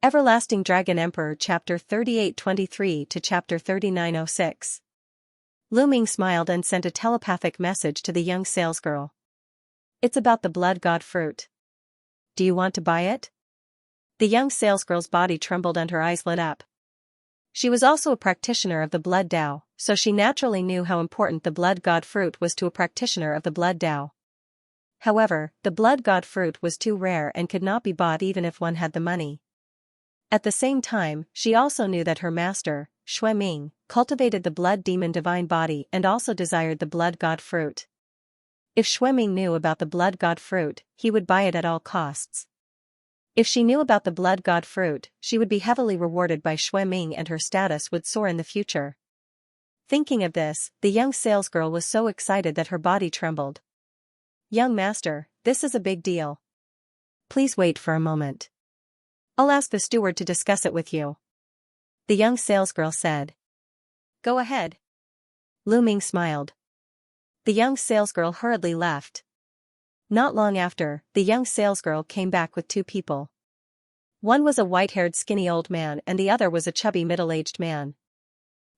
Everlasting Dragon Emperor Chapter 3823 to Chapter 3906. Lu Ming smiled and sent a telepathic message to the young salesgirl. It's about the blood god fruit. Do you want to buy it? The young salesgirl's body trembled and her eyes lit up. She was also a practitioner of the blood Tao, so she naturally knew how important the blood god fruit was to a practitioner of the blood Tao. However, the blood god fruit was too rare and could not be bought even if one had the money. At the same time, she also knew that her master, Xue Ming, cultivated the blood demon divine body and also desired the blood god fruit. If Xue Ming knew about the blood god fruit, he would buy it at all costs. If she knew about the blood god fruit, she would be heavily rewarded by Xue Ming and her status would soar in the future. Thinking of this, the young salesgirl was so excited that her body trembled. Young master, this is a big deal. Please wait for a moment. I'll ask the steward to discuss it with you. The young salesgirl said. Go ahead. Lu Ming smiled. The young salesgirl hurriedly left. Not long after, the young salesgirl came back with two people. One was a white-haired skinny old man and the other was a chubby middle-aged man.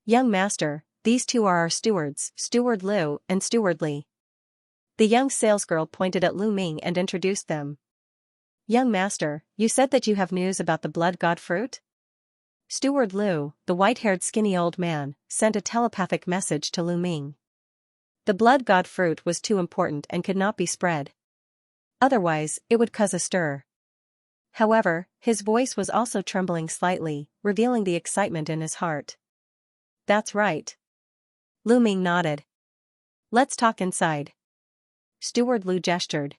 Young master, these two are our stewards, Steward Lu and Steward Li. The young salesgirl pointed at Lu Ming and introduced them. Young master, you said that you have news about the blood god fruit? Steward Lu, the white-haired skinny old man, sent a telepathic message to Lu Ming. The blood god fruit was too important and could not be spread. Otherwise, it would cause a stir. However, his voice was also trembling slightly, revealing the excitement in his heart. That's right. Lu Ming nodded. Let's talk inside. Steward Lu gestured.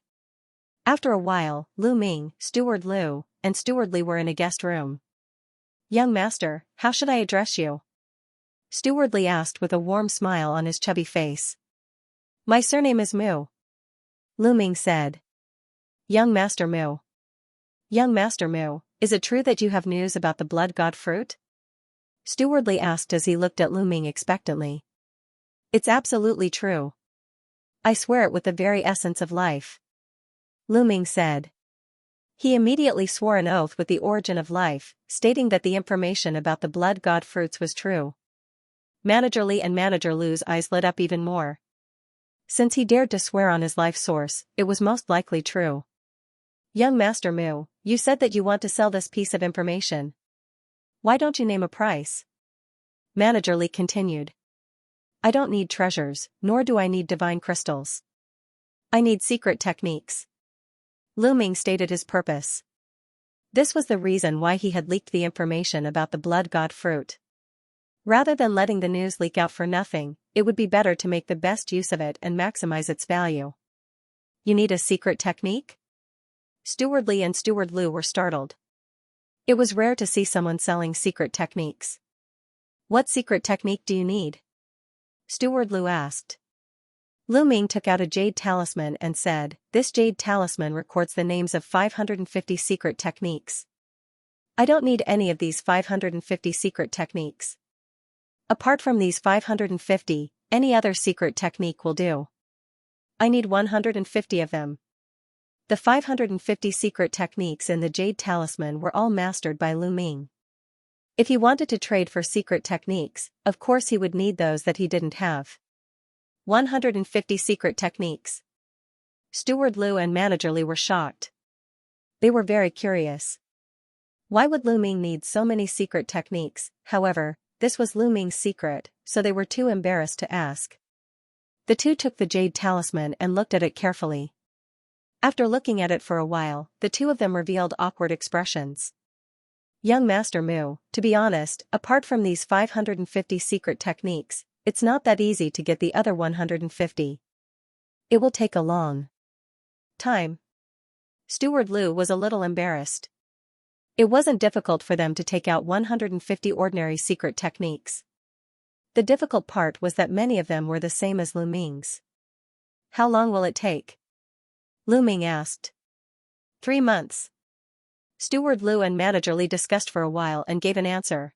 After a while, Lu Ming, Steward Lu, and Steward Li were in a guest room. Young master, how should I address you? Steward Li asked with a warm smile on his chubby face. My surname is Mu. Lu Ming said. Young master Mu. Young master Mu, is it true that you have news about the blood god fruit? Steward Li asked as he looked at Lu Ming expectantly. It's absolutely true. I swear it with the very essence of life. Lu Ming said. He immediately swore an oath with the origin of life, stating that the information about the blood god fruits was true. Manager Li and Manager Lu's eyes lit up even more. Since he dared to swear on his life source, it was most likely true. Young Master Mu, you said that you want to sell this piece of information. Why don't you name a price? Manager Li continued. I don't need treasures, nor do I need divine crystals. I need secret techniques. Lu Ming stated his purpose. This was the reason why he had leaked the information about the blood god fruit. Rather than letting the news leak out for nothing, it would be better to make the best use of it and maximize its value. You need a secret technique? Steward Li and Steward Lu were startled. It was rare to see someone selling secret techniques. What secret technique do you need? Steward Lu asked. Lu Ming took out a jade talisman and said, this jade talisman records the names of 550 secret techniques. I don't need any of these 550 secret techniques. Apart from these 550, any other secret technique will do. I need 150 of them. The 550 secret techniques in the jade talisman were all mastered by Lu Ming. If he wanted to trade for secret techniques, of course he would need those that he didn't have. 150 secret techniques. Steward Lu and Manager Li were shocked. They were very curious. Why would Lu Ming need so many secret techniques? However, this was Lu Ming's secret, so they were too embarrassed to ask. The two took the jade talisman and looked at it carefully. After looking at it for a while, the two of them revealed awkward expressions. Young Master Mu, to be honest, apart from these 550 secret techniques, it's not that easy to get the other 150. It will take a long time. Steward Lu was a little embarrassed. It wasn't difficult for them to take out 150 ordinary secret techniques. The difficult part was that many of them were the same as Lu Ming's. How long will it take? Lu Ming asked. 3 months. Steward Lu and Manager Li discussed for a while and gave an answer.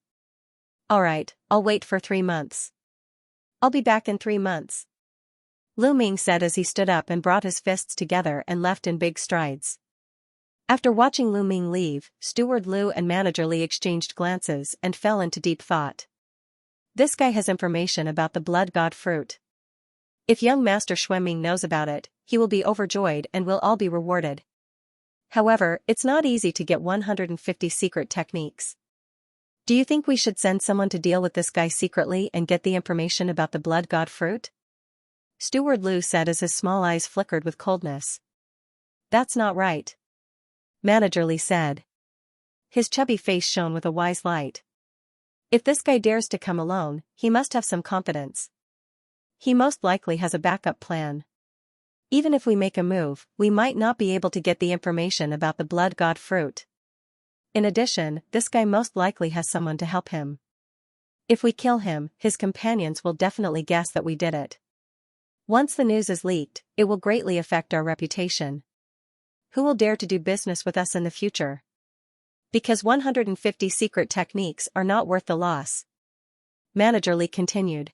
Alright, I'll wait for 3 months. I'll be back in 3 months. Lu Ming said as he stood up and brought his fists together and left in big strides. After watching Lu Ming leave, Steward Lu and Manager Li exchanged glances and fell into deep thought. This guy has information about the blood god fruit. If young Master Xuanming knows about it, he will be overjoyed and we'll all be rewarded. However, it's not easy to get 150 secret techniques. Do you think we should send someone to deal with this guy secretly and get the information about the blood god fruit? Steward Lu said as his small eyes flickered with coldness. That's not right. Manager Li said. His chubby face shone with a wise light. If this guy dares to come alone, he must have some confidence. He most likely has a backup plan. Even if we make a move, we might not be able to get the information about the blood god fruit. In addition, this guy most likely has someone to help him. If we kill him, his companions will definitely guess that we did it. Once the news is leaked, it will greatly affect our reputation. Who will dare to do business with us in the future? Because 150 secret techniques are not worth the loss. Manager Li continued.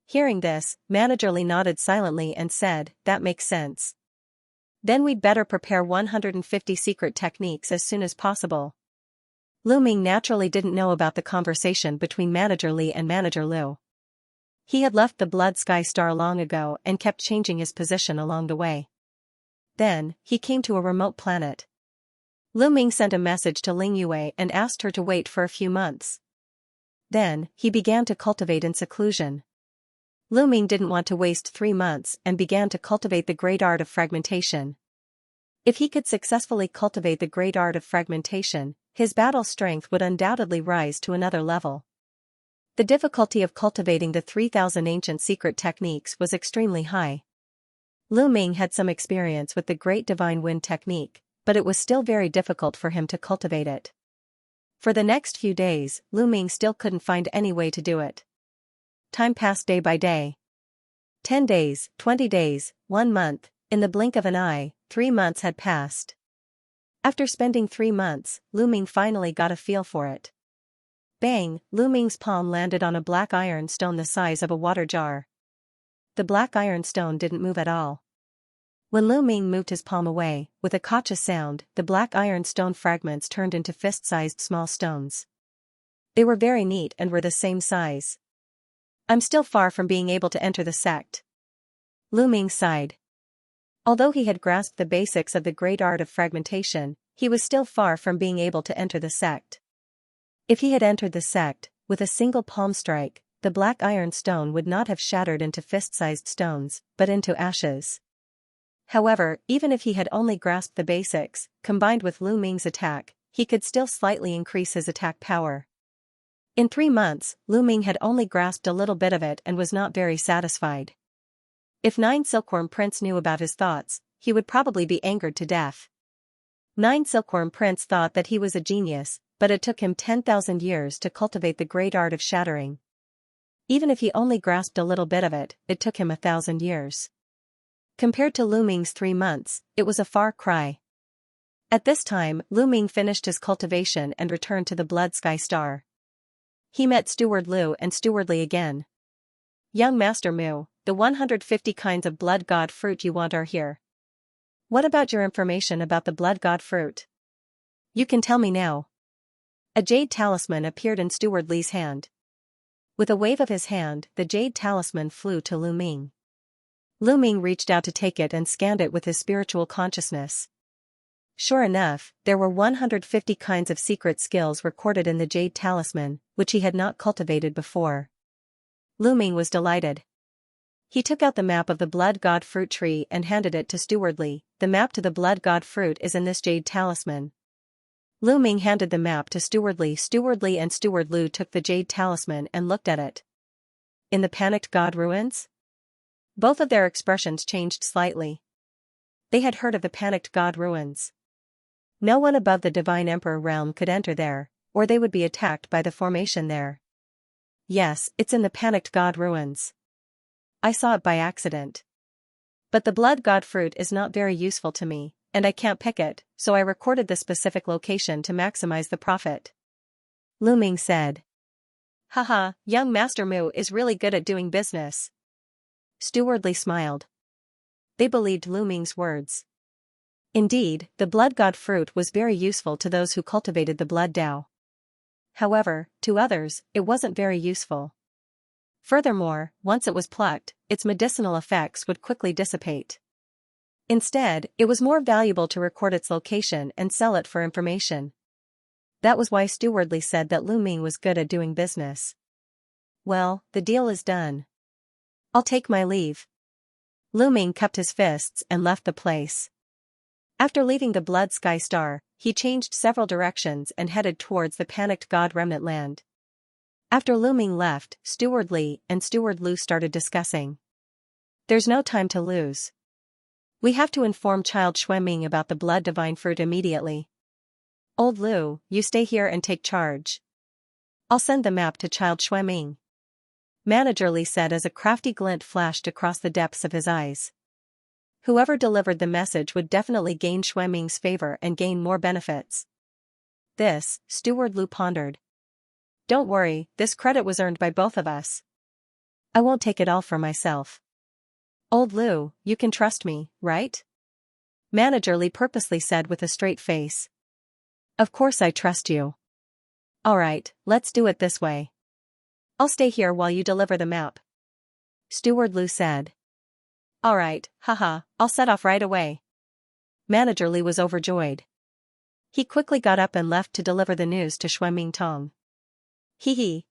Hearing this, Manager Li nodded silently and said, that makes sense. Then we'd better prepare 150 secret techniques as soon as possible. Lu Ming naturally didn't know about the conversation between Manager Li and Manager Lu. He had left the Blood Sky Star long ago and kept changing his position along the way. Then, he came to a remote planet. Lu Ming sent a message to Ling Yue and asked her to wait for a few months. Then, he began to cultivate in seclusion. Lu Ming didn't want to waste 3 months and began to cultivate the great art of fragmentation. If he could successfully cultivate the great art of fragmentation, his battle strength would undoubtedly rise to another level. The difficulty of cultivating the 3,000 ancient secret techniques was extremely high. Lu Ming had some experience with the Great Divine Wind technique, but it was still very difficult for him to cultivate it. For the next few days, Lu Ming still couldn't find any way to do it. Time passed day by day. 10 days, 20 days, 1 month, in the blink of an eye, 3 months had passed. After spending 3 months, Lu Ming finally got a feel for it. Bang! Lu Ming's palm landed on a black iron stone the size of a water jar. The black iron stone didn't move at all. When Lu Ming moved his palm away, with a gotcha sound, the black iron stone fragments turned into fist-sized small stones. They were very neat and were the same size. I'm still far from being able to enter the sect. Lu Ming sighed. Although he had grasped the basics of the great art of fragmentation, he was still far from being able to enter the sect. If he had entered the sect, with a single palm strike, the black iron stone would not have shattered into fist-sized stones, but into ashes. However, even if he had only grasped the basics, combined with Lu Ming's attack, he could still slightly increase his attack power. In 3 months, Lu Ming had only grasped a little bit of it and was not very satisfied. If 9 Silkworm Prince knew about his thoughts, he would probably be angered to death. 9 Silkworm Prince thought that he was a genius, but it took him 10,000 years to cultivate the great art of shattering. Even if he only grasped a little bit of it, it took him 1,000 years. Compared to Lu Ming's 3 months, it was a far cry. At this time, Lu Ming finished his cultivation and returned to the Blood Sky Star. He met Steward Lu and Steward Li again. Young Master Mu, the 150 kinds of blood god fruit you want are here. What about your information about the blood god fruit? You can tell me now. A jade talisman appeared in Steward Li's hand. With a wave of his hand, the jade talisman flew to Lu Ming. Lu Ming reached out to take it and scanned it with his spiritual consciousness. Sure enough, there were 150 kinds of secret skills recorded in the jade talisman, which he had not cultivated before. Lu Ming was delighted. He took out the map of the blood god fruit tree and handed it to Steward Li. The map to the blood god fruit is in this jade talisman. Lu Ming handed the map to Steward Li. Steward Li and Steward Lu took the jade talisman and looked at it. In the panicked god ruins? Both of their expressions changed slightly. They had heard of the panicked god ruins. No one above the Divine Emperor realm could enter there, or they would be attacked by the formation there. Yes, it's in the panicked god ruins. I saw it by accident. But the blood god fruit is not very useful to me, and I can't pick it, so I recorded the specific location to maximize the profit. Lu Ming said. Haha, young Master Mu is really good at doing business. Steward Li smiled. They believed Lu Ming's words. Indeed, the blood god fruit was very useful to those who cultivated the blood Tao. However, to others, it wasn't very useful. Furthermore, once it was plucked, its medicinal effects would quickly dissipate. Instead, it was more valuable to record its location and sell it for information. That was why Stewardly said that Lu Ming was good at doing business. Well, the deal is done. I'll take my leave. Lu Ming cupped his fists and left the place. After leaving the Blood Sky Star, he changed several directions and headed towards the panicked God Remnant land. After Lu Ming left, Steward Li and Steward Lu started discussing. There's no time to lose. We have to inform Child Xueming about the blood divine fruit immediately. Old Lu, you stay here and take charge. I'll send the map to Child Xueming. Manager Li said as a crafty glint flashed across the depths of his eyes. Whoever delivered the message would definitely gain Xueming's favor and gain more benefits. This, Steward Lu pondered. Don't worry, this credit was earned by both of us. I won't take it all for myself. Old Lu, you can trust me, right? Manager Li purposely said with a straight face. Of course I trust you. Alright, let's do it this way. I'll stay here while you deliver the map. Steward Lu said. Alright, haha, I'll set off right away. Manager Li was overjoyed. He quickly got up and left to deliver the news to Xueming Tong. Hee hee.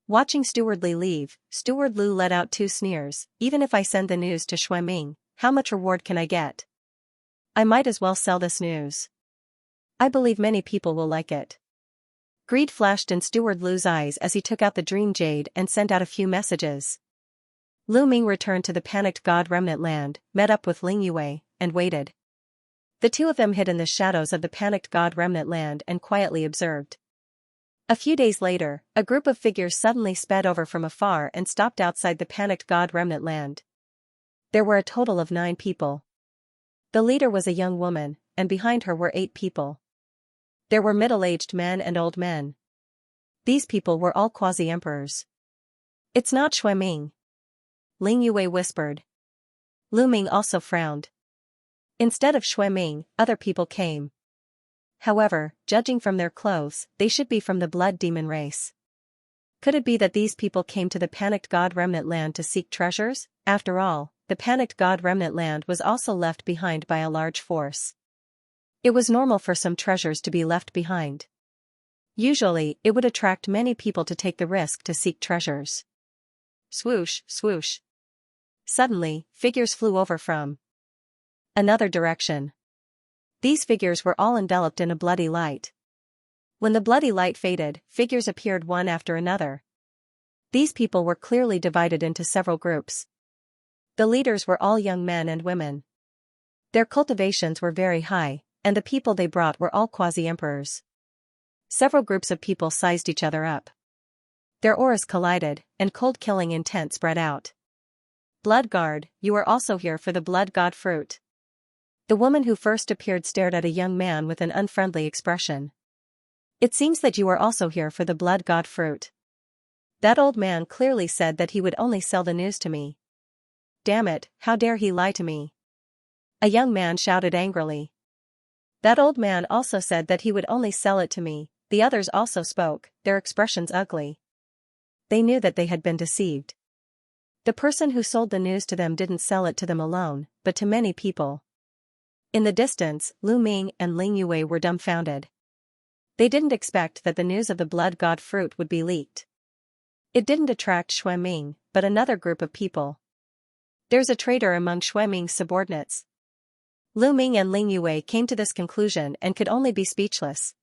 Watching Steward Li leave, Steward Lu let out two sneers. Even if I send the news to Xueming, how much reward can I get? I might as well sell this news. I believe many people will like it. Greed flashed in Steward Lu's eyes as he took out the Dream Jade and sent out a few messages. Lu Ming returned to the panicked God Remnant land, met up with Ling Yue, and waited. The two of them hid in the shadows of the panicked God Remnant land and quietly observed. A few days later, a group of figures suddenly sped over from afar and stopped outside the panicked God Remnant land. There were a total of 9 people. The leader was a young woman, and behind her were 8 people. There were middle-aged men and old men. These people were all quasi-emperors. It's not Xueming. Ling Yue whispered. Lu Ming also frowned. Instead of Xueming, other people came. However, judging from their clothes, they should be from the blood demon race. Could it be that these people came to the panicked God Remnant land to seek treasures? After all, the panicked God Remnant land was also left behind by a large force. It was normal for some treasures to be left behind. Usually, it would attract many people to take the risk to seek treasures. Swoosh, swoosh. Suddenly, figures flew over from another direction. These figures were all enveloped in a bloody light. When the bloody light faded, figures appeared one after another. These people were clearly divided into several groups. The leaders were all young men and women. Their cultivations were very high, and the people they brought were all quasi-emperors. Several groups of people sized each other up. Their auras collided, and cold-killing intent spread out. Blood Guard, you are also here for the blood god fruit. The woman who first appeared stared at a young man with an unfriendly expression. It seems that you are also here for the blood god fruit. That old man clearly said that he would only sell the news to me. Damn it, how dare he lie to me? A young man shouted angrily. That old man also said that he would only sell it to me. The others also spoke, their expressions ugly. They knew that they had been deceived. The person who sold the news to them didn't sell it to them alone, but to many people. In the distance, Lu Ming and Ling Yue were dumbfounded. They didn't expect that the news of the blood god fruit would be leaked. It didn't attract Xueming, but another group of people. There's a traitor among Xueming's subordinates. Lu Ming and Ling Yue came to this conclusion and could only be speechless.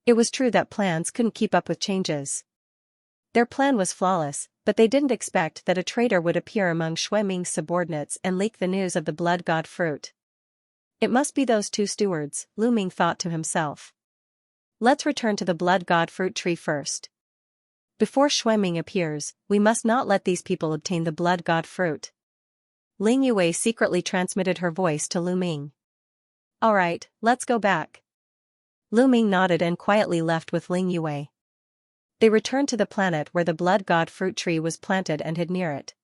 It was true that plans couldn't keep up with changes. Their plan was flawless, but they didn't expect that a traitor would appear among Xueming's subordinates and leak the news of the blood god fruit. It must be those 2 stewards, Lu Ming thought to himself. Let's return to the blood god fruit tree first. Before Xueming appears, we must not let these people obtain the blood god fruit. Ling Yue secretly transmitted her voice to Lu Ming. Alright, let's go back. Lu Ming nodded and quietly left with Ling Yue. They returned to the planet where the blood god fruit tree was planted and hid near it.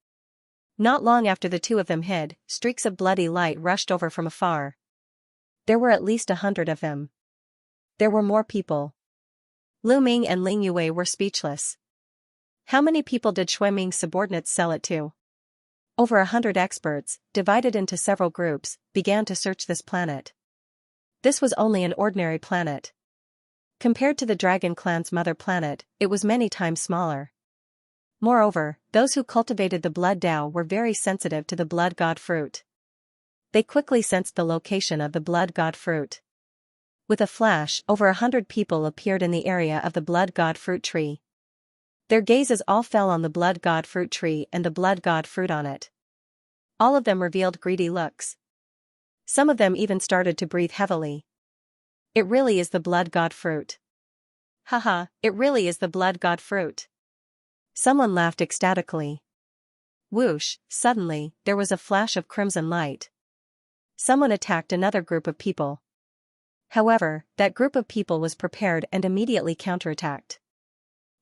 Not long after the two of them hid, streaks of bloody light rushed over from afar. There were at least 100 of them. There were more people. Lu Ming and Ling Yue were speechless. How many people did Xue Ming's subordinates sell it to? Over 100 experts, divided into several groups, began to search this planet. This was only an ordinary planet. Compared to the Dragon Clan's mother planet, it was many times smaller. Moreover, those who cultivated the blood Dao were very sensitive to the blood god fruit. They quickly sensed the location of the blood god fruit. With a flash, over 100 people appeared in the area of the blood god fruit tree. Their gazes all fell on the blood god fruit tree and the blood god fruit on it. All of them revealed greedy looks. Some of them even started to breathe heavily. It really is the blood god fruit. Haha, it really is the blood god fruit. Someone laughed ecstatically. Whoosh, suddenly, there was a flash of crimson light. Someone attacked another group of people. However, that group of people was prepared and immediately counterattacked.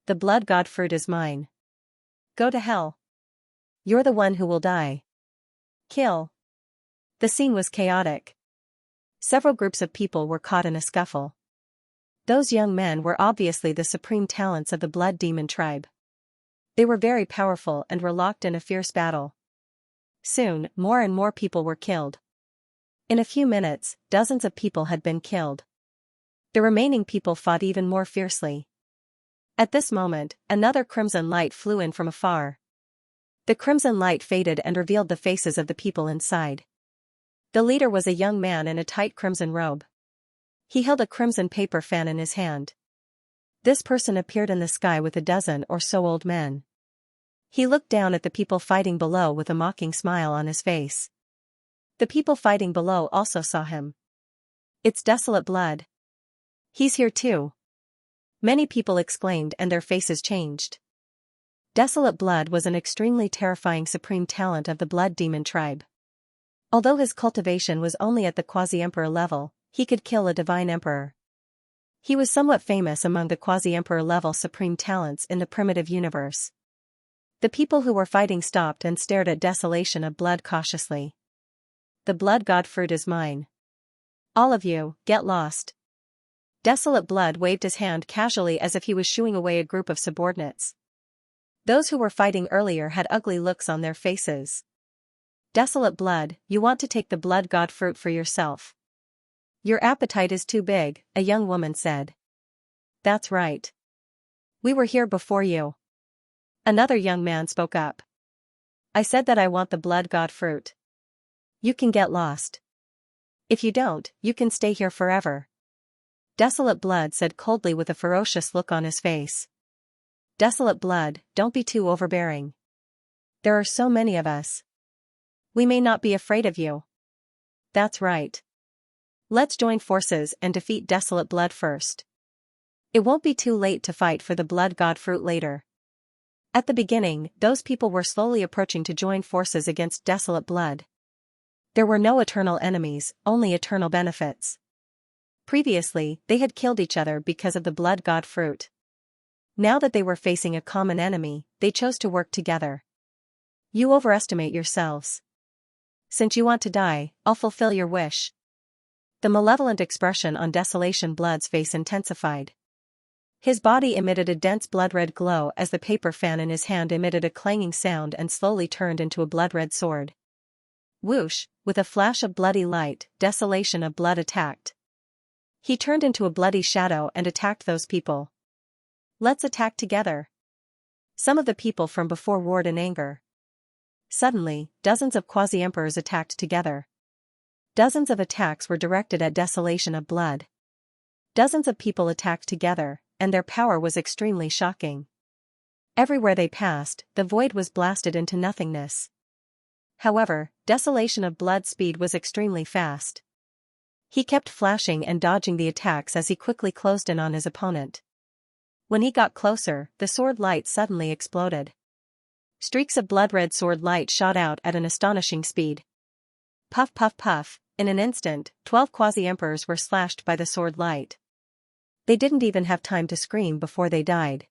The blood god fruit is mine. Go to hell. You're the one who will die. Kill. The scene was chaotic. Several groups of people were caught in a scuffle. Those young men were obviously the supreme talents of the blood demon tribe. They were very powerful and were locked in a fierce battle. Soon, more and more people were killed. In a few minutes, dozens of people had been killed. The remaining people fought even more fiercely. At this moment, another crimson light flew in from afar. The crimson light faded and revealed the faces of the people inside. The leader was a young man in a tight crimson robe. He held a crimson paper fan in his hand. This person appeared in the sky with a dozen or so old men. He looked down at the people fighting below with a mocking smile on his face. The people fighting below also saw him. It's Desolate Blood. He's here too. Many people exclaimed and their faces changed. Desolate Blood was an extremely terrifying supreme talent of the blood demon tribe. Although his cultivation was only at the quasi-emperor level, he could kill a divine emperor. He was somewhat famous among the quasi-emperor level supreme talents in the primitive universe. The people who were fighting stopped and stared at Desolation of Blood cautiously. The blood god fruit is mine. All of you, get lost. Desolate Blood waved his hand casually as if he was shooing away a group of subordinates. Those who were fighting earlier had ugly looks on their faces. Desolate Blood, you want to take the blood god fruit for yourself. Your appetite is too big, a young woman said. That's right. We were here before you. Another young man spoke up. I said that I want the blood god fruit. You can get lost. If you don't, you can stay here forever. Desolate Blood said coldly with a ferocious look on his face. Desolate Blood, don't be too overbearing. There are so many of us. We may not be afraid of you. That's right. Let's join forces and defeat Desolate Blood first. It won't be too late to fight for the blood god fruit later. At the beginning, those people were slowly approaching to join forces against Desolate Blood. There were no eternal enemies, only eternal benefits. Previously, they had killed each other because of the blood god fruit. Now that they were facing a common enemy, they chose to work together. You overestimate yourselves. Since you want to die, I'll fulfill your wish. The malevolent expression on Desolation Blood's face intensified. His body emitted a dense blood-red glow as the paper fan in his hand emitted a clanging sound and slowly turned into a blood-red sword. Whoosh, with a flash of bloody light, Desolation of Blood attacked. He turned into a bloody shadow and attacked those people. Let's attack together. Some of the people from before roared in anger. Suddenly, dozens of quasi-emperors attacked together. Dozens of attacks were directed at Desolation of Blood. Dozens of people attacked together, and their power was extremely shocking. Everywhere they passed, the void was blasted into nothingness. However, Desolation of Blood's speed was extremely fast. He kept flashing and dodging the attacks as he quickly closed in on his opponent. When he got closer, the sword light suddenly exploded. Streaks of blood-red sword light shot out at an astonishing speed. Puff puff puff, in an instant, 12 quasi-emperors were slashed by the sword light. They didn't even have time to scream before they died.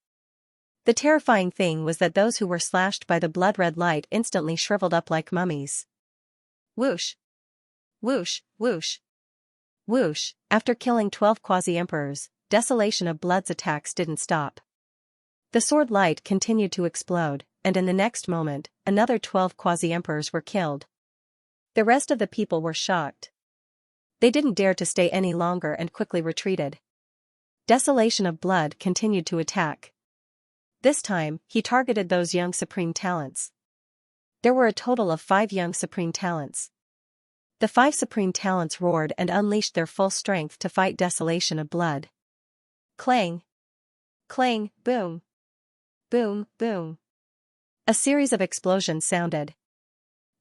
The terrifying thing was that those who were slashed by the blood-red light instantly shriveled up like mummies. Whoosh! Whoosh, whoosh! Whoosh, after killing 12 quasi-emperors, Desolation of Blood's attacks didn't stop. The sword light continued to explode, and in the next moment, another 12 quasi-emperors were killed. The rest of the people were shocked. They didn't dare to stay any longer and quickly retreated. Desolation of Blood continued to attack. This time, he targeted those young supreme talents. There were a total of 5 young supreme talents. The 5 supreme talents roared and unleashed their full strength to fight Desolation of Blood. Clang! Clang, boom! Boom, boom! A series of explosions sounded.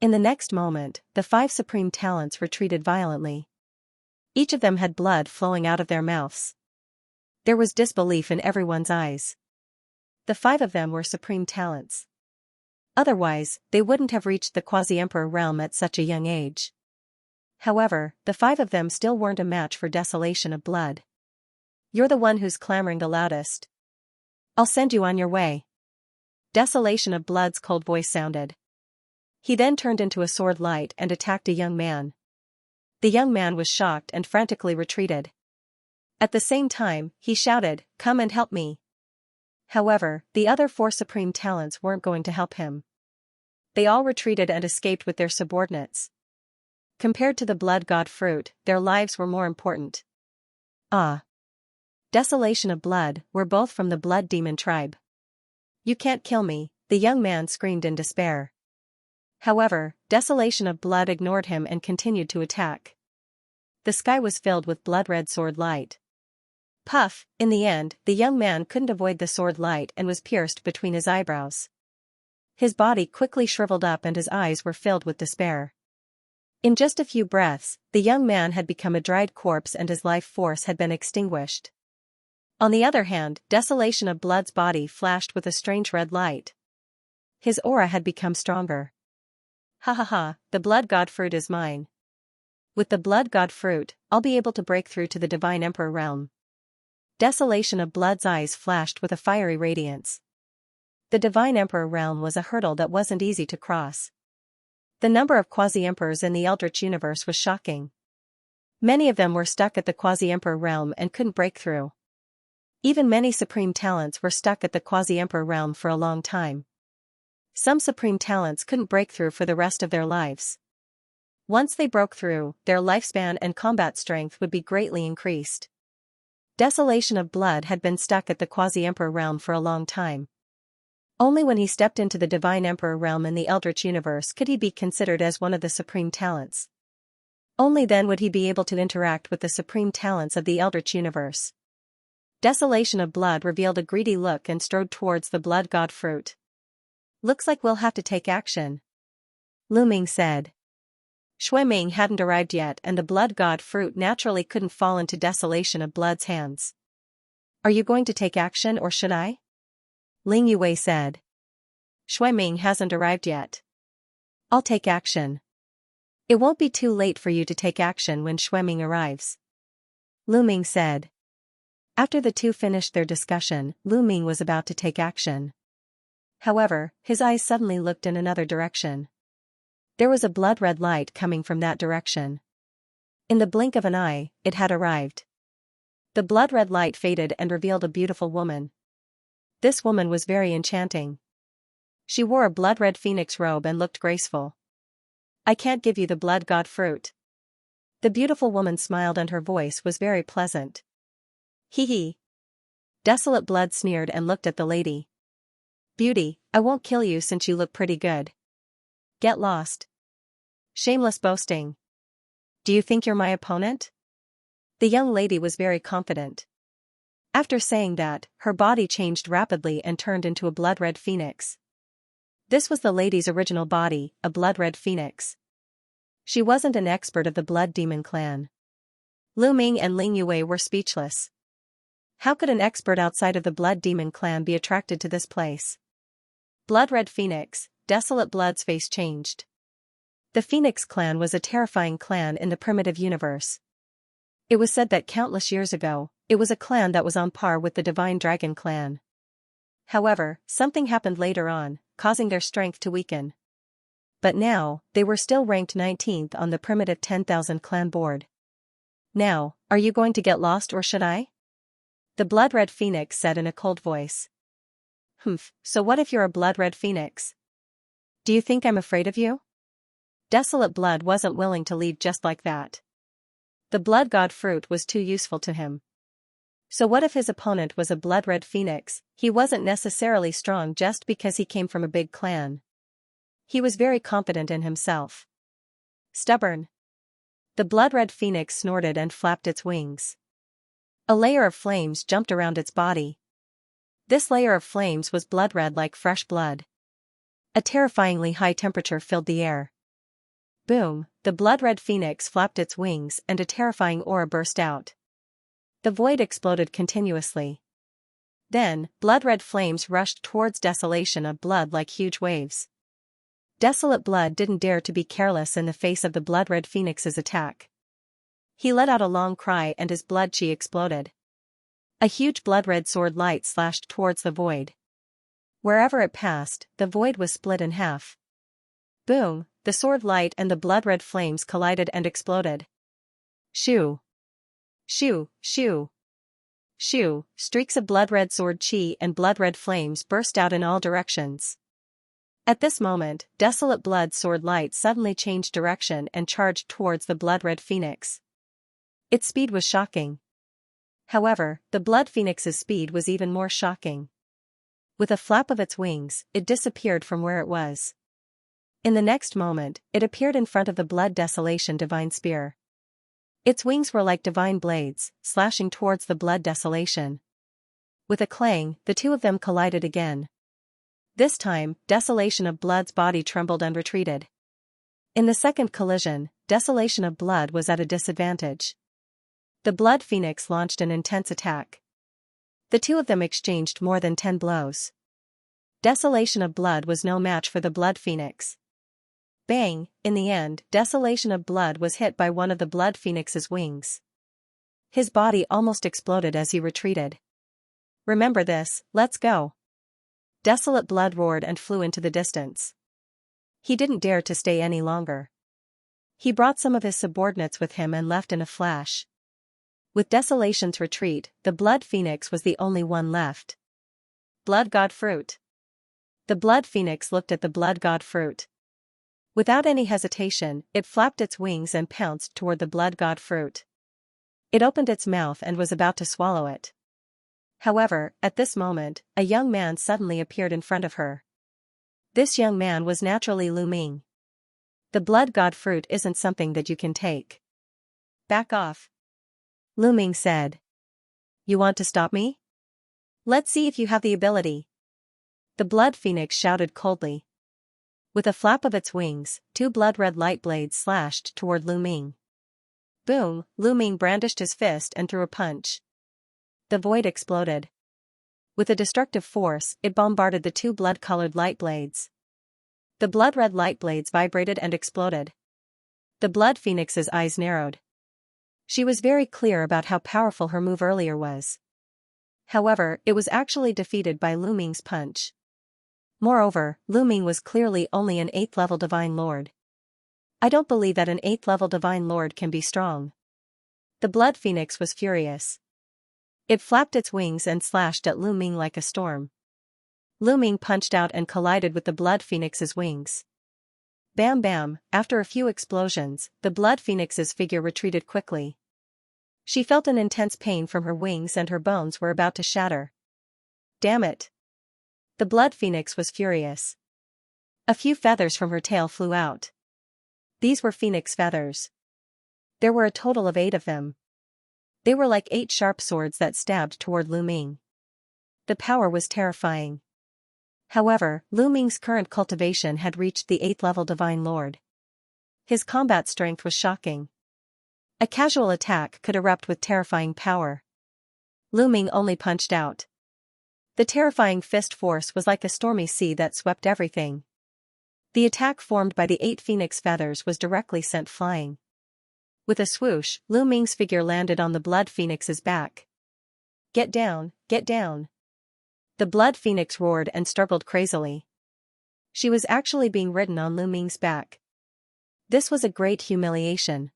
In the next moment, the 5 supreme talents retreated violently. Each of them had blood flowing out of their mouths. There was disbelief in everyone's eyes. The 5 of them were supreme talents. Otherwise, they wouldn't have reached the quasi-emperor realm at such a young age. However, the 5 of them still weren't a match for Desolation of Blood. You're the one who's clamoring the loudest. I'll send you on your way. Desolation of Blood's cold voice sounded. He then turned into a sword light and attacked a young man. The young man was shocked and frantically retreated. At the same time, he shouted, "Come and help me." However, the other 4 supreme talents weren't going to help him. They all retreated and escaped with their subordinates. Compared to the blood god fruit, their lives were more important. Ah! Desolation of Blood were both from the blood demon tribe. You can't kill me, the young man screamed in despair. However, Desolation of Blood ignored him and continued to attack. The sky was filled with blood-red sword light. Puff, in the end, the young man couldn't avoid the sword light and was pierced between his eyebrows. His body quickly shriveled up and his eyes were filled with despair. In just a few breaths, the young man had become a dried corpse and his life force had been extinguished. On the other hand, Desolation of Blood's body flashed with a strange red light. His aura had become stronger. Ha ha ha, the blood god fruit is mine. With the blood god fruit, I'll be able to break through to the divine emperor realm. Desolation of Blood's eyes flashed with a fiery radiance. The divine emperor realm was a hurdle that wasn't easy to cross. The number of quasi-emperors in the Eldritch universe was shocking. Many of them were stuck at the quasi-emperor realm and couldn't break through. Even many supreme talents were stuck at the quasi-emperor realm for a long time. Some supreme talents couldn't break through for the rest of their lives. Once they broke through, their lifespan and combat strength would be greatly increased. Desolation of Blood had been stuck at the quasi-emperor realm for a long time. Only when he stepped into the divine emperor realm in the Eldritch universe could he be considered as one of the supreme talents. Only then would he be able to interact with the supreme talents of the Eldritch universe. Desolation of Blood revealed a greedy look and strode towards the blood god fruit. Looks like we'll have to take action. Lu Ming said. Shui Ming hadn't arrived yet and the blood god fruit naturally couldn't fall into Desolation of Blood's hands. Are you going to take action or should I? Ling Yue said. Shui Ming hasn't arrived yet. I'll take action. It won't be too late for you to take action when Shui Ming arrives. Lu Ming said. After the two finished their discussion, Lu Ming was about to take action. However, his eyes suddenly looked in another direction. There was a blood-red light coming from that direction. In the blink of an eye, it had arrived. The blood-red light faded and revealed a beautiful woman. This woman was very enchanting. She wore a blood-red phoenix robe and looked graceful. I can't give you the blood god fruit. The beautiful woman smiled and her voice was very pleasant. Hee hee. Desolate Blood sneered and looked at the lady. Beauty, I won't kill you since you look pretty good. Get lost. Shameless boasting. Do you think you're my opponent? The young lady was very confident. After saying that, her body changed rapidly and turned into a blood-red phoenix. This was the lady's original body, a blood-red phoenix. She wasn't an expert of the blood demon clan. Lu Ming and Ling Yue were speechless. How could an expert outside of the blood demon clan be attracted to this place? Blood-red phoenix, Desolate Blood's face changed. The Phoenix clan was a terrifying clan in the primitive universe. It was said that countless years ago, it was a clan that was on par with the Divine Dragon clan. However, something happened later on, causing their strength to weaken. But now, they were still ranked 19th on the primitive 10,000 clan board. Now, are you going to get lost or should I? The blood-red phoenix said in a cold voice. Humph, so what if you're a blood-red phoenix? Do you think I'm afraid of you? Desolate Blood wasn't willing to leave just like that. The blood god fruit was too useful to him. So what if his opponent was a blood-red phoenix? He wasn't necessarily strong just because he came from a big clan. He was very confident in himself. Stubborn. The blood-red phoenix snorted and flapped its wings. A layer of flames jumped around its body. This layer of flames was blood-red like fresh blood. A terrifyingly high temperature filled the air. Boom, the blood-red phoenix flapped its wings and a terrifying aura burst out. The void exploded continuously. Then, blood-red flames rushed towards Desolation of Blood like huge waves. Desolate Blood didn't dare to be careless in the face of the blood-red phoenix's attack. He let out a long cry and his blood chi exploded. A huge blood-red sword light slashed towards the void. Wherever it passed, the void was split in half. Boom, the sword light and the blood-red flames collided and exploded. Shoo! Shoo, shoo! Shoo, streaks of blood-red sword chi and blood-red flames burst out in all directions. At this moment, Desolate Blood's sword light suddenly changed direction and charged towards the blood-red phoenix. Its speed was shocking. However, the blood phoenix's speed was even more shocking. With a flap of its wings, it disappeared from where it was. In the next moment, it appeared in front of the blood desolation divine spear. Its wings were like divine blades, slashing towards the blood desolation. With a clang, the two of them collided again. This time, Desolation of Blood's body trembled and retreated. In the second collision, Desolation of Blood was at a disadvantage. The blood phoenix launched an intense attack. The two of them exchanged more than 10 blows. Desolation of Blood was no match for the blood phoenix. Bang, in the end, Desolation of Blood was hit by one of the blood phoenix's wings. His body almost exploded as he retreated. Remember this, let's go. Desolate Blood roared and flew into the distance. He didn't dare to stay any longer. He brought some of his subordinates with him and left in a flash. With Desolation's retreat, the blood phoenix was the only one left. Blood god fruit. The blood phoenix looked at the blood god fruit. Without any hesitation, it flapped its wings and pounced toward the blood god fruit. It opened its mouth and was about to swallow it. However, at this moment, a young man suddenly appeared in front of her. This young man was naturally Lu Ming. The blood god fruit isn't something that you can take. Back off. Lu Ming said. You want to stop me? Let's see if you have the ability. The blood phoenix shouted coldly. With a flap of its wings, two blood-red light blades slashed toward Lu Ming. Boom, Lu Ming brandished his fist and threw a punch. The void exploded. With a destructive force, it bombarded the two blood-colored light blades. The blood-red light blades vibrated and exploded. The blood phoenix's eyes narrowed. She was very clear about how powerful her move earlier was. However, it was actually defeated by Lu Ming's punch. Moreover, Lu Ming was clearly only an 8th-level Divine Lord. I don't believe that an 8th-level Divine Lord can be strong. The blood phoenix was furious. It flapped its wings and slashed at Lu Ming like a storm. Lu Ming punched out and collided with the blood phoenix's wings. Bam bam, after a few explosions, the blood phoenix's figure retreated quickly. She felt an intense pain from her wings and her bones were about to shatter. Damn it! The blood phoenix was furious. A few feathers from her tail flew out. These were phoenix feathers. There were a total of 8 of them. They were like 8 sharp swords that stabbed toward Lu Ming. The power was terrifying. However, Lu Ming's current cultivation had reached the 8th-level Divine Lord. His combat strength was shocking. A casual attack could erupt with terrifying power. Lu Ming only punched out. The terrifying fist force was like a stormy sea that swept everything. The attack formed by the 8 phoenix feathers was directly sent flying. With a swoosh, Lu Ming's figure landed on the blood phoenix's back. Get down, get down. The blood phoenix roared and struggled crazily. She was actually being ridden on Lu Ming's back. This was a great humiliation.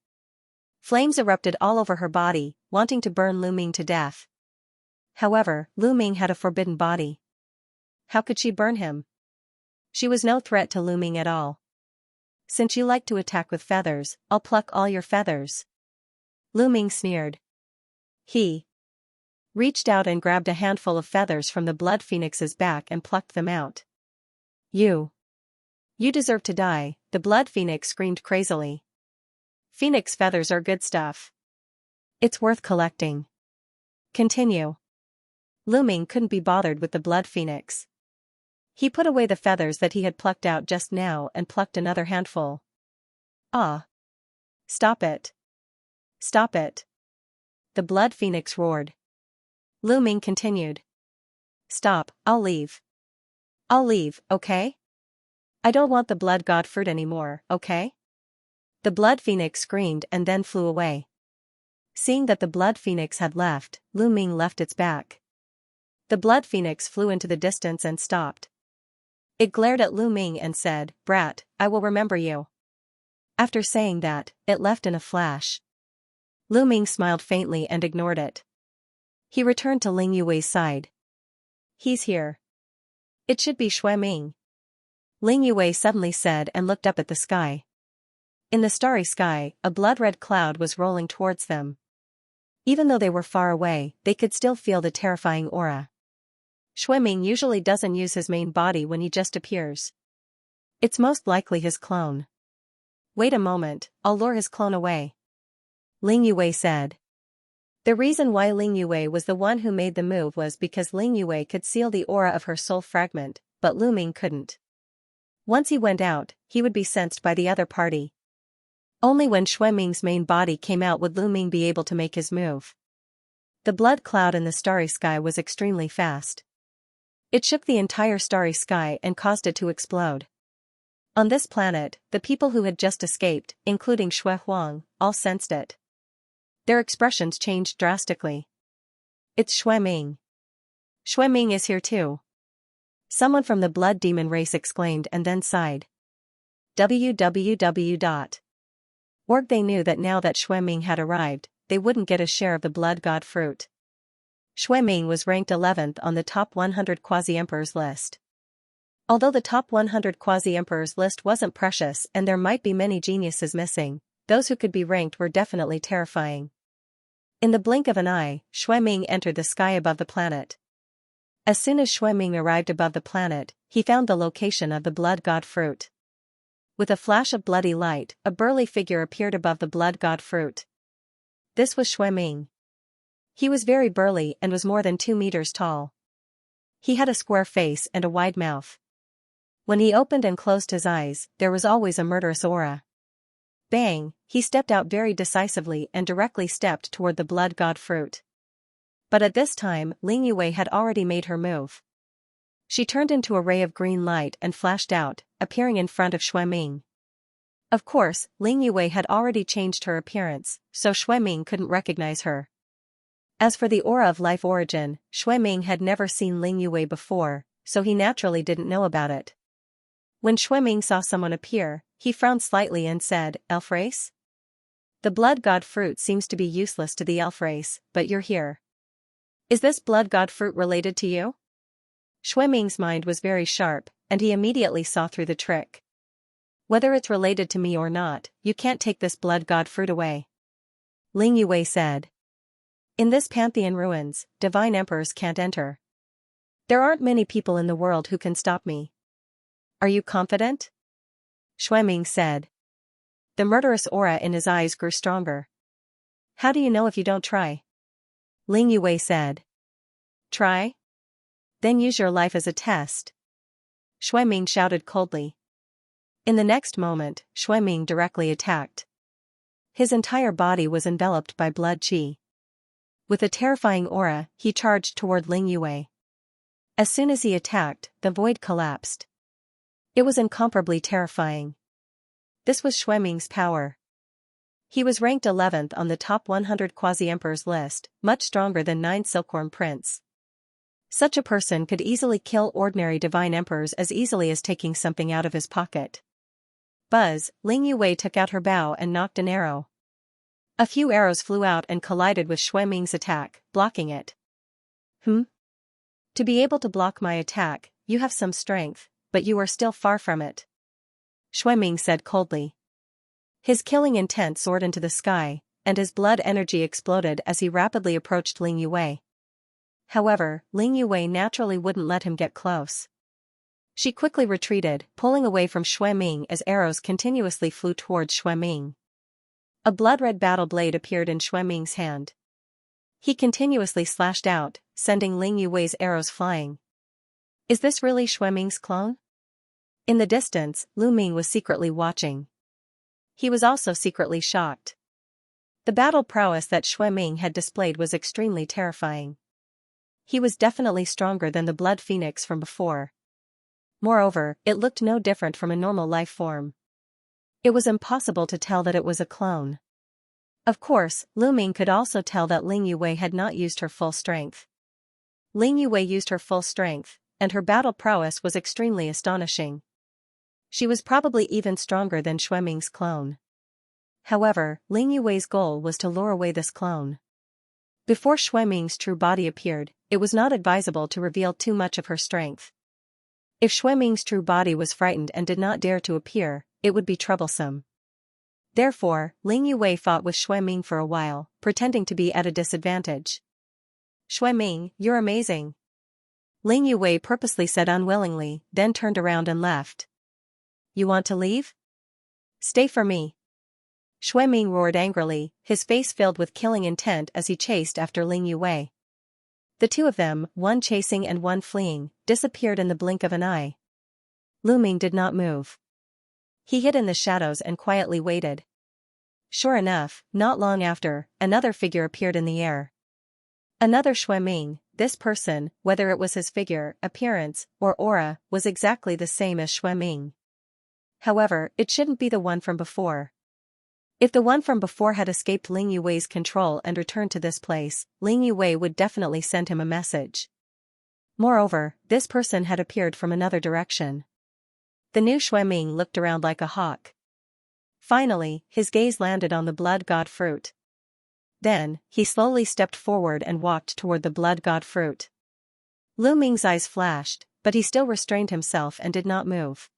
Flames erupted all over her body, wanting to burn Lu Ming to death. However, Lu Ming had a forbidden body. How could she burn him? She was no threat to Lu Ming at all. Since you like to attack with feathers, I'll pluck all your feathers. Lu Ming sneered. He reached out and grabbed a handful of feathers from the blood phoenix's back and plucked them out. You deserve to die, the blood phoenix screamed crazily. Phoenix feathers are good stuff. It's worth collecting. Continue. Lu Ming couldn't be bothered with the blood phoenix. He put away the feathers that he had plucked out just now and plucked another handful. Ah! Stop it. Stop it. The blood phoenix roared. Lu Ming continued. Stop, I'll leave. I'll leave, okay? I don't want the blood god fruit anymore, okay? The blood phoenix screamed and then flew away. Seeing that the blood phoenix had left, Lu Ming left its back. The blood phoenix flew into the distance and stopped. It glared at Lu Ming and said, Brat, I will remember you. After saying that, it left in a flash. Lu Ming smiled faintly and ignored it. He returned to Ling Yue's side. He's here. It should be Xue Ming. Ling Yue suddenly said and looked up at the sky. In the starry sky, a blood-red cloud was rolling towards them. Even though they were far away, they could still feel the terrifying aura. Xue Ming usually doesn't use his main body when he just appears. It's most likely his clone. Wait a moment, I'll lure his clone away. Ling Yue said. The reason why Ling Yue was the one who made the move was because Ling Yue could seal the aura of her soul fragment, but Lu Ming couldn't. Once he went out, he would be sensed by the other party. Only when Xue Ming's main body came out would Lu Ming be able to make his move. The blood cloud in the starry sky was extremely fast. It shook the entire starry sky and caused it to explode. On this planet, the people who had just escaped, including Xue Huang, all sensed it. Their expressions changed drastically. It's Xue Ming. Xue Ming is here too. Someone from the blood demon race exclaimed and then sighed. Org. They knew that now that Xue Ming had arrived, they wouldn't get a share of the blood god fruit. Xue Ming was ranked 11th on the top 100 quasi-emperors list. Although the top 100 quasi-emperors list wasn't precious and there might be many geniuses missing, those who could be ranked were definitely terrifying. In the blink of an eye, Xue Ming entered the sky above the planet. As soon as Xue Ming arrived above the planet, he found the location of the blood god fruit. With a flash of bloody light, a burly figure appeared above the blood god fruit. This was Xue Ming. He was very burly and was more than 2 meters tall. He had a square face and a wide mouth. When he opened and closed his eyes, there was always a murderous aura. Bang, he stepped out very decisively and directly stepped toward the blood god fruit. But at this time, Ling Yue had already made her move. She turned into a ray of green light and flashed out, appearing in front of Xue Ming. Of course, Ling Yue had already changed her appearance, so Xue Ming couldn't recognize her. As for the aura of life origin, Xue Ming had never seen Ling Yue before, so he naturally didn't know about it. When Xue Ming saw someone appear, he frowned slightly and said, Elf race? The blood god fruit seems to be useless to the elf race, but you're here. Is this blood god fruit related to you? Xue Ming's mind was very sharp, and he immediately saw through the trick. Whether it's related to me or not, you can't take this blood god fruit away. Ling Yue said. In this pantheon ruins, divine emperors can't enter. There aren't many people in the world who can stop me. Are you confident? Xue Ming said. The murderous aura in his eyes grew stronger. How do you know if you don't try? Ling Yue said. Try? Then use your life as a test. Xue Ming shouted coldly. In the next moment, Xue Ming directly attacked. His entire body was enveloped by blood qi. With a terrifying aura, he charged toward Ling Yue. As soon as he attacked, the void collapsed. It was incomparably terrifying. This was Xue Ming's power. He was ranked 11th on the top 100 quasi-emperors list, much stronger than 9 Silkworm Prince. Such a person could easily kill ordinary divine emperors as easily as taking something out of his pocket. Buzz, Ling Yue took out her bow and nocked an arrow. A few arrows flew out and collided with Xue Ming's attack, blocking it. To be able to block my attack, you have some strength, but you are still far from it. Xue Ming said coldly. His killing intent soared into the sky, and his blood energy exploded as he rapidly approached Ling Yue. However, Ling Yue naturally wouldn't let him get close. She quickly retreated, pulling away from Xue Ming as arrows continuously flew towards Xue Ming. A blood-red battle blade appeared in Xue Ming's hand. He continuously slashed out, sending Ling Yue's arrows flying. Is this really Xue Ming's clone? In the distance, Lu Ming was secretly watching. He was also secretly shocked. The battle prowess that Xue Ming had displayed was extremely terrifying. He was definitely stronger than the Blood Phoenix from before. Moreover, it looked no different from a normal life form. It was impossible to tell that it was a clone. Of course, Lu Ming could also tell that Ling Yue had not used her full strength. Ling Yue used her full strength, and her battle prowess was extremely astonishing. She was probably even stronger than Xue Ming's clone. However, Ling Yue's goal was to lure away this clone. Before Xue Ming's true body appeared, it was not advisable to reveal too much of her strength. If Xue Ming's true body was frightened and did not dare to appear, it would be troublesome. Therefore, Ling Yue fought with Xue Ming for a while, pretending to be at a disadvantage. Xue Ming, you're amazing. Ling Yue purposely said unwillingly, then turned around and left. You want to leave? Stay for me. Xue Ming roared angrily, his face filled with killing intent as he chased after Ling Yue. The two of them, one chasing and one fleeing, disappeared in the blink of an eye. Lu Ming did not move. He hid in the shadows and quietly waited. Sure enough, not long after, another figure appeared in the air. Another Xue Ming. This person, whether it was his figure, appearance, or aura, was exactly the same as Xue Ming. However, it shouldn't be the one from before. If the one from before had escaped Ling Yue's control and returned to this place, Ling Yue would definitely send him a message. Moreover, this person had appeared from another direction. The new Xue Ming looked around like a hawk. Finally, his gaze landed on the blood god fruit. Then, he slowly stepped forward and walked toward the blood god fruit. Lu Ming's eyes flashed, but he still restrained himself and did not move.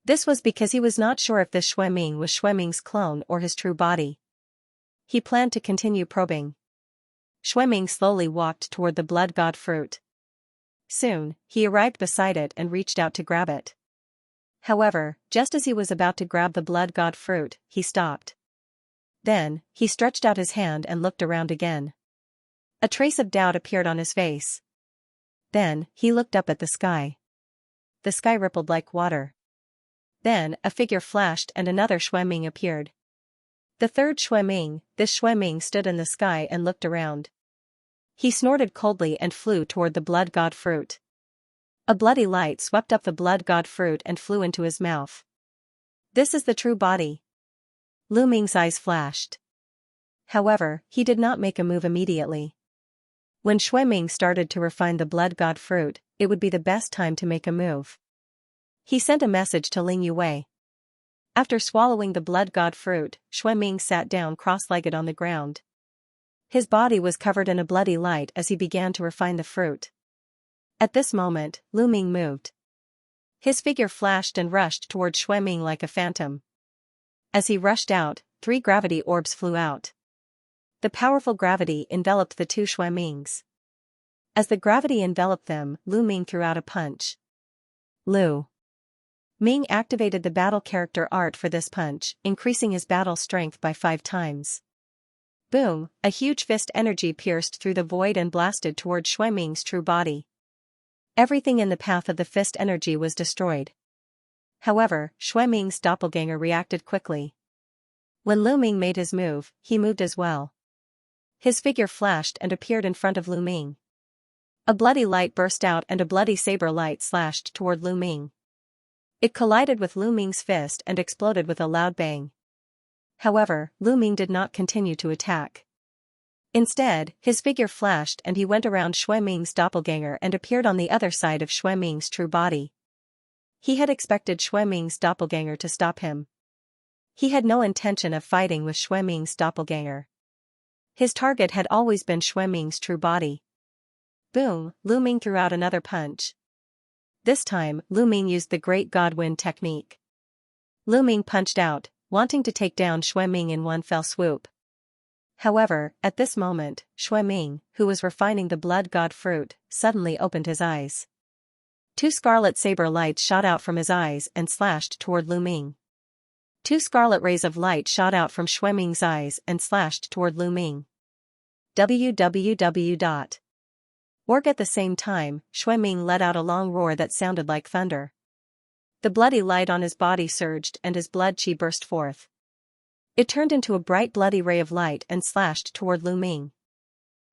This was because he was not sure if this Xue Ming was Xue Ming's clone or his true body. He planned to continue probing. Xue Ming slowly walked toward the blood god fruit. Soon, he arrived beside it and reached out to grab it. However, just as he was about to grab the blood god fruit, he stopped. Then, he stretched out his hand and looked around again. A trace of doubt appeared on his face. Then, he looked up at the sky. The sky rippled like water. Then, a figure flashed and another Xue Ming appeared. The third Xue Ming, this Xue Ming stood in the sky and looked around. He snorted coldly and flew toward the blood god fruit. A bloody light swept up the blood god fruit and flew into his mouth. This is the true body. Lu Ming's eyes flashed. However, he did not make a move immediately. When Xue Ming started to refine the blood god fruit, it would be the best time to make a move. He sent a message to Ling Yue. After swallowing the blood god fruit, Xue Ming sat down cross-legged on the ground. His body was covered in a bloody light as he began to refine the fruit. At this moment, Lu Ming moved. His figure flashed and rushed toward Xue Ming like a phantom. As he rushed out, 3 gravity orbs flew out. The powerful gravity enveloped the 2 Xue Mings. As the gravity enveloped them, Lu Ming threw out a punch. Lu Ming activated the battle character art for this punch, increasing his battle strength by 5 times. Boom, a huge fist energy pierced through the void and blasted toward Xue Ming's true body. Everything in the path of the fist energy was destroyed. However, Xue Ming's doppelganger reacted quickly. When Lu Ming made his move, he moved as well. His figure flashed and appeared in front of Lu Ming. A bloody light burst out and a bloody saber light slashed toward Lu Ming. It collided with Lu Ming's fist and exploded with a loud bang. However, Lu Ming did not continue to attack. Instead, his figure flashed and he went around Xue Ming's doppelganger and appeared on the other side of Xue Ming's true body. He had expected Xue Ming's doppelganger to stop him. He had no intention of fighting with Xueming's doppelganger. His target had always been Xueming's true body. Boom, Lu Ming threw out another punch. This time, Lu Ming used the Great God Wind technique. Lu Ming punched out, wanting to take down Xueming in one fell swoop. However, at this moment, Xueming, who was refining the blood god fruit, suddenly opened his eyes. Two scarlet saber lights shot out from his eyes and slashed toward Lu Ming. Two scarlet rays of light shot out from Xueming's eyes and slashed toward Lu Ming. Org. At the same time, Xueming let out a long roar that sounded like thunder. The bloody light on his body surged and his blood chi burst forth. It turned into a bright bloody ray of light and slashed toward Lu Ming.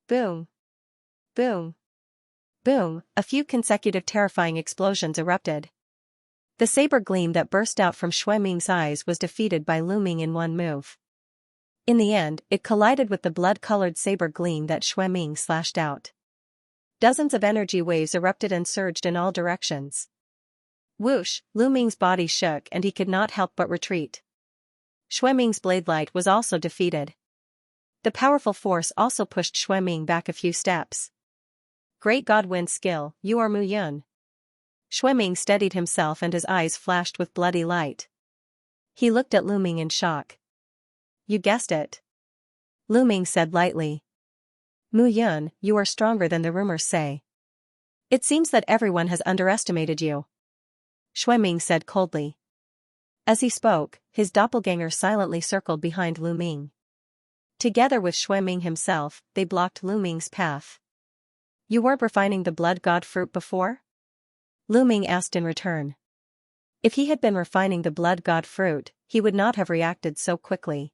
Boom! Boom! Boom! A few consecutive terrifying explosions erupted. The saber gleam that burst out from Xueming's eyes was defeated by Lu Ming in one move. In the end, it collided with the blood-colored saber gleam that Xueming slashed out. Dozens of energy waves erupted and surged in all directions. Whoosh! Lu Ming's body shook and he could not help but retreat. Xueming's blade light was also defeated. The powerful force also pushed Xueming back a few steps. Great God Wind skill, you are Mu Yun. Xueming steadied himself and his eyes flashed with bloody light. He looked at Lu Ming in shock. You guessed it. Lu Ming said lightly. Mu Yun, you are stronger than the rumors say. It seems that everyone has underestimated you. Xueming said coldly. As he spoke, his doppelganger silently circled behind Lu Ming. Together with Xueming himself, they blocked Lu Ming's path. You weren't refining the blood god fruit before? Lu Ming asked in return. If he had been refining the blood god fruit, he would not have reacted so quickly.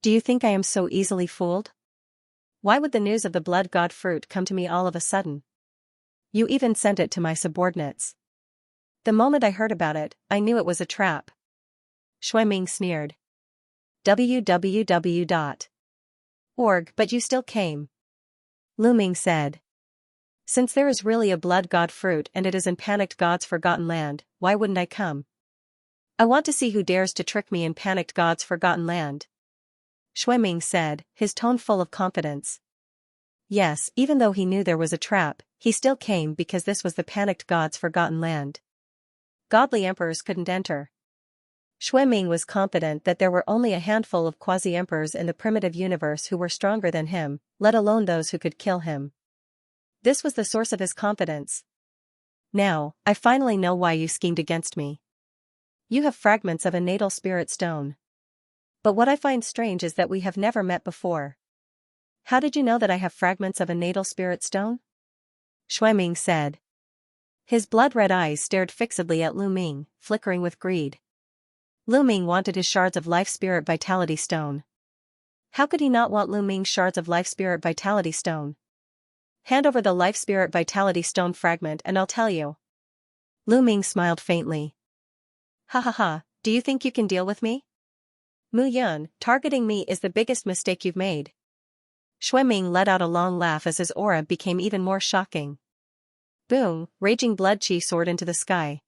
Do you think I am so easily fooled? Why would the news of the blood god fruit come to me all of a sudden? You even sent it to my subordinates. The moment I heard about it, I knew it was a trap. Xueming sneered. Org. But you still came. Lu Ming said. Since there is really a blood god fruit and it is in Panicked God's forgotten land, why wouldn't I come? I want to see who dares to trick me in Panicked God's forgotten land. Xueming said, his tone full of confidence. Yes, even though he knew there was a trap, he still came because this was the Panicked God's forgotten land. Godly emperors couldn't enter. Xueming was confident that there were only a handful of quasi-emperors in the primitive universe who were stronger than him, let alone those who could kill him. This was the source of his confidence. Now, I finally know why you schemed against me. You have fragments of a natal spirit stone. But what I find strange is that we have never met before. How did you know that I have fragments of a natal spirit stone? Xueming said. His blood-red eyes stared fixedly at Lu Ming, flickering with greed. Lu Ming wanted his shards of life spirit vitality stone. How could he not want Lu Ming's shards of life spirit vitality stone? Hand over the life spirit vitality stone fragment and I'll tell you. Lu Ming smiled faintly. Ha ha ha, do you think you can deal with me? Mu Yun, targeting me is the biggest mistake you've made. Xueming let out a long laugh as his aura became even more shocking. Boom, raging blood chi soared into the sky.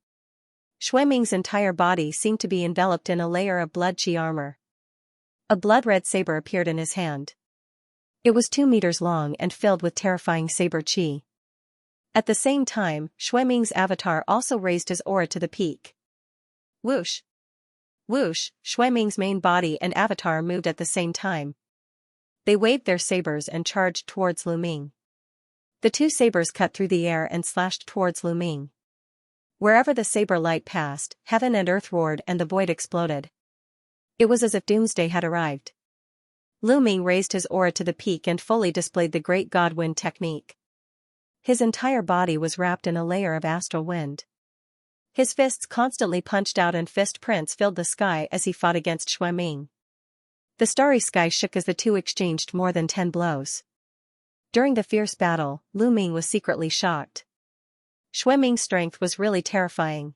Xueming's entire body seemed to be enveloped in a layer of blood chi armor. A blood-red saber appeared in his hand. It was 2 meters long and filled with terrifying saber chi. At the same time, Xueming's avatar also raised his aura to the peak. Whoosh! Whoosh! Xueming's main body and avatar moved at the same time. They waved their sabers and charged towards Lu Ming. The two sabers cut through the air and slashed towards Lu Ming. Wherever the saber light passed, heaven and earth roared and the void exploded. It was as if doomsday had arrived. Lu Ming raised his aura to the peak and fully displayed the Great God Wind technique. His entire body was wrapped in a layer of astral wind. His fists constantly punched out and fist prints filled the sky as he fought against Xueming. The starry sky shook as the two exchanged more than 10 blows. During the fierce battle, Lu Ming was secretly shocked. Xueming's strength was really terrifying.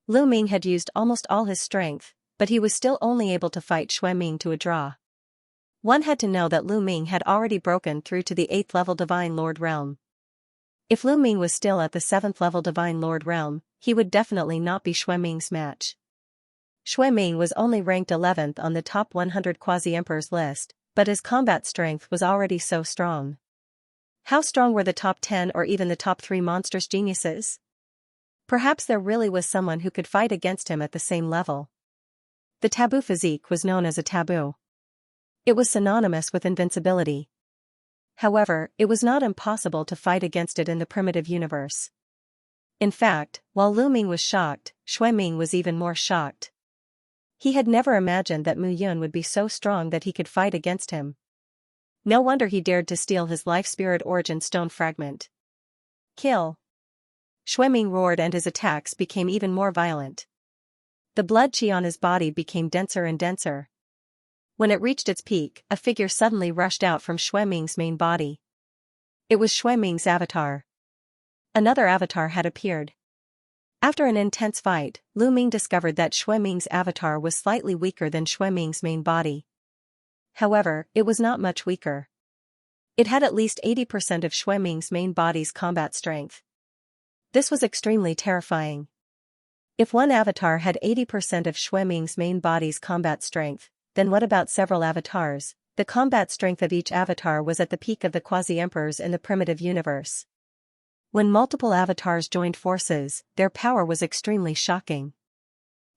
Lu Ming had used almost all his strength, but he was still only able to fight Xueming to a draw. One had to know that Lu Ming had already broken through to the 8th level Divine Lord realm. If Lu Ming was still at the 7th level Divine Lord realm, he would definitely not be Xueming's match. Shui Ming was only ranked 11th on the top 100 quasi-emperors list, but his combat strength was already so strong. How strong were the top 10 or even the top 3 monstrous geniuses? Perhaps there really was someone who could fight against him at the same level. The taboo physique was known as a taboo. It was synonymous with invincibility. However, it was not impossible to fight against it in the primitive universe. In fact, while Lu Ming was shocked, Shui Ming was even more shocked. He had never imagined that Mu Yun would be so strong that he could fight against him. No wonder he dared to steal his life spirit origin stone fragment. Kill! Shui Ming roared and his attacks became even more violent. The blood qi on his body became denser and denser. When it reached its peak, a figure suddenly rushed out from Shui Ming's main body. It was Shui Ming's avatar. Another avatar had appeared. After an intense fight, Lu Ming discovered that Shui Ming's avatar was slightly weaker than Shui Ming's main body. However, it was not much weaker. It had at least 80% of Shui Ming's main body's combat strength. This was extremely terrifying. If one avatar had 80% of Shui Ming's main body's combat strength, then what about several avatars? The combat strength of each avatar was at the peak of the quasi-emperors in the primitive universe. When multiple avatars joined forces, their power was extremely shocking.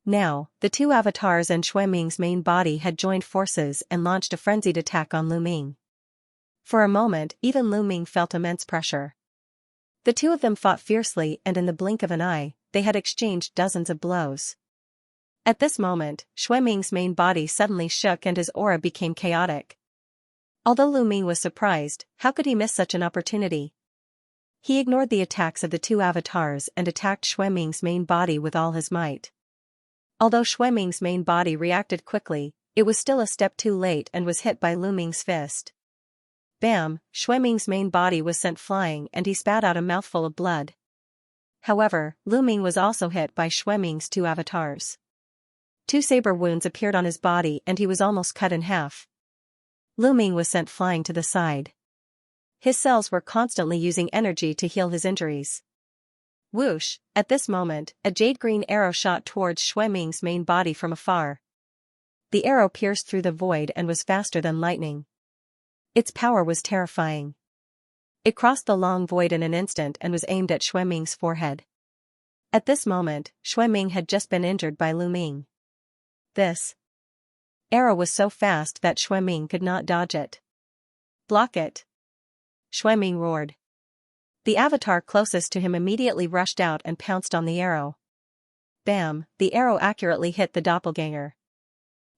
Now, the two avatars and Shui Ming's main body had joined forces and launched a frenzied attack on Lu Ming. For a moment, even Lu Ming felt immense pressure. The two of them fought fiercely, and in the blink of an eye, they had exchanged dozens of blows. At this moment, Shui Ming's main body suddenly shook and his aura became chaotic. Although Lu Ming was surprised, how could he miss such an opportunity? He ignored the attacks of the two avatars and attacked Shui Ming's main body with all his might. Although Shui Ming's main body reacted quickly, it was still a step too late and was hit by Lu Ming's fist. Bam! Shui Ming's main body was sent flying and he spat out a mouthful of blood. However, Lu Ming was also hit by Shui Ming's two avatars. Two saber wounds appeared on his body and he was almost cut in half. Lu Ming was sent flying to the side. His cells were constantly using energy to heal his injuries. Whoosh! At this moment, a jade-green arrow shot towards Shui Ming's main body from afar. The arrow pierced through the void and was faster than lightning. Its power was terrifying. It crossed the long void in an instant and was aimed at Shui Ming's forehead. At this moment, Shui Ming had just been injured by Lu Ming. This arrow was so fast that Shui Ming could not dodge it. Block it! Shui Ming roared. The avatar closest to him immediately rushed out and pounced on the arrow. Bam! The arrow accurately hit the doppelganger.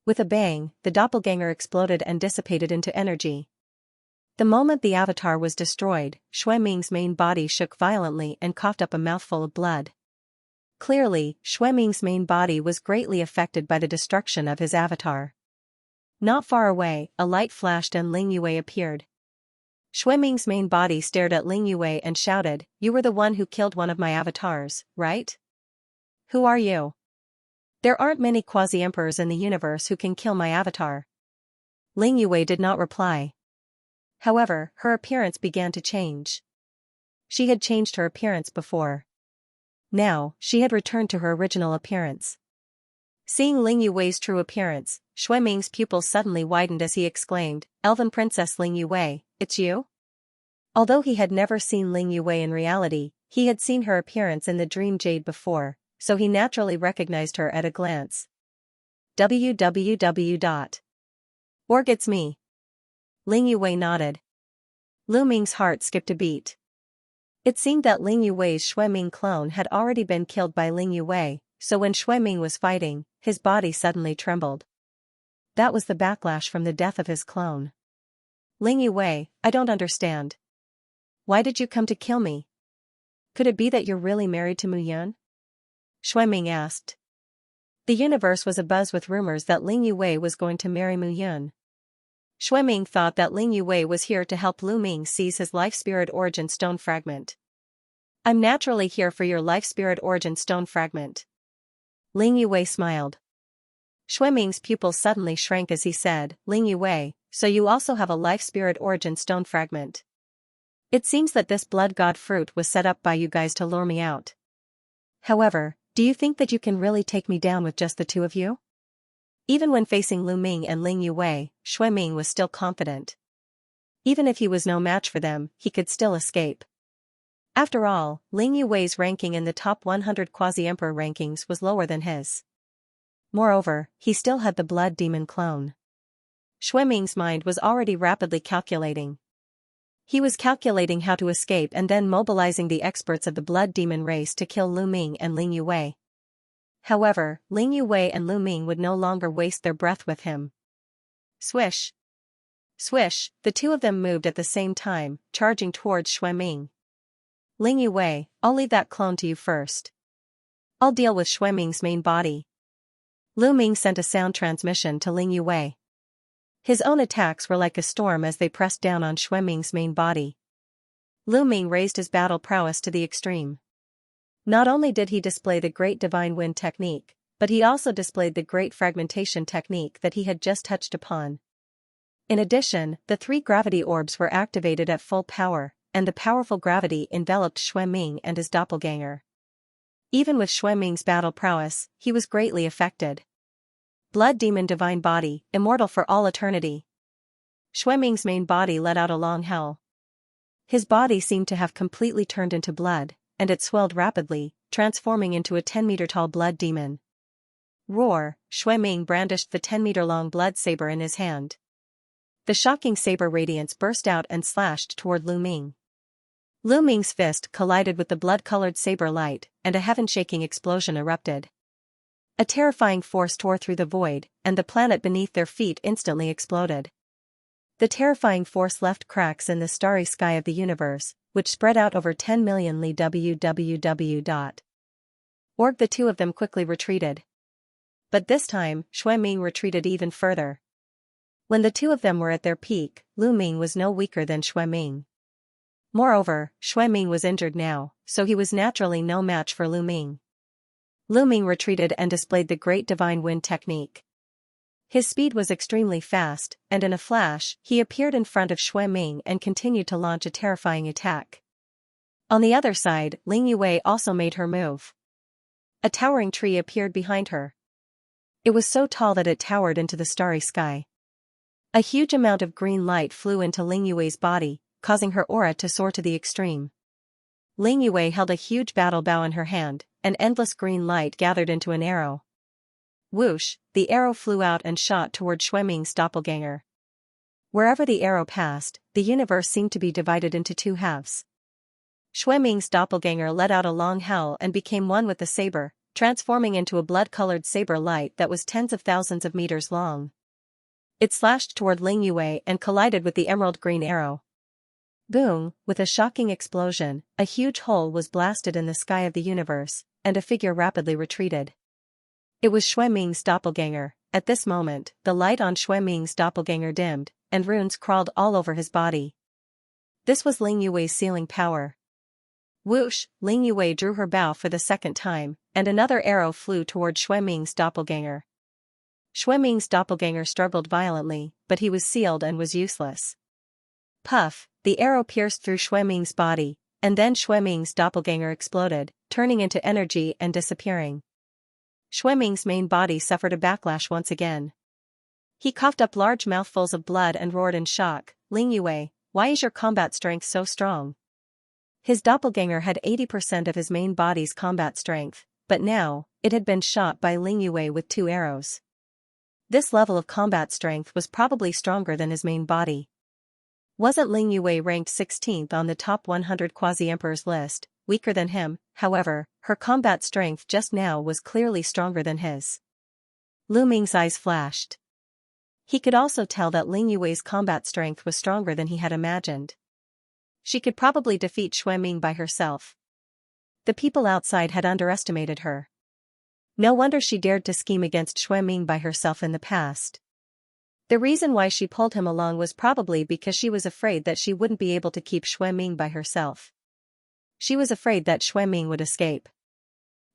With a bang, the doppelganger exploded and dissipated into energy. The moment the avatar was destroyed, Shui Ming's main body shook violently and coughed up a mouthful of blood. Clearly, Shui Ming's main body was greatly affected by the destruction of his avatar. Not far away, a light flashed and Ling Yue appeared. Shui Ming's main body stared at Ling Yue and shouted, "You were the one who killed one of my avatars, right? Who are you? There aren't many quasi-emperors in the universe who can kill my avatar." Ling Yue did not reply. However, her appearance began to change. She had changed her appearance before. Now, she had returned to her original appearance. Seeing Ling Yue's true appearance, Shui Ming's pupils suddenly widened as he exclaimed, "Elven Princess Ling Yue, it's you?" Although he had never seen Ling Yue in reality, he had seen her appearance in the dream jade before, so he naturally recognized her at a glance. Org, it's me. Ling Yue nodded. Lu Ming's heart skipped a beat. It seemed that Ling Yue's Shui Ming clone had already been killed by Ling Yue, so when Shui Ming was fighting, his body suddenly trembled. That was the backlash from the death of his clone. Ling Yue, I don't understand. Why did you come to kill me? Could it be that you're really married to Mu Yun? Shui Ming asked. The universe was abuzz with rumors that Ling Yue was going to marry Mu Yun. Shui Ming thought that Ling Yue was here to help Lu Ming seize his life spirit origin stone fragment. I'm naturally here for your life spirit origin stone fragment. Ling Yue smiled. Shui Ming's pupils suddenly shrank as he said, Ling Yue, so you also have a life spirit origin stone fragment. It seems that this blood god fruit was set up by you guys to lure me out. However, do you think that you can really take me down with just the two of you? Even when facing Lu Ming and Ling Yue, Xue Ming was still confident. Even if he was no match for them, he could still escape. After all, Ling Yue's ranking in the top 100 quasi-emperor rankings was lower than his. Moreover, he still had the blood demon clone. Xue Ming's mind was already rapidly calculating. He was calculating how to escape and then mobilizing the experts of the blood demon race to kill Lu Ming and Ling Yue. However, Ling Yue and Lu Ming would no longer waste their breath with him. Swish! Swish, the two of them moved at the same time, charging towards Xue Ming. Ling Yue, I'll leave that clone to you first. I'll deal with Xue Ming's main body. Lu Ming sent a sound transmission to Ling Yue. His own attacks were like a storm as they pressed down on Xue Ming's main body. Lu Ming raised his battle prowess to the extreme. Not only did he display the Great Divine Wind technique, but he also displayed the Great Fragmentation technique that he had just touched upon. In addition, the 3 gravity orbs were activated at full power, and the powerful gravity enveloped Xue Ming and his doppelganger. Even with Xue Ming's battle prowess, he was greatly affected. Blood demon divine body, immortal for all eternity. Xue Ming's main body let out a long howl. His body seemed to have completely turned into blood, and it swelled rapidly, transforming into a 10-meter-tall blood demon. Roar! Xue Ming brandished the 10-meter-long blood saber in his hand. The shocking saber radiance burst out and slashed toward Lu Ming. Lu Ming's fist collided with the blood-colored saber light, and a heaven-shaking explosion erupted. A terrifying force tore through the void, and the planet beneath their feet instantly exploded. The terrifying force left cracks in the starry sky of the universe, which spread out over 10 million li www.org. The two of them quickly retreated. But this time, Xue Ming retreated even further. When the two of them were at their peak, Lu Ming was no weaker than Xue Ming. Moreover, Xue Ming was injured now, so he was naturally no match for Lu Ming. Lu Ming retreated and displayed the Great Divine Wind technique. His speed was extremely fast, and in a flash, he appeared in front of Xue Ming and continued to launch a terrifying attack. On the other side, Ling Yue also made her move. A towering tree appeared behind her. It was so tall that it towered into the starry sky. A huge amount of green light flew into Ling Yue's body, causing her aura to soar to the extreme. Ling Yue held a huge battle bow in her hand, and endless green light gathered into an arrow. Whoosh, the arrow flew out and shot toward Xue Ming's doppelganger. Wherever the arrow passed, the universe seemed to be divided into 2 halves. Xue Ming's doppelganger let out a long howl and became one with the saber, transforming into a blood-colored saber light that was tens of thousands of meters long. It slashed toward Ling Yue and collided with the emerald green arrow. Boom! With a shocking explosion, a huge hole was blasted in the sky of the universe, and a figure rapidly retreated. It was Xue Ming's doppelganger. At this moment, the light on Xue Ming's doppelganger dimmed, and runes crawled all over his body. This was Ling Yue's sealing power. Whoosh! Ling Yue drew her bow for the second time, and another arrow flew toward Xue Ming's doppelganger. Xue Ming's doppelganger struggled violently, but he was sealed and was useless. Puff! The arrow pierced through Xue Ming's body, and then Xue Ming's doppelganger exploded, turning into energy and disappearing. Xue Ming's main body suffered a backlash once again. He coughed up large mouthfuls of blood and roared in shock, "Ling Yue, why is your combat strength so strong?" His doppelganger had 80% of his main body's combat strength, but now, it had been shot by Ling Yue with 2 arrows. This level of combat strength was probably stronger than his main body. Wasn't Ling Yue ranked 16th on the top 100 quasi-emperors list, weaker than him? However, her combat strength just now was clearly stronger than his. Lu Ming's eyes flashed. He could also tell that Ling Yue's combat strength was stronger than he had imagined. She could probably defeat Xue Ming by herself. The people outside had underestimated her. No wonder she dared to scheme against Xue Ming by herself in the past. The reason why she pulled him along was probably because she was afraid that she wouldn't be able to keep Xue Ming by herself. She was afraid that Xue Ming would escape.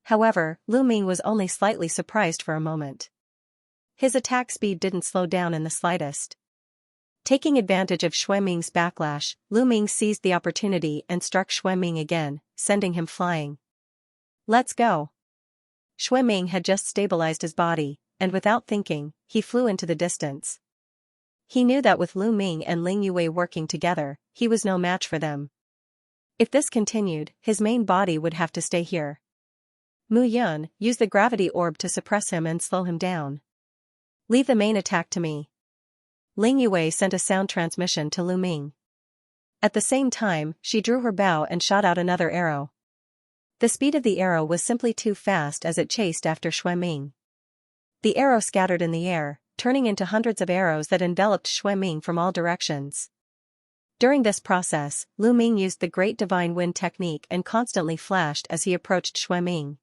However, Lu Ming was only slightly surprised for a moment. His attack speed didn't slow down in the slightest. Taking advantage of Xue Ming's backlash, Lu Ming seized the opportunity and struck Xue Ming again, sending him flying. "Let's go." Xue Ming had just stabilized his body, and without thinking, he flew into the distance. He knew that with Lu Ming and Ling Yue working together, he was no match for them. If this continued, his main body would have to stay here. Mu Yun used the gravity orb to suppress him and slow him down. Leave the main attack to me. Ling Yue sent a sound transmission to Lu Ming. At the same time, she drew her bow and shot out another arrow. The speed of the arrow was simply too fast as it chased after Xue Ming. The arrow scattered in the air, turning into hundreds of arrows that enveloped Xue Ming from all directions. During this process, Lu Ming used the Great Divine Wind technique and constantly flashed as he approached Xue Ming.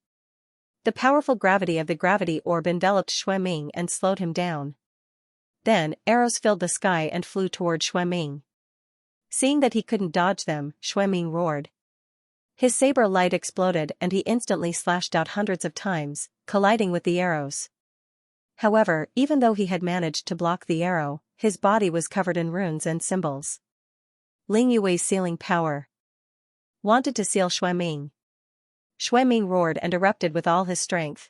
The powerful gravity of the gravity orb enveloped Xue Ming and slowed him down. Then, arrows filled the sky and flew toward Xue Ming. Seeing that he couldn't dodge them, Xue Ming roared. His saber light exploded and he instantly slashed out hundreds of times, colliding with the arrows. However, even though he had managed to block the arrow, his body was covered in runes and symbols. Ling Yue's sealing power. Wanted to seal Xue Ming. Xue Ming roared and erupted with all his strength.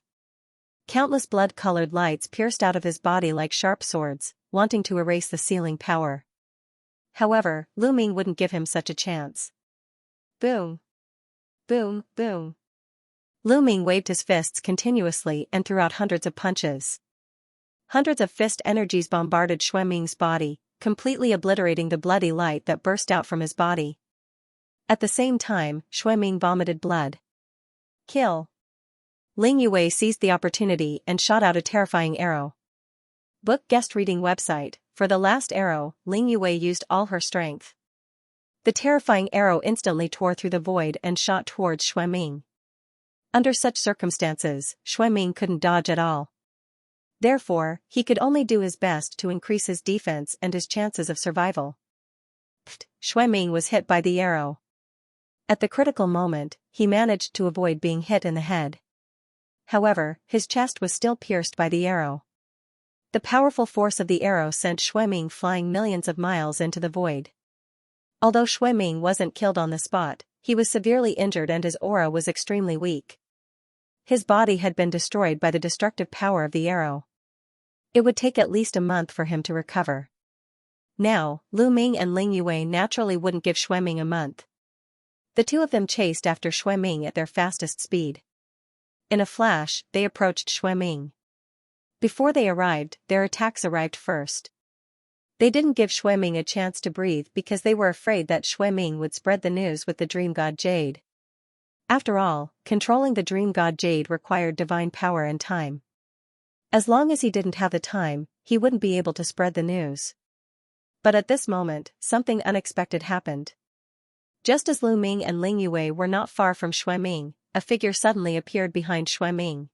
Countless blood-colored lights pierced out of his body like sharp swords, wanting to erase the sealing power. However, Lu Ming wouldn't give him such a chance. Boom. Boom, boom. Lu Ming waved his fists continuously and threw out hundreds of punches. Hundreds of fist energies bombarded Xue Ming's body, completely obliterating the bloody light that burst out from his body. At the same time, Xue Ming vomited blood. Kill. Ling Yue seized the opportunity and shot out a terrifying arrow. Book guest reading website. For the last arrow, Ling Yue used all her strength. The terrifying arrow instantly tore through the void and shot towards Xue Ming. Under such circumstances, Xue Ming couldn't dodge at all. Therefore, he could only do his best to increase his defense and his chances of survival. Xue Ming was hit by the arrow. At the critical moment, he managed to avoid being hit in the head. However, his chest was still pierced by the arrow. The powerful force of the arrow sent Xue Ming flying millions of miles into the void. Although Xue Ming wasn't killed on the spot, he was severely injured and his aura was extremely weak. His body had been destroyed by the destructive power of the arrow. It would take at least a month for him to recover. Now, Lu Ming and Ling Yue naturally wouldn't give Xue Ming a month. The two of them chased after Xue Ming at their fastest speed. In a flash, they approached Xue Ming. Before they arrived, their attacks arrived first. They didn't give Xue Ming a chance to breathe because they were afraid that Xue Ming would spread the news with the Dream God Jade. After all, controlling the Dream God Jade required divine power and time. As long as he didn't have the time, he wouldn't be able to spread the news. But at this moment, something unexpected happened. Just as Lu Ming and Ling Yue were not far from Xue Ming, a figure suddenly appeared behind Xue Ming.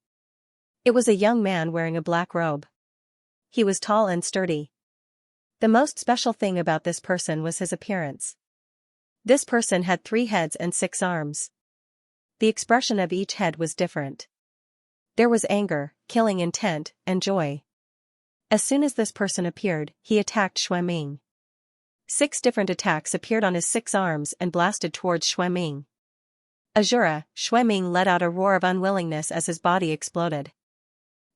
It was a young man wearing a black robe. He was tall and sturdy. The most special thing about this person was his appearance. This person had 3 heads and 6 arms. The expression of each head was different. There was anger, killing intent, and joy. As soon as this person appeared, he attacked Xue Ming. 6 different attacks appeared on his 6 arms and blasted towards Xue Ming. Azura, Xue Ming let out a roar of unwillingness as his body exploded.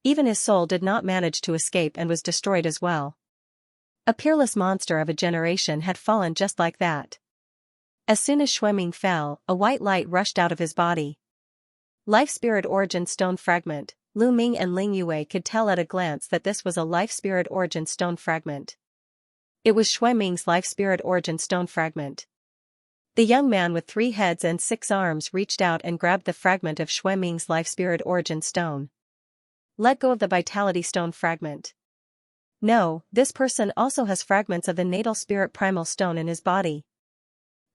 Even his soul did not manage to escape and was destroyed as well. A peerless monster of a generation had fallen just like that. As soon as Xue Ming fell, a white light rushed out of his body. Life Spirit Origin Stone Fragment. Lu Ming and Ling Yue could tell at a glance that this was a Life Spirit Origin Stone Fragment. It was Xue Ming's Life Spirit Origin Stone Fragment. The young man with 3 heads and 6 arms reached out and grabbed the fragment of Xue Ming's Life Spirit Origin Stone. Let go of the Vitality Stone Fragment. No, this person also has fragments of the Natal Spirit Primal Stone in his body.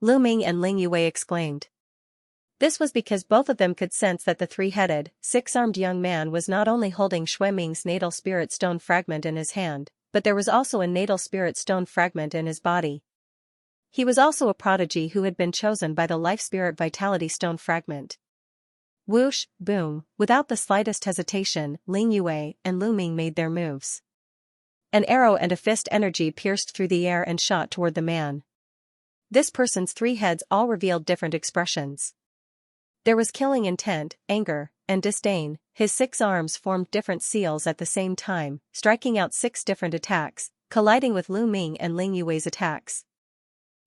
Lu Ming and Ling Yue exclaimed. This was because both of them could sense that the 3-headed, 6-armed young man was not only holding Xue Ming's Natal Spirit Stone Fragment in his hand, but there was also a Natal Spirit Stone Fragment in his body. He was also a prodigy who had been chosen by the Life Spirit Vitality Stone Fragment. Whoosh, boom, without the slightest hesitation, Ling Yue and Lu Ming made their moves. An arrow and a fist energy pierced through the air and shot toward the man. This person's 3 heads all revealed different expressions. There was killing intent, anger, and disdain. His 6 arms formed different seals at the same time, striking out 6 different attacks, colliding with Lu Ming and Ling Yue's attacks.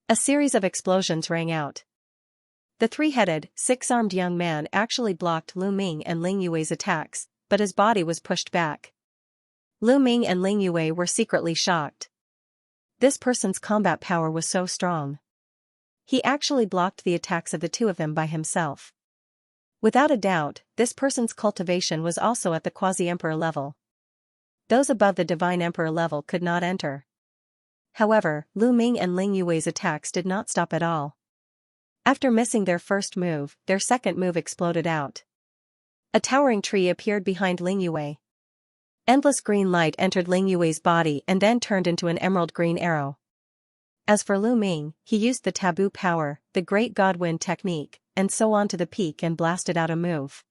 A series of explosions rang out. The 3-headed, 6-armed young man actually blocked Lu Ming and Ling Yue's attacks, but his body was pushed back. Lu Ming and Ling Yue were secretly shocked. This person's combat power was so strong. He actually blocked the attacks of the 2 of them by himself. Without a doubt, this person's cultivation was also at the quasi-emperor level. Those above the divine emperor level could not enter. However, Lu Ming and Ling Yue's attacks did not stop at all. After missing their first move, their second move exploded out. A towering tree appeared behind Ling Yue. Endless green light entered Ling Yue's body and then turned into an emerald green arrow. As for Lu Ming, he used the taboo power, the Great God Wind technique, and so on to the peak and blasted out a move.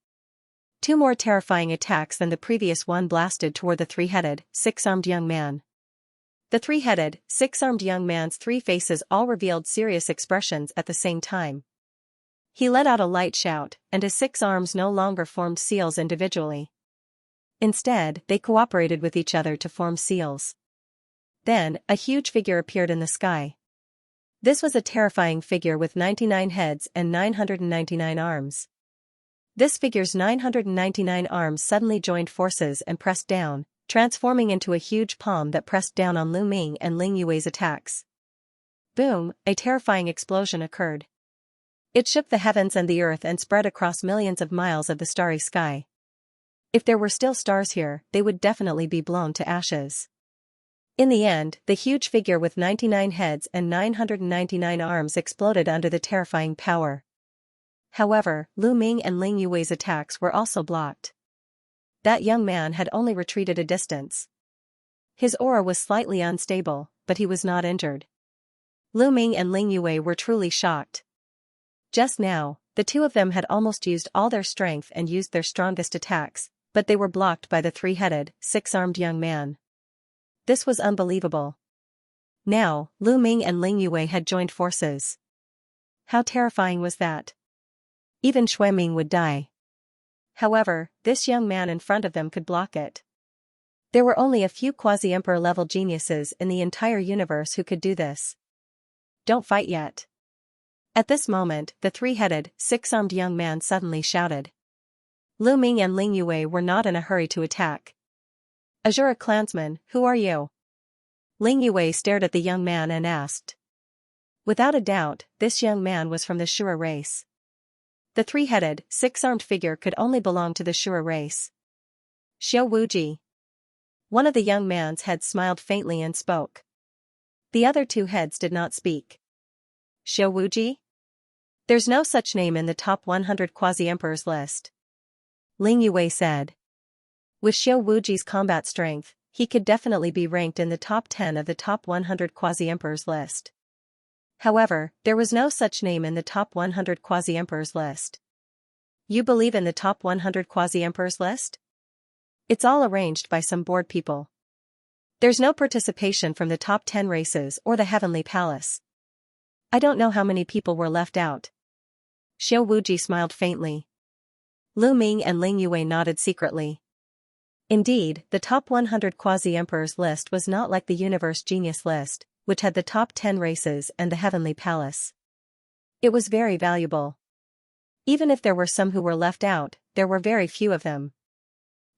2 more terrifying attacks than the previous one blasted toward the 3-headed, 6-armed young man. The 3-headed, 6-armed young man's 3 faces all revealed serious expressions at the same time. He let out a light shout, and his 6 arms no longer formed seals individually. Instead, they cooperated with each other to form seals. Then, a huge figure appeared in the sky. This was a terrifying figure with 99 heads and 999 arms. This figure's 999 arms suddenly joined forces and pressed down, transforming into a huge palm that pressed down on Lu Ming and Ling Yue's attacks. Boom, a terrifying explosion occurred. It shook the heavens and the earth and spread across millions of miles of the starry sky. If there were still stars here, they would definitely be blown to ashes. In the end, the huge figure with 99 heads and 999 arms exploded under the terrifying power. However, Lu Ming and Ling Yue's attacks were also blocked. That young man had only retreated a distance. His aura was slightly unstable, but he was not injured. Lu Ming and Ling Yue were truly shocked. Just now, the 2 of them had almost used all their strength and used their strongest attacks, but they were blocked by the 3-headed, 6-armed young man. This was unbelievable. Now, Lu Ming and Ling Yue had joined forces. How terrifying was that? Even Shui Ming would die. However, this young man in front of them could block it. There were only a few quasi-emperor level geniuses in the entire universe who could do this. Don't fight yet. At this moment, the 3-headed, 6-armed young man suddenly shouted. Lu Ming and Ling Yue were not in a hurry to attack. Azura clansman, who are you? Ling Yue stared at the young man and asked. Without a doubt, this young man was from the Shura race. The 3-headed, 6-armed figure could only belong to the Shura race. Xiao Wuji. One of the young man's heads smiled faintly and spoke. The other 2 heads did not speak. Xiao Wuji? There's no such name in the top 100 quasi-emperors list. Ling Yue said. With Xiao Wuji's combat strength, he could definitely be ranked in the top 10 of the top 100 quasi-emperors list. However, there was no such name in the top 100 quasi-emperors list. You believe in the top 100 quasi-emperors list? It's all arranged by some bored people. There's no participation from the top 10 races or the Heavenly Palace. I don't know how many people were left out. Xiao Wuji smiled faintly. Lu Ming and Ling Yue nodded secretly. Indeed, the top 100 quasi-emperors list was not like the Universe Genius list, which had the top 10 races and the Heavenly Palace. It was very valuable. Even if there were some who were left out, there were very few of them.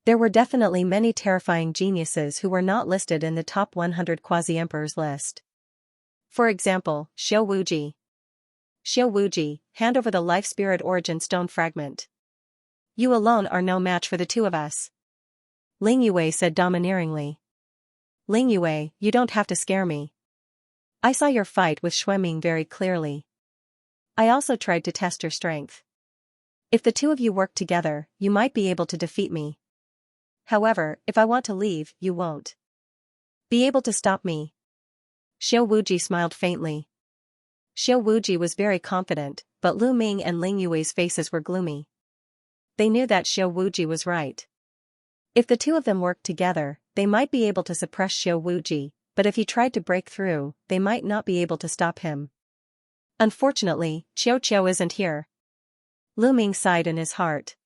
There were definitely many terrifying geniuses who were not listed in the top 100 quasi-emperors list. For example, Xiao Wuji. Xiao Wuji, hand over the Life Spirit Origin Stone fragment. You alone are no match for the 2 of us. Ling Yue said domineeringly. Ling Yue, you don't have to scare me. I saw your fight with Shui Ming very clearly. I also tried to test your strength. If the 2 of you work together, you might be able to defeat me. However, if I want to leave, you won't be able to stop me. Xiao Wuji smiled faintly. Xiao Wuji was very confident, but Lu Ming and Ling Yue's faces were gloomy. They knew that Xiao Wuji was right. If the 2 of them worked together, they might be able to suppress Xiao Wuji, but if he tried to break through, they might not be able to stop him. Unfortunately, Qiao Qiao isn't here. Lu Ming sighed in his heart.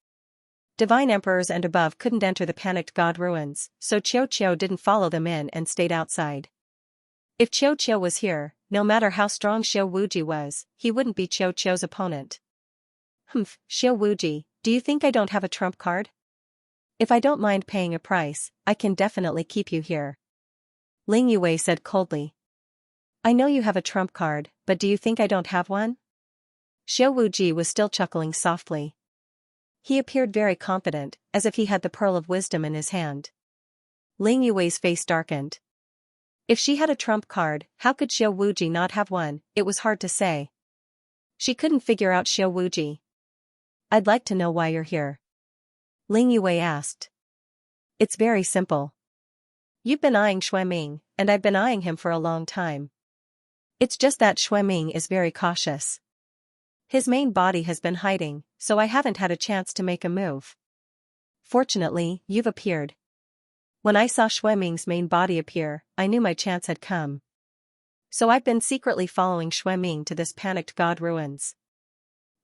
Divine emperors and above couldn't enter the panicked god ruins, so Qiu Qiu didn't follow them in and stayed outside. If Qiu Qiu was here, no matter how strong Xiao Wuji was, he wouldn't be Qiu Qiu's opponent. Humph, Xiao Wuji, do you think I don't have a trump card? If I don't mind paying a price, I can definitely keep you here. Ling Yue said coldly. I know you have a trump card, but do you think I don't have one? Xiao Wuji was still chuckling softly. He appeared very confident, as if he had the pearl of wisdom in his hand. Ling Yue's face darkened. If she had a trump card, how could Xiao Wuji not have one? It was hard to say. She couldn't figure out Xiao Wuji. I'd like to know why you're here. Ling Yue asked. It's very simple. You've been eyeing Xue Ming, and I've been eyeing him for a long time. It's just that Xue Ming is very cautious. His main body has been hiding, so I haven't had a chance to make a move. Fortunately, you've appeared. When I saw Xue Ming's main body appear, I knew my chance had come. So I've been secretly following Xue Ming to this panicked god ruins.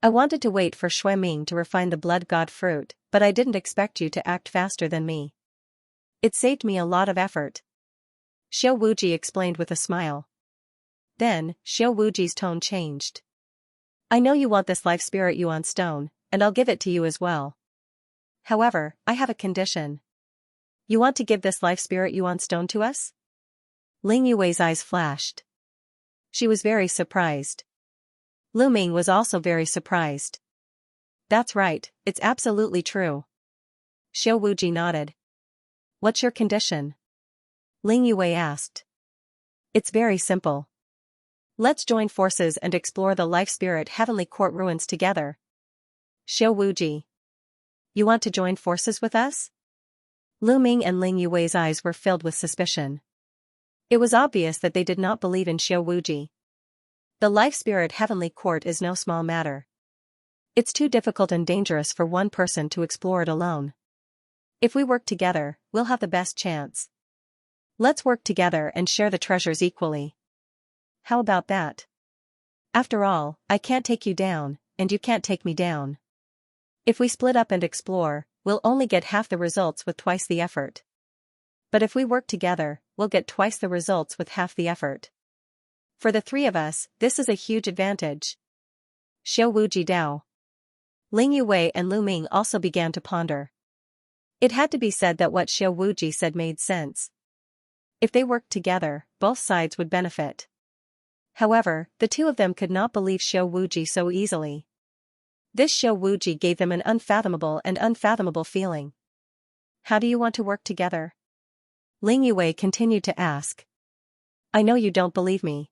I wanted to wait for Xue Ming to refine the blood god fruit, but I didn't expect you to act faster than me. It saved me a lot of effort. Xiao Wuji explained with a smile. Then, Xiao Wuji's tone changed. I know you want this life spirit yuan stone, and I'll give it to you as well. However, I have a condition. You want to give this life spirit yuan stone to us? Ling Yue's eyes flashed. She was very surprised. Lu Ming was also very surprised. That's right, it's absolutely true. Xiao Wuji nodded. What's your condition? Ling Yue asked. It's very simple. Let's join forces and explore the Life Spirit Heavenly Court ruins together. Xiao Wuji. You want to join forces with us? Lu Ming and Ling Yue's eyes were filled with suspicion. It was obvious that they did not believe in Xiao Wuji. The Life Spirit Heavenly Court is no small matter. It's too difficult and dangerous for one person to explore it alone. If we work together, we'll have the best chance. Let's work together and share the treasures equally. How about that? After all, I can't take you down, and you can't take me down. If we split up and explore, we'll only get half the results with twice the effort. But if we work together, we'll get twice the results with half the effort. For the three of us, this is a huge advantage. Xiao Wuji Dao. Ling Yue and Lu Ming also began to ponder. It had to be said that what Xiao Wuji said made sense. If they worked together, both sides would benefit. However, the two of them could not believe Xiao Wuji so easily. This Xiao Wuji gave them an unfathomable feeling. How do you want to work together? Ling Yue continued to ask. I know you don't believe me.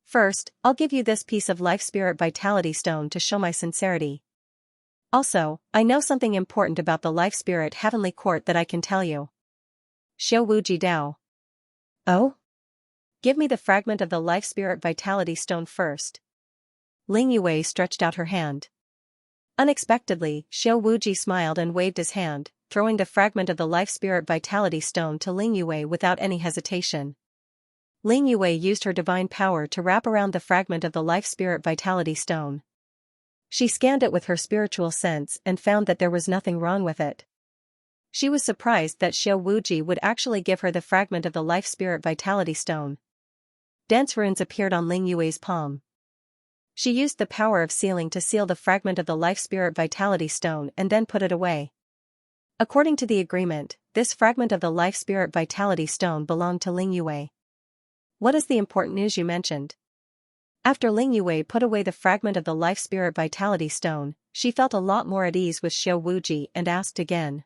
First, I'll give you this piece of Life Spirit Vitality Stone to show my sincerity. Also, I know something important about the Life Spirit Heavenly Court that I can tell you. Xiao Wuji Dao. Oh? Give me the fragment of the Life Spirit Vitality Stone first. Ling Yue stretched out her hand. Unexpectedly, Xiao Wuji smiled and waved his hand, throwing the fragment of the Life Spirit Vitality Stone to Ling Yue without any hesitation. Ling Yue used her divine power to wrap around the fragment of the Life Spirit Vitality Stone. She scanned it with her spiritual sense and found that there was nothing wrong with it. She was surprised that Xiao Wuji would actually give her the fragment of the Life Spirit Vitality Stone. Dense runes appeared on Ling Yue's palm. She used the power of sealing to seal the fragment of the Life Spirit Vitality Stone and then put it away. According to the agreement, this fragment of the Life Spirit Vitality Stone belonged to Ling Yue. What is the important news you mentioned? After Ling Yue put away the fragment of the Life Spirit Vitality Stone, she felt a lot more at ease with Xiao Wuji and asked again.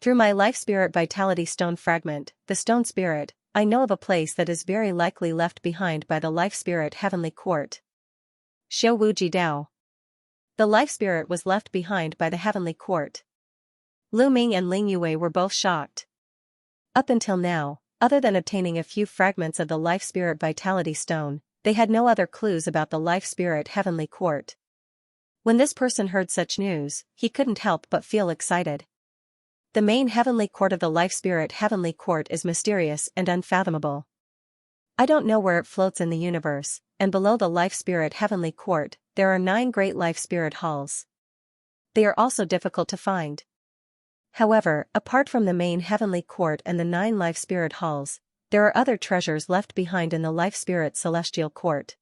Through my Life Spirit Vitality Stone fragment, the Stone Spirit, I know of a place that is very likely left behind by the Life Spirit Heavenly Court. Xiao Wuji Dao. The Life Spirit was left behind by the Heavenly Court. Lu Ming and Ling Yue were both shocked. Up until now, other than obtaining a few fragments of the Life Spirit Vitality Stone, they had no other clues about the Life Spirit Heavenly Court. When this person heard such news, he couldn't help but feel excited. The main Heavenly Court of the Life Spirit Heavenly Court is mysterious and unfathomable. I don't know where it floats in the universe, and below the Life Spirit Heavenly Court, there are 9 great Life Spirit halls. they are also difficult to find. However, apart from the main heavenly court and the 9 life spirit halls, there are other treasures left behind in the life spirit celestial court.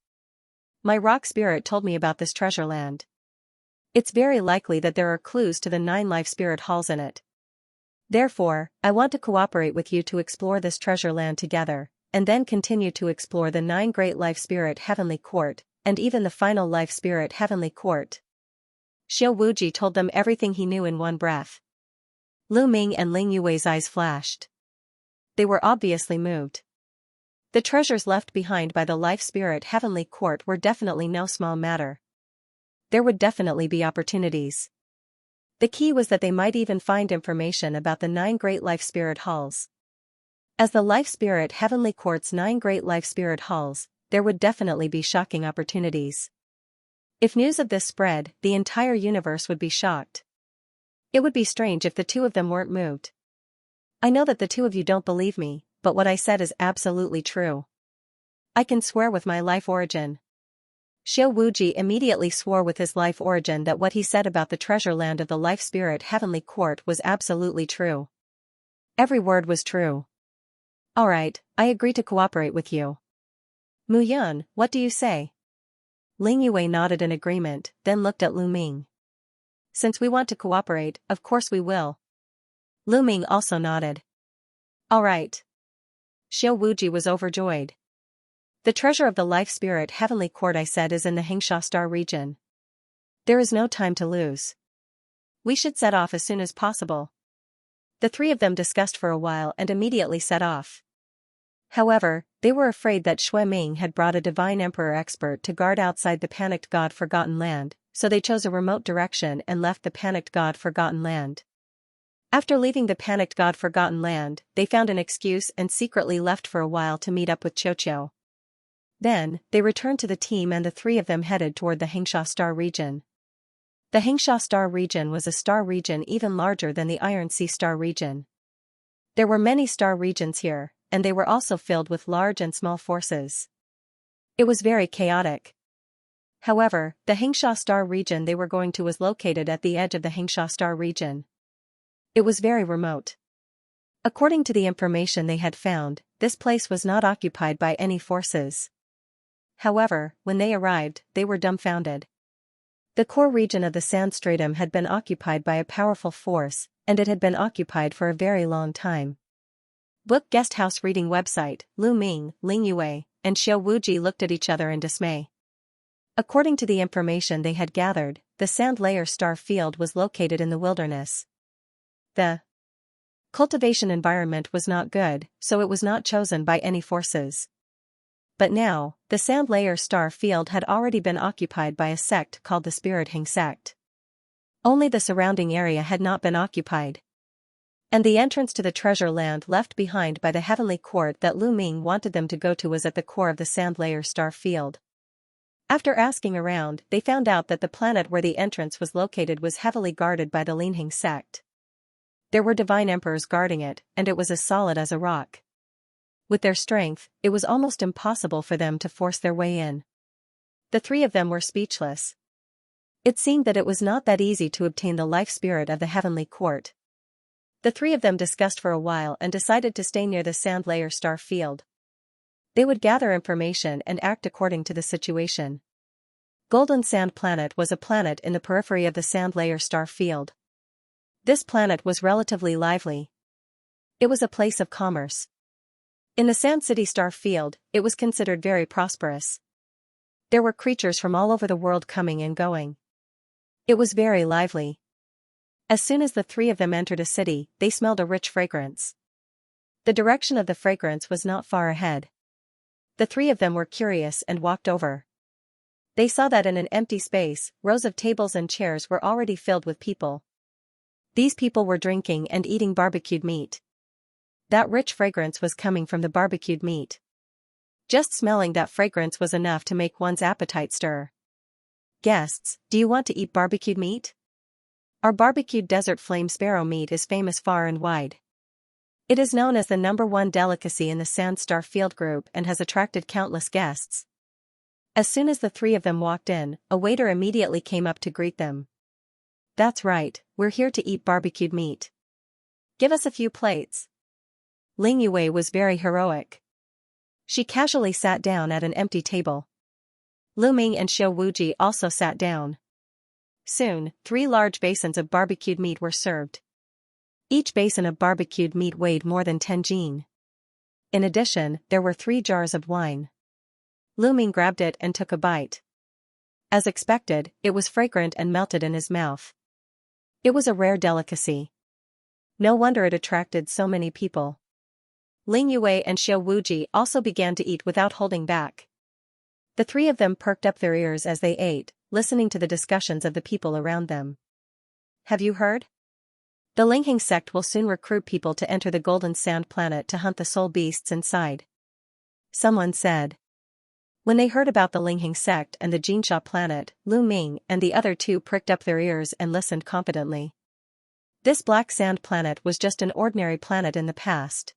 My rock spirit told me about this treasure land. It's very likely that there are clues to the 9 life spirit halls in it. Therefore, I want to cooperate with you to explore this treasure land together, and then continue to explore the 9 great life spirit heavenly court, and even the final life spirit heavenly court. Xiao Wuji told them everything he knew in one breath. Lu Ming and Ling Yue's eyes flashed. They were obviously moved. The treasures left behind by the life spirit heavenly court were definitely no small matter. There would definitely be opportunities. The key was that they might even find information about the 9 great life spirit halls. As the life spirit heavenly court's 9 great life spirit halls, there would definitely be shocking opportunities. If news of this spread, the entire universe would be shocked. It would be strange if the 2 of them weren't moved. I know that the 2 of you don't believe me, but what I said is absolutely true. I can swear with my life origin. Xiao Wuji immediately swore with his life origin that what he said about the treasure land of the life spirit heavenly court was absolutely true. Every word was true. Alright, I agree to cooperate with you. Mu Yun, what do you say? Ling Yue nodded in agreement, then looked at Lu Ming. Since we want to cooperate, of course we will. Lu Ming also nodded. Alright. Xiao Wuji was overjoyed. The treasure of the life spirit heavenly court I said is in the Xianxia star region. There is no time to lose. We should set off as soon as possible. The 3 of them discussed for a while and immediately set off. However, they were afraid that Xue Ming had brought a divine emperor expert to guard outside the panicked God-forgotten land, so they chose a remote direction and left the panicked God-forgotten land. After leaving the panicked God-forgotten land, they found an excuse and secretly left for a while to meet up with Qiuqiu. Then, they returned to the team and the 3 of them headed toward the Xianxia star region. The Xianxia star region was a star region even larger than the Iron Sea star region. There were many star regions here, and they were also filled with large and small forces. It was very chaotic. However, the Xianxia star region they were going to was located at the edge of the Xianxia star region. It was very remote. According to the information they had found, this place was not occupied by any forces. However, when they arrived, they were dumbfounded. The core region of the sand stratum had been occupied by a powerful force, and it had been occupied for a very long time. Book Guest House Reading Website, Lu Ming, Ling Yue, and Xiao Wuji looked at each other in dismay. According to the information they had gathered, the sand layer star field was located in the wilderness. The cultivation environment was not good, so it was not chosen by any forces. But now, the sand layer star field had already been occupied by a sect called the Spirit Hing sect. Only the surrounding area had not been occupied. And the entrance to the treasure land left behind by the heavenly court that Lu Ming wanted them to go to was at the core of the sand layer star field. After asking around, they found out that the planet where the entrance was located was heavily guarded by the Lin Hing sect. There were divine emperors guarding it, and it was as solid as a rock. With their strength, it was almost impossible for them to force their way in. The 3 of them were speechless. It seemed that it was not that easy to obtain the life spirit of the heavenly court. The 3 of them discussed for a while and decided to stay near the sand layer star field. They would gather information and act according to the situation. Golden Sand Planet was a planet in the periphery of the sand layer star field. This planet was relatively lively. It was a place of commerce. In the Sand City star field, it was considered very prosperous. There were creatures from all over the world coming and going. It was very lively. As soon as the 3 of them entered a city, they smelled a rich fragrance. The direction of the fragrance was not far ahead. The 3 of them were curious and walked over. They saw that in an empty space, rows of tables and chairs were already filled with people. These people were drinking and eating barbecued meat. That rich fragrance was coming from the barbecued meat. Just smelling that fragrance was enough to make one's appetite stir. Guests, do you want to eat barbecued meat? Our barbecued desert flame sparrow meat is famous far and wide. It is known as the #1 delicacy in the Sand Star Field group and has attracted countless guests. As soon as the 3 of them walked in, a waiter immediately came up to greet them. That's right, we're here to eat barbecued meat. Give us a few plates. Ling Yue was very heroic. She casually sat down at an empty table. Lu Ming and Xiao Wuji also sat down. Soon, 3 large basins of barbecued meat were served. Each basin of barbecued meat weighed more than 10 jin. In addition, there were 3 jars of wine. Lu Ming grabbed it and took a bite. As expected, it was fragrant and melted in his mouth. It was a rare delicacy. No wonder it attracted so many people. Ling Yue and Xiao Wuji also began to eat without holding back. The 3 of them perked up their ears as they ate, listening to the discussions of the people around them. Have you heard? The Linghing sect will soon recruit people to enter the Golden Sand planet to hunt the soul beasts inside. Someone said. When they heard about the Linghing sect and the Xianxia planet, Lu Ming and the other 2 pricked up their ears and listened confidently. This black sand planet was just an ordinary planet in the past.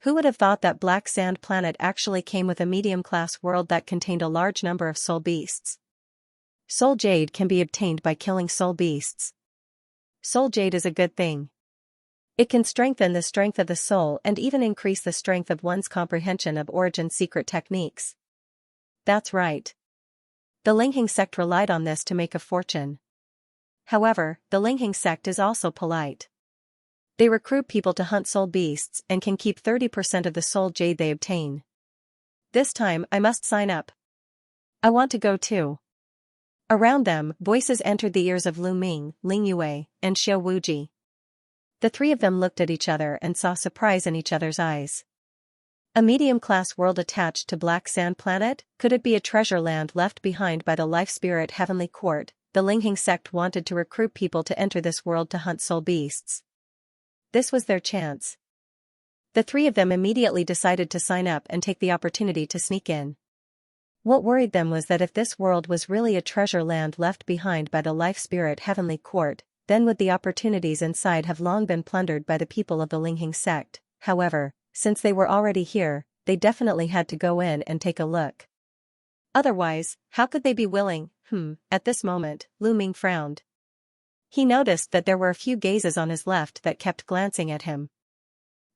Who would have thought that black sand planet actually came with a medium-class world that contained a large number of soul beasts? Soul jade can be obtained by killing soul beasts. Soul jade is a good thing. It can strengthen the strength of the soul and even increase the strength of one's comprehension of origin secret techniques. That's right. The Linghing sect relied on this to make a fortune. However, the Linghing sect is also polite. They recruit people to hunt soul beasts and can keep 30% of the soul jade they obtain. This time I must sign up. I want to go too. Around them, voices entered the ears of Lu Ming, Ling Yue, and Xiao Wuji. The 3 of them looked at each other and saw surprise in each other's eyes. A medium-class world attached to Black Sand Planet? Could it be a treasure land left behind by the Life Spirit Heavenly Court? The Linghing sect wanted to recruit people to enter this world to hunt soul beasts. This was their chance. The 3 of them immediately decided to sign up and take the opportunity to sneak in. What worried them was that if this world was really a treasure land left behind by the Life Spirit Heavenly Court, then would the opportunities inside have long been plundered by the people of the Linghing sect. However, since they were already here, they definitely had to go in and take a look. Otherwise, how could they be willing? At this moment, Lu Ming frowned. He noticed that there were a few gazes on his left that kept glancing at him.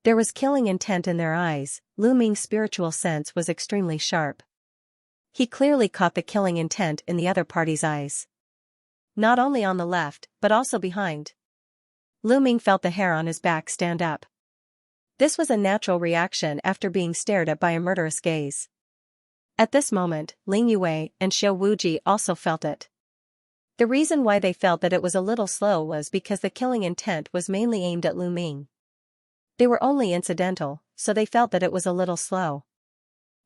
There was killing intent in their eyes. Lu Ming's spiritual sense was extremely sharp. He clearly caught the killing intent in the other party's eyes. Not only on the left, but also behind. Lu Ming felt the hair on his back stand up. This was a natural reaction after being stared at by a murderous gaze. At this moment, Ling Yue and Xiao Wuji also felt it. The reason why they felt that it was a little slow was because the killing intent was mainly aimed at Lu Ming. They were only incidental, so they felt that it was a little slow.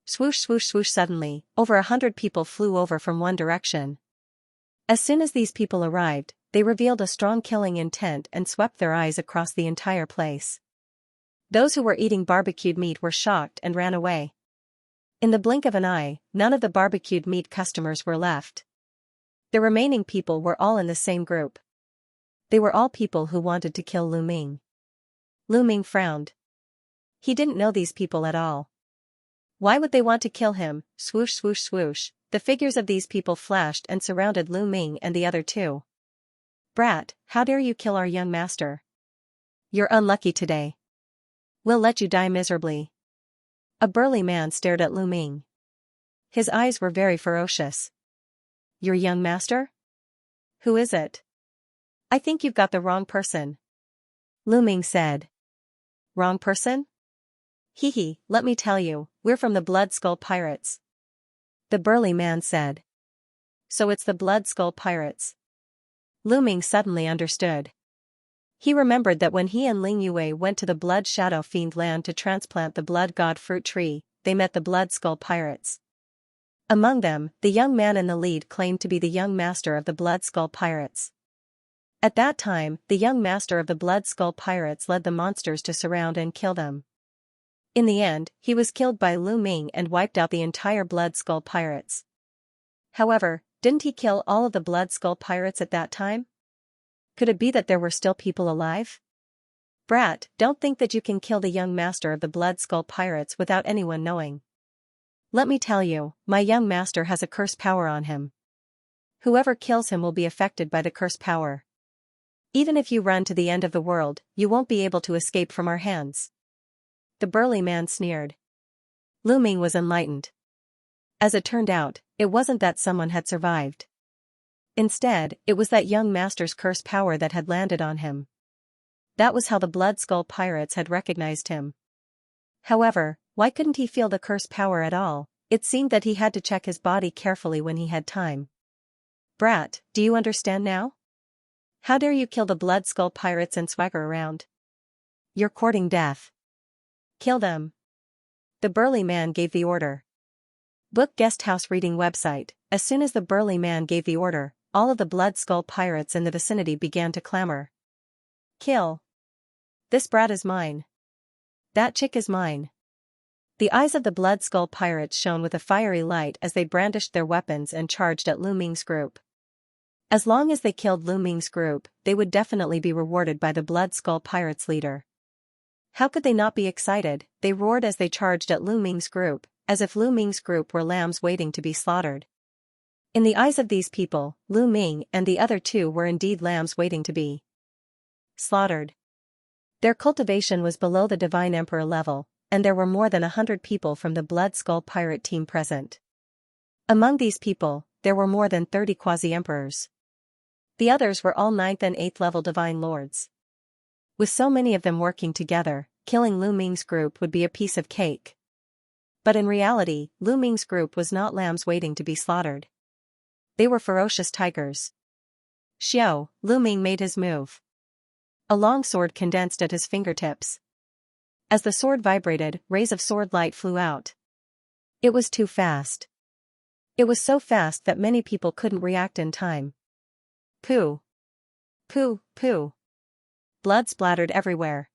Swoosh swoosh swoosh suddenly, over 100 people flew over from one direction. As soon as these people arrived, they revealed a strong killing intent and swept their eyes across the entire place. Those who were eating barbecued meat were shocked and ran away. In the blink of an eye, none of the barbecued meat customers were left. The remaining people were all in the same group. They were all people who wanted to kill Lu Ming. Lu Ming frowned. He didn't know these people at all. Why would they want to kill him? Swoosh swoosh swoosh, the figures of these people flashed and surrounded Lu Ming and the other 2. Brat, how dare you kill our young master? You're unlucky today. We'll let you die miserably. A burly man stared at Lu Ming. His eyes were very ferocious. Your young master? Who is it? I think you've got the wrong person. Lu Ming said. Wrong person? Hee, let me tell you, we're from the Blood Skull Pirates. The burly man said. So it's the Blood Skull Pirates. Lu Ming suddenly understood. He remembered that when he and Ling Yue went to the Blood Shadow Fiend land to transplant the Blood God fruit tree, they met the Blood Skull Pirates. Among them, the young man in the lead claimed to be the young master of the Blood Skull Pirates. At that time, the young master of the Blood Skull Pirates led the monsters to surround and kill them. In the end, he was killed by Lu Ming and wiped out the entire Blood Skull Pirates. However, didn't he kill all of the Blood Skull Pirates at that time? Could it be that there were still people alive? Brat, don't think that you can kill the young master of the Blood Skull Pirates without anyone knowing. Let me tell you, my young master has a curse power on him. Whoever kills him will be affected by the curse power. Even if you run to the end of the world, you won't be able to escape from our hands. The burly man sneered. Lu Ming was enlightened. As it turned out, it wasn't that someone had survived. Instead, it was that young master's curse power that had landed on him. That was how the Blood Skull pirates had recognized him. However, why couldn't he feel the curse power at all? It seemed that he had to check his body carefully when he had time. Brat, do you understand now? How dare you kill the Blood Skull pirates and swagger around? You're courting death. Kill them. The burly man gave the order. Book Guesthouse Reading Website. As soon as the burly man gave the order, all of the Blood Skull pirates in the vicinity began to clamor. Kill. This brat is mine. That chick is mine. The eyes of the Blood Skull pirates shone with a fiery light as they brandished their weapons and charged at Lu Ming's group. As long as they killed Lu Ming's group, they would definitely be rewarded by the Blood Skull pirates' leader. How could they not be excited? They roared as they charged at Lu Ming's group, as if Lu Ming's group were lambs waiting to be slaughtered. In the eyes of these people, Lu Ming and the other two were indeed lambs waiting to be slaughtered. Their cultivation was below the Divine Emperor level, and there were more than 100 people from the Blood Skull pirate team present. Among these people, there were more than 30 quasi-emperors. The others were all 9th and 8th level divine lords. With so many of them working together, killing Lu Ming's group would be a piece of cake. But in reality, Lu Ming's group was not lambs waiting to be slaughtered. They were ferocious tigers. Xiao, Lu Ming made his move. A long sword condensed at his fingertips. As the sword vibrated, rays of sword light flew out. It was too fast. It was so fast that many people couldn't react in time. Pooh. Pooh, pooh. Blood splattered everywhere.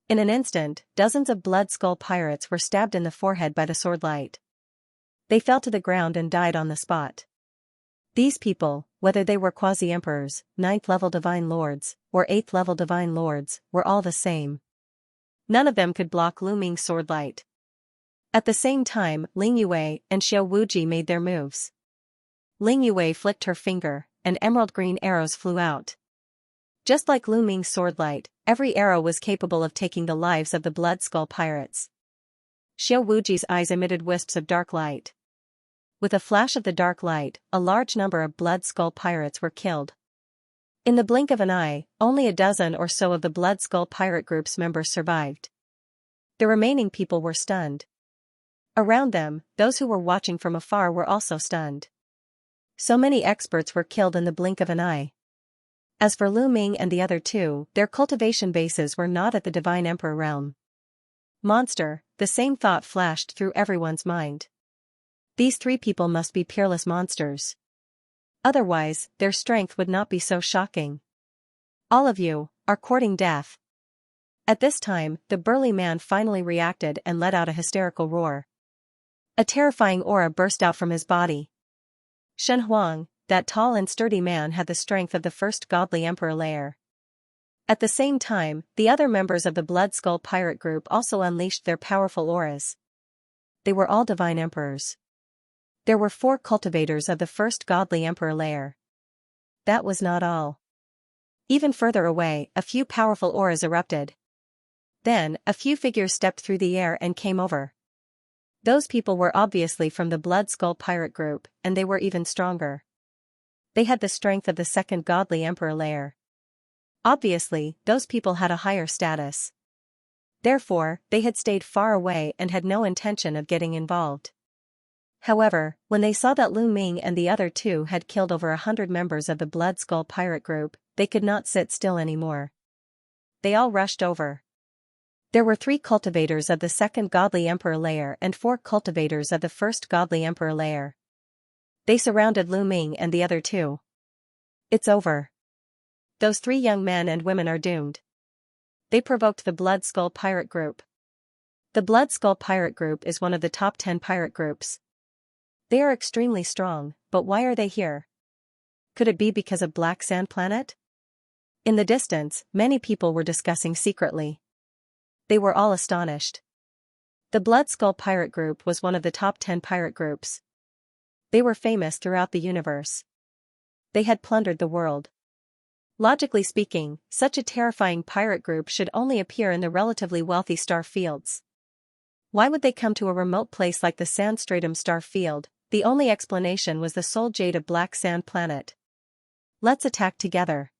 In an instant, dozens of Blood Skull pirates were stabbed in the forehead by the sword light. They fell to the ground and died on the spot. These people, whether they were quasi-emperors, 9th level divine lords, or 8th level divine lords, were all the same. None of them could block Lu Ming's sword light. At the same time, Ling Yue and Xiao Wuji made their moves. Ling Yue flicked her finger, and emerald green arrows flew out. Just like Lu Ming's sword light, every arrow was capable of taking the lives of the Blood Skull pirates. Xiao Wuji's eyes emitted wisps of dark light. With a flash of the dark light, a large number of Blood Skull pirates were killed. In the blink of an eye, only a dozen or so of the Blood Skull pirate group's members survived. The remaining people were stunned. Around them, those who were watching from afar were also stunned. So many experts were killed in the blink of an eye. As for Lu Ming and the other two, their cultivation bases were not at the Divine Emperor realm. Monster, the same thought flashed through everyone's mind. These three people must be peerless monsters. Otherwise, their strength would not be so shocking. All of you are courting death. At this time, the burly man finally reacted and let out a hysterical roar. A terrifying aura burst out from his body. Shen Huang, that tall and sturdy man, had the strength of the first godly emperor layer. At the same time, the other members of the Blood Skull pirate group also unleashed their powerful auras. They were all divine emperors. There were 4 cultivators of the first godly emperor layer. That was not all. Even further away, a few powerful auras erupted. Then, a few figures stepped through the air and came over. Those people were obviously from the Blood Skull pirate group, and they were even stronger. They had the strength of the second godly emperor layer. Obviously, those people had a higher status. Therefore, they had stayed far away and had no intention of getting involved. However, when they saw that Lu Ming and the other two had killed over 100 members of the Blood Skull pirate group, they could not sit still anymore. They all rushed over. There were 3 cultivators of the second godly emperor layer and 4 cultivators of the first godly emperor layer. They surrounded Lu Ming and the other two. It's over. Those 3 young men and women are doomed. They provoked the Blood Skull pirate group. The Blood Skull pirate group is one of the top 10 pirate groups. They are extremely strong, but why are they here? Could it be because of Black Sand Planet? In the distance, many people were discussing secretly. They were all astonished. The Blood Skull pirate group was one of the top 10 pirate groups. They were famous throughout the universe. They had plundered the world. Logically speaking, such a terrifying pirate group should only appear in the relatively wealthy star fields. Why would they come to a remote place like the Sandstratum star field? The only explanation was the Soul Jade of Black Sand Planet. Let's attack together.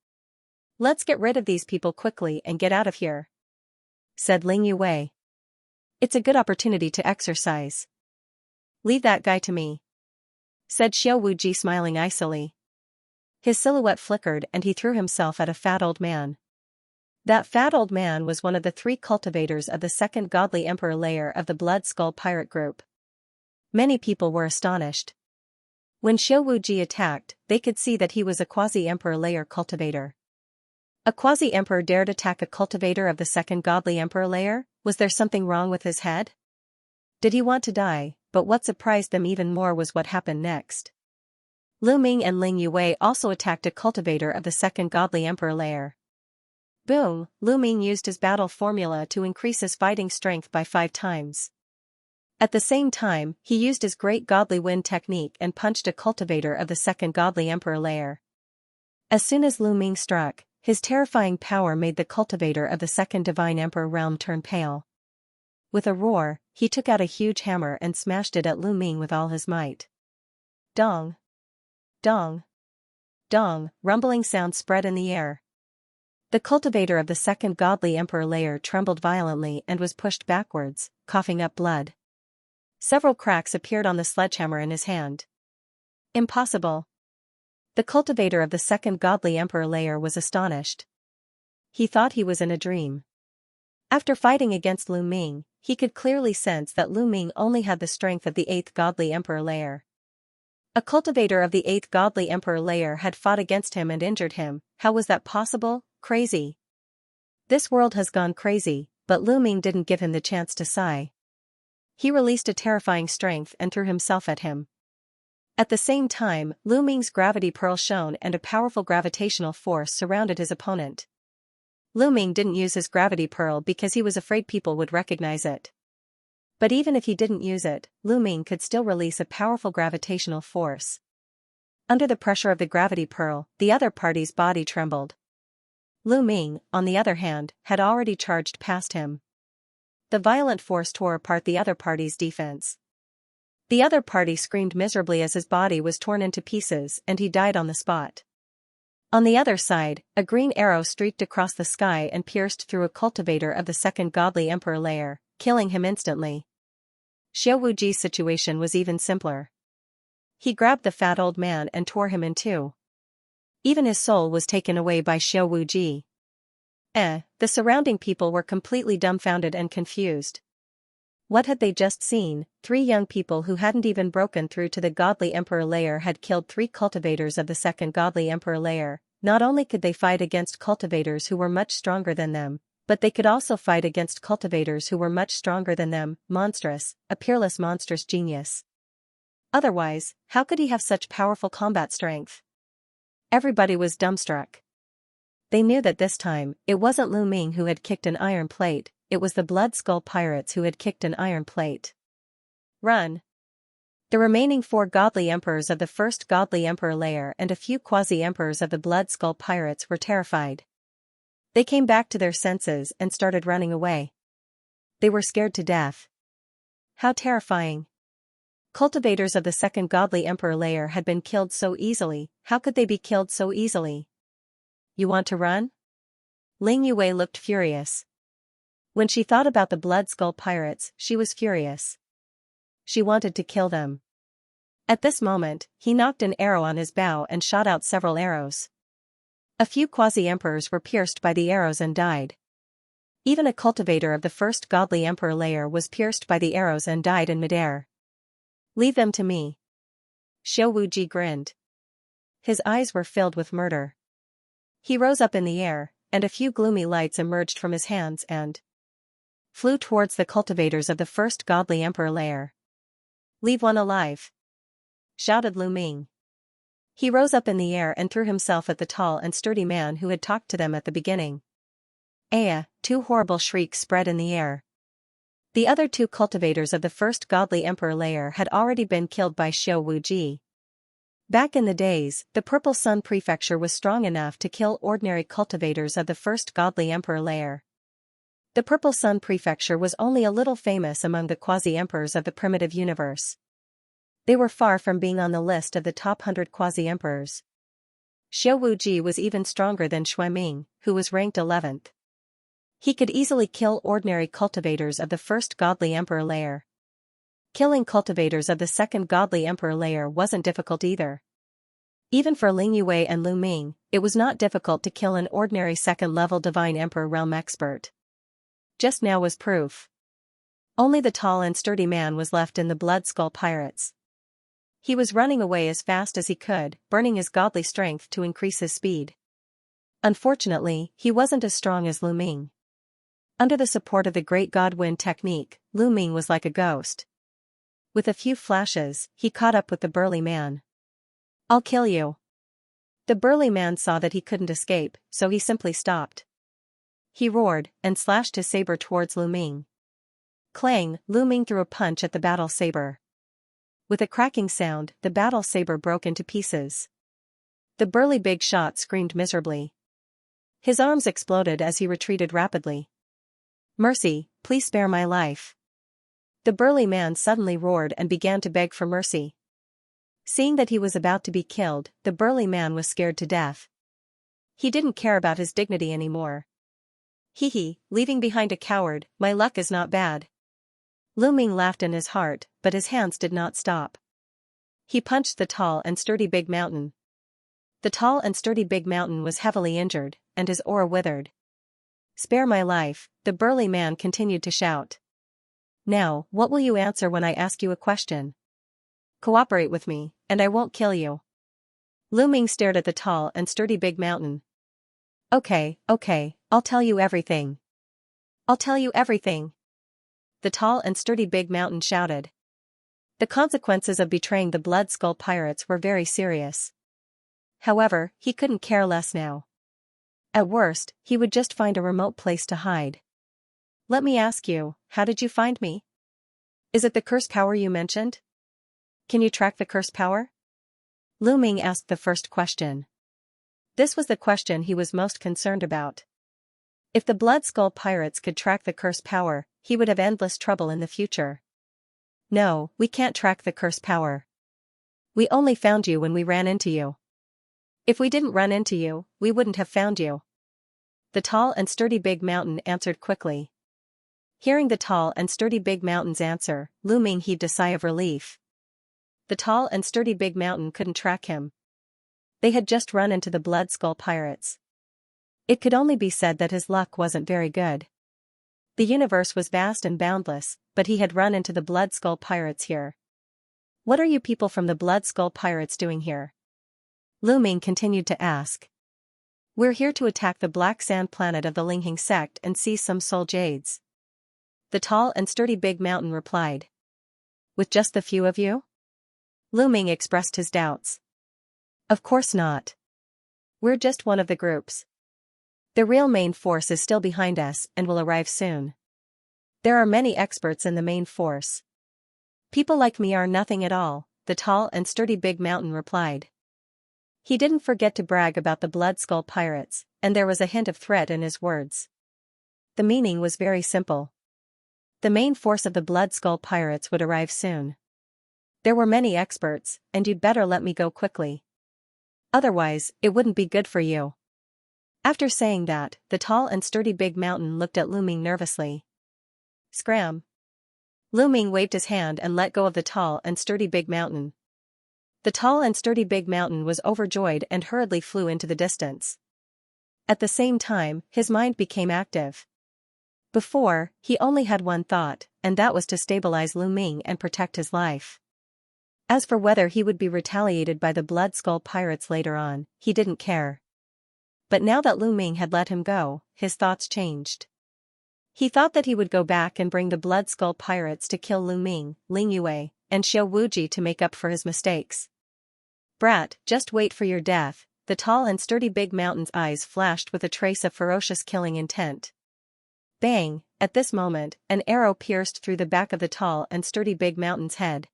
Let's get rid of these people quickly and get out of here, said Ling Yue. It's a good opportunity to exercise. Leave that guy to me, said Xiao Wuji, smiling icily. His silhouette flickered and he threw himself at a fat old man. That fat old man was one of the 3 cultivators of the second godly emperor layer of the Blood Skull pirate group. Many people were astonished. When Xiao Wuji attacked, they could see that he was a quasi-emperor layer cultivator. A quasi-emperor dared attack a cultivator of the second godly emperor layer? Was there something wrong with his head? Did he want to die? But what surprised them even more was what happened next. Lu Ming and Ling Yue also attacked a cultivator of the second godly emperor layer. Boom! Lu Ming used his battle formula to increase his fighting strength by 5 times. At the same time, he used his great godly wind technique and punched a cultivator of the second godly emperor layer. As soon as Lu Ming struck, his terrifying power made the cultivator of the second divine emperor realm turn pale. With a roar, he took out a huge hammer and smashed it at Lu Ming with all his might. Dong! Dong! Dong! Rumbling sounds spread in the air. The cultivator of the second godly emperor layer trembled violently and was pushed backwards, coughing up blood. Several cracks appeared on the sledgehammer in his hand. Impossible! The cultivator of the second godly emperor layer was astonished. He thought he was in a dream. After fighting against Lu Ming, he could clearly sense that Lu Ming only had the strength of the 8th godly emperor layer. A cultivator of the 8th godly emperor layer had fought against him and injured him. How was that possible? Crazy. This world has gone crazy, but Lu Ming didn't give him the chance to sigh. He released a terrifying strength and threw himself at him. At the same time, Lu Ming's gravity pearl shone and a powerful gravitational force surrounded his opponent. Lu Ming didn't use his gravity pearl because he was afraid people would recognize it. But even if he didn't use it, Lu Ming could still release a powerful gravitational force. Under the pressure of the gravity pearl, the other party's body trembled. Lu Ming, on the other hand, had already charged past him. The violent force tore apart the other party's defense. The other party screamed miserably as his body was torn into pieces and he died on the spot. On the other side, a green arrow streaked across the sky and pierced through a cultivator of the second godly emperor layer, killing him instantly. Xiao Wuji's situation was even simpler. He grabbed the fat old man and tore him in 2. Even his soul was taken away by Xiao Wuji. The surrounding people were completely dumbfounded and confused. What had they just seen? 3 young people who hadn't even broken through to the godly emperor layer had killed 3 cultivators of the second godly emperor layer. Not only could they fight against cultivators who were much stronger than them, but they could also fight against cultivators who were much stronger than them. Monstrous, a peerless monstrous genius. Otherwise, how could he have such powerful combat strength? Everybody was dumbstruck. They knew that this time, it wasn't Lu Ming who had kicked an iron plate, it was the Blood Skull pirates who had kicked an iron plate. Run! The remaining 4 godly emperors of the first godly emperor layer and a few quasi-emperors of the Blood Skull pirates were terrified. They came back to their senses and started running away. They were scared to death. How terrifying! Cultivators of the second godly emperor layer had been killed so easily. How could they be killed so easily? You want to run? Ling Yue looked furious. When she thought about the Blood Skull pirates, she was furious. She wanted to kill them. At this moment, he knocked an arrow on his bow and shot out several arrows. A few quasi-emperors were pierced by the arrows and died. Even a cultivator of the first godly emperor layer was pierced by the arrows and died in midair. Leave them to me. Xiao Wuji grinned. His eyes were filled with murder. He rose up in the air, and a few gloomy lights emerged from his hands and flew towards the cultivators of the first godly emperor layer. Leave one alive! Shouted Lu Ming. He rose up in the air and threw himself at the tall and sturdy man who had talked to them at the beginning. 2 horrible shrieks spread in the air. The other 2 cultivators of the first godly emperor layer had already been killed by Xiao Wuji. Back in the days, the Purple Sun Prefecture was strong enough to kill ordinary cultivators of the first godly emperor layer. The Purple Sun Prefecture was only a little famous among the quasi-emperors of the primitive universe. They were far from being on the list of the top 100 quasi-emperors. Xiao Wuji was even stronger than Xueming, who was ranked 11th. He could easily kill ordinary cultivators of the first godly emperor layer. Killing cultivators of the second godly emperor layer wasn't difficult either. Even for Ling Yue and Lu Ming, it was not difficult to kill an ordinary second-level divine emperor realm expert. Just now was proof. Only the tall and sturdy man was left in the Blood Skull Pirates. He was running away as fast as he could, burning his godly strength to increase his speed. Unfortunately, he wasn't as strong as Lu Ming. Under the support of the Great God Wind technique, Lu Ming was like a ghost. With a few flashes, he caught up with the burly man. "I'll kill you." The burly man saw that he couldn't escape, so he simply stopped. He roared, and slashed his saber towards Lu Ming. Clang, Lu Ming threw a punch at the battle saber. With a cracking sound, the battle saber broke into pieces. The burly big shot screamed miserably. His arms exploded as he retreated rapidly. "Mercy, please spare my life." The burly man suddenly roared and began to beg for mercy. Seeing that he was about to be killed, the burly man was scared to death. He didn't care about his dignity anymore. "Hee, leaving behind a coward, my luck is not bad." Lu Ming laughed in his heart, but his hands did not stop. He punched the tall and sturdy big mountain. The tall and sturdy big mountain was heavily injured, and his aura withered. "Spare my life," the burly man continued to shout. "Now, what will you answer when I ask you a question? Cooperate with me, and I won't kill you." Lu Ming stared at the tall and sturdy big mountain. Okay, I'll tell you everything. I'll tell you everything." The tall and sturdy big mountain shouted. The consequences of betraying the Blood Skull Pirates were very serious. However, he couldn't care less now. At worst, he would just find a remote place to hide. "Let me ask you, how did you find me? Is it the curse power you mentioned? Can you track the curse power?" Lu Ming asked the first question. This was the question he was most concerned about. If the Blood Skull Pirates could track the curse power, he would have endless trouble in the future. "No, we can't track the curse power. We only found you when we ran into you. If we didn't run into you, we wouldn't have found you." The tall and sturdy big mountain answered quickly. Hearing the tall and sturdy big mountain's answer, Lu Ming heaved a sigh of relief. The tall and sturdy big mountain couldn't track him. They had just run into the Blood Skull Pirates. It could only be said that his luck wasn't very good. The universe was vast and boundless, but he had run into the Blood Skull Pirates here. "What are you people from the Blood Skull Pirates doing here?" Lu Ming continued to ask. "We're here to attack the Black Sand planet of the Linghing sect and seize some soul jades." The tall and sturdy big mountain replied. "With just the few of you?" Lu Ming expressed his doubts. "Of course not. We're just one of the groups. The real main force is still behind us and will arrive soon. There are many experts in the main force. People like me are nothing at all," the tall and sturdy big mountain replied. He didn't forget to brag about the Blood Skull Pirates, and there was a hint of threat in his words. The meaning was very simple. The main force of the Blood Skull Pirates would arrive soon. There were many experts, and you'd better let me go quickly. Otherwise, it wouldn't be good for you. After saying that, the tall and sturdy big mountain looked at Lu Ming nervously. Scram. Lu Ming waved his hand and let go of the tall and sturdy big mountain. The tall and sturdy big mountain was overjoyed and hurriedly flew into the distance. At the same time, his mind became active. Before, he only had one thought, and that was to stabilize Lu Ming and protect his life. As for whether he would be retaliated by the Blood Skull Pirates later on, he didn't care. But now that Lu Ming had let him go, his thoughts changed. He thought that he would go back and bring the Blood Skull Pirates to kill Lu Ming, Ling Yue, and Xiao Wuji to make up for his mistakes. "Brat, just wait for your death," the tall and sturdy big mountain's eyes flashed with a trace of ferocious killing intent. Bang! At this moment, an arrow pierced through the back of the tall and sturdy big mountain's head.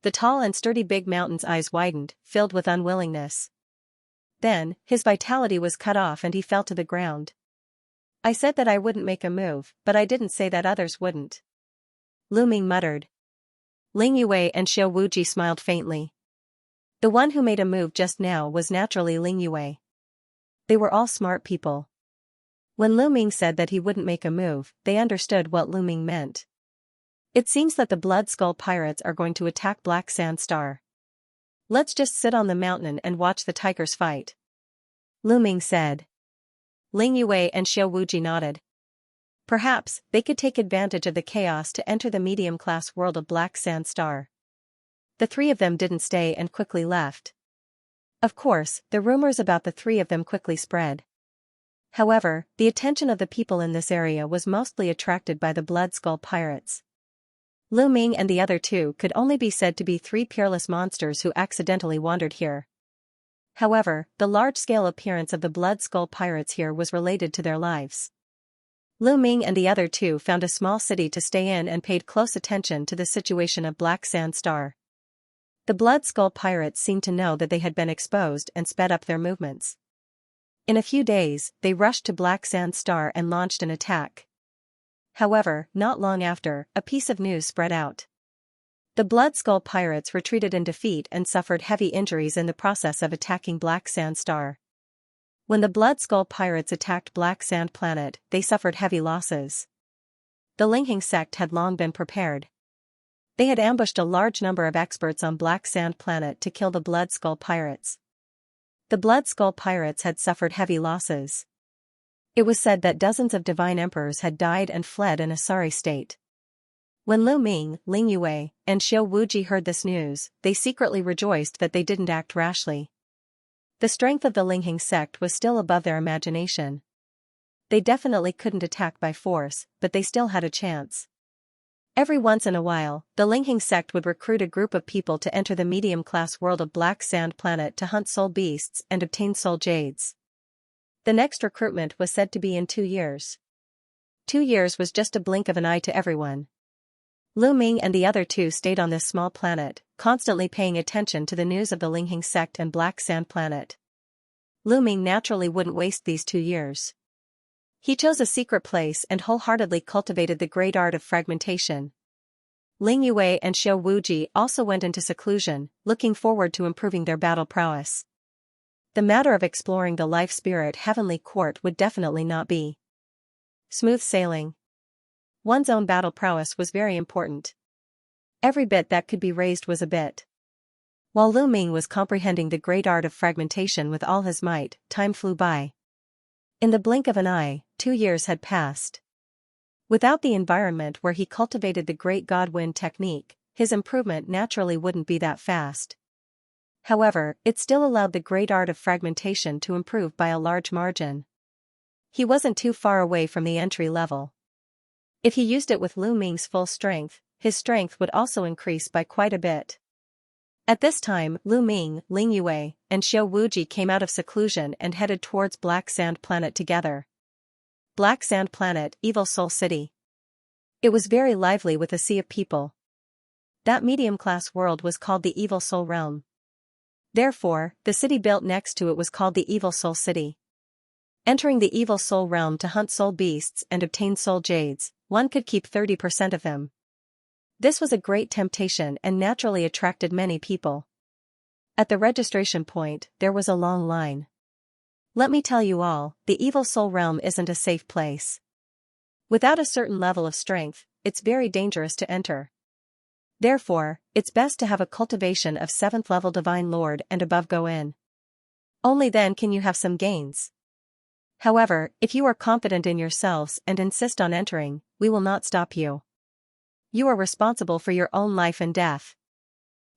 The tall and sturdy Big Mountain's eyes widened, filled with unwillingness. Then, his vitality was cut off and he fell to the ground. I said that I wouldn't make a move, but I didn't say that others wouldn't. Lu Ming muttered. Ling Yue and Xiao Wuji smiled faintly. The one who made a move just now was naturally Ling Yue. They were all smart people. When Lu Ming said that he wouldn't make a move, they understood what Lu Ming meant. It seems that the Blood Skull pirates are going to attack Black Sand Star. Let's just sit on the mountain and watch the tigers fight. Lu Ming said. Ling Yue and Xiao Wuji nodded. Perhaps they could take advantage of the chaos to enter the medium-class world of Black Sand Star. The three of them didn't stay and quickly left. Of course, the rumors about the three of them quickly spread. However, the attention of the people in this area was mostly attracted by the Blood Skull pirates. Lu Ming and the other two could only be said to be three peerless monsters who accidentally wandered here. However, the large-scale appearance of the Blood Skull pirates here was related to their lives. Lu Ming and the other two found a small city to stay in and paid close attention to the situation of Black Sand Star. The Blood Skull pirates seemed to know that they had been exposed and sped up their movements. In a few days, they rushed to Black Sand Star and launched an attack. However, not long after, a piece of news spread out. The Blood Skull pirates retreated in defeat and suffered heavy injuries in the process of attacking Black Sand Star. When the Blood Skull pirates attacked Black Sand Planet, they suffered heavy losses. The Linghing sect had long been prepared. They had ambushed a large number of experts on Black Sand Planet to kill the Blood Skull pirates. The Blood Skull pirates had suffered heavy losses. It was said that dozens of divine emperors had died and fled in a sorry state. When Lu Ming, Ling Yue, and Xiao Wuji heard this news, they secretly rejoiced that they didn't act rashly. The strength of the Linghing sect was still above their imagination. They definitely couldn't attack by force, but they still had a chance. Every once in a while, the Linghing sect would recruit a group of people to enter the medium-class world of Black Sand Planet to hunt soul beasts and obtain soul jades. The next recruitment was said to be in 2 years. 2 years was just a blink of an eye to everyone. Lu Ming and the other two stayed on this small planet, constantly paying attention to the news of the Linghing sect and Black Sand Planet. Lu Ming naturally wouldn't waste these 2 years. He chose a secret place and wholeheartedly cultivated the great art of fragmentation. Ling Yue and Xiao Wuji also went into seclusion, looking forward to improving their battle prowess. The matter of exploring the life spirit heavenly court would definitely not be smooth sailing. One's own battle prowess was very important. Every bit that could be raised was a bit. While Lu Ming was comprehending the great art of fragmentation with all his might, time flew by. In the blink of an eye, 2 years had passed. Without the environment where he cultivated the great God-wind technique, his improvement naturally wouldn't be that fast. However, it still allowed the great art of fragmentation to improve by a large margin. He wasn't too far away from the entry level. If he used it with Lu Ming's full strength, his strength would also increase by quite a bit. At this time, Lu Ming, Ling Yue, and Xiao Wuji came out of seclusion and headed towards Black Sand Planet together. Black Sand Planet, Evil Soul City. It was very lively with a sea of people. That medium-class world was called the Evil Soul Realm. Therefore, the city built next to it was called the Evil Soul City. Entering the Evil Soul Realm to hunt soul beasts and obtain soul jades, one could keep 30% of them. This was a great temptation and naturally attracted many people. At the registration point, there was a long line. Let me tell you all, the Evil Soul Realm isn't a safe place. Without a certain level of strength, it's very dangerous to enter. Therefore, it's best to have a cultivation of 7th level Divine Lord and above go in. Only then can you have some gains. However, if you are confident in yourselves and insist on entering, we will not stop you. You are responsible for your own life and death.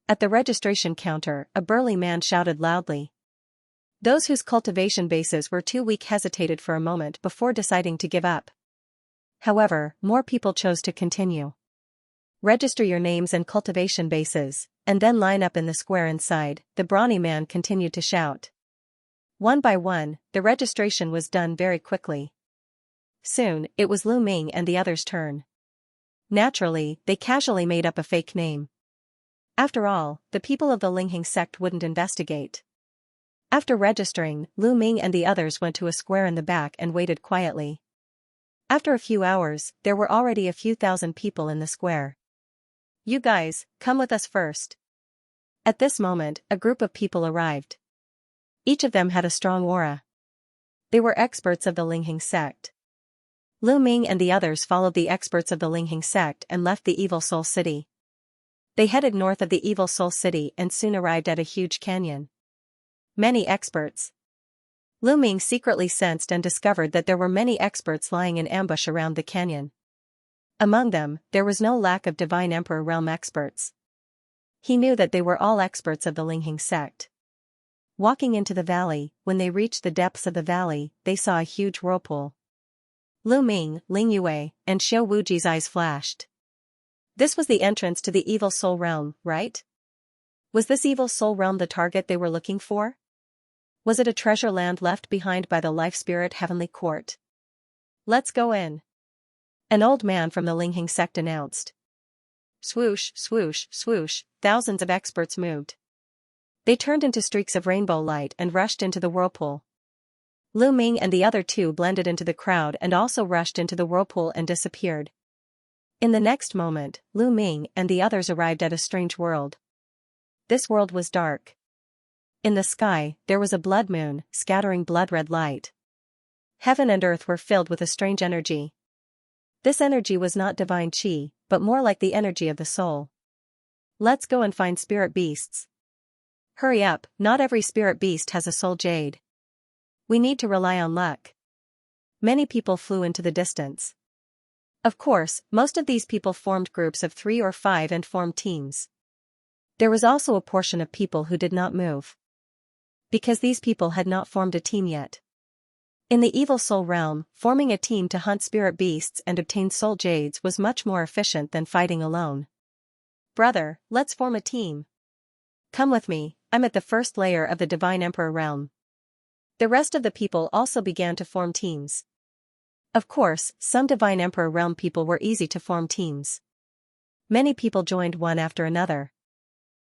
At the registration counter, a burly man shouted loudly. Those whose cultivation bases were too weak hesitated for a moment before deciding to give up. However, more people chose to continue. Register your names and cultivation bases, and then line up in the square inside, the brawny man continued to shout. One by one, the registration was done very quickly. Soon, it was Lu Ming and the others' turn. Naturally, they casually made up a fake name. After all, the people of the Linghing sect wouldn't investigate. After registering, Lu Ming and the others went to a square in the back and waited quietly. After a few hours, there were already a few thousand people in the square. "You guys, come with us first." At this moment, a group of people arrived. Each of them had a strong aura. They were experts of the Linghing sect. Lu Ming and the others followed the experts of the Linghing sect and left the Evil Soul City. They headed north of the Evil Soul City and soon arrived at a huge canyon. Many experts. Lu Ming secretly sensed and discovered that there were many experts lying in ambush around the canyon. Among them, there was no lack of Divine Emperor realm experts. He knew that they were all experts of the Linghing sect. Walking into the valley, when they reached the depths of the valley, they saw a huge whirlpool. Lu Ming, Ling Yue, and Xiao Wuji's eyes flashed. This was the entrance to the Evil Soul Realm, right? Was this Evil Soul Realm the target they were looking for? Was it a treasure land left behind by the Life Spirit Heavenly Court? "Let's go in," an old man from the Linghing sect announced. Swoosh, swoosh, swoosh, thousands of experts moved. They turned into streaks of rainbow light and rushed into the whirlpool. Lu Ming and the other two blended into the crowd and also rushed into the whirlpool and disappeared. In the next moment, Lu Ming and the others arrived at a strange world. This world was dark. In the sky, there was a blood moon, scattering blood-red light. Heaven and earth were filled with a strange energy. This energy was not divine qi, but more like the energy of the soul. "Let's go and find spirit beasts. Hurry up, not every spirit beast has a soul jade. We need to rely on luck." Many people flew into the distance. Of course, most of these people formed groups of 3 or 5 and formed teams. There was also a portion of people who did not move. Because these people had not formed a team yet. In the Evil Soul Realm, forming a team to hunt spirit beasts and obtain soul jades was much more efficient than fighting alone. "Brother, let's form a team. Come with me, I'm at the first layer of the Divine Emperor Realm." The rest of the people also began to form teams. Of course, some Divine Emperor Realm people were easy to form teams. Many people joined one after another.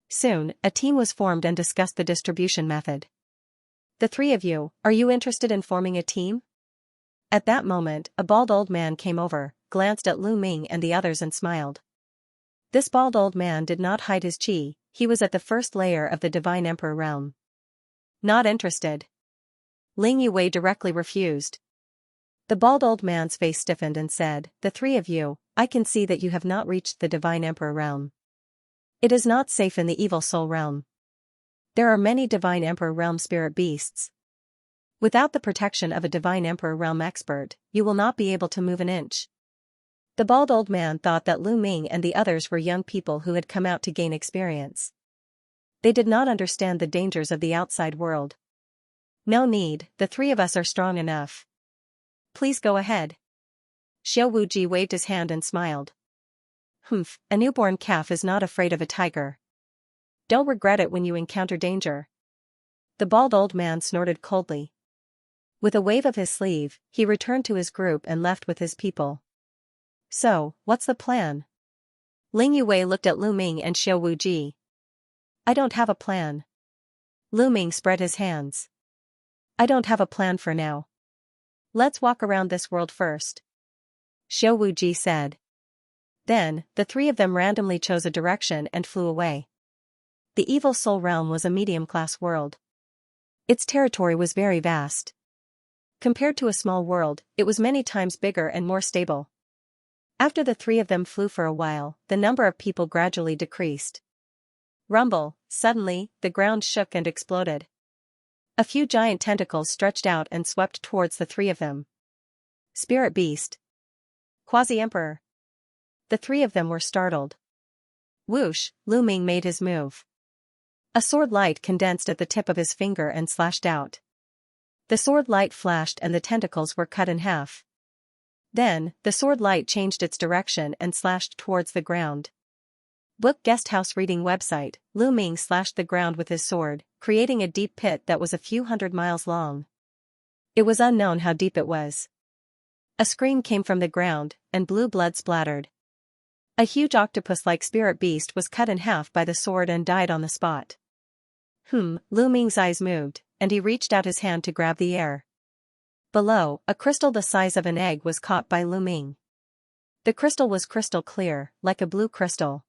Soon, a team was formed and discussed the distribution method. "The 3 of you, are you interested in forming a team?" At that moment, a bald old man came over, glanced at Lu Ming and the others and smiled. This bald old man did not hide his qi, he was at the first layer of the Divine Emperor Realm. "Not interested." Ling Yue directly refused. The bald old man's face stiffened and said, "The 3 of you, I can see that you have not reached the Divine Emperor Realm. It is not safe in the Evil Soul Realm. There are many Divine Emperor Realm spirit beasts. Without the protection of a Divine Emperor Realm expert, you will not be able to move an inch." The bald old man thought that Lu Ming and the others were young people who had come out to gain experience. They did not understand the dangers of the outside world. "No need, the 3 of us are strong enough. Please go ahead." Xiao Wuji waved his hand and smiled. "Humph, a newborn calf is not afraid of a tiger. Don't regret it when you encounter danger." The bald old man snorted coldly. With a wave of his sleeve, he returned to his group and left with his people. "So, what's the plan?" Ling Yue looked at Lu Ming and Xiao Wuji. "I don't have a plan." Lu Ming spread his hands. "I don't have a plan for now. Let's walk around this world first," Xiao Wuji said. Then, the 3 of them randomly chose a direction and flew away. The Evil Soul Realm was a medium-class world. Its territory was very vast. Compared to a small world, it was many times bigger and more stable. After the 3 of them flew for a while, the number of people gradually decreased. Rumble, suddenly, the ground shook and exploded. A few giant tentacles stretched out and swept towards the 3 of them. Spirit Beast. Quasi-Emperor. The 3 of them were startled. Whoosh, Lu Ming made his move. A sword light condensed at the tip of his finger and slashed out. The sword light flashed and the tentacles were cut in half. Then, the sword light changed its direction and slashed towards the ground. Book Guesthouse Reading Website, Lu Ming slashed the ground with his sword, creating a deep pit that was a few hundred miles long. It was unknown how deep it was. A scream came from the ground, and blue blood splattered. A huge octopus-like spirit beast was cut in half by the sword and died on the spot. Lu Ming's eyes moved, and he reached out his hand to grab the air. Below, a crystal the size of an egg was caught by Lu Ming. The crystal was crystal clear, like a blue crystal.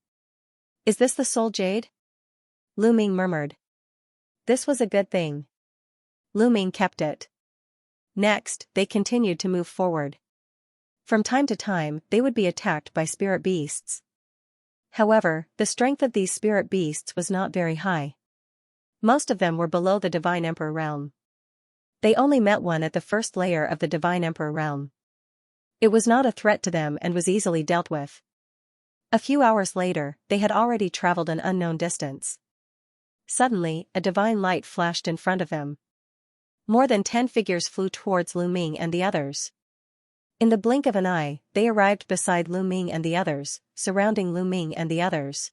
"Is this the soul jade?" Lu Ming murmured. This was a good thing. Lu Ming kept it. Next, they continued to move forward. From time to time, they would be attacked by spirit beasts. However, the strength of these spirit beasts was not very high. Most of them were below the Divine Emperor realm. They only met one at the first layer of the Divine Emperor realm. It was not a threat to them and was easily dealt with. A few hours later, they had already traveled an unknown distance. Suddenly, a divine light flashed in front of them. More than 10 figures flew towards Lu Ming and the others. In the blink of an eye, they arrived beside Lu Ming and the others, surrounding Lu Ming and the others.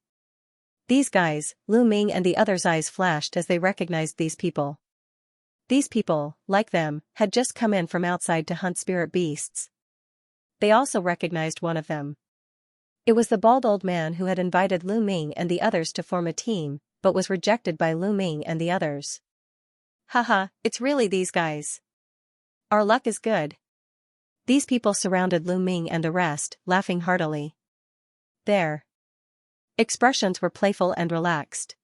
These guys, Lu Ming and the others' eyes flashed as they recognized these people. These people, like them, had just come in from outside to hunt spirit beasts. They also recognized one of them. It was the bald old man who had invited Lu Ming and the others to form a team, but was rejected by Lu Ming and the others. Haha, it's really these guys. Our luck is good. These people surrounded Lu Ming and the rest, laughing heartily. Their expressions were playful and relaxed.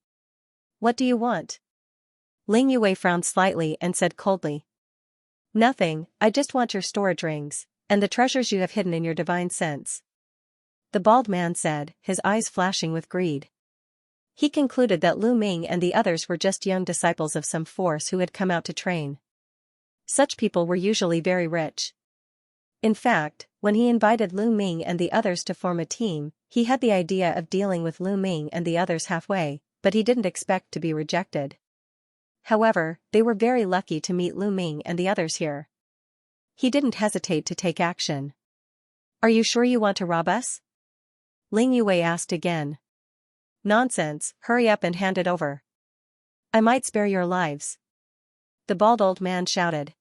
What do you want? Ling Yue frowned slightly and said coldly. Nothing, I just want your storage rings, and the treasures you have hidden in your divine sense. The bald man said, his eyes flashing with greed. He concluded that Lu Ming and the others were just young disciples of some force who had come out to train. Such people were usually very rich. In fact, when he invited Lu Ming and the others to form a team, he had the idea of dealing with Lu Ming and the others halfway, but he didn't expect to be rejected. However, they were very lucky to meet Lu Ming and the others here. He didn't hesitate to take action. Are you sure you want to rob us? Ling Yue asked again. Nonsense, hurry up and hand it over. I might spare your lives. The bald old man shouted.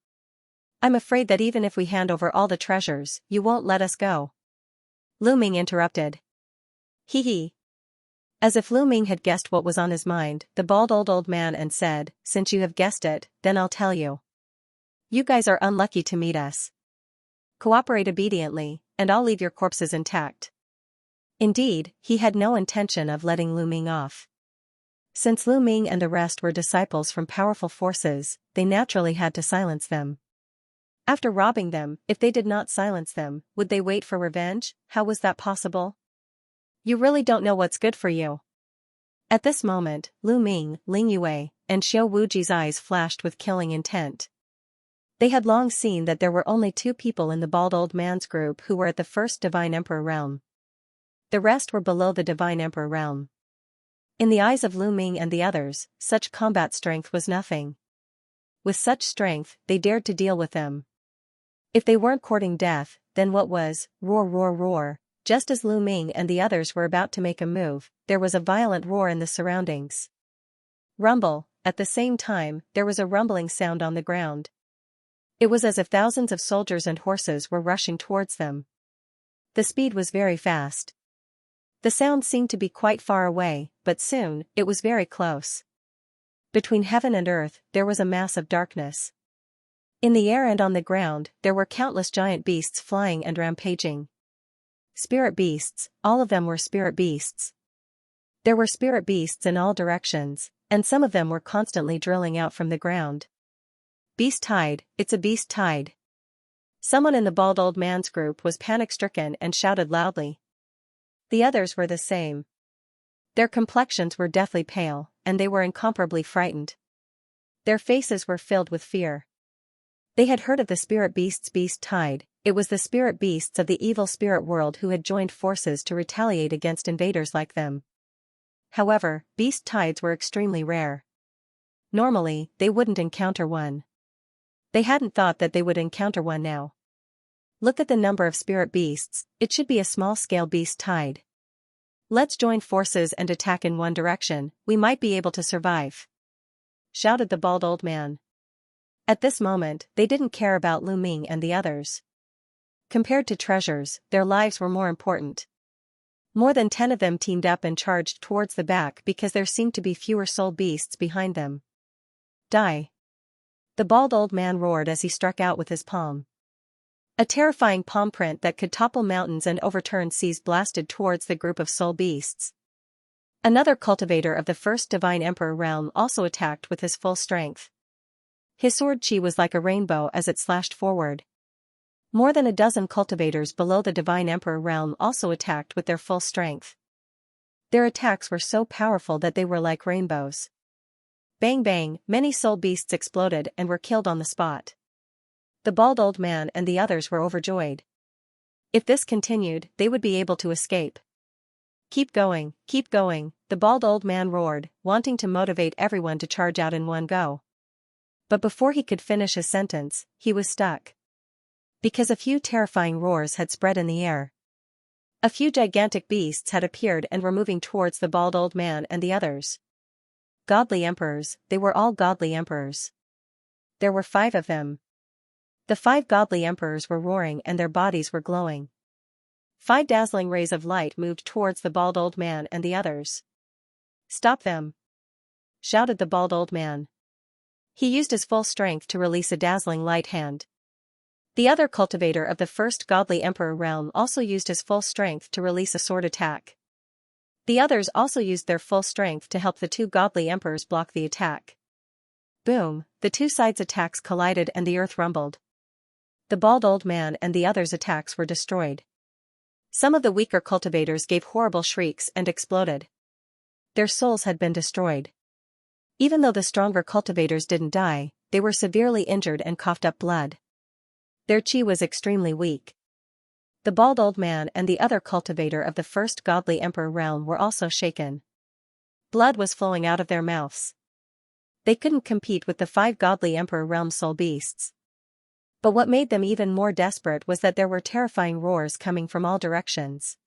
I'm afraid that even if we hand over all the treasures, you won't let us go. Lu Ming interrupted. Hee hee. As if Lu Ming had guessed what was on his mind, the bald old man and said, since you have guessed it, then I'll tell you. You guys are unlucky to meet us. Cooperate obediently, and I'll leave your corpses intact. Indeed, he had no intention of letting Lu Ming off. Since Lu Ming and the rest were disciples from powerful forces, they naturally had to silence them. After robbing them, if they did not silence them, would they wait for revenge? How was that possible? You really don't know what's good for you. At this moment, Lu Ming, Ling Yue, and Xiao Wuji's eyes flashed with killing intent. They had long seen that there were only 2 people in the bald old man's group who were at the first Divine Emperor realm. The rest were below the Divine Emperor realm. In the eyes of Lu Ming and the others, such combat strength was nothing. With such strength, they dared to deal with them. If they weren't courting death, then what was? Roar roar roar. Just as Lu Ming and the others were about to make a move, there was a violent roar in the surroundings. Rumble. At the same time, there was a rumbling sound on the ground. It was as if thousands of soldiers and horses were rushing towards them. The speed was very fast. The sound seemed to be quite far away, but soon, it was very close. Between heaven and earth, there was a mass of darkness. In the air and on the ground, there were countless giant beasts flying and rampaging. Spirit beasts, all of them were spirit beasts. There were spirit beasts in all directions, and some of them were constantly drilling out from the ground. Beast tide, it's a beast tide. Someone in the bald old man's group was panic-stricken and shouted loudly. The others were the same. Their complexions were deathly pale, and they were incomparably frightened. Their faces were filled with fear. They had heard of the spirit beast's beast tide. It was the spirit beasts of the evil spirit world who had joined forces to retaliate against invaders like them. However, beast tides were extremely rare. Normally, they wouldn't encounter one. They hadn't thought that they would encounter one now. Look at the number of spirit beasts, it should be a small-scale beast tide. Let's join forces and attack in one direction, we might be able to survive. Shouted the bald old man. At this moment, they didn't care about Lu Ming and the others. Compared to treasures, their lives were more important. More than 10 of them teamed up and charged towards the back because there seemed to be fewer soul beasts behind them. Die! The bald old man roared as he struck out with his palm. A terrifying palm print that could topple mountains and overturn seas blasted towards the group of soul beasts. Another cultivator of the first divine emperor realm also attacked with his full strength. His sword chi was like a rainbow as it slashed forward. More than a dozen cultivators below the divine emperor realm also attacked with their full strength. Their attacks were so powerful that they were like rainbows. Bang bang, many soul beasts exploded and were killed on the spot. The bald old man and the others were overjoyed. If this continued, they would be able to escape. Keep going, the bald old man roared, wanting to motivate everyone to charge out in one go. But before he could finish his sentence, he was stuck. Because a few terrifying roars had spread in the air. A few gigantic beasts had appeared and were moving towards the bald old man and the others. Godly emperors, they were all godly emperors. There were 5 of them. The 5 godly emperors were roaring and their bodies were glowing. 5 dazzling rays of light moved towards the bald old man and the others. Stop them! Shouted the bald old man. He used his full strength to release a dazzling light hand. The other cultivator of the first godly emperor realm also used his full strength to release a sword attack. The others also used their full strength to help the 2 godly emperors block the attack. Boom, the 2 sides' attacks collided and the earth rumbled. The bald old man and the others' attacks were destroyed. Some of the weaker cultivators gave horrible shrieks and exploded. Their souls had been destroyed. Even though the stronger cultivators didn't die, they were severely injured and coughed up blood. Their chi was extremely weak. The bald old man and the other cultivator of the first godly emperor realm were also shaken. Blood was flowing out of their mouths. They couldn't compete with the 5 godly emperor realm soul beasts. But what made them even more desperate was that there were terrifying roars coming from all directions.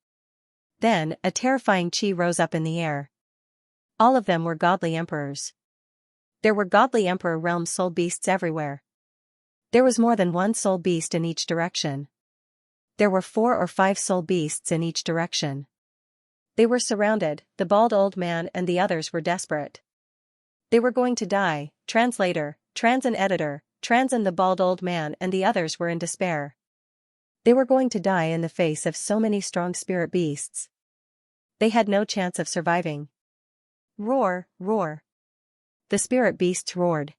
Then, a terrifying chi rose up in the air. All of them were godly emperors. There were godly emperor realm soul beasts everywhere. There was more than 1 soul beast in each direction. There were 4 or 5 soul beasts in each direction. They were surrounded, the bald old man and the others were desperate. They were going to die. Translator, trans and editor, trans and the bald old man and the others were in despair. They were going to die in the face of so many strong spirit beasts. They had no chance of surviving. Roar, roar. The spirit beasts roared.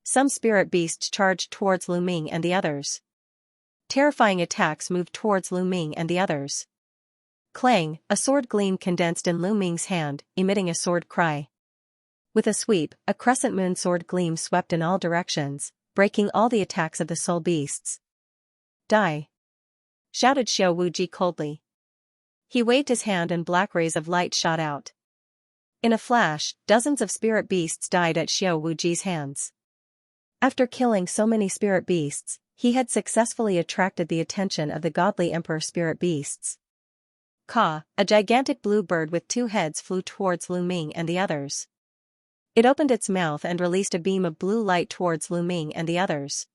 Some spirit beasts charged towards Lu Ming and the others. Terrifying attacks moved towards Lu Ming and the others. Clang, a sword gleam condensed in Lu Ming's hand, emitting a sword cry. With a sweep, a crescent moon sword gleam swept in all directions, breaking all the attacks of the soul beasts. Die! Shouted Xiao Wuji coldly. He waved his hand and black rays of light shot out. In a flash, dozens of spirit beasts died at Xiao Wuji's hands. After killing so many spirit beasts, he had successfully attracted the attention of the godly emperor spirit beasts. Ka, a gigantic blue bird with 2 heads flew towards Lu Ming and the others. It opened its mouth and released a beam of blue light towards Lu Ming and the others.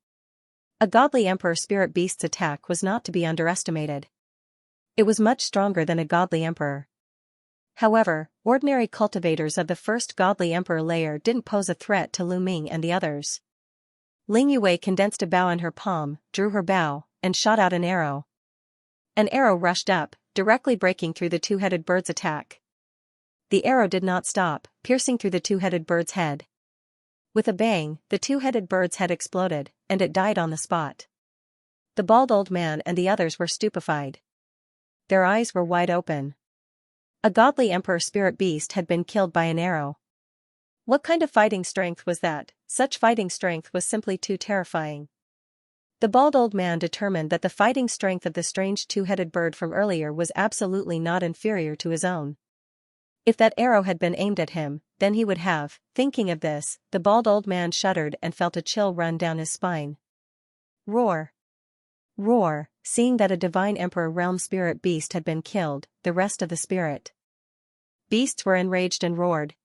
A godly emperor spirit beast's attack was not to be underestimated. It was much stronger than a godly emperor. However, ordinary cultivators of the first godly emperor layer didn't pose a threat to Lu Ming and the others. Ling Yue condensed a bow in her palm, drew her bow, and shot out an arrow. An arrow rushed up, directly breaking through the 2-headed bird's attack. The arrow did not stop, piercing through the 2-headed bird's head. With a bang, the 2-headed bird's head exploded, and it died on the spot. The bald old man and the others were stupefied. Their eyes were wide open. A godly emperor spirit beast had been killed by an arrow. What kind of fighting strength was that? Such fighting strength was simply too terrifying. The bald old man determined that the fighting strength of the strange 2-headed bird from earlier was absolutely not inferior to his own. If that arrow had been aimed at him, then he would have. Thinking of this, the bald old man shuddered and felt a chill run down his spine. Roar! Roar! Seeing that a divine emperor realm spirit beast had been killed, the rest of the spirit beasts were enraged and roared.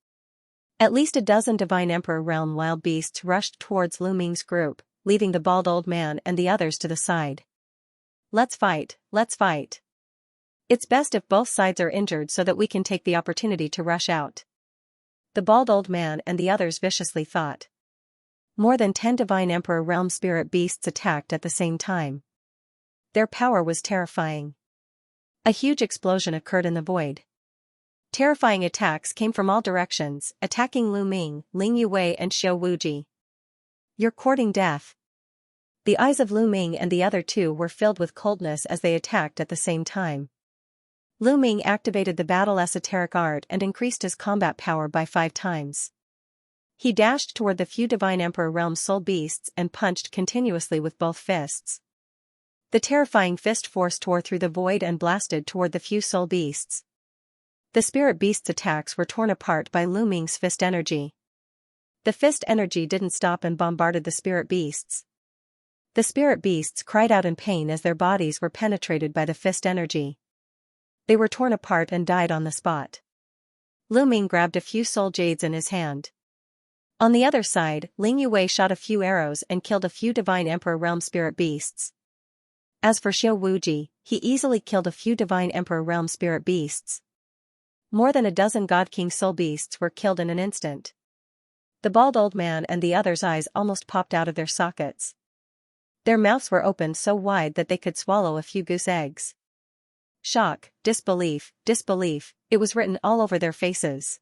At least a dozen divine emperor realm wild beasts rushed towards Lu Ming's group, leaving the bald old man and the others to the side. Let's fight, let's fight. It's best if both sides are injured so that we can take the opportunity to rush out. The bald old man and the others viciously thought. More than 10 divine Emperor realm spirit beasts attacked at the same time. Their power was terrifying. A huge explosion occurred in the void. Terrifying attacks came from all directions, attacking Lu Ming, Ling Yue and Xiao Wuji. You're courting death. The eyes of Lu Ming and the other two were filled with coldness as they attacked at the same time. Lu Ming activated the battle esoteric art and increased his combat power by 5 times. He dashed toward the few divine Emperor realm soul beasts and punched continuously with both fists. The terrifying fist force tore through the void and blasted toward the few soul beasts. The spirit beasts' attacks were torn apart by Lu Ming's fist energy. The fist energy didn't stop and bombarded the spirit beasts. The spirit beasts cried out in pain as their bodies were penetrated by the fist energy. They were torn apart and died on the spot. Lu Ming grabbed a few soul jades in his hand. On the other side, Ling Yue shot a few arrows and killed a few divine Emperor realm spirit beasts. As for Xiao Wuji, he easily killed a few divine Emperor realm spirit beasts. More than a dozen God King soul beasts were killed in an instant. The bald old man and the others' eyes almost popped out of their sockets. Their mouths were opened so wide that they could swallow a few goose eggs. Shock, disbelief, disbelief, it was written all over their faces.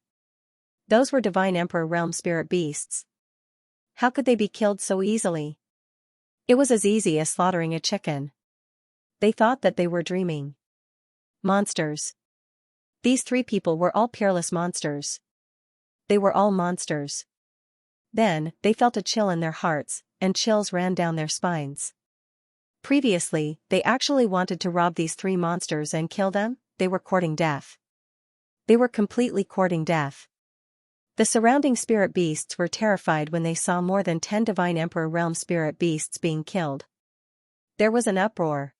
Those were divine Emperor realm spirit beasts. How could they be killed so easily? It was as easy as slaughtering a chicken. They thought that they were dreaming. Monsters. These 3 people were all peerless monsters. They were all monsters. Then, they felt a chill in their hearts, and chills ran down their spines. Previously, they actually wanted to rob these 3 monsters and kill them. They were courting death. They were completely courting death. The surrounding spirit beasts were terrified when they saw more than 10 divine Emperor realm spirit beasts being killed. There was an uproar.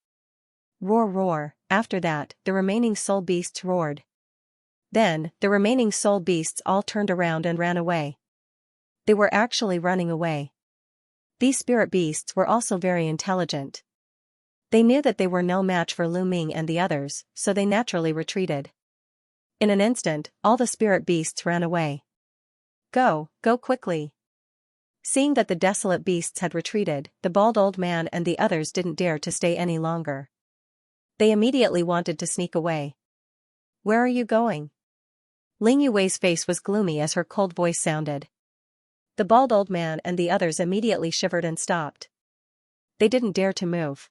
Roar roar, after that, the remaining soul beasts roared. Then, the remaining soul beasts all turned around and ran away. They were actually running away. These spirit beasts were also very intelligent. They knew that they were no match for Lu Ming and the others, so they naturally retreated. In an instant, all the spirit beasts ran away. Go quickly. Seeing that the desolate beasts had retreated, the bald old man and the others didn't dare to stay any longer. They immediately wanted to sneak away. Where are you going? Ling Yue's face was gloomy as her cold voice sounded. The bald old man and the others immediately shivered and stopped. They didn't dare to move.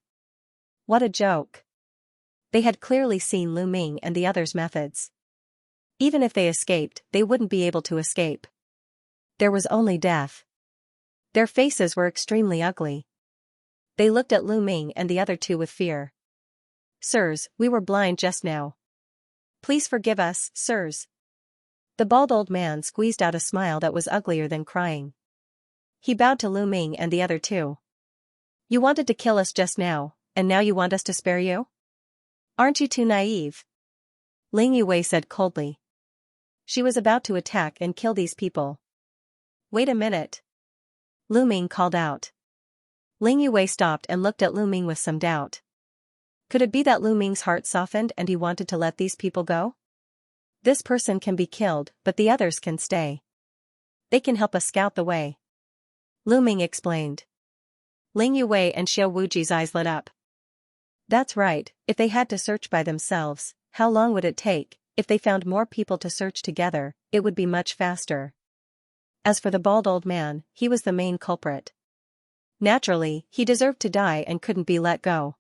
What a joke. They had clearly seen Lu Ming and the others' methods. Even if they escaped, they wouldn't be able to escape. There was only death. Their faces were extremely ugly. They looked at Lu Ming and the other 2 with fear. Sirs, we were blind just now. Please forgive us, sirs. The bald old man squeezed out a smile that was uglier than crying. He bowed to Lu Ming and the other 2. You wanted to kill us just now, and now you want us to spare you? Aren't you too naive? Ling Yue said coldly. She was about to attack and kill these people. Wait a minute. Lu Ming called out. Ling Yue stopped and looked at Lu Ming with some doubt. Could it be that Lu Ming's heart softened and he wanted to let these people go? This person can be killed, but the others can stay. They can help us scout the way. Lu Ming explained. Ling Yue and Xiao Wuji's eyes lit up. That's right, if they had to search by themselves, how long would it take? If they found more people to search together, it would be much faster. As for the bald old man, he was the main culprit. Naturally, he deserved to die and couldn't be let go.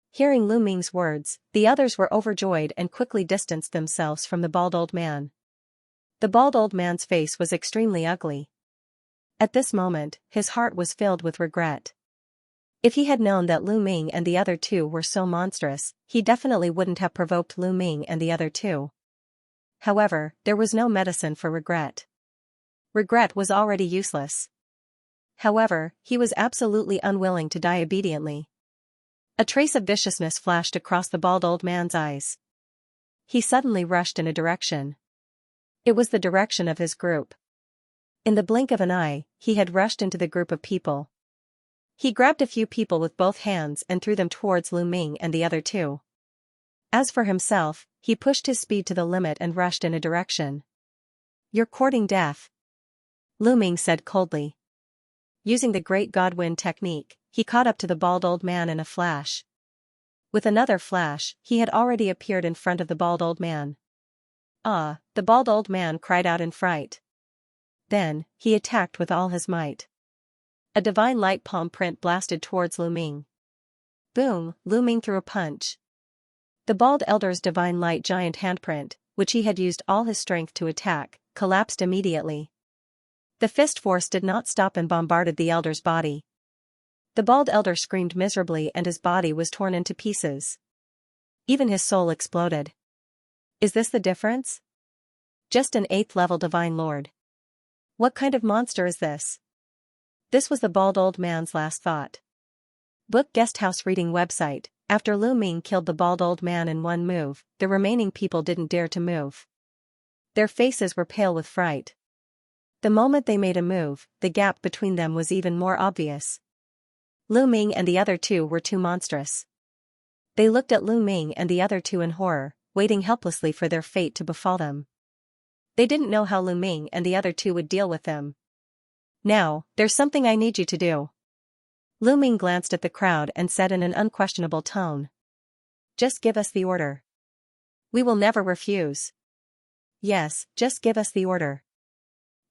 Hearing Lu Ming's words, the others were overjoyed and quickly distanced themselves from the bald old man. The bald old man's face was extremely ugly. At this moment, his heart was filled with regret. If he had known that Lu Ming and the other 2 were so monstrous, he definitely wouldn't have provoked Lu Ming and the other 2. However, there was no medicine for regret. Regret was already useless. However, he was absolutely unwilling to die obediently. A trace of viciousness flashed across the bald old man's eyes. He suddenly rushed in a direction. It was the direction of his group. In the blink of an eye, he had rushed into the group of people. He grabbed a few people with both hands and threw them towards Lu Ming and the other 2. As for himself, he pushed his speed to the limit and rushed in a direction. "You're courting death," Lu Ming said coldly. Using the great Godwind technique, he caught up to the bald old man in a flash. With another flash, he had already appeared in front of the bald old man. "Ah!" the bald old man cried out in fright. Then, he attacked with all his might. A divine light palm print blasted towards Lu Ming. Boom! Lu Ming threw a punch. The bald elder's divine light giant handprint, which he had used all his strength to attack, collapsed immediately. The fist force did not stop and bombarded the elder's body. The bald elder screamed miserably and his body was torn into pieces. Even his soul exploded. Is this the difference? Just an 8th level divine lord. What kind of monster is this? This was the bald old man's last thought. Book Guesthouse Reading Website. After Lu Ming killed the bald old man in one move, the remaining people didn't dare to move. Their faces were pale with fright. The moment they made a move, the gap between them was even more obvious. Lu Ming and the other two were too monstrous. They looked at Lu Ming and the other two in horror, waiting helplessly for their fate to befall them. They didn't know how Lu Ming and the other two would deal with them. "Now, there's something I need you to do." Lu Ming glanced at the crowd and said in an unquestionable tone. "Just give us the order. We will never refuse." "Yes, just give us the order.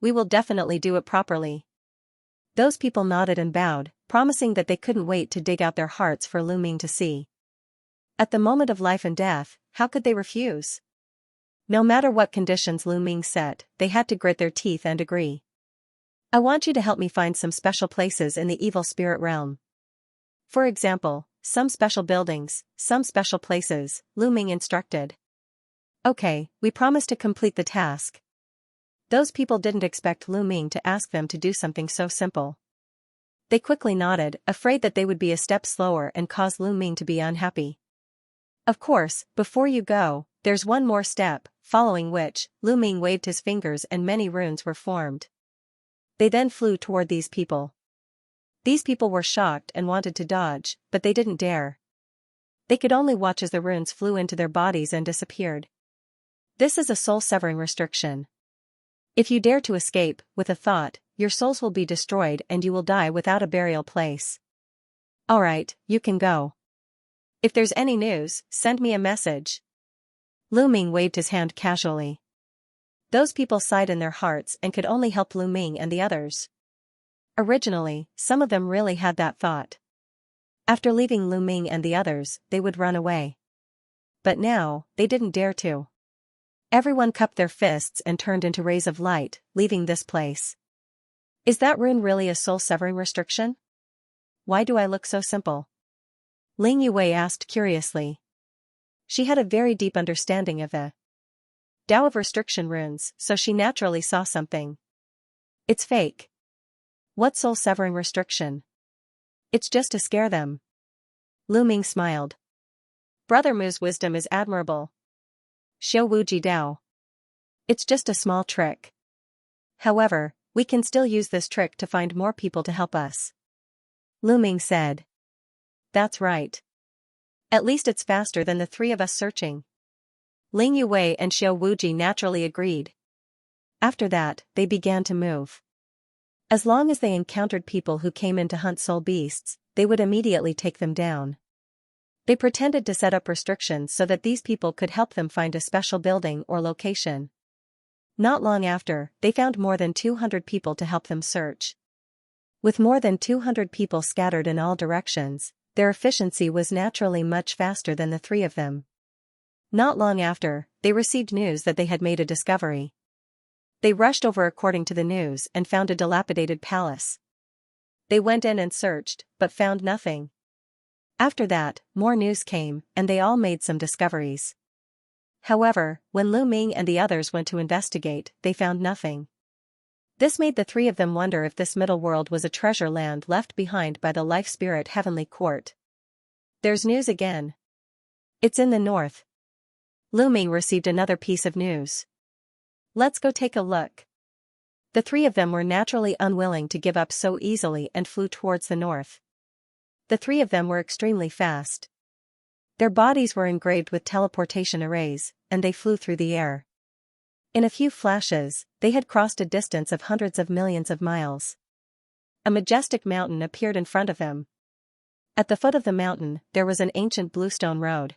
We will definitely do it properly." Those people nodded and bowed, promising that they couldn't wait to dig out their hearts for Lu Ming to see. At the moment of life and death, how could they refuse? No matter what conditions Lu Ming set, they had to grit their teeth and agree. "I want you to help me find some special places in the evil spirit realm. For example, some special buildings, some special places," Lu Ming instructed. "Okay, we promise to complete the task." Those people didn't expect Lu Ming to ask them to do something so simple. They quickly nodded, afraid that they would be a step slower and cause Lu Ming to be unhappy. "Of course, before you go, there's one more step," following which, Lu Ming waved his fingers and many runes were formed. They then flew toward these people. These people were shocked and wanted to dodge, but they didn't dare. They could only watch as the runes flew into their bodies and disappeared. This is a soul-severing restriction. If you dare to escape, with a thought, your souls will be destroyed and you will die without a burial place. "Alright, you can go. If there's any news, send me a message." Lu Ming waved his hand casually. Those people sighed in their hearts and could only help Lu Ming and the others. Originally, some of them really had that thought. After leaving Lu Ming and the others, they would run away. But now, they didn't dare to. Everyone cupped their fists and turned into rays of light, leaving this place. Is that rune really a soul-severing restriction? Why do I look so simple? Ling Yue asked curiously. She had a very deep understanding of the Tao of restriction runes, so she naturally saw something. It's fake. What soul-severing restriction? It's just to scare them. Lu Ming smiled. Brother Mu's wisdom is admirable. Xiao Wuji Dao. It's just a small trick. However, we can still use this trick to find more people to help us. Lu Ming said. That's right. At least it's faster than the three of us searching. Ling Yue and Xiao Wuji naturally agreed. After that, they began to move. As long as they encountered people who came in to hunt soul beasts, they would immediately take them down. They pretended to set up restrictions so that these people could help them find a special building or location. Not long after, they found more than 200 people to help them search. With more than 200 people scattered in all directions, their efficiency was naturally much faster than the three of them. Not long after, they received news that they had made a discovery. They rushed over according to the news and found a dilapidated palace. They went in and searched, but found nothing. After that, more news came, and they all made some discoveries. However, when Lu Ming and the others went to investigate, they found nothing. This made the three of them wonder if this middle world was a treasure land left behind by the Life Spirit Heavenly Court. There's news again. It's in the north. Lu Ming received another piece of news. Let's go take a look. The three of them were naturally unwilling to give up so easily and flew towards the north. The three of them were extremely fast. Their bodies were engraved with teleportation arrays, and they flew through the air. In a few flashes, they had crossed a distance of hundreds of millions of miles. A majestic mountain appeared in front of them. At the foot of the mountain, there was an ancient bluestone road.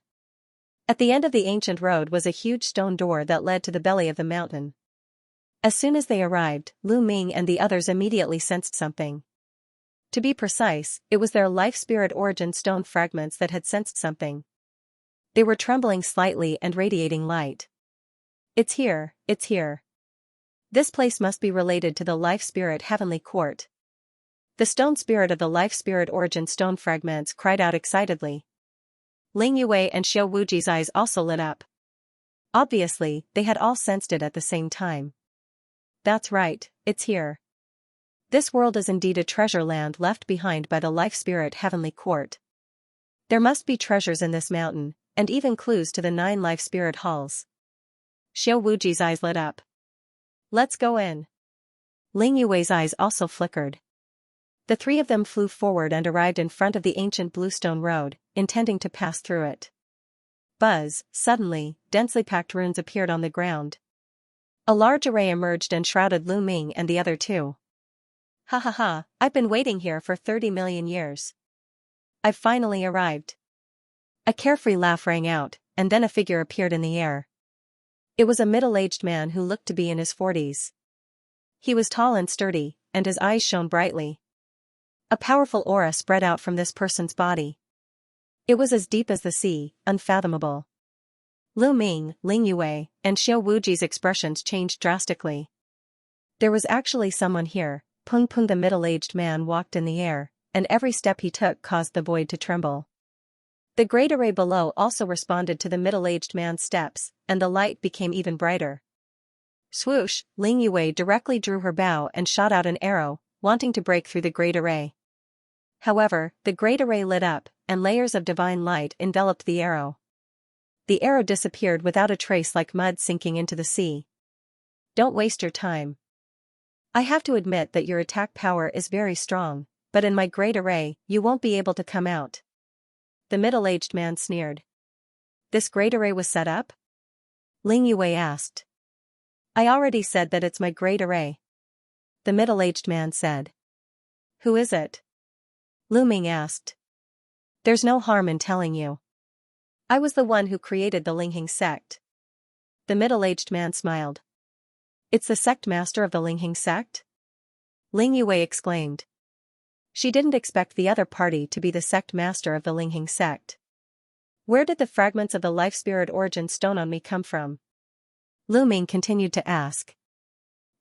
At the end of the ancient road was a huge stone door that led to the belly of the mountain. As soon as they arrived, Lu Ming and the others immediately sensed something. To be precise, it was their life spirit origin stone fragments that had sensed something. They were trembling slightly and radiating light. It's here, it's here. This place must be related to the life spirit heavenly court. The stone spirit of the life spirit origin stone fragments cried out excitedly. Ling Yue and Xiao Wuji's eyes also lit up. Obviously, they had all sensed it at the same time. That's right, it's here. This world is indeed a treasure land left behind by the life spirit heavenly court. There must be treasures in this mountain, and even clues to the 9 life spirit halls. Xiao Wuji's eyes lit up. Let's go in. Ling Yue's eyes also flickered. The 3 of them flew forward and arrived in front of the ancient bluestone road, intending to pass through it. Buzz, suddenly, densely packed runes appeared on the ground. A large array emerged and shrouded Lu Ming and the other 2. Ha ha ha, I've been waiting here for 30 million years. I've finally arrived. A carefree laugh rang out, and then a figure appeared in the air. It was a middle-aged man who looked to be in his 40s. He was tall and sturdy, and his eyes shone brightly. A powerful aura spread out from this person's body. It was as deep as the sea, unfathomable. Lu Ming, Ling Yue, and Xiao Wuji's expressions changed drastically. There was actually someone here. Pung Pung, the middle-aged man, walked in the air, and every step he took caused the void to tremble. The great array below also responded to the middle-aged man's steps, and the light became even brighter. Swoosh, Ling Yue directly drew her bow and shot out an arrow, wanting to break through the great array. However, the great array lit up, and layers of divine light enveloped the arrow. The arrow disappeared without a trace, like mud sinking into the sea. Don't waste your time. I have to admit that your attack power is very strong, but in my great array, you won't be able to come out. The middle-aged man sneered. This great array was set up? Ling Yue asked. I already said that it's my great array. The middle-aged man said. Who is it? Lu Ming asked. There's no harm in telling you. I was the one who created the Linghing sect. The middle-aged man smiled. It's the sect master of the Linghing sect? Ling Yue exclaimed. She didn't expect the other party to be the sect master of the Linghing sect. Where did the fragments of the life spirit origin stone on me come from? Lu Ming continued to ask.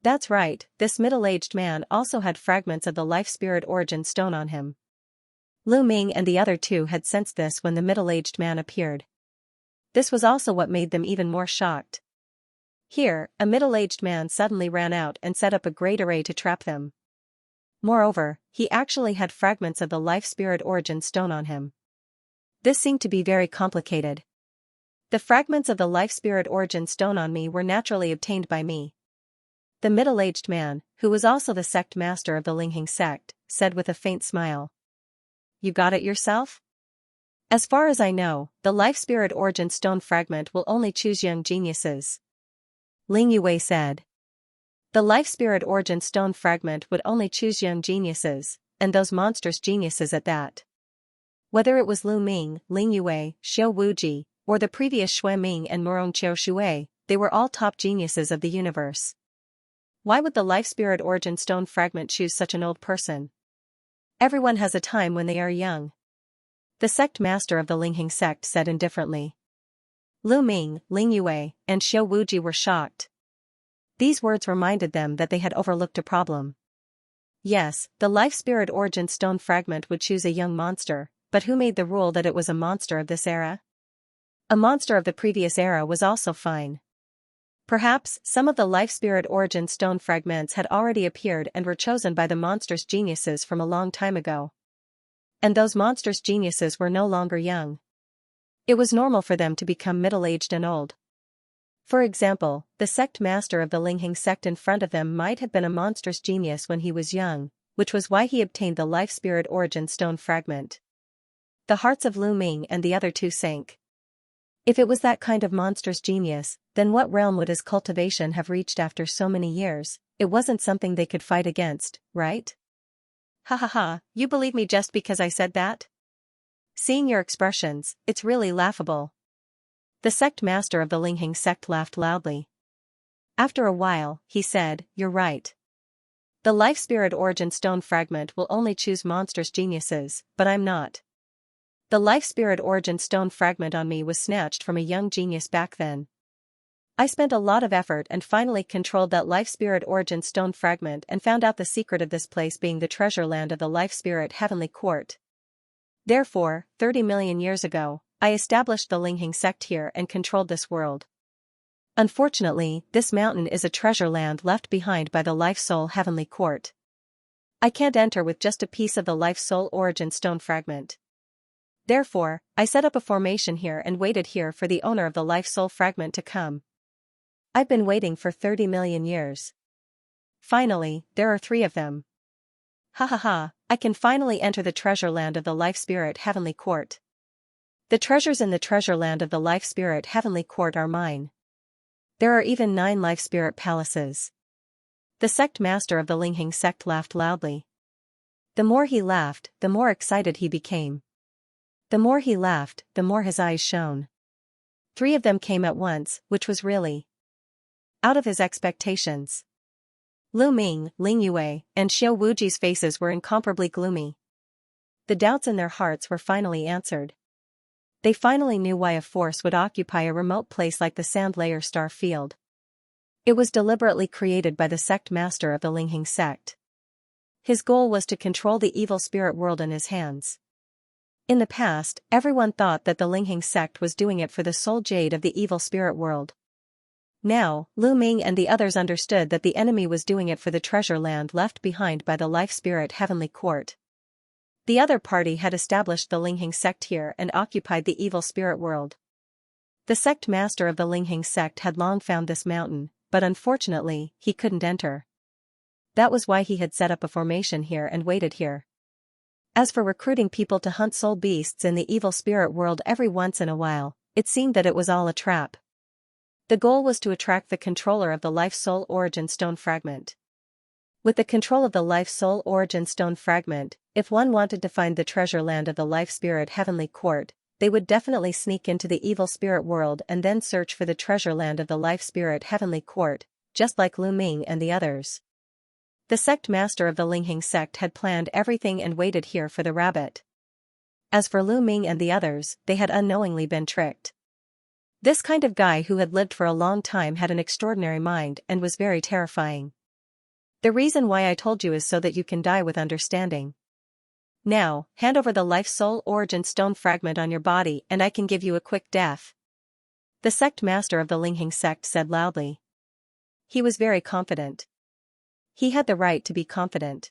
That's right, this middle-aged man also had fragments of the life spirit origin stone on him. Lu Ming and the other 2 had sensed this when the middle-aged man appeared. This was also what made them even more shocked. Here, a middle-aged man suddenly ran out and set up a great array to trap them. Moreover, he actually had fragments of the life spirit origin stone on him. This seemed to be very complicated. The fragments of the life spirit origin stone on me were naturally obtained by me. The middle-aged man, who was also the sect master of the Linghing sect, said with a faint smile. You got it yourself? As far as I know, the life spirit origin stone fragment will only choose young geniuses. Ling Yue said. The life spirit origin stone fragment would only choose young geniuses, and those monstrous geniuses at that. Whether it was Lu Ming, Ling Yue, Xiao Wuji, or the previous Shui Ming and Murong Qiao Shui, they were all top geniuses of the universe. Why would the life spirit origin stone fragment choose such an old person? Everyone has a time when they are young. The sect master of the Linghing sect said indifferently. Lu Ming, Ling Yue, and Xiao Wuji were shocked. These words reminded them that they had overlooked a problem. Yes, the life spirit origin stone fragment would choose a young monster, but who made the rule that it was a monster of this era? A monster of the previous era was also fine. Perhaps some of the life spirit origin stone fragments had already appeared and were chosen by the monstrous geniuses from a long time ago. And those monstrous geniuses were no longer young. It was normal for them to become middle-aged and old. For example, the sect master of the Linghing sect in front of them might have been a monstrous genius when he was young, which was why he obtained the life spirit origin stone fragment. The hearts of Lu Ming and the other two sank. If it was that kind of monstrous genius, then what realm would his cultivation have reached after so many years? It wasn't something they could fight against, right? Ha ha ha, you believe me just because I said that? Seeing your expressions, it's really laughable. The sect master of the Linghing sect laughed loudly. After a while, he said, "You're right. The life spirit origin stone fragment will only choose monstrous geniuses, but I'm not. The life spirit origin stone fragment on me was snatched from a young genius back then. I spent a lot of effort and finally controlled that life spirit origin stone fragment and found out the secret of this place being the treasure land of the life spirit heavenly court. Therefore, 30 million years ago, I established the Linghing sect here and controlled this world. Unfortunately, this mountain is a treasure land left behind by the life soul heavenly court. I can't enter with just a piece of the life soul origin stone fragment. Therefore, I set up a formation here and waited here for the owner of the life soul fragment to come. I've been waiting for 30 million years. Finally, there are 3 of them. Ha ha ha, I can finally enter the treasure land of the life spirit heavenly court. The treasures in the treasure land of the life spirit heavenly court are mine. There are even 9 life spirit palaces." The sect master of the Linghing sect laughed loudly. The more he laughed, the more excited he became. The more he laughed, the more his eyes shone. 3 of them came at once, which was really out of his expectations. Lu Ming, Ling Yue, and Xiao Wuji's faces were incomparably gloomy. The doubts in their hearts were finally answered. They finally knew why a force would occupy a remote place like the Sand Layer Star Field. It was deliberately created by the sect master of the Linghing sect. His goal was to control the evil spirit world in his hands. In the past, everyone thought that the Linghing sect was doing it for the soul jade of the evil spirit world. Now, Lu Ming and the others understood that the enemy was doing it for the treasure land left behind by the life spirit heavenly court. The other party had established the Linghing sect here and occupied the evil spirit world. The sect master of the Linghing sect had long found this mountain, but unfortunately, he couldn't enter. That was why he had set up a formation here and waited here. As for recruiting people to hunt soul beasts in the evil spirit world every once in a while, it seemed that it was all a trap. The goal was to attract the controller of the life soul origin stone fragment. With the control of the life soul origin stone fragment, if one wanted to find the treasure land of the life spirit heavenly court, they would definitely sneak into the evil spirit world and then search for the treasure land of the life spirit heavenly court, just like Lu Ming and the others. The sect master of the Linghing sect had planned everything and waited here for the rabbit. As for Lu Ming and the others, they had unknowingly been tricked. This kind of guy who had lived for a long time had an extraordinary mind and was very terrifying. The reason why I told you is so that you can die with understanding. Now, hand over the life soul origin stone fragment on your body and I can give you a quick death. The sect master of the Linghing sect said loudly. He was very confident. He had the right to be confident.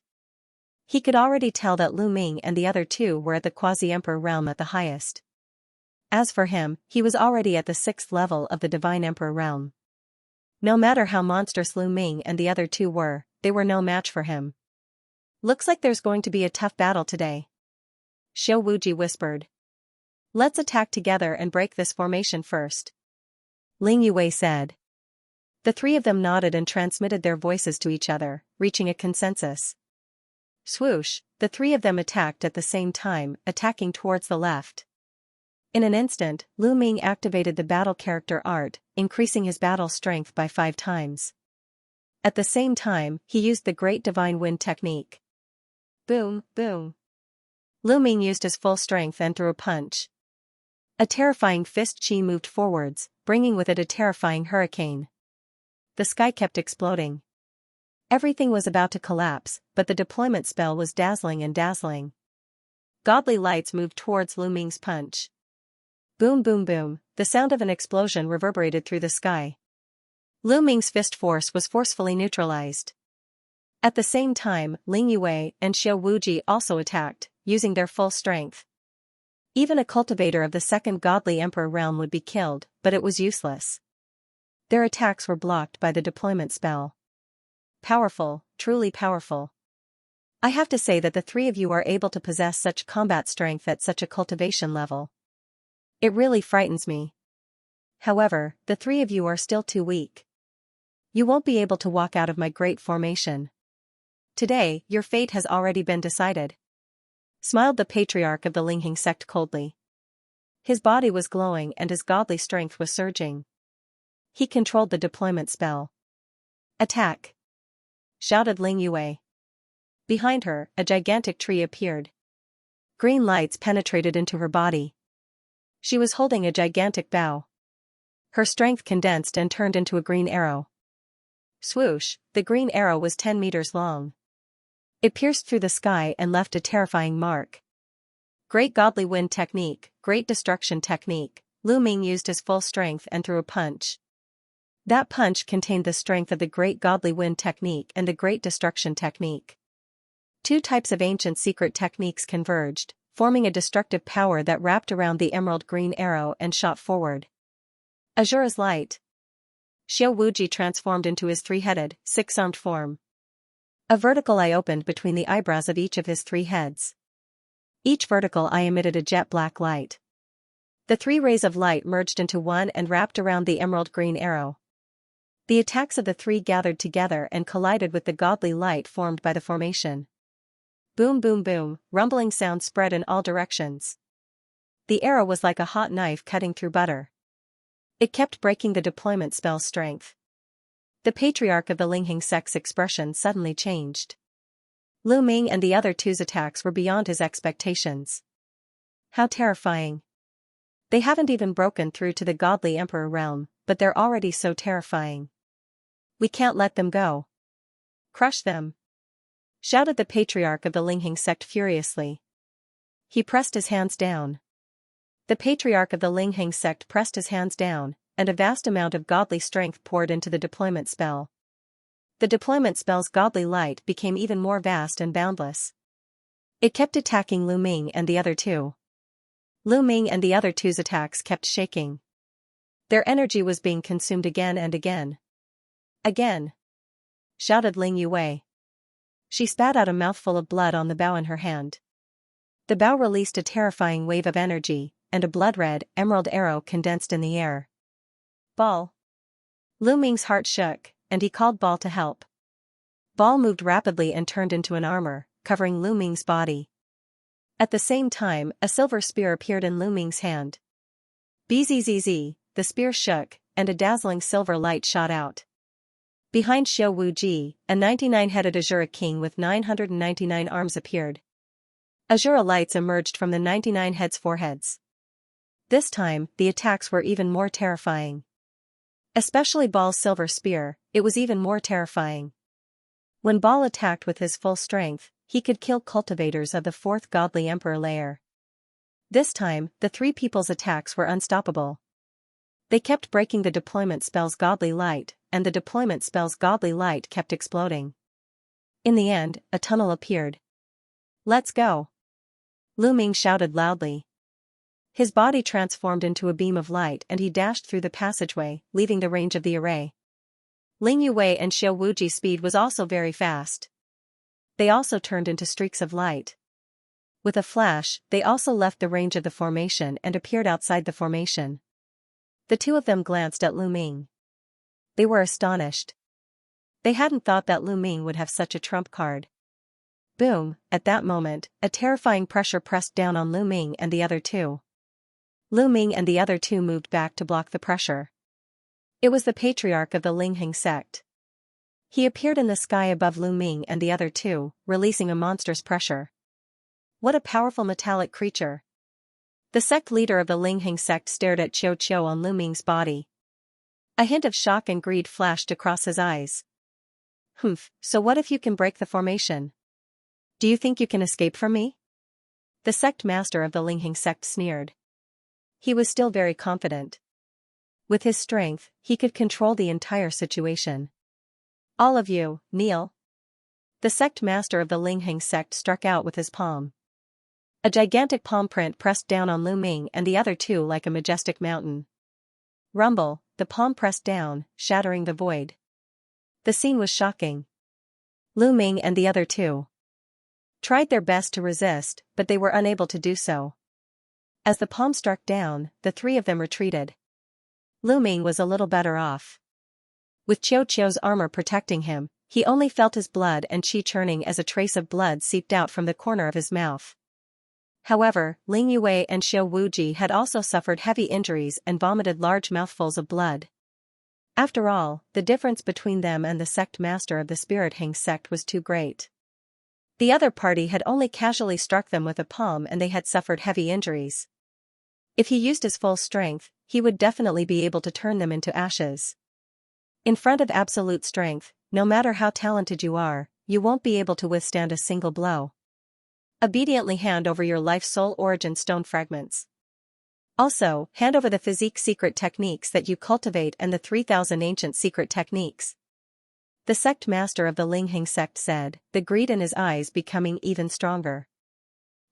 He could already tell that Lu Ming and the other 2 were at the quasi-emperor realm at the highest. As for him, he was already at the 6th level of the divine emperor realm. No matter how monstrous Lu Ming and the other 2 were, they were no match for him. Looks like there's going to be a tough battle today. Xiao Wuji whispered. Let's attack together and break this formation first. Ling Yue said. The 3 of them nodded and transmitted their voices to each other, reaching a consensus. Swoosh, the 3 of them attacked at the same time, attacking towards the left. In an instant, Lu Ming activated the battle character art, increasing his battle strength by 5 times. At the same time, he used the Great Divine Wind technique. Boom, boom. Lu Ming used his full strength and threw a punch. A terrifying fist chi moved forwards, bringing with it a terrifying hurricane. The sky kept exploding. Everything was about to collapse, but the deployment spell was dazzling and dazzling. Godly lights moved towards Lu Ming's punch. Boom boom boom, the sound of an explosion reverberated through the sky. Lu Ming's fist force was forcefully neutralized. At the same time, Ling Yue and Xiao Wuji also attacked, using their full strength. Even a cultivator of the 2nd godly emperor realm would be killed, but it was useless. Their attacks were blocked by the deployment spell. Powerful, truly powerful. I have to say that the three of you are able to possess such combat strength at such a cultivation level. It really frightens me. However, the three of you are still too weak. You won't be able to walk out of my great formation. Today, your fate has already been decided. Smiled the patriarch of the Linghing sect coldly. His body was glowing and his godly strength was surging. He controlled the deployment spell. Attack! Shouted Ling Yue. Behind her, a gigantic tree appeared. Green lights penetrated into her body. She was holding a gigantic bow. Her strength condensed and turned into a green arrow. Swoosh, the green arrow was 10 meters long. It pierced through the sky and left a terrifying mark. Great godly wind technique, great destruction technique. Lu Ming used his full strength and threw a punch. That punch contained the strength of the great godly wind technique and the great destruction technique. Two types of ancient secret techniques converged, forming a destructive power that wrapped around the emerald green arrow and shot forward. Azura's light. Xiao Wuji transformed into his three-headed, six-armed form. A vertical eye opened between the eyebrows of each of his three heads. Each vertical eye emitted a jet black light. The three rays of light merged into one and wrapped around the emerald green arrow. The attacks of the three gathered together and collided with the godly light formed by the formation. Boom boom boom, rumbling sound spread in all directions. The arrow was like a hot knife cutting through butter. It kept breaking the deployment spell's strength. The patriarch of the Linghing sect's expression suddenly changed. Lu Ming and the other two's attacks were beyond his expectations. How terrifying. They haven't even broken through to the godly emperor realm, but they're already so terrifying. We can't let them go. Crush them! Shouted the patriarch of the Linghing sect furiously. He pressed his hands down. The patriarch of the Linghing sect pressed his hands down, and a vast amount of godly strength poured into the deployment spell. The deployment spell's godly light became even more vast and boundless. It kept attacking Lu Ming and the other two. Lu Ming and the other two's attacks kept shaking. Their energy was being consumed again and again. Again! Shouted Ling Yue. She spat out a mouthful of blood on the bow in her hand. The bow released a terrifying wave of energy, and a blood-red, emerald arrow condensed in the air. Ball! Lu Ming's heart shook, and he called Ball to help. Ball moved rapidly and turned into an armor, covering Lu Ming's body. At the same time, a silver spear appeared in Lu Ming's hand. Bzzz, the spear shook, and a dazzling silver light shot out. Behind Xiao Wuji, a 99-headed Azura king with 999 arms appeared. Azura lights emerged from the 99 heads' foreheads. This time, the attacks were even more terrifying. Especially Ball's silver spear, it was even more terrifying. When Ball attacked with his full strength, he could kill cultivators of the fourth godly emperor layer. This time, the three people's attacks were unstoppable. They kept breaking the deployment spell's godly light, and the deployment spell's godly light kept exploding. In the end, a tunnel appeared. Let's go! Lu Ming shouted loudly. His body transformed into a beam of light and he dashed through the passageway, leaving the range of the array. Ling Yue and Xiao Wuji's speed was also very fast. They also turned into streaks of light. With a flash, they also left the range of the formation and appeared outside the formation. The two of them glanced at Lu Ming. They were astonished. They hadn't thought that Lu Ming would have such a trump card. Boom, at that moment, a terrifying pressure pressed down on Lu Ming and the other two. Lu Ming and the other two moved back to block the pressure. It was the patriarch of the Linghing sect. He appeared in the sky above Lu Ming and the other two, releasing a monstrous pressure. What a powerful metallic creature! The sect leader of the Linghing sect stared at Qiu Qiu on Lu Ming's body. A hint of shock and greed flashed across his eyes. Humph, so what if you can break the formation? Do you think you can escape from me? The sect master of the Linghing sect sneered. He was still very confident. With his strength, he could control the entire situation. All of you, kneel. The sect master of the Linghing sect struck out with his palm. A gigantic palm print pressed down on Lu Ming and the other two like a majestic mountain. Rumble, the palm pressed down, shattering the void. The scene was shocking. Lu Ming and the other two. tried their best to resist, but they were unable to do so. As the palm struck down, the three of them retreated. Lu Ming was a little better off. With Qiu Qiu's armor protecting him, he only felt his blood and qi churning as a trace of blood seeped out from the corner of his mouth. However, Ling Yue and Xiao Wuji had also suffered heavy injuries and vomited large mouthfuls of blood. After all, the difference between them and the sect master of the Spirit Hang sect was too great. The other party had only casually struck them with a palm and they had suffered heavy injuries. If he used his full strength, he would definitely be able to turn them into ashes. In front of absolute strength, no matter how talented you are, you won't be able to withstand a single blow. Obediently hand over your life soul origin stone fragments. Also, hand over the physique secret techniques that you cultivate and the 3,000 ancient secret techniques. The sect master of the Lingheng sect said, the greed in his eyes becoming even stronger.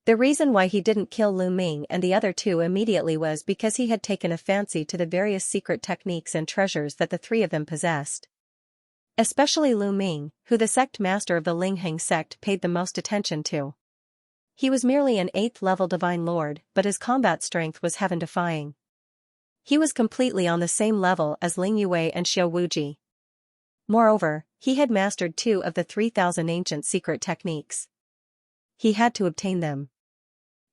The reason why he didn't kill Lu Ming and the other two immediately was because he had taken a fancy to the various secret techniques and treasures that the three of them possessed. Especially Lu Ming, who the sect master of the Lingheng sect paid the most attention to. He was merely an 8th level divine lord, but his combat strength was heaven-defying. He was completely on the same level as Ling Yue and Xiao Wuji. Moreover, he had mastered 2 of the 3,000 ancient secret techniques. He had to obtain them.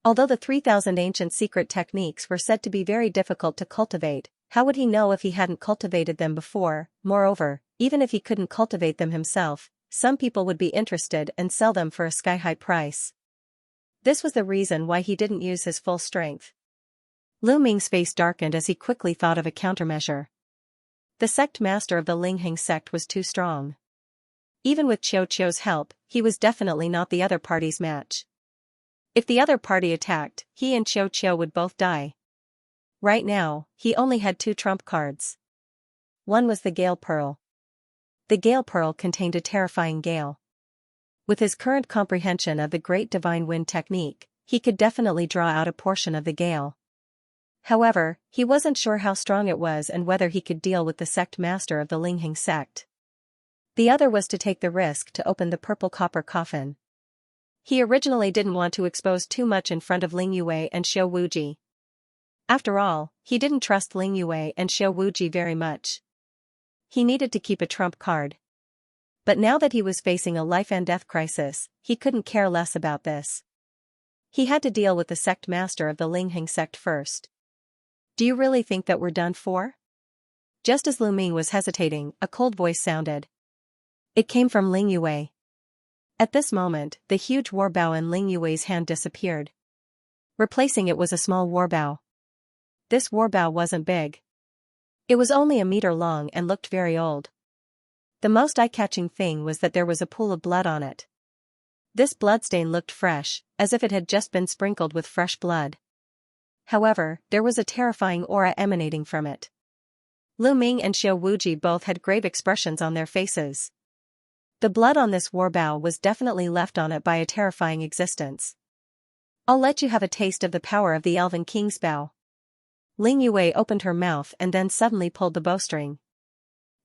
Although the 3,000 ancient secret techniques were said to be very difficult to cultivate, how would he know if he hadn't cultivated them before? Moreover, even if he couldn't cultivate them himself, some people would be interested and sell them for a sky-high price. This was the reason why he didn't use his full strength. Lu Ming's face darkened as he quickly thought of a countermeasure. The sect master of the Lingheng sect was too strong. Even with Qiu Qiu's help, he was definitely not the other party's match. If the other party attacked, he and Qiu Qiu would both die. Right now, he only had 2 trump cards. One was the Gale Pearl. The Gale Pearl contained a terrifying gale. With his current comprehension of the Great Divine Wind technique, he could definitely draw out a portion of the gale. However, he wasn't sure how strong it was and whether he could deal with the sect master of the Lingheng sect. The other was to take the risk to open the purple copper coffin. He originally didn't want to expose too much in front of Ling Yue and Xiao Wuji. After all, he didn't trust Ling Yue and Xiao Wuji very much. He needed to keep a trump card. But now that he was facing a life-and-death crisis, he couldn't care less about this. He had to deal with the sect master of the Lingheng sect first. Do you really think that we're done for? Just as Lu Ming was hesitating, a cold voice sounded. It came from Ling Yue. At this moment, the huge warbow in Ling Yue's hand disappeared. Replacing it was a small warbow. This warbow wasn't big. It was only a meter long and looked very old. The most eye-catching thing was that there was a pool of blood on it. This bloodstain looked fresh, as if it had just been sprinkled with fresh blood. However, there was a terrifying aura emanating from it. Lu Ming and Xiao Wuji both had grave expressions on their faces. The blood on this warbow was definitely left on it by a terrifying existence. I'll let you have a taste of the power of the Elven King's bow. Ling Yue opened her mouth and then suddenly pulled the bowstring.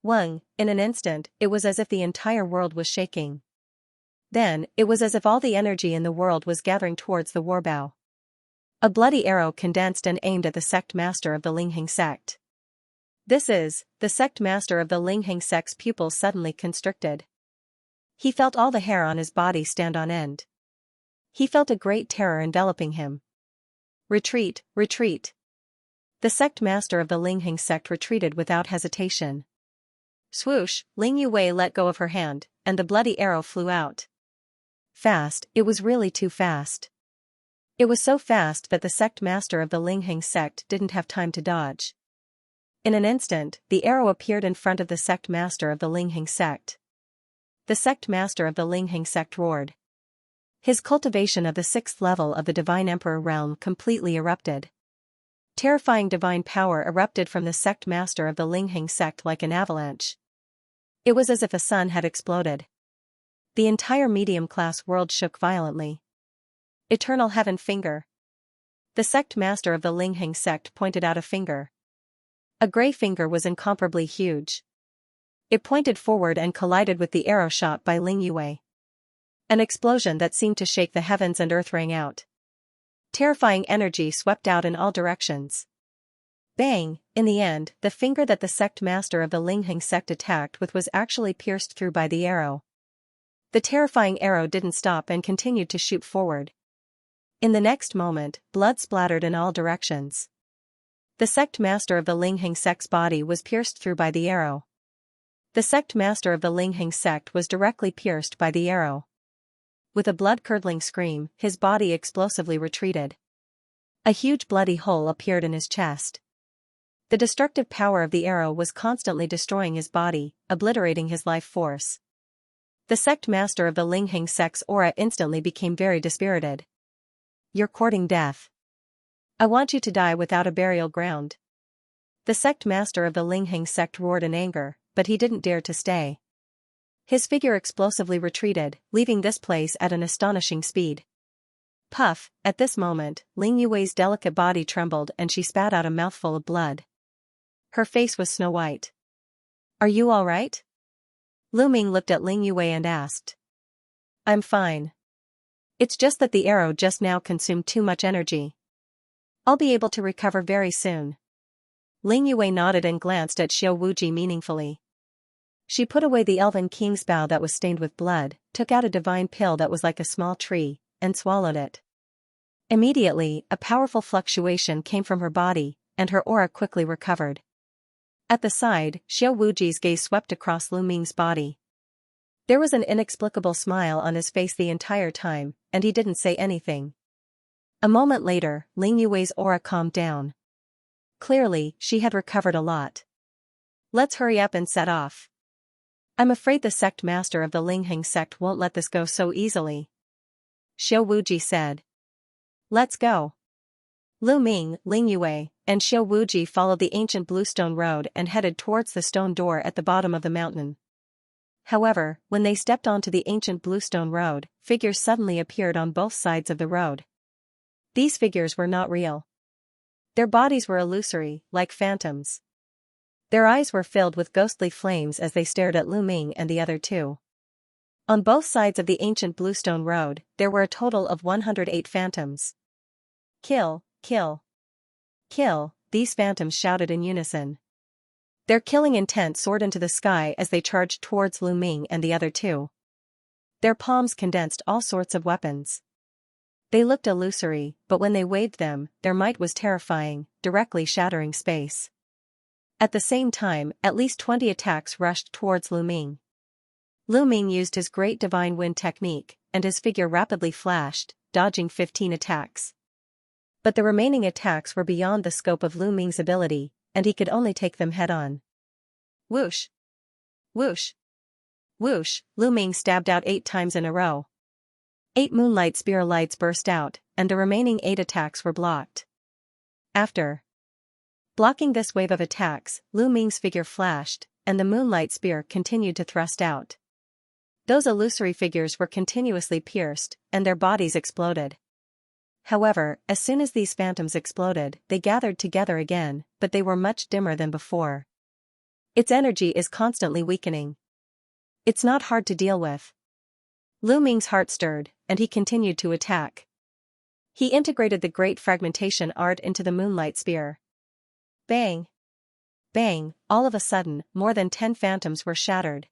Wang, in an instant, it was as if the entire world was shaking. Then, it was as if all the energy in the world was gathering towards the warbow. A bloody arrow condensed and aimed at the sect master of the Lingheng sect. This is, the sect master of the Lingheng sect's pupils suddenly constricted. He felt all the hair on his body stand on end. He felt a great terror enveloping him. Retreat, retreat. The sect master of the Lingheng sect retreated without hesitation. Swoosh, Ling Yue let go of her hand, and the bloody arrow flew out. Fast, it was really too fast. It was so fast that the sect master of the Lingheng sect didn't have time to dodge. In an instant, the arrow appeared in front of the sect master of the Lingheng sect. The sect master of the Lingheng sect roared. His cultivation of the 6th level of the Divine Emperor realm completely erupted. Terrifying divine power erupted from the sect master of the Lingheng sect like an avalanche. It was as if a sun had exploded. The entire medium-class world shook violently. Eternal Heaven Finger. The sect master of the Lingheng sect pointed out a finger. A gray finger was incomparably huge. It pointed forward and collided with the arrow shot by Ling Yue. An explosion that seemed to shake the heavens and earth rang out. Terrifying energy swept out in all directions. Bang! In the end, the finger that the sect master of the Lingheng sect attacked with was actually pierced through by the arrow. The terrifying arrow didn't stop and continued to shoot forward. In the next moment, blood splattered in all directions. The sect master of the Lingheng sect's body was pierced through by the arrow. The sect master of the Lingheng sect was directly pierced by the arrow. With a blood-curdling scream, his body explosively retreated. A huge bloody hole appeared in his chest. The destructive power of the arrow was constantly destroying his body, obliterating his life force. The sect master of the Lingheng sect's aura instantly became very dispirited. "You're courting death. I want you to die without a burial ground." The sect master of the Lingheng sect roared in anger, but he didn't dare to stay. His figure explosively retreated, leaving this place at an astonishing speed. Puff! At this moment, Ling Yue's delicate body trembled and she spat out a mouthful of blood. Her face was snow white. "Are you all right?" Lu Ming looked at Ling Yue and asked. "I'm fine. It's just that the arrow just now consumed too much energy. I'll be able to recover very soon." Ling Yue nodded and glanced at Xiao Wuji meaningfully. She put away the elven king's bow that was stained with blood, took out a divine pill that was like a small tree, and swallowed it. Immediately, a powerful fluctuation came from her body, and her aura quickly recovered. At the side, Xiao Wuji's gaze swept across Lu Ming's body. There was an inexplicable smile on his face the entire time, and he didn't say anything. A moment later, Ling Yue's aura calmed down. Clearly, she had recovered a lot. "Let's hurry up and set off. I'm afraid the sect master of the Lingheng sect won't let this go so easily," Xiao Wuji said. "Let's go." Lu Ming, Ling Yue, and Xiao Wuji followed the ancient bluestone road and headed towards the stone door at the bottom of the mountain. However, when they stepped onto the ancient bluestone road, figures suddenly appeared on both sides of the road. These figures were not real. Their bodies were illusory, like phantoms. Their eyes were filled with ghostly flames as they stared at Lu Ming and the other two. On both sides of the ancient bluestone road, there were a total of 108 phantoms. "Kill, kill, kill," these phantoms shouted in unison. Their killing intent soared into the sky as they charged towards Lu Ming and the other two. Their palms condensed all sorts of weapons. They looked illusory, but when they waved them, their might was terrifying, directly shattering space. At the same time, at least 20 attacks rushed towards Lu Ming. Lu Ming used his great divine wind technique, and his figure rapidly flashed, dodging 15 attacks. But the remaining attacks were beyond the scope of Lu Ming's ability, and he could only take them head-on. Whoosh! Whoosh! Whoosh! Lu Ming stabbed out 8 times in a row. 8 moonlight spear lights burst out, and the remaining 8 attacks were blocked. After blocking this wave of attacks, Lu Ming's figure flashed, and the moonlight spear continued to thrust out. Those illusory figures were continuously pierced, and their bodies exploded. However, as soon as these phantoms exploded, they gathered together again, but they were much dimmer than before. Its energy is constantly weakening. It's not hard to deal with. Lu Ming's heart stirred, and he continued to attack. He integrated the great fragmentation art into the moonlight spear. Bang! Bang! All of a sudden, more than 10 phantoms were shattered.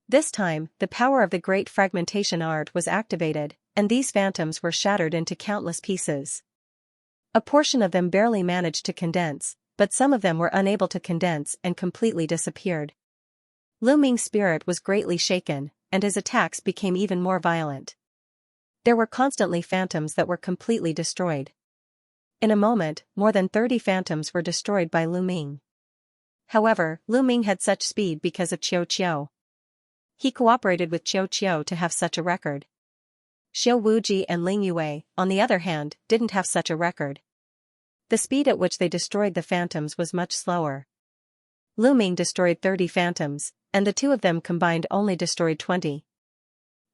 This time, the power of the great fragmentation art was activated, and these phantoms were shattered into countless pieces. A portion of them barely managed to condense, but some of them were unable to condense and completely disappeared. Lu Ming's spirit was greatly shaken, and his attacks became even more violent. There were constantly phantoms that were completely destroyed. In a moment, more than 30 phantoms were destroyed by Lu Ming. However, Lu Ming had such speed because of Qiu Qiu. He cooperated with Qiu Qiu to have such a record. Xiao Wuji and Ling Yue, on the other hand, didn't have such a record. The speed at which they destroyed the phantoms was much slower. Lu Ming destroyed 30 phantoms, and the two of them combined only destroyed 20.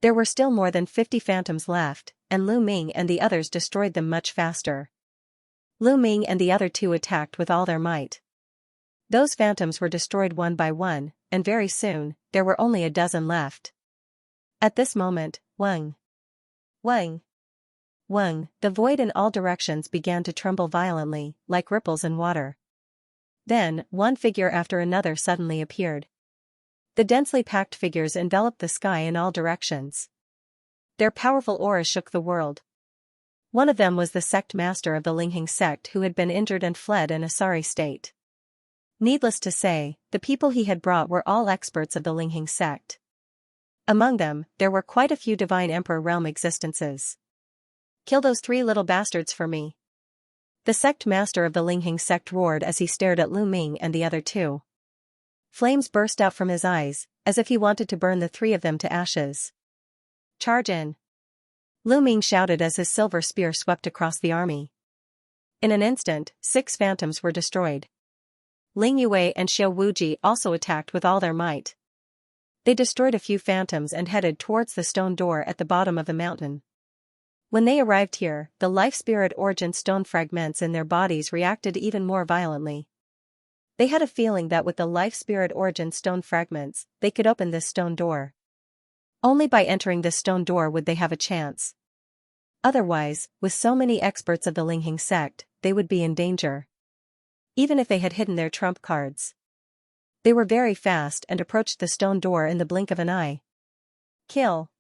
There were still more than 50 phantoms left, and Lu Ming and the others destroyed them much faster. Lu Ming and the other two attacked with all their might. Those phantoms were destroyed one by one, and very soon, there were only a dozen left. At this moment, Wang. Wang. Wang. The void in all directions began to tremble violently, like ripples in water. Then, one figure after another suddenly appeared. The densely packed figures enveloped the sky in all directions. Their powerful auras shook the world. One of them was the sect master of the Lingheng sect who had been injured and fled in a sorry state. Needless to say, the people he had brought were all experts of the Lingheng sect. Among them, there were quite a few divine emperor realm existences. "Kill those 3 little bastards for me," the sect master of the Lingheng sect roared as he stared at Lu Ming and the other 2. Flames burst out from his eyes, as if he wanted to burn the 3 of them to ashes. "Charge in!" Lu Ming shouted as his silver spear swept across the army. In an instant, 6 phantoms were destroyed. Ling Yue and Xiao Wuji also attacked with all their might. They destroyed a few phantoms and headed towards the stone door at the bottom of the mountain. When they arrived here, the life spirit origin stone fragments in their bodies reacted even more violently. They had a feeling that with the life spirit origin stone fragments, they could open this stone door. Only by entering this stone door would they have a chance. Otherwise, with so many experts of the Lingheng sect, they would be in danger. Even if they had hidden their trump cards. They were very fast and approached the stone door in the blink of an eye. "Kill!"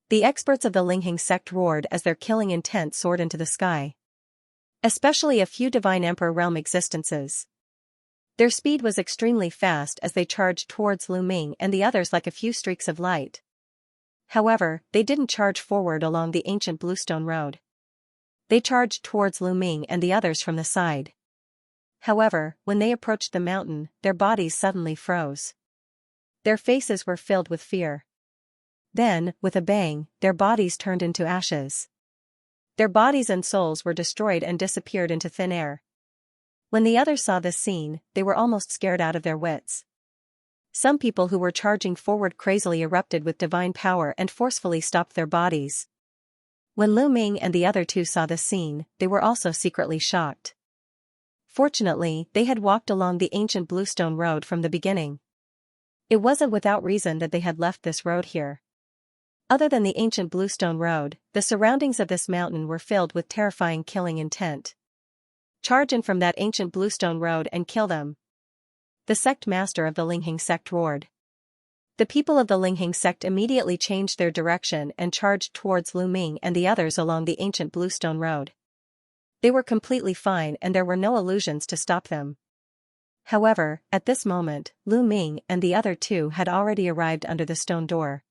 The experts of the Lingheng sect roared as their killing intent soared into the sky. Especially a few divine emperor realm existences. Their speed was extremely fast as they charged towards Lu Ming and the others like a few streaks of light. However, they didn't charge forward along the ancient bluestone road. They charged towards Lu Ming and the others from the side. However, when they approached the mountain, their bodies suddenly froze. Their faces were filled with fear. Then, with a bang, their bodies turned into ashes. Their bodies and souls were destroyed and disappeared into thin air. When the others saw this scene, they were almost scared out of their wits. Some people who were charging forward crazily erupted with divine power and forcefully stopped their bodies. When Lu Ming and the other 2 saw this scene, they were also secretly shocked. Fortunately, they had walked along the ancient bluestone road from the beginning. It wasn't without reason that they had left this road here. Other than the ancient bluestone road, the surroundings of this mountain were filled with terrifying killing intent. "Charge in from that ancient bluestone road and kill them," the sect master of the Lingheng sect roared. The people of the Lingheng sect immediately changed their direction and charged towards Lu Ming and the others along the ancient bluestone road. They were completely fine and there were no illusions to stop them. However, at this moment, Lu Ming and the other 2 had already arrived under the stone door.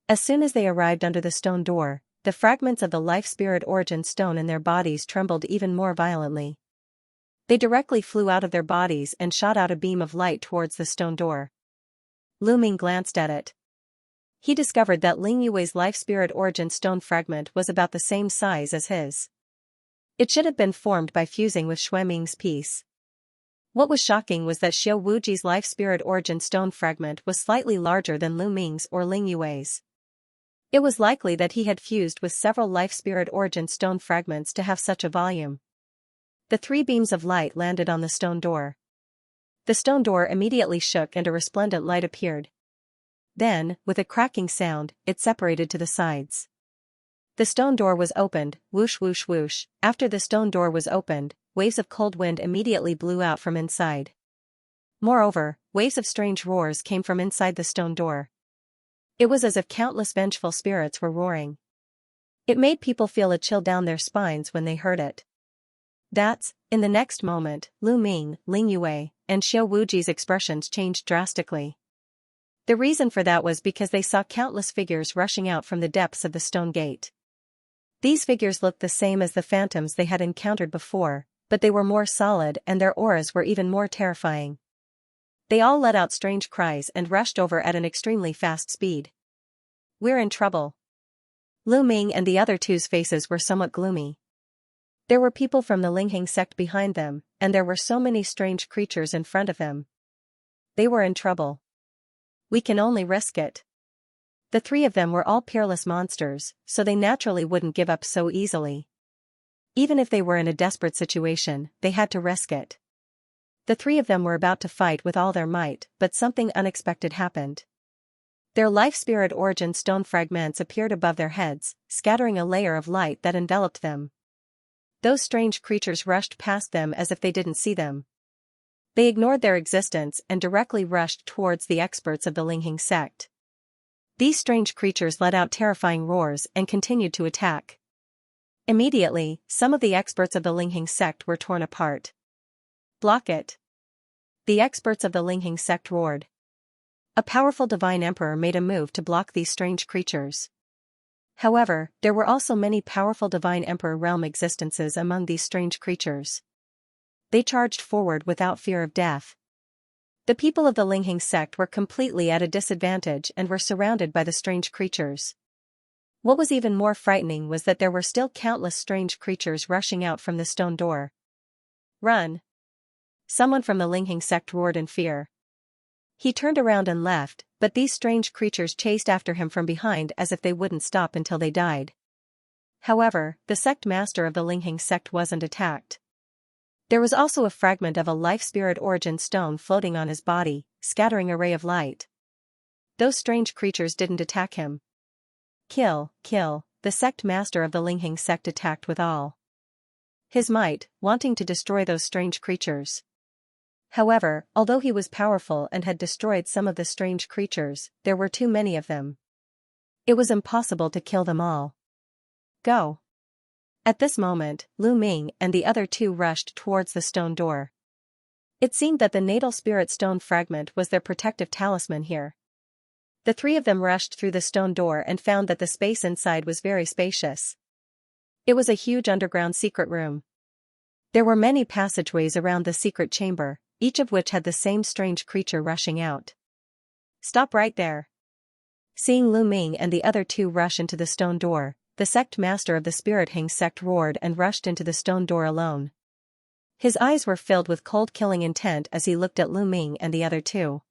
As soon as they arrived under the stone door, the fragments of the life spirit origin stone in their bodies trembled even more violently. They directly flew out of their bodies and shot out a beam of light towards the stone door. Lu Ming glanced at it. He discovered that Ling Yue's life spirit origin stone fragment was about the same size as his. It should have been formed by fusing with Xue Ming's piece. What was shocking was that Xiao Wuji's life spirit origin stone fragment was slightly larger than Lu Ming's or Ling Yue's. It was likely that he had fused with several life spirit origin stone fragments to have such a volume. The 3 beams of light landed on the stone door. The stone door immediately shook and a resplendent light appeared. Then, with a cracking sound, it separated to the sides. The stone door was opened, whoosh whoosh whoosh. After the stone door was opened, waves of cold wind immediately blew out from inside. Moreover, waves of strange roars came from inside the stone door. It was as if countless vengeful spirits were roaring. It made people feel a chill down their spines when they heard it. In the next moment, Lu Ming, Ling Yue, and Xiao Wuji's expressions changed drastically. The reason for that was because they saw countless figures rushing out from the depths of the stone gate. These figures looked the same as the phantoms they had encountered before, but they were more solid and their auras were even more terrifying. They all let out strange cries and rushed over at an extremely fast speed. "We're in trouble." Lu Ming and the other 2's faces were somewhat gloomy. There were people from the Lingheng sect behind them, and there were so many strange creatures in front of them. They were in trouble. "We can only risk it." The 3 of them were all peerless monsters, so they naturally wouldn't give up so easily. Even if they were in a desperate situation, they had to risk it. The 3 of them were about to fight with all their might, but something unexpected happened. Their life spirit origin stone fragments appeared above their heads, scattering a layer of light that enveloped them. Those strange creatures rushed past them as if they didn't see them. They ignored their existence and directly rushed towards the experts of the Linghing sect. These strange creatures let out terrifying roars and continued to attack. Immediately, some of the experts of the Linghing sect were torn apart. "Block it!" the experts of the Linghing sect roared. A powerful divine emperor made a move to block these strange creatures. However, there were also many powerful divine emperor realm existences among these strange creatures. They charged forward without fear of death. The people of the Linghing sect were completely at a disadvantage and were surrounded by the strange creatures. What was even more frightening was that there were still countless strange creatures rushing out from the stone door. "Run!" someone from the Linghing sect roared in fear. He turned around and left, but these strange creatures chased after him from behind as if they wouldn't stop until they died. However, the sect master of the Linghing sect wasn't attacked. There was also a fragment of a life spirit origin stone floating on his body, scattering a ray of light. Those strange creatures didn't attack him. "Kill, kill," the sect master of the Linghing sect attacked with all his might, wanting to destroy those strange creatures. However, although he was powerful and had destroyed some of the strange creatures, there were too many of them. It was impossible to kill them all. "Go!" At this moment, Lu Ming and the other two rushed towards the stone door. It seemed that the natal spirit stone fragment was their protective talisman here. The three of them rushed through the stone door and found that the space inside was very spacious. It was a huge underground secret room. There were many passageways around the secret chamber, each of which had the same strange creature rushing out. "Stop right there!" Seeing Lu Ming and the other two rush into the stone door, the sect master of the Spirit Hing sect roared and rushed into the stone door alone. His eyes were filled with cold killing intent as he looked at Lu Ming and the other two.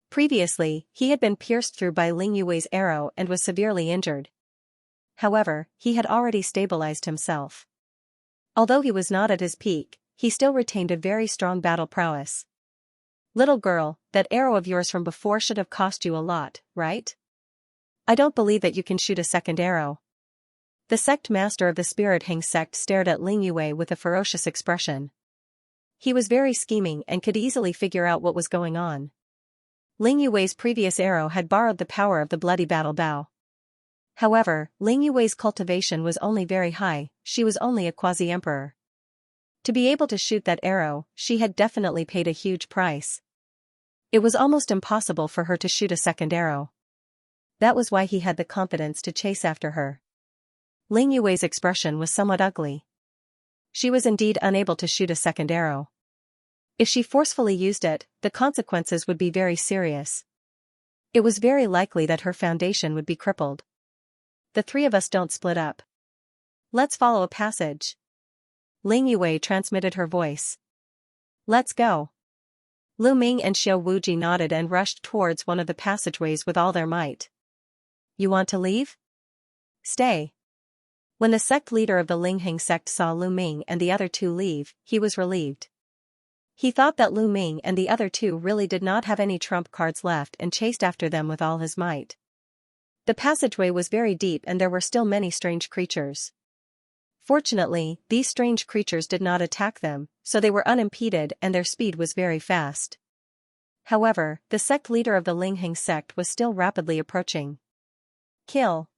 Previously, he had been pierced through by Ling Yue's arrow and was severely injured. However, he had already stabilized himself. Although he was not at his peak, he still retained a very strong battle prowess. "Little girl, that arrow of yours from before should have cost you a lot, right? I don't believe that you can shoot a second arrow." The sect master of the Spirit Hing sect stared at Ling Yue with a ferocious expression. He was very scheming and could easily figure out what was going on. Ling Yue's previous arrow had borrowed the power of the bloody battle bow. However, Ling Yue's cultivation was only very high, she was only a quasi-emperor. To be able to shoot that arrow, she had definitely paid a huge price. It was almost impossible for her to shoot a second arrow. That was why he had the confidence to chase after her. Ling Yue's expression was somewhat ugly. She was indeed unable to shoot a second arrow. If she forcefully used it, the consequences would be very serious. It was very likely that her foundation would be crippled. "The three of us don't split up. Let's follow a passage." Ling Yue transmitted her voice. "Let's go." Lu Ming and Xiao Wuji nodded and rushed towards one of the passageways with all their might. "You want to leave? Stay." When the sect leader of the Linghing sect saw Lu Ming and the other two leave, he was relieved. He thought that Lu Ming and the other two really did not have any trump cards left and chased after them with all his might. The passageway was very deep and there were still many strange creatures. Fortunately, these strange creatures did not attack them, so they were unimpeded and their speed was very fast. However, the sect leader of the Linghing sect was still rapidly approaching. "Kill!"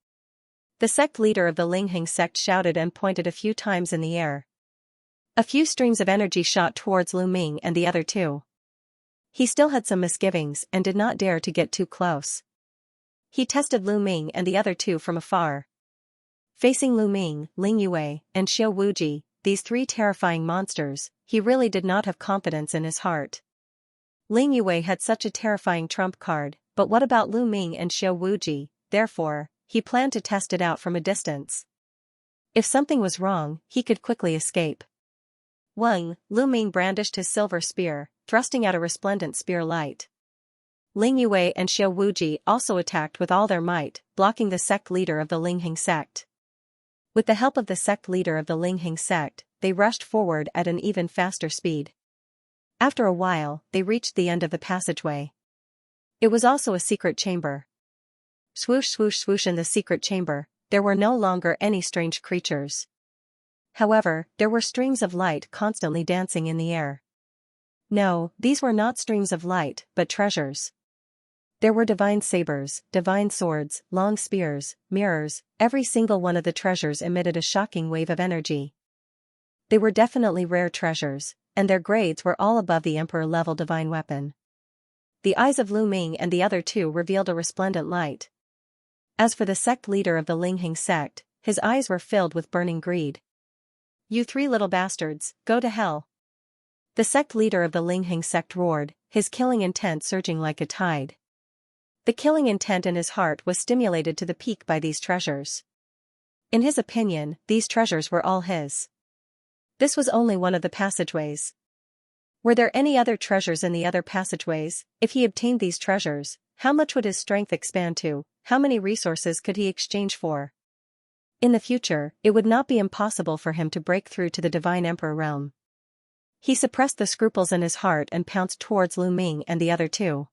The sect leader of the Linghing sect shouted and pointed a few times in the air. A few streams of energy shot towards Lu Ming and the other two. He still had some misgivings and did not dare to get too close. He tested Lu Ming and the other two from afar. Facing Lu Ming, Ling Yue, and Xiao Wuji, these three terrifying monsters, he really did not have confidence in his heart. Ling Yue had such a terrifying trump card, but what about Lu Ming and Xiao Wuji? Therefore, he planned to test it out from a distance. If something was wrong, he could quickly escape. Lu Ming brandished his silver spear, thrusting out a resplendent spear light. Ling Yue and Xiao Wuji also attacked with all their might, blocking the sect leader of the Linghing sect. With the help of the sect leader of the Linghing sect, they rushed forward at an even faster speed. After a while, they reached the end of the passageway. It was also a secret chamber. Swoosh swoosh swoosh in the secret chamber, there were no longer any strange creatures. However, there were streams of light constantly dancing in the air. No, these were not streams of light, but treasures. There were divine sabers, divine swords, long spears, mirrors, every single one of the treasures emitted a shocking wave of energy. They were definitely rare treasures, and their grades were all above the emperor-level divine weapon. The eyes of Lu Ming and the other two revealed a resplendent light. As for the sect leader of the Lingheng sect, his eyes were filled with burning greed. "You three little bastards, go to hell!" The sect leader of the Lingheng sect roared, his killing intent surging like a tide. The killing intent in his heart was stimulated to the peak by these treasures. In his opinion, these treasures were all his. This was only one of the passageways. Were there any other treasures in the other passageways? If he obtained these treasures, how much would his strength expand to? How many resources could he exchange for? In the future, it would not be impossible for him to break through to the Divine Emperor realm. He suppressed the scruples in his heart and pounced towards Lu Ming and the other two.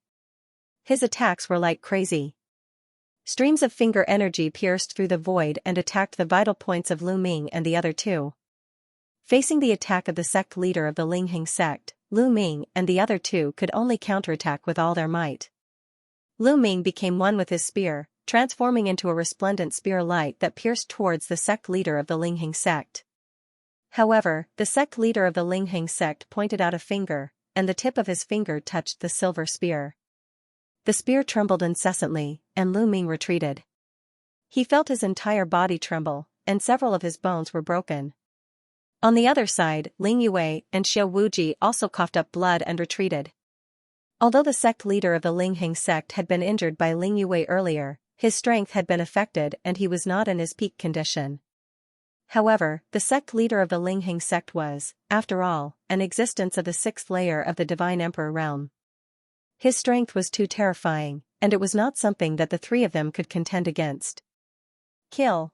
His attacks were like crazy. Streams of finger energy pierced through the void and attacked the vital points of Lu Ming and the other two. Facing the attack of the sect leader of the Lingheng sect, Lu Ming and the other two could only counterattack with all their might. Lu Ming became one with his spear, transforming into a resplendent spear light that pierced towards the sect leader of the Lingheng sect. However, the sect leader of the Lingheng sect pointed out a finger, and the tip of his finger touched the silver spear. The spear trembled incessantly, and Lu Ming retreated. He felt his entire body tremble, and several of his bones were broken. On the other side, Ling Yue and Xiao Wuji also coughed up blood and retreated. Although the sect leader of the Lingheng sect had been injured by Ling Yue earlier, his strength had been affected and he was not in his peak condition. However, the sect leader of the Lingheng sect was, after all, an existence of the sixth layer of the Divine Emperor realm. His strength was too terrifying, and it was not something that the three of them could contend against. Kill.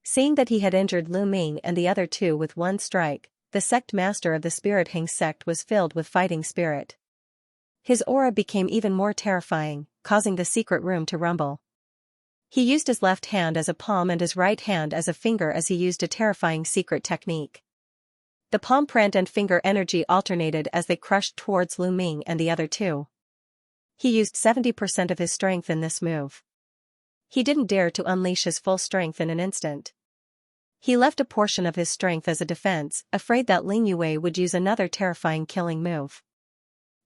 Seeing that he had injured Lu Ming and the other two with one strike, the sect master of the Spirit Heng sect was filled with fighting spirit. His aura became even more terrifying, causing the secret room to rumble. He used his left hand as a palm and his right hand as a finger as he used a terrifying secret technique. The palm print and finger energy alternated as they crushed towards Lu Ming and the other two. He used 70% of his strength in this move. He didn't dare to unleash his full strength in an instant. He left a portion of his strength as a defense, afraid that Ling Yue would use another terrifying killing move.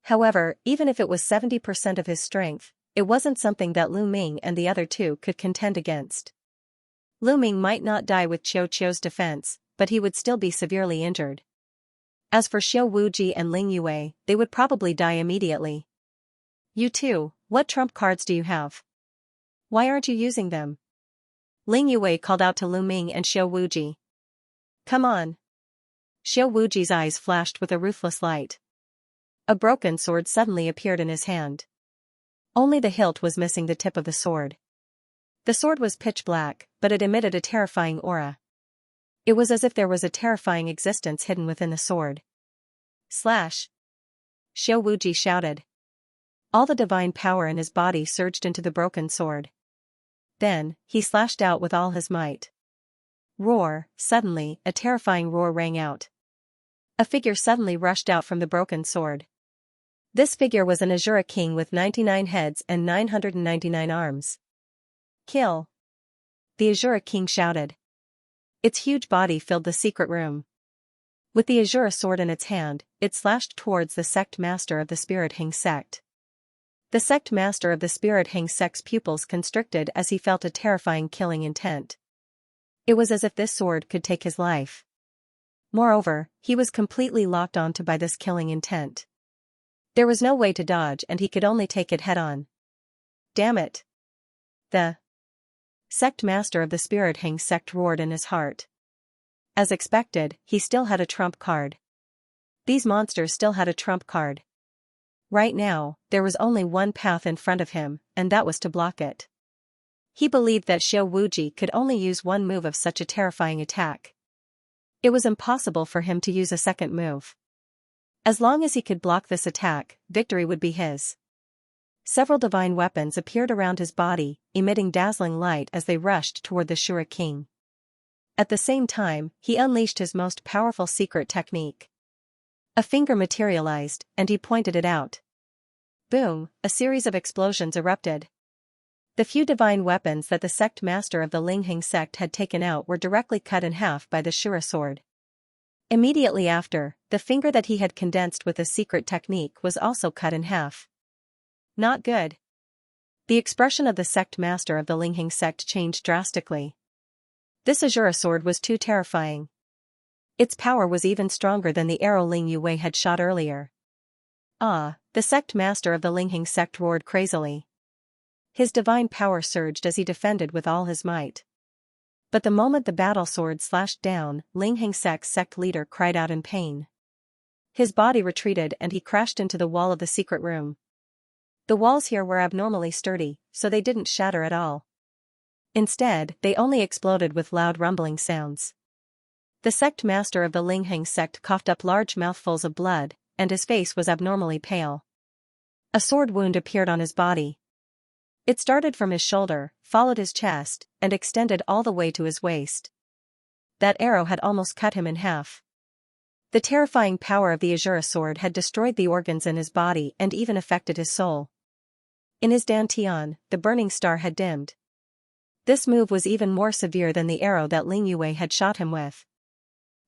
However, even if it was 70% of his strength, it wasn't something that Lu Ming and the other two could contend against. Lu Ming might not die with Qiu Qiu's defense, but he would still be severely injured. As for Xiao Wuji and Ling Yue, they would probably die immediately. "You two, what trump cards do you have? Why aren't you using them?" Ling Yue called out to Lu Ming and Xiao Wuji. "Come on." Xiao Wuji's eyes flashed with a ruthless light. A broken sword suddenly appeared in his hand. Only the hilt was missing the tip of the sword. The sword was pitch black, but it emitted a terrifying aura. It was as if there was a terrifying existence hidden within the sword. Slash! Xiao Wuji shouted. All the divine power in his body surged into the broken sword. Then, he slashed out with all his might. Roar! Suddenly, a terrifying roar rang out. A figure suddenly rushed out from the broken sword. This figure was an Azura king with 99 heads and 999 arms. "Kill!" The Azura king shouted. Its huge body filled the secret room. With the Azura sword in its hand, it slashed towards the sect master of the Spirit Heng sect. The sect master of the Spirit Heng sect's pupils constricted as he felt a terrifying killing intent. It was as if this sword could take his life. Moreover, he was completely locked onto by this killing intent. There was no way to dodge and he could only take it head-on. Damn it! The sect master of the Spirit Heng sect roared in his heart. As expected, he still had a trump card. These monsters still had a trump card. Right now, there was only one path in front of him, and that was to block it. He believed that Xiao Wuji could only use one move of such a terrifying attack. It was impossible for him to use a second move. As long as he could block this attack, victory would be his. Several divine weapons appeared around his body, emitting dazzling light as they rushed toward the Shura king. At the same time, he unleashed his most powerful secret technique. A finger materialized, and he pointed it out. Boom, a series of explosions erupted. The few divine weapons that the sect master of the Lingheng sect had taken out were directly cut in half by the Shura sword. Immediately after, the finger that he had condensed with a secret technique was also cut in half. Not good. The expression of the sect master of the Lingheng sect changed drastically. This Azura sword was too terrifying. Its power was even stronger than the arrow Ling Yue had shot earlier. Ah, the sect master of the Lingheng sect roared crazily. His divine power surged as he defended with all his might. But the moment the battle sword slashed down, Lingheng sect's sect leader cried out in pain. His body retreated and he crashed into the wall of the secret room. The walls here were abnormally sturdy, so they didn't shatter at all. Instead, they only exploded with loud rumbling sounds. The sect master of the Lingheng sect coughed up large mouthfuls of blood, and his face was abnormally pale. A sword wound appeared on his body. It started from his shoulder, followed his chest, and extended all the way to his waist. That arrow had almost cut him in half. The terrifying power of the Azura sword had destroyed the organs in his body and even affected his soul. In his dantian, the burning star had dimmed. This move was even more severe than the arrow that Ling Yue had shot him with.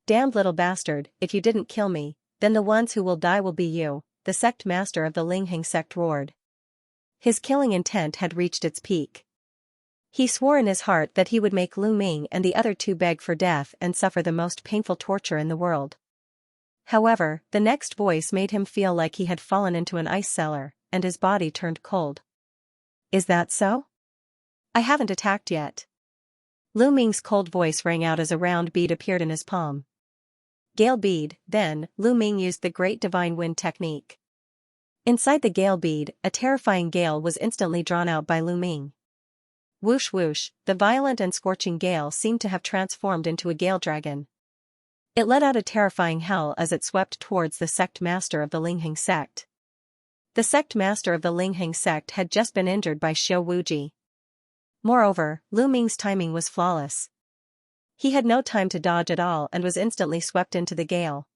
Damned little bastard, if you didn't kill me, then the ones who will die will be you, the sect master of the Lingheng sect roared. His killing intent had reached its peak. He swore in his heart that he would make Lu Ming and the other two beg for death and suffer the most painful torture in the world. However, the next voice made him feel like he had fallen into an ice cellar, and his body turned cold. Is that so? I haven't attacked yet. Lu Ming's cold voice rang out as a round bead appeared in his palm. Gale bead, then, Lu Ming used the Great Divine Wind technique. Inside the gale bead, a terrifying gale was instantly drawn out by Lu Ming. Whoosh whoosh, the violent and scorching gale seemed to have transformed into a gale dragon. It let out a terrifying howl as it swept towards the sect master of the Lingheng sect. The sect master of the Lingheng sect had just been injured by Xiao Wuji. Moreover, Lu Ming's timing was flawless. He had no time to dodge at all and was instantly swept into the gale.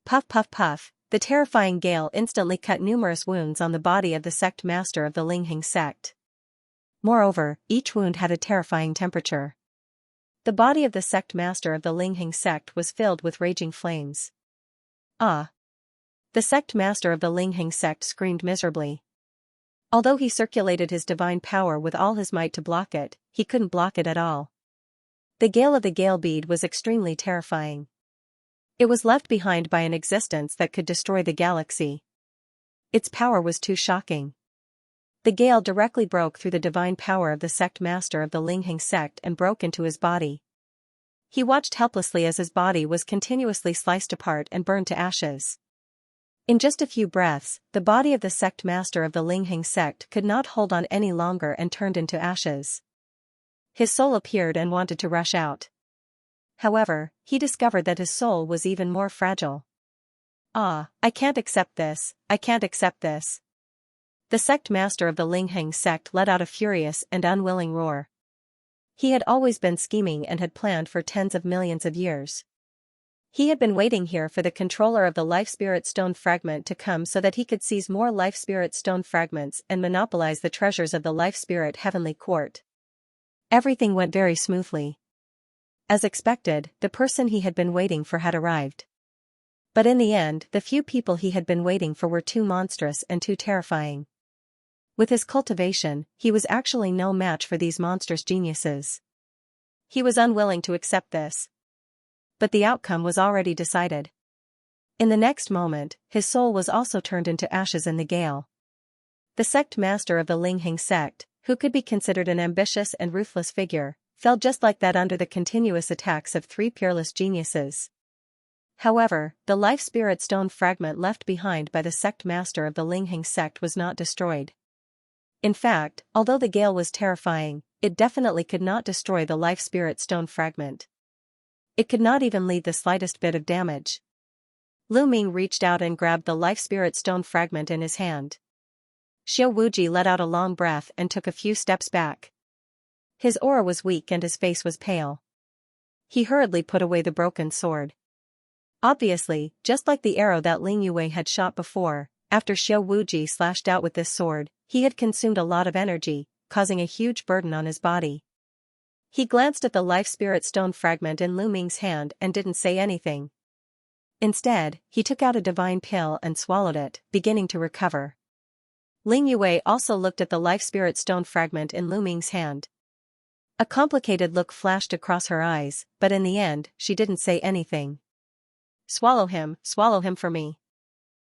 Puff puff puff, the terrifying gale instantly cut numerous wounds on the body of the sect master of the Lingheng sect. Moreover, each wound had a terrifying temperature. The body of the sect master of the Lingheng sect was filled with raging flames. Ah! The sect master of the Lingheng sect screamed miserably. Although he circulated his divine power with all his might to block it, he couldn't block it at all. The gale of the gale bead was extremely terrifying. It was left behind by an existence that could destroy the galaxy. Its power was too shocking. The gale directly broke through the divine power of the sect master of the Lingheng sect and broke into his body. He watched helplessly as his body was continuously sliced apart and burned to ashes. In just a few breaths, the body of the sect master of the Lingheng sect could not hold on any longer and turned into ashes. His soul appeared and wanted to rush out. However, he discovered that his soul was even more fragile. Ah, I can't accept this, I can't accept this. The sect master of the Lingheng sect let out a furious and unwilling roar. He had always been scheming and had planned for tens of millions of years. He had been waiting here for the controller of the Life Spirit Stone fragment to come so that he could seize more Life Spirit Stone fragments and monopolize the treasures of the Life Spirit Heavenly Court. Everything went very smoothly. As expected, the person he had been waiting for had arrived. But in the end, the few people he had been waiting for were too monstrous and too terrifying. With his cultivation, he was actually no match for these monstrous geniuses. He was unwilling to accept this. But the outcome was already decided. In the next moment, his soul was also turned into ashes in the gale. The sect master of the Lingheng sect, who could be considered an ambitious and ruthless figure, fell just like that under the continuous attacks of three peerless geniuses. However, the Life Spirit Stone fragment left behind by the sect master of the Lingheng sect was not destroyed. In fact, although the gale was terrifying, it definitely could not destroy the Life Spirit Stone fragment. It could not even lead the slightest bit of damage. Lu Ming reached out and grabbed the Life Spirit Stone fragment in his hand. Xiao Wuji let out a long breath and took a few steps back. His aura was weak and his face was pale. He hurriedly put away the broken sword. Obviously, just like the arrow that Ling Yue had shot before, after Xiao Wuji slashed out with this sword, he had consumed a lot of energy, causing a huge burden on his body. He glanced at the life spirit stone fragment in Lu Ming's hand and didn't say anything. Instead, he took out a divine pill and swallowed it, beginning to recover. Ling Yue also looked at the life spirit stone fragment in Lu Ming's hand. A complicated look flashed across her eyes, but in the end, she didn't say anything. Swallow him for me.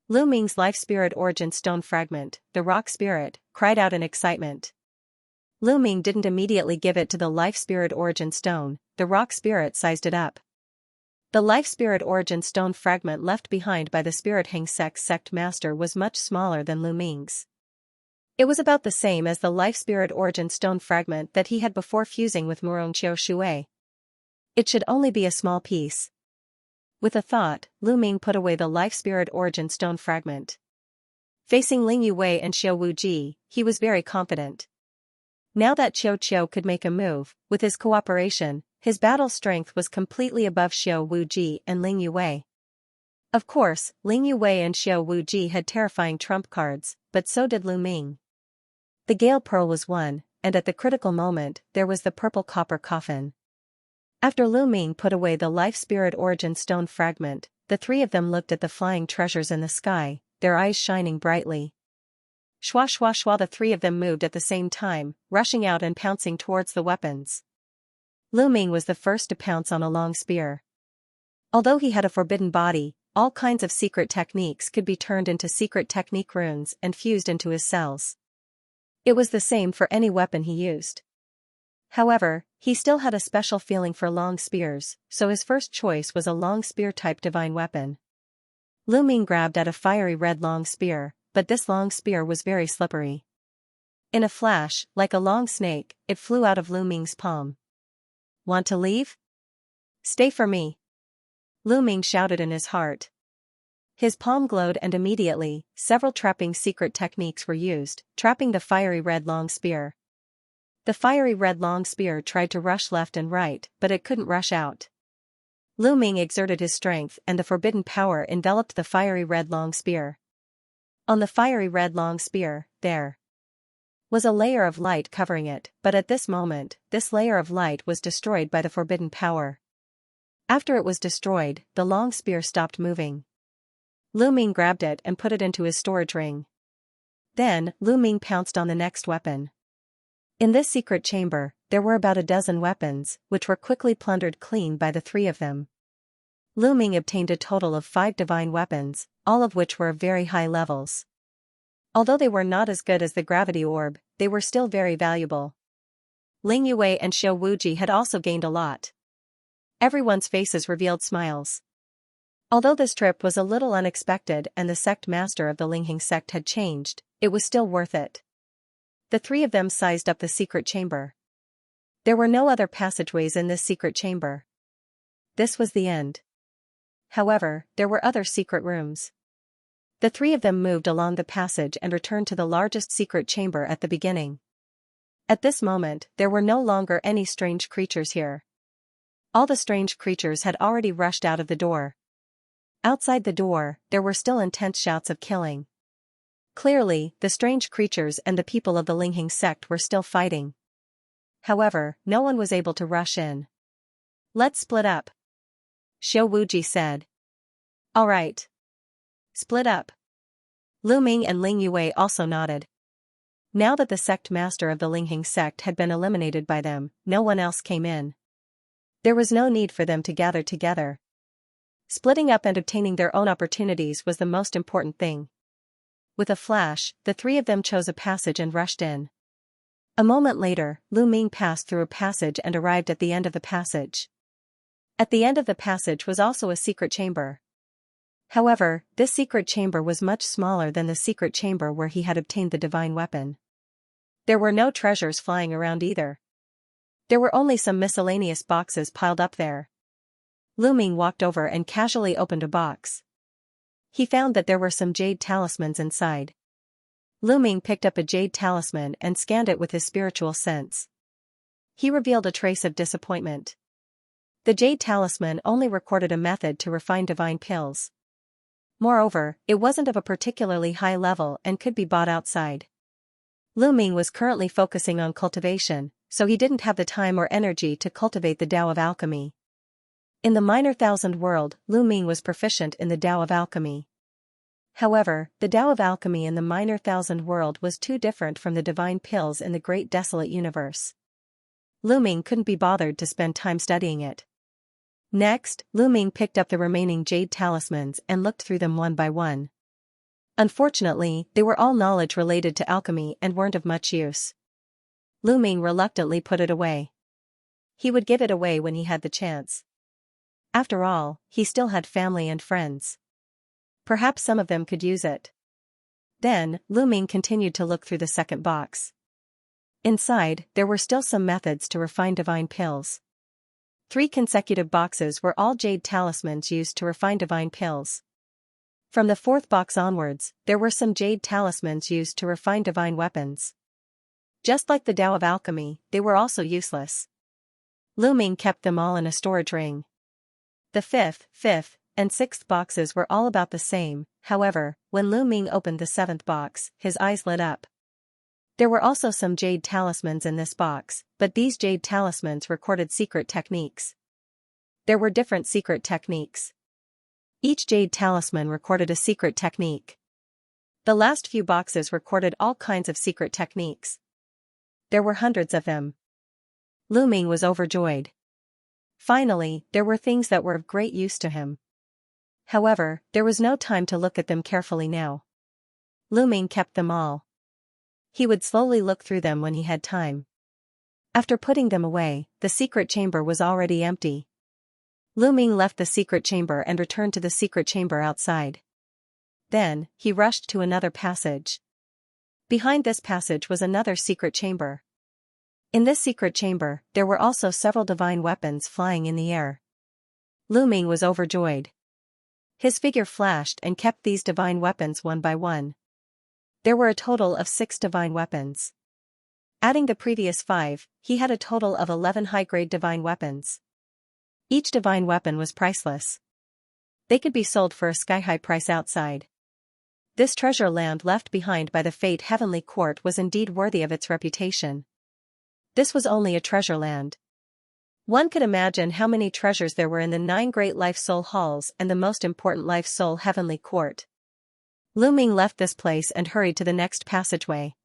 Lu Ming's life spirit origin stone fragment, the rock spirit, cried out in excitement. Lu Ming didn't immediately give it to the life spirit origin stone, the rock spirit sized it up. The life spirit origin stone fragment left behind by the spirit Xianxia sect master was much smaller than Lu Ming's. It was about the same as the life spirit origin stone fragment that he had before fusing with Murong Qiu Shui. It should only be a small piece. With a thought, Lu Ming put away the life spirit origin stone fragment. Facing Ling Yue and Xiao Wuji, he was very confident. Now that Qiu could make a move, with his cooperation, his battle strength was completely above Xiao Wuji and Ling Yue. Of course, Ling Yue and Xiao Wuji had terrifying trump cards, but so did Lu Ming. The Gale Pearl was won, and at the critical moment, there was the purple copper coffin. After Lu Ming put away the life spirit origin stone fragment, the three of them looked at the flying treasures in the sky, their eyes shining brightly. Shwa shwa shwa, the three of them moved at the same time, rushing out and pouncing towards the weapons. Lu Ming was the first to pounce on a long spear. Although he had a forbidden body, all kinds of secret techniques could be turned into secret technique runes and fused into his cells. It was the same for any weapon he used. However, he still had a special feeling for long spears, so his first choice was a long spear-type divine weapon. Lu Ming grabbed at a fiery red long spear, but this long spear was very slippery. In a flash, like a long snake, it flew out of Lu Ming's palm. Want to leave? Stay for me. Lu Ming shouted in his heart. His palm glowed and immediately, several trapping secret techniques were used, trapping the fiery red long spear. The fiery red long spear tried to rush left and right, but it couldn't rush out. Lu Ming exerted his strength and the forbidden power enveloped the fiery red long spear. On the fiery red long spear, there was a layer of light covering it, but at this moment, this layer of light was destroyed by the forbidden power. After it was destroyed, the long spear stopped moving. Lu Ming grabbed it and put it into his storage ring. Then, Lu Ming pounced on the next weapon. In this secret chamber, there were about a dozen weapons, which were quickly plundered clean by the three of them. Lu Ming obtained a total of 5 divine weapons, all of which were of very high levels. Although they were not as good as the gravity orb, they were still very valuable. Ling Yue and Xiao Wuji had also gained a lot. Everyone's faces revealed smiles. Although this trip was a little unexpected and the sect master of the Linghing sect had changed, it was still worth it. The three of them sized up the secret chamber. There were no other passageways in this secret chamber. This was the end. However, there were other secret rooms. The three of them moved along the passage and returned to the largest secret chamber at the beginning. At this moment, there were no longer any strange creatures here. All the strange creatures had already rushed out of the door. Outside the door, there were still intense shouts of killing. Clearly, the strange creatures and the people of the Linghing sect were still fighting. However, no one was able to rush in. Let's split up, Xiao Wuji said. All right. Split up. Lu Ming and Ling Yue also nodded. Now that the sect master of the Linghing sect had been eliminated by them, no one else came in. There was no need for them to gather together. Splitting up and obtaining their own opportunities was the most important thing. With a flash, the three of them chose a passage and rushed in. A moment later, Lu Ming passed through a passage and arrived at the end of the passage. At the end of the passage was also a secret chamber. However, this secret chamber was much smaller than the secret chamber where he had obtained the divine weapon. There were no treasures flying around either. There were only some miscellaneous boxes piled up there. Lu Ming walked over and casually opened a box. He found that there were some jade talismans inside. Lu Ming picked up a jade talisman and scanned it with his spiritual sense. He revealed a trace of disappointment. The jade talisman only recorded a method to refine divine pills. Moreover, it wasn't of a particularly high level and could be bought outside. Lu Ming was currently focusing on cultivation, so he didn't have the time or energy to cultivate the Tao of alchemy. In the minor thousand world, Lu Ming was proficient in the Tao of alchemy. However, the Tao of alchemy in the minor thousand world was too different from the divine pills in the great desolate universe. Lu Ming couldn't be bothered to spend time studying it. Next, Lu Ming picked up the remaining jade talismans and looked through them one by one. Unfortunately, they were all knowledge related to alchemy and weren't of much use. Lu Ming reluctantly put it away. He would give it away when he had the chance. After all, he still had family and friends. Perhaps some of them could use it. Then, Lu Ming continued to look through the second box. Inside, there were still some methods to refine divine pills. 3 consecutive boxes were all jade talismans used to refine divine pills. From the 4th box onwards, there were some jade talismans used to refine divine weapons. Just like the Tao of alchemy, they were also useless. Lu Ming kept them all in a storage ring. The 5th, and 6th boxes were all about the same. However, when Lu Ming opened the 7th box, his eyes lit up. There were also some jade talismans in this box, but these jade talismans recorded secret techniques. There were different secret techniques. Each jade talisman recorded a secret technique. The last few boxes recorded all kinds of secret techniques. There were hundreds of them. Lu Ming was overjoyed. Finally, there were things that were of great use to him. However, there was no time to look at them carefully now. Lu Ming kept them all. He would slowly look through them when he had time. After putting them away, the secret chamber was already empty. Lu Ming left the secret chamber and returned to the secret chamber outside. Then, he rushed to another passage. Behind this passage was another secret chamber. In this secret chamber, there were also several divine weapons flying in the air. Lu Ming was overjoyed. His figure flashed and kept these divine weapons one by one. There were a total of 6 divine weapons. Adding the previous 5, he had a total of 11 high-grade divine weapons. Each divine weapon was priceless. They could be sold for a sky-high price outside. This treasure land left behind by the Fate Heavenly Court was indeed worthy of its reputation. This was only a treasure land. One could imagine how many treasures there were in the 9 great life soul halls and the most important life soul heavenly court. Lu Ming left this place and hurried to the next passageway.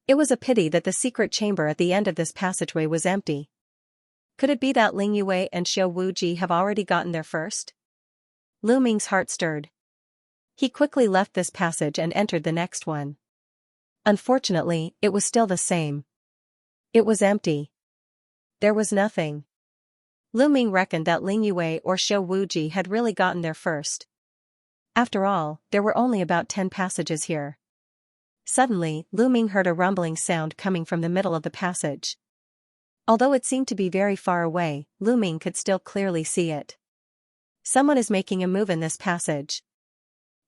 It was a pity that the secret chamber at the end of this passageway was empty. Could it be that Ling Yue and Xiao Wuji have already gotten there first? Lu Ming's heart stirred. He quickly left this passage and entered the next one. Unfortunately, it was still the same. It was empty. There was nothing. Lu Ming reckoned that Ling Yue or Xiao Wuji had really gotten there first. After all, there were only about 10 passages here. Suddenly, Lu Ming heard a rumbling sound coming from the middle of the passage. Although it seemed to be very far away, Lu Ming could still clearly see it. Someone is making a move in this passage.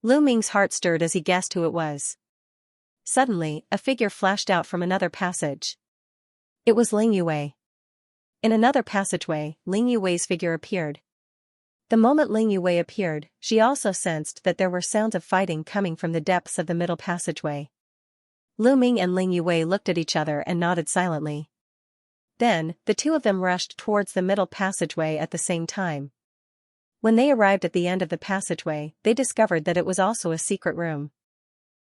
Lu Ming's heart stirred as he guessed who it was. Suddenly, a figure flashed out from another passage. It was Ling Yue. In another passageway, Ling Yue's figure appeared. The moment Ling Yue appeared, she also sensed that there were sounds of fighting coming from the depths of the middle passageway. Lu Ming and Ling Yue looked at each other and nodded silently. Then, the two of them rushed towards the middle passageway at the same time. When they arrived at the end of the passageway, they discovered that it was also a secret room.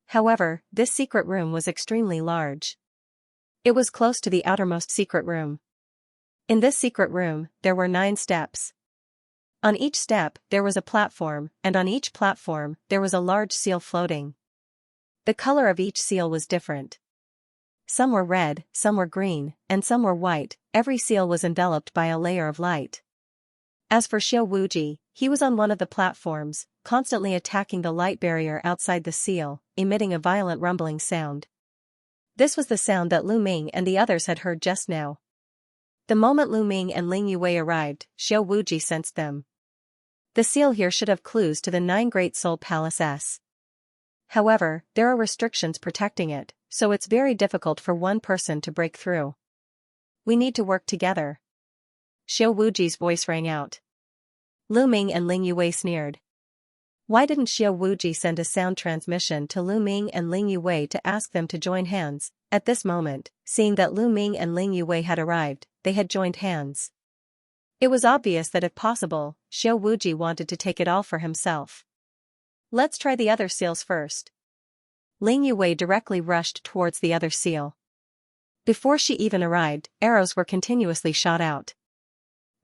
However, this secret room was extremely large. It was close to the outermost secret room. In this secret room, there were 9 steps. On each step, there was a platform, and on each platform, there was a large seal floating. The color of each seal was different. Some were red, some were green, and some were white. Every seal was enveloped by a layer of light. As for Xiao Wuji, he was on one of the platforms, constantly attacking the light barrier outside the seal, emitting a violent rumbling sound. This was the sound that Lu Ming and the others had heard just now. The moment Lu Ming and Ling Yue arrived, Xiao Wuji sensed them. The seal here should have clues to the 9 Great Soul Palaces. However, there are restrictions protecting it, so it's very difficult for one person to break through. We need to work together. Xiao Wuji's voice rang out. Lu Ming and Ling Yue sneered. Why didn't Xiao Wuji send a sound transmission to Lu Ming and Ling Yue to ask them to join hands? At this moment, seeing that Lu Ming and Ling Yue had arrived, they had joined hands. It was obvious that if possible, Xiao Wuji wanted to take it all for himself. Let's try the other seals first. Ling Yue directly rushed towards the other seal. Before she even arrived, arrows were continuously shot out.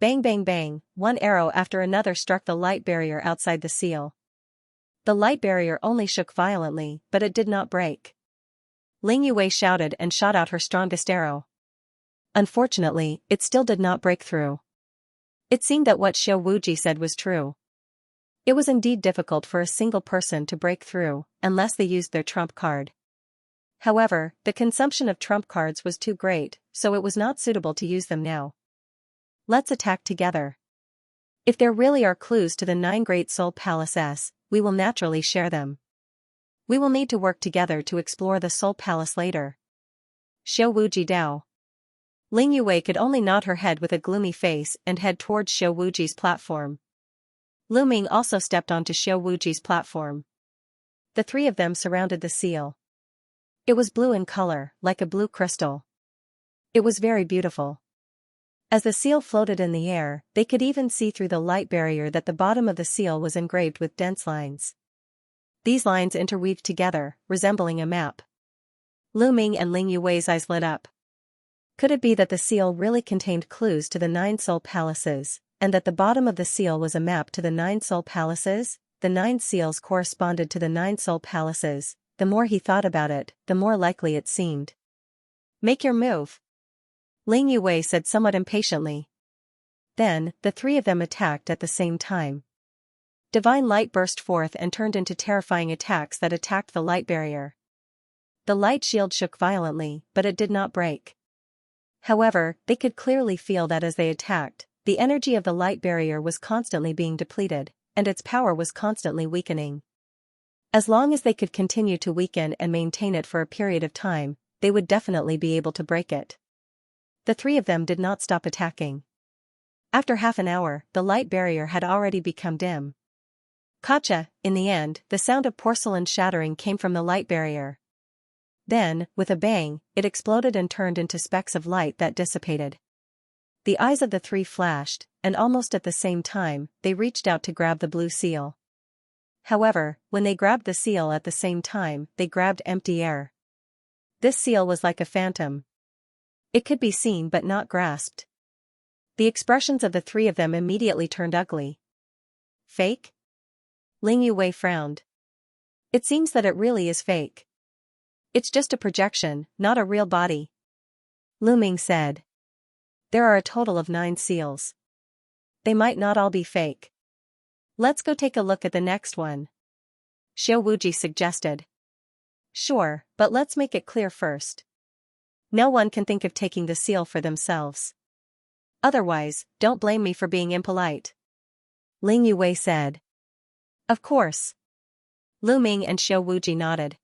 Bang bang bang, one arrow after another struck the light barrier outside the seal. The light barrier only shook violently, but it did not break. Ling Yue shouted and shot out her strongest arrow. Unfortunately, it still did not break through. It seemed that what Xiao Wuji said was true. It was indeed difficult for a single person to break through, unless they used their trump card. However, the consumption of trump cards was too great, so it was not suitable to use them now. Let's attack together. If there really are clues to the 9 Great Soul Palaces, we will naturally share them. We will need to work together to explore the Soul Palace later. Xiao Wuji Dao. Ling Yue could only nod her head with a gloomy face and head towards Xiao Wuji's platform. Lu Ming also stepped onto Xiao Wuji's platform. The 3 of them surrounded the seal. It was blue in color, like a blue crystal. It was very beautiful. As the seal floated in the air, they could even see through the light barrier that the bottom of the seal was engraved with dense lines. These lines interweaved together, resembling a map. Lu Ming and Ling Yue's eyes lit up. Could it be that the seal really contained clues to the 9 Soul Palaces, and that the bottom of the seal was a map to the 9 Soul Palaces? The 9 seals corresponded to the 9 Soul Palaces. The more he thought about it, the more likely it seemed. Make your move. Ling Yue said somewhat impatiently. Then, the 3 of them attacked at the same time. Divine light burst forth and turned into terrifying attacks that attacked the light barrier. The light shield shook violently, but it did not break. However, they could clearly feel that as they attacked, the energy of the light barrier was constantly being depleted, and its power was constantly weakening. As long as they could continue to weaken and maintain it for a period of time, they would definitely be able to break it. The 3 of them did not stop attacking. After half an hour, the light barrier had already become dim. Gotcha! In the end, the sound of porcelain shattering came from the light barrier. Then, with a bang, it exploded and turned into specks of light that dissipated. The eyes of the 3 flashed, and almost at the same time, they reached out to grab the blue seal. However, when they grabbed the seal at the same time, they grabbed empty air. This seal was like a phantom. It could be seen but not grasped. The expressions of the 3 of them immediately turned ugly. Fake? Ling Yue frowned. It seems that it really is fake. It's just a projection, not a real body. Lu Ming said. There are a total of 9 seals. They might not all be fake. Let's go take a look at the next one. Xiao Wuji suggested. Sure, but let's make it clear first. No one can think of taking the seal for themselves. Otherwise, don't blame me for being impolite. Ling Yue said. Of course. Lu Ming and Xiao Wuji nodded.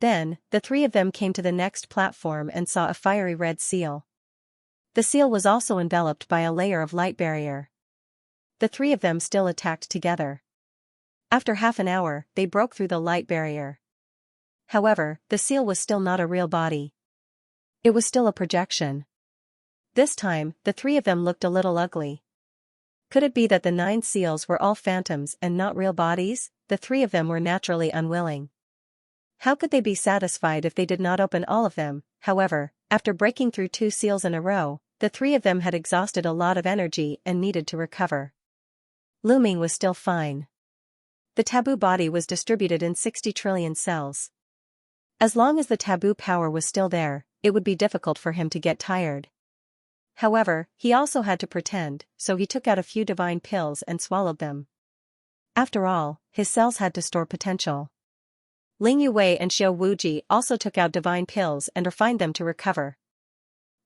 Then, the 3 of them came to the next platform and saw a fiery red seal. The seal was also enveloped by a layer of light barrier. The 3 of them still attacked together. After half an hour, they broke through the light barrier. However, the seal was still not a real body. It was still a projection. This time, the 3 of them looked a little ugly. Could it be that the 9 seals were all phantoms and not real bodies? The 3 of them were naturally unwilling. How could they be satisfied if they did not open all of them? However, after breaking through 2 seals in a row, the 3 of them had exhausted a lot of energy and needed to recover. Lu Ming was still fine. The taboo body was distributed in 60 trillion cells. As long as the taboo power was still there, it would be difficult for him to get tired. However, he also had to pretend, so he took out a few divine pills and swallowed them. After all, his cells had to store potential. Ling Yue and Xiao Wuji also took out divine pills and refined them to recover.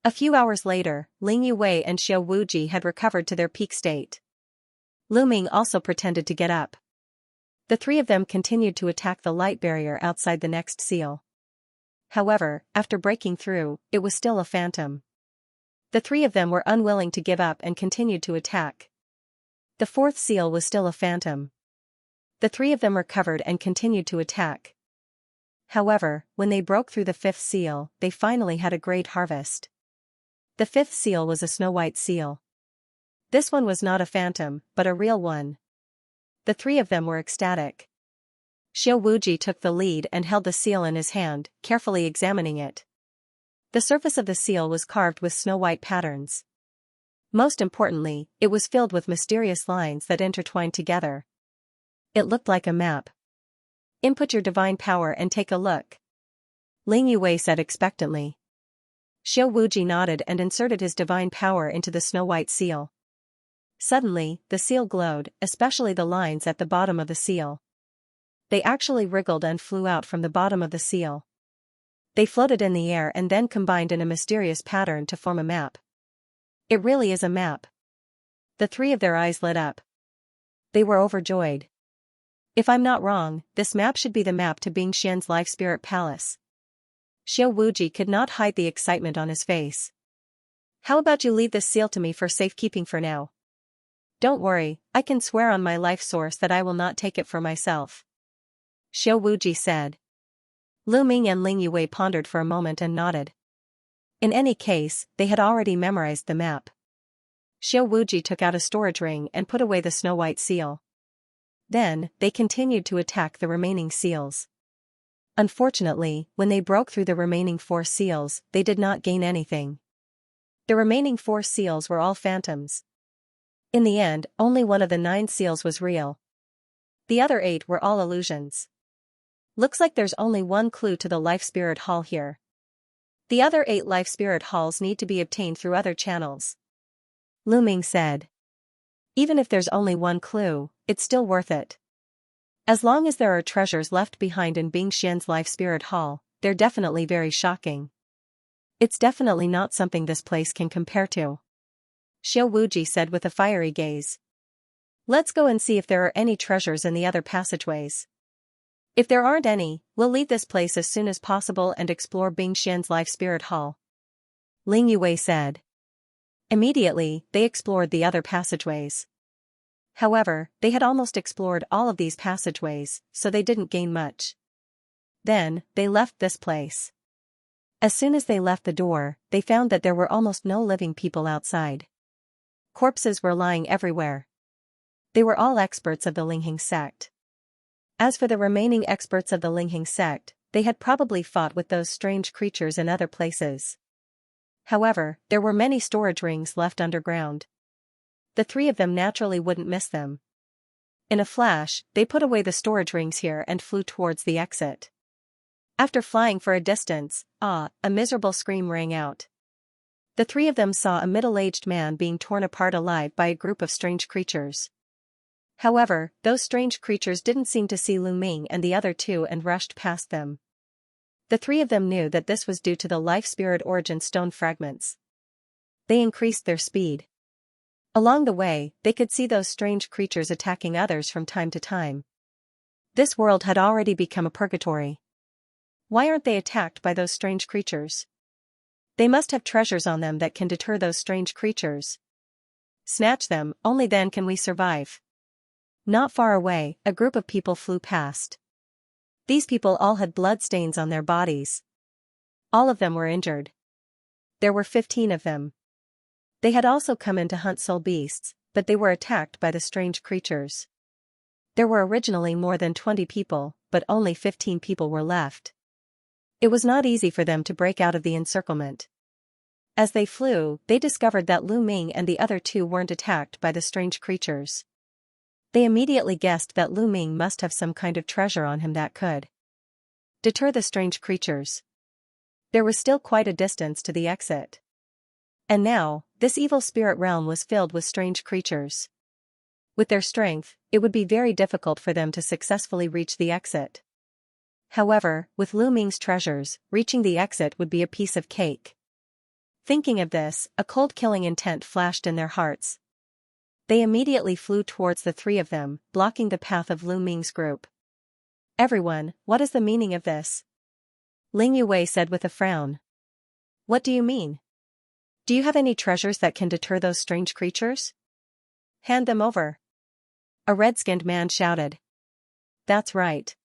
A few hours later, Ling Yue and Xiao Wuji had recovered to their peak state. Lu Ming also pretended to get up. The three of them continued to attack the light barrier outside the next seal. However, after breaking through, it was still a phantom. The three of them were unwilling to give up and continued to attack. The fourth seal was still a phantom. The three of them recovered and continued to attack. However, when they broke through the fifth seal, they finally had a great harvest. The fifth seal was a snow-white seal. This one was not a phantom, but a real one. The three of them were ecstatic. Xiao Wuji took the lead and held the seal in his hand, carefully examining it. The surface of the seal was carved with snow-white patterns. Most importantly, it was filled with mysterious lines that intertwined together. It looked like a map. "Input your divine power and take a look," Ling Yue said expectantly. Xiao Wuji nodded and inserted his divine power into the snow-white seal. Suddenly, the seal glowed, especially the lines at the bottom of the seal. They actually wriggled and flew out from the bottom of the seal. They floated in the air and then combined in a mysterious pattern to form a map. It really is a map. The three of their eyes lit up. They were overjoyed. If I'm not wrong, this map should be the map to Bingxian's Life Spirit Palace. Xiao Wuji could not hide the excitement on his face. How about you leave this seal to me for safekeeping for now? Don't worry, I can swear on my life source that I will not take it for myself, Xiao Wuji said. Lu Ming and Ling Yue pondered for a moment and nodded. In any case, they had already memorized the map. Xiao Wuji took out a storage ring and put away the snow-white seal. Then, they continued to attack the remaining seals. Unfortunately, when they broke through the remaining 4 seals, they did not gain anything. The remaining 4 seals were all phantoms. In the end, only one of the 9 seals was real. The other 8 were all illusions. Looks like there's only one clue to the Life Spirit Hall here. The other 8 Life Spirit Halls need to be obtained through other channels, Lu Ming said. Even if there's only one clue, it's still worth it. As long as there are treasures left behind in Bingxian's Life Spirit Hall, they're definitely very shocking. It's definitely not something this place can compare to, Xiao Wuji said with a fiery gaze. Let's go and see if there are any treasures in the other passageways. If there aren't any, we'll leave this place as soon as possible and explore Bingxian's Life Spirit Hall, Ling Yue said. Immediately, they explored the other passageways. However, they had almost explored all of these passageways, so they didn't gain much. Then, they left this place. As soon as they left the door, they found that there were almost no living people outside. Corpses were lying everywhere. They were all experts of the Linghing sect. As for the remaining experts of the Linghing sect, they had probably fought with those strange creatures in other places. However, there were many storage rings left underground. The three of them naturally wouldn't miss them. In a flash, they put away the storage rings here and flew towards the exit. After flying for a distance, a miserable scream rang out. The three of them saw a middle-aged man being torn apart alive by a group of strange creatures. However, those strange creatures didn't seem to see Lu Ming and the other 2 and rushed past them. The three of them knew that this was due to the Life Spirit Origin Stone fragments. They increased their speed. Along the way, they could see those strange creatures attacking others from time to time. This world had already become a purgatory. Why aren't they attacked by those strange creatures? They must have treasures on them that can deter those strange creatures. Snatch them, only then can we survive. Not far away, a group of people flew past. These people all had blood stains on their bodies. All of them were injured. There were 15 of them. They had also come in to hunt soul beasts, but they were attacked by the strange creatures. There were originally more than 20 people, but only 15 people were left. It was not easy for them to break out of the encirclement. As they flew, they discovered that Lu Ming and the other 2 weren't attacked by the strange creatures. They immediately guessed that Lu Ming must have some kind of treasure on him that could deter the strange creatures. There was still quite a distance to the exit. And now, this evil spirit realm was filled with strange creatures. With their strength, it would be very difficult for them to successfully reach the exit. However, with Lu Ming's treasures, reaching the exit would be a piece of cake. Thinking of this, a cold killing intent flashed in their hearts. They immediately flew towards the three of them, blocking the path of Lu Ming's group. "Everyone, what is the meaning of this?" Ling Yue said with a frown. "What do you mean? Do you have any treasures that can deter those strange creatures? Hand them over." A red-skinned man shouted. "That's right.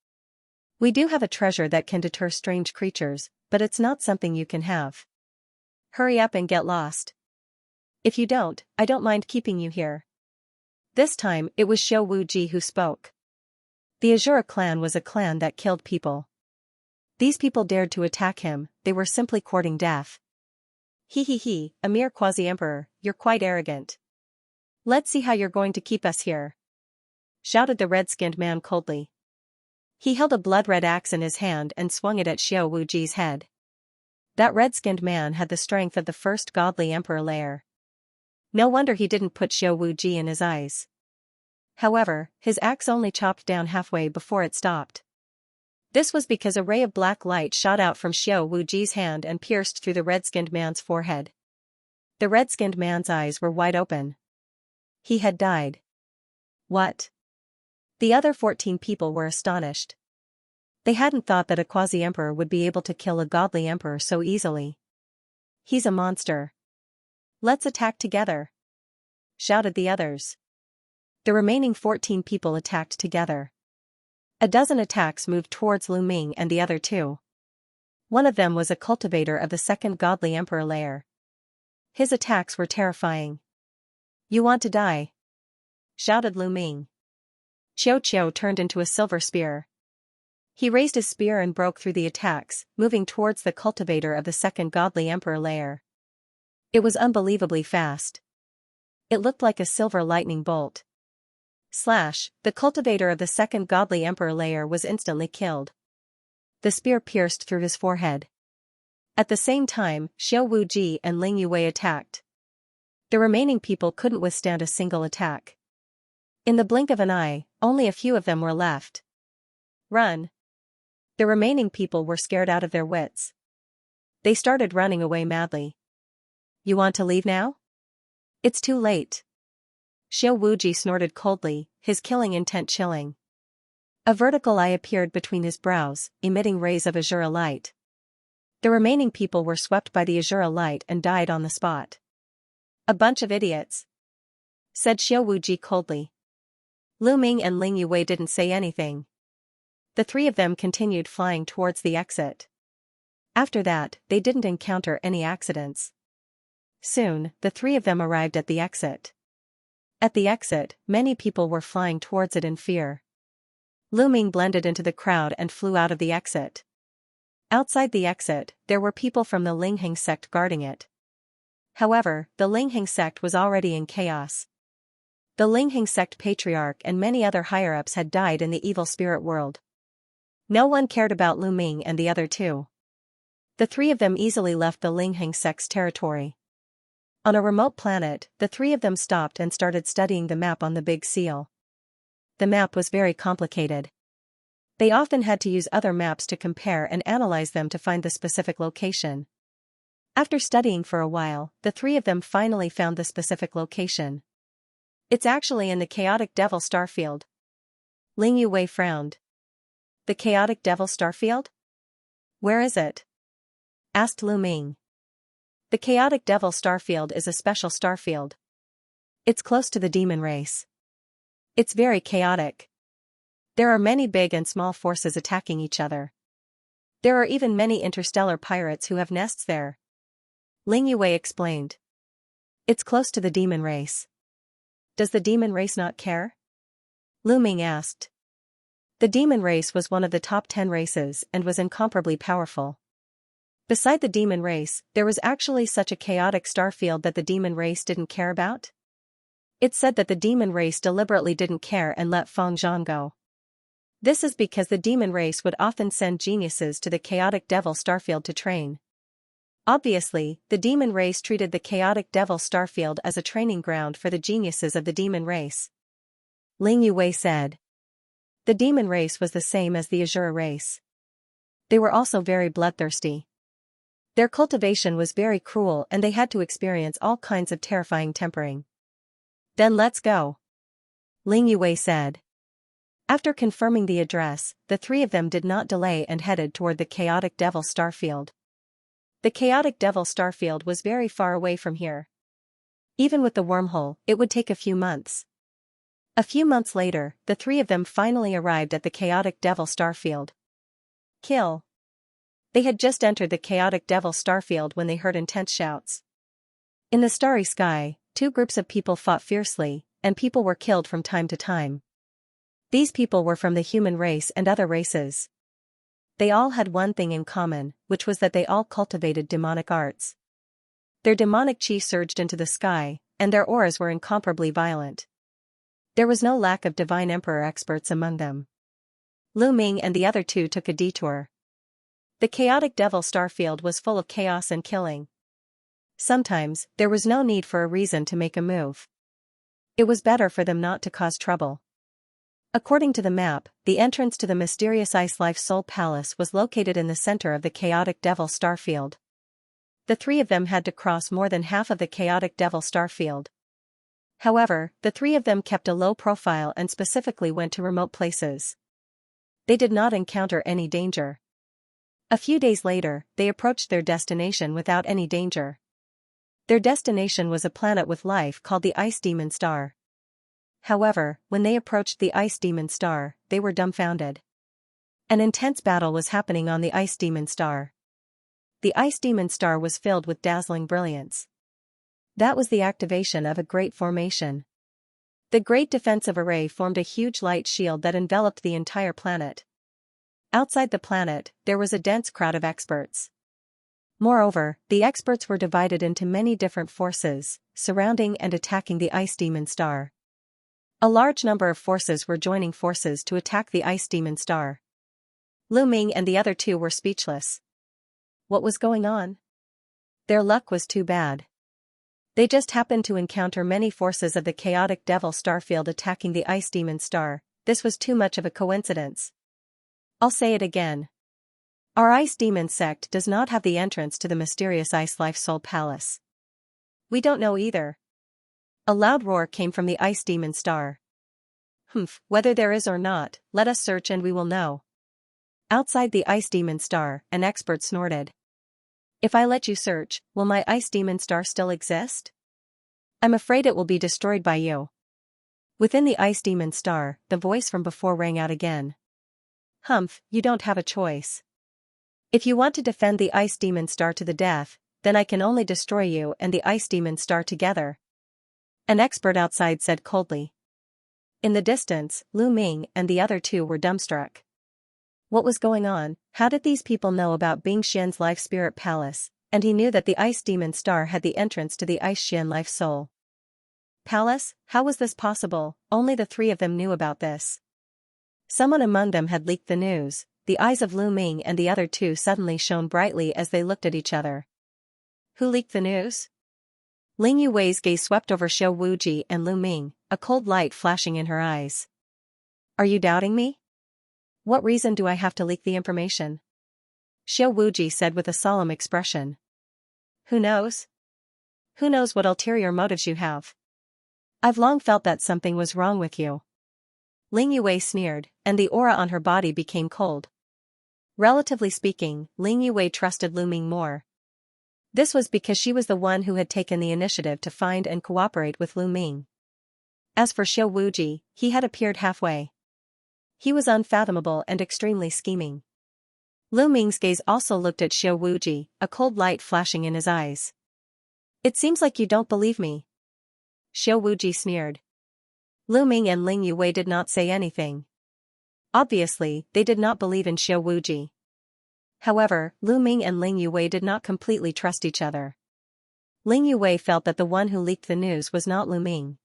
We do have a treasure that can deter strange creatures, but it's not something you can have. Hurry up and get lost. If you don't, I don't mind keeping you here." This time, it was Xiao Wuji who spoke. The Azura clan was a clan that killed people. These people dared to attack him, they were simply courting death. He, a mere quasi-emperor, you're quite arrogant. Let's see how you're going to keep us here," shouted the red-skinned man coldly. He held a blood-red axe in his hand and swung it at Xiao Wuji's head. That red-skinned man had the strength of the first godly emperor layer. No wonder he didn't put Xiao Wuji in his eyes. However, his axe only chopped down halfway before it stopped. This was because a ray of black light shot out from Xiao Wuji's hand and pierced through the red-skinned man's forehead. The red-skinned man's eyes were wide open. He had died. What? The other 14 people were astonished. They hadn't thought that a quasi-emperor would be able to kill a godly emperor so easily. "He's a monster. Let's attack together," shouted the others. The remaining 14 people attacked together. A dozen attacks moved towards Lu Ming and the other two. One of them was a cultivator of the second godly emperor layer. His attacks were terrifying. "You want to die?" shouted Lu Ming. Qiao turned into a silver spear. He raised his spear and broke through the attacks, moving towards the cultivator of the second godly emperor layer. It was unbelievably fast. It looked like a silver lightning bolt. Slash, the cultivator of the second godly emperor layer was instantly killed. The spear pierced through his forehead. At the same time, Xiao Wuji and Ling Yue attacked. The remaining people couldn't withstand a single attack. In the blink of an eye, only a few of them were left. "Run!" The remaining people were scared out of their wits. They started running away madly. "You want to leave now?" "It's too late." Xiao Wuji snorted coldly, his killing intent chilling. A vertical eye appeared between his brows, emitting rays of azure light. The remaining people were swept by the azure light and died on the spot. "A bunch of idiots," said Xiao Wuji coldly. Lu Ming and Ling Yue didn't say anything. The three of them continued flying towards the exit. After that, they didn't encounter any accidents. Soon, the three of them arrived at the exit. At the exit, many people were flying towards it in fear. Lu Ming blended into the crowd and flew out of the exit. Outside the exit, there were people from the Lingheng sect guarding it. However, the Lingheng sect was already in chaos. The Lingheng sect patriarch and many other higher-ups had died in the evil spirit world. No one cared about Lu Ming and the other two. The three of them easily left the Lingheng sect's territory. On a remote planet, the three of them stopped and started studying the map on the Big Seal. The map was very complicated. They often had to use other maps to compare and analyze them to find the specific location. After studying for a while, the three of them finally found the specific location. "It's actually in the chaotic devil starfield." Ling Yue frowned. "The chaotic devil starfield? Where is it?" asked Lu Ming. "The chaotic devil starfield is a special starfield. It's close to the demon race. It's very chaotic. There are many big and small forces attacking each other. There are even many interstellar pirates who have nests there." Ling Yue explained. "It's close to the demon race. Does the demon race not care?" Lu Ming asked. The demon race was one of the top 10 races and was incomparably powerful. Beside the demon race, there was actually such a chaotic starfield that the demon race didn't care about? It said that the demon race deliberately didn't care and let Feng Zhang go. This is because the demon race would often send geniuses to the chaotic devil starfield to train. Obviously, the demon race treated the chaotic devil starfield as a training ground for the geniuses of the demon race. Ling Yue said. The demon race was the same as the Azura race. They were also very bloodthirsty. Their cultivation was very cruel and they had to experience all kinds of terrifying tempering. Then let's go, Ling Yue said. After confirming the address, the three of them did not delay and headed toward the Chaotic Devil Starfield. The Chaotic Devil Starfield was very far away from here. Even with the wormhole, it would take a few months. A few months later, the three of them finally arrived at the Chaotic Devil Starfield. Kill. They had just entered the Chaotic Devil Starfield when they heard intense shouts. In the starry sky, two groups of people fought fiercely, and people were killed from time to time. These people were from the human race and other races. They all had one thing in common, which was that they all cultivated demonic arts. Their demonic chi surged into the sky, and their auras were incomparably violent. There was no lack of divine emperor experts among them. Lu Ming and the other two took a detour. The Chaotic Devil Starfield was full of chaos and killing. Sometimes, there was no need for a reason to make a move. It was better for them not to cause trouble. According to the map, the entrance to the mysterious Ice Life Soul Palace was located in the center of the Chaotic Devil Starfield. The three of them had to cross more than half of the Chaotic Devil Starfield. However, the three of them kept a low profile and specifically went to remote places. They did not encounter any danger. A few days later, they approached their destination without any danger. Their destination was a planet with life called the Ice Demon Star. However, when they approached the Ice Demon Star, they were dumbfounded. An intense battle was happening on the Ice Demon Star. The Ice Demon Star was filled with dazzling brilliance. That was the activation of a great formation. The Great Defensive Array formed a huge light shield that enveloped the entire planet. Outside the planet, there was a dense crowd of experts. Moreover, the experts were divided into many different forces, surrounding and attacking the Ice Demon Star. A large number of forces were joining forces to attack the Ice Demon Star. Lu Ming and the other two were speechless. What was going on? Their luck was too bad. They just happened to encounter many forces of the Chaotic Devil Starfield attacking the Ice Demon Star. This was too much of a coincidence. I'll say it again. Our Ice Demon sect does not have the entrance to the mysterious Ice Life Soul Palace. We don't know either. A loud roar came from the Ice Demon Star. Whether there is or not, let us search and we will know. Outside the Ice Demon Star, an expert snorted. If I let you search, will my Ice Demon Star still exist? I'm afraid it will be destroyed by you. Within the Ice Demon Star, the voice from before rang out again. You don't have a choice. If you want to defend the Ice Demon Star to the death, then I can only destroy you and the Ice Demon Star together. An expert outside said coldly. In the distance, Lu Ming and the other two were dumbstruck. What was going on? How did these people know about Bing Xian's Life Spirit Palace? And he knew that the Ice Demon Star had the entrance to the Ice Xian Life Soul Palace? How was this possible? Only the three of them knew about this. Someone among them had leaked the news. The eyes of Lu Ming and the other two suddenly shone brightly as they looked at each other. Who leaked the news? Ling Yuwei's gaze swept over Xiao Wuji and Lu Ming, a cold light flashing in her eyes. Are you doubting me? What reason do I have to leak the information? Xiao Wuji said with a solemn expression. Who knows? Who knows what ulterior motives you have? I've long felt that something was wrong with you. Ling Yue sneered, and the aura on her body became cold. Relatively speaking, Ling Yue trusted Lu Ming more. This was because she was the one who had taken the initiative to find and cooperate with Lu Ming. As for Xiao Wuji, he had appeared halfway. He was unfathomable and extremely scheming. Lu Ming's gaze also looked at Xiao Wuji, a cold light flashing in his eyes. It seems like you don't believe me. Xiao Wuji sneered. Lu Ming and Ling Yue did not say anything. Obviously, they did not believe in Xiao Wuji. However, Lu Ming and Ling Yue did not completely trust each other. Ling Yue felt that the one who leaked the news was not Lu Ming.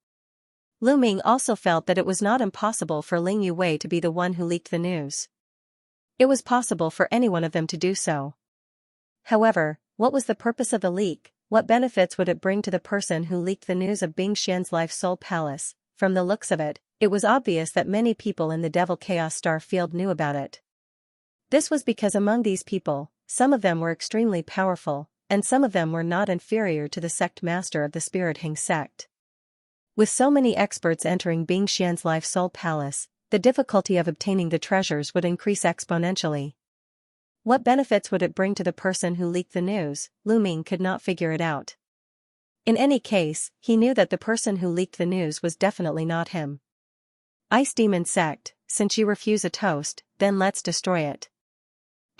Lu Ming also felt that it was not impossible for Ling Yue to be the one who leaked the news. It was possible for any one of them to do so. However, what was the purpose of the leak? What benefits would it bring to the person who leaked the news of Bing Xian's Life Soul Palace? From the looks of it, it was obvious that many people in the Devil Chaos Star Field knew about it. This was because among these people, some of them were extremely powerful, and some of them were not inferior to the sect master of the Spirit Hing sect. With so many experts entering Bingxian's Life Soul Palace, the difficulty of obtaining the treasures would increase exponentially. What benefits would it bring to the person who leaked the news? Lu Ming could not figure it out. In any case, he knew that the person who leaked the news was definitely not him. Ice Demon Sect, since you refuse a toast, then let's destroy it.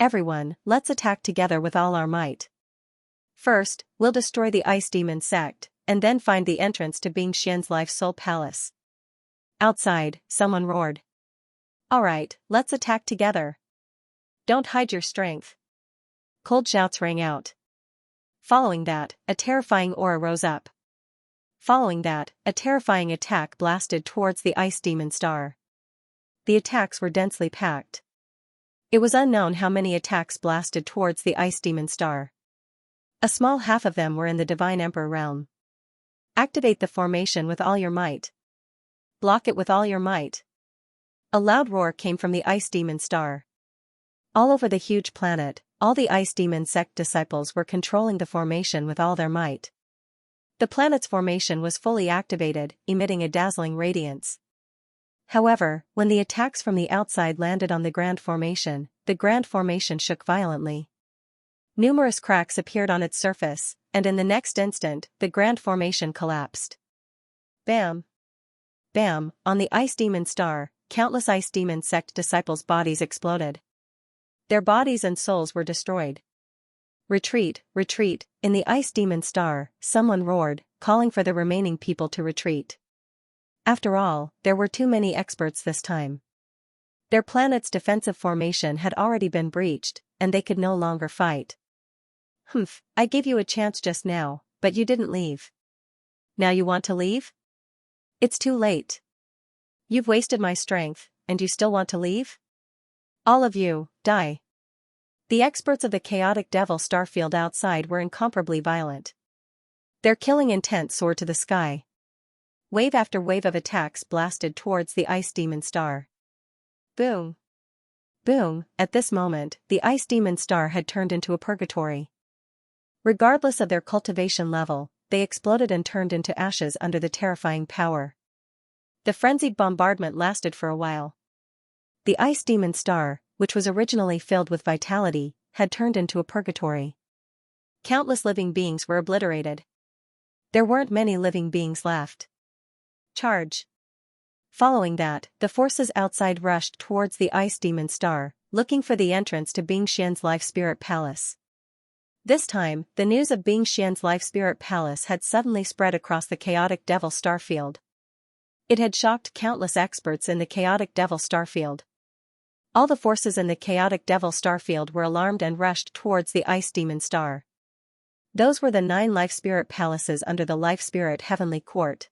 Everyone, let's attack together with all our might. First, we'll destroy the Ice Demon Sect, and then find the entrance to Bingxian's Life Soul Palace. Outside, someone roared. Alright, let's attack together. Don't hide your strength. Cold shouts rang out. Following that, a terrifying aura rose up. Following that, a terrifying attack blasted towards the Ice Demon Star. The attacks were densely packed. It was unknown how many attacks blasted towards the Ice Demon Star. A small half of them were in the Divine Emperor realm. Activate the formation with all your might. Block it with all your might. A loud roar came from the Ice Demon Star. All over the huge planet, all the Ice Demon Sect disciples were controlling the formation with all their might. The planet's formation was fully activated, emitting a dazzling radiance. However, when the attacks from the outside landed on the Grand Formation, the Grand Formation shook violently. Numerous cracks appeared on its surface, and in the next instant, the Grand Formation collapsed. Bam! Bam! On the Ice Demon Star, countless Ice Demon Sect disciples' bodies exploded. Their bodies and souls were destroyed. Retreat, retreat, in the Ice Demon Star, someone roared, calling for the remaining people to retreat. After all, there were too many experts this time. Their planet's defensive formation had already been breached, and they could no longer fight. Humph, I gave you a chance just now, but you didn't leave. Now you want to leave? It's too late. You've wasted my strength, and you still want to leave? All of you, die. The experts of the chaotic devil starfield outside were incomparably violent. Their killing intent soared to the sky. Wave after wave of attacks blasted towards the Ice Demon Star. Boom! Boom! At this moment, the Ice Demon Star had turned into a purgatory. Regardless of their cultivation level, they exploded and turned into ashes under the terrifying power. The frenzied bombardment lasted for a while. The Ice Demon Star, which was originally filled with vitality, had turned into a purgatory. Countless living beings were obliterated. There weren't many living beings left. Charge! Following that, the forces outside rushed towards the Ice Demon Star, looking for the entrance to Bingxian's Life Spirit Palace. This time, the news of Bingxian's Life Spirit Palace had suddenly spread across the chaotic devil starfield. It had shocked countless experts in the chaotic devil starfield. All the forces in the chaotic devil starfield were alarmed and rushed towards the Ice Demon Star. Those were the 9 Life Spirit Palaces under the Life Spirit Heavenly Court.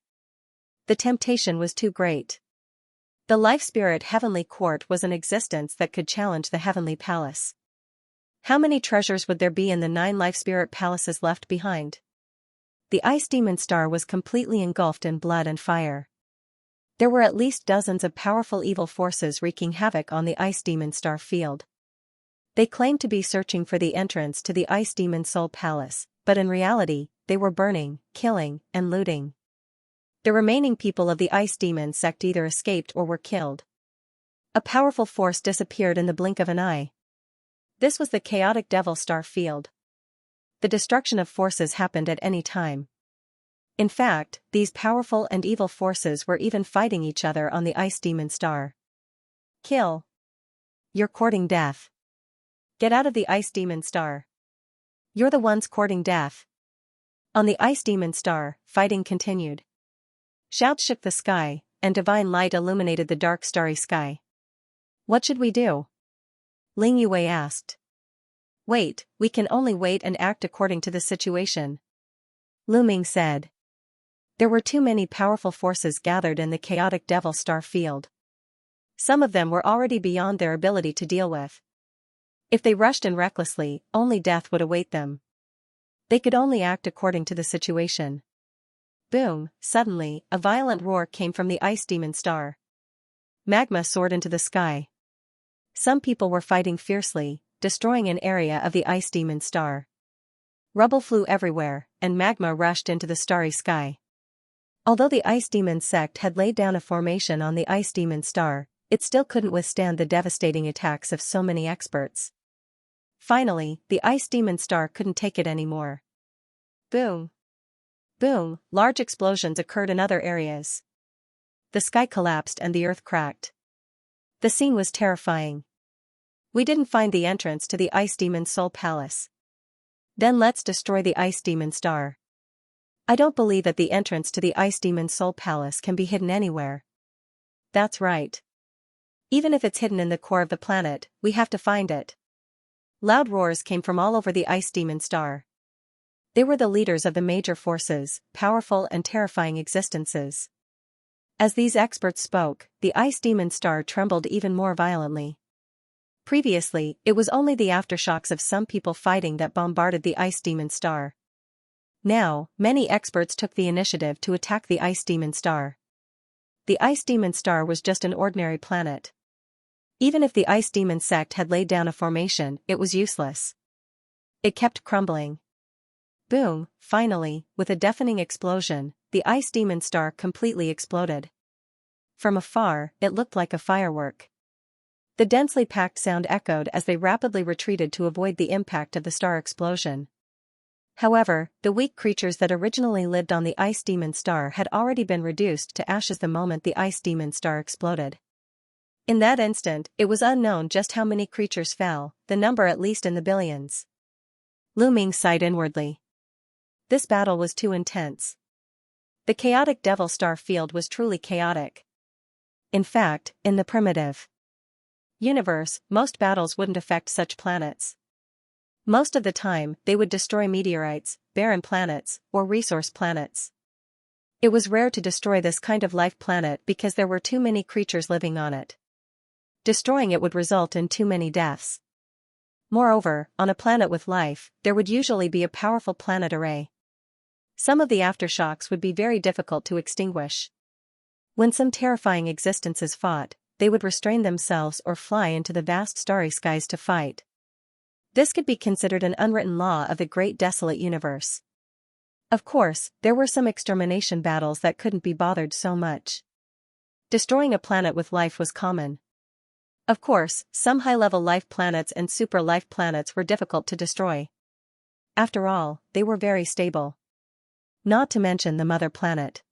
The temptation was too great. The Life Spirit Heavenly Court was an existence that could challenge the Heavenly Palace. How many treasures would there be in the 9 Life Spirit Palaces left behind? The Ice Demon Star was completely engulfed in blood and fire. There were at least dozens of powerful evil forces wreaking havoc on the Ice Demon Star field. They claimed to be searching for the entrance to the Ice Demon Soul Palace, but in reality, they were burning, killing, and looting. The remaining people of the Ice Demon Sect either escaped or were killed. A powerful force disappeared in the blink of an eye. This was the chaotic devil star field. The destruction of forces happened at any time. In fact, these powerful and evil forces were even fighting each other on the Ice Demon Star. Kill. You're courting death. Get out of the Ice Demon Star. You're the ones courting death. On the Ice Demon Star, fighting continued. Shouts shook the sky, and divine light illuminated the dark starry sky. What should we do? Ling Yue asked. Wait, we can only wait and act according to the situation. Lu Ming said. There were too many powerful forces gathered in the chaotic devil star field. Some of them were already beyond their ability to deal with. If they rushed in recklessly, only death would await them. They could only act according to the situation. Boom! Suddenly, a violent roar came from the Ice Demon Star. Magma soared into the sky. Some people were fighting fiercely, destroying an area of the Ice Demon Star. Rubble flew everywhere, and magma rushed into the starry sky. Although the Ice Demon sect had laid down a formation on the Ice Demon star, it still couldn't withstand the devastating attacks of so many experts. Finally, the Ice Demon star couldn't take it anymore. Boom! Boom! Large explosions occurred in other areas. The sky collapsed and the earth cracked. The scene was terrifying. We didn't find the entrance to the Ice Demon's soul palace. Then let's destroy the Ice Demon star. I don't believe that the entrance to the Ice Demon's soul palace can be hidden anywhere. That's right. Even if it's hidden in the core of the planet, we have to find it. Loud roars came from all over the Ice Demon star. They were the leaders of the major forces, powerful and terrifying existences. As these experts spoke, the Ice Demon star trembled even more violently. Previously, it was only the aftershocks of some people fighting that bombarded the Ice Demon star. Now, many experts took the initiative to attack the Ice Demon star. The Ice Demon star was just an ordinary planet. Even if the Ice Demon sect had laid down a formation, it was useless. It kept crumbling. Boom! Finally, with a deafening explosion, the Ice Demon star completely exploded. From afar, it looked like a firework. The densely packed sound echoed as they rapidly retreated to avoid the impact of the star explosion. However, the weak creatures that originally lived on the Ice Demon star had already been reduced to ashes the moment the Ice Demon star exploded. In that instant, it was unknown just how many creatures fell, the number at least in the billions. Lu Ming sighed inwardly. This battle was too intense. The chaotic Devil Star field was truly chaotic. In fact, in the primitive universe, most battles wouldn't affect such planets. Most of the time, they would destroy meteorites, barren planets, or resource planets. It was rare to destroy this kind of life planet because there were too many creatures living on it. Destroying it would result in too many deaths. Moreover, on a planet with life, there would usually be a powerful planet array. Some of the aftershocks would be very difficult to extinguish. When some terrifying existences fought, they would restrain themselves or fly into the vast starry skies to fight. This could be considered an unwritten law of the great desolate universe. Of course, there were some extermination battles that couldn't be bothered so much. Destroying a planet with life was common. Of course, some high-level life planets and super-life planets were difficult to destroy. After all, they were very stable. Not to mention the mother planet.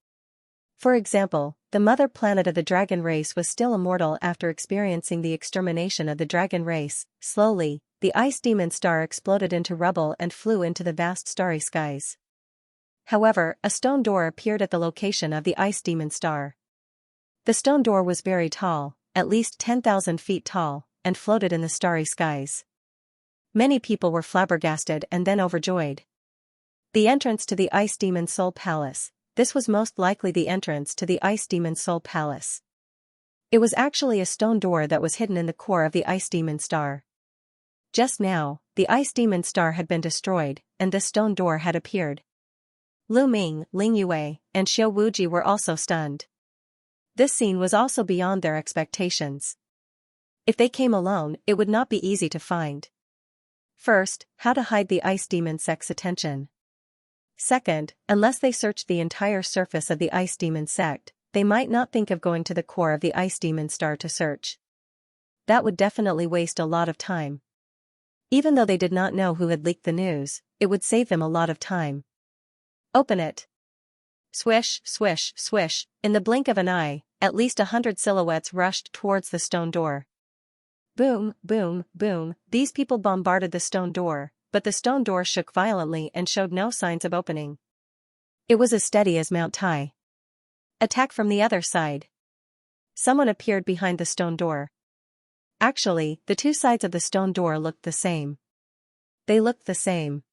For example, the mother planet of the dragon race was still immortal after experiencing the extermination of the dragon race. Slowly, the Ice Demon star exploded into rubble and flew into the vast starry skies. However, a stone door appeared at the location of the Ice Demon star. The stone door was very tall, at least 10,000 feet tall, and floated in the starry skies. Many people were flabbergasted and then overjoyed. The entrance to the Ice Demon Soul Palace. This was most likely the entrance to the Ice Demon Soul Palace. It was actually a stone door that was hidden in the core of the Ice Demon star. Just now, the Ice Demon star had been destroyed, and this stone door had appeared. Lu Ming, Ling Yue, and Xiao Wuji were also stunned. This scene was also beyond their expectations. If they came alone, it would not be easy to find. First, how to hide the Ice Demon sect's attention. Second, unless they searched the entire surface of the Ice Demon sect, they might not think of going to the core of the Ice Demon star to search. That would definitely waste a lot of time. Even though they did not know who had leaked the news, it would save them a lot of time. Open it. Swish, swish, swish, in the blink of an eye, at least 100 silhouettes rushed towards the stone door. Boom, boom, boom, these people bombarded the stone door, but the stone door shook violently and showed no signs of opening. It was as steady as Mount Tai. Attack from the other side. Someone appeared behind the stone door. Actually, the two sides of the stone door looked the same. They looked the same.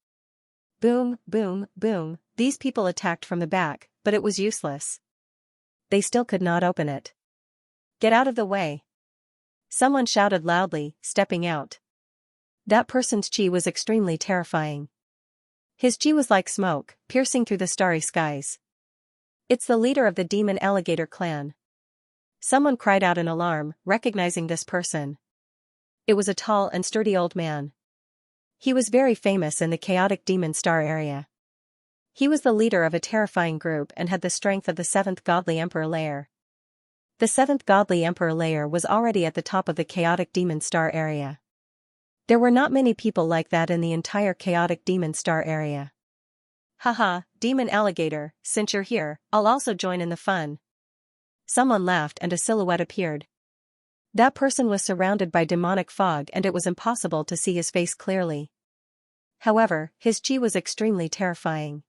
Boom, boom, boom, these people attacked from the back, but it was useless. They still could not open it. Get out of the way. Someone shouted loudly, stepping out. That person's chi was extremely terrifying. His chi was like smoke, piercing through the starry skies. It's the leader of the demon alligator clan. Someone cried out in alarm, recognizing this person. It was a tall and sturdy old man. He was very famous in the chaotic demon star area. He was the leader of a terrifying group and had the strength of the seventh godly emperor layer. The seventh godly emperor layer was already at the top of the chaotic demon star area. There were not many people like that in the entire chaotic demon star area. Haha, demon alligator, since you're here, I'll also join in the fun. Someone laughed and a silhouette appeared. That person was surrounded by demonic fog and it was impossible to see his face clearly. However, his chi was extremely terrifying.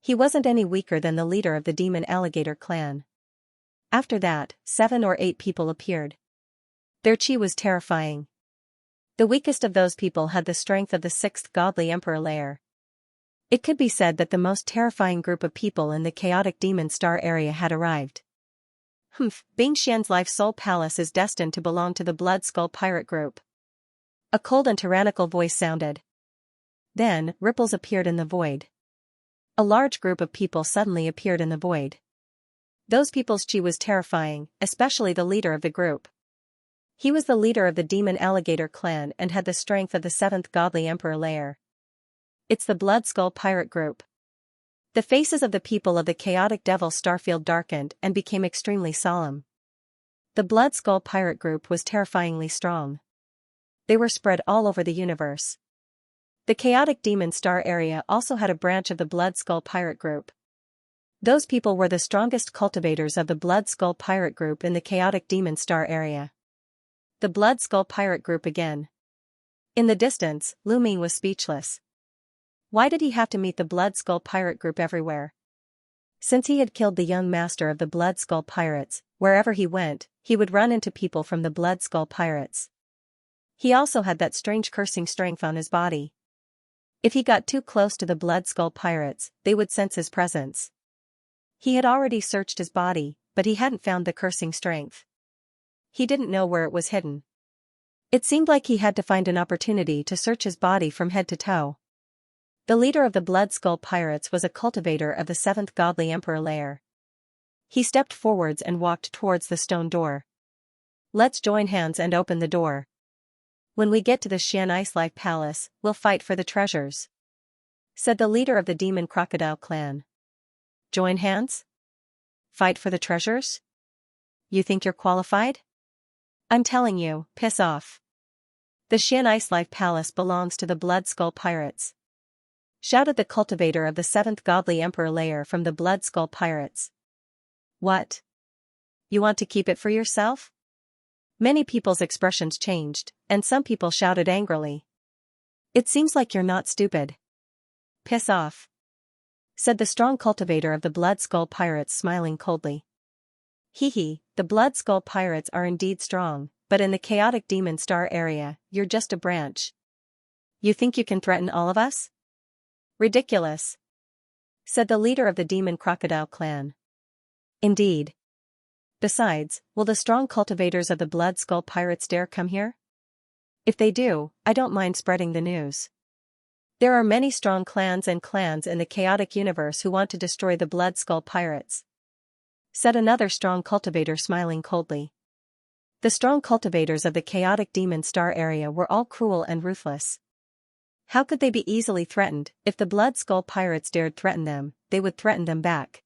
He wasn't any weaker than the leader of the demon alligator clan. After that, 7 or 8 people appeared. Their chi was terrifying. The weakest of those people had the strength of the 6th godly emperor layer. It could be said that the most terrifying group of people in the chaotic demon star area had arrived. Bing Xian's life soul palace is destined to belong to the Blood Skull pirate group. A cold and tyrannical voice sounded. Then, ripples appeared in the void. A large group of people suddenly appeared in the void. Those people's chi was terrifying, especially the leader of the group. He was the leader of the demon alligator clan and had the strength of the 7th godly emperor layer. It's the Blood Skull pirate group. The faces of the people of the chaotic devil starfield darkened and became extremely solemn. The Blood Skull pirate group was terrifyingly strong. They were spread all over the universe. The chaotic demon star area also had a branch of the Blood Skull pirate group. Those people were the strongest cultivators of the Blood Skull pirate group in the chaotic demon star area. The Blood Skull pirate group again. In the distance, Lu Ming was speechless. Why did he have to meet the Blood Skull pirate group everywhere? Since he had killed the young master of the Blood Skull pirates, wherever he went, he would run into people from the Blood Skull pirates. He also had that strange cursing strength on his body. If he got too close to the Blood Skull pirates, they would sense his presence. He had already searched his body, but he hadn't found the cursing strength. He didn't know where it was hidden. It seemed like he had to find an opportunity to search his body from head to toe. The leader of the Blood Skull pirates was a cultivator of the 7th godly emperor layer. He stepped forwards and walked towards the stone door. Let's join hands and open the door. When we get to the Xian Ice Life Palace, we'll fight for the treasures, said the leader of the demon crocodile clan. Join hands? Fight for the treasures? You think you're qualified? I'm telling you, piss off. The Xian Ice Life Palace belongs to the Blood Skull pirates, shouted the cultivator of the 7th godly emperor layer from the Blood Skull pirates. What? You want to keep it for yourself? Many people's expressions changed, and some people shouted angrily. It seems like you're not stupid. Piss off, said the strong cultivator of the Blood Skull pirates, smiling coldly. Hee, the Blood Skull pirates are indeed strong, but in the chaotic demon star area, you're just a branch. You think you can threaten all of us? Ridiculous, said the leader of the demon crocodile clan. Indeed. Besides, will the strong cultivators of the Blood Skull pirates dare come here? If they do, I don't mind spreading the news. There are many strong clans in the chaotic universe who want to destroy the Blood Skull pirates, said another strong cultivator, smiling coldly. The strong cultivators of the chaotic demon star area were all cruel and ruthless. How could they be easily threatened? If the Blood Skull pirates dared threaten them, they would threaten them back.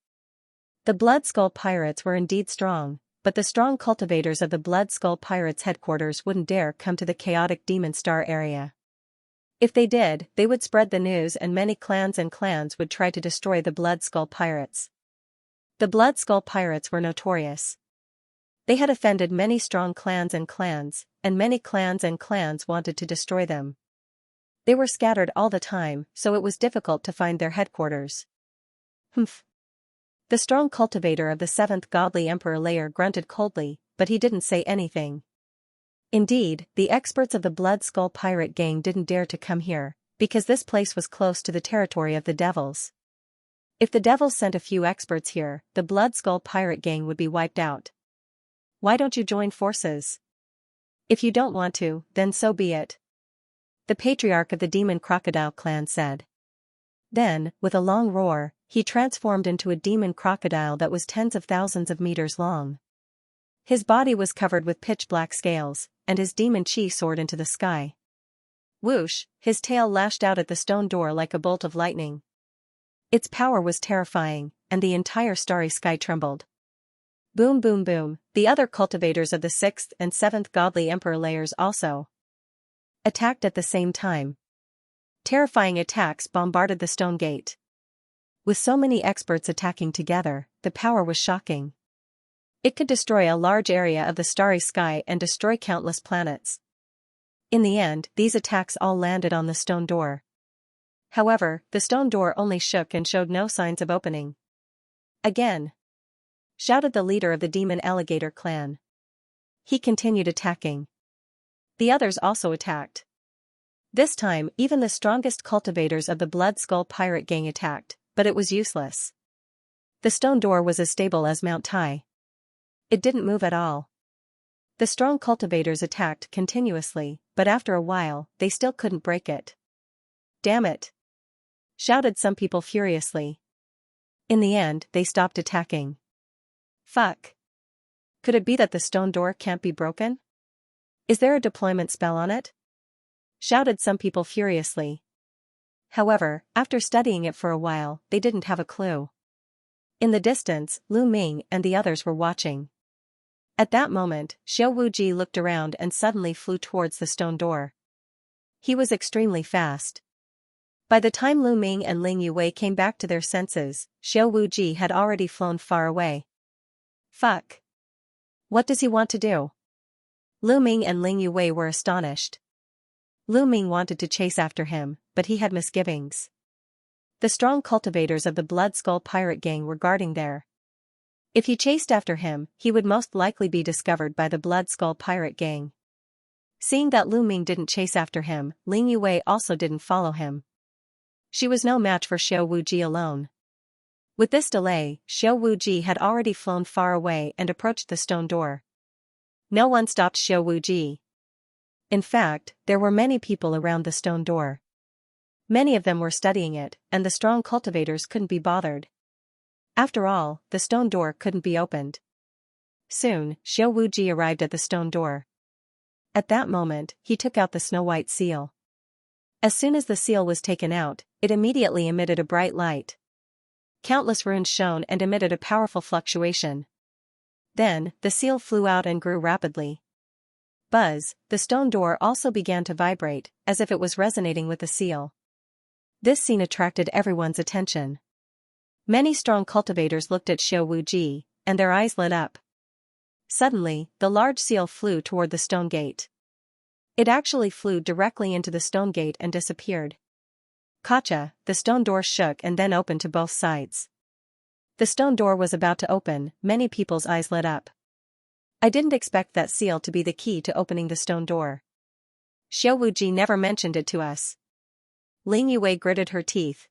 The Blood Skull pirates were indeed strong, but the strong cultivators of the Blood Skull pirates' headquarters wouldn't dare come to the chaotic demon star area. If they did, they would spread the news and many clans would try to destroy the Blood Skull pirates. The Blood Skull pirates were notorious. They had offended many strong clans, and many clans wanted to destroy them. They were scattered all the time, so it was difficult to find their headquarters. The strong cultivator of the 7th godly emperor layer grunted coldly, but he didn't say anything. Indeed, the experts of the Blood Skull pirate gang didn't dare to come here, because this place was close to the territory of the devils. If the devils sent a few experts here, the Blood Skull pirate gang would be wiped out. Why don't you join forces? If you don't want to, then so be it, the patriarch of the demon crocodile clan said. Then, with a long roar, he transformed into a demon crocodile that was tens of thousands of meters long. His body was covered with pitch-black scales, and his demon chi soared into the sky. Whoosh, his tail lashed out at the stone door like a bolt of lightning. Its power was terrifying, and the entire starry sky trembled. Boom boom boom, the other cultivators of the 6th and 7th godly emperor layers also attacked at the same time. Terrifying attacks bombarded the stone gate. With so many experts attacking together, the power was shocking. It could destroy a large area of the starry sky and destroy countless planets. In the end, these attacks all landed on the stone door. However, the stone door only shook and showed no signs of opening. Again! Shouted the leader of the demon alligator clan. He continued attacking. The others also attacked. This time, even the strongest cultivators of the Blood Skull pirate gang attacked, but it was useless. The stone door was as stable as Mount Tai. It didn't move at all. The strong cultivators attacked continuously, but after a while, they still couldn't break it. Damn it! Shouted some people furiously. In the end, they stopped attacking. Fuck. Could it be that the stone door can't be broken? Is there a deployment spell on it? Shouted some people furiously. However, after studying it for a while, they didn't have a clue. In the distance, Lu Ming and the others were watching. At that moment, Xiao Wuji looked around and suddenly flew towards the stone door. He was extremely fast. By the time Lu Ming and Ling Yuwei came back to their senses, Xiao Wuji had already flown far away. Fuck. What does he want to do? Lu Ming and Ling Yuwei were astonished. Lu Ming wanted to chase after him, but he had misgivings. The strong cultivators of the Blood Skull pirate gang were guarding there. If he chased after him, he would most likely be discovered by the Blood Skull pirate gang. Seeing that Lu Ming didn't chase after him, Ling Yuwei also didn't follow him. She was no match for Xiao Wuji alone. With this delay, Xiao Wuji had already flown far away and approached the stone door. No one stopped Xiao Wuji. In fact, there were many people around the stone door. Many of them were studying it, and the strong cultivators couldn't be bothered. After all, the stone door couldn't be opened. Soon, Xiao Wuji arrived at the stone door. At that moment, he took out the snow-white seal. As soon as the seal was taken out, it immediately emitted a bright light. Countless runes shone and emitted a powerful fluctuation. Then, the seal flew out and grew rapidly. Buzz, the stone door also began to vibrate, as if it was resonating with the seal. This scene attracted everyone's attention. Many strong cultivators looked at Xiao Wuji, and their eyes lit up. Suddenly, the large seal flew toward the stone gate. It actually flew directly into the stone gate and disappeared. Gotcha, the stone door shook and then opened to both sides. The stone door was about to open, many people's eyes lit up. I didn't expect that seal to be the key to opening the stone door. Xiao Wuji never mentioned it to us. Ling Yuwei gritted her teeth.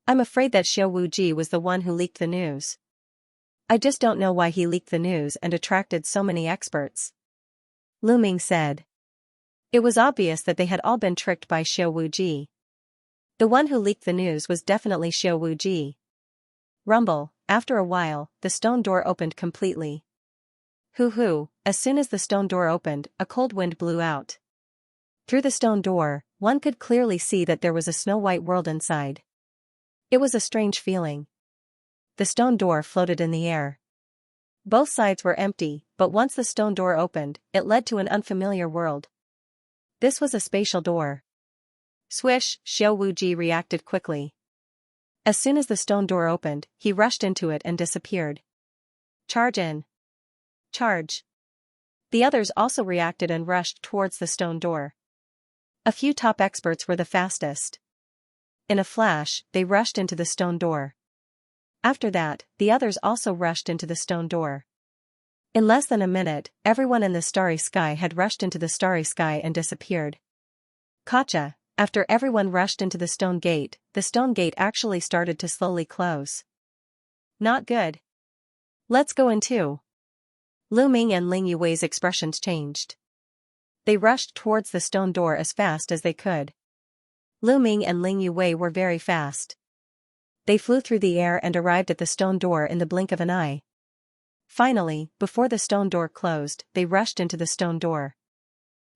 I'm afraid that Xiao Wuji was the one who leaked the news. I just don't know why he leaked the news and attracted so many experts. Lu Ming said. It was obvious that they had all been tricked by Xiao Wuji. The one who leaked the news was definitely Xiao Wuji. Rumble, after a while, the stone door opened completely. Hoo-hoo, as soon as the stone door opened, a cold wind blew out. Through the stone door, one could clearly see that there was a snow-white world inside. It was a strange feeling. The stone door floated in the air. Both sides were empty, but once the stone door opened, it led to an unfamiliar world. This was a spatial door. Swish, Xiao Wuji reacted quickly. As soon as the stone door opened, he rushed into it and disappeared. Charge in. Charge. The others also reacted and rushed towards the stone door. A few top experts were the fastest. In a flash, they rushed into the stone door. After that, the others also rushed into the stone door. In less than a minute, everyone in the starry sky had rushed into the starry sky and disappeared. Gotcha, after everyone rushed into the stone gate actually started to slowly close. Not good. Let's go in too. Lu Ming and Ling Yuwei's expressions changed. They rushed towards the stone door as fast as they could. Lu Ming and Ling Yuwei were very fast. They flew through the air and arrived at the stone door in the blink of an eye. Finally, before the stone door closed, they rushed into the stone door.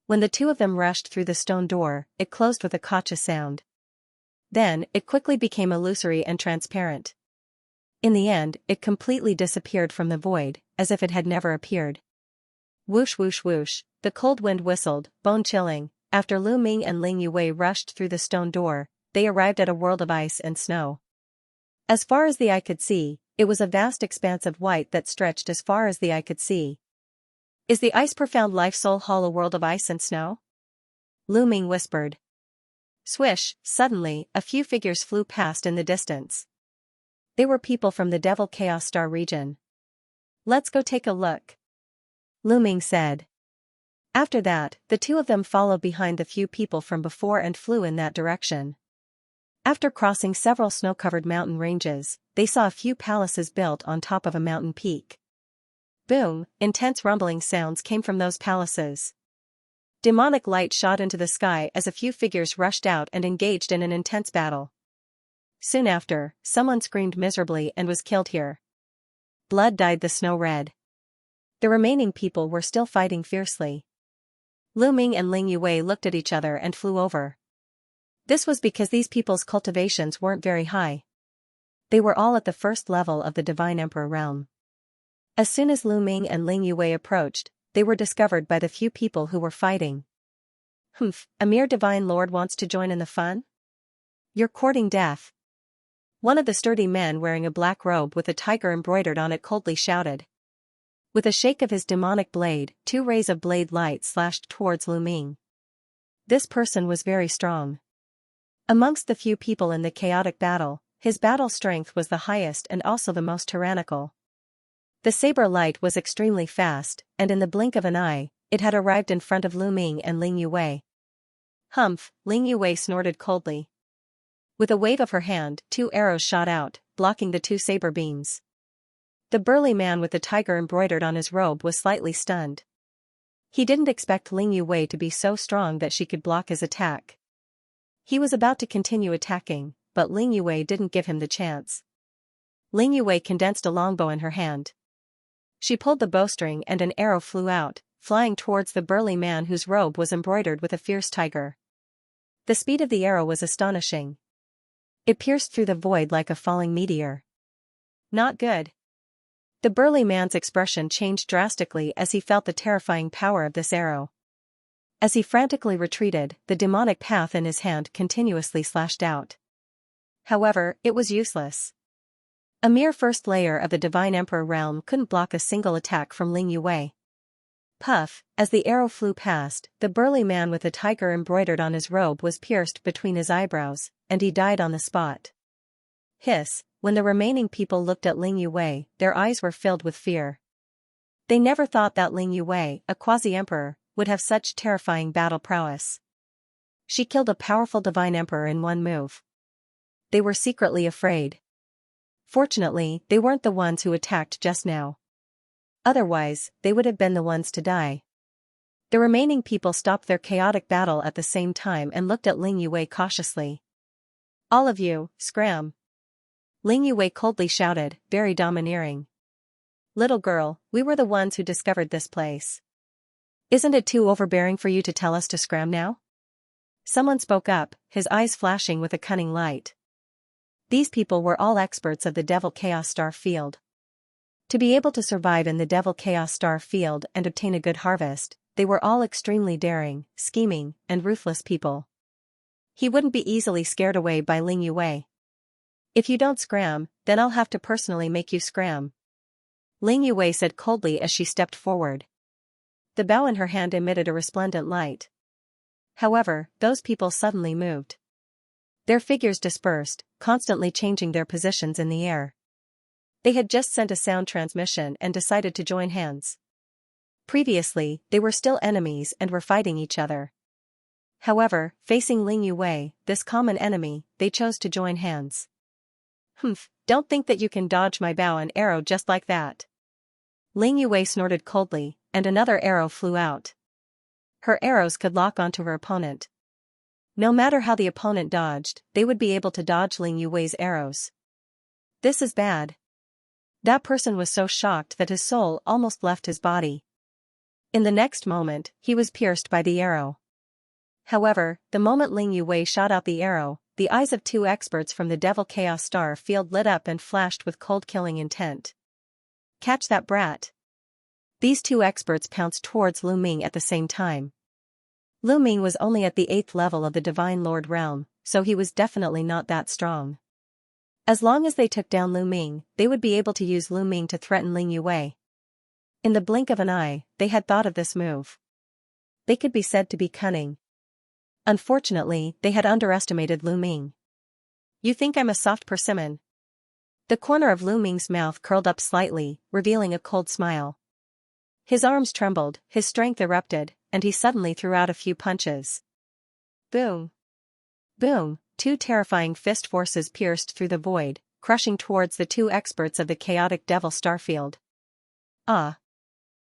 When the two of them rushed through the stone door, it closed with a gotcha sound. Then, it quickly became illusory and transparent. In the end, it completely disappeared from the void, as if it had never appeared. Whoosh whoosh whoosh, the cold wind whistled, bone-chilling. After Lu Ming and Ling Yue rushed through the stone door, they arrived at a world of ice and snow. As far as the eye could see, it was a vast expanse of white that stretched as far as the eye could see. Is the ice profound life soul hollow world of ice and snow? Lu Ming whispered. Swish, suddenly, a few figures flew past in the distance. They were people from the Devil Chaos Star region. Let's go take a look, Lu Ming said. After that, the two of them followed behind the few people from before and flew in that direction. After crossing several snow-covered mountain ranges, they saw a few palaces built on top of a mountain peak. Boom, intense rumbling sounds came from those palaces. Demonic light shot into the sky as a few figures rushed out and engaged in an intense battle. Soon after, someone screamed miserably and was killed here. Blood dyed the snow red. The remaining people were still fighting fiercely. Lu Ming and Ling Yue looked at each other and flew over. This was because these people's cultivations weren't very high. They were all at the first level of the Divine Emperor realm. As soon as Lu Ming and Ling Yue approached, they were discovered by the few people who were fighting. Humph, a mere divine lord wants to join in the fun? You're courting death. One of the sturdy men wearing a black robe with a tiger embroidered on it coldly shouted. With a shake of his demonic blade, 2 rays of blade light slashed towards Lu Ming. This person was very strong. Amongst the few people in the chaotic battle, his battle strength was the highest and also the most tyrannical. The saber light was extremely fast, and in the blink of an eye, it had arrived in front of Lu Ming and Ling Yue. Humph, Ling Yue snorted coldly. With a wave of her hand, 2 arrows shot out, blocking the 2 saber beams. The burly man with the tiger embroidered on his robe was slightly stunned. He didn't expect Ling Yue to be so strong that she could block his attack. He was about to continue attacking, but Ling Yue didn't give him the chance. Ling Yue condensed a longbow in her hand. She pulled the bowstring and an arrow flew out, flying towards the burly man whose robe was embroidered with a fierce tiger. The speed of the arrow was astonishing. It pierced through the void like a falling meteor. Not good. The burly man's expression changed drastically as he felt the terrifying power of this arrow. As he frantically retreated, the demonic path in his hand continuously slashed out. However, it was useless. A mere first layer of the Divine Emperor realm couldn't block a single attack from Ling Yue. Puff, as the arrow flew past, the burly man with the tiger embroidered on his robe was pierced between his eyebrows, and he died on the spot. Hiss, when the remaining people looked at Ling Yue, their eyes were filled with fear. They never thought that Ling Yue, a quasi-emperor, would have such terrifying battle prowess. She killed a powerful Divine Emperor in one move. They were secretly afraid. Fortunately, they weren't the ones who attacked just now. Otherwise, they would have been the ones to die. The remaining people stopped their chaotic battle at the same time and looked at Ling Yue cautiously. All of you, scram! Ling Yue coldly shouted, very domineering. Little girl, we were the ones who discovered this place. Isn't it too overbearing for you to tell us to scram now? Someone spoke up, his eyes flashing with a cunning light. These people were all experts of the Devil Chaos Star field. To be able to survive in the Devil Chaos Star field and obtain a good harvest, they were all extremely daring, scheming, and ruthless people. He wouldn't be easily scared away by Ling Yue. If you don't scram, then I'll have to personally make you scram, Ling Yue said coldly as she stepped forward. The bow in her hand emitted a resplendent light. However, those people suddenly moved. Their figures dispersed, constantly changing their positions in the air. They had just sent a sound transmission and decided to join hands. Previously, they were still enemies and were fighting each other. However, facing Ling Yue, this common enemy, they chose to join hands. Humph, don't think that you can dodge my bow and arrow just like that. Ling Yue snorted coldly, and another arrow flew out. Her arrows could lock onto her opponent. No matter how the opponent dodged, they would be able to dodge Ling Yue's arrows. This is bad. That person was so shocked that his soul almost left his body. In the next moment, he was pierced by the arrow. However, the moment Ling Yue shot out the arrow, the eyes of two experts from the Devil Chaos Star field lit up and flashed with cold killing intent. Catch that brat! These two experts pounced towards Lu Ming at the same time. Lu Ming was only at the 8th level of the Divine Lord realm, so he was definitely not that strong. As long as they took down Lu Ming, they would be able to use Lu Ming to threaten Ling Yue. In the blink of an eye, they had thought of this move. They could be said to be cunning. Unfortunately, they had underestimated Lu Ming. You think I'm a soft persimmon? The corner of Lu Ming's mouth curled up slightly, revealing a cold smile. His arms trembled, his strength erupted, and he suddenly threw out a few punches. Boom! Boom! Two terrifying fist forces pierced through the void, crushing towards the two experts of the chaotic Devil Starfield. Ah!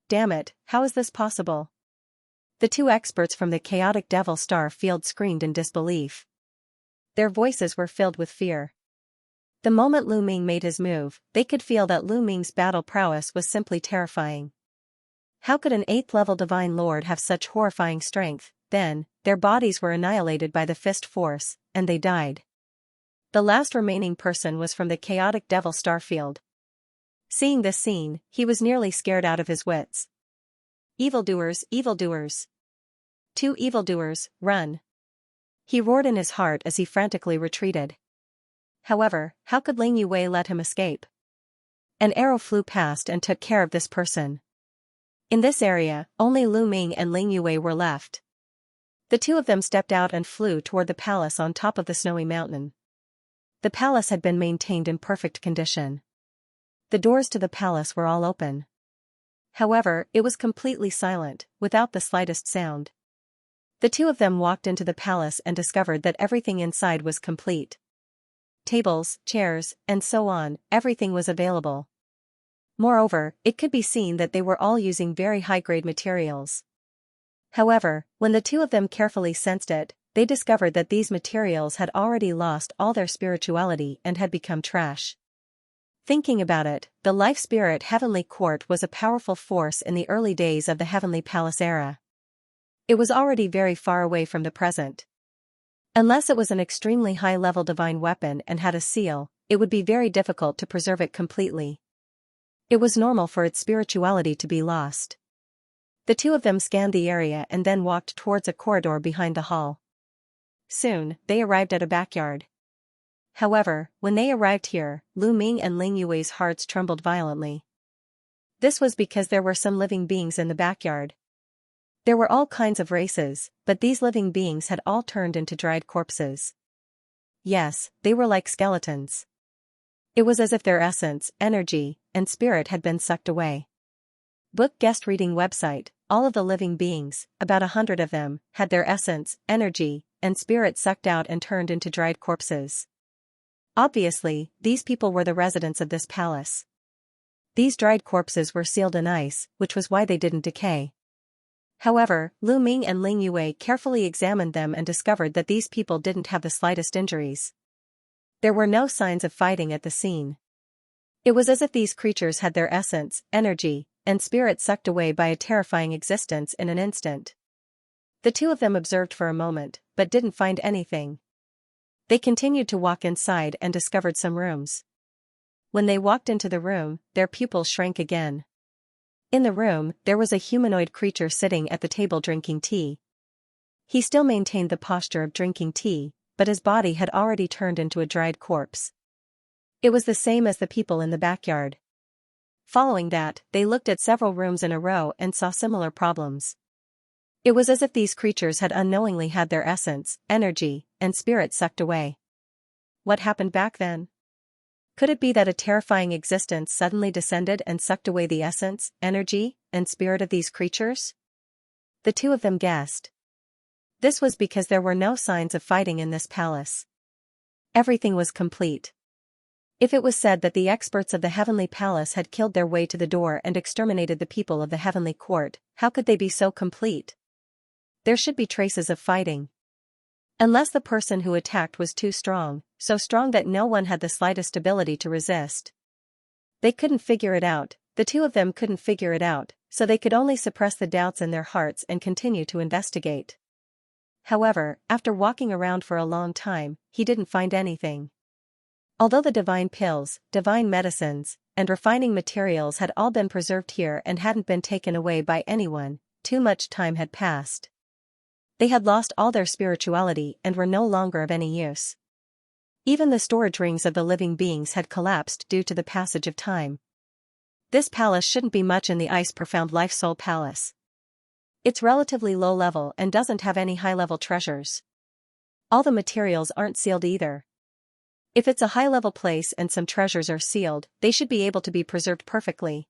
Damn it, how is this possible? The two experts from the chaotic Devil Star field screamed in disbelief. Their voices were filled with fear. The moment Lu Ming made his move, they could feel that Lu Ming's battle prowess was simply terrifying. How could an 8th-level Divine Lord have such horrifying strength? Then, their bodies were annihilated by the fist force, and they died. The last remaining person was from the chaotic Devil Starfield. Seeing this scene, he was nearly scared out of his wits. Evildoers, evildoers! Two evildoers, run! He roared in his heart as he frantically retreated. However, how could Ling Yue let him escape? An arrow flew past and took care of this person. In this area, only Lu Ming and Ling Yue were left. The two of them stepped out and flew toward the palace on top of the snowy mountain. The palace had been maintained in perfect condition. The doors to the palace were all open. However, it was completely silent, without the slightest sound. The two of them walked into the palace and discovered that everything inside was complete. Tables, chairs, and so on, everything was available. Moreover, it could be seen that they were all using very high-grade materials. However, when the two of them carefully sensed it, they discovered that these materials had already lost all their spirituality and had become trash. Thinking about it, the Life Spirit Heavenly Court was a powerful force in the early days of the Heavenly Palace era. It was already very far away from the present. Unless it was an extremely high-level divine weapon and had a seal, it would be very difficult to preserve it completely. It was normal for its spirituality to be lost. The two of them scanned the area and then walked towards a corridor behind the hall. Soon, they arrived at a backyard. However, when they arrived here, Lu Ming and Ling Yue's hearts trembled violently. This was because there were some living beings in the backyard. There were all kinds of races, but these living beings had all turned into dried corpses. Yes, they were like skeletons. It was as if their essence, energy, and spirit had been sucked away. Book guest reading website, all of the living beings, about 100 of them, had their essence, energy, and spirit sucked out and turned into dried corpses. Obviously, these people were the residents of this palace. These dried corpses were sealed in ice, which was why they didn't decay. However, Lu Ming and Ling Yue carefully examined them and discovered that these people didn't have the slightest injuries. There were no signs of fighting at the scene. It was as if these creatures had their essence, energy, and spirit sucked away by a terrifying existence in an instant. The two of them observed for a moment, but didn't find anything. They continued to walk inside and discovered some rooms. When they walked into the room, their pupils shrank again. In the room, there was a humanoid creature sitting at the table drinking tea. He still maintained the posture of drinking tea, but his body had already turned into a dried corpse. It was the same as the people in the backyard. Following that, they looked at several rooms in a row and saw similar problems. It was as if these creatures had unknowingly had their essence, energy, and spirit sucked away. What happened back then? Could it be that a terrifying existence suddenly descended and sucked away the essence, energy, and spirit of these creatures? The two of them guessed. This was because there were no signs of fighting in this palace. Everything was complete. If it was said that the experts of the Heavenly Palace had killed their way to the door and exterminated the people of the Heavenly Court, how could they be so complete? There should be traces of fighting. Unless the person who attacked was too strong, so strong that no one had the slightest ability to resist. They couldn't figure it out, the two of them couldn't figure it out, so they could only suppress the doubts in their hearts and continue to investigate. However, after walking around for a long time, he didn't find anything. Although the divine pills, divine medicines, and refining materials had all been preserved here and hadn't been taken away by anyone, too much time had passed. They had lost all their spirituality and were no longer of any use. Even the storage rings of the living beings had collapsed due to the passage of time. This palace shouldn't be much in the ice profound life soul palace. It's relatively low level and doesn't have any high level treasures. All the materials aren't sealed either. If it's a high level place and some treasures are sealed, they should be able to be preserved perfectly.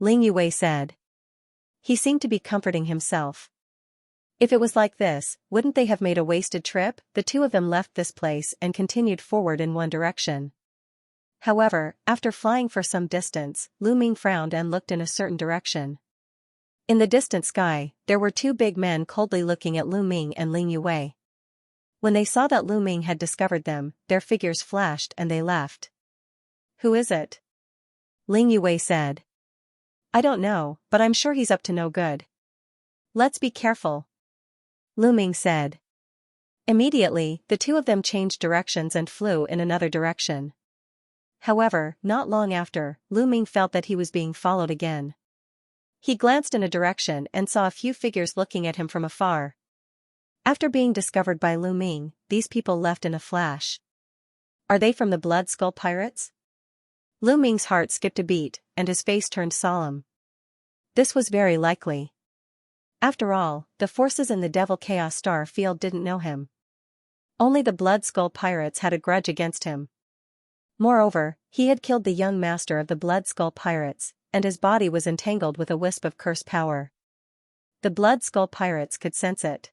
Ling Yue said. He seemed to be comforting himself. If it was like this, wouldn't they have made a wasted trip? The two of them left this place and continued forward in one direction. However, after flying for some distance, Lu Ming frowned and looked in a certain direction. In the distant sky, there were two big men coldly looking at Lu Ming and Ling Yue. When they saw that Lu Ming had discovered them, their figures flashed and they left. Who is it? Ling Yue said. I don't know, but I'm sure he's up to no good. Let's be careful. Lu Ming said. Immediately, the two of them changed directions and flew in another direction. However, not long after, Lu Ming felt that he was being followed again. He glanced in a direction and saw a few figures looking at him from afar. After being discovered by Lu Ming, these people left in a flash. Are they from the Blood Skull Pirates? Lu Ming's heart skipped a beat, and his face turned solemn. This was very likely. After all, the forces in the Devil Chaos Star field didn't know him. Only the Blood Skull Pirates had a grudge against him. Moreover, he had killed the young master of the Blood Skull Pirates, and his body was entangled with a wisp of curse power. The Blood Skull Pirates could sense it.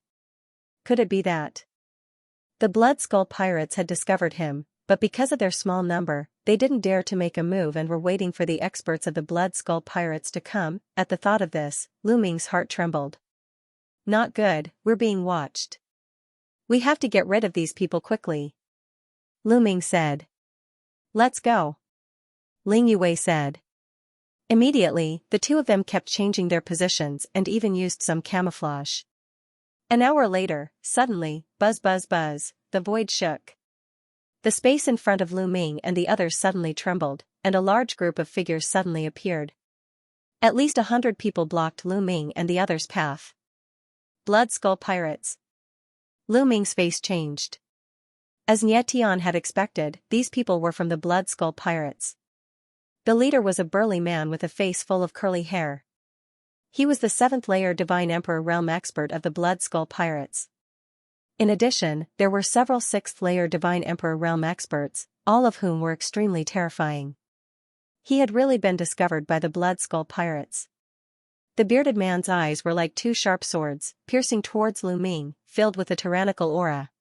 Could it be that the Blood Skull Pirates had discovered him, but because of their small number, they didn't dare to make a move and were waiting for the experts of the Blood Skull Pirates to come? At the thought of this, Lu Ming's heart trembled. Not good, we're being watched. We have to get rid of these people quickly. Lu Ming said. Let's go. Ling Yue said. Immediately, the two of them kept changing their positions and even used some camouflage. An hour later, suddenly, buzz buzz buzz, the void shook. The space in front of Lu Ming and the others suddenly trembled, and a large group of figures suddenly appeared. At least 100 people blocked Lu Ming and the others' path. Blood Skull Pirates. Lu Ming's face changed. As Nie Tian had expected, these people were from the Blood Skull Pirates. The leader was a burly man with a face full of curly hair. He was the 7th layer Divine Emperor realm expert of the Blood Skull Pirates. In addition, there were several 6th layer Divine Emperor realm experts, all of whom were extremely terrifying. He had really been discovered by the Blood Skull Pirates. The bearded man's eyes were like two sharp swords, piercing towards Lu Ming, filled with a tyrannical aura.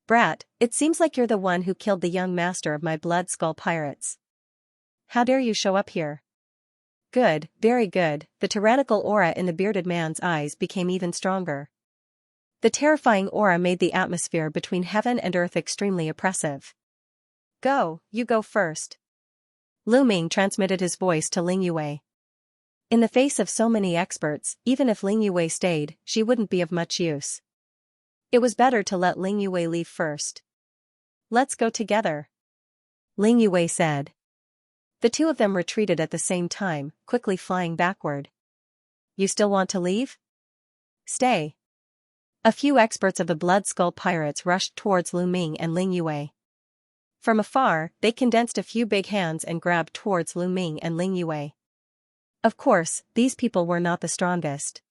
Brat, it seems like you're the one who killed the young master of my Blood Skull Pirates. How dare you show up here? Good, very good. The tyrannical aura in the bearded man's eyes became even stronger. The terrifying aura made the atmosphere between heaven and earth extremely oppressive. Go, you go first. Lu Ming transmitted his voice to Ling Yue. In the face of so many experts, even if Ling Yue stayed, she wouldn't be of much use. It was better to let Ling Yue leave first. Let's go together. Ling Yue said. The two of them retreated at the same time, quickly flying backward. You still want to leave? Stay. A few experts of the Blood Skull Pirates rushed towards Lu Ming and Ling Yue. From afar, they condensed a few big hands and grabbed towards Lu Ming and Ling Yue. Of course, these people were not the strongest.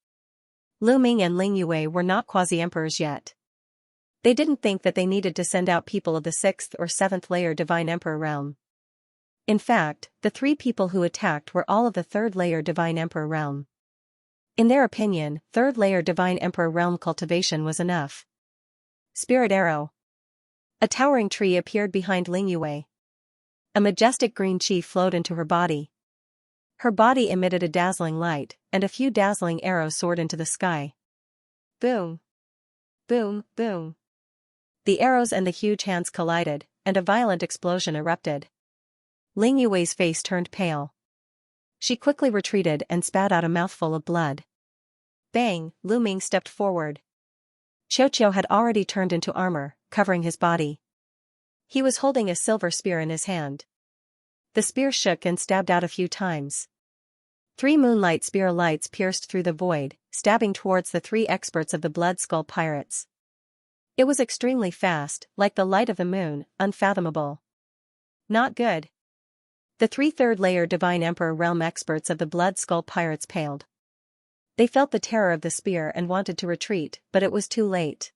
Lu Ming and Ling Yue were not quasi-emperors yet. They didn't think that they needed to send out people of the 6th or 7th layer Divine Emperor realm. In fact, the 3 people who attacked were all of the 3rd layer Divine Emperor realm. In their opinion, 3rd layer Divine Emperor realm cultivation was enough. Spirit Arrow. A towering tree appeared behind Ling Yue. A majestic green chi flowed into her body. Her body emitted a dazzling light, and a few dazzling arrows soared into the sky. Boom! Boom, boom! The arrows and the huge hands collided, and a violent explosion erupted. Ling Yue's face turned pale. She quickly retreated and spat out a mouthful of blood. Bang! Lu Ming stepped forward. Xianxia had already turned into armor, covering his body. He was holding a silver spear in his hand. The spear shook and stabbed out a few times. 3 moonlight spear lights pierced through the void, stabbing towards the 3 experts of the Blood Skull Pirates. It was extremely fast, like the light of the moon, unfathomable. Not good. The 3 third-layer Divine Emperor realm experts of the Blood Skull Pirates paled. They felt the terror of the spear and wanted to retreat, but it was too late.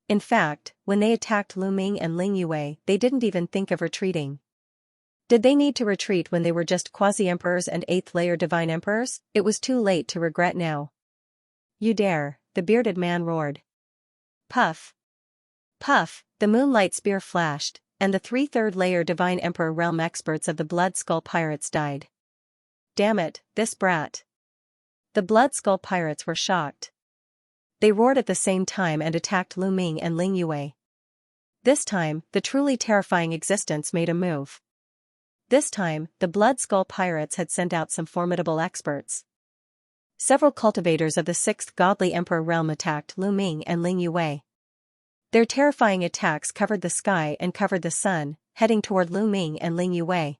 In fact, when they attacked Lu Ming and Ling Yue, they didn't even think of retreating. Did they need to retreat when they were just quasi-emperors and 8th-layer divine emperors? It was too late to regret now. You dare, the bearded man roared. Puff. Puff, the moonlight spear flashed, and the 3 third-layer divine emperor realm experts of the Blood Skull Pirates died. Damn it, this brat. The Blood Skull Pirates were shocked. They roared at the same time and attacked Lu Ming and Ling Yue. This time, the truly terrifying existence made a move. This time, the Blood Skull Pirates had sent out some formidable experts. Several cultivators of the 6th Godly Emperor realm attacked Lu Ming and Ling Yue. Their terrifying attacks covered the sky and covered the sun, heading toward Lu Ming and Ling Yue.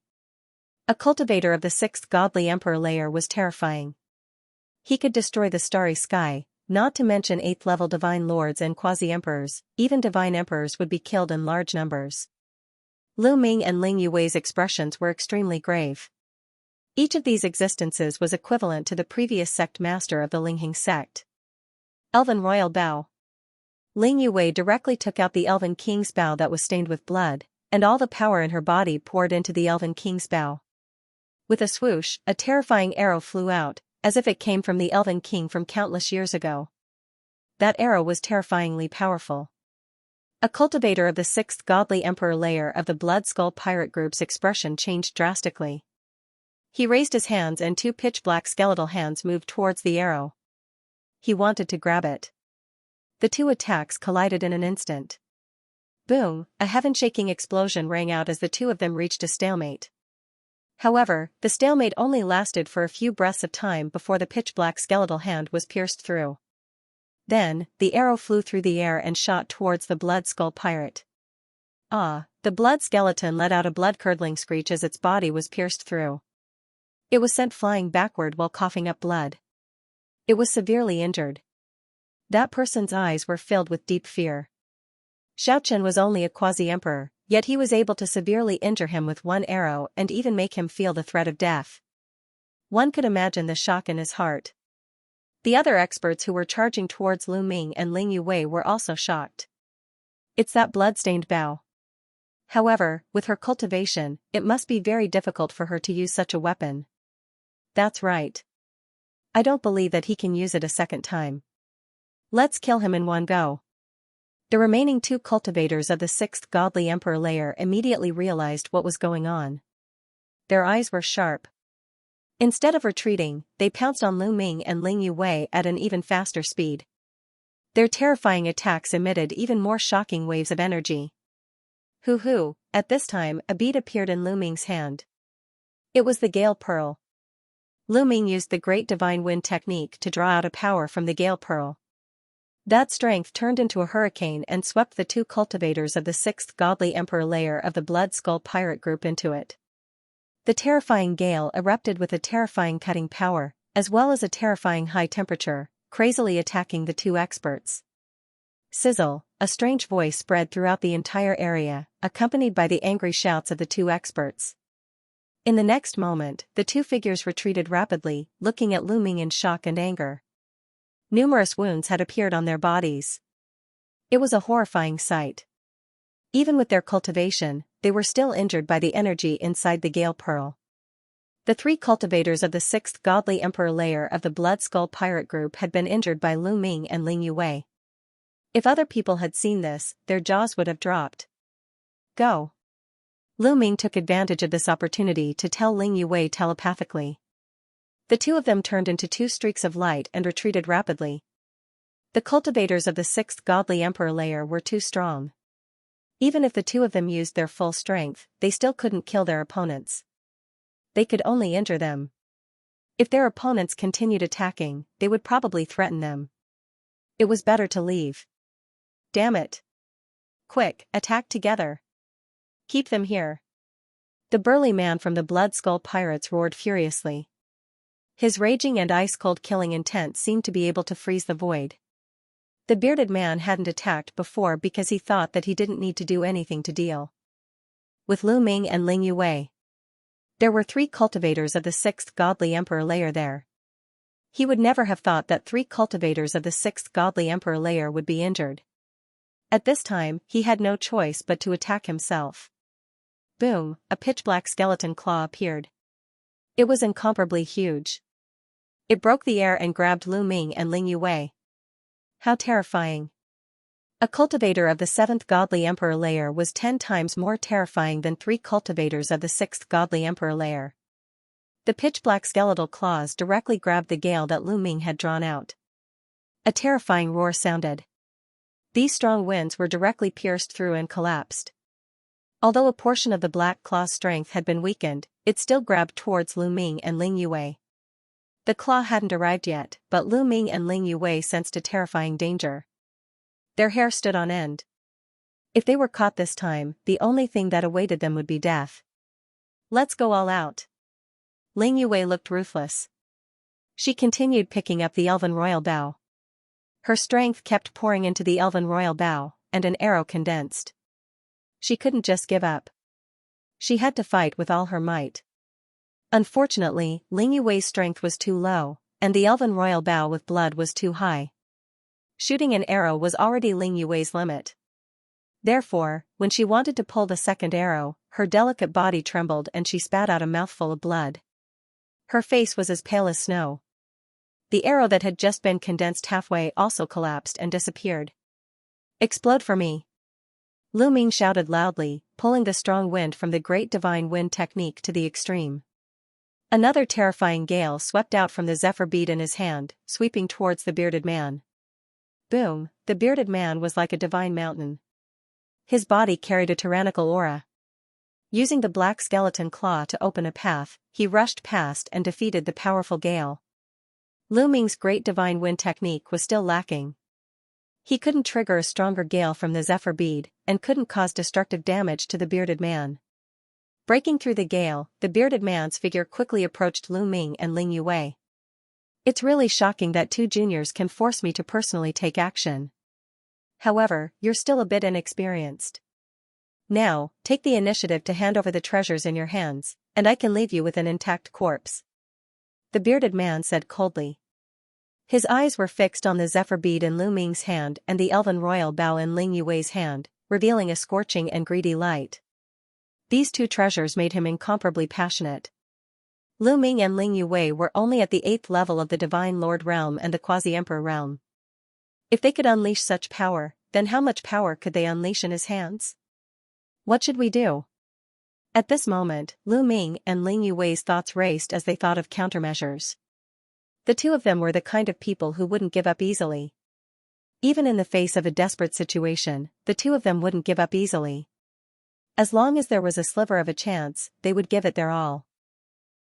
A cultivator of the 6th Godly Emperor layer was terrifying. He could destroy the starry sky, not to mention 8th-level divine lords and quasi-emperors. Even divine emperors would be killed in large numbers. Lu Ming and Ling Yue's expressions were extremely grave. Each of these existences was equivalent to the previous sect master of the Linghing sect. Elven Royal Bow. Ling Yue directly took out the Elven King's bow that was stained with blood, and all the power in her body poured into the Elven King's bow. With a swoosh, a terrifying arrow flew out, as if it came from the Elven King from countless years ago. That arrow was terrifyingly powerful. A cultivator of the 6th Godly Emperor layer of the Blood Skull Pirate group's expression changed drastically. He raised his hands and 2 pitch-black skeletal hands moved towards the arrow. He wanted to grab it. The 2 attacks collided in an instant. Boom, a heaven-shaking explosion rang out as the 2 of them reached a stalemate. However, the stalemate only lasted for a few breaths of time before the pitch-black skeletal hand was pierced through. Then, the arrow flew through the air and shot towards the Blood Skull Pirate. Ah, the blood skeleton let out a blood-curdling screech as its body was pierced through. It was sent flying backward while coughing up blood. It was severely injured. That person's eyes were filled with deep fear. Xiaochen was only a quasi-emperor, yet he was able to severely injure him with 1 arrow and even make him feel the threat of death. One could imagine the shock in his heart. The other experts who were charging towards Lu Ming and Ling Yue were also shocked. It's that blood-stained bow. However, with her cultivation, it must be very difficult for her to use such a weapon. That's right. I don't believe that he can use it a second time. Let's kill him in one go. The remaining 2 cultivators of the 6th Godly Emperor layer immediately realized what was going on. Their eyes were sharp. Instead of retreating, they pounced on Lu Ming and Ling Yue at an even faster speed. Their terrifying attacks emitted even more shocking waves of energy. Hoo-hoo, at this time a bead appeared in Lu Ming's hand. It was the Gale Pearl. Lu Ming used the Great Divine Wind technique to draw out a power from the Gale Pearl. That strength turned into a hurricane and swept the 2 cultivators of the 6th Godly Emperor layer of the Blood Skull Pirate group into it. The terrifying gale erupted with a terrifying cutting power, as well as a terrifying high temperature, crazily attacking the 2 experts. Sizzle, a strange voice spread throughout the entire area, accompanied by the angry shouts of the 2 experts. In the next moment, the 2 figures retreated rapidly, looking at Lu Ming in shock and anger. Numerous wounds had appeared on their bodies. It was a horrifying sight. Even with their cultivation, they were still injured by the energy inside the Gale Pearl. The 3 cultivators of the 6th Godly Emperor layer of the Blood Skull Pirate group had been injured by Lu Ming and Ling Yue. If other people had seen this, their jaws would have dropped. Go. Lu Ming took advantage of this opportunity to tell Ling Yue telepathically. The 2 of them turned into 2 streaks of light and retreated rapidly. The cultivators of the 6th Godly Emperor layer were too strong. Even if the 2 of them used their full strength, they still couldn't kill their opponents. They could only injure them. If their opponents continued attacking, they would probably threaten them. It was better to leave. Damn it. Quick, attack together. Keep them here. The burly man from the Blood Skull Pirates roared furiously. His raging and ice-cold killing intent seemed to be able to freeze the void. The bearded man hadn't attacked before because he thought that he didn't need to do anything to deal with Lu Ming and Ling Yue. There were 3 cultivators of the 6th Godly Emperor layer there. He would never have thought that 3 cultivators of the 6th Godly Emperor layer would be injured. At this time, he had no choice but to attack himself. Boom, a pitch-black skeleton claw appeared. It was incomparably huge. It broke the air and grabbed Lu Ming and Ling Yue. How terrifying. A cultivator of the 7th Godly Emperor layer was 10 times more terrifying than 3 cultivators of the 6th Godly Emperor layer. The pitch-black skeletal claws directly grabbed the gale that Lu Ming had drawn out. A terrifying roar sounded. These strong winds were directly pierced through and collapsed. Although a portion of the black claw's strength had been weakened, it still grabbed towards Lu Ming and Ling Yue. The claw hadn't arrived yet, but Lu Ming and Ling Yue sensed a terrifying danger. Their hair stood on end. If they were caught this time, the only thing that awaited them would be death. Let's go all out. Ling Yue looked ruthless. She continued picking up the Elven Royal Bow. Her strength kept pouring into the Elven Royal Bow, and an arrow condensed. She couldn't just give up. She had to fight with all her might. Unfortunately, Ling Yue's strength was too low, and the Elven Royal Bow with blood was too high. Shooting an arrow was already Ling Yue's limit. Therefore, when she wanted to pull the second arrow, her delicate body trembled and she spat out a mouthful of blood. Her face was as pale as snow. The arrow that had just been condensed halfway also collapsed and disappeared. Explode for me. Lu Ming shouted loudly, pulling the strong wind from the Great Divine Wind technique to the extreme. Another terrifying gale swept out from the zephyr bead in his hand, sweeping towards the bearded man. Boom, the bearded man was like a divine mountain. His body carried a tyrannical aura. Using the black skeleton claw to open a path, he rushed past and defeated the powerful gale. Lu Ming's Great Divine Wind technique was still lacking. He couldn't trigger a stronger gale from the zephyr bead, and couldn't cause destructive damage to the bearded man. Breaking through the gale, the bearded man's figure quickly approached Lu Ming and Ling Yue. It's really shocking that 2 juniors can force me to personally take action. However, you're still a bit inexperienced. Now, take the initiative to hand over the treasures in your hands, and I can leave you with an intact corpse. The bearded man said coldly. His eyes were fixed on the zephyr bead in Lu Ming's hand and the Elven Royal Bow in Ling Yue's hand, revealing a scorching and greedy light. These 2 treasures made him incomparably passionate. Lu Ming and Ling Yue were only at the 8th level of the Divine Lord realm and the Quasi-Emperor realm. If they could unleash such power, then how much power could they unleash in his hands? What should we do? At this moment, Lu Ming and Ling Yue's thoughts raced as they thought of countermeasures. The 2 of them were the kind of people who wouldn't give up easily. Even in the face of a desperate situation, the 2 of them wouldn't give up easily. As long as there was a sliver of a chance, they would give it their all.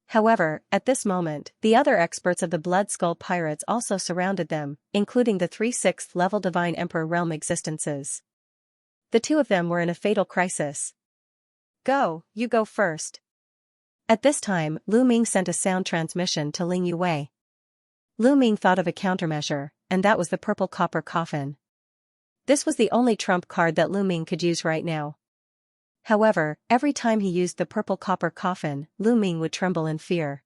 However, at this moment, the other experts of the Blood Skull Pirates also surrounded them, including the 3 6th level Divine Emperor realm existences. The 2 of them were in a fatal crisis. Go, you go first. At this time, Lu Ming sent a sound transmission to Ling Yue. Lu Ming thought of a countermeasure, and that was the purple copper coffin. This was the only trump card that Lu Ming could use right now. However, every time he used the purple copper coffin, Lu Ming would tremble in fear.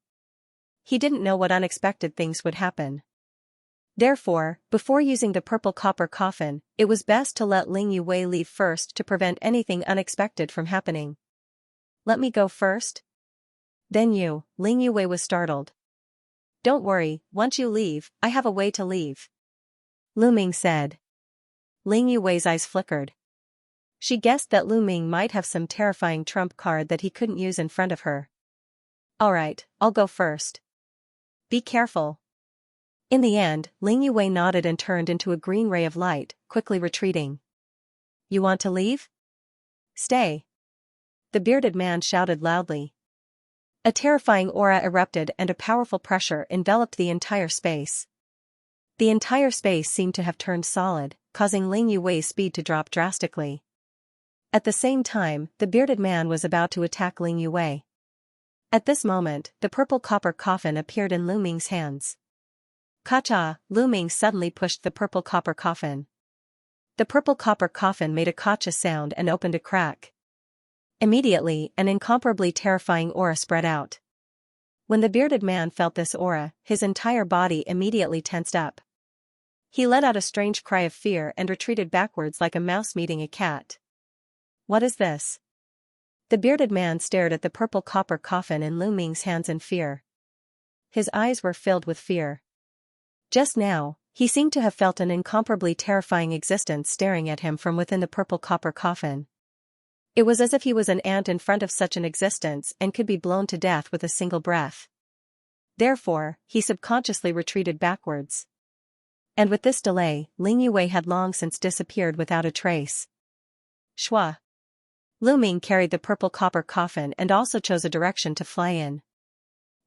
He didn't know what unexpected things would happen. Therefore, before using the purple copper coffin, it was best to let Ling Yue leave first to prevent anything unexpected from happening. Let me go first? Then you, Ling Yue was startled. Don't worry, once you leave, I have a way to leave. Lu Ming said. Ling Yue's eyes flickered. She guessed that Lu Ming might have some terrifying trump card that he couldn't use in front of her. Alright, I'll go first. Be careful. In the end, Ling Yue nodded and turned into a green ray of light, quickly retreating. You want to leave? Stay. The bearded man shouted loudly. A terrifying aura erupted and a powerful pressure enveloped the entire space. The entire space seemed to have turned solid, causing Ling Yuwei's speed to drop drastically. At the same time, the bearded man was about to attack Ling Yuwei. At this moment, the purple copper coffin appeared in Lu Ming's hands. Ka-cha! Lu Ming suddenly pushed the purple copper coffin. The purple copper coffin made a ka-cha sound and opened a crack. Immediately, an incomparably terrifying aura spread out. When the bearded man felt this aura, his entire body immediately tensed up. He let out a strange cry of fear and retreated backwards like a mouse meeting a cat. What is this? The bearded man stared at the purple copper coffin in Lu Ming's hands in fear. His eyes were filled with fear. Just now, he seemed to have felt an incomparably terrifying existence staring at him from within the purple copper coffin. It was as if he was an ant in front of such an existence and could be blown to death with a single breath. Therefore, he subconsciously retreated backwards. And with this delay, Ling Yuwei had long since disappeared without a trace. Shua. Lu Ming carried the purple copper coffin and also chose a direction to fly in.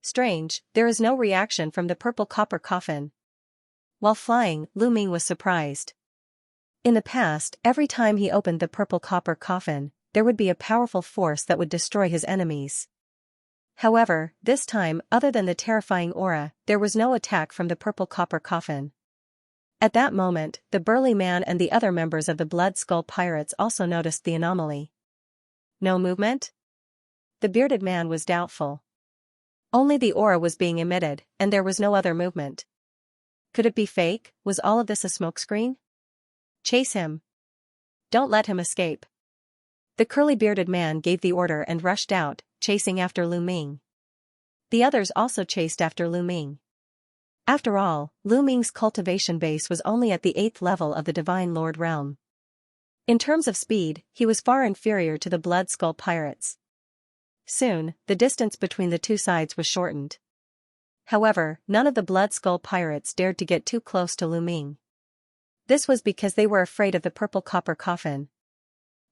Strange, there is no reaction from the purple copper coffin. While flying, Lu Ming was surprised. In the past, every time he opened the purple copper coffin, there would be a powerful force that would destroy his enemies. However, this time, other than the terrifying aura, there was no attack from the purple copper coffin. At that moment, the burly man and the other members of the Blood Skull Pirates also noticed the anomaly. No movement? The bearded man was doubtful. Only the aura was being emitted, and there was no other movement. Could it be fake? Was all of this a smokescreen? Chase him. Don't let him escape. The curly-bearded man gave the order and rushed out, chasing after Lu Ming. The others also chased after Lu Ming. After all, Lu Ming's cultivation base was only at the 8th level of the Divine Lord realm. In terms of speed, he was far inferior to the Blood Skull Pirates. Soon, the distance between the two sides was shortened. However, none of the Blood Skull Pirates dared to get too close to Lu Ming. This was because they were afraid of the purple copper coffin.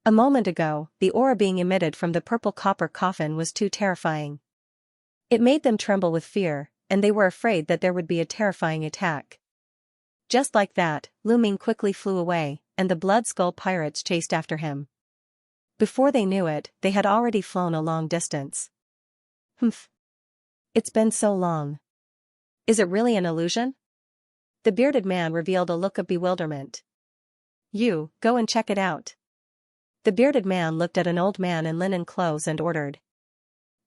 A moment ago, the aura being emitted from the purple copper coffin was too terrifying. It made them tremble with fear, and they were afraid that there would be a terrifying attack. Just like that, Lu Ming quickly flew away, and the Blood Skull Pirates chased after him. Before they knew it, they had already flown a long distance. Humph. It's been so long. Is it really an illusion? The bearded man revealed a look of bewilderment. You, go and check it out. The bearded man looked at an old man in linen clothes and ordered.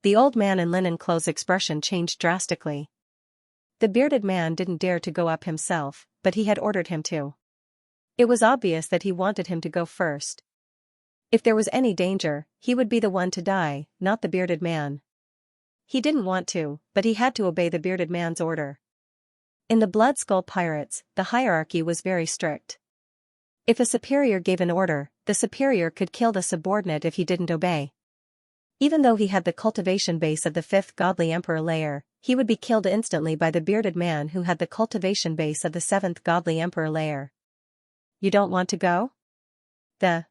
The old man in linen clothes' expression changed drastically. The bearded man didn't dare to go up himself, but he had ordered him to. It was obvious that he wanted him to go first. If there was any danger, he would be the one to die, not the bearded man. He didn't want to, but he had to obey the bearded man's order. In the Blood Skull Pirates, the hierarchy was very strict. If a superior gave an order, the superior could kill the subordinate if he didn't obey. Even though he had the cultivation base of the 5th Godly Emperor layer, he would be killed instantly by the bearded man who had the cultivation base of the 7th Godly Emperor layer. You don't want to go? The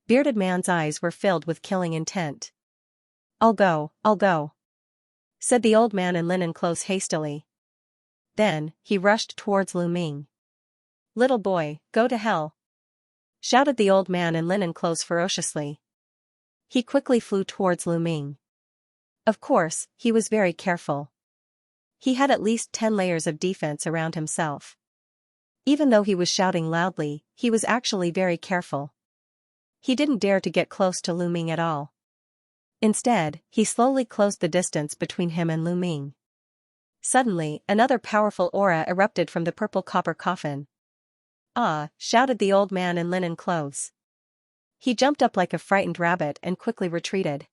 bearded man's eyes were filled with killing intent. I'll go, said the old man in linen clothes hastily. Then, he rushed towards Lu Ming. Little boy, go to hell! Shouted the old man in linen clothes ferociously. He quickly flew towards Lu Ming. Of course, he was very careful. He had at least 10 layers of defense around himself. Even though he was shouting loudly, he was actually very careful. He didn't dare to get close to Lu Ming at all. Instead, he slowly closed the distance between him and Lu Ming. Suddenly, another powerful aura erupted from the purple copper coffin. Ah! Shouted the old man in linen clothes. He jumped up like a frightened rabbit and quickly retreated.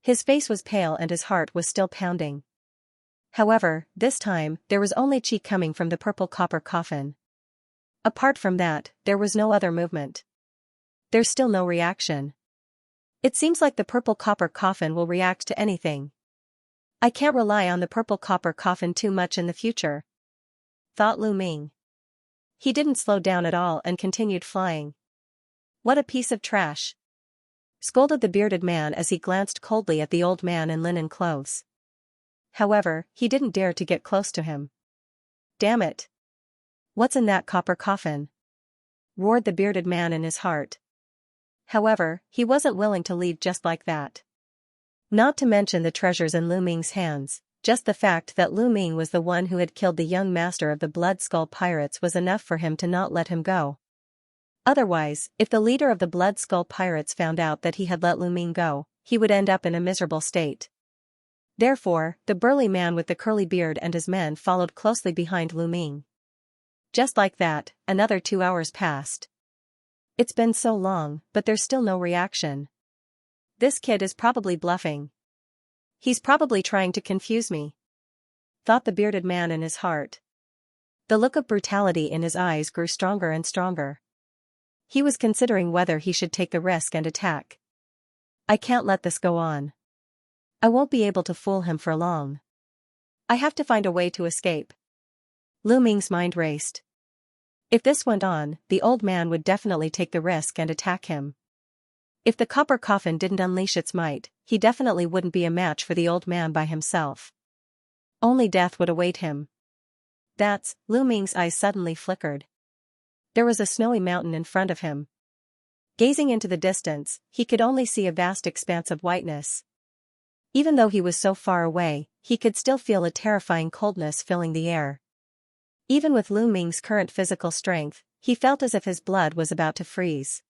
His face was pale and his heart was still pounding. However, this time, there was only chi coming from the purple copper coffin. Apart from that, there was no other movement. There's still no reaction. It seems like the purple copper coffin will react to anything. I can't rely on the purple copper coffin too much in the future, thought Lu Ming. He didn't slow down at all and continued flying. What a piece of trash! Scolded the bearded man as he glanced coldly at the old man in linen clothes. However, he didn't dare to get close to him. Damn it! "What's in that copper coffin?" roared the bearded man in his heart. However, he wasn't willing to leave just like that. Not to mention the treasures in Lu Ming's hands, just the fact that Lu Ming was the one who had killed the young master of the Blood Skull Pirates was enough for him to not let him go. Otherwise, if the leader of the Blood Skull Pirates found out that he had let Lu Ming go, he would end up in a miserable state. Therefore, the burly man with the curly beard and his men followed closely behind Lu Ming. Just like that, another 2 hours passed. It's been so long, but there's still no reaction. This kid is probably bluffing. He's probably trying to confuse me, thought the bearded man in his heart. The look of brutality in his eyes grew stronger and stronger. He was considering whether he should take the risk and attack. I can't let this go on. I won't be able to fool him for long. I have to find a way to escape. Lu Ming's mind raced. If this went on, the old man would definitely take the risk and attack him. If the copper coffin didn't unleash its might, he definitely wouldn't be a match for the old man by himself. Only death would await him. Lu Ming's eyes suddenly flickered. There was a snowy mountain in front of him. Gazing into the distance, he could only see a vast expanse of whiteness. Even though he was so far away, he could still feel a terrifying coldness filling the air. Even with Lu Ming's current physical strength, he felt as if his blood was about to freeze.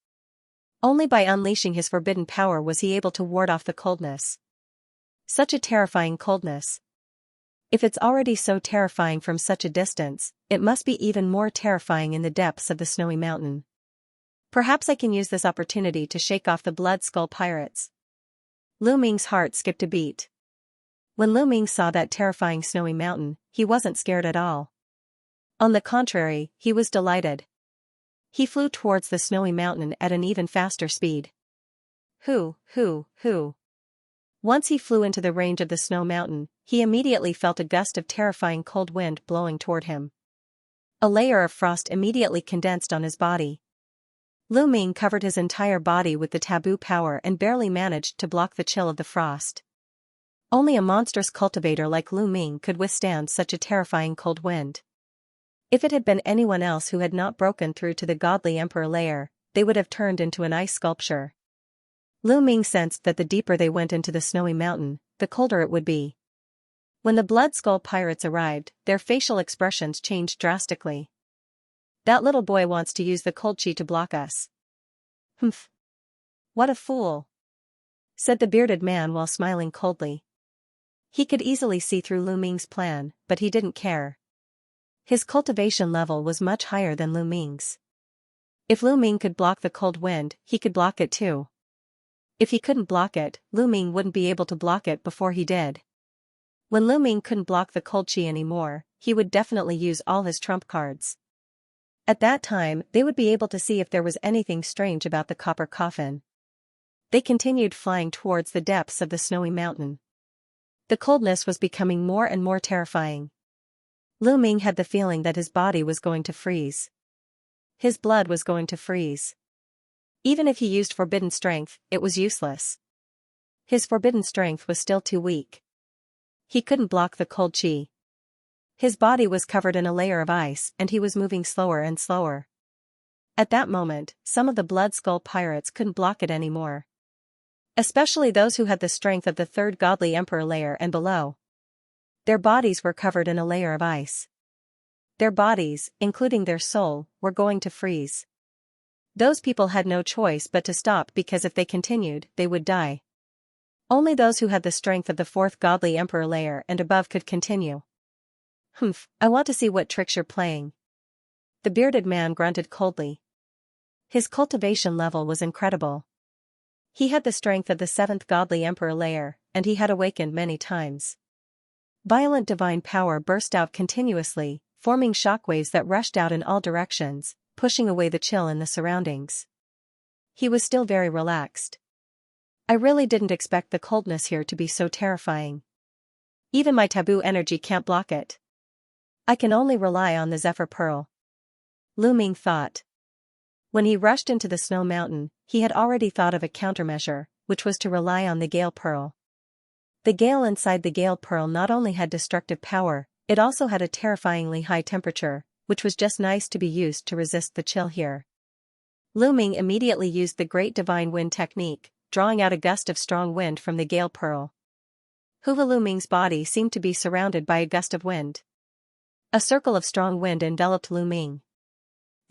Only by unleashing his forbidden power was he able to ward off the coldness. Such a terrifying coldness. If it's already so terrifying from such a distance, it must be even more terrifying in the depths of the snowy mountain. Perhaps I can use this opportunity to shake off the Blood Skull Pirates. Lu Ming's heart skipped a beat. When Lu Ming saw that terrifying snowy mountain, he wasn't scared at all. On the contrary, he was delighted. He flew towards the snowy mountain at an even faster speed. Hoo. Once he flew into the range of the snow mountain, he immediately felt a gust of terrifying cold wind blowing toward him. A layer of frost immediately condensed on his body. Lu Ming covered his entire body with the taboo power and barely managed to block the chill of the frost. Only a monstrous cultivator like Lu Ming could withstand such a terrifying cold wind. If it had been anyone else who had not broken through to the godly emperor layer, they would have turned into an ice sculpture. Lu Ming sensed that the deeper they went into the snowy mountain, the colder it would be. When the Blood Skull Pirates arrived, their facial expressions changed drastically. That little boy wants to use the cold chi to block us. Humph. What a fool, said the bearded man while smiling coldly. He could easily see through Lu Ming's plan, but he didn't care. His cultivation level was much higher than Lu Ming's. If Lu Ming could block the cold wind, he could block it too. If he couldn't block it, Lu Ming wouldn't be able to block it before he did. When Lu Ming couldn't block the cold chi anymore, he would definitely use all his trump cards. At that time, they would be able to see if there was anything strange about the copper coffin. They continued flying towards the depths of the snowy mountain. The coldness was becoming more and more terrifying. Lu Ming had the feeling that his body was going to freeze. His blood was going to freeze. Even if he used forbidden strength, it was useless. His forbidden strength was still too weak. He couldn't block the cold chi. His body was covered in a layer of ice and he was moving slower and slower. At that moment, some of the Blood Skull Pirates couldn't block it anymore. Especially those who had the strength of the third godly emperor layer and below. Their bodies were covered in a layer of ice. Their bodies, including their soul, were going to freeze. Those people had no choice but to stop because if they continued, they would die. Only those who had the strength of the fourth godly emperor layer and above could continue. Humph, I want to see what tricks you're playing. The bearded man grunted coldly. His cultivation level was incredible. He had the strength of the seventh godly emperor layer, and he had awakened many times. Violent divine power burst out continuously, forming shockwaves that rushed out in all directions, pushing away the chill in the surroundings. He was still very relaxed. I really didn't expect the coldness here to be so terrifying. Even my taboo energy can't block it. I can only rely on the Zephyr Pearl. Lu Ming thought. When he rushed into the snow mountain, he had already thought of a countermeasure, which was to rely on the Gale Pearl. The gale inside the Gale Pearl not only had destructive power, it also had a terrifyingly high temperature, which was just nice to be used to resist the chill here. Lu Ming immediately used the Great Divine Wind technique, drawing out a gust of strong wind from the gale pearl. Lu Ming's body seemed to be surrounded by a gust of wind. A circle of strong wind enveloped Lu Ming.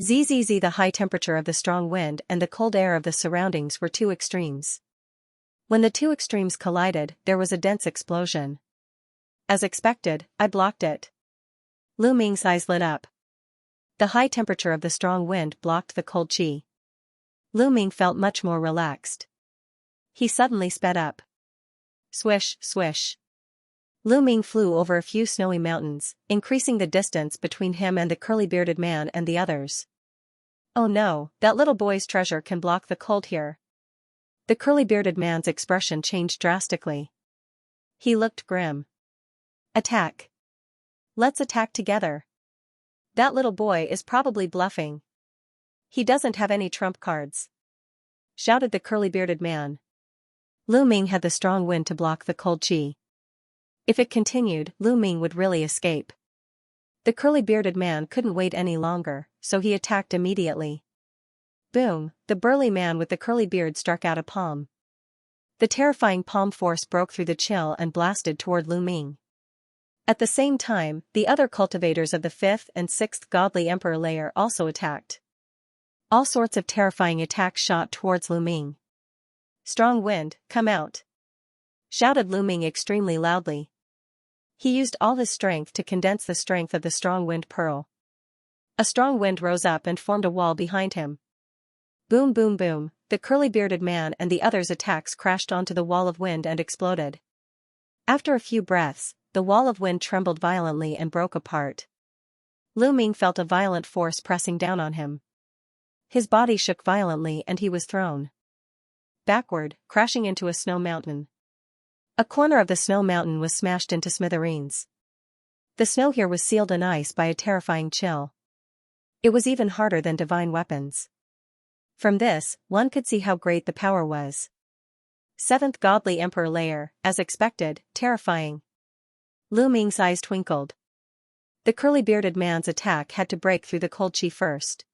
Zzz, the high temperature of the strong wind and the cold air of the surroundings were two extremes. When the two extremes collided, there was a dense explosion. As expected, I blocked it. Lu Ming's eyes lit up. The high temperature of the strong wind blocked the cold qi. Lu Ming felt much more relaxed. He suddenly sped up. Swish, swish. Lu Ming flew over a few snowy mountains, increasing the distance between him and the curly-bearded man and the others. Oh no, that little boy's treasure can block the cold here. The curly-bearded man's expression changed drastically. He looked grim. Attack. Let's attack together. That little boy is probably bluffing. He doesn't have any trump cards. Shouted the curly-bearded man. Lu Ming had the strong wind to block the cold qi. If it continued, Lu Ming would really escape. The curly-bearded man couldn't wait any longer, so he attacked immediately. Boom, the burly man with the curly beard struck out a palm. The terrifying palm force broke through the chill and blasted toward Lu Ming. At the same time, the other cultivators of the 5th and 6th godly emperor layer also attacked. All sorts of terrifying attacks shot towards Lu Ming. Strong wind, come out! Shouted Lu Ming extremely loudly. He used all his strength to condense the strength of the strong wind pearl. A strong wind rose up and formed a wall behind him. Boom boom boom, the curly-bearded man and the others' attacks crashed onto the wall of wind and exploded. After a few breaths, the wall of wind trembled violently and broke apart. Lu Ming felt a violent force pressing down on him. His body shook violently and he was thrown backward, crashing into a snow mountain. A corner of the snow mountain was smashed into smithereens. The snow here was sealed in ice by a terrifying chill. It was even harder than divine weapons. From this, one could see how great the power was. 7th godly emperor layer, as expected, terrifying. Lu Ming's eyes twinkled. The curly-bearded man's attack had to break through the cold qi first.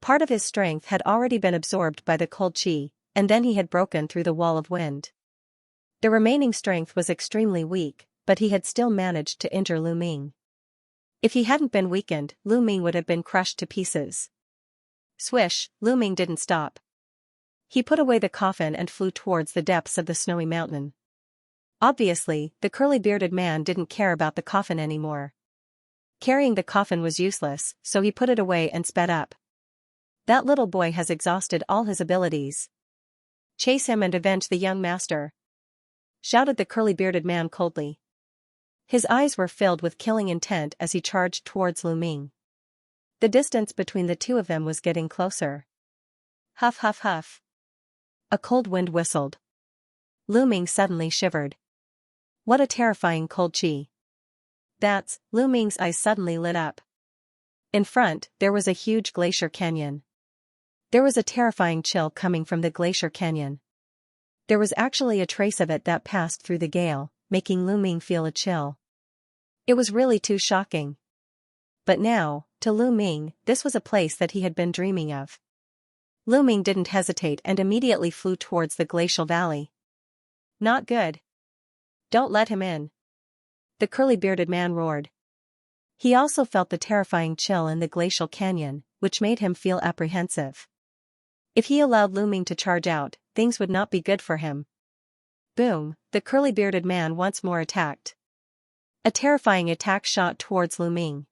Part of his strength had already been absorbed by the cold qi, and then he had broken through the wall of wind. The remaining strength was extremely weak, but he had still managed to injure Lu Ming. If he hadn't been weakened, Lu Ming would have been crushed to pieces. Swish, Lu Ming didn't stop. He put away the coffin and flew towards the depths of the snowy mountain. Obviously, the curly-bearded man didn't care about the coffin anymore. Carrying the coffin was useless, so he put it away and sped up. That little boy has exhausted all his abilities. Chase him and avenge the young master. Shouted the curly-bearded man coldly. His eyes were filled with killing intent as he charged towards Lu Ming. The distance between the two of them was getting closer. Huff huff huff. A cold wind whistled. Lu Ming suddenly shivered. What a terrifying cold qi. That's, Lu Ming's eyes suddenly lit up. In front, there was a huge glacier canyon. There was a terrifying chill coming from the glacier canyon. There was actually a trace of it that passed through the gale, making Lu Ming feel a chill. It was really too shocking. But now, to Lu Ming, this was a place that he had been dreaming of. Lu Ming didn't hesitate and immediately flew towards the glacial valley. Not good. Don't let him in. The curly-bearded man roared. He also felt the terrifying chill in the glacial canyon, which made him feel apprehensive. If he allowed Lu Ming to charge out, things would not be good for him. Boom, the curly-bearded man once more attacked. A terrifying attack shot towards Lu Ming.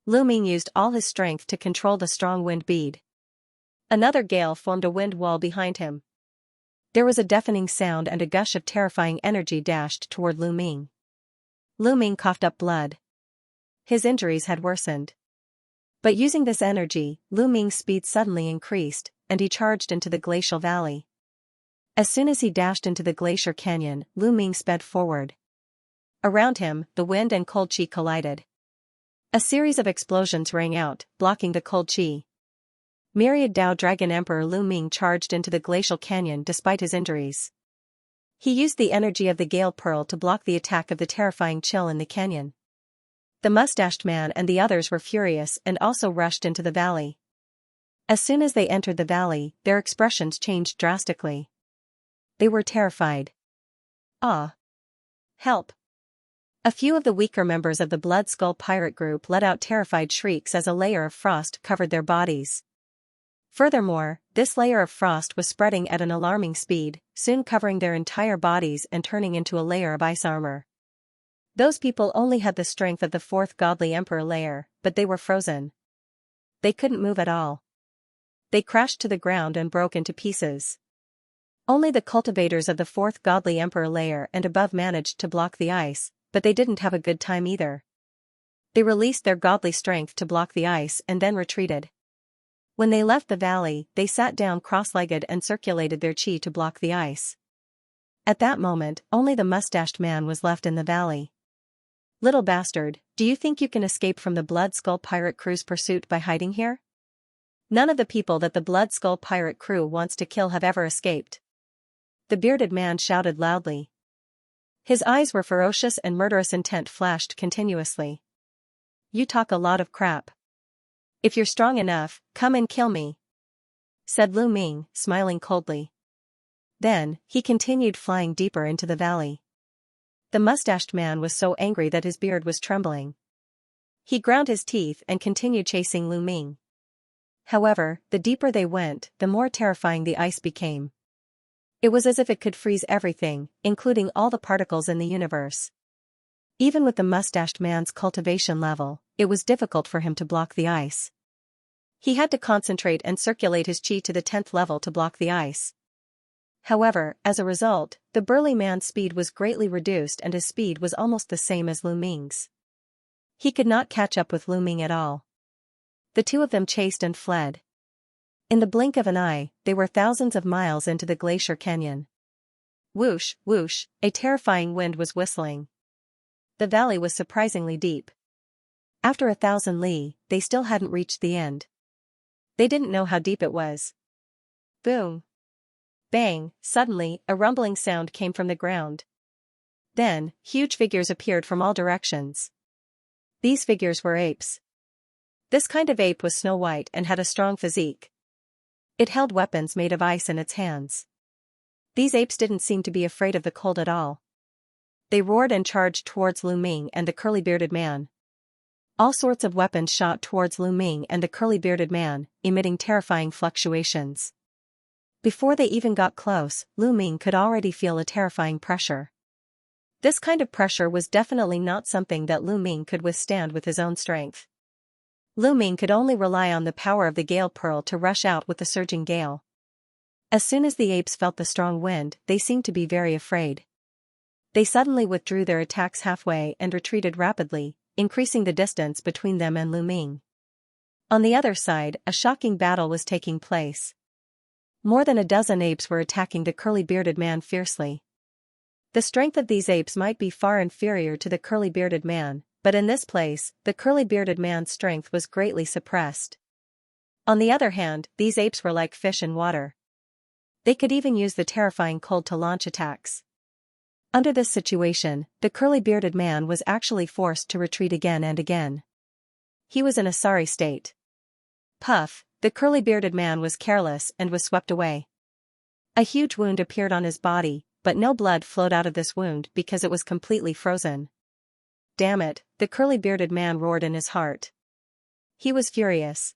Lu Ming used all his strength to control the strong wind bead. Another gale formed a wind wall behind him. There was a deafening sound and a gush of terrifying energy dashed toward Lu Ming. Lu Ming coughed up blood. His injuries had worsened. But using this energy, Lu Ming's speed suddenly increased, and he charged into the glacial valley. As soon as he dashed into the glacier canyon, Lu Ming sped forward. Around him, the wind and cold qi collided. A series of explosions rang out, blocking the cold qi. Myriad Dao Dragon Emperor Lu Ming charged into the glacial canyon despite his injuries. He used the energy of the gale pearl to block the attack of the terrifying chill in the canyon. The mustached man and the others were furious and also rushed into the valley. As soon as they entered the valley, their expressions changed drastically. They were terrified. Ah! Help! A few of the weaker members of the Blood Skull pirate group let out terrified shrieks as a layer of frost covered their bodies. Furthermore, this layer of frost was spreading at an alarming speed, soon covering their entire bodies and turning into a layer of ice armor. Those people only had the strength of the fourth godly emperor layer, but they were frozen. They couldn't move at all. They crashed to the ground and broke into pieces. Only the cultivators of the fourth godly emperor layer and above managed to block the ice, but they didn't have a good time either. They released their godly strength to block the ice and then retreated. When they left the valley, they sat down cross-legged and circulated their chi to block the ice. At that moment, only the mustached man was left in the valley. Little bastard, do you think you can escape from the Blood Skull pirate crew's pursuit by hiding here? None of the people that the Blood Skull pirate crew wants to kill have ever escaped. The bearded man shouted loudly. His eyes were ferocious and murderous intent flashed continuously. You talk a lot of crap. If you're strong enough, come and kill me, said Lu Ming, smiling coldly. Then, he continued flying deeper into the valley. The mustached man was so angry that his beard was trembling. He ground his teeth and continued chasing Lu Ming. However, the deeper they went, the more terrifying the ice became. It was as if it could freeze everything, including all the particles in the universe. Even with the mustached man's cultivation level, it was difficult for him to block the ice. He had to concentrate and circulate his chi to the 10th level to block the ice. However, as a result, the burly man's speed was greatly reduced and his speed was almost the same as Lu Ming's. He could not catch up with Lu Ming at all. The two of them chased and fled. In the blink of an eye, they were thousands of miles into the glacier canyon. Whoosh, whoosh, a terrifying wind was whistling. The valley was surprisingly deep. After 1,000 li, they still hadn't reached the end. They didn't know how deep it was. Boom! Bang! Suddenly, a rumbling sound came from the ground. Then, huge figures appeared from all directions. These figures were apes. This kind of ape was snow white and had a strong physique. It held weapons made of ice in its hands. These apes didn't seem to be afraid of the cold at all. They roared and charged towards Lu Ming and the curly-bearded man. All sorts of weapons shot towards Lu Ming and the curly-bearded man, emitting terrifying fluctuations. Before they even got close, Lu Ming could already feel a terrifying pressure. This kind of pressure was definitely not something that Lu Ming could withstand with his own strength. Lu Ming could only rely on the power of the gale pearl to rush out with the surging gale. As soon as the apes felt the strong wind, they seemed to be very afraid. They suddenly withdrew their attacks halfway and retreated rapidly, increasing the distance between them and Lu Ming. On the other side, a shocking battle was taking place. More than a dozen apes were attacking the curly-bearded man fiercely. The strength of these apes might be far inferior to the curly-bearded man, but in this place, the curly-bearded man's strength was greatly suppressed. On the other hand, these apes were like fish in water. They could even use the terrifying cold to launch attacks. Under this situation, the curly-bearded man was actually forced to retreat again and again. He was in a sorry state. Puff, the curly-bearded man was careless and was swept away. A huge wound appeared on his body, but no blood flowed out of this wound because it was completely frozen. Damn it, the curly-bearded man roared in his heart. He was furious.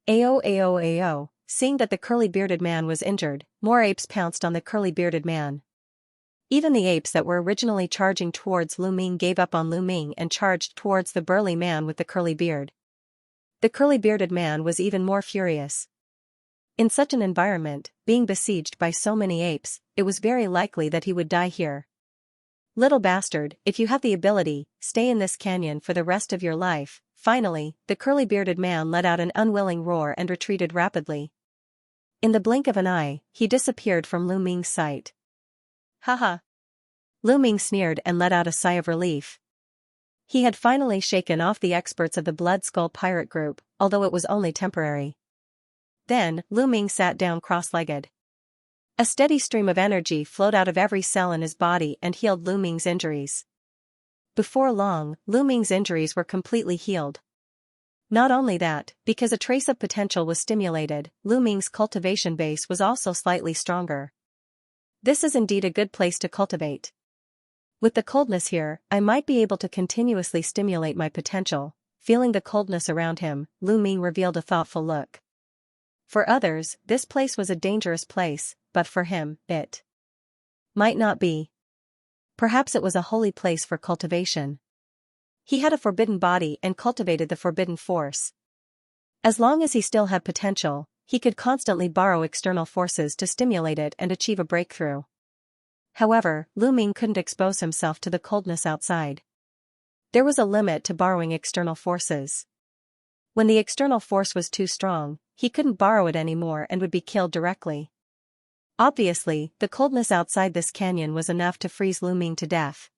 Ayo ayo ayo, seeing that the curly-bearded man was injured, more apes pounced on the curly-bearded man. Even the apes that were originally charging towards Lu Ming gave up on Lu Ming and charged towards the burly man with the curly beard. The curly-bearded man was even more furious. In such an environment, being besieged by so many apes, it was very likely that he would die here. Little bastard, if you have the ability, stay in this canyon for the rest of your life. Finally, the curly-bearded man let out an unwilling roar and retreated rapidly. In the blink of an eye, he disappeared from Lu Ming's sight. Haha. Lu Ming sneered and let out a sigh of relief. He had finally shaken off the experts of the Blood Skull pirate group, although it was only temporary. Then, Lu Ming sat down cross-legged. A steady stream of energy flowed out of every cell in his body and healed Lu Ming's injuries. Before long, Lu Ming's injuries were completely healed. Not only that, because a trace of potential was stimulated, Lu Ming's cultivation base was also slightly stronger. This is indeed a good place to cultivate. With the coldness here, I might be able to continuously stimulate my potential. Feeling the coldness around him, Lu Ming revealed a thoughtful look. For others, this place was a dangerous place, but for him, it might not be. Perhaps it was a holy place for cultivation. He had a forbidden body and cultivated the forbidden force. As long as he still had potential, he could constantly borrow external forces to stimulate it and achieve a breakthrough. However, Lu Ming couldn't expose himself to the coldness outside. There was a limit to borrowing external forces. When the external force was too strong, he couldn't borrow it anymore and would be killed directly. Obviously, the coldness outside this canyon was enough to freeze Lu Ming to death.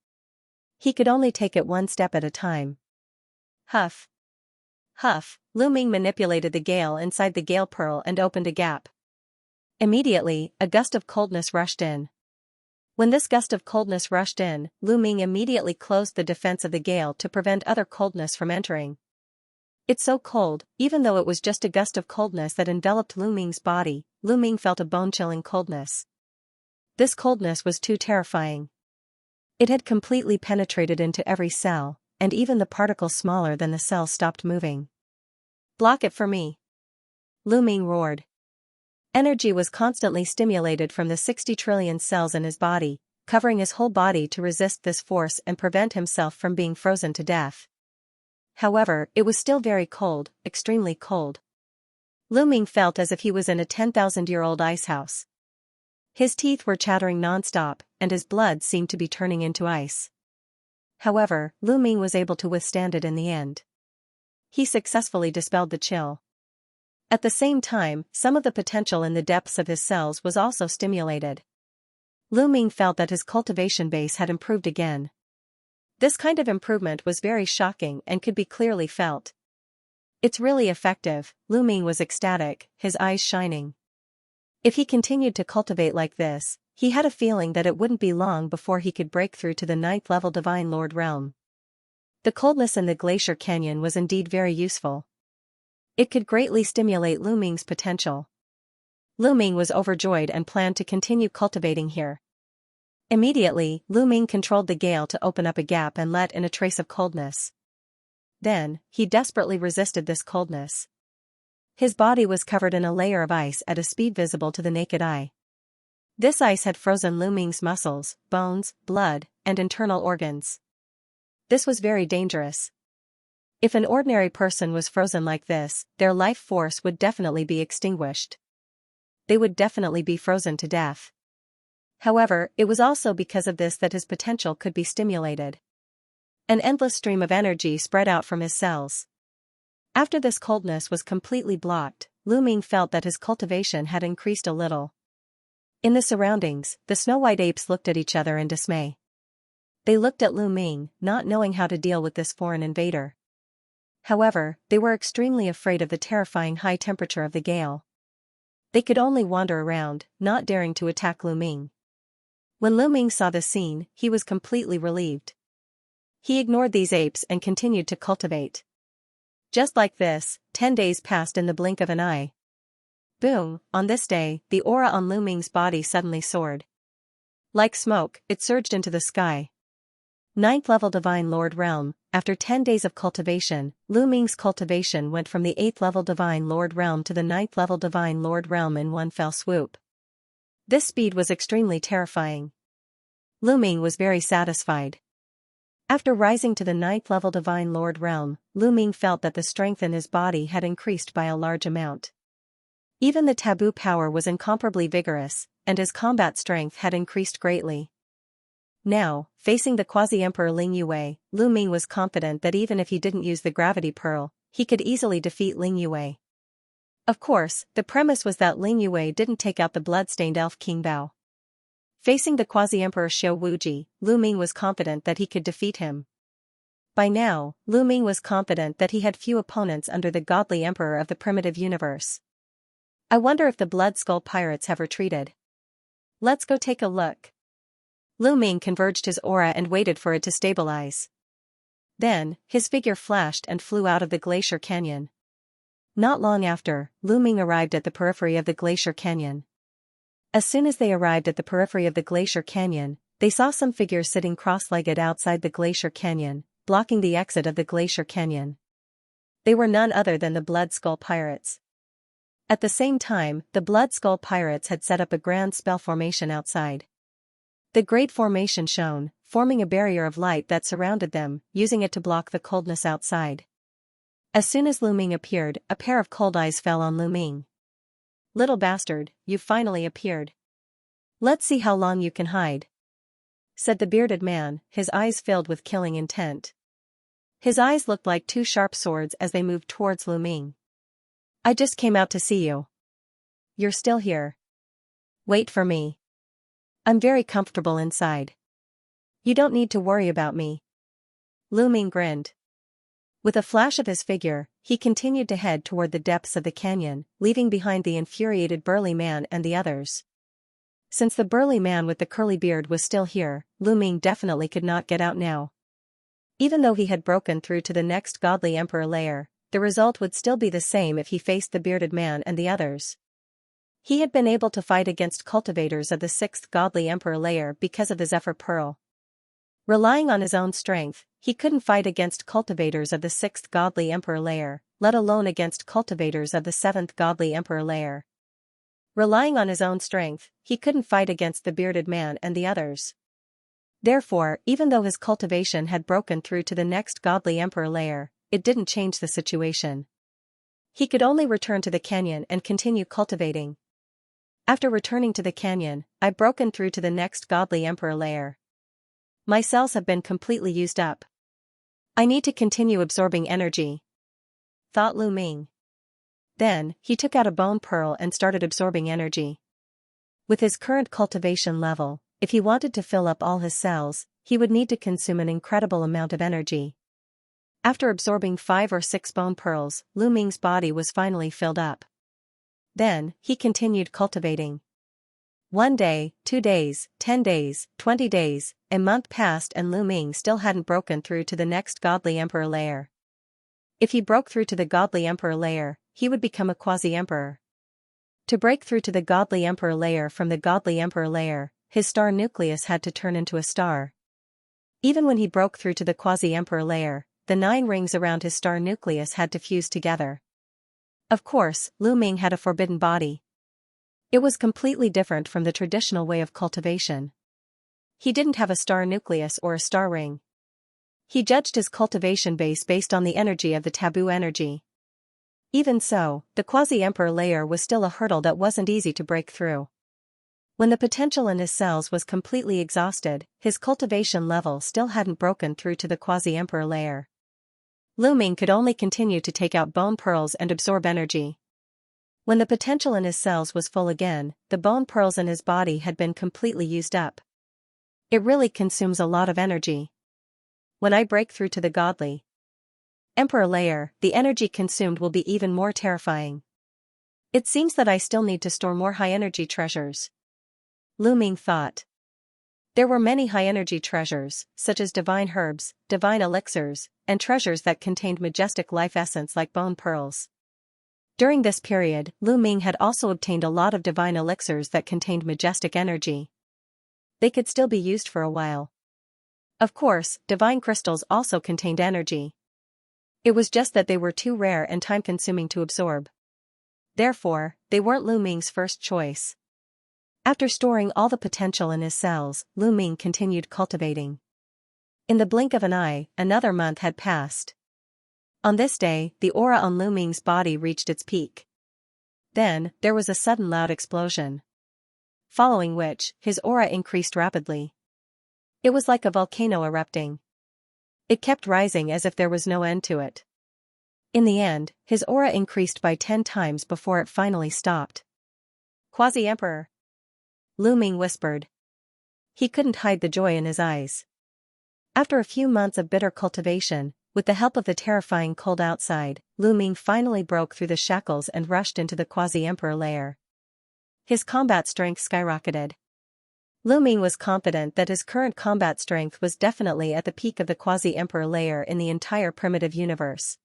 He could only take it one step at a time. Huff. Huff, Lu Ming manipulated the gale inside the gale pearl and opened a gap. Immediately, a gust of coldness rushed in. When this gust of coldness rushed in, Lu Ming immediately closed the defense of the gale to prevent other coldness from entering. It's so cold, even though it was just a gust of coldness that enveloped Lu Ming's body, Lu Ming felt a bone-chilling coldness. This coldness was too terrifying. It had completely penetrated into every cell, and even the particles smaller than the cell stopped moving. Block it for me. Lu Ming roared. Energy was constantly stimulated from the 60 trillion cells in his body, covering his whole body to resist this force and prevent himself from being frozen to death. However, it was still very cold, extremely cold. Lu Ming felt as if he was in a 10,000-year-old ice house. His teeth were chattering non-stop, and his blood seemed to be turning into ice. However, Lu Ming was able to withstand it in the end. He successfully dispelled the chill. At the same time, some of the potential in the depths of his cells was also stimulated. Lu Ming felt that his cultivation base had improved again. This kind of improvement was very shocking and could be clearly felt. It's really effective, Lu Ming was ecstatic, his eyes shining. If he continued to cultivate like this, he had a feeling that it wouldn't be long before he could break through to the 9th level Divine Lord realm. The coldness in the glacier canyon was indeed very useful. It could greatly stimulate Lu Ming's potential. Lu Ming was overjoyed and planned to continue cultivating here. Immediately, Lu Ming controlled the gale to open up a gap and let in a trace of coldness. Then, he desperately resisted this coldness. His body was covered in a layer of ice at a speed visible to the naked eye. This ice had frozen Lu Ming's muscles, bones, blood, and internal organs. This was very dangerous. If an ordinary person was frozen like this, their life force would definitely be extinguished. They would definitely be frozen to death. However, it was also because of this that his potential could be stimulated. An endless stream of energy spread out from his cells. After this coldness was completely blocked, Lu Ming felt that his cultivation had increased a little. In the surroundings, the snow-white apes looked at each other in dismay. They looked at Lu Ming, not knowing how to deal with this foreign invader. However, they were extremely afraid of the terrifying high temperature of the gale. They could only wander around, not daring to attack Lu Ming. When Lu Ming saw the scene, he was completely relieved. He ignored these apes and continued to cultivate. Just like this, 10 days passed in the blink of an eye. Boom, on this day, the aura on Lu Ming's body suddenly soared. Like smoke, it surged into the sky. 9th level Divine Lord realm. After 10 days of cultivation, Lu Ming's cultivation went from the 8th level Divine Lord realm to the 9th level Divine Lord realm in one fell swoop. This speed was extremely terrifying. Lu Ming was very satisfied. After rising to the 9th level Divine Lord realm, Lu Ming felt that the strength in his body had increased by a large amount. Even the taboo power was incomparably vigorous, and his combat strength had increased greatly. Now, facing the quasi-emperor Ling Yue, Lu Ming was confident that even if he didn't use the gravity pearl, he could easily defeat Ling Yue. Of course, the premise was that Ling Yue didn't take out the blood-stained elf King Bao. Facing the quasi-emperor Xiao Wuji, Lu Ming was confident that he could defeat him. By now, Lu Ming was confident that he had few opponents under the godly emperor of the primitive universe. I wonder if the Blood Skull pirates have retreated. Let's go take a look. Lu Ming converged his aura and waited for it to stabilize. Then, his figure flashed and flew out of the glacier canyon. Not long after, Lu Ming arrived at the periphery of the glacier canyon. As soon as they arrived at the periphery of the glacier canyon, they saw some figures sitting cross-legged outside the glacier canyon, blocking the exit of the glacier canyon. They were none other than the Blood Skull Pirates. At the same time, the Blood Skull Pirates had set up a grand spell formation outside. The Great Formation shone, forming a barrier of light that surrounded them, using it to block the coldness outside. As soon as Lu Ming appeared, a pair of cold eyes fell on Lu Ming. "Little bastard, you've finally appeared. Let's see how long you can hide," said the bearded man, his eyes filled with killing intent. His eyes looked like two sharp swords as they moved towards Lu Ming. "I just came out to see you. You're still here. Wait for me. I'm very comfortable inside. You don't need to worry about me." Lu Ming grinned. With a flash of his figure, he continued to head toward the depths of the canyon, leaving behind the infuriated burly man and the others. Since the burly man with the curly beard was still here, Lu Ming definitely could not get out now. Even though he had broken through to the next godly emperor layer, the result would still be the same if he faced the bearded man and the others. He had been able to fight against cultivators of the 6th godly emperor layer because of the Zephyr Pearl. Relying on his own strength, he couldn't fight against cultivators of the 6th godly emperor layer, let alone against cultivators of the 7th godly emperor layer. Relying on his own strength, he couldn't fight against the bearded man and the others. Therefore, even though his cultivation had broken through to the next godly emperor layer, it didn't change the situation. He could only return to the canyon and continue cultivating. "After returning to the canyon, I've broken through to the next godly emperor layer. My cells have been completely used up. I need to continue absorbing energy," thought Lu Ming. Then, he took out a bone pearl and started absorbing energy. With his current cultivation level, if he wanted to fill up all his cells, he would need to consume an incredible amount of energy. After absorbing 5 or 6 bone pearls, Lu Ming's body was finally filled up. Then, he continued cultivating. 1 day, 2 days, 10 days, 20 days, a month passed and Lu Ming still hadn't broken through to the next godly emperor layer. If he broke through to the godly emperor layer, he would become a quasi-emperor. To break through to the godly emperor layer from the godly emperor layer, his star nucleus had to turn into a star. Even when he broke through to the quasi-emperor layer, the 9 rings around his star nucleus had to fuse together. Of course, Lu Ming had a forbidden body. It was completely different from the traditional way of cultivation. He didn't have a star nucleus or a star ring. He judged his cultivation base based on the energy of the taboo energy. Even so, the quasi-emperor layer was still a hurdle that wasn't easy to break through. When the potential in his cells was completely exhausted, his cultivation level still hadn't broken through to the quasi-emperor layer. Lu Ming could only continue to take out bone pearls and absorb energy. When the potential in his cells was full again, the bone pearls in his body had been completely used up. It really consumes a lot of energy. When I break through to the godly emperor layer, the energy consumed will be even more terrifying. It seems that I still need to store more high-energy treasures, Lu Ming thought. There were many high-energy treasures, such as divine herbs, divine elixirs, and treasures that contained majestic life essence like bone pearls. During this period, Lu Ming had also obtained a lot of divine elixirs that contained majestic energy. They could still be used for a while. Of course, divine crystals also contained energy. It was just that they were too rare and time-consuming to absorb. Therefore, they weren't Lu Ming's first choice. After storing all the potential in his cells, Lu Ming continued cultivating. In the blink of an eye, another month had passed. On this day, the aura on Lu Ming's body reached its peak. Then, there was a sudden loud explosion. Following which, his aura increased rapidly. It was like a volcano erupting. It kept rising as if there was no end to it. In the end, his aura increased by 10 times before it finally stopped. "Quasi-emperor," Lu Ming whispered. He couldn't hide the joy in his eyes. After a few months of bitter cultivation, with the help of the terrifying cold outside, Lu Ming finally broke through the shackles and rushed into the quasi-emperor layer. His combat strength skyrocketed. Lu Ming was confident that his current combat strength was definitely at the peak of the quasi-emperor layer in the entire primitive universe.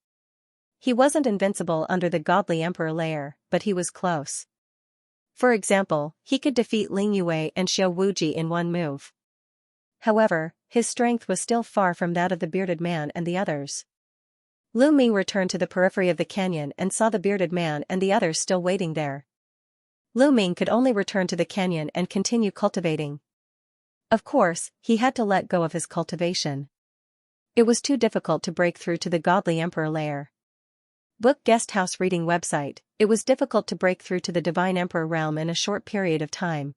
He wasn't invincible under the godly emperor layer, but he was close. For example, he could defeat Ling Yue and Xiao Wuji in one move. However, his strength was still far from that of the bearded man and the others. Lu Ming returned to the periphery of the canyon and saw the bearded man and the others still waiting there. Lu Ming could only return to the canyon and continue cultivating. Of course, he had to let go of his cultivation. It was too difficult to break through to the godly emperor layer. Book Guesthouse Reading Website. It was difficult to break through to the divine emperor realm in a short period of time.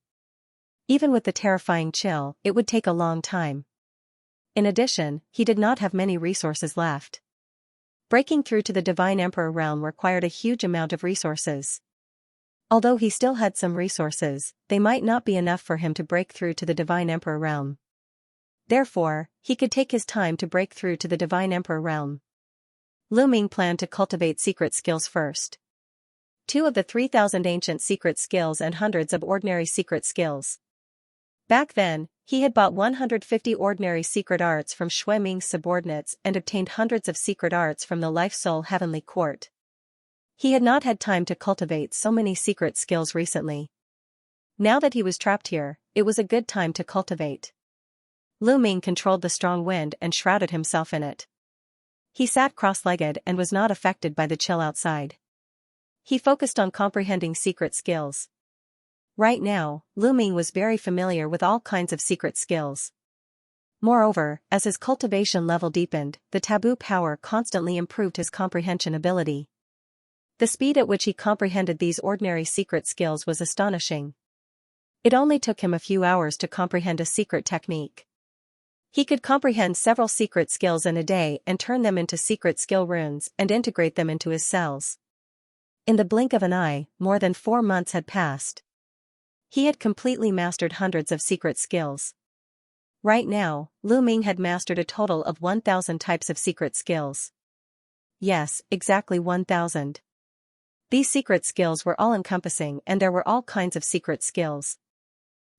Even with the terrifying chill, it would take a long time. In addition, he did not have many resources left. Breaking through to the divine emperor realm required a huge amount of resources. Although he still had some resources, they might not be enough for him to break through to the divine emperor realm. Therefore, he could take his time to break through to the divine emperor realm. Lu Ming planned to cultivate secret skills first. 2 of the 3,000 ancient secret skills and hundreds of ordinary secret skills. Back then, he had bought 150 ordinary secret arts from Shui Ming's subordinates and obtained hundreds of secret arts from the Life Soul Heavenly Court. He had not had time to cultivate so many secret skills recently. Now that he was trapped here, it was a good time to cultivate. Lu Ming controlled the strong wind and shrouded himself in it. He sat cross-legged and was not affected by the chill outside. He focused on comprehending secret skills. Right now, Lu Ming was very familiar with all kinds of secret skills. Moreover, as his cultivation level deepened, the taboo power constantly improved his comprehension ability. The speed at which he comprehended these ordinary secret skills was astonishing. It only took him a few hours to comprehend a secret technique. He could comprehend several secret skills in a day and turn them into secret skill runes and integrate them into his cells. In the blink of an eye, more than 4 months had passed. He had completely mastered hundreds of secret skills. Right now, Lu Ming had mastered a total of 1,000 types of secret skills. Yes, exactly 1,000. These secret skills were all-encompassing and there were all kinds of secret skills.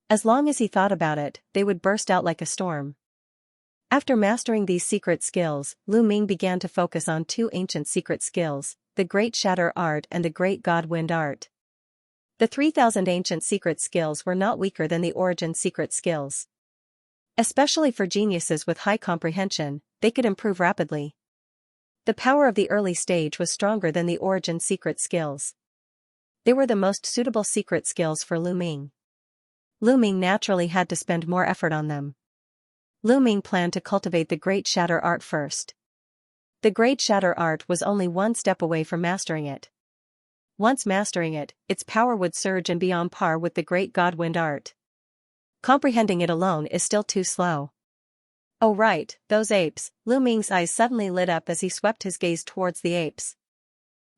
As long as he thought about it, they would burst out like a storm. After mastering these secret skills, Lu Ming began to focus on 2 ancient secret skills, the Great Shatter Art and the Great God Wind Art. The 3,000 ancient secret skills were not weaker than the origin secret skills. Especially for geniuses with high comprehension, they could improve rapidly. The power of the early stage was stronger than the origin secret skills. They were the most suitable secret skills for Lu Ming. Lu Ming naturally had to spend more effort on them. Lu Ming planned to cultivate the Great Shatter Art first. The Great Shatter Art was only one step away from mastering it. Once mastering it, its power would surge and be on par with the Great God Wind Art. Comprehending it alone is still too slow. Oh right, those apes. Lu Ming's eyes suddenly lit up as he swept his gaze towards the apes.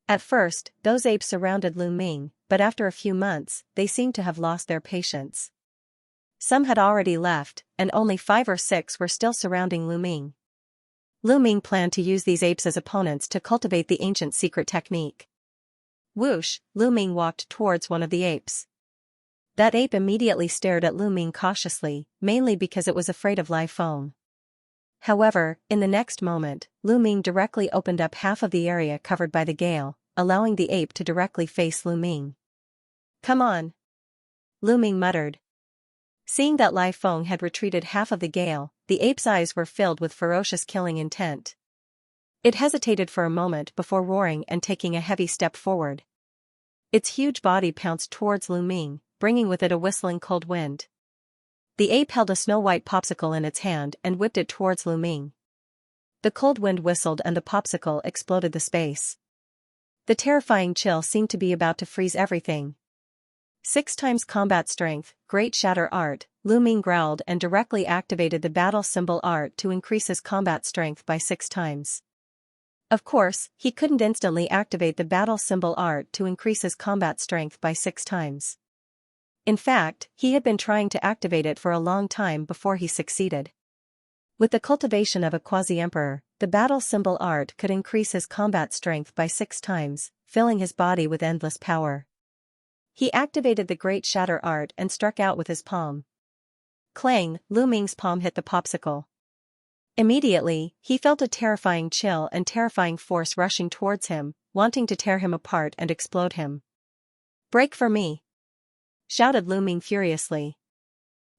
At first, those apes surrounded Lu Ming, but after a few months, they seemed to have lost their patience. Some had already left, and only 5 or 6 were still surrounding Lu Ming. Lu Ming planned to use these apes as opponents to cultivate the ancient secret technique. Whoosh, Lu Ming walked towards one of the apes. That ape immediately stared at Lu Ming cautiously, mainly because it was afraid of live foam. However, in the next moment, Lu Ming directly opened up half of the area covered by the gale, allowing the ape to directly face Lu Ming. Come on! Lu Ming muttered. Seeing that Lai Feng had retreated half of the gale, the ape's eyes were filled with ferocious killing intent. It hesitated for a moment before roaring and taking a heavy step forward. Its huge body pounced towards Lu Ming, bringing with it a whistling cold wind. The ape held a snow-white popsicle in its hand and whipped it towards Lu Ming. The cold wind whistled and the popsicle exploded the space. The terrifying chill seemed to be about to freeze everything. 6 times combat strength, Great Shatter Art, Lu Ming growled and directly activated the battle symbol art to increase his combat strength by 6 times. Of course, he couldn't instantly activate the battle symbol art to increase his combat strength by 6 times. In fact, he had been trying to activate it for a long time before he succeeded. With the cultivation of a quasi-emperor, the battle symbol art could increase his combat strength by 6 times, filling his body with endless power. He activated the Great Shatter Art and struck out with his palm. Clang, Lu Ming's palm hit the popsicle. Immediately, he felt a terrifying chill and terrifying force rushing towards him, wanting to tear him apart and explode him. "Break for me!" shouted Lu Ming furiously.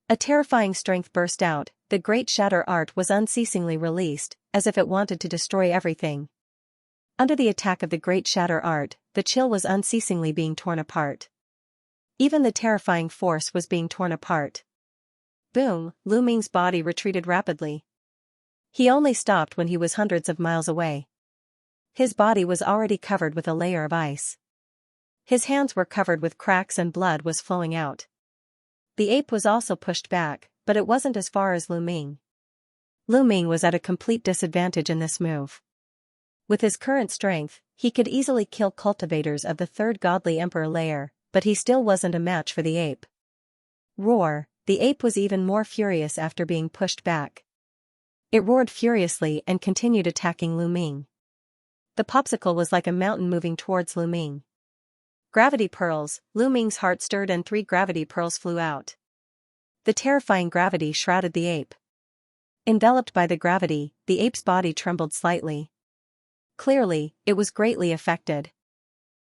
A terrifying strength burst out, the great shatter art was unceasingly released, as if it wanted to destroy everything. Under the attack of the great shatter art, the chill was unceasingly being torn apart. Even the terrifying force was being torn apart. Boom, Lu Ming's body retreated rapidly. He only stopped when he was hundreds of miles away. His body was already covered with a layer of ice. His hands were covered with cracks and blood was flowing out. The ape was also pushed back, but it wasn't as far as Lu Ming. Lu Ming was at a complete disadvantage in this move. With his current strength, he could easily kill cultivators of the third godly emperor layer, but he still wasn't a match for the ape. Roar, the ape was even more furious after being pushed back. It roared furiously and continued attacking Lu Ming. The popsicle was like a mountain moving towards Lu Ming. Gravity pearls, Lu Ming's heart stirred and 3 gravity pearls flew out. The terrifying gravity shrouded the ape. Enveloped by the gravity, the ape's body trembled slightly. Clearly, it was greatly affected.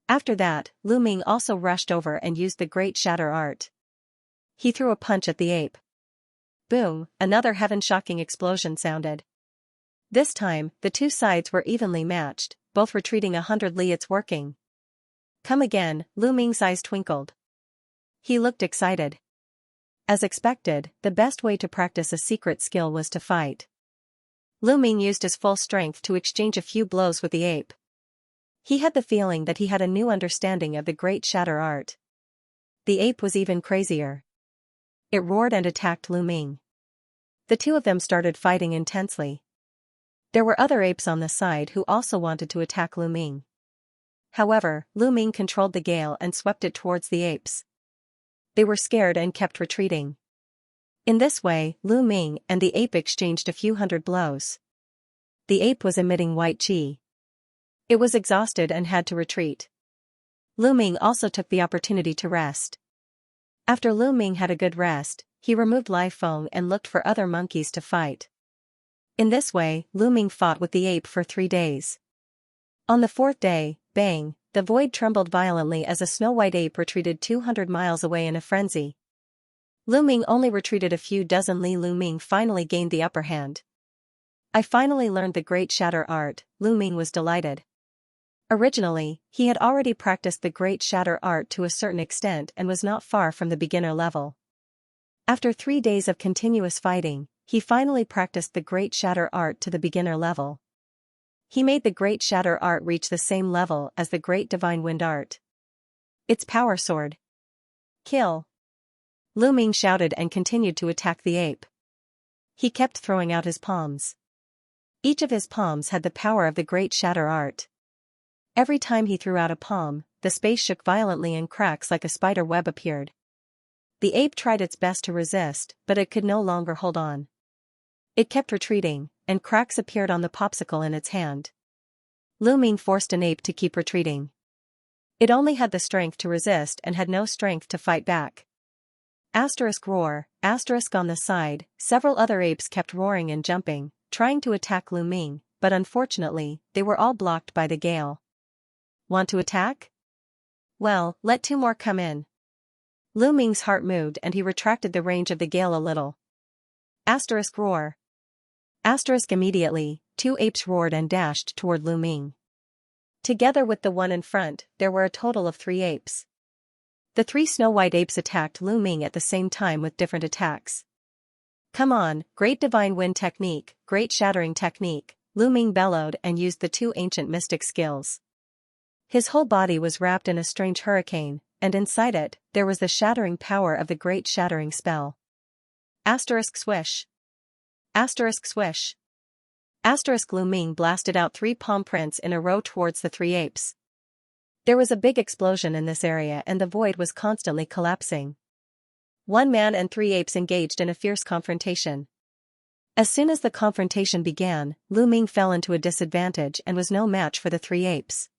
After that, Lu Ming also rushed over and used the great shatter art. He threw a punch at the ape. Boom, another heaven-shocking explosion sounded. This time, the two sides were evenly matched, both retreating 100 li. It's working. Come again, Lu Ming's eyes twinkled. He looked excited. As expected, the best way to practice a secret skill was to fight. Lu Ming used his full strength to exchange a few blows with the ape. He had the feeling that he had a new understanding of the great shatter art. The ape was even crazier. It roared and attacked Lu Ming. The two of them started fighting intensely. There were other apes on the side who also wanted to attack Lu Ming. However, Lu Ming controlled the gale and swept it towards the apes. They were scared and kept retreating. In this way, Lu Ming and the ape exchanged a few hundred blows. The ape was emitting white qi. It was exhausted and had to retreat. Lu Ming also took the opportunity to rest. After Lu Ming had a good rest, he removed Lai Feng and looked for other monkeys to fight. In this way, Lu Ming fought with the ape for 3 days. On the 4th day, bang, the void trembled violently as a snow-white ape retreated 200 miles away in a frenzy. Lu Ming only retreated a few dozen li. Lu Ming finally gained the upper hand. "I finally learned the great shatter art," Lu Ming was delighted. Originally, he had already practiced the great shatter art to a certain extent and was not far from the beginner level. After 3 days of continuous fighting, he finally practiced the great shatter art to the beginner level. He made the great shatter art reach the same level as the great divine wind art. Its power sword. "Kill!" Lu Ming shouted and continued to attack the ape. He kept throwing out his palms. Each of his palms had the power of the great shatter art. Every time he threw out a palm, the space shook violently and cracks like a spider web appeared. The ape tried its best to resist, but it could no longer hold on. It kept retreating, and cracks appeared on the popsicle in its hand. Lu Ming forced an ape to keep retreating. It only had the strength to resist and had no strength to fight back. Roar, on the side, several other apes kept roaring and jumping, trying to attack Lu Ming, but unfortunately, they were all blocked by the gale. Want to attack? Well, let 2 more come in. Lu Ming's heart moved and he retracted the range of the gale a little. Roar. Immediately, 2 apes roared and dashed toward Lu Ming. Together with the one in front, there were a total of 3 apes. The 3 snow-white apes attacked Lu Ming at the same time with different attacks. "Come on, great divine wind technique, great shattering technique," Lu Ming bellowed and used the 2 ancient mystic skills. His whole body was wrapped in a strange hurricane, and inside it, there was the shattering power of the great shattering spell. Swish. Swish. Lu Ming blasted out 3 palm prints in a row towards the 3 apes. There was a big explosion in this area and the void was constantly collapsing. 1 man and 3 apes engaged in a fierce confrontation. As soon as the confrontation began, Lu Ming fell into a disadvantage and was no match for the 3 apes.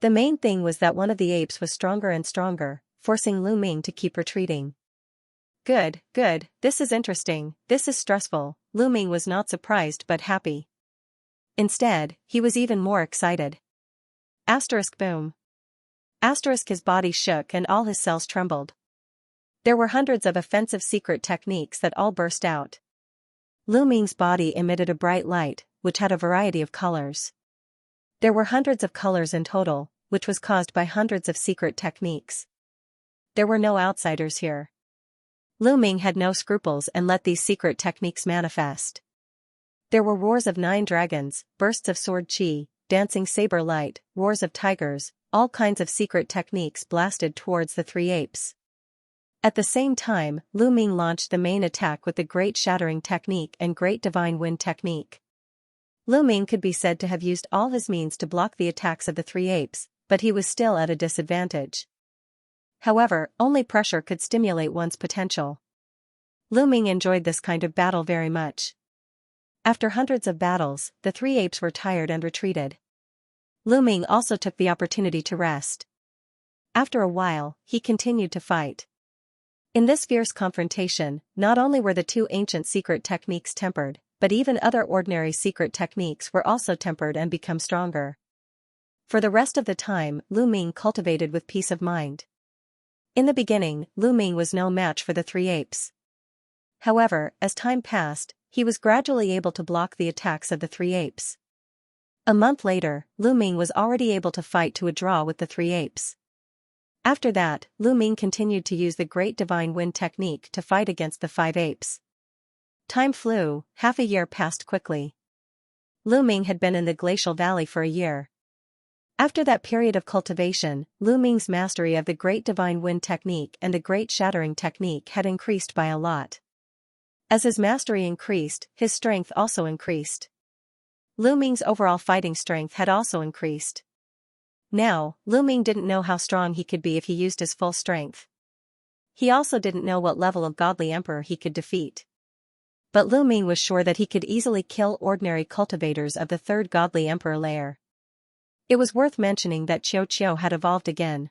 The main thing was that one of the apes was stronger and stronger, forcing Lu Ming to keep retreating. Good, good, this is interesting, this is stressful. Lu Ming was not surprised but happy. Instead, he was even more excited. Asterisk boom. Asterisk his body shook and all his cells trembled. There were hundreds of offensive secret techniques that all burst out. Lu Ming's body emitted a bright light, which had a variety of colors. There were hundreds of colors in total, which was caused by hundreds of secret techniques. There were no outsiders here. Lu Ming had no scruples and let these secret techniques manifest. There were roars of 9 dragons, bursts of sword chi, dancing saber light, roars of tigers, all kinds of secret techniques blasted towards the 3 apes. At the same time, Lu Ming launched the main attack with the Great Shattering Technique and Great Divine Wind Technique. Lu Ming could be said to have used all his means to block the attacks of the 3 apes, but he was still at a disadvantage. However, only pressure could stimulate one's potential. Lu Ming enjoyed this kind of battle very much. After hundreds of battles, the 3 apes were tired and retreated. Lu Ming also took the opportunity to rest. After a while, he continued to fight. In this fierce confrontation, not only were the 2 ancient secret techniques tempered, but even other ordinary secret techniques were also tempered and become stronger. For the rest of the time, Lu Ming cultivated with peace of mind. In the beginning, Lu Ming was no match for the 3 apes. However, as time passed, he was gradually able to block the attacks of the 3 apes. A month later, Lu Ming was already able to fight to a draw with the 3 apes. After that, Lu Ming continued to use the Great Divine Wind Technique to fight against the 5 apes. Time flew, half a year passed quickly. Lu Ming had been in the Glacial Valley for a year. After that period of cultivation, Lu Ming's mastery of the Great Divine Wind Technique and the Great Shattering Technique had increased by a lot. As his mastery increased, his strength also increased. Lu Ming's overall fighting strength had also increased. Now, Lu Ming didn't know how strong he could be if he used his full strength. He also didn't know what level of godly emperor he could defeat. But Lu Ming was sure that he could easily kill ordinary cultivators of the 3rd godly emperor layer. It was worth mentioning that Xiao had evolved again.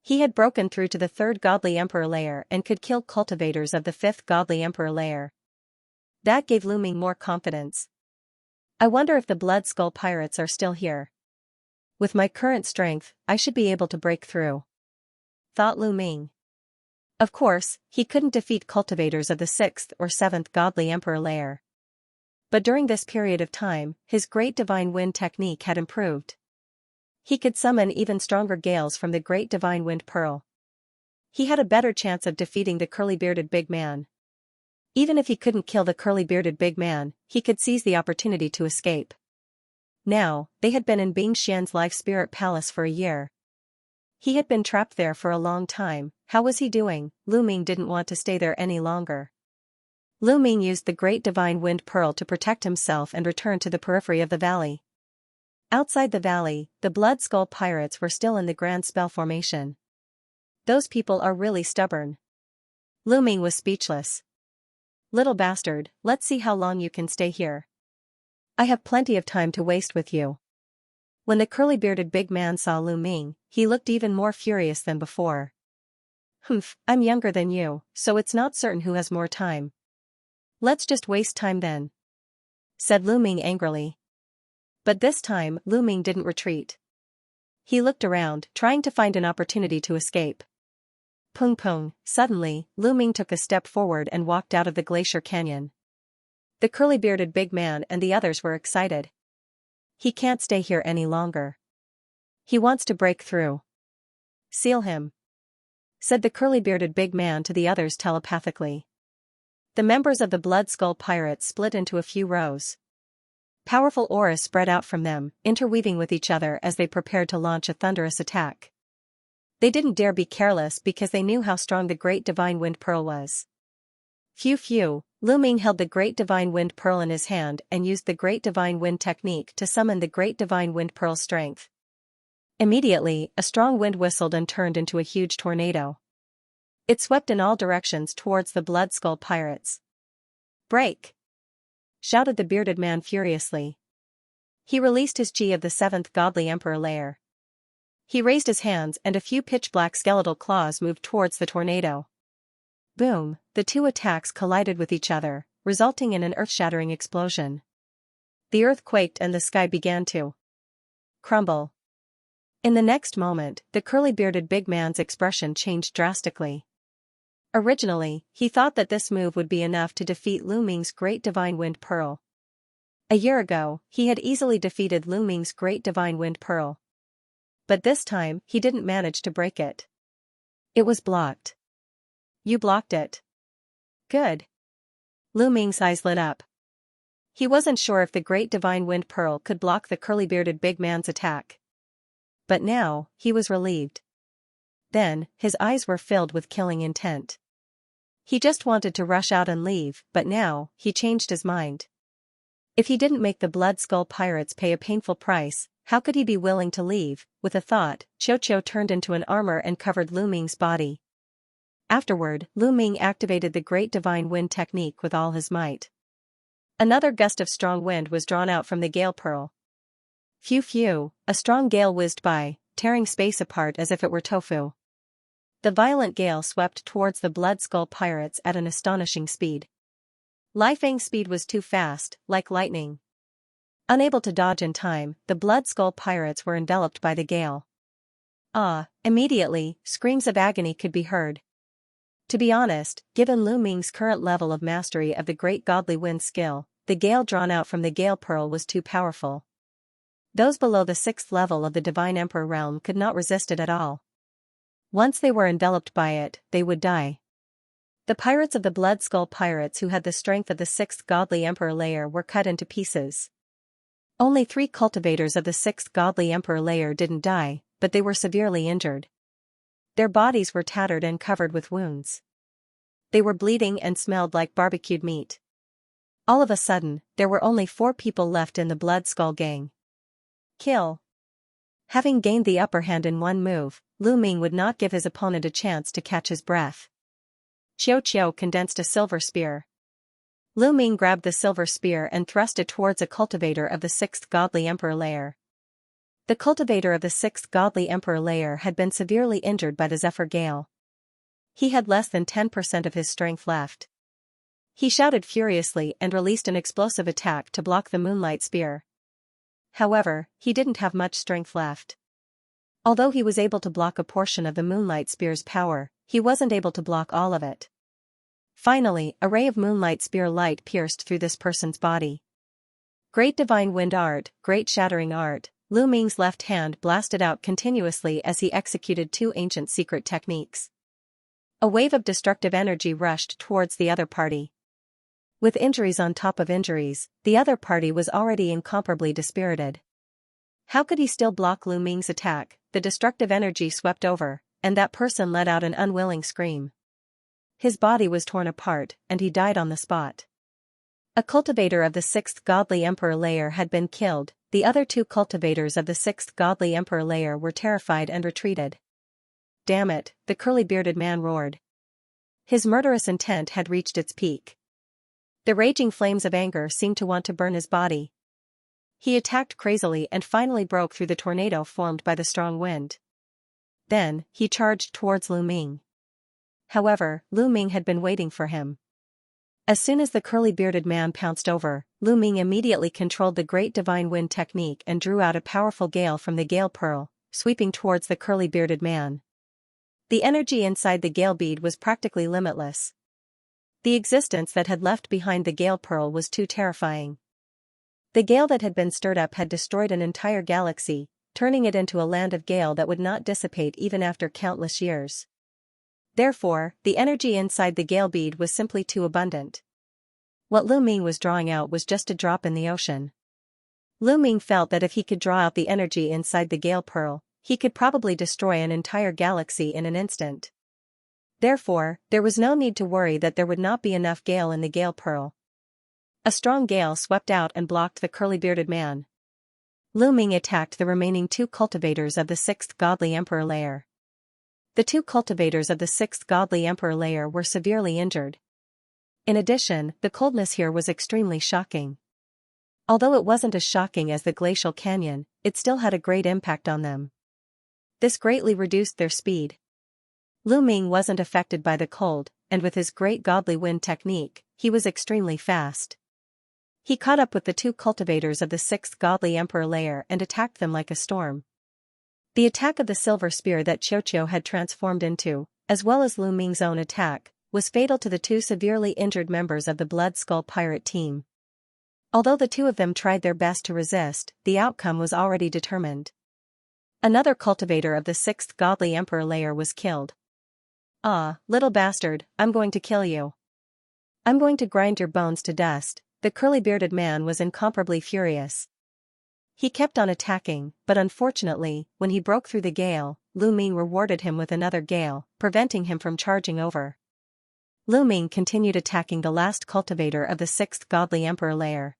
He had broken through to the 3rd godly emperor layer and could kill cultivators of the 5th godly emperor layer. That gave Lu Ming more confidence. I wonder if the Blood Skull pirates are still here. With my current strength, I should be able to break through, thought Lu Ming. Of course, he couldn't defeat cultivators of the 6th or 7th godly emperor layer. But during this period of time, his Great Divine Wind Technique had improved. He could summon even stronger gales from the Great Divine Wind Pearl. He had a better chance of defeating the curly-bearded big man. Even if he couldn't kill the curly-bearded big man, he could seize the opportunity to escape. Now, they had been in Bing Xian's life spirit palace for a year. He had been trapped there for a long time. How was he doing? Lu Ming didn't want to stay there any longer. Lu Ming used the Great Divine Wind Pearl to protect himself and returned to the periphery of the valley. Outside the valley, the Blood Skull pirates were still in the Grand Spell formation. Those people are really stubborn. Lu Ming was speechless. Little bastard, let's see how long you can stay here. I have plenty of time to waste with you. When the curly-bearded big man saw Lu Ming, he looked even more furious than before. Humph, I'm younger than you, so it's not certain who has more time. Let's just waste time then, said Lu Ming angrily. But this time, Lu Ming didn't retreat. He looked around, trying to find an opportunity to escape. Pung pung, suddenly, Lu Ming took a step forward and walked out of the glacier canyon. The curly-bearded big man and the others were excited. He can't stay here any longer. He wants to break through. Seal him, said the curly-bearded big man to the others telepathically. The members of the Blood Skull pirates split into a few rows. Powerful auras spread out from them, interweaving with each other as they prepared to launch a thunderous attack. They didn't dare be careless because they knew how strong the Great Divine Wind Pearl was. Phew, Lu Ming held the Great Divine Wind Pearl in his hand and used the Great Divine Wind Technique to summon the Great Divine Wind Pearl's strength. Immediately, a strong wind whistled and turned into a huge tornado. It swept in all directions towards the Blood Skull pirates. Break! Shouted the bearded man furiously. He released his chi of the 7th godly emperor layer. He raised his hands and a few pitch-black skeletal claws moved towards the tornado. Boom, the two attacks collided with each other, resulting in an earth-shattering explosion. The earth quaked and the sky began to crumble. In the next moment, the curly-bearded big man's expression changed drastically. Originally, he thought that this move would be enough to defeat Lu Ming's Great Divine Wind Pearl. A year ago, he had easily defeated Lu Ming's Great Divine Wind Pearl. But this time, he didn't manage to break it. It was blocked. You blocked it. Good. Lu Ming's eyes lit up. He wasn't sure if the Great Divine Wind Pearl could block the curly-bearded big man's attack. But now, he was relieved. Then, his eyes were filled with killing intent. He just wanted to rush out and leave, but now, he changed his mind. If he didn't make the Blood Skull pirates pay a painful price, how could he be willing to leave? With a thought, Xianxia turned into an armor and covered Lu Ming's body. Afterward, Lu Ming activated the Great Divine Wind technique with all his might. Another gust of strong wind was drawn out from the gale pearl. Phew phew, a strong gale whizzed by, tearing space apart as if it were tofu. The violent gale swept towards the Blood Skull pirates at an astonishing speed. Lai Feng's speed was too fast, like lightning. Unable to dodge in time, the Blood Skull pirates were enveloped by the gale. Immediately, screams of agony could be heard. To be honest, given Lu Ming's current level of mastery of the Great Godly Wind skill, the gale drawn out from the gale pearl was too powerful. Those below the 6th level of the Divine Emperor realm could not resist it at all. Once they were enveloped by it, they would die. The pirates of the Blood Skull pirates who had the strength of the 6th Godly Emperor layer were cut into pieces. Only 3 cultivators of the 6th Godly Emperor layer didn't die, but they were severely injured. Their bodies were tattered and covered with wounds. They were bleeding and smelled like barbecued meat. All of a sudden, there were only 4 people left in the Blood Skull gang. Kill. Having gained the upper hand in one move, Lu Ming would not give his opponent a chance to catch his breath. Xianxia condensed a silver spear. Lu Ming grabbed the silver spear and thrust it towards a cultivator of the 6th Godly Emperor layer. The cultivator of the 6th Godly Emperor layer had been severely injured by the Zephyr Gale. He had less than 10% of his strength left. He shouted furiously and released an explosive attack to block the Moonlight Spear. However, he didn't have much strength left. Although he was able to block a portion of the Moonlight Spear's power, he wasn't able to block all of it. Finally, a ray of Moonlight Spear light pierced through this person's body. Great Divine Wind Art, Great Shattering Art. Lu Ming's left hand blasted out continuously as he executed 2 ancient secret techniques. A wave of destructive energy rushed towards the other party. With injuries on top of injuries, the other party was already incomparably dispirited. How could he still block Lu Ming's attack? The destructive energy swept over, and that person let out an unwilling scream. His body was torn apart, and he died on the spot. A cultivator of the 6th Godly Emperor layer had been killed. The other 2 cultivators of the 6th Godly Emperor layer were terrified and retreated. Damn it, the curly-bearded man roared. His murderous intent had reached its peak. The raging flames of anger seemed to want to burn his body. He attacked crazily and finally broke through the tornado formed by the strong wind. Then, he charged towards Lu Ming. However, Lu Ming had been waiting for him. As soon as the curly-bearded man pounced over, Lu Ming immediately controlled the Great Divine Wind technique and drew out a powerful gale from the gale pearl, sweeping towards the curly-bearded man. The energy inside the gale bead was practically limitless. The existence that had left behind the gale pearl was too terrifying. The gale that had been stirred up had destroyed an entire galaxy, turning it into a land of gale that would not dissipate even after countless years. Therefore, the energy inside the gale bead was simply too abundant. What Lu Ming was drawing out was just a drop in the ocean. Lu Ming felt that if he could draw out the energy inside the gale pearl, he could probably destroy an entire galaxy in an instant. Therefore, there was no need to worry that there would not be enough gale in the gale pearl. A strong gale swept out and blocked the curly-bearded man. Lu Ming attacked the remaining 2 cultivators of the 6th Godly Emperor layer. The 2 cultivators of the 6th Godly Emperor layer were severely injured. In addition, the coldness here was extremely shocking. Although it wasn't as shocking as the glacial canyon, it still had a great impact on them. This greatly reduced their speed. Lu Ming wasn't affected by the cold, and with his great godly wind technique, he was extremely fast. He caught up with the two cultivators of the sixth godly emperor layer and attacked them like a storm. The attack of the silver spear that Xianxia had transformed into, as well as Lu Ming's own attack, was fatal to the two severely injured members of the Blood Skull pirate team. Although the two of them tried their best to resist, the outcome was already determined. Another cultivator of the sixth godly emperor layer was killed. "Ah, little bastard, I'm going to kill you. I'm going to grind your bones to dust." The curly-bearded man was incomparably furious. He kept on attacking, but unfortunately, when he broke through the gale, Lu Ming rewarded him with another gale, preventing him from charging over. Lu Ming continued attacking the last cultivator of the sixth godly emperor layer.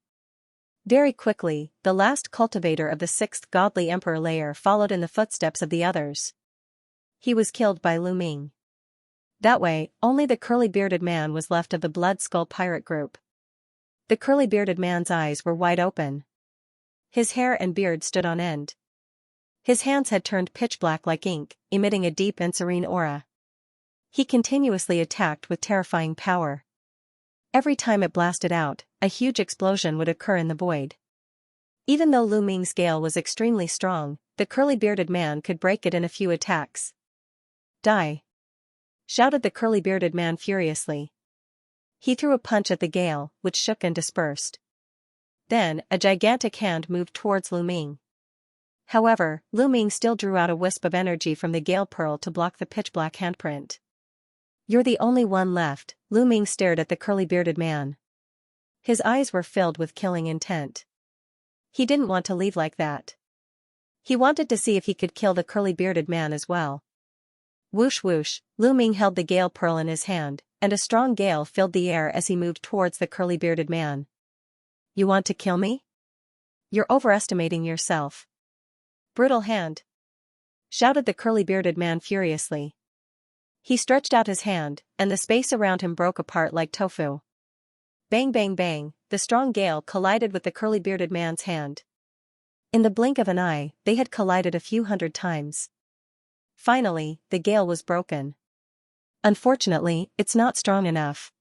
Very quickly, the last cultivator of the sixth godly emperor layer followed in the footsteps of the others. He was killed by Lu Ming. That way, only the curly-bearded man was left of the Blood Skull pirate group. The curly-bearded man's eyes were wide open. His hair and beard stood on end. His hands had turned pitch black like ink, emitting a deep and serene aura. He continuously attacked with terrifying power. Every time it blasted out, a huge explosion would occur in the void. Even though Lu Ming's gale was extremely strong, the curly-bearded man could break it in a few attacks. "Die!" shouted the curly-bearded man furiously. He threw a punch at the gale, which shook and dispersed. Then, a gigantic hand moved towards Lu Ming. However, Lu Ming still drew out a wisp of energy from the gale pearl to block the pitch-black handprint. "You're the only one left," Lu Ming stared at the curly-bearded man. His eyes were filled with killing intent. He didn't want to leave like that. He wanted to see if he could kill the curly-bearded man as well. Whoosh whoosh, Lu Ming held the gale pearl in his hand, and a strong gale filled the air as he moved towards the curly-bearded man. "You want to kill me? You're overestimating yourself." "Brutal hand!" shouted the curly-bearded man furiously. He stretched out his hand, and the space around him broke apart like tofu. Bang bang bang, the strong gale collided with the curly-bearded man's hand. In the blink of an eye, they had collided a few hundred times. Finally, the gale was broken. "Unfortunately, it's not strong enough.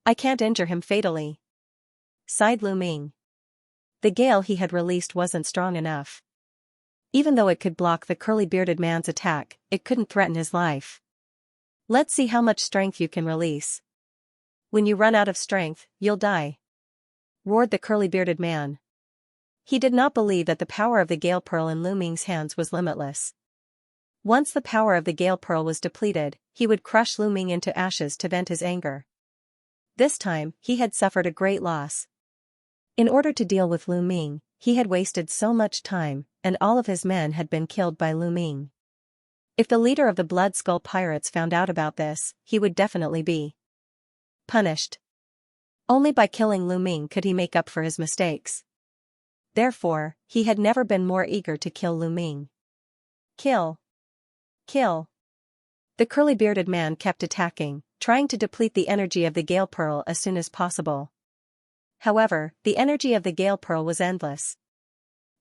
I can't injure him fatally," sighed Lu Ming. The gale he had released wasn't strong enough. Even though it could block the curly-bearded man's attack, it couldn't threaten his life. "Let's see how much strength you can release. When you run out of strength, you'll die," roared the curly-bearded man. He did not believe that the power of the gale pearl in Lu Ming's hands was limitless. Once the power of the gale pearl was depleted, he would crush Lu Ming into ashes to vent his anger. This time, he had suffered a great loss. In order to deal with Lu Ming, he had wasted so much time, and all of his men had been killed by Lu Ming. If the leader of the Blood Skull pirates found out about this, he would definitely be punished. Only by killing Lu Ming could he make up for his mistakes. Therefore, he had never been more eager to kill Lu Ming. Kill! Kill! The curly-bearded man kept attacking, trying to deplete the energy of the gale pearl as soon as possible. However, the energy of the gale pearl was endless.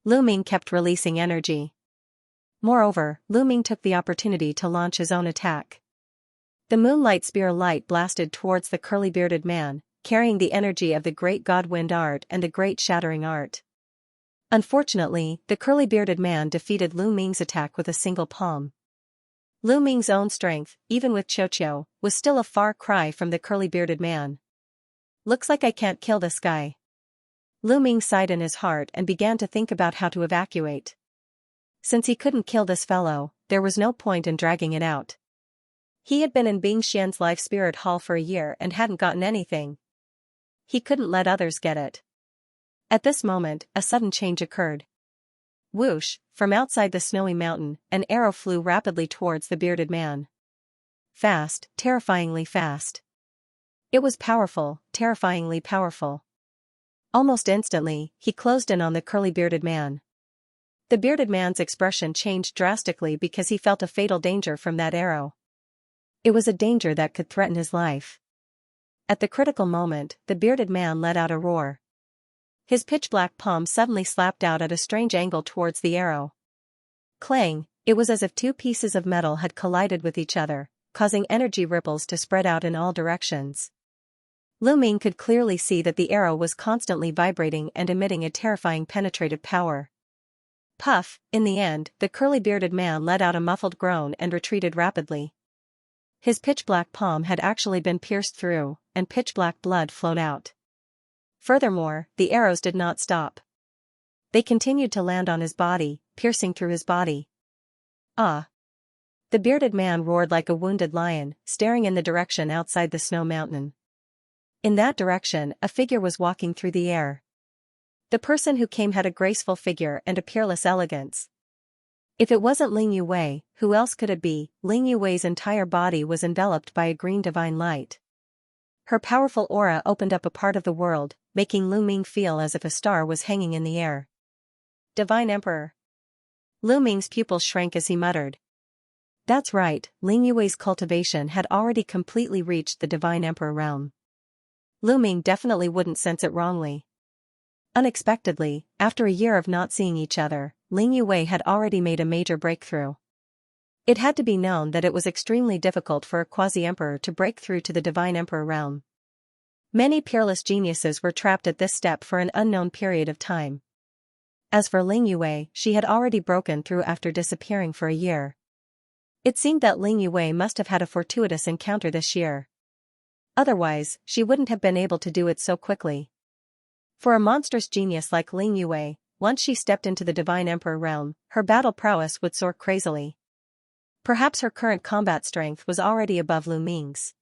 Lu Ming kept releasing energy. Moreover, Lu Ming took the opportunity to launch his own attack. The moonlight spear light blasted towards the curly-bearded man, carrying the energy of the great god wind art and the great shattering art. Unfortunately, the curly-bearded man defeated Lu Ming's attack with a single palm. Lu Ming's own strength, even with Xianxia, was still a far cry from the curly-bearded man. "Looks like I can't kill this guy." Lu Ming sighed in his heart and began to think about how to evacuate. Since he couldn't kill this fellow, there was no point in dragging it out. He had been in Bing Xian's life spirit hall for a year and hadn't gotten anything. He couldn't let others get it. At this moment, a sudden change occurred. Whoosh, from outside the snowy mountain, an arrow flew rapidly towards the bearded man. Fast, terrifyingly fast. It was powerful, terrifyingly powerful. Almost instantly, he closed in on the curly-bearded man. The bearded man's expression changed drastically because he felt a fatal danger from that arrow. It was a danger that could threaten his life. At the critical moment, the bearded man let out a roar. His pitch-black palm suddenly slapped out at a strange angle towards the arrow. Clang! It was as if two pieces of metal had collided with each other, causing energy ripples to spread out in all directions. Lu Ming could clearly see that the arrow was constantly vibrating and emitting a terrifying penetrative power. Puff, in the end, the curly-bearded man let out a muffled groan and retreated rapidly. His pitch-black palm had actually been pierced through, and pitch-black blood flowed out. Furthermore, the arrows did not stop. They continued to land on his body, piercing through his body. Ah! The bearded man roared like a wounded lion, staring in the direction outside the snow mountain. In that direction, a figure was walking through the air. The person who came had a graceful figure and a peerless elegance. If it wasn't Ling Yue, who else could it be? Ling Yue's entire body was enveloped by a green divine light. Her powerful aura opened up a part of the world, making Lu Ming feel as if a star was hanging in the air. Divine Emperor. Lu Ming's pupils shrank as he muttered. That's right, Ling Yue's cultivation had already completely reached the Divine Emperor realm. Lu Ming definitely wouldn't sense it wrongly. Unexpectedly, after a year of not seeing each other, Ling Yue had already made a major breakthrough. It had to be known that it was extremely difficult for a quasi-emperor to break through to the Divine Emperor realm. Many peerless geniuses were trapped at this step for an unknown period of time. As for Ling Yue, she had already broken through after disappearing for a year. It seemed that Ling Yue must have had a fortuitous encounter this year. Otherwise, she wouldn't have been able to do it so quickly. For a monstrous genius like Ling Yue, once she stepped into the Divine Emperor realm, her battle prowess would soar crazily. Perhaps her current combat strength was already above Lu Ming's.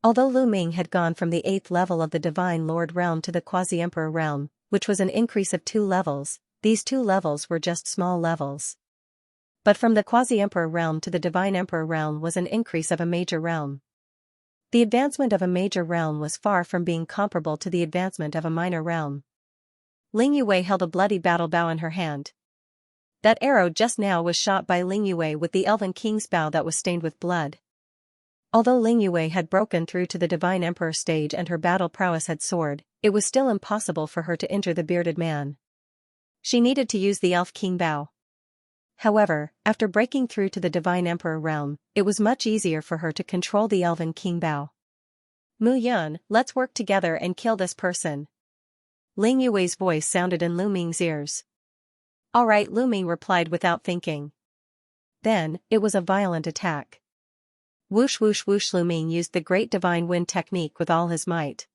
Although Lu Ming had gone from the 8th level of the Divine Lord realm to the Quasi-Emperor realm, which was an increase of 2 levels, these 2 levels were just small levels. But from the Quasi-Emperor realm to the Divine Emperor realm was an increase of a major realm. The advancement of a major realm was far from being comparable to the advancement of a minor realm. Ling Yue held a bloody battle bow in her hand. That arrow just now was shot by Ling Yue with the Elven King's bow that was stained with blood. Although Ling Yue had broken through to the Divine Emperor stage and her battle prowess had soared, it was still impossible for her to injure the bearded man. She needed to use the Elf King bow. However, after breaking through to the Divine Emperor realm, it was much easier for her to control the Elven King bow. Mu Yun, let's work together and kill this person. Ling Yue's voice sounded in Lu Ming's ears. All right, Lu Ming replied without thinking. Then, it was a violent attack. Whoosh whoosh whoosh. Lu Ming used the Great Divine Wind technique with all his might.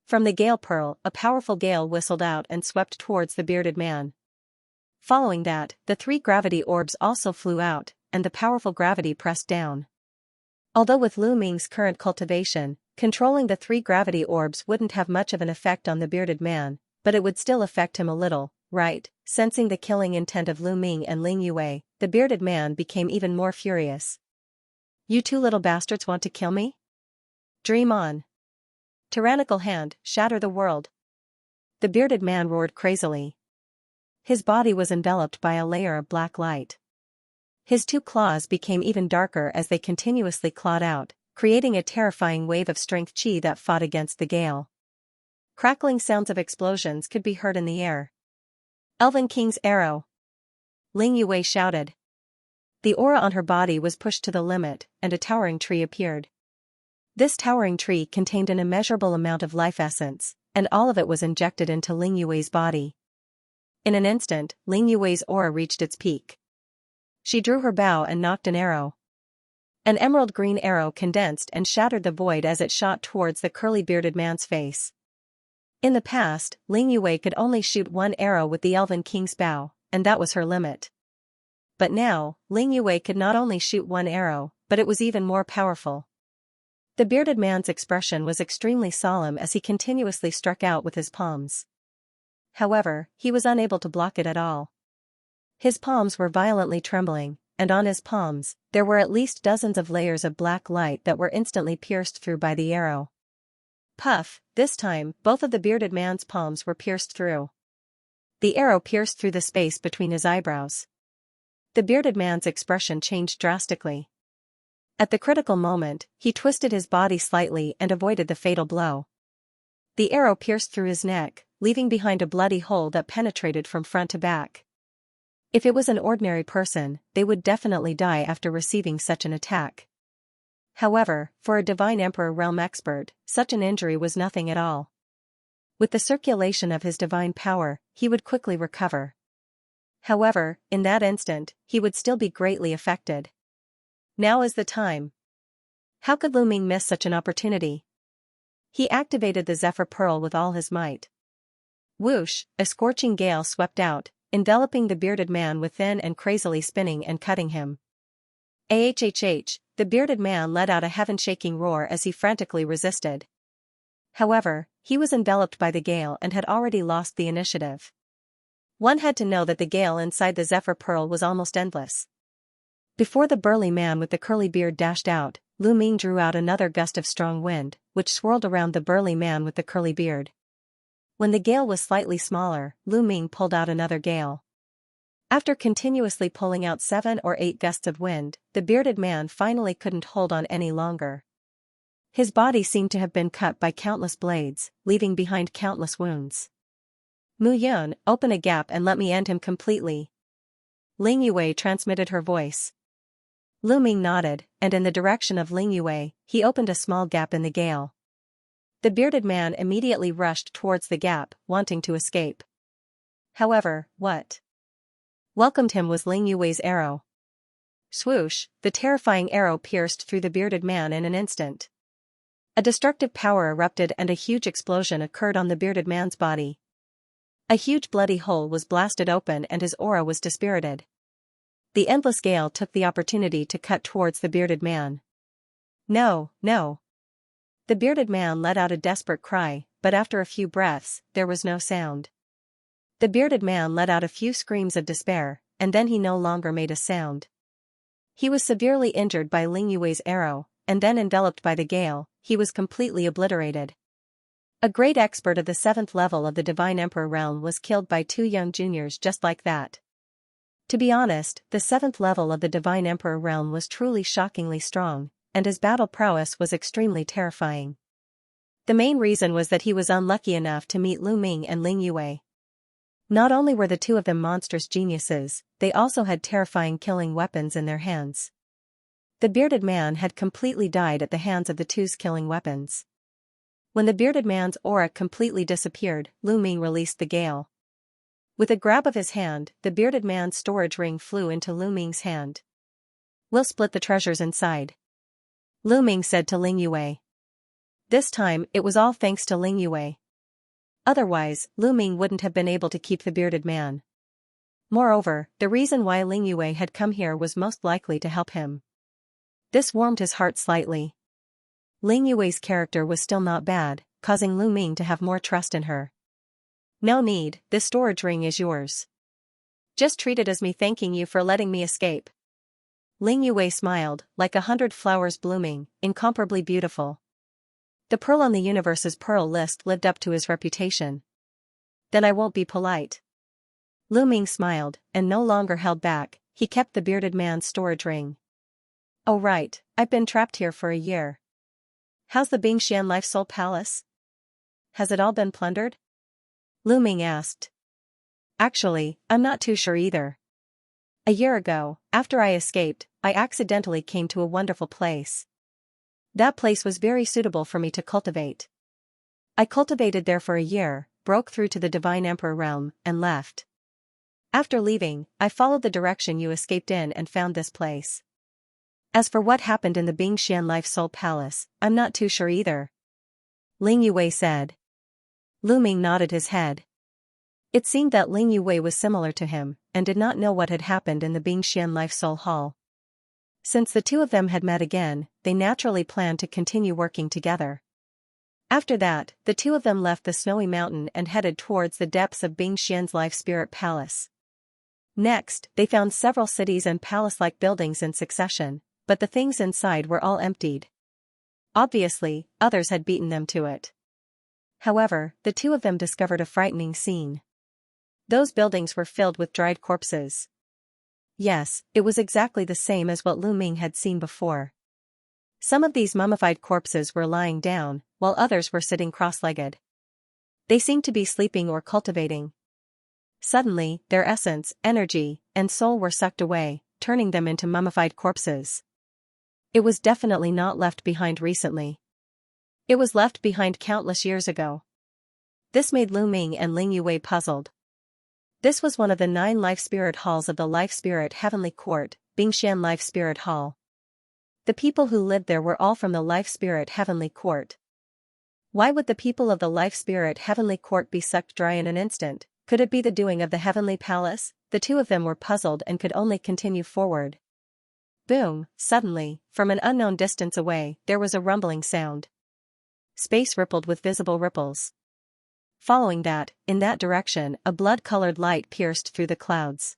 From the gale pearl, a powerful gale whistled out and swept towards the bearded man. Following that, the 3 gravity orbs also flew out, and the powerful gravity pressed down. Although with Lu Ming's current cultivation, controlling the 3 gravity orbs wouldn't have much of an effect on the bearded man, but it would still affect him a little, right? Sensing the killing intent of Lu Ming and Ling Yue, the bearded man became even more furious. You 2 little bastards want to kill me? Dream on. Tyrannical hand, shatter the world. The bearded man roared crazily. His body was enveloped by a layer of black light. His 2 claws became even darker as they continuously clawed out, creating a terrifying wave of strength chi that fought against the gale. Crackling sounds of explosions could be heard in the air. Elven King's arrow! Ling Yue shouted. The aura on her body was pushed to the limit, and a towering tree appeared. This towering tree contained an immeasurable amount of life essence, and all of it was injected into Ling Yue's body. In an instant, Ling Yue's aura reached its peak. She drew her bow and nocked an arrow. An emerald green arrow condensed and shattered the void as it shot towards the curly-bearded man's face. In the past, Ling Yue could only shoot 1 arrow with the Elven King's bow, and that was her limit. But now, Ling Yue could not only shoot 1 arrow, but it was even more powerful. The bearded man's expression was extremely solemn as he continuously struck out with his palms. However, he was unable to block it at all. His palms were violently trembling, and on his palms, there were at least dozens of layers of black light that were instantly pierced through by the arrow. Puff, this time, both of the bearded man's palms were pierced through. The arrow pierced through the space between his eyebrows. The bearded man's expression changed drastically. At the critical moment, he twisted his body slightly and avoided the fatal blow. The arrow pierced through his neck, leaving behind a bloody hole that penetrated from front to back. If it was an ordinary person, they would definitely die after receiving such an attack. However, for a Divine Emperor realm expert, such an injury was nothing at all. With the circulation of his divine power, he would quickly recover. However, in that instant, he would still be greatly affected. Now is the time. How could Lu Ming miss such an opportunity? He activated the Zephyr Pearl with all his might. Whoosh, a scorching gale swept out, enveloping the bearded man within and crazily spinning and cutting him. Ahhh, the bearded man let out a heaven-shaking roar as he frantically resisted. However, he was enveloped by the gale and had already lost the initiative. One had to know that the gale inside the Zephyr Pearl was almost endless. Before the burly man with the curly beard dashed out, Lu Ming drew out another gust of strong wind, which swirled around the burly man with the curly beard. When the gale was slightly smaller, Lu Ming pulled out another gale. After continuously pulling out 7 or 8 gusts of wind, the bearded man finally couldn't hold on any longer. His body seemed to have been cut by countless blades, leaving behind countless wounds. Mu Yun, open a gap and let me end him completely. Ling Yue transmitted her voice. Lu Ming nodded, and in the direction of Ling Yue, he opened a small gap in the gale. The bearded man immediately rushed towards the gap, wanting to escape. However, what welcomed him was Ling Yue's arrow. Swoosh, the terrifying arrow pierced through the bearded man in an instant. A destructive power erupted and a huge explosion occurred on the bearded man's body. A huge bloody hole was blasted open and his aura was dispirited. The endless gale took the opportunity to cut towards the bearded man. No, no. The bearded man let out a desperate cry, but after a few breaths, there was no sound. The bearded man let out a few screams of despair, and then he no longer made a sound. He was severely injured by Ling Yue's arrow, and then enveloped by the gale, he was completely obliterated. A great expert of the 7th level of the Divine Emperor realm was killed by 2 young juniors just like that. To be honest, the 7th level of the Divine Emperor realm was truly shockingly strong, and his battle prowess was extremely terrifying. The main reason was that he was unlucky enough to meet Lu Ming and Ling Yue. Not only were the 2 of them monstrous geniuses, they also had terrifying killing weapons in their hands. The bearded man had completely died at the hands of the 2's killing weapons. When the bearded man's aura completely disappeared, Lu Ming released the gale. With a grab of his hand, the bearded man's storage ring flew into Lu Ming's hand. We'll split the treasures inside, Lu Ming said to Ling Yue. This time, it was all thanks to Ling Yue. Otherwise, Lu Ming wouldn't have been able to keep the bearded man. Moreover, the reason why Ling Yue had come here was most likely to help him. This warmed his heart slightly. Ling Yue's character was still not bad, causing Lu Ming to have more trust in her. No need, this storage ring is yours. Just treat it as me thanking you for letting me escape. Ling Yue smiled, like 100 flowers blooming, incomparably beautiful. The pearl on the universe's pearl list lived up to his reputation. Then I won't be polite. Lu Ming smiled, and no longer held back, he kept the bearded man's storage ring. Oh right, I've been trapped here for a year. How's the Bingxian Life Soul Palace? Has it all been plundered? Lu Ming asked. Actually, I'm not too sure either. A year ago, after I escaped, I accidentally came to a wonderful place. That place was very suitable for me to cultivate. I cultivated there for a year, broke through to the Divine Emperor realm, and left. After leaving, I followed the direction you escaped in and found this place. As for what happened in the Bingxian Life Soul Palace, I'm not too sure either. Ling Yue said. Lu Ming nodded his head. It seemed that Ling Yue was similar to him, and did not know what had happened in the Bingxian Life Soul Hall. Since the 2 of them had met again, they naturally planned to continue working together. After that, the 2 of them left the snowy mountain and headed towards the depths of Bingxian's Life Spirit Palace. Next, they found several cities and palace-like buildings in succession, but the things inside were all emptied. Obviously, others had beaten them to it. However, the 2 of them discovered a frightening scene. Those buildings were filled with dried corpses. Yes, it was exactly the same as what Lu Ming had seen before. Some of these mummified corpses were lying down, while others were sitting cross-legged. They seemed to be sleeping or cultivating. Suddenly, their essence, energy, and soul were sucked away, turning them into mummified corpses. It was definitely not left behind recently. It was left behind countless years ago. This made Lu Ming and Ling Yue puzzled. This was one of the 9 life spirit halls of the Life Spirit Heavenly Court, Bingxian Life Spirit Hall. The people who lived there were all from the Life Spirit Heavenly Court. Why would the people of the Life Spirit Heavenly Court be sucked dry in an instant? Could it be the doing of the Heavenly Palace? The two of them were puzzled and could only continue forward. Boom! Suddenly, from an unknown distance away, there was a rumbling sound. Space rippled with visible ripples. Following that, in that direction, a blood-colored light pierced through the clouds.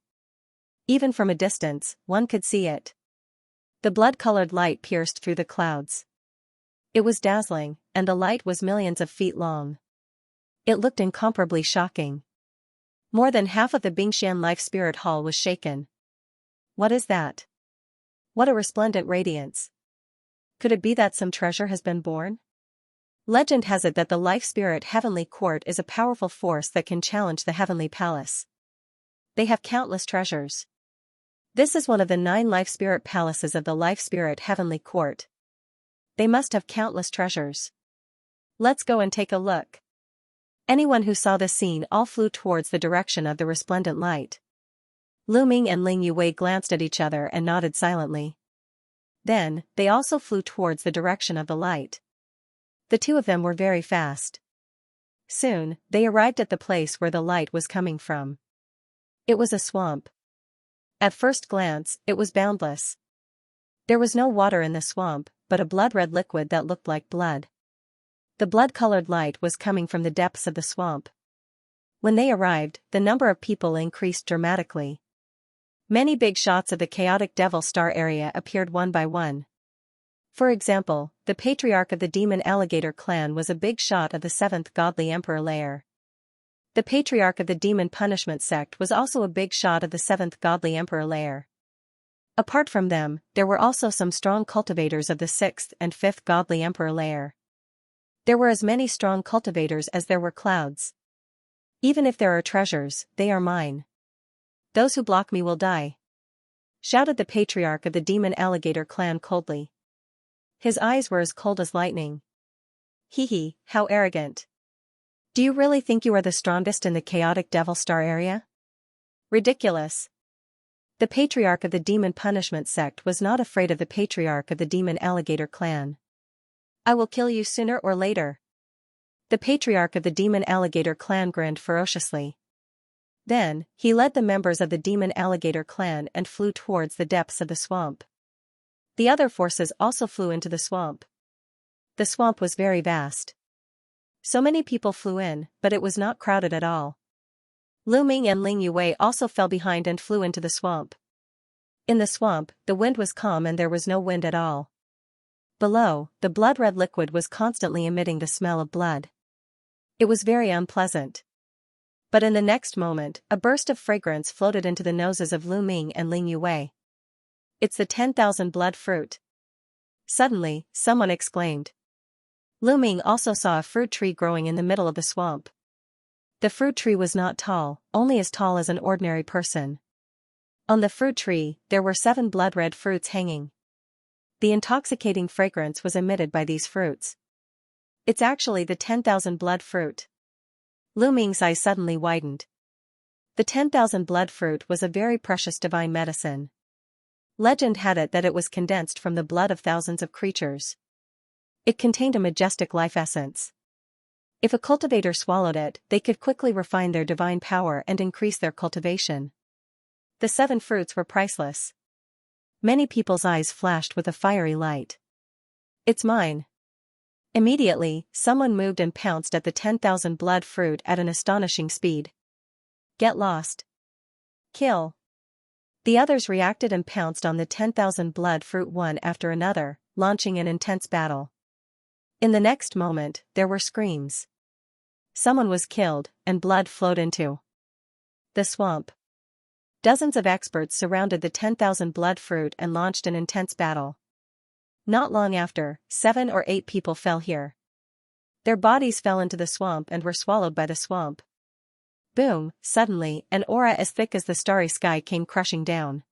Even from a distance, one could see it. The blood-colored light pierced through the clouds. It was dazzling, and the light was millions of feet long. It looked incomparably shocking. More than half of the Bingxian Life Spirit Hall was shaken. What is that? What a resplendent radiance. Could it be that some treasure has been born? Legend has it that the Life Spirit Heavenly Court is a powerful force that can challenge the Heavenly Palace. They have countless treasures. This is one of the 9 Life Spirit Palaces of the Life Spirit Heavenly Court. They must have countless treasures. Let's go and take a look. Anyone who saw this scene all flew towards the direction of the resplendent light. Lu Ming and Ling Yue glanced at each other and nodded silently. Then, they also flew towards the direction of the light. The two of them were very fast. Soon, they arrived at the place where the light was coming from. It was a swamp. At first glance, it was boundless. There was no water in the swamp, but a blood-red liquid that looked like blood. The blood-colored light was coming from the depths of the swamp. When they arrived, the number of people increased dramatically. Many big shots of the chaotic Devil Star area appeared one by one. For example, the patriarch of the Demon Alligator clan was a big shot of the 7th Godly Emperor lair. The patriarch of the Demon Punishment sect was also a big shot of the 7th Godly Emperor lair. Apart from them, there were also some strong cultivators of the 6th and 5th Godly Emperor lair. There were as many strong cultivators as there were clouds. Even if there are treasures, they are mine. Those who block me will die, shouted the patriarch of the Demon Alligator clan coldly. His eyes were as cold as lightning. Hee hee, how arrogant. Do you really think you are the strongest in the chaotic Devil Star area? Ridiculous. The patriarch of the Demon Punishment sect was not afraid of the patriarch of the Demon Alligator clan. I will kill you sooner or later. The patriarch of the Demon Alligator clan grinned ferociously. Then, he led the members of the Demon Alligator clan and flew towards the depths of the swamp. The other forces also flew into the swamp. The swamp was very vast. So many people flew in, but it was not crowded at all. Lu Ming and Ling Yue also fell behind and flew into the swamp. In the swamp, the wind was calm and there was no wind at all. Below, the blood-red liquid was constantly emitting the smell of blood. It was very unpleasant. But in the next moment, a burst of fragrance floated into the noses of Lu Ming and Ling Yue. It's the 10,000 blood fruit. Suddenly, someone exclaimed. Lu Ming also saw a fruit tree growing in the middle of the swamp. The fruit tree was not tall, only as tall as an ordinary person. On the fruit tree, there were 7 blood-red fruits hanging. The intoxicating fragrance was emitted by these fruits. It's actually the 10,000 blood fruit. Lu Ming's eyes suddenly widened. The 10,000 blood fruit was a very precious divine medicine. Legend had it that it was condensed from the blood of thousands of creatures. It contained a majestic life essence. If a cultivator swallowed it, they could quickly refine their divine power and increase their cultivation. The 7 fruits were priceless. Many people's eyes flashed with a fiery light. It's mine. Immediately, someone moved and pounced at the 10,000 blood fruit at an astonishing speed. Get lost. Kill. The others reacted and pounced on the 10,000 blood fruit one after another, launching an intense battle. In the next moment, there were screams. Someone was killed, and blood flowed into the swamp. Dozens of experts surrounded the 10,000 blood fruit and launched an intense battle. Not long after, 7 or 8 people fell here. Their bodies fell into the swamp and were swallowed by the swamp. Boom! Suddenly, an aura as thick as the starry sky came crushing down.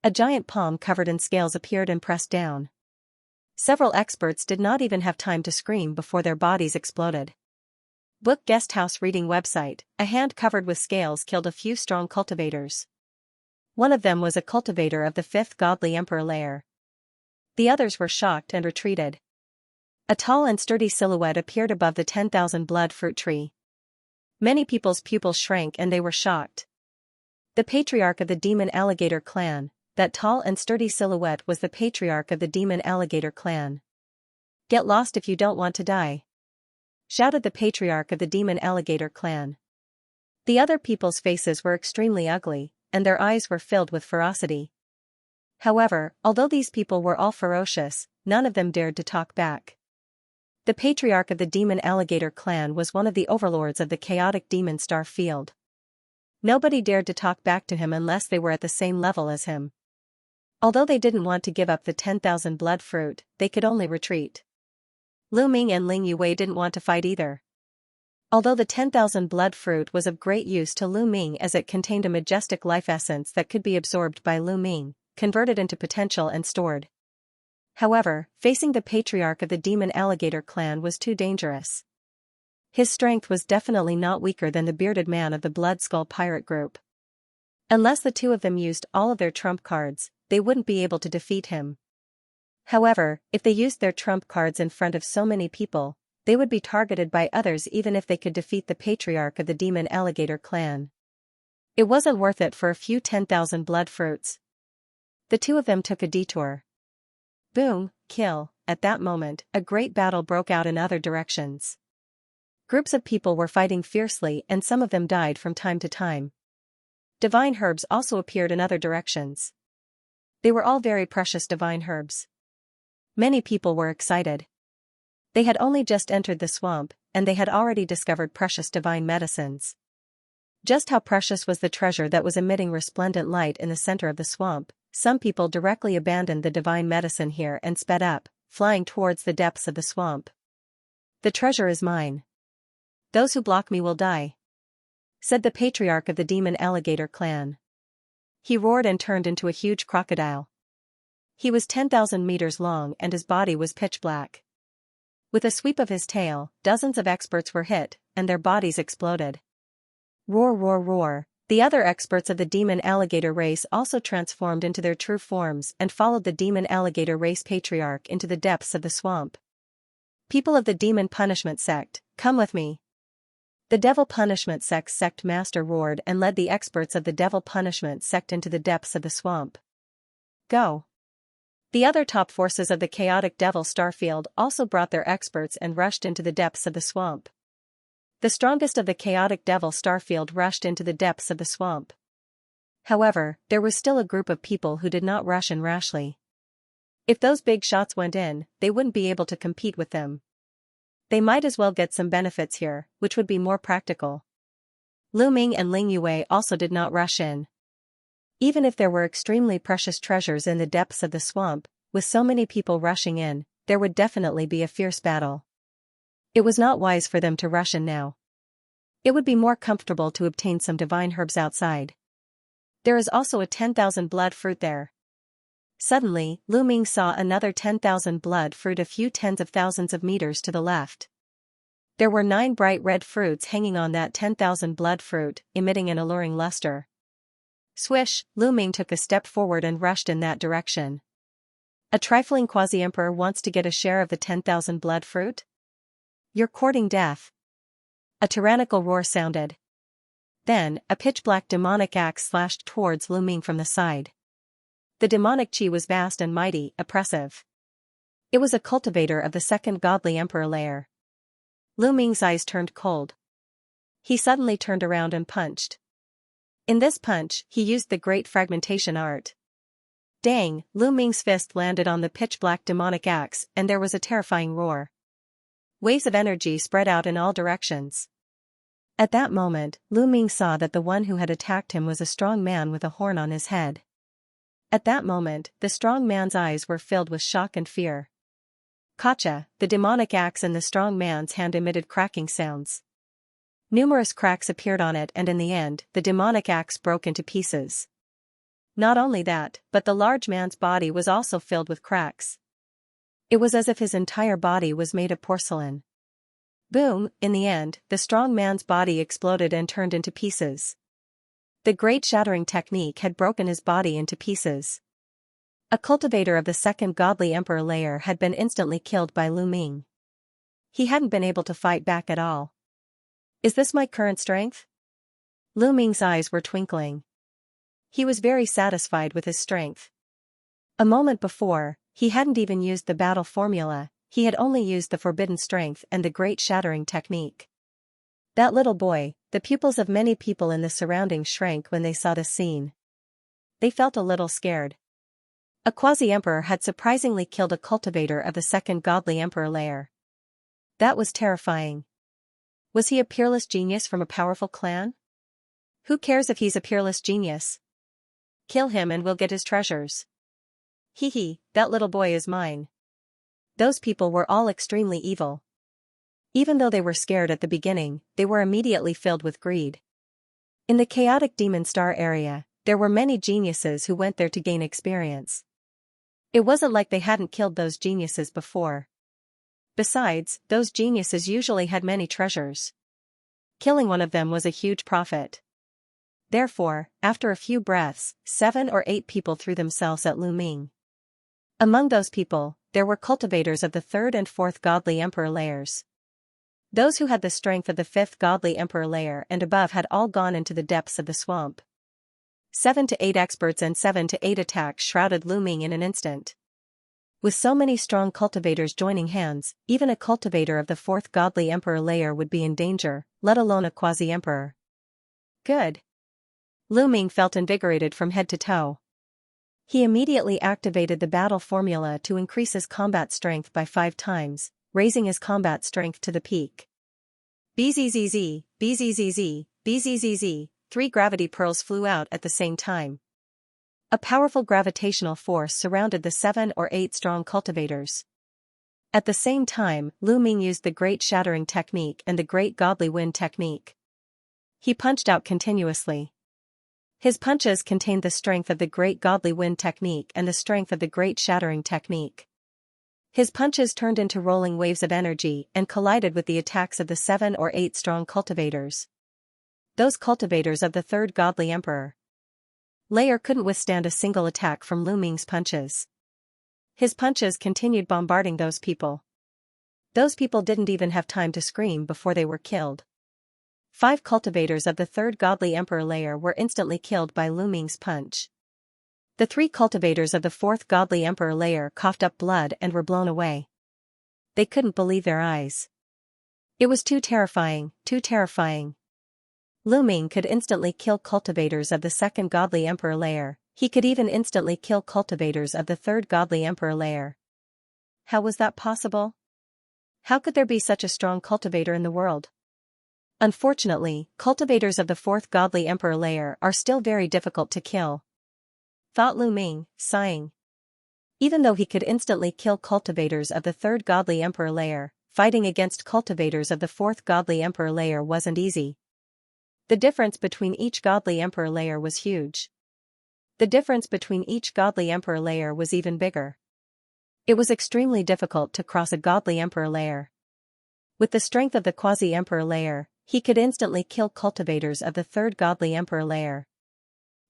A giant palm covered in scales appeared and pressed down. Several experts did not even have time to scream before their bodies exploded. Book Guesthouse Reading website, a hand covered with scales killed a few strong cultivators. One of them was a cultivator of the 5th godly emperor layer. The others were shocked and retreated. A tall and sturdy silhouette appeared above the 10,000 blood fruit tree. Many people's pupils shrank and they were shocked. The patriarch of the demon alligator clan, that tall and sturdy silhouette was the patriarch of the demon alligator clan. "Get lost if you don't want to die," shouted the patriarch of the demon alligator clan. The other people's faces were extremely ugly, and their eyes were filled with ferocity. However, although these people were all ferocious, none of them dared to talk back. The patriarch of the demon alligator clan was one of the overlords of the chaotic demon star field. Nobody dared to talk back to him unless they were at the same level as him. Although they didn't want to give up the 10,000 blood fruit, they could only retreat. Lu Ming and Ling Yue didn't want to fight either. Although the 10,000 blood fruit was of great use to Lu Ming as it contained a majestic life essence that could be absorbed by Lu Ming, converted into potential and stored. However, facing the patriarch of the demon alligator clan was too dangerous. His strength was definitely not weaker than the bearded man of the Blood Skull pirate group. Unless the two of them used all of their trump cards, they wouldn't be able to defeat him. However, if they used their trump cards in front of so many people, they would be targeted by others even if they could defeat the patriarch of the demon alligator clan. It wasn't worth it for a few 10,000 blood fruits. The two of them took a detour. Boom, kill. At that moment, a great battle broke out in other directions. Groups of people were fighting fiercely and some of them died from time to time. Divine herbs also appeared in other directions. They were all very precious divine herbs. Many people were excited. They had only just entered the swamp, and they had already discovered precious divine medicines. Just how precious was the treasure that was emitting resplendent light in the center of the swamp, some people directly abandoned the divine medicine here and sped up, flying towards the depths of the swamp. "The treasure is mine. Those who block me will die," said the patriarch of the demon alligator clan. He roared and turned into a huge crocodile. He was 10,000 meters long and his body was pitch black. With a sweep of his tail, dozens of experts were hit, and their bodies exploded. Roar, roar, roar. The other experts of the demon alligator race also transformed into their true forms and followed the demon alligator race patriarch into the depths of the swamp. "People of the demon punishment sect, come with me." The devil punishment sect master roared and led the experts of the devil punishment sect into the depths of the swamp. "Go." The other top forces of the chaotic devil starfield also brought their experts and rushed into the depths of the swamp. The strongest of the chaotic devil starfield rushed into the depths of the swamp. However, there was still a group of people who did not rush in rashly. If those big shots went in, they wouldn't be able to compete with them. They might as well get some benefits here, which would be more practical. Lu Ming and Ling Yue also did not rush in. Even if there were extremely precious treasures in the depths of the swamp, with so many people rushing in, there would definitely be a fierce battle. It was not wise for them to rush in now. It would be more comfortable to obtain some divine herbs outside. There is also a 10,000 blood fruit there. Suddenly, Lu Ming saw another 10,000 blood fruit a few tens of thousands of meters to the left. There were 9 bright red fruits hanging on that 10,000 blood fruit, emitting an alluring luster. Swish, Lu Ming took a step forward and rushed in that direction. A trifling quasi-emperor wants to get a share of the 10,000 blood fruit? You're courting death. A tyrannical roar sounded. Then, a pitch-black demonic axe slashed towards Lu Ming from the side. The demonic chi was vast and mighty, oppressive. It was a cultivator of the 2nd godly emperor layer. Lu Ming's eyes turned cold. He suddenly turned around and punched. In this punch, he used the great fragmentation art. Dang, Lu Ming's fist landed on the pitch-black demonic axe and there was a terrifying roar. Waves of energy spread out in all directions. At that moment, Lu Ming saw that the one who had attacked him was a strong man with a horn on his head. At that moment, the strong man's eyes were filled with shock and fear. Kacha, the demonic axe in the strong man's hand emitted cracking sounds. Numerous cracks appeared on it and in the end, the demonic axe broke into pieces. Not only that, but the large man's body was also filled with cracks. It was as if his entire body was made of porcelain. Boom, in the end, the strong man's body exploded and turned into pieces. The great shattering technique had broken his body into pieces. A cultivator of the second godly emperor layer had been instantly killed by Lu Ming. He hadn't been able to fight back at all. Is this my current strength? Lu Ming's eyes were twinkling. He was very satisfied with his strength. A moment before, he hadn't even used the battle formula, he had only used the forbidden strength and the great shattering technique. That little boy, the pupils of many people in the surroundings shrank when they saw this scene. They felt a little scared. A quasi-emperor had surprisingly killed a cultivator of the second godly emperor layer. That was terrifying. Was he a peerless genius from a powerful clan? Who cares if he's a peerless genius? Kill him and we'll get his treasures. Hee hee, that little boy is mine. Those people were all extremely evil. Even though they were scared at the beginning, they were immediately filled with greed. In the chaotic Demon Star area, there were many geniuses who went there to gain experience. It wasn't like they hadn't killed those geniuses before. Besides, those geniuses usually had many treasures. Killing one of them was a huge profit. Therefore, after a few breaths, 7 or 8 people threw themselves at Lu Ming. Among those people, there were cultivators of the 3rd and 4th godly emperor layers. Those who had the strength of the 5th godly emperor layer and above had all gone into the depths of the swamp. 7 to 8 experts and 7 to 8 attacks shrouded Lu Ming in an instant. With so many strong cultivators joining hands, even a cultivator of the 4th godly emperor layer would be in danger, let alone a quasi-emperor. Good. Lu Ming felt invigorated from head to toe. He immediately activated the battle formula to increase his combat strength by 5 times, raising his combat strength to the peak. Bzzz, bzzz, bzzz, 3 gravity pearls flew out at the same time. A powerful gravitational force surrounded the 7 or 8 strong cultivators. At the same time, Lu Ming used the great shattering technique and the great godly wind technique. He punched out continuously. His punches contained the strength of the great godly wind technique and the strength of the great shattering technique. His punches turned into rolling waves of energy and collided with the attacks of the 7 or 8 strong cultivators. Those cultivators of the 3rd godly emperor layer couldn't withstand a single attack from Lu Ming's punches. His punches continued bombarding those people. Those people didn't even have time to scream before they were killed. 5 cultivators of the 3rd godly emperor layer were instantly killed by Lu Ming's punch. The 3 cultivators of the 4th godly emperor layer coughed up blood and were blown away. They couldn't believe their eyes. It was too terrifying, too terrifying. Lu Ming could instantly kill cultivators of the 2nd godly emperor layer, he could even instantly kill cultivators of the 3rd godly emperor layer. How was that possible? How could there be such a strong cultivator in the world? Unfortunately, cultivators of the 4th godly emperor layer are still very difficult to kill, thought Lu Ming, sighing. Even though he could instantly kill cultivators of the 3rd godly emperor layer, fighting against cultivators of the 4th godly emperor layer wasn't easy. The difference between each godly emperor layer was huge. The difference between each godly emperor layer was even bigger. It was extremely difficult to cross a godly emperor layer. With the strength of the quasi-emperor layer, he could instantly kill cultivators of the 3rd godly emperor layer.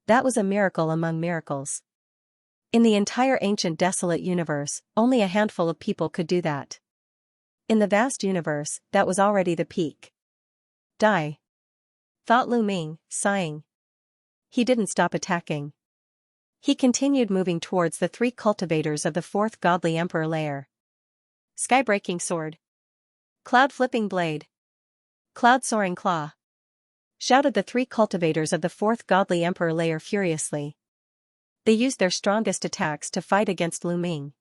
That was a miracle among miracles. In the entire ancient desolate universe, only a handful of people could do that. In the vast universe, that was already the peak. Die, thought Lu Ming, sighing. He didn't stop attacking. He continued moving towards the 3 cultivators of the 4th godly emperor layer. Sky-breaking sword. Cloud-flipping blade. Cloud-soaring claw. Shouted the 3 cultivators of the 4th godly emperor layer furiously. They used their strongest attacks to fight against Lu Ming.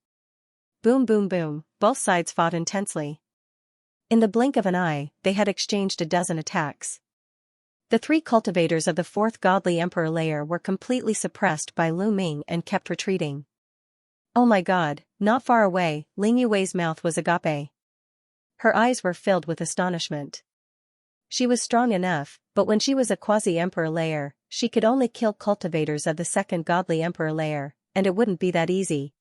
Boom boom boom, both sides fought intensely. In the blink of an eye, they had exchanged a dozen attacks. The 3 cultivators of the 4th godly emperor layer were completely suppressed by Lu Ming and kept retreating. Oh my god, not far away, Ling Yue's mouth was agape. Her eyes were filled with astonishment. She was strong enough, but when she was a quasi-emperor layer, she could only kill cultivators of the 2nd godly emperor layer, and it wouldn't be that easy.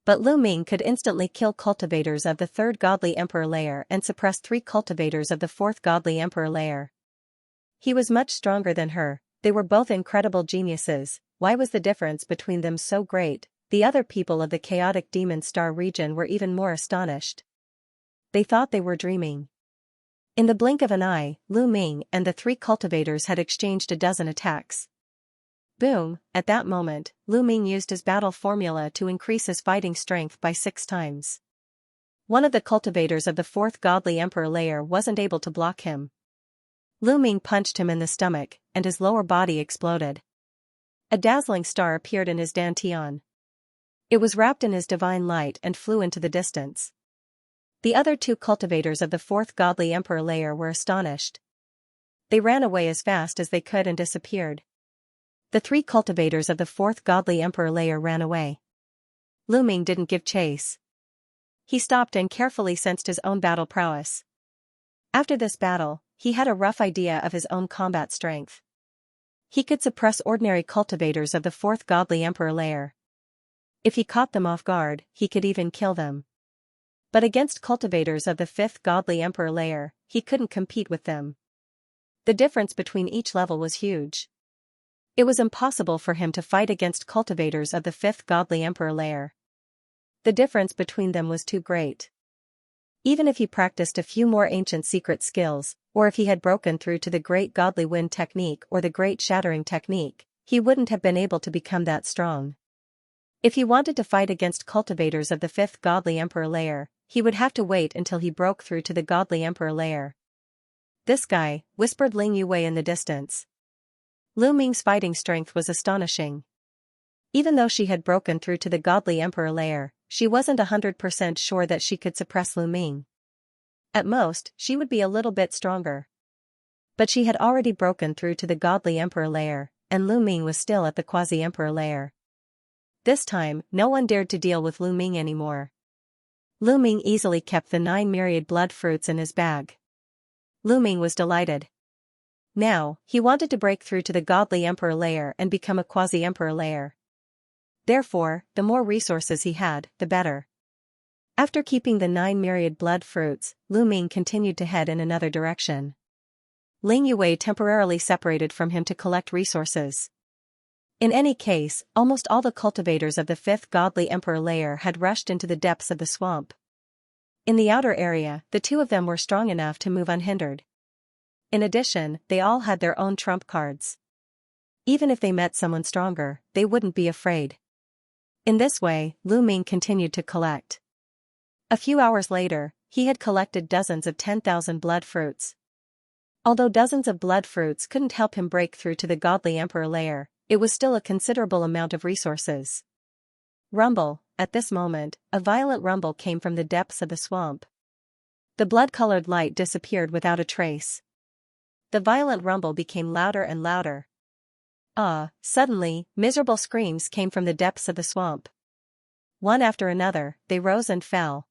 But Lu Ming could instantly kill cultivators of the 3rd Godly Emperor layer and suppress 3 cultivators of the 4th Godly Emperor layer. He was much stronger than her. They were both incredible geniuses. Why was the difference between them so great? The other people of the chaotic demon star region were even more astonished. They thought they were dreaming. In the blink of an eye, Lu Ming and the 3 cultivators had exchanged a dozen attacks. Boom! At that moment, Lu Ming used his battle formula to increase his fighting strength by 6 times. One of the cultivators of the 4th Godly Emperor layer wasn't able to block him. Lu Ming punched him in the stomach, and his lower body exploded. A dazzling star appeared in his dantian. It was wrapped in his divine light and flew into the distance. The other 2 cultivators of the 4th Godly Emperor layer were astonished. They ran away as fast as they could and disappeared. The 3 cultivators of the 4th Godly Emperor layer ran away. Lu Ming didn't give chase. He stopped and carefully sensed his own battle prowess. After this battle, he had a rough idea of his own combat strength. He could suppress ordinary cultivators of the 4th Godly Emperor layer. If he caught them off guard, he could even kill them. But against cultivators of the 5th Godly Emperor layer, he couldn't compete with them. The difference between each level was huge. It was impossible for him to fight against cultivators of the 5th Godly Emperor layer. The difference between them was too great. Even if he practiced a few more ancient secret skills, or if he had broken through to the Great Godly Wind technique or the Great Shattering technique, he wouldn't have been able to become that strong. If he wanted to fight against cultivators of the 5th Godly Emperor layer, he would have to wait until he broke through to the Godly Emperor layer. "This guy," whispered Ling Yue in the distance. Lu Ming's fighting strength was astonishing. Even though she had broken through to the Godly Emperor layer, she wasn't 100% sure that she could suppress Lu Ming. At most, she would be a little bit stronger. But she had already broken through to the Godly Emperor layer, and Lu Ming was still at the Quasi-Emperor layer. This time, no one dared to deal with Lu Ming anymore. Lu Ming easily kept the 9 myriad blood fruits in his bag. Lu Ming was delighted. Now, he wanted to break through to the Godly Emperor layer and become a Quasi-Emperor layer. Therefore, the more resources he had, the better. After keeping the 9 myriad blood fruits, Lu Ming continued to head in another direction. Ling Yue temporarily separated from him to collect resources. In any case, almost all the cultivators of the 5th Godly Emperor layer had rushed into the depths of the swamp. In the outer area, the 2 of them were strong enough to move unhindered. In addition, they all had their own trump cards. Even if they met someone stronger, they wouldn't be afraid. In this way, Lu Ming continued to collect. A few hours later, he had collected dozens of 10,000 blood fruits. Although dozens of blood fruits couldn't help him break through to the Godly Emperor layer, it was still a considerable amount of resources. Rumble. At this moment, a violent rumble came from the depths of the swamp. The blood-colored light disappeared without a trace. The violent rumble became louder and louder. Suddenly, miserable screams came from the depths of the swamp. One after another, they rose and fell.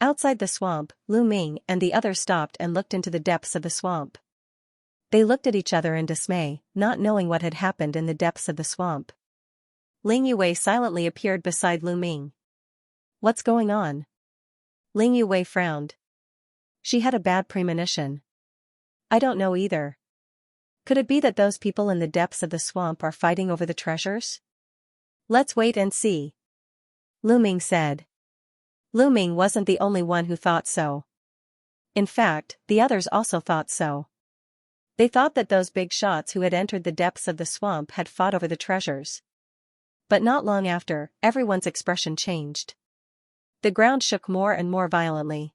Outside the swamp, Lu Ming and the others stopped and looked into the depths of the swamp. They looked at each other in dismay, not knowing what had happened in the depths of the swamp. Ling Yue silently appeared beside Lu Ming. "What's going on?" Ling Yue frowned. She had a bad premonition. "I don't know either. Could it be that those people in the depths of the swamp are fighting over the treasures? Let's wait and see," Lu Ming said. Lu Ming wasn't the only one who thought so. In fact, the others also thought so. They thought that those big shots who had entered the depths of the swamp had fought over the treasures. But not long after, everyone's expression changed. The ground shook more and more violently.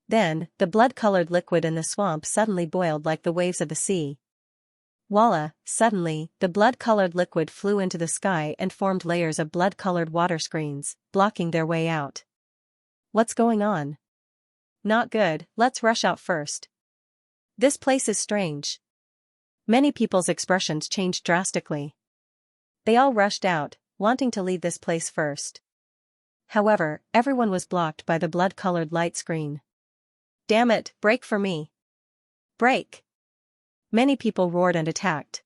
Then, the blood-colored liquid in the swamp suddenly boiled like the waves of the sea. Voila! Suddenly, the blood-colored liquid flew into the sky and formed layers of blood-colored water screens, blocking their way out. "What's going on? Not good, let's rush out first. This place is strange." Many people's expressions changed drastically. They all rushed out, wanting to leave this place first. However, everyone was blocked by the blood-colored light screen. "Damn it, break for me! Break!" Many people roared and attacked.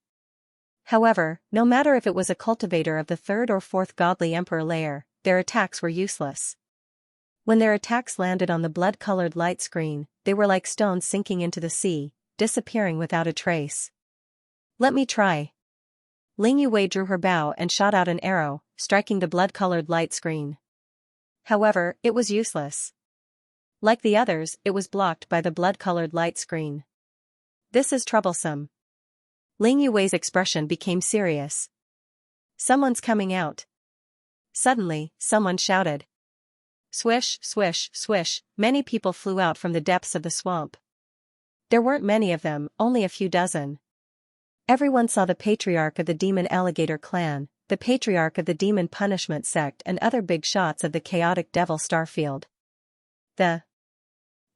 However, no matter if it was a cultivator of the 3rd or 4th Godly Emperor layer, their attacks were useless. When their attacks landed on the blood-colored light screen, they were like stones sinking into the sea, disappearing without a trace. Let me try. Ling Yue drew her bow and shot out an arrow, striking the blood-colored light screen. However, it was useless. Like the others, it was blocked by the blood-colored light screen. This is troublesome. Ling Yue's expression became serious. Someone's coming out. Suddenly, someone shouted. Swish, swish, swish, many people flew out from the depths of the swamp. There weren't many of them, only a few dozen. Everyone saw the patriarch of the demon alligator clan, the patriarch of the demon punishment sect, and other big shots of the chaotic devil starfield. The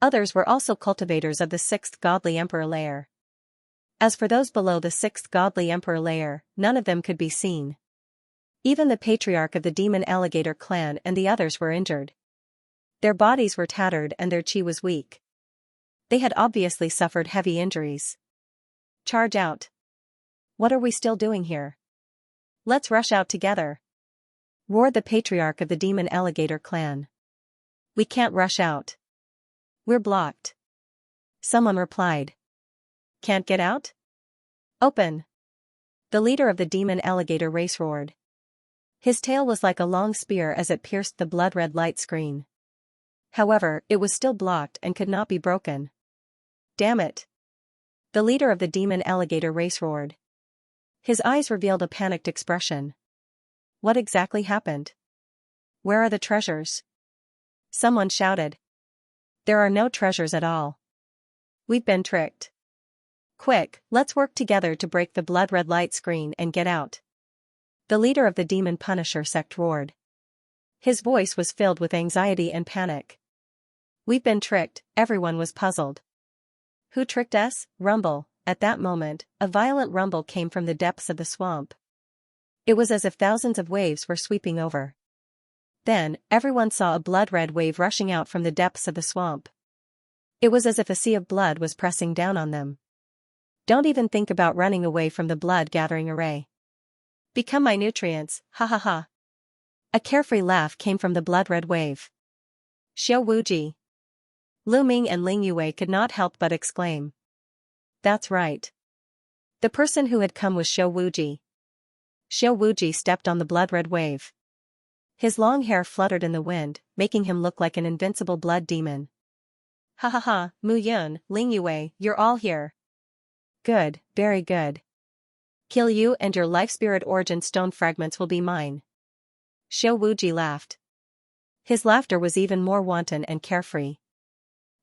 others were also cultivators of the 6th godly emperor layer. As for those below the 6th godly emperor layer, none of them could be seen. Even the patriarch of the demon alligator clan and the others were injured. Their bodies were tattered and their chi was weak. They had obviously suffered heavy injuries. Charge out. What are we still doing here? Let's rush out together. Roared the patriarch of the demon alligator clan. We can't rush out. We're blocked. Someone replied. Can't get out? Open. The leader of the demon alligator race roared. His tail was like a long spear as it pierced the blood-red light screen. However, it was still blocked and could not be broken. Damn it. The leader of the demon alligator race roared. His eyes revealed a panicked expression. What exactly happened? Where are the treasures? Someone shouted. There are no treasures at all. We've been tricked. Quick, let's work together to break the blood-red light screen and get out. The leader of the demon punisher sect roared. His voice was filled with anxiety and panic. We've been tricked, everyone was puzzled. Who tricked us? Rumble. At that moment, a violent rumble came from the depths of the swamp. It was as if thousands of waves were sweeping over. Then, everyone saw a blood-red wave rushing out from the depths of the swamp. It was as if a sea of blood was pressing down on them. Don't even think about running away from the blood-gathering array. Become my nutrients, ha ha ha. A carefree laugh came from the blood-red wave. Xiao Wuji. Lu Ming and Ling Yue could not help but exclaim. That's right. The person who had come was Xiao Wuji. Xiao Wuji stepped on the blood-red wave. His long hair fluttered in the wind, making him look like an invincible blood demon. Ha ha ha, Mu Yun, Ling Yue, you're all here. Good, very good. Kill you and your life spirit origin stone fragments will be mine. Xiao Wuji laughed. His laughter was even more wanton and carefree.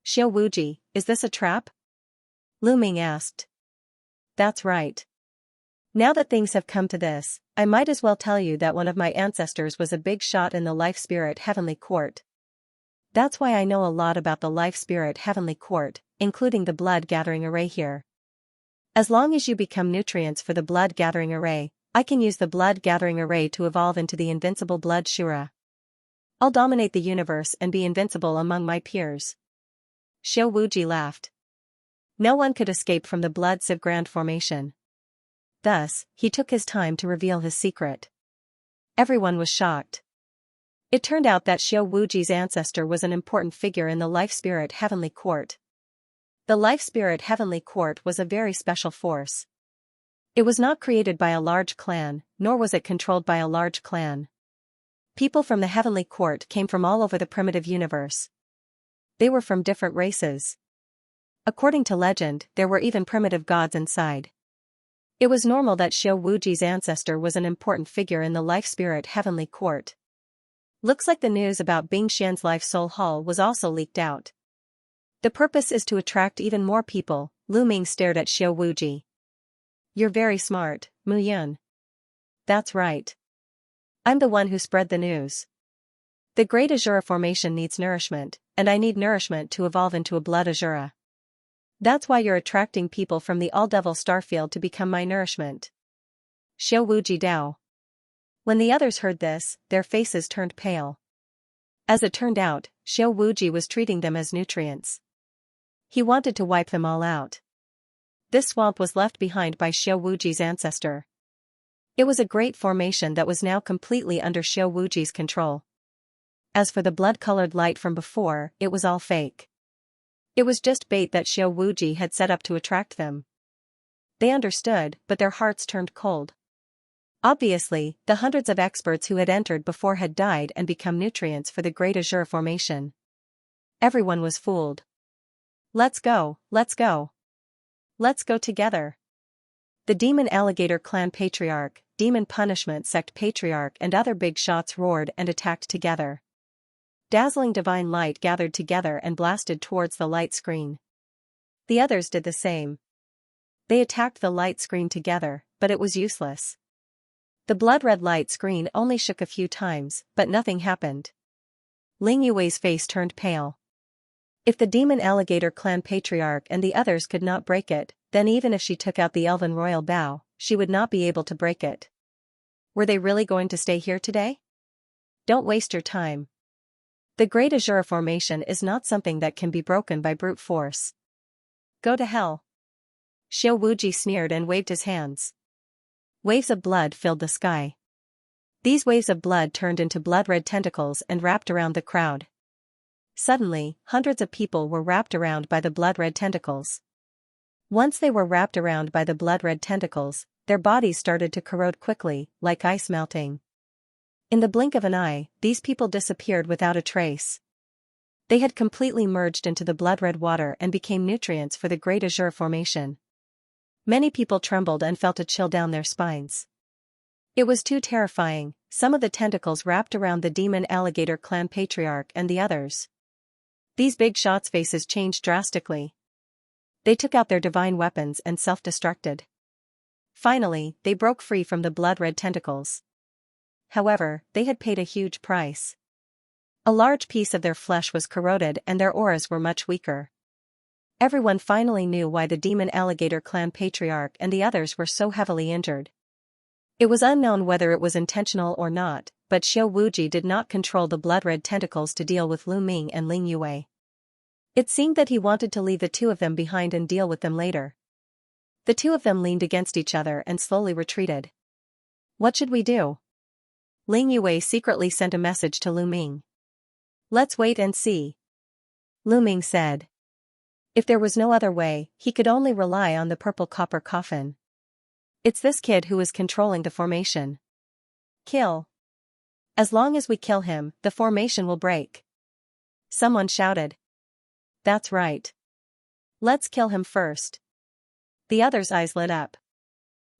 Xiao Wuji, is this a trap? Lu Ming asked. That's right. Now that things have come to this, I might as well tell you that one of my ancestors was a big shot in the Life Spirit Heavenly Court. That's why I know a lot about the Life Spirit Heavenly Court, including the blood gathering array here. As long as you become nutrients for the blood gathering array, I can use the blood gathering array to evolve into the invincible blood Shura. I'll dominate the universe and be invincible among my peers. Xiao Wuji laughed. No one could escape from the blood sieve grand formation. Thus, he took his time to reveal his secret. Everyone was shocked. It turned out that Xiao Wuji's ancestor was an important figure in the Life Spirit Heavenly Court. The Life Spirit Heavenly Court was a very special force. It was not created by a large clan, nor was it controlled by a large clan. People from the Heavenly Court came from all over the primitive universe. They were from different races. According to legend, there were even primitive gods inside. It was normal that Xiao Wuji's ancestor was an important figure in the Life Spirit Heavenly Court. Looks like the news about Bing Xian's Life Soul Hall was also leaked out. The purpose is to attract even more people. Lu Ming stared at Xiao Wuji. You're very smart, Mu Yun. That's right. I'm the one who spread the news. The Great Azura formation needs nourishment, and I need nourishment to evolve into a blood Azura. That's why you're attracting people from the All-Devil Starfield to become my nourishment. Xiao Wuji Dao. When the others heard this, their faces turned pale. As it turned out, Xiao Wuji was treating them as nutrients. He wanted to wipe them all out. This swamp was left behind by Xiao Wuji's ancestor. It was a great formation that was now completely under Xiao Wuji's control. As for the blood-colored light from before, it was all fake. It was just bait that Xiao Wuji had set up to attract them. They understood, but their hearts turned cold. Obviously, the hundreds of experts who had entered before had died and become nutrients for the Great Azure Formation. Everyone was fooled. Let's go, let's go. Let's go together. The Demon Alligator Clan Patriarch, Demon Punishment Sect Patriarch and other big shots roared and attacked together. Dazzling divine light gathered together and blasted towards the light screen. The others did the same. They attacked the light screen together, but it was useless. The blood-red light screen only shook a few times, but nothing happened. Ling Yue's face turned pale. If the Demon Alligator Clan Patriarch and the others could not break it, then even if she took out the Elven Royal Bow, she would not be able to break it. Were they really going to stay here today? Don't waste your time. The Great Azure Formation is not something that can be broken by brute force. Go to hell. Xiao Wuji sneered and waved his hands. Waves of blood filled the sky. These waves of blood turned into blood-red tentacles and wrapped around the crowd. Suddenly, hundreds of people were wrapped around by the blood-red tentacles. Once they were wrapped around by the blood-red tentacles, their bodies started to corrode quickly, like ice melting. In the blink of an eye, these people disappeared without a trace. They had completely merged into the blood-red water and became nutrients for the Great Azure Formation. Many people trembled and felt a chill down their spines. It was too terrifying. Some of the tentacles wrapped around the Demon Alligator Clan Patriarch and the others. These big shots' faces changed drastically. They took out their divine weapons and self-destructed. Finally, they broke free from the blood-red tentacles. However, they had paid a huge price. A large piece of their flesh was corroded and their auras were much weaker. Everyone finally knew why the Demon Alligator Clan Patriarch and the others were so heavily injured. It was unknown whether it was intentional or not, but Xiao Wuji did not control the blood-red tentacles to deal with Lu Ming and Ling Yue. It seemed that he wanted to leave the two of them behind and deal with them later. The two of them leaned against each other and slowly retreated. What should we do? Ling Yue secretly sent a message to Lu Ming. Let's wait and see. Lu Ming said. If there was no other way, he could only rely on the purple copper coffin. It's this kid who is controlling the formation. Kill. As long as we kill him, the formation will break. Someone shouted. That's right. Let's kill him first. The others' eyes lit up.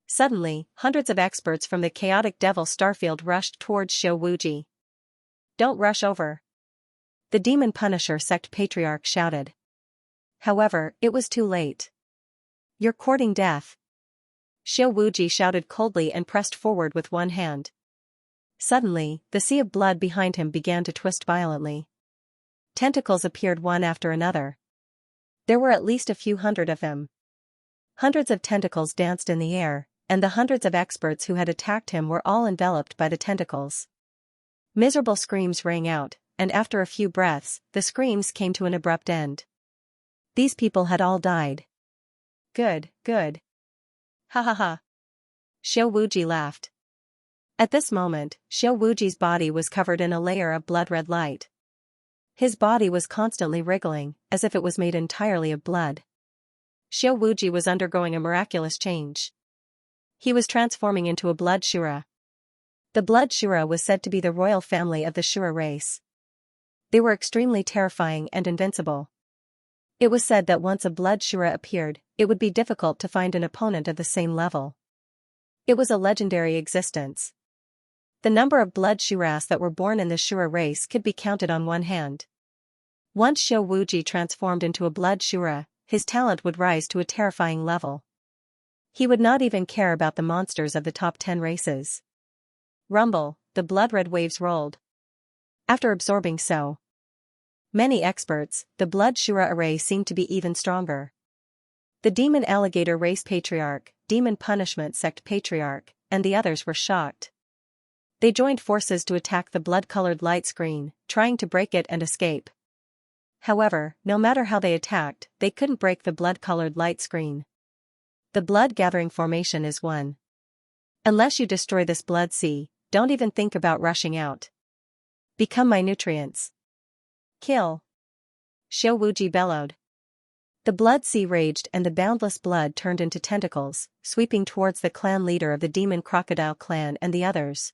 Suddenly, hundreds of experts from the chaotic devil starfield rushed towards Xiao Wuji. Don't rush over. The Demon Punisher Sect Patriarch shouted. However, it was too late. You're courting death. Xiao Wuji shouted coldly and pressed forward with one hand. Suddenly, the sea of blood behind him began to twist violently. Tentacles appeared one after another. There were at least a few hundred of them. Hundreds of tentacles danced in the air, and the hundreds of experts who had attacked him were all enveloped by the tentacles. Miserable screams rang out, and after a few breaths, the screams came to an abrupt end. These people had all died. Good, good. Ha ha ha. Xiao Wuji laughed. At this moment, Xiao Wuji's body was covered in a layer of blood-red light. His body was constantly wriggling, as if it was made entirely of blood. Xiao Wuji was undergoing a miraculous change. He was transforming into a blood Shura. The blood Shura was said to be the royal family of the Shura race. They were extremely terrifying and invincible. It was said that once a blood Shura appeared, it would be difficult to find an opponent of the same level. It was a legendary existence. The number of blood Shuras that were born in the Shura race could be counted on one hand. Once Xiao Wuji transformed into a blood Shura, his talent would rise to a terrifying level. He would not even care about the monsters of the top 10 races. Rumble, the blood-red waves rolled. After absorbing so many experts, the blood Shura array seemed to be even stronger. The Demon Alligator Race Patriarch, Demon Punishment Sect Patriarch, and the others were shocked. They joined forces to attack the blood-colored light screen, trying to break it and escape. However, no matter how they attacked, they couldn't break the blood-colored light screen. The blood-gathering formation is one. Unless you destroy this blood sea, don't even think about rushing out. Become my nutrients. Kill. Xiao Wuji bellowed. The blood sea raged and the boundless blood turned into tentacles, sweeping towards the clan leader of the demon crocodile clan and the others.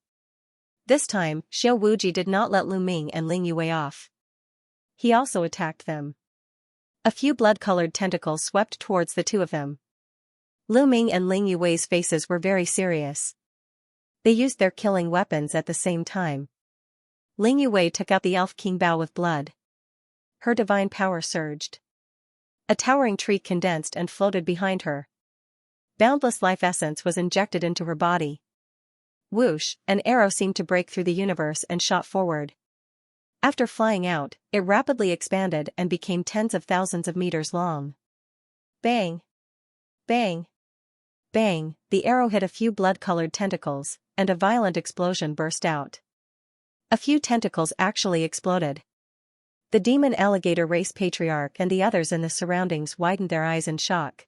This time, Xiao Wuji did not let Lu Ming and Ling Yue off. He also attacked them. A few blood-colored tentacles swept towards the two of them. Lu Ming and Ling Yue's faces were very serious. They used their killing weapons at the same time. Ling Yue took out the Elf King Bao with blood. Her divine power surged. A towering tree condensed and floated behind her. Boundless life essence was injected into her body. Whoosh, an arrow seemed to break through the universe and shot forward. After flying out, it rapidly expanded and became tens of thousands of meters long. Bang! Bang! Bang! The arrow hit a few blood-colored tentacles, and a violent explosion burst out. A few tentacles actually exploded. The demon alligator race patriarch and the others in the surroundings widened their eyes in shock.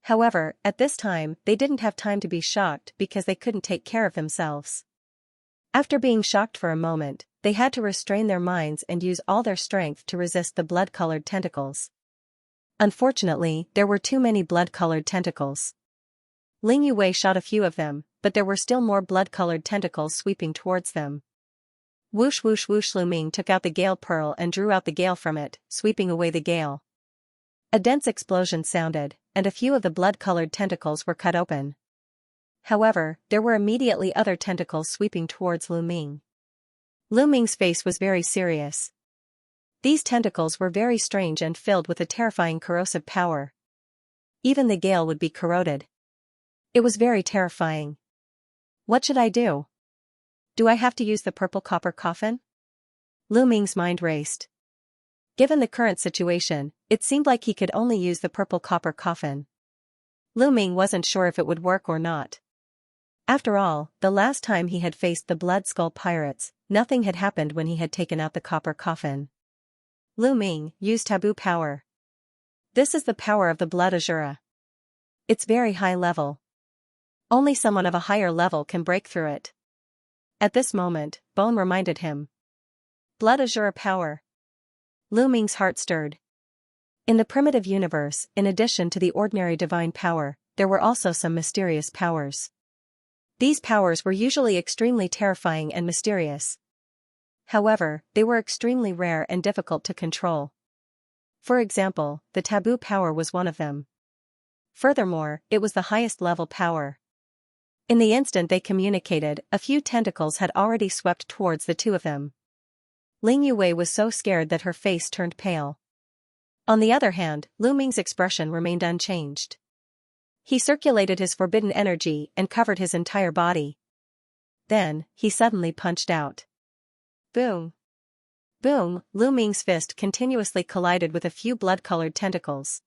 However, at this time, they didn't have time to be shocked because they couldn't take care of themselves. After being shocked for a moment, they had to restrain their minds and use all their strength to resist the blood-colored tentacles. Unfortunately, there were too many blood-colored tentacles. Ling Yue shot a few of them, but there were still more blood-colored tentacles sweeping towards them. Whoosh whoosh whoosh. Lu Ming took out the gale pearl and drew out the gale from it, sweeping away the gale. A dense explosion sounded, and a few of the blood-colored tentacles were cut open. However, there were immediately other tentacles sweeping towards Lu Ming. Lu Ming's face was very serious. These tentacles were very strange and filled with a terrifying corrosive power. Even the gale would be corroded. It was very terrifying. What should I do? Do I have to use the purple copper coffin? Lu Ming's mind raced. Given the current situation, it seemed like he could only use the purple copper coffin. Lu Ming wasn't sure if it would work or not. After all, the last time he had faced the Blood Skull pirates, nothing had happened when he had taken out the copper coffin. Lu Ming, use taboo power. This is the power of the Blood Azura. It's very high level. Only someone of a higher level can break through it. At this moment, Bone reminded him. Blood Azura power. Lu Ming's heart stirred. In the primitive universe, in addition to the ordinary divine power, there were also some mysterious powers. These powers were usually extremely terrifying and mysterious. However, they were extremely rare and difficult to control. For example, the taboo power was one of them. Furthermore, it was the highest level power. In the instant they communicated, a few tentacles had already swept towards the two of them. Ling Yue was so scared that her face turned pale. On the other hand, Lu Ming's expression remained unchanged. He circulated his forbidden energy and covered his entire body. Then, he suddenly punched out. Boom! Boom! Lu Ming's fist continuously collided with a few blood-colored tentacles.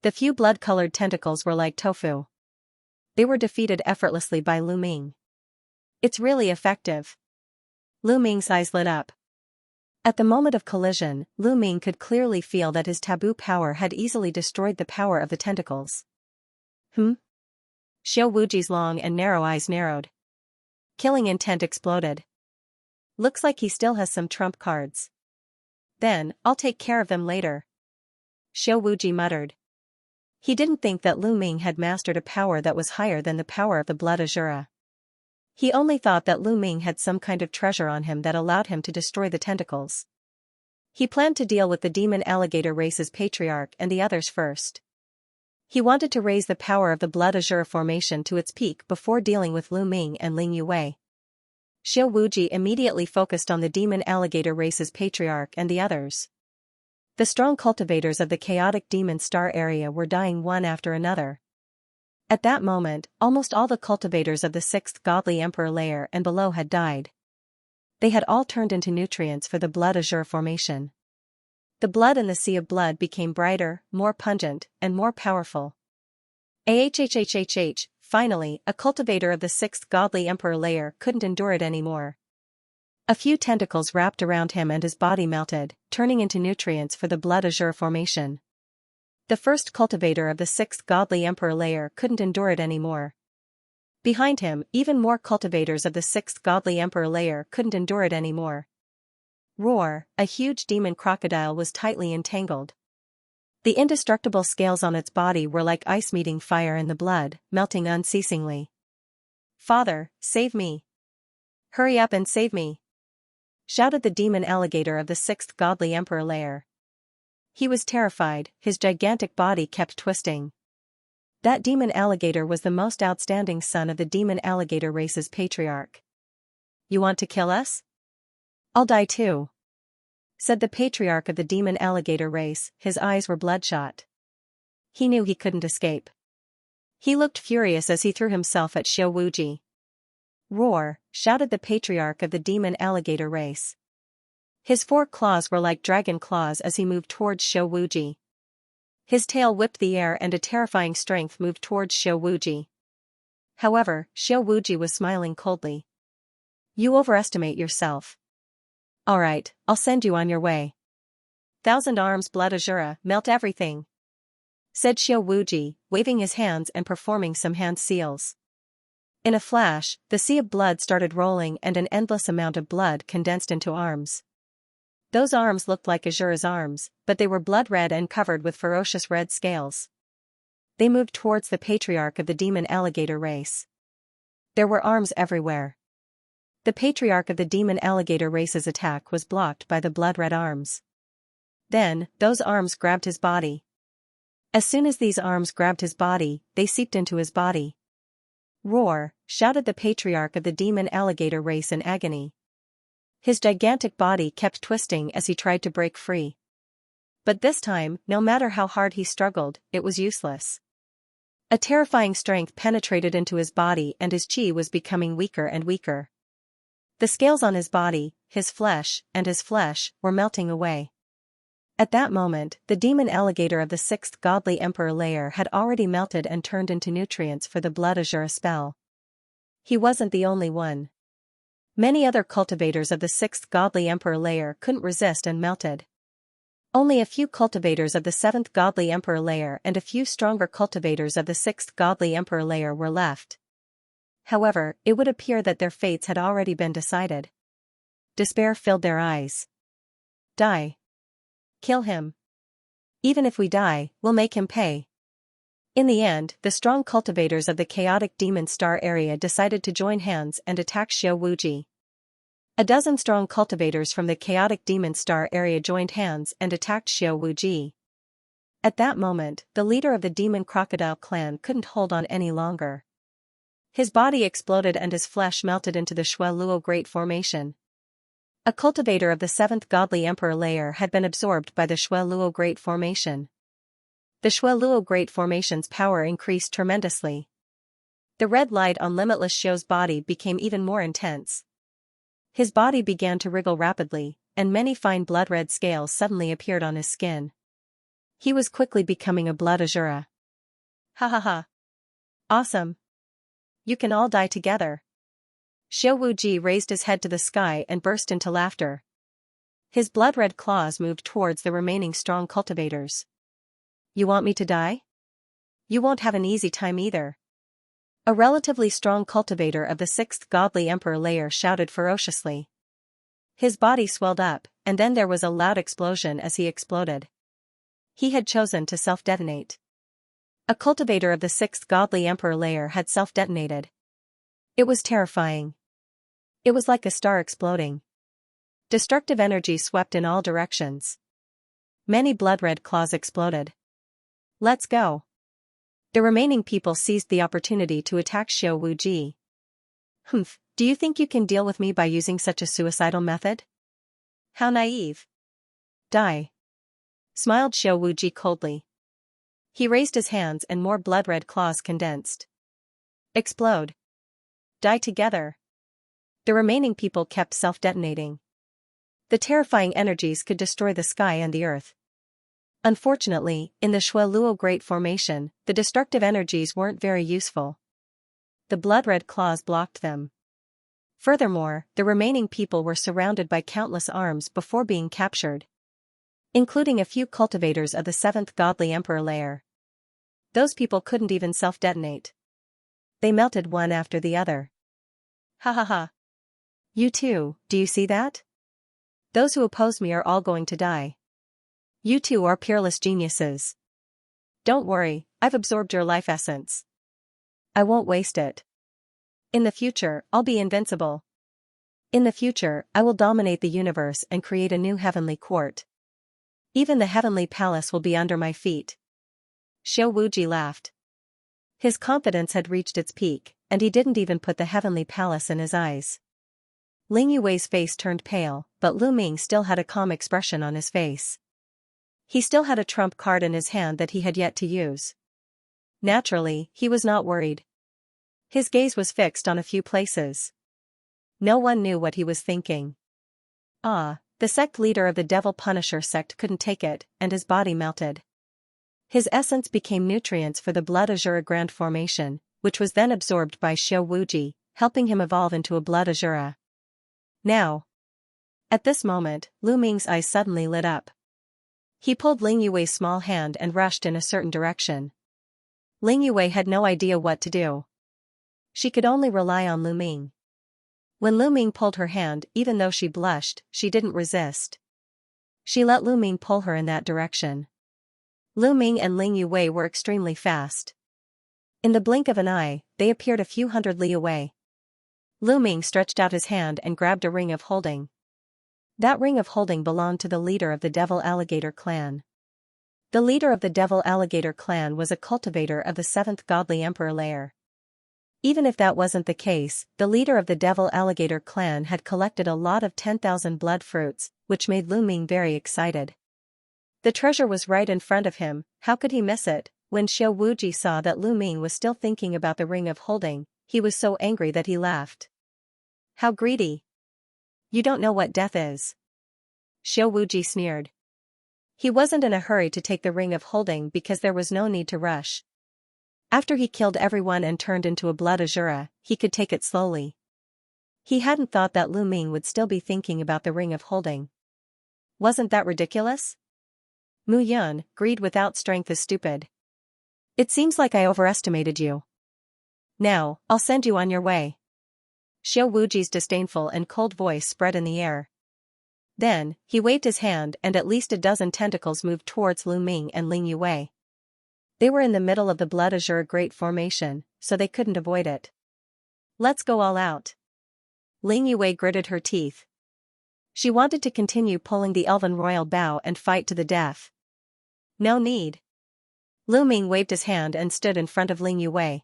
The few blood-colored tentacles were like tofu. They were defeated effortlessly by Lu Ming. It's really effective. Lu Ming's eyes lit up. At the moment of collision, Lu Ming could clearly feel that his taboo power had easily destroyed the power of the tentacles. Xiao Wuji's long and narrow eyes narrowed. Killing intent exploded. Looks like he still has some trump cards. Then, I'll take care of them later. Xiao Wuji muttered. He didn't think that Lu Ming had mastered a power that was higher than the power of the Blood Azura. He only thought that Lu Ming had some kind of treasure on him that allowed him to destroy the tentacles. He planned to deal with the demon alligator race's patriarch and the others first. He wanted to raise the power of the Blood Azura formation to its peak before dealing with Lu Ming and Ling Yue. Xiao Wuji immediately focused on the demon alligator race's patriarch and the others. The strong cultivators of the chaotic demon star area were dying one after another. At that moment, almost all the cultivators of the 6th godly emperor layer and below had died. They had all turned into nutrients for the Blood Azure formation. The blood in the sea of blood became brighter, more pungent, and more powerful. Finally, a cultivator of the 6th godly emperor layer couldn't endure it anymore. A few tentacles wrapped around him and his body melted, turning into nutrients for the Blood Azure formation. The first cultivator of the 6th godly emperor layer couldn't endure it anymore. Behind him, even more cultivators of the 6th godly emperor layer couldn't endure it anymore. Roar, a huge demon crocodile was tightly entangled. The indestructible scales on its body were like ice meeting fire in the blood, melting unceasingly. "Father, save me! Hurry up and save me!" shouted the demon alligator of the sixth godly emperor lair. He was terrified, his gigantic body kept twisting. That demon alligator was the most outstanding son of the demon alligator race's patriarch. "You want to kill us? I'll die too," said the patriarch of the demon alligator race. His eyes were bloodshot. He knew he couldn't escape. He looked furious as he threw himself at Xiao Wuji. "Roar," shouted the patriarch of the demon alligator race. His 4 claws were like dragon claws as he moved towards Xiao Wuji. His tail whipped the air and a terrifying strength moved towards Xiao Wuji. However, Xiao Wuji was smiling coldly. "You overestimate yourself. Alright, I'll send you on your way. 1,000 arms blood azura, melt everything," said Xiao Wuji, waving his hands and performing some hand seals. In a flash, the sea of blood started rolling and an endless amount of blood condensed into arms. Those arms looked like Azura's arms, but they were blood-red and covered with ferocious red scales. They moved towards the patriarch of the demon alligator race. There were arms everywhere. The patriarch of the demon alligator race's attack was blocked by the blood-red arms. Then, those arms grabbed his body. As soon as these arms grabbed his body, they seeped into his body. "Roar," shouted the patriarch of the demon alligator race in agony. His gigantic body kept twisting as he tried to break free. But this time, no matter how hard he struggled, it was useless. A terrifying strength penetrated into his body and his chi was becoming weaker and weaker. The scales on his body, his flesh, were melting away. At that moment, the demon alligator of the sixth godly emperor lair had already melted and turned into nutrients for the blood azura spell. He wasn't the only one. Many other cultivators of the sixth godly emperor lair couldn't resist and melted. Only a few cultivators of the seventh godly emperor lair and a few stronger cultivators of the sixth godly emperor lair were left. However, it would appear that their fates had already been decided. Despair filled their eyes. "Die. Kill him. Even if we die, we'll make him pay." In the end, the strong cultivators of the chaotic demon star area decided to join hands and attack Xiao Wuji. A dozen strong cultivators from the chaotic demon star area joined hands and attacked Xiao Wuji. At that moment, the leader of the demon crocodile clan couldn't hold on any longer. His body exploded and his flesh melted into the Shueluo Great Formation. A cultivator of the seventh godly emperor lair had been absorbed by the Shueluo Great Formation. The Shueluo Great Formation's power increased tremendously. The red light on Limitless Xiao's body became even more intense. His body began to wriggle rapidly, and many fine blood-red scales suddenly appeared on his skin. He was quickly becoming a blood azura. "Ha ha ha. Awesome. You can all die together." Xiao Wuji raised his head to the sky and burst into laughter. His blood-red claws moved towards the remaining strong cultivators. "You want me to die? You won't have an easy time either." A relatively strong cultivator of the sixth godly emperor lair shouted ferociously. His body swelled up, and then there was a loud explosion as he exploded. He had chosen to self-detonate. A cultivator of the sixth godly emperor lair had self-detonated. It was terrifying. It was like a star exploding. Destructive energy swept in all directions. Many blood-red claws exploded. "Let's go." The remaining people seized the opportunity to attack Xiao Wuji. "Humph, do you think you can deal with me by using such a suicidal method? How naive." "Die," smiled Xiao Wuji coldly. He raised his hands and more blood-red claws condensed. "Explode. Die together." The remaining people kept self-detonating. The terrifying energies could destroy the sky and the earth. Unfortunately, in the Shueluo Great Formation, the destructive energies weren't very useful. The blood-red claws blocked them. Furthermore, the remaining people were surrounded by countless arms before being captured, including a few cultivators of the seventh godly emperor lair. Those people couldn't even self-detonate. They melted one after the other. "Ha ha ha. You too, do you see that? Those who oppose me are all going to die. You two are peerless geniuses. Don't worry, I've absorbed your life essence. I won't waste it. In the future, I'll be invincible. In the future, I will dominate the universe and create a new heavenly court. Even the heavenly palace will be under my feet. Xiao Wuji laughed. His confidence had reached its peak, and he didn't even put the heavenly palace in his eyes. Ling Yue's face turned pale, but Lu Ming still had a calm expression on his face. He still had a trump card in his hand that he had yet to use. Naturally, he was not worried. His gaze was fixed on a few places. No one knew what he was thinking. The sect leader of the Devil Punisher sect couldn't take it, and his body melted. His essence became nutrients for the Blood Azura Grand Formation, which was then absorbed by Xiao Wuji, helping him evolve into a Blood Azura. Now. At this moment, Lu Ming's eyes suddenly lit up. He pulled Ling Yue's small hand and rushed in a certain direction. Ling Yue had no idea what to do. She could only rely on Lu Ming. When Lu Ming pulled her hand, even though she blushed, she didn't resist. She let Lu Ming pull her in that direction. Lu Ming and Ling Yue were extremely fast. In the blink of an eye, they appeared a few hundred li away. Lu Ming stretched out his hand and grabbed a ring of holding. That ring of holding belonged to the leader of the Devil Alligator clan. The leader of the Devil Alligator clan was a cultivator of the 7th Godly Emperor layer. Even if that wasn't the case, the leader of the Devil Alligator clan had collected a lot of 10,000 blood fruits, which made Lu Ming very excited. The treasure was right in front of him, how could he miss it? When Xiao Wuji saw that Lu Ming was still thinking about the ring of holding, he was so angry that he laughed. How greedy! You don't know what death is. Xiao Wuji sneered. He wasn't in a hurry to take the ring of holding because there was no need to rush. After he killed everyone and turned into a Blood Azura, he could take it slowly. He hadn't thought that Lu Ming would still be thinking about the ring of holding. Wasn't that ridiculous? Mu Yun, greed without strength is stupid. It seems like I overestimated you. Now, I'll send you on your way. Xiao Wuji's disdainful and cold voice spread in the air. Then, he waved his hand and at least a dozen tentacles moved towards Lu Ming and Ling Yue. They were in the middle of the Blood Azura Great Formation, so they couldn't avoid it. Let's go all out. Ling Yue gritted her teeth. She wanted to continue pulling the Elven Royal Bow and fight to the death. No need. Lu Ming waved his hand and stood in front of Ling Yue.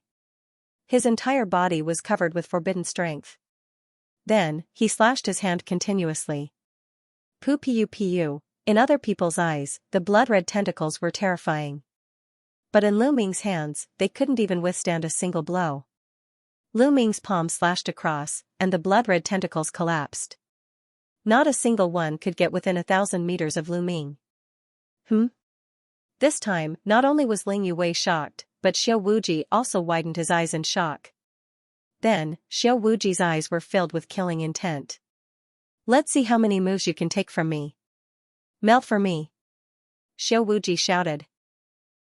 His entire body was covered with forbidden strength. Then, he slashed his hand continuously. Pu. In other people's eyes, the blood-red tentacles were terrifying. But in Lu Ming's hands, they couldn't even withstand a single blow. Lu Ming's palm slashed across, and the blood-red tentacles collapsed. Not a single one could get within 1,000 meters of Lu Ming. This time, not only was Ling Yue shocked, but Xiao Wuji also widened his eyes in shock. Then, Xiao Wuji's eyes were filled with killing intent. Let's see how many moves you can take from me. Melt for me. Xiao Wuji shouted.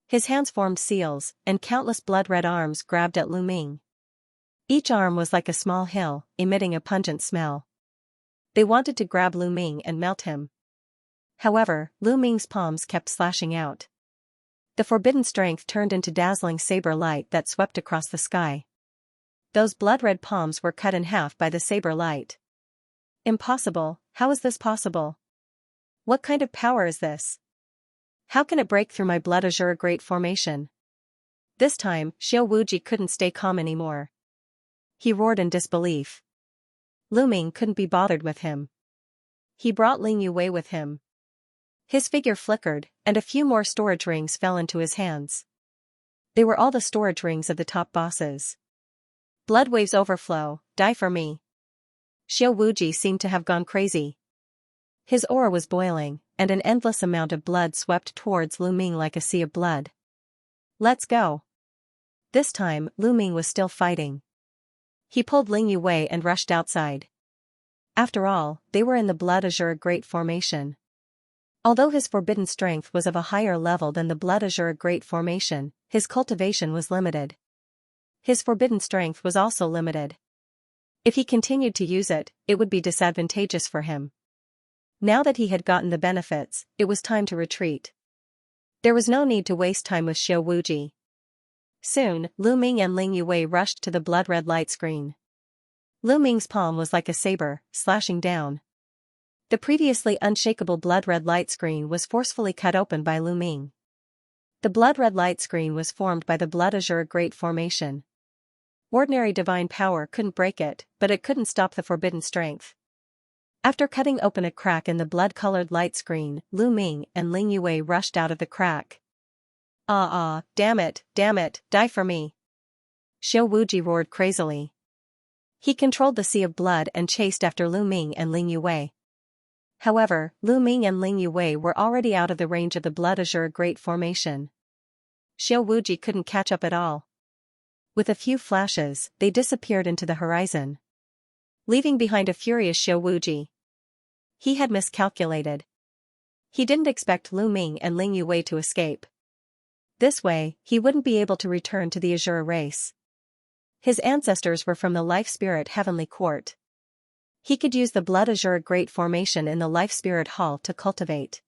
His hands formed seals, and countless blood-red arms grabbed at Lu Ming. Each arm was like a small hill, emitting a pungent smell. They wanted to grab Lu Ming and melt him. However, Lu Ming's palms kept slashing out. The forbidden strength turned into dazzling saber light that swept across the sky. Those blood-red palms were cut in half by the saber light. Impossible, how is this possible? What kind of power is this? How can it break through my Blood Azura Great Formation? This time, Xiao Wuji couldn't stay calm anymore. He roared in disbelief. Lu Ming couldn't be bothered with him. He brought Ling Yue with him. His figure flickered, and a few more storage rings fell into his hands. They were all the storage rings of the top bosses. Blood waves overflow, die for me. Xiao Wuji seemed to have gone crazy. His aura was boiling, and an endless amount of blood swept towards Lu Ming like a sea of blood. Let's go. This time, Lu Ming was still fighting. He pulled Ling Yue and rushed outside. After all, they were in the Blood Azura Great Formation. Although his forbidden strength was of a higher level than the Blood Azura Great Formation, his cultivation was limited. His forbidden strength was also limited. If he continued to use it, it would be disadvantageous for him. Now that he had gotten the benefits, it was time to retreat. There was no need to waste time with Xiao Wuji. Soon, Lu Ming and Ling Yue rushed to the blood-red light screen. Lu Ming's palm was like a saber, slashing down. The previously unshakable blood-red light screen was forcefully cut open by Lu Ming. The blood-red light screen was formed by the blood azure great formation. Ordinary divine power couldn't break it, but it couldn't stop the forbidden strength. After cutting open a crack in the blood-colored light screen, Lu Ming and Ling Yue rushed out of the crack. Damn it, die for me. Xiao Wuji roared crazily. He controlled the sea of blood and chased after Lu Ming and Ling Yue. However, Lu Ming and Ling Yue were already out of the range of the blood azure great formation. Xiao Wuji couldn't catch up at all. With a few flashes, they disappeared into the horizon, leaving behind a furious Xiao Wuji. He had miscalculated. He didn't expect Lu Ming and Ling Yue to escape. This way, he wouldn't be able to return to the Azure race. His ancestors were from the Life Spirit Heavenly Court. He could use the Blood Azure Great Formation in the Life Spirit Hall to cultivate.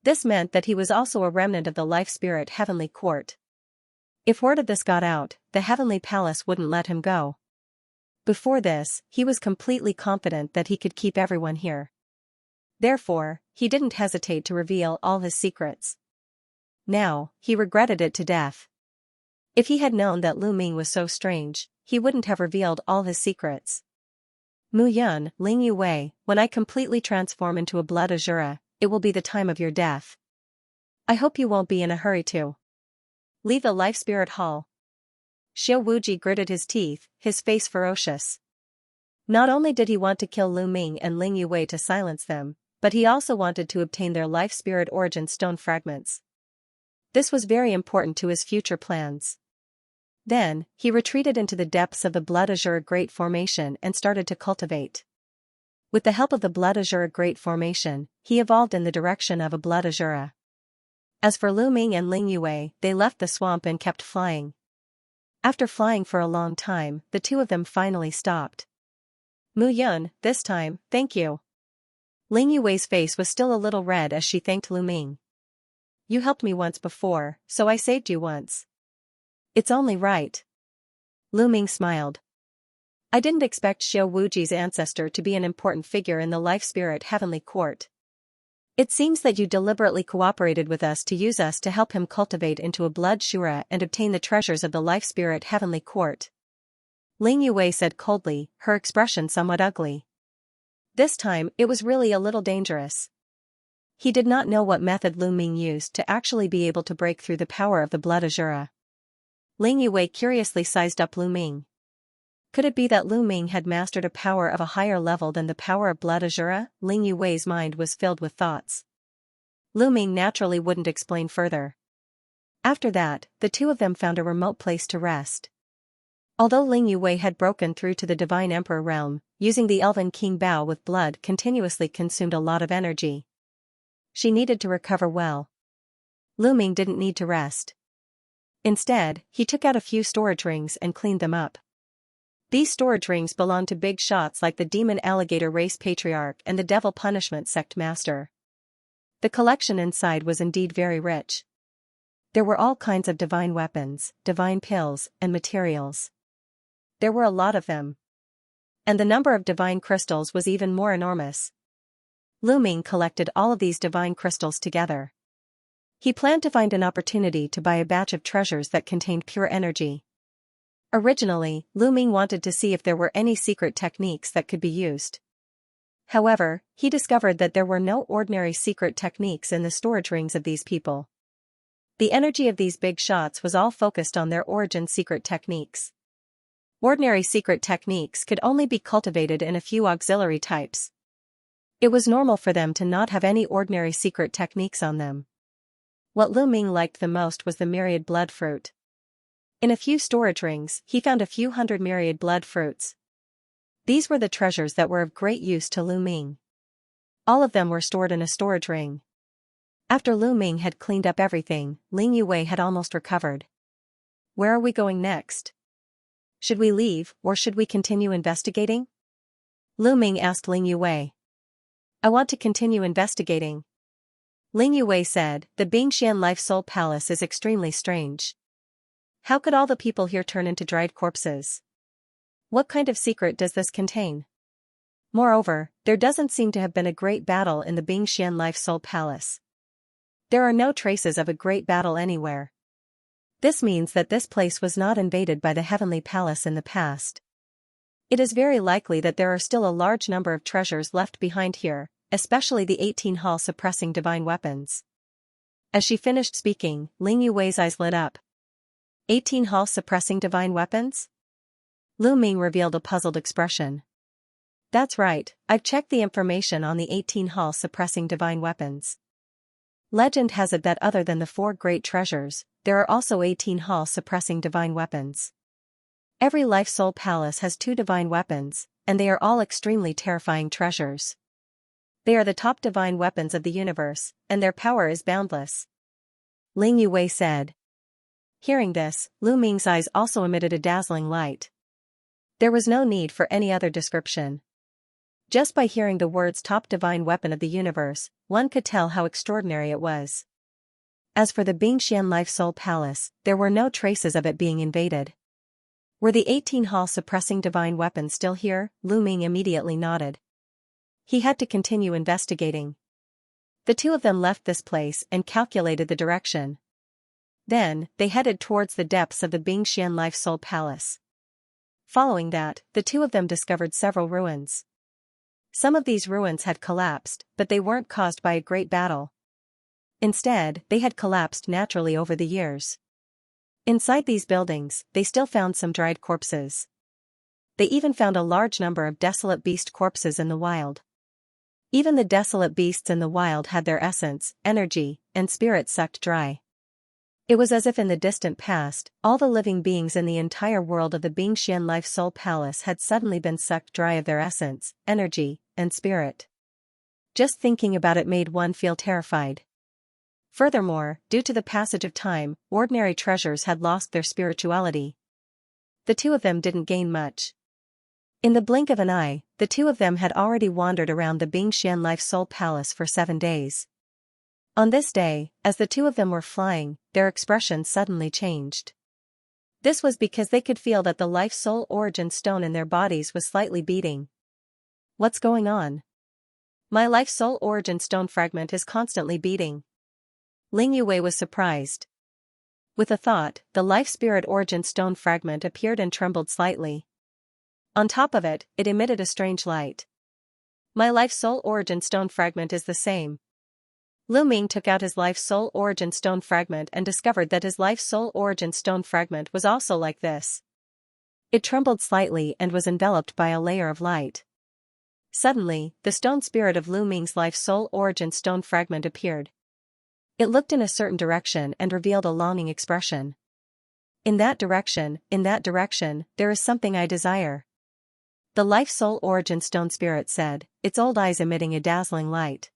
This meant that he was also a remnant of the Life Spirit Heavenly Court. If word of this got out, the Heavenly Palace wouldn't let him go. Before this, he was completely confident that he could keep everyone here. Therefore, he didn't hesitate to reveal all his secrets. Now, he regretted it to death. If he had known that Lu Ming was so strange, he wouldn't have revealed all his secrets. Mu Yun, Ling Yue, when I completely transform into a blood azura, it will be the time of your death. I hope you won't be in a hurry to leave the Life Spirit Hall. Xiao Wuji gritted his teeth, his face ferocious. Not only did he want to kill Lu Ming and Ling Yue to silence them, but he also wanted to obtain their Life Spirit Origin Stone fragments. This was very important to his future plans. Then, he retreated into the depths of the Blood Azure Great Formation and started to cultivate. With the help of the Blood Azure Great Formation, he evolved in the direction of a Blood Azura. As for Lu Ming and Ling Yue, they left the swamp and kept flying. After flying for a long time, the two of them finally stopped. Mu Yun, this time, thank you. Ling Yue's face was still a little red as she thanked Lu Ming. You helped me once before, so I saved you once. It's only right. Lu Ming smiled. I didn't expect Xiao Wuji's ancestor to be an important figure in the Life Spirit Heavenly Court. It seems that you deliberately cooperated with us to use us to help him cultivate into a blood shura and obtain the treasures of the Life Spirit Heavenly Court. Ling Yue said coldly, her expression somewhat ugly. This time, it was really a little dangerous. He did not know what method Lu Ming used to actually be able to break through the power of the blood azura. Ling Yue curiously sized up Lu Ming. Could it be that Lu Ming had mastered a power of a higher level than the power of blood azura? Ling Yue's mind was filled with thoughts. Lu Ming naturally wouldn't explain further. After that, the two of them found a remote place to rest. Although Ling Yue had broken through to the Divine Emperor realm, using the Elven King Bao with blood continuously consumed a lot of energy. She needed to recover well. Lu Ming didn't need to rest. Instead, he took out a few storage rings and cleaned them up. These storage rings belonged to big shots like the Demon Alligator Race Patriarch and the Devil Punishment Sect Master. The collection inside was indeed very rich. There were all kinds of divine weapons, divine pills, and materials. There were a lot of them. And the number of divine crystals was even more enormous. Lu Ming collected all of these divine crystals together. He planned to find an opportunity to buy a batch of treasures that contained pure energy. Originally, Lu Ming wanted to see if there were any secret techniques that could be used. However, he discovered that there were no ordinary secret techniques in the storage rings of these people. The energy of these big shots was all focused on their origin secret techniques. Ordinary secret techniques could only be cultivated in a few auxiliary types. It was normal for them to not have any ordinary secret techniques on them. What Lu Ming liked the most was the myriad blood fruit. In a few storage rings, he found a few hundred myriad blood fruits. These were the treasures that were of great use to Lu Ming. All of them were stored in a storage ring. After Lu Ming had cleaned up everything, Ling Yue had almost recovered. Where are we going next? Should we leave, or should we continue investigating? Lu Ming asked Ling Yue. I want to continue investigating. Ling Yue said, the Bingxian Life Soul Palace is extremely strange. How could all the people here turn into dried corpses? What kind of secret does this contain? Moreover, there doesn't seem to have been a great battle in the Bingxian Life Soul Palace. There are no traces of a great battle anywhere. This means that this place was not invaded by the Heavenly Palace in the past. It is very likely that there are still a large number of treasures left behind here, especially the 18 Hall suppressing divine weapons. As she finished speaking, Ling Yue's eyes lit up. 18 Hall suppressing divine weapons? Lu Ming revealed a puzzled expression. That's right, I've checked the information on the 18 Hall suppressing divine weapons. Legend has it that other than the 4 great treasures, there are also 18 Hall suppressing divine weapons. Every Life Soul Palace has 2 divine weapons, and they are all extremely terrifying treasures. They are the top divine weapons of the universe, and their power is boundless. Ling Yue said. Hearing this, Lu Ming's eyes also emitted a dazzling light. There was no need for any other description. Just by hearing the words top divine weapon of the universe, one could tell how extraordinary it was. As for the Bingxian Life Soul Palace, there were no traces of it being invaded. Were the 18 Hall suppressing divine weapons still here? Lu Ming immediately nodded. He had to continue investigating. The 2 of them left this place and calculated the direction. Then, they headed towards the depths of the Bingxian Life Soul Palace. Following that, the 2 of them discovered several ruins. Some of these ruins had collapsed, but they weren't caused by a great battle. Instead, they had collapsed naturally over the years. Inside these buildings, they still found some dried corpses. They even found a large number of desolate beast corpses in the wild. Even the desolate beasts in the wild had their essence, energy, and spirit sucked dry. It was as if in the distant past, all the living beings in the entire world of the Bingxian Life Soul Palace had suddenly been sucked dry of their essence, energy, and spirit. Just thinking about it made one feel terrified. Furthermore, due to the passage of time, ordinary treasures had lost their spirituality. The 2 of them didn't gain much. In the blink of an eye, the 2 of them had already wandered around the Bingxian Life Soul Palace for 7 days. On this day, as the 2 of them were flying, their expression suddenly changed. This was because they could feel that the Life Soul Origin Stone in their bodies was slightly beating. What's going on? My Life Soul Origin Stone fragment is constantly beating. Ling Yue was surprised. With a thought, the Life Spirit Origin Stone fragment appeared and trembled slightly. On top of it, it emitted a strange light. My Life Soul Origin Stone fragment is the same. Lu Ming took out his Life Soul Origin Stone fragment and discovered that his Life Soul Origin Stone fragment was also like this. It trembled slightly and was enveloped by a layer of light. Suddenly, the stone spirit of Lu Ming's Life Soul Origin Stone fragment appeared. It looked in a certain direction and revealed a longing expression. In that direction, there is something I desire. The Life Soul Origin Stone spirit said, its old eyes emitting a dazzling light.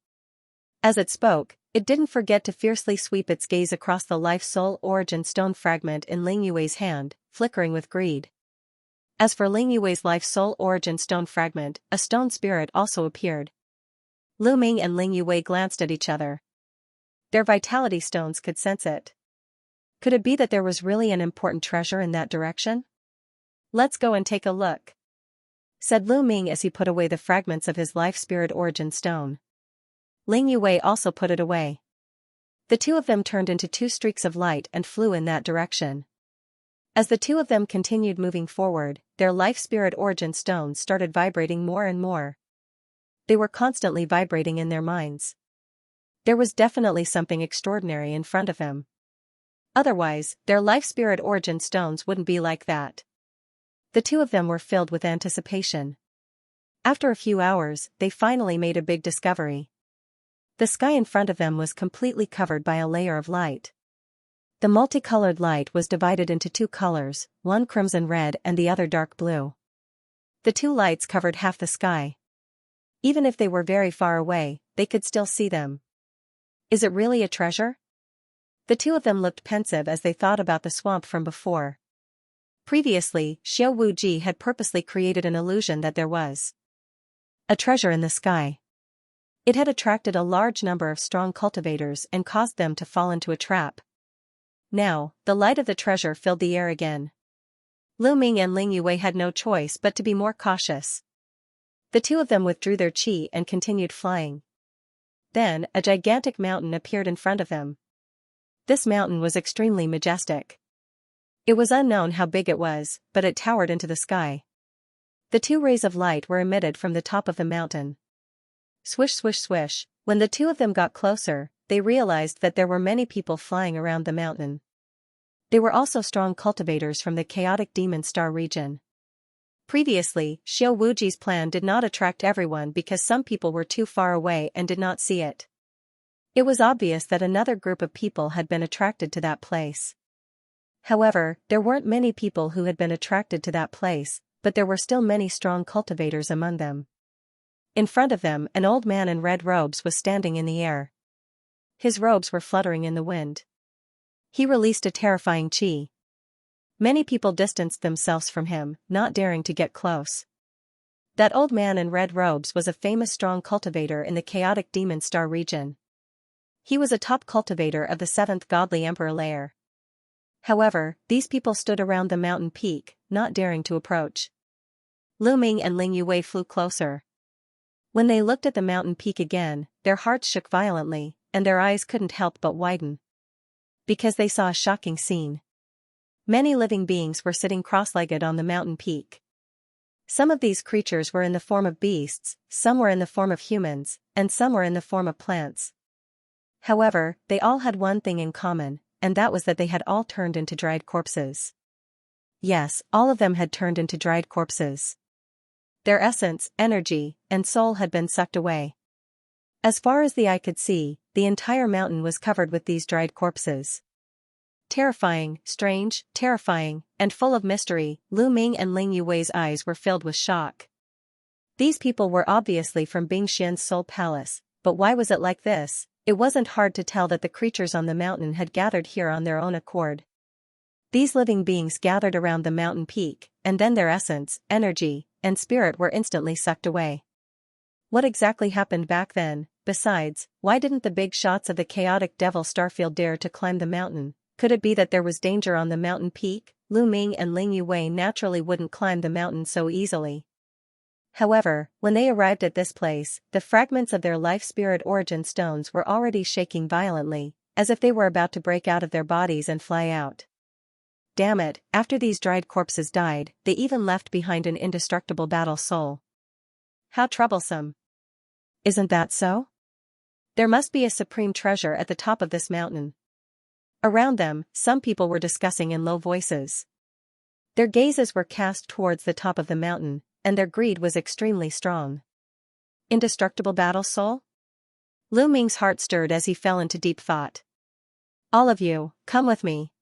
As it spoke, it didn't forget to fiercely sweep its gaze across the Life Soul Origin Stone fragment in Ling Yue's hand, flickering with greed. As for Ling Yue's Life Soul Origin Stone fragment, a stone spirit also appeared. Lu Ming and Ling Yue glanced at each other. Their vitality stones could sense it. Could it be that there was really an important treasure in that direction? Let's go and take a look, said Lu Ming as he put away the fragments of his Life Spirit Origin Stone. Ling Yue also put it away. The 2 of them turned into 2 streaks of light and flew in that direction. As the 2 of them continued moving forward, their Life Spirit Origin Stones started vibrating more and more. They were constantly vibrating in their minds. There was definitely something extraordinary in front of him. Otherwise, their Life Spirit Origin Stones wouldn't be like that. The 2 of them were filled with anticipation. After a few hours, they finally made a big discovery. The sky in front of them was completely covered by a layer of light. The multicolored light was divided into 2 colors, one crimson red and the other dark blue. The 2 lights covered half the sky. Even if they were very far away, they could still see them. Is it really a treasure? The 2 of them looked pensive as they thought about the swamp from before. Previously, Xiao Wuji had purposely created an illusion that there was a treasure in the sky. It had attracted a large number of strong cultivators and caused them to fall into a trap. Now, the light of the treasure filled the air again. Lu Ming and Ling Yue had no choice but to be more cautious. The two of them withdrew their qi and continued flying. Then, a gigantic mountain appeared in front of them. This mountain was extremely majestic. It was unknown how big it was, but it towered into the sky. The two rays of light were emitted from the top of the mountain. Swish swish swish, when the two of them got closer, they realized that there were many people flying around the mountain. They were also strong cultivators from the chaotic demon star region. Previously, Xiao Wuji's plan did not attract everyone because some people were too far away and did not see it. It was obvious that another group of people had been attracted to that place. However, there weren't many people who had been attracted to that place, but there were still many strong cultivators among them. In front of them, an old man in red robes was standing in the air. His robes were fluttering in the wind. He released a terrifying qi. Many people distanced themselves from him, not daring to get close. That old man in red robes was a famous strong cultivator in the chaotic demon star region. He was a top cultivator of the 7th godly emperor layer. However, these people stood around the mountain peak, not daring to approach. Lu Ming and Ling Yue flew closer. When they looked at the mountain peak again, their hearts shook violently, and their eyes couldn't help but widen. Because they saw a shocking scene. Many living beings were sitting cross-legged on the mountain peak. Some of these creatures were in the form of beasts, some were in the form of humans, and some were in the form of plants. However, they all had one thing in common, and that was that they had all turned into dried corpses. Yes, all of them had turned into dried corpses. Their essence, energy, and soul had been sucked away. As far as the eye could see, the entire mountain was covered with these dried corpses. Terrifying, strange, terrifying, and full of mystery, Lu Ming and Ling Yue's eyes were filled with shock. These people were obviously from Bingxian's Soul Palace, but why was it like this? It wasn't hard to tell that the creatures on the mountain had gathered here on their own accord. These living beings gathered around the mountain peak, and then their essence, energy, and spirit were instantly sucked away. What exactly happened back then? Besides, why didn't the big shots of the chaotic devil Starfield dare to climb the mountain? Could it be that there was danger on the mountain peak? Lu Ming and Ling Yue naturally wouldn't climb the mountain so easily. However, when they arrived at this place, the fragments of their life-spirit origin stones were already shaking violently, as if they were about to break out of their bodies and fly out. Damn it, after these dried corpses died, they even left behind an indestructible battle soul. How troublesome. Isn't that so? There must be a supreme treasure at the top of this mountain. Around them, some people were discussing in low voices. Their gazes were cast towards the top of the mountain, and their greed was extremely strong. Indestructible battle soul? Lu Ming's heart stirred as he fell into deep thought. All of you, come with me.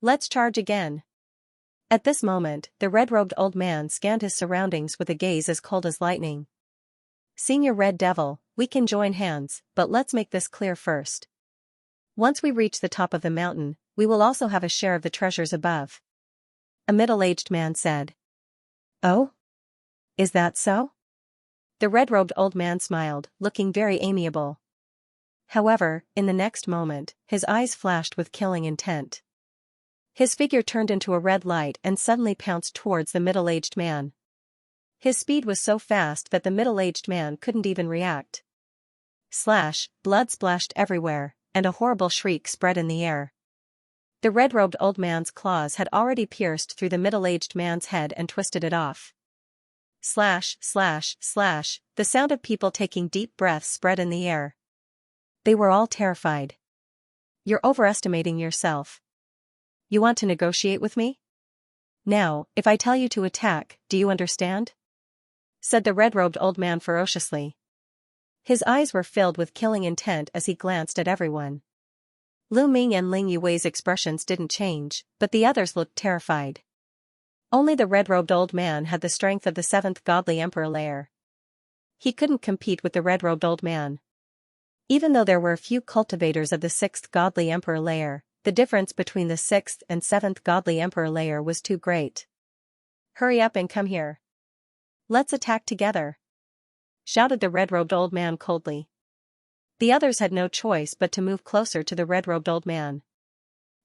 Let's charge again. At this moment, the red-robed old man scanned his surroundings with a gaze as cold as lightning. Senior Red Devil, we can join hands, but let's make this clear first. Once we reach the top of the mountain, we will also have a share of the treasures above. A middle-aged man said. Oh? Is that so? The red-robed old man smiled, looking very amiable. However, in the next moment, his eyes flashed with killing intent. His figure turned into a red light and suddenly pounced towards the middle-aged man. His speed was so fast that the middle-aged man couldn't even react. Slash, blood splashed everywhere, and a horrible shriek spread in the air. The red-robed old man's claws had already pierced through the middle-aged man's head and twisted it off. Slash, slash, slash, the sound of people taking deep breaths spread in the air. They were all terrified. You're overestimating yourself. You want to negotiate with me? Now, if I tell you to attack, do you understand? Said the red-robed old man ferociously. His eyes were filled with killing intent as he glanced at everyone. Lu Ming and Ling Yue's expressions didn't change, but the others looked terrified. Only the red-robed old man had the strength of the 7th godly emperor layer. He couldn't compete with the red-robed old man. Even though there were a few cultivators of the 6th godly emperor layer, the difference between the 6th and 7th godly emperor layer was too great. Hurry up and come here. Let's attack together. shouted the red-robed old man coldly. The others had no choice but to move closer to the red-robed old man.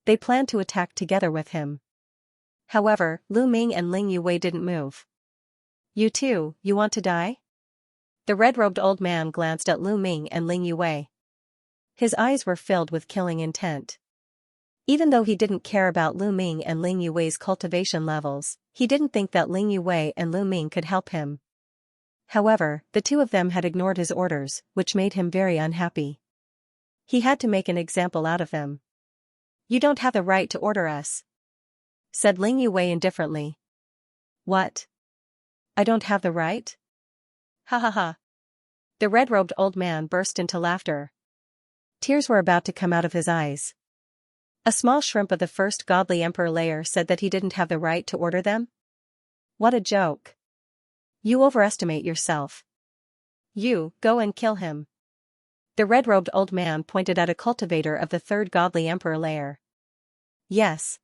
They planned to attack together with him. However, Lu Ming and Ling Yue didn't move. You too, you want to die? The red-robed old man glanced at Lu Ming and Ling Yue. His eyes were filled with killing intent. Even though he didn't care about Lu Ming and Ling Yue's cultivation levels, he didn't think that Ling Yue and Lu Ming could help him. However, the two of them had ignored his orders, which made him very unhappy. He had to make an example out of them. You don't have the right to order us, said Ling Yue indifferently. What? I don't have the right? Ha ha ha. The red-robed old man burst into laughter. Tears were about to come out of his eyes. A small shrimp of the first godly emperor layer said that he didn't have the right to order them? What a joke. You overestimate yourself. You, go and kill him. The red-robed old man pointed at a cultivator of the third godly emperor layer. Yes.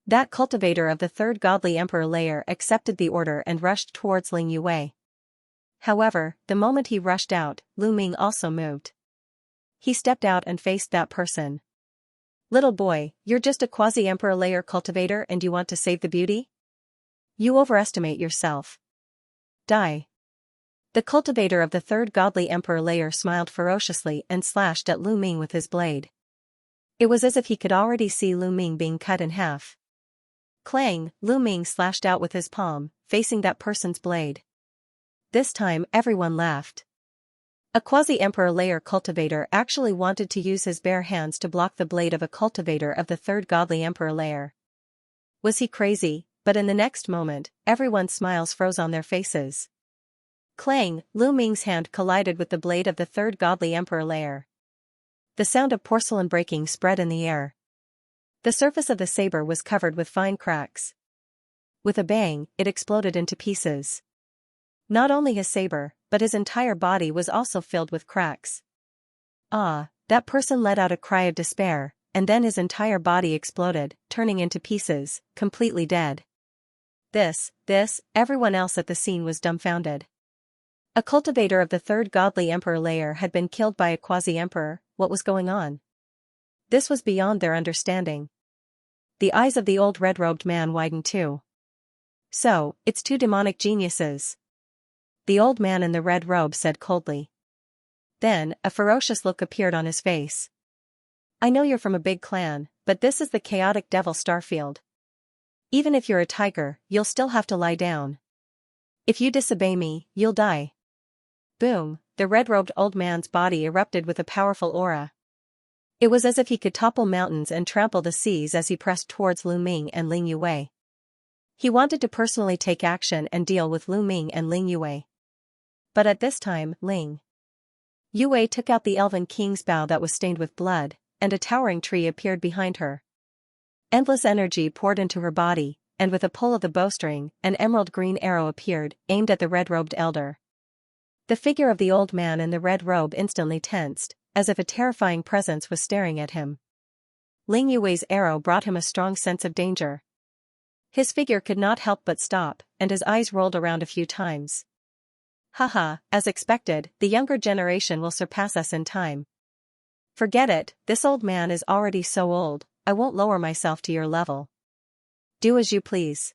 That cultivator of the third godly emperor layer accepted the order and rushed towards Ling Yue. However, the moment he rushed out, Lu Ming also moved. He stepped out and faced that person. Little boy, you're just a quasi-emperor layer cultivator and you want to save the beauty? You overestimate yourself. Die. The cultivator of the third godly emperor layer smiled ferociously and slashed at Lu Ming with his blade. It was as if he could already see Lu Ming being cut in half. Clang, Lu Ming slashed out with his palm, facing that person's blade. This time everyone laughed. A quasi-emperor layer cultivator actually wanted to use his bare hands to block the blade of a cultivator of the third godly emperor layer. Was he crazy? But in the next moment, everyone's smiles froze on their faces. Clang, Lu Ming's hand collided with the blade of the third godly emperor layer. The sound of porcelain breaking spread in the air. The surface of the saber was covered with fine cracks. With a bang, it exploded into pieces. Not only his saber, but his entire body was also filled with cracks. Ah, that person let out a cry of despair, and then his entire body exploded, turning into pieces, completely dead. Everyone else at the scene was dumbfounded. A cultivator of the third godly emperor layer had been killed by a quasi-emperor. What was going on? This was beyond their understanding. The eyes of the old red-robed man widened too. So, it's two demonic geniuses. The old man in the red robe said coldly. Then, a ferocious look appeared on his face. I know you're from a big clan, but this is the chaotic devil Starfield. Even if you're a tiger, you'll still have to lie down. If you disobey me, you'll die. Boom, the red-robed old man's body erupted with a powerful aura. It was as if he could topple mountains and trample the seas as he pressed towards Lu Ming and Ling Yue. He wanted to personally take action and deal with Lu Ming and Ling Yue. But at this time, Ling Yue took out the elven king's bow that was stained with blood, and a towering tree appeared behind her. Endless energy poured into her body, and with a pull of the bowstring, an emerald green arrow appeared, aimed at the red-robed elder. The figure of the old man in the red robe instantly tensed, as if a terrifying presence was staring at him. Ling Yue's arrow brought him a strong sense of danger. His figure could not help but stop, and his eyes rolled around a few times. Haha, as expected, the younger generation will surpass us in time. Forget it, this old man is already so old, I won't lower myself to your level. Do as you please.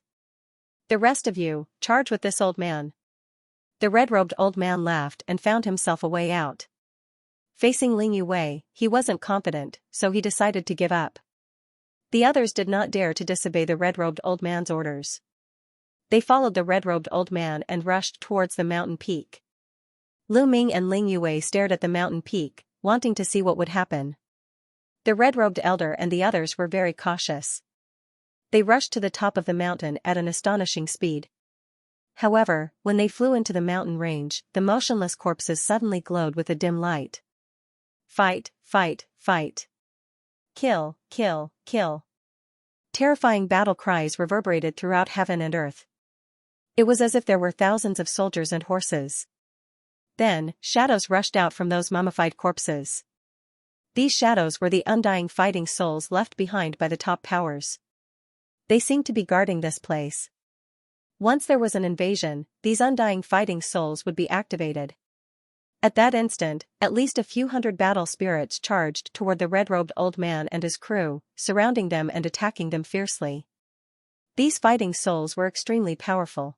The rest of you, charge with this old man. The red-robed old man laughed and found himself a way out. Facing Ling Yue, he wasn't confident, so he decided to give up. The others did not dare to disobey the red-robed old man's orders. They followed the red-robed old man and rushed towards the mountain peak. Lu Ming and Ling Yue stared at the mountain peak, wanting to see what would happen. The red-robed elder and the others were very cautious. They rushed to the top of the mountain at an astonishing speed. However, when they flew into the mountain range, the motionless corpses suddenly glowed with a dim light. Fight, fight, fight. Kill, kill, kill. Terrifying battle cries reverberated throughout heaven and earth. It was as if there were thousands of soldiers and horses. Then, shadows rushed out from those mummified corpses. These shadows were the undying fighting souls left behind by the top powers. They seemed to be guarding this place. Once there was an invasion, these undying fighting souls would be activated. At that instant, at least a few hundred battle spirits charged toward the red-robed old man and his crew, surrounding them and attacking them fiercely. These fighting souls were extremely powerful.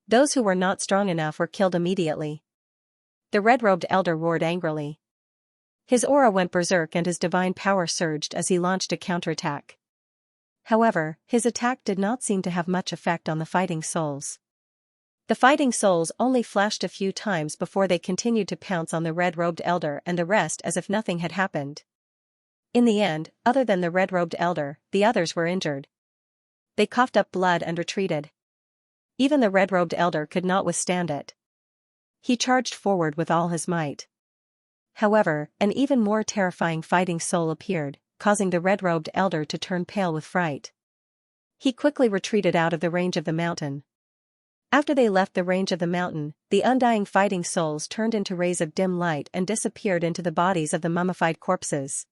Those who were not strong enough were killed immediately. The red-robed elder roared angrily. His aura went berserk and his divine power surged as he launched a counterattack. However, his attack did not seem to have much effect on the fighting souls. The fighting souls only flashed a few times before they continued to pounce on the red-robed elder and the rest as if nothing had happened. In the end, other than the red-robed elder, the others were injured. They coughed up blood and retreated. Even the red-robed elder could not withstand it. He charged forward with all his might. However, an even more terrifying fighting soul appeared, causing the red-robed elder to turn pale with fright. He quickly retreated out of the range of the mountain. After they left the range of the mountain, the undying fighting souls turned into rays of dim light and disappeared into the bodies of the mummified corpses.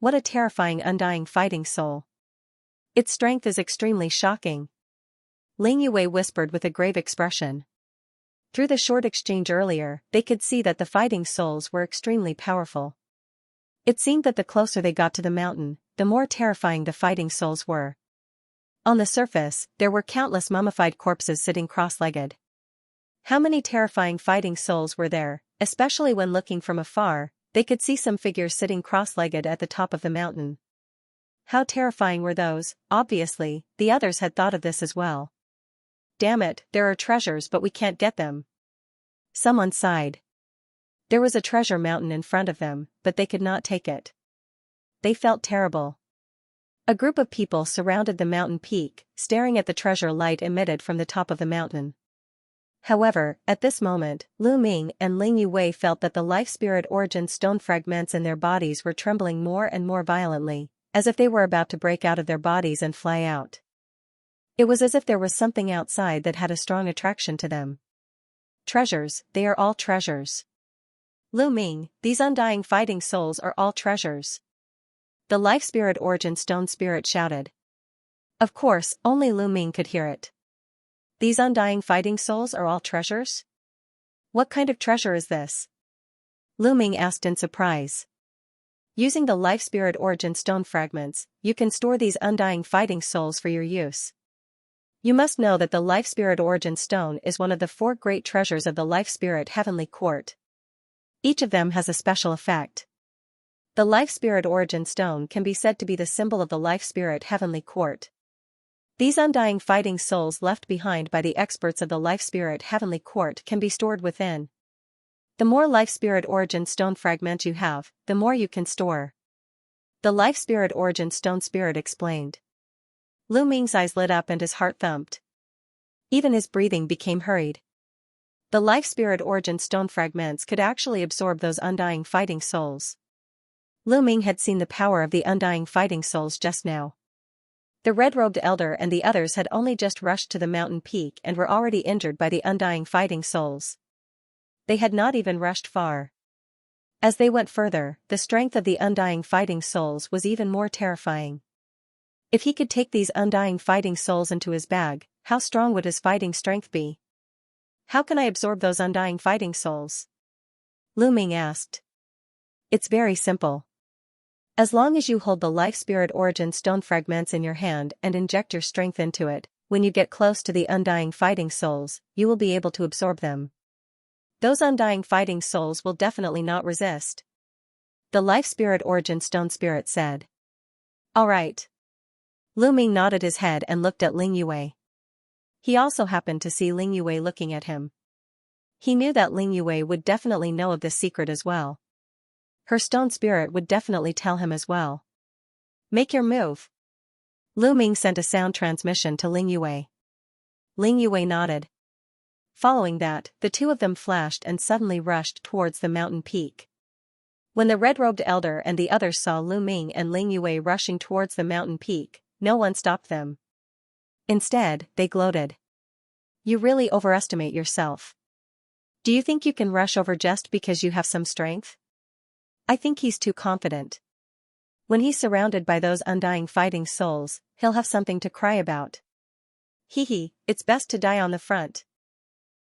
What a terrifying undying fighting soul. Its strength is extremely shocking. Ling Yue whispered with a grave expression. Through the short exchange earlier, they could see that the fighting souls were extremely powerful. It seemed that the closer they got to the mountain, the more terrifying the fighting souls were. On the surface, there were countless mummified corpses sitting cross-legged. How many terrifying fighting souls were there, especially when looking from afar, they could see some figures sitting cross-legged at the top of the mountain. How terrifying were those? Obviously, the others had thought of this as well. Damn it, there are treasures but we can't get them. Someone sighed. There was a treasure mountain in front of them, but they could not take it. They felt terrible. A group of people surrounded the mountain peak, staring at the treasure light emitted from the top of the mountain. However, at this moment, Lu Ming and Ling Yue felt that the life spirit origin stone fragments in their bodies were trembling more and more violently, as if they were about to break out of their bodies and fly out. It was as if there was something outside that had a strong attraction to them. Treasures, they are all treasures. Lu Ming, these undying fighting souls are all treasures. The life spirit origin stone spirit shouted. Of course, only Lu Ming could hear it. These undying fighting souls are all treasures? What kind of treasure is this? Lu Ming asked in surprise. Using the life spirit origin stone fragments, you can store these undying fighting souls for your use. You must know that the life spirit origin stone is one of the 4 great treasures of the life spirit heavenly court. Each of them has a special effect. The life spirit origin stone can be said to be the symbol of the life spirit heavenly court. These undying fighting souls left behind by the experts of the life spirit heavenly court can be stored within. The more life spirit origin stone fragments you have, the more you can store. The life spirit origin stone spirit explained. Lu Ming's eyes lit up and his heart thumped. Even his breathing became hurried. The life spirit origin stone fragments could actually absorb those undying fighting souls. Lu Ming had seen the power of the undying fighting souls just now. The red-robed elder and the others had only just rushed to the mountain peak and were already injured by the undying fighting souls. They had not even rushed far. As they went further, the strength of the undying fighting souls was even more terrifying. If he could take these undying fighting souls into his bag, how strong would his fighting strength be? How can I absorb those undying fighting souls? Lu Ming asked. It's very simple. As long as you hold the life spirit origin stone fragments in your hand and inject your strength into it, when you get close to the undying fighting souls, you will be able to absorb them. Those undying fighting souls will definitely not resist. The life spirit origin stone spirit said. All right. Lu Ming nodded his head and looked at Ling Yue. He also happened to see Ling Yue looking at him. He knew that Ling Yue would definitely know of this secret as well. Her stone spirit would definitely tell him as well. Make your move. Lu Ming sent a sound transmission to Ling Yue. Ling Yue nodded. Following that, the two of them flashed and suddenly rushed towards the mountain peak. When the red-robed elder and the others saw Lu Ming and Ling Yue rushing towards the mountain peak, no one stopped them. Instead, they gloated. You really overestimate yourself. Do you think you can rush over just because you have some strength? I think he's too confident. When he's surrounded by those undying fighting souls, he'll have something to cry about. Hee hee, it's best to die on the front.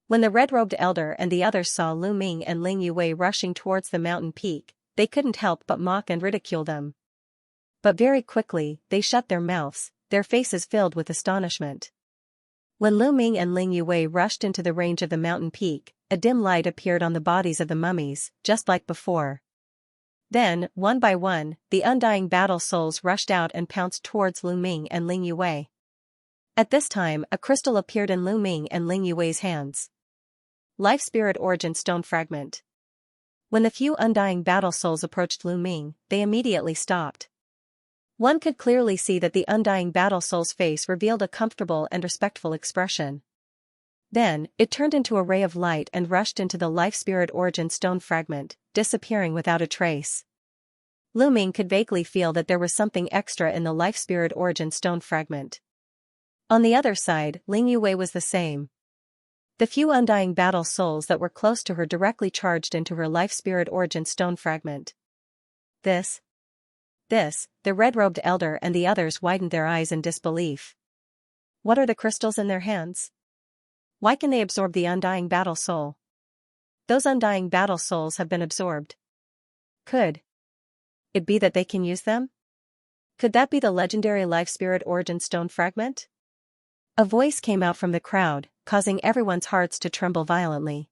When the red-robed elder and the others saw Lu Ming and Ling Yue rushing towards the mountain peak, they couldn't help but mock and ridicule them. But very quickly, they shut their mouths, their faces filled with astonishment. When Lu Ming and Ling Yue rushed into the range of the mountain peak, a dim light appeared on the bodies of the mummies, just like before. Then, one by one, the undying battle souls rushed out and pounced towards Lu Ming and Ling Yue. At this time, a crystal appeared in Lu Ming and Ling Yue's hands. Life Spirit Origin Stone Fragment. When the few undying battle souls approached Lu Ming, they immediately stopped. One could clearly see that the undying battle soul's face revealed a comfortable and respectful expression. Then, it turned into a ray of light and rushed into the Life Spirit Origin Stone Fragment, disappearing without a trace. Lu Ming could vaguely feel that there was something extra in the Life Spirit Origin Stone Fragment. On the other side, Ling Yue was the same. The few undying battle souls that were close to her directly charged into her Life Spirit Origin Stone Fragment. The red-robed elder and the others widened their eyes in disbelief. What are the crystals in their hands? Why can they absorb the undying battle soul? Those undying battle souls have been absorbed. Could it be that they can use them? Could that be the legendary Life Spirit Origin Stone Fragment? A voice came out from the crowd, causing everyone's hearts to tremble violently.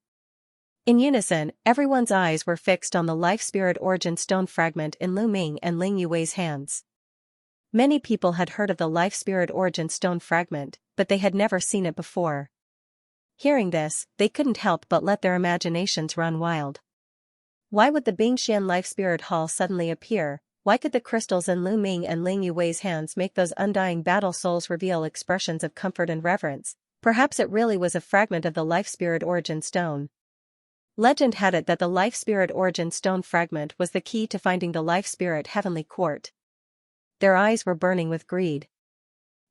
In unison, everyone's eyes were fixed on the Life Spirit Origin Stone Fragment in Lu Ming and Ling Yue's hands. Many people had heard of the Life Spirit Origin Stone Fragment, but they had never seen it before. Hearing this, they couldn't help but let their imaginations run wild. Why would the Bingxian Life Spirit Hall suddenly appear? Why could the crystals in Lu Ming and Ling Yue's hands make those undying battle souls reveal expressions of comfort and reverence? Perhaps it really was a fragment of the Life Spirit Origin Stone. Legend had it that the Life Spirit Origin Stone Fragment was the key to finding the Life Spirit Heavenly Court. Their eyes were burning with greed.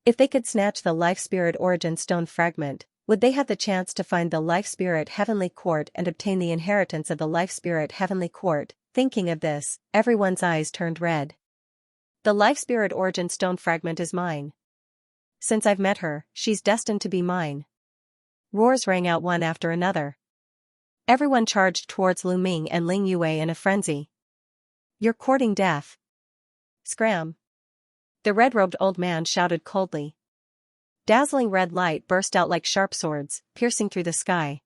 If they could snatch the Life Spirit Origin Stone Fragment, would they have the chance to find the Life Spirit Heavenly Court and obtain the inheritance of the Life Spirit Heavenly Court? Thinking of this, everyone's eyes turned red. The Life Spirit Origin Stone Fragment is mine. Since I've met her, she's destined to be mine. Roars rang out one after another. Everyone charged towards Lu Ming and Ling Yue in a frenzy. You're courting death. Scram! The red-robed old man shouted coldly. Dazzling red light burst out like sharp swords, piercing through the sky.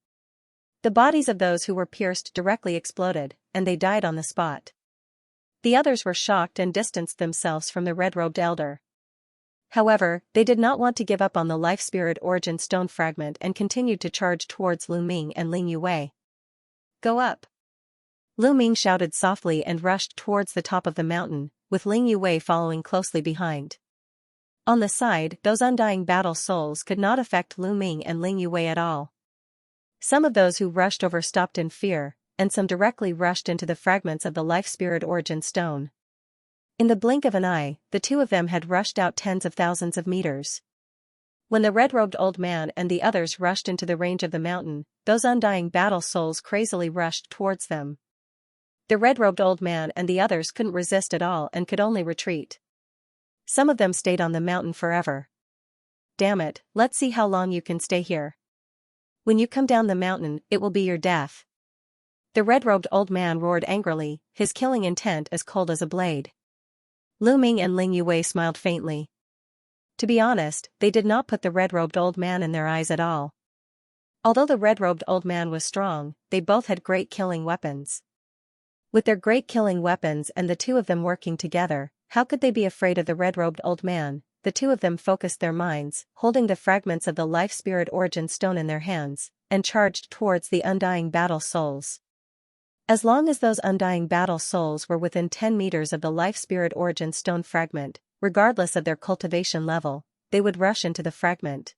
The bodies of those who were pierced directly exploded, and they died on the spot. The others were shocked and distanced themselves from the red-robed elder. However, they did not want to give up on the Life Spirit Origin Stone Fragment and continued to charge towards Lu Ming and Ling Yue. Go up! Lu Ming shouted softly and rushed towards the top of the mountain, with Ling Yue following closely behind. On the side, those undying battle souls could not affect Lu Ming and Ling Yue at all. Some of those who rushed over stopped in fear, and some directly rushed into the fragments of the Life Spirit Origin Stone. In the blink of an eye, the two of them had rushed out tens of thousands of meters. When the red-robed old man and the others rushed into the range of the mountain, those undying battle souls crazily rushed towards them. The red-robed old man and the others couldn't resist at all and could only retreat. Some of them stayed on the mountain forever. Damn it, let's see how long you can stay here. When you come down the mountain, it will be your death. The red-robed old man roared angrily, his killing intent as cold as a blade. Lu Ming and Ling Yue smiled faintly. To be honest, they did not put the red-robed old man in their eyes at all. Although the red-robed old man was strong, they both had great killing weapons. With their great killing weapons and the two of them working together, how could they be afraid of the red-robed old man? The two of them focused their minds, holding the fragments of the Life Spirit Origin Stone in their hands, and charged towards the undying battle souls. As long as those undying battle souls were within 10 meters of the Life Spirit Origin Stone Fragment, regardless of their cultivation level, they would rush into the fragment.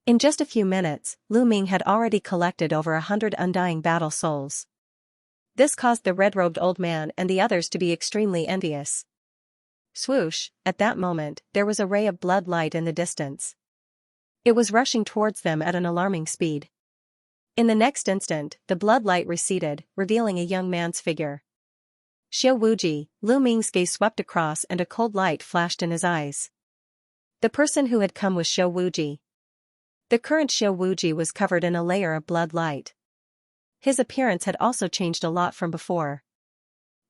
In just a few minutes, Lu Ming had already collected over 100 undying battle souls. This caused the red-robed old man and the others to be extremely envious. Swoosh, at that moment, there was a ray of blood light in the distance. It was rushing towards them at an alarming speed. In the next instant, the blood light receded, revealing a young man's figure. Xiao Wuji, Lu Ming's gaze swept across and a cold light flashed in his eyes. The person who had come was Xiao Wuji. The current Xiao Wuji was covered in a layer of blood light. His appearance had also changed a lot from before.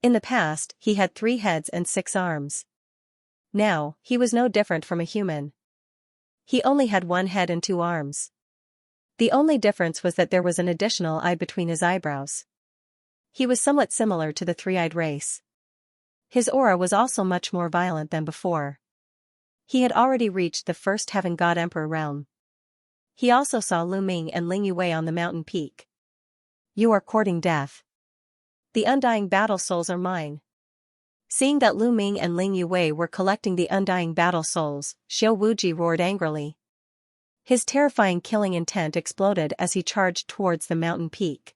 In the past, he had 3 heads and 6 arms. Now, he was no different from a human. He only had 1 head and 2 arms. The only difference was that there was an additional eye between his eyebrows. He was somewhat similar to the 3-eyed race. His aura was also much more violent than before. He had already reached the first Heaven God Emperor realm. He also saw Lu Ming and Ling Yue on the mountain peak. You are courting death. The undying battle souls are mine. Seeing that Lu Ming and Ling Yue were collecting the undying battle souls, Xiao Wuji roared angrily. His terrifying killing intent exploded as he charged towards the mountain peak.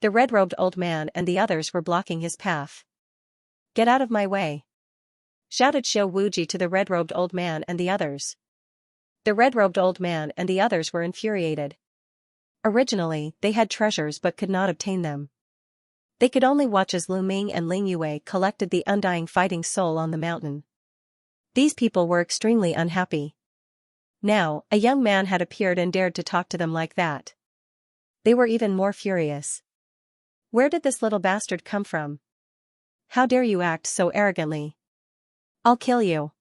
The red-robed old man and the others were blocking his path. Get out of my way! Shouted Xiao Wuji to the red-robed old man and the others. The red-robed old man and the others were infuriated. Originally, they had treasures but could not obtain them. They could only watch as Lu Ming and Ling Yue collected the undying fighting soul on the mountain. These people were extremely unhappy. Now, a young man had appeared and dared to talk to them like that. They were even more furious. Where did this little bastard come from? How dare you act so arrogantly? I'll kill you!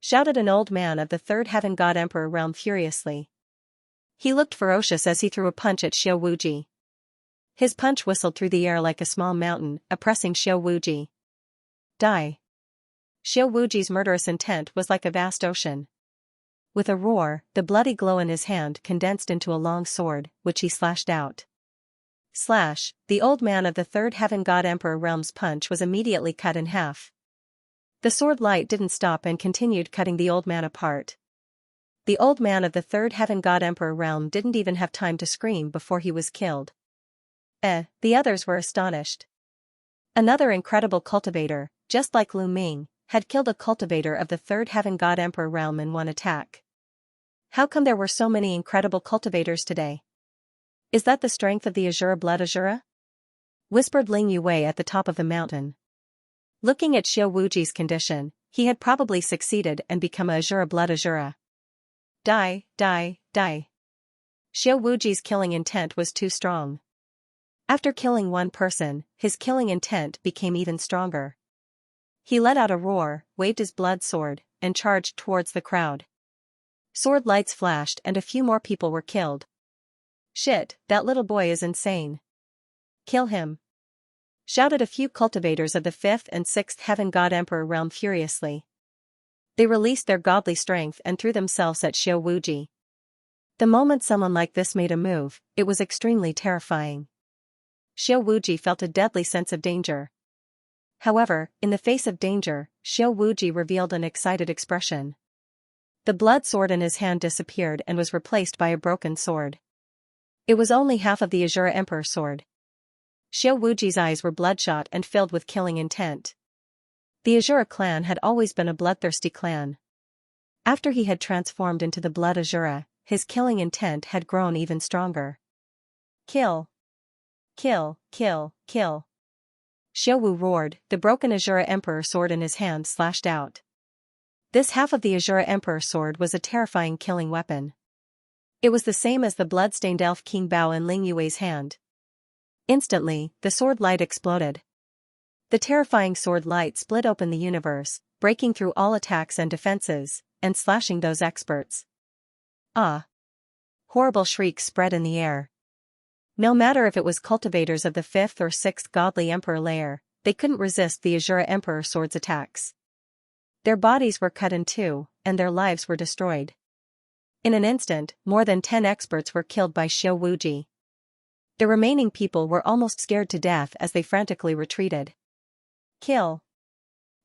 Shouted an old man of the 3rd Heaven God Emperor realm furiously. He looked ferocious as he threw a punch at Xiao Wuji. His punch whistled through the air like a small mountain, oppressing Xiao Wuji. Die! Xiao Wuji's murderous intent was like a vast ocean. With a roar, the bloody glow in his hand condensed into a long sword, which he slashed out. Slash! The old man of the 3rd Heaven God Emperor realm's punch was immediately cut in half. The sword light didn't stop and continued cutting the old man apart. The old man of the 3rd Heaven God Emperor realm didn't even have time to scream before he was killed. The others were astonished. Another incredible cultivator, just like Lu Ming, had killed a cultivator of the 3rd Heaven God Emperor realm in one attack. How come there were so many incredible cultivators today? Is that the strength of the Azura blood Azura? Whispered Ling Yue at the top of the mountain. Looking at Xiao Wuji's condition, he had probably succeeded and become a Azura blood Azura. Die, die, die. Xiao Wuji's killing intent was too strong. After killing one person, his killing intent became even stronger. He let out a roar, waved his blood sword, and charged towards the crowd. Sword lights flashed and a few more people were killed. Shit, that little boy is insane. Kill him! Shouted a few cultivators of the 5th and 6th Heaven God Emperor realm furiously. They released their godly strength and threw themselves at Xiao Wuji. The moment someone like this made a move, it was extremely terrifying. Xiao Wuji felt a deadly sense of danger. However, in the face of danger, Xiao Wuji revealed an excited expression. The blood sword in his hand disappeared and was replaced by a broken sword. It was only half of the Azura Emperor sword. Xiao Wuji's eyes were bloodshot and filled with killing intent. The Azura clan had always been a bloodthirsty clan. After he had transformed into the blood Azura, his killing intent had grown even stronger. Kill! Kill, kill, kill! Xiao Wu roared, the broken Azura Emperor sword in his hand slashed out. This half of the Azura Emperor sword was a terrifying killing weapon. It was the same as the blood-stained Elf King Bao in Ling Yue's hand. Instantly, the sword light exploded. The terrifying sword light split open the universe, breaking through all attacks and defenses, and slashing those experts. Ah! Horrible shrieks spread in the air. No matter if it was cultivators of the 5th or 6th godly emperor layer, they couldn't resist the Azura Emperor sword's attacks. Their bodies were cut in two, and their lives were destroyed. In an instant, more than 10 experts were killed by Xiao Wuji. The remaining people were almost scared to death as they frantically retreated. Kill!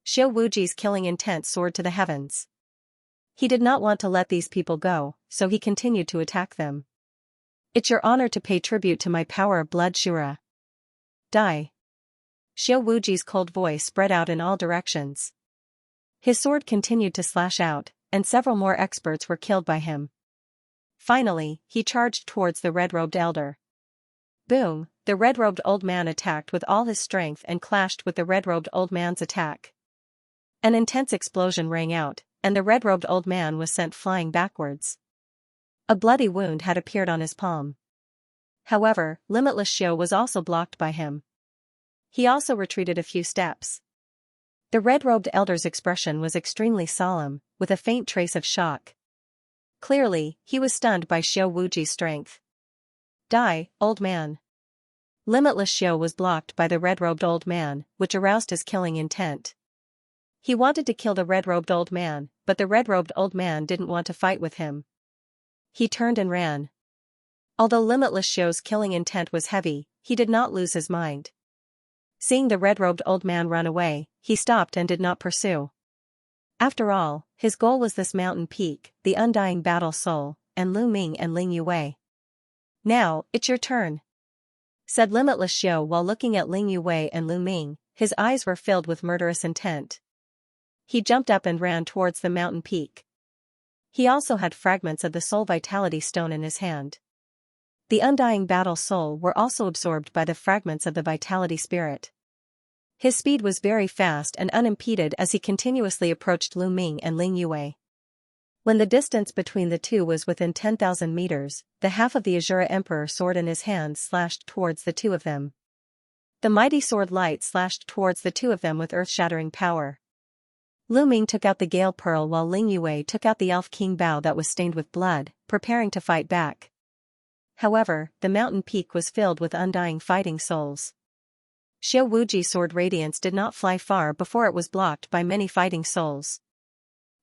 Xiao Wuji's killing intent soared to the heavens. He did not want to let these people go, so he continued to attack them. It's your honor to pay tribute to my power of blood Shura. Die! Xiao Wuji's cold voice spread out in all directions. His sword continued to slash out, and several more experts were killed by him. Finally, he charged towards the red-robed elder. Boom! The red-robed old man attacked with all his strength and clashed with the red-robed old man's attack. An intense explosion rang out, and the red-robed old man was sent flying backwards. A bloody wound had appeared on his palm. However, Limitless Xiu was also blocked by him. He also retreated a few steps. The red-robed elder's expression was extremely solemn, with a faint trace of shock. Clearly, he was stunned by Xiao Wuji's strength. Die, old man. Limitless Xiu was blocked by the red-robed old man, which aroused his killing intent. He wanted to kill the red-robed old man, but the red-robed old man didn't want to fight with him. He turned and ran. Although Limitless Xiu's killing intent was heavy, he did not lose his mind. Seeing the red-robed old man run away, he stopped and did not pursue. After all, his goal was this mountain peak, the undying battle soul, and Lu Ming and Ling Yue. Now, it's your turn, said Limitless Xiu while looking at Ling Yue and Lu Ming. His eyes were filled with murderous intent. He jumped up and ran towards the mountain peak. He also had fragments of the soul vitality stone in his hand. The undying battle soul were also absorbed by the fragments of the vitality spirit. His speed was very fast and unimpeded as he continuously approached Lu Ming and Ling Yue. When the distance between the two was within 10,000 meters, the half of the Azura Emperor sword in his hand slashed towards the two of them. The mighty sword light slashed towards the two of them with earth-shattering power. Lu Ming took out the Gale Pearl while Ling Yue took out the Elf King Bow that was stained with blood, preparing to fight back. However, the mountain peak was filled with undying fighting souls. Xiao Wuji's sword radiance did not fly far before it was blocked by many fighting souls.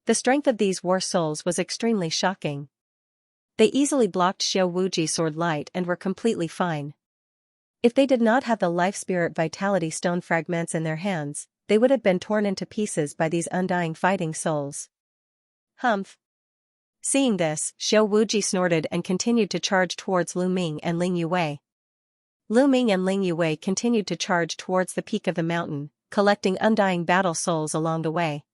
The strength of these war souls was extremely shocking. They easily blocked Xiao Wuji's sword light and were completely fine. If they did not have the life spirit vitality stone fragments in their hands, they would have been torn into pieces by these undying fighting souls. Humph. Seeing this, Xiao Wuji snorted and continued to charge towards Lu Ming and Ling Yue. Lu Ming and Ling Yue continued to charge towards the peak of the mountain, collecting undying battle souls along the way.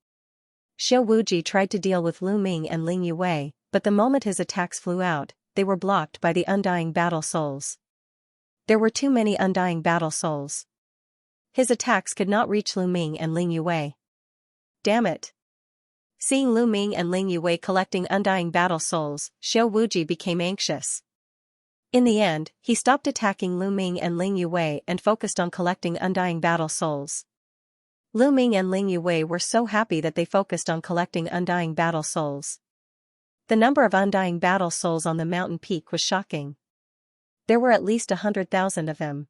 Xiao Wuji tried to deal with Lu Ming and Ling Yue, but the moment his attacks flew out, they were blocked by the undying battle souls. There were too many undying battle souls. His attacks could not reach Lu Ming and Ling Yue. Damn it. Seeing Lu Ming and Ling Yue collecting undying battle souls, Xiao Wuji became anxious. In the end, he stopped attacking Lu Ming and Ling Yue and focused on collecting undying battle souls. Lu Ming and Ling Yue were so happy that they focused on collecting undying battle souls. The number of undying battle souls on the mountain peak was shocking. There were at least 100,000 of them.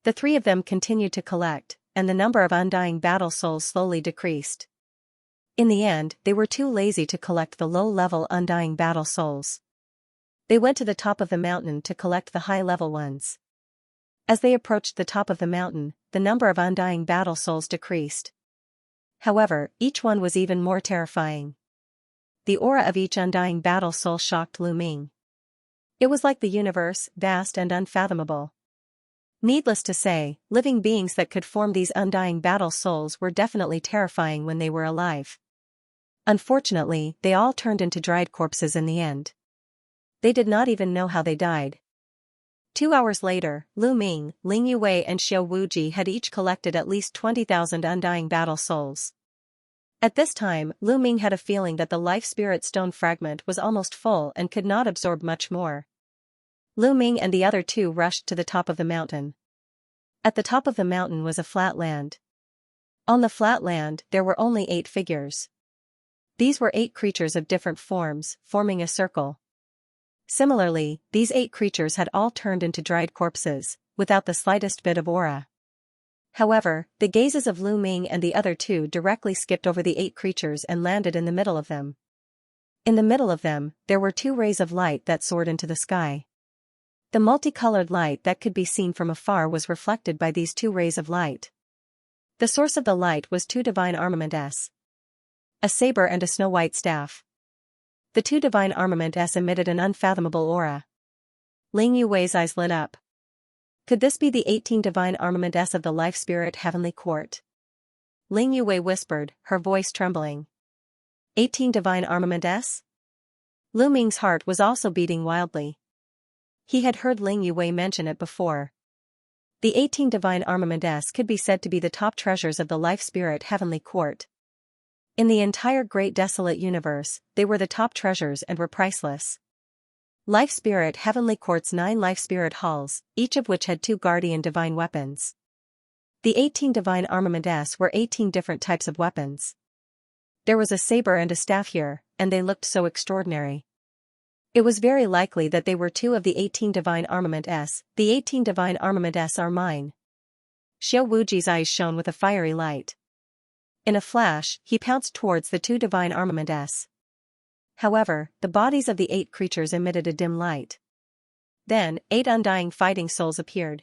The three of them continued to collect, and the number of undying battle souls slowly decreased. In the end, they were too lazy to collect the low-level undying battle souls. They went to the top of the mountain to collect the high-level ones. As they approached the top of the mountain, the number of undying battle souls decreased. However, each one was even more terrifying. The aura of each undying battle soul shocked Lu Ming. It was like the universe, vast and unfathomable. Needless to say, living beings that could form these undying battle souls were definitely terrifying when they were alive. Unfortunately, they all turned into dried corpses in the end. They did not even know how they died. 2 hours later, Lu Ming, Ling Yue and Xiao Wuji had each collected at least 20,000 undying battle souls. At this time, Lu Ming had a feeling that the life spirit stone fragment was almost full and could not absorb much more. Lu Ming and the other two rushed to the top of the mountain. At the top of the mountain was a flat land. On the flat land, there were only 8 figures. These were 8 creatures of different forms, forming a circle. Similarly, these 8 creatures had all turned into dried corpses, without the slightest bit of aura. However, the gazes of Lu Ming and the other two directly skipped over the 8 creatures and landed in the middle of them. In the middle of them, there were 2 rays of light that soared into the sky. The multicolored light that could be seen from afar was reflected by these 2 rays of light. The source of the light was 2 divine armaments. A saber and a snow-white staff. The 2 divine armaments emitted an unfathomable aura. Ling Yue's eyes lit up. Could this be the 18 divine armaments of the life spirit heavenly court? Ling Yue whispered, her voice trembling. 18 divine armaments? Lu Ming's heart was also beating wildly. He had heard Ling Yue mention it before. The 18 divine armaments could be said to be the top treasures of the life spirit heavenly court. In the entire great desolate universe, they were the top treasures and were priceless. Life Spirit Heavenly Court's 9 Life Spirit Halls, each of which had 2 guardian divine weapons. The 18 divine armaments were 18 different types of weapons. There was a saber and a staff here, and they looked so extraordinary. It was very likely that they were 2 of the 18 divine armaments. The 18 divine armaments are mine. Xiao Wuji's eyes shone with a fiery light. In a flash, he pounced towards the 2 divine armaments. However, the bodies of the 8 creatures emitted a dim light. Then, 8 undying fighting souls appeared.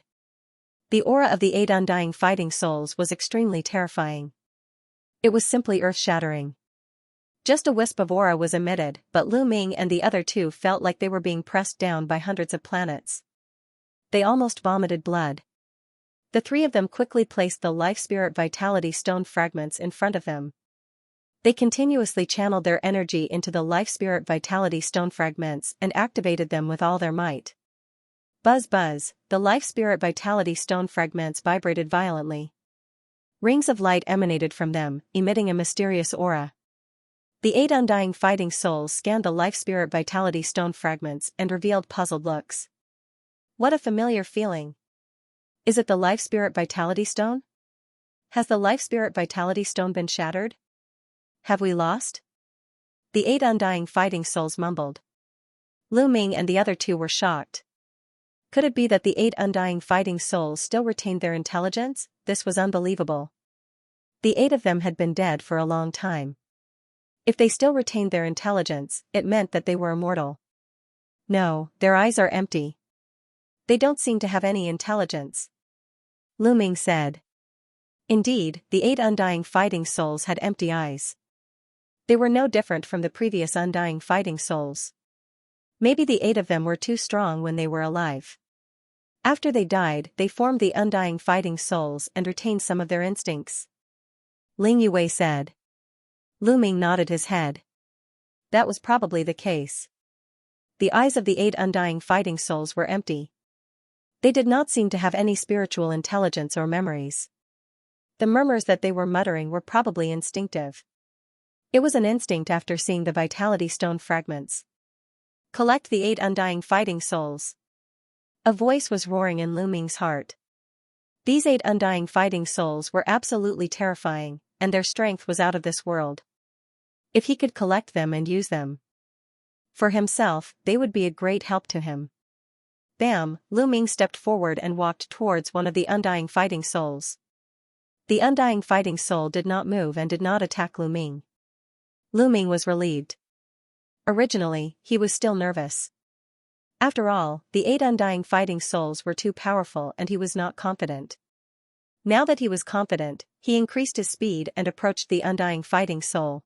The aura of the 8 undying fighting souls was extremely terrifying. It was simply earth-shattering. Just a wisp of aura was emitted, but Lu Ming and the other 2 felt like they were being pressed down by hundreds of planets. They almost vomited blood. The 3 of them quickly placed the Life Spirit Vitality Stone fragments in front of them. They continuously channeled their energy into the Life Spirit Vitality Stone fragments and activated them with all their might. Buzz buzz, the Life Spirit Vitality Stone fragments vibrated violently. Rings of light emanated from them, emitting a mysterious aura. The 8 undying fighting souls scanned the Life Spirit Vitality Stone fragments and revealed puzzled looks. What a familiar feeling. Is it the Life Spirit Vitality Stone? Has the Life Spirit Vitality Stone been shattered? Have we lost? The 8 undying fighting souls mumbled. Lu Ming and the other 2 were shocked. Could it be that the 8 undying fighting souls still retained their intelligence? This was unbelievable. The 8 of them had been dead for a long time. If they still retained their intelligence, it meant that they were immortal. No, their eyes are empty. They don't seem to have any intelligence. Lu Ming said. Indeed, the 8 undying fighting souls had empty eyes. They were no different from the previous undying fighting souls. Maybe the 8 of them were too strong when they were alive. After they died, they formed the undying fighting souls and retained some of their instincts. Ling Yue said. Lu Ming nodded his head. That was probably the case. The eyes of the 8 undying fighting souls were empty. They did not seem to have any spiritual intelligence or memories. The murmurs that they were muttering were probably instinctive. It was an instinct after seeing the Vitality Stone fragments. Collect the 8 undying fighting souls. A voice was roaring in Lu Ming's heart. These 8 undying fighting souls were absolutely terrifying, and their strength was out of this world. If he could collect them and use them for himself, they would be a great help to him. Bam! Lu Ming stepped forward and walked towards one of the undying fighting souls. The undying fighting soul did not move and did not attack Lu Ming. Lu Ming was relieved. Originally, he was still nervous. After all, the 8 undying fighting souls were too powerful and he was not confident. Now that he was confident, he increased his speed and approached the undying fighting soul.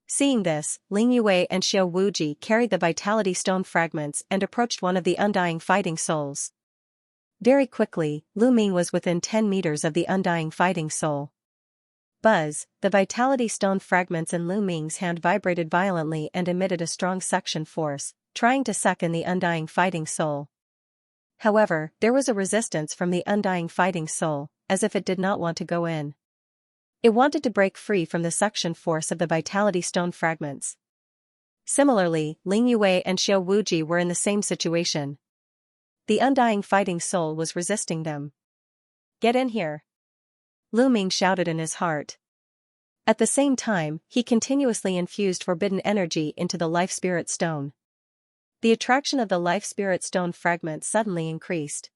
Seeing this, Ling Yue and Xiao Wuji carried the Vitality Stone fragments and approached one of the undying fighting souls. Very quickly, Lu Ming was within 10 meters of the undying fighting soul. Buzz, the Vitality Stone fragments in Lu Ming's hand vibrated violently and emitted a strong suction force, trying to suck in the undying fighting soul. However, there was a resistance from the undying fighting soul, as if it did not want to go in. It wanted to break free from the suction force of the Vitality Stone fragments. Similarly, Ling Yue and Xiao Wuji were in the same situation. The undying fighting soul was resisting them. Get in here! Lu Ming shouted in his heart. At the same time, he continuously infused forbidden energy into the Life Spirit Stone. The attraction of the Life Spirit Stone fragment suddenly increased.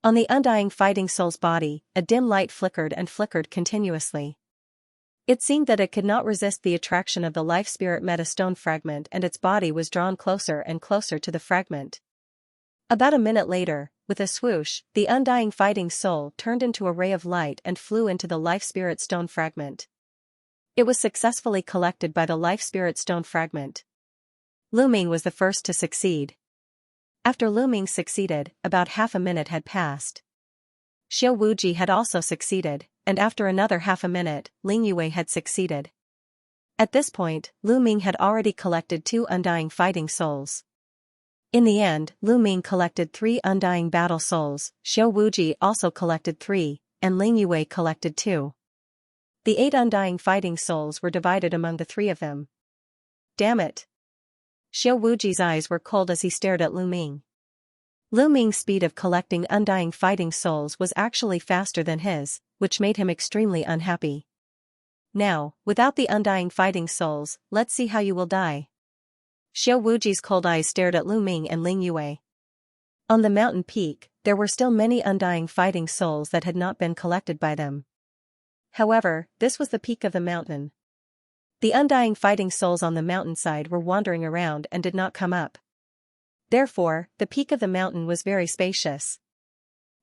On the undying fighting soul's body, a dim light flickered and flickered continuously. It seemed that it could not resist the attraction of the Life Spirit Meta Stone fragment and its body was drawn closer and closer to the fragment. About a minute later, with a swoosh, the undying fighting soul turned into a ray of light and flew into the Life Spirit Stone fragment. It was successfully collected by the Life Spirit Stone fragment. Lu Ming was the first to succeed. After Lu Ming succeeded, about half a minute had passed. Xiao Wuji had also succeeded, and after another half a minute, Ling Yue had succeeded. At this point, Lu Ming had already collected 2 undying fighting souls. In the end, Lu Ming collected 3 undying battle souls, Xiao Wuji also collected 3, and Ling Yue collected 2. The 8 undying fighting souls were divided among the 3 of them. Damn it! Xiao Wuji's eyes were cold as he stared at Lu Ming. Lu Ming's speed of collecting undying fighting souls was actually faster than his, which made him extremely unhappy. Now, without the undying fighting souls, let's see how you will die. Xiao Wuji's cold eyes stared at Lu Ming and Ling Yue. On the mountain peak, there were still many undying fighting souls that had not been collected by them. However, this was the peak of the mountain. The undying fighting souls on the mountainside were wandering around and did not come up. Therefore, the peak of the mountain was very spacious.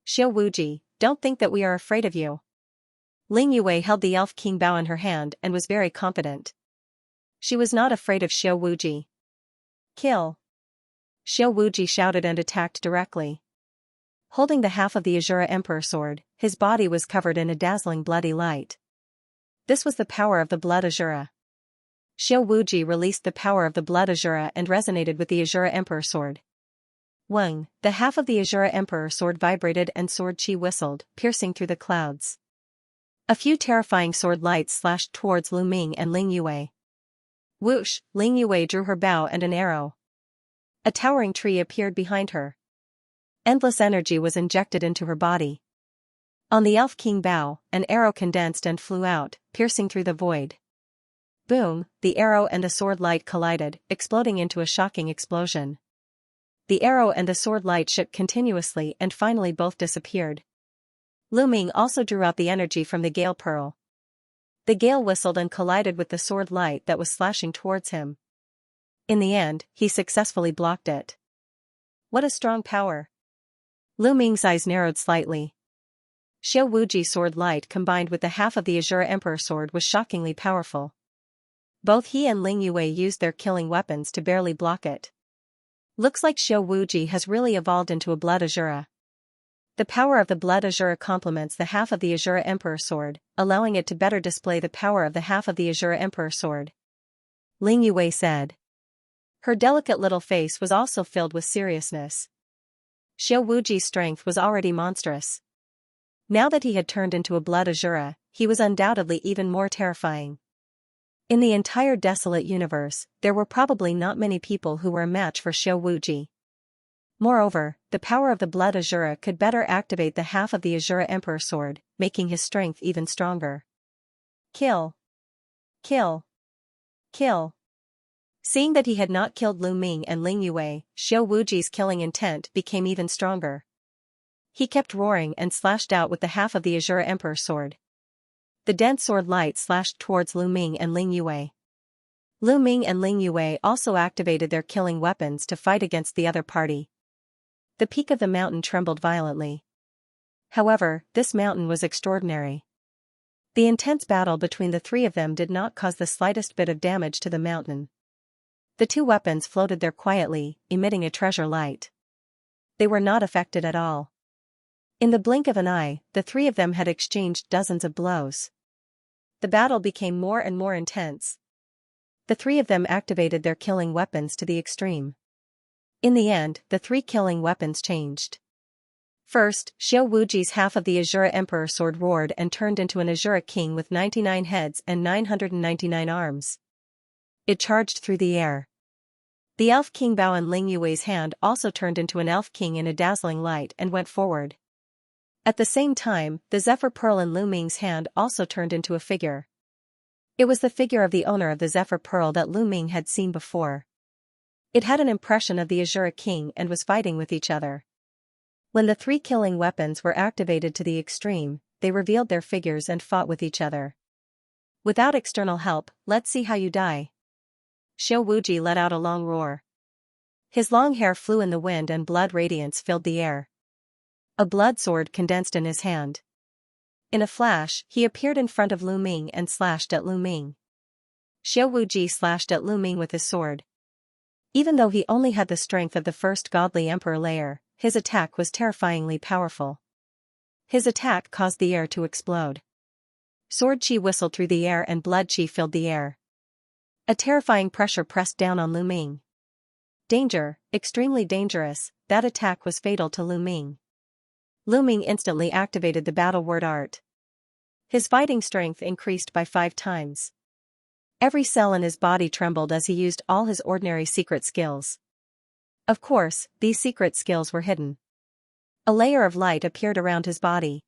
Xiao Wuji, don't think that we are afraid of you. Ling Yue held the Elf King Bao in her hand and was very confident. She was not afraid of Xiao Wuji. Kill! Xiao Wuji shouted and attacked directly. Holding the half of the Azura Emperor sword, his body was covered in a dazzling bloody light. This was the power of the blood Azura. Xiao Wuji released the power of the blood Azura and resonated with the Azura Emperor sword. Wang, the half of the Azura Emperor sword vibrated and sword chi whistled, piercing through the clouds. A few terrifying sword lights slashed towards Lu Ming and Ling Yue. Whoosh, Ling Yue drew her bow and an arrow. A towering tree appeared behind her. Endless energy was injected into her body. On the Elf King Bao, an arrow condensed and flew out, piercing through the void. Boom, the arrow and the sword light collided, exploding into a shocking explosion. The arrow and the sword light shook continuously and finally both disappeared. Lu Ming also drew out the energy from the Gale Pearl. The gale whistled and collided with the sword light that was slashing towards him. In the end, he successfully blocked it. What a strong power! Lu Ming's eyes narrowed slightly. Xiao Wuji's sword light combined with the half of the Azura Emperor sword was shockingly powerful. Both he and Ling Yue used their killing weapons to barely block it. Looks like Xiao Wuji has really evolved into a blood Azura. The power of the blood Azura complements the half of the Azura Emperor sword, allowing it to better display the power of the half of the Azura Emperor sword. Ling Yue said. Her delicate little face was also filled with seriousness. Xiao Wuji's strength was already monstrous. Now that he had turned into a blood Azura, he was undoubtedly even more terrifying. In the entire desolate universe, there were probably not many people who were a match for Xiao Wuji. Moreover, the power of the blood Azura could better activate the half of the Azura Emperor sword, making his strength even stronger. Kill! Kill! Kill! Seeing that he had not killed Lu Ming and Ling Yue, Xiao Wuji's killing intent became even stronger. He kept roaring and slashed out with the half of the Azura Emperor sword. The dense sword light slashed towards Lu Ming and Ling Yue. Lu Ming and Ling Yue also activated their killing weapons to fight against the other party. The peak of the mountain trembled violently. However, this mountain was extraordinary. The intense battle between the three of them did not cause the slightest bit of damage to the mountain. The two weapons floated there quietly, emitting a treasure light. They were not affected at all. In the blink of an eye, the three of them had exchanged dozens of blows. The battle became more and more intense. The three of them activated their killing weapons to the extreme. In the end, the three killing weapons changed. First, Xiao Wuji's half of the Azura Emperor sword roared and turned into an Azura King with 99 heads and 999 arms. It charged through the air. The Elf King Bao in Ling Yue's hand also turned into an Elf King in a dazzling light and went forward. At the same time, the Zephyr Pearl in Lu Ming's hand also turned into a figure. It was the figure of the owner of the Zephyr Pearl that Lu Ming had seen before. It had an impression of the Azura King and was fighting with each other. When the three killing weapons were activated to the extreme, they revealed their figures and fought with each other. Without external help, let's see how you die. Xiao Wuji let out a long roar. His long hair flew in the wind and blood radiance filled the air. A blood sword condensed in his hand. In a flash, he appeared in front of Lu Ming and slashed at Lu Ming. Xiao Wuji slashed at Lu Ming with his sword. Even though he only had the strength of the first godly emperor layer, his attack was terrifyingly powerful. His attack caused the air to explode. Sword chi whistled through the air and blood chi filled the air. A terrifying pressure pressed down on Lu Ming. Danger, extremely dangerous, that attack was fatal to Lu Ming. Lu Ming instantly activated the battle word art. His fighting strength increased by 5 times. Every cell in his body trembled as he used all his ordinary secret skills. Of course, these secret skills were hidden. A layer of light appeared around his body.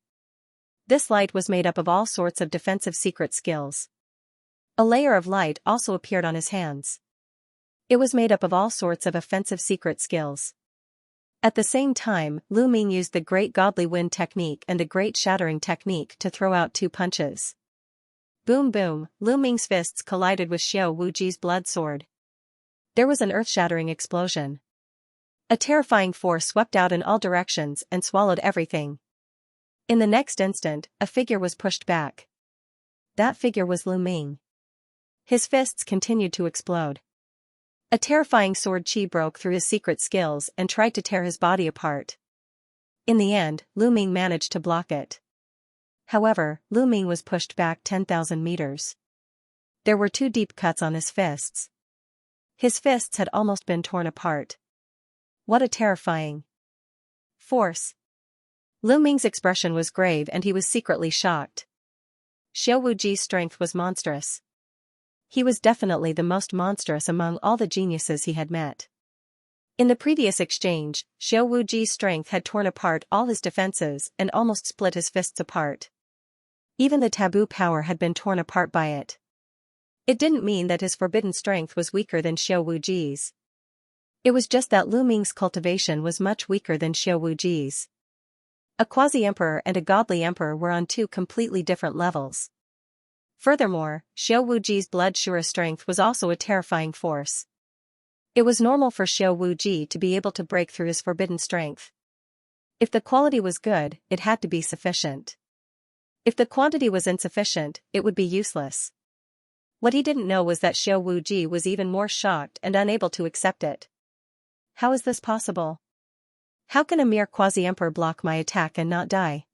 This light was made up of all sorts of defensive secret skills. A layer of light also appeared on his hands. It was made up of all sorts of offensive secret skills. At the same time, Lu Ming used the Great Godly Wind technique and a Great Shattering technique to throw out 2 punches. Boom boom, Lu Ming's fists collided with Xiao Wuji's blood sword. There was an earth-shattering explosion. A terrifying force swept out in all directions and swallowed everything. In the next instant, a figure was pushed back. That figure was Lu Ming. His fists continued to explode. A terrifying sword chi broke through his secret skills and tried to tear his body apart. In the end, Lu Ming managed to block it. However, Lu Ming was pushed back 10,000 meters. There were 2 deep cuts on his fists. His fists had almost been torn apart. What a terrifying force. Lu Ming's expression was grave and he was secretly shocked. Xiao Wuji's strength was monstrous. He was definitely the most monstrous among all the geniuses he had met. In the previous exchange, Xiao Wuji's strength had torn apart all his defenses and almost split his fists apart. Even the taboo power had been torn apart by it. It didn't mean that his forbidden strength was weaker than Xiao Wuji's. It was just that Lu Ming's cultivation was much weaker than Xiao Wuji's. A quasi-emperor and a godly emperor were on 2 completely different levels. Furthermore, Xiao Wuji's blood Shura strength was also a terrifying force. It was normal for Xiao Wuji to be able to break through his forbidden strength. If the quality was good, it had to be sufficient. If the quantity was insufficient, it would be useless. What he didn't know was that Xiao Wuji was even more shocked and unable to accept it. How is this possible? How can a mere quasi-emperor block my attack and not die?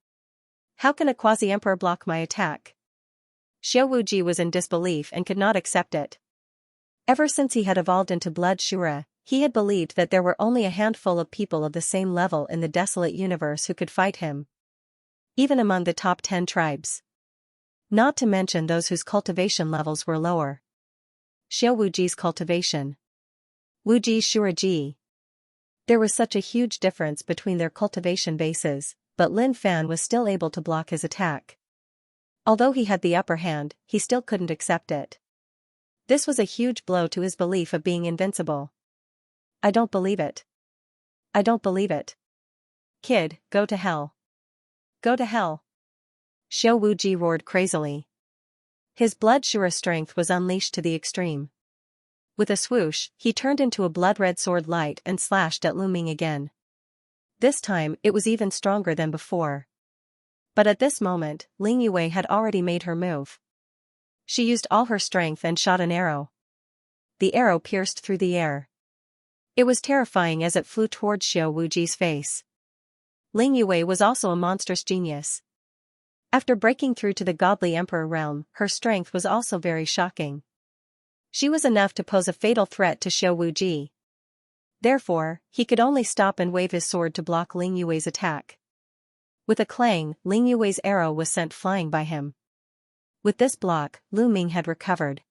How can a quasi-emperor block my attack? Xiao Wuji was in disbelief and could not accept it. Ever since he had evolved into Blood Shura, he had believed that there were only a handful of people of the same level in the desolate universe who could fight him. Even among the top 10 tribes. Not to mention those whose cultivation levels were lower. Xiao Wuji's cultivation. Wuji's Shura-ji. There was such a huge difference between their cultivation bases, but Lin Fan was still able to block his attack. Although he had the upper hand, he still couldn't accept it. This was a huge blow to his belief of being invincible. I don't believe it. I don't believe it. Kid, go to hell. Go to hell. Xiao Wuji roared crazily. His blood Shura strength was unleashed to the extreme. With a swoosh, he turned into a blood-red sword light and slashed at Lu Ming again. This time, it was even stronger than before. But at this moment, Ling Yue had already made her move. She used all her strength and shot an arrow. The arrow pierced through the air. It was terrifying as it flew towards Xiao Wuji's face. Ling Yue was also a monstrous genius. After breaking through to the godly emperor realm, her strength was also very shocking. She was enough to pose a fatal threat to Xiao Wuji. Therefore, he could only stop and wave his sword to block Ling Yue's attack. With a clang, Ling Yue's arrow was sent flying by him. With this block, Lu Ming had recovered.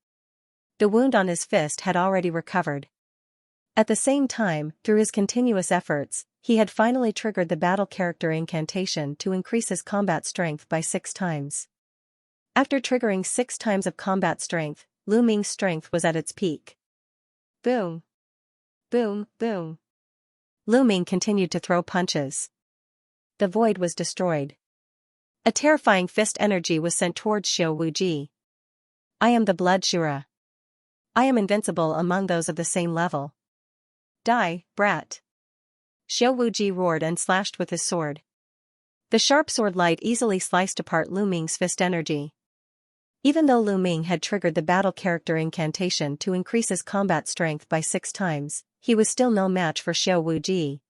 The wound on his fist had already recovered. At the same time, through his continuous efforts, he had finally triggered the battle character incantation to increase his combat strength by 6 times. After triggering 6 times of combat strength, Lu Ming's strength was at its peak. Boom. Boom, boom. Lu Ming continued to throw punches. The void was destroyed. A terrifying fist energy was sent towards Xiao Wuji. I am the Blood Shura. I am invincible among those of the same level. Die, brat. Xiao Wuji roared and slashed with his sword. The sharp sword light easily sliced apart Lu Ming's fist energy. Even though Lu Ming had triggered the battle character incantation to increase his combat strength by 6 times, he was still no match for Xiao Wuji.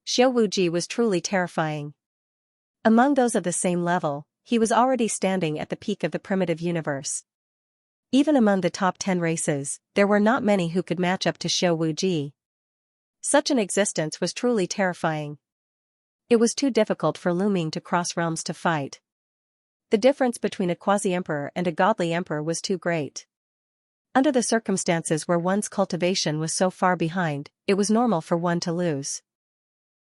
Xiao Wuji was truly terrifying. Among those of the same level, he was already standing at the peak of the primitive universe. Even among the top 10 races, there were not many who could match up to Xiao Wuji. Such an existence was truly terrifying. It was too difficult for Lu Ming to cross realms to fight. The difference between a quasi-emperor and a godly emperor was too great. Under the circumstances where one's cultivation was so far behind, it was normal for one to lose.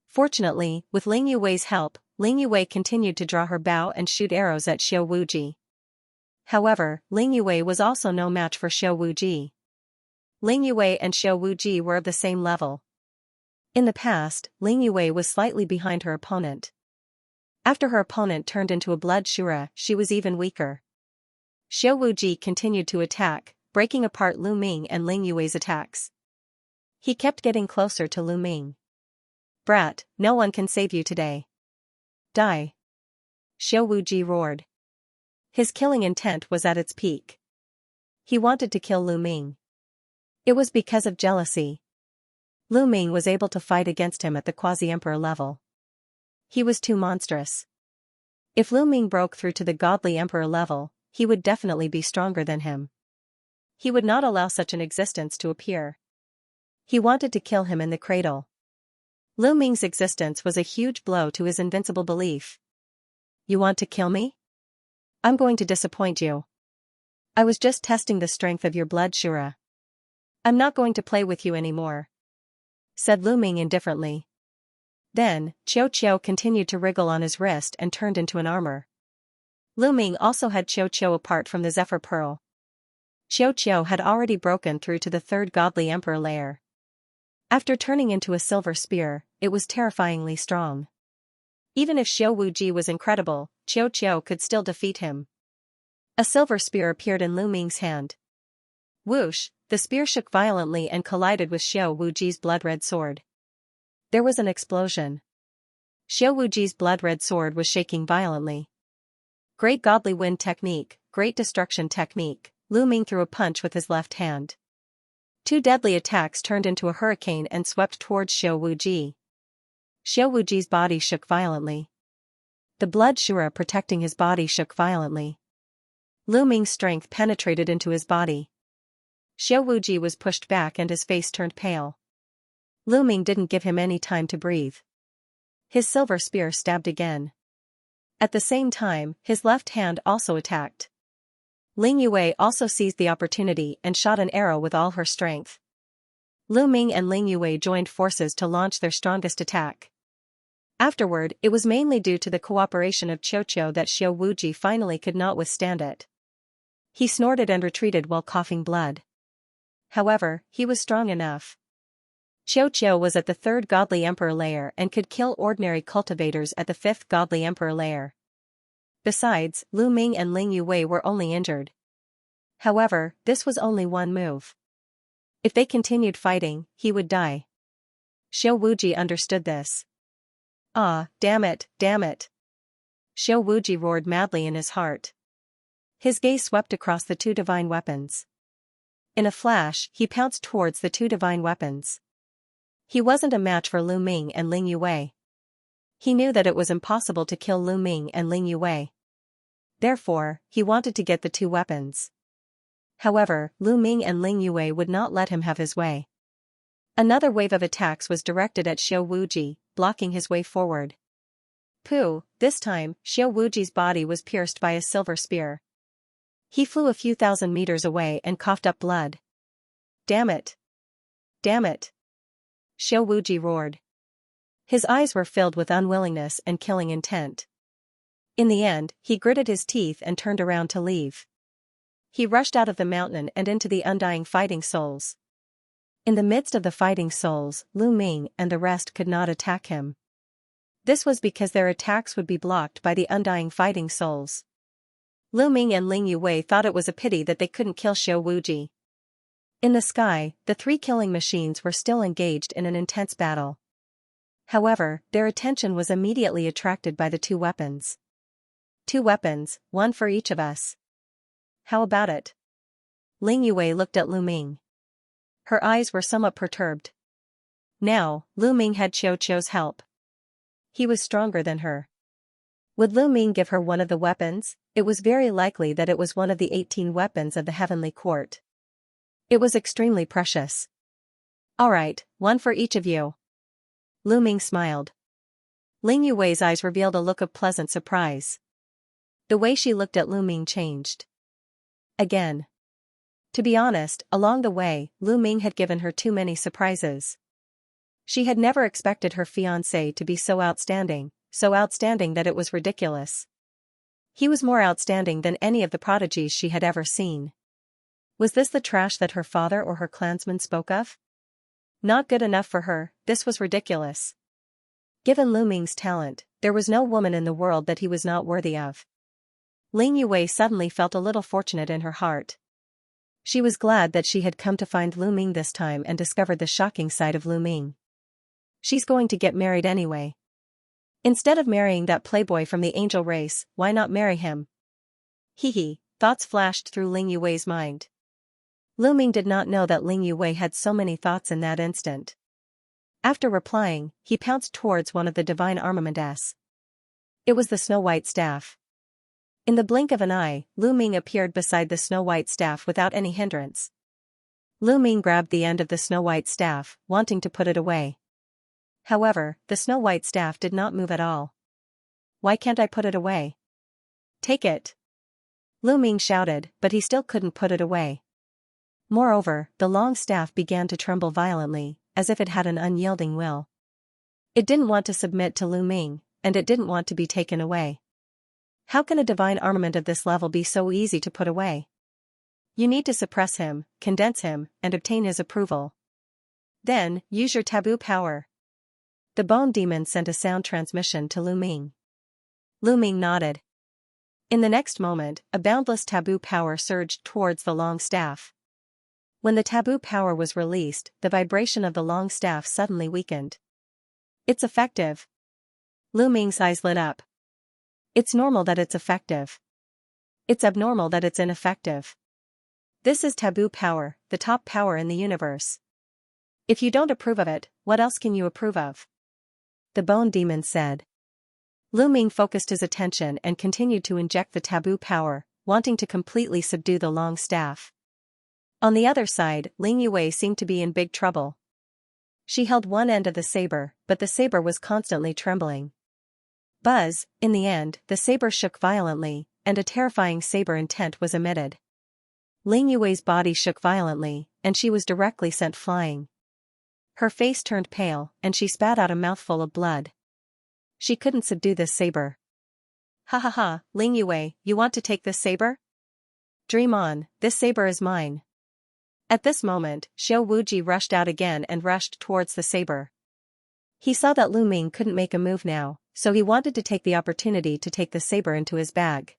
Fortunately, with Ling Yuwei's help, Ling Yue continued to draw her bow and shoot arrows at Xiao Wuji. However, Ling Yue was also no match for Xiao Wuji. Ling Yue and Xiao Wuji were of the same level. In the past, Ling Yue was slightly behind her opponent. After her opponent turned into a blood shura, she was even weaker. Xiao Wuji continued to attack, breaking apart Lu Ming and Ling Yue's attacks. He kept getting closer to Lu Ming. "Brat, no one can save you today. Die!" Xiao Wuji roared. His killing intent was at its peak. He wanted to kill Lu Ming. It was because of jealousy. Lu Ming was able to fight against him at the quasi-emperor level. He was too monstrous. If Lu Ming broke through to the godly emperor level, he would definitely be stronger than him. He would not allow such an existence to appear. He wanted to kill him in the cradle. Lu Ming's existence was a huge blow to his invincible belief. "You want to kill me? I'm going to disappoint you. I was just testing the strength of your blood shura. I'm not going to play with you anymore," said Lu Ming indifferently. Then, Qiao Qiao continued to wriggle on his wrist and turned into an armor. Lu Ming also had Qiao Qiao apart from the Zephyr Pearl. Qiao Qiao had already broken through to the third godly emperor layer. After turning into a silver spear, it was terrifyingly strong. Even if Xiao Wuji was incredible, Qiao Qiao could still defeat him. A silver spear appeared in Lu Ming's hand. Whoosh, the spear shook violently and collided with Xiao Wuji's blood-red sword. There was an explosion. Xiao Wuji's blood-red sword was shaking violently. Great godly wind technique, great destruction technique. Lu Ming threw a punch with his left hand. Two deadly attacks turned into a hurricane and swept towards Xiao Wuji. Xiao Wuji's body shook violently. The blood shura protecting his body shook violently. Lu Ming's strength penetrated into his body. Xiao Wuji was pushed back and his face turned pale. Lu Ming didn't give him any time to breathe. His silver spear stabbed again. At the same time, his left hand also attacked. Ling Yue also seized the opportunity and shot an arrow with all her strength. Lu Ming and Ling Yue joined forces to launch their strongest attack. Afterward, it was mainly due to the cooperation of Qiao Qiao that Xiao Wuji finally could not withstand it. He snorted and retreated while coughing blood. However, he was strong enough. Qiao Qiao was at the third godly emperor layer and could kill ordinary cultivators at the fifth godly emperor layer. Besides, Lu Ming and Ling Yue were only injured. However, this was only one move. If they continued fighting, he would die. Xiao Wuji understood this. "Ah, damn it, damn it!" Xiao Wuji roared madly in his heart. His gaze swept across the two divine weapons. In a flash, he pounced towards the two divine weapons. He wasn't a match for Lu Ming and Ling Yue. He knew that it was impossible to kill Lu Ming and Ling Yue. Therefore, he wanted to get the two weapons. However, Lu Ming and Ling Yue would not let him have his way. Another wave of attacks was directed at Xiao Wuji, blocking his way forward. Pooh, this time, Xiao Wuji's body was pierced by a silver spear. He flew a few thousand meters away and coughed up blood. "Damn it! Damn it!" Xiao Wuji roared. His eyes were filled with unwillingness and killing intent. In the end, he gritted his teeth and turned around to leave. He rushed out of the mountain and into the undying fighting souls. In the midst of the fighting souls, Lu Ming and the rest could not attack him. This was because their attacks would be blocked by the undying fighting souls. Lu Ming and Ling Yue thought it was a pity that they couldn't kill Xiao Wuji. In the sky, the three killing machines were still engaged in an intense battle. However, their attention was immediately attracted by the two weapons. "Two weapons, one for each of us. How about it?" Ling Yue looked at Lu Ming. Her eyes were somewhat perturbed. Now, Lu Ming had Qiao Qiao's help. He was stronger than her. Would Lu Ming give her one of the weapons? It was very likely that it was one of the 18 weapons of the Heavenly Court. It was extremely precious. "All right, one for each of you." Lu Ming smiled. Ling Yue's eyes revealed a look of pleasant surprise. The way she looked at Lu Ming changed. Again. To be honest, along the way, Lu Ming had given her too many surprises. She had never expected her fiancé to be so outstanding that it was ridiculous. He was more outstanding than any of the prodigies she had ever seen. Was this the trash that her father or her clansmen spoke of? Not good enough for her, this was ridiculous. Given Lu Ming's talent, there was no woman in the world that he was not worthy of. Ling Yue suddenly felt a little fortunate in her heart. She was glad that she had come to find Lu Ming this time and discovered the shocking side of Lu Ming. She's going to get married anyway. Instead of marrying that playboy from the angel race, why not marry him? Hee, thoughts flashed through Ling Yue's mind. Lu Ming did not know that Ling Yue had so many thoughts in that instant. After replying, he pounced towards one of the divine armaments. It was the snow-white staff. In the blink of an eye, Lu Ming appeared beside the snow-white staff without any hindrance. Lu Ming grabbed the end of the snow-white staff, wanting to put it away. However, the snow-white staff did not move at all. Why can't I put it away? Take it! Lu Ming shouted, but he still couldn't put it away. Moreover, the long staff began to tremble violently, as if it had an unyielding will. It didn't want to submit to Lu Ming, and it didn't want to be taken away. How can a divine armament of this level be so easy to put away? You need to suppress him, condense him, and obtain his approval. Then, use your taboo power. The bone demon sent a sound transmission to Lu Ming. Lu Ming nodded. In the next moment, a boundless taboo power surged towards the long staff. When the taboo power was released, the vibration of the long staff suddenly weakened. It's effective. Lu Ming's eyes lit up. It's normal that it's effective. It's abnormal that it's ineffective. This is taboo power, the top power in the universe. If you don't approve of it, what else can you approve of? The bone demon said. Lu Ming focused his attention and continued to inject the taboo power, wanting to completely subdue the long staff. On the other side, Ling Yue seemed to be in big trouble. She held one end of the saber, but the saber was constantly trembling. Buzz, in the end, the saber shook violently, and a terrifying saber intent was emitted. Ling Yue's body shook violently, and she was directly sent flying. Her face turned pale, and she spat out a mouthful of blood. She couldn't subdue this saber. Ha ha ha, Ling Yue, you want to take this saber? Dream on, this saber is mine. At this moment, Xiao Wuji rushed out again and rushed towards the saber. He saw that Lu Ming couldn't make a move now, so he wanted to take the opportunity to take the saber into his bag.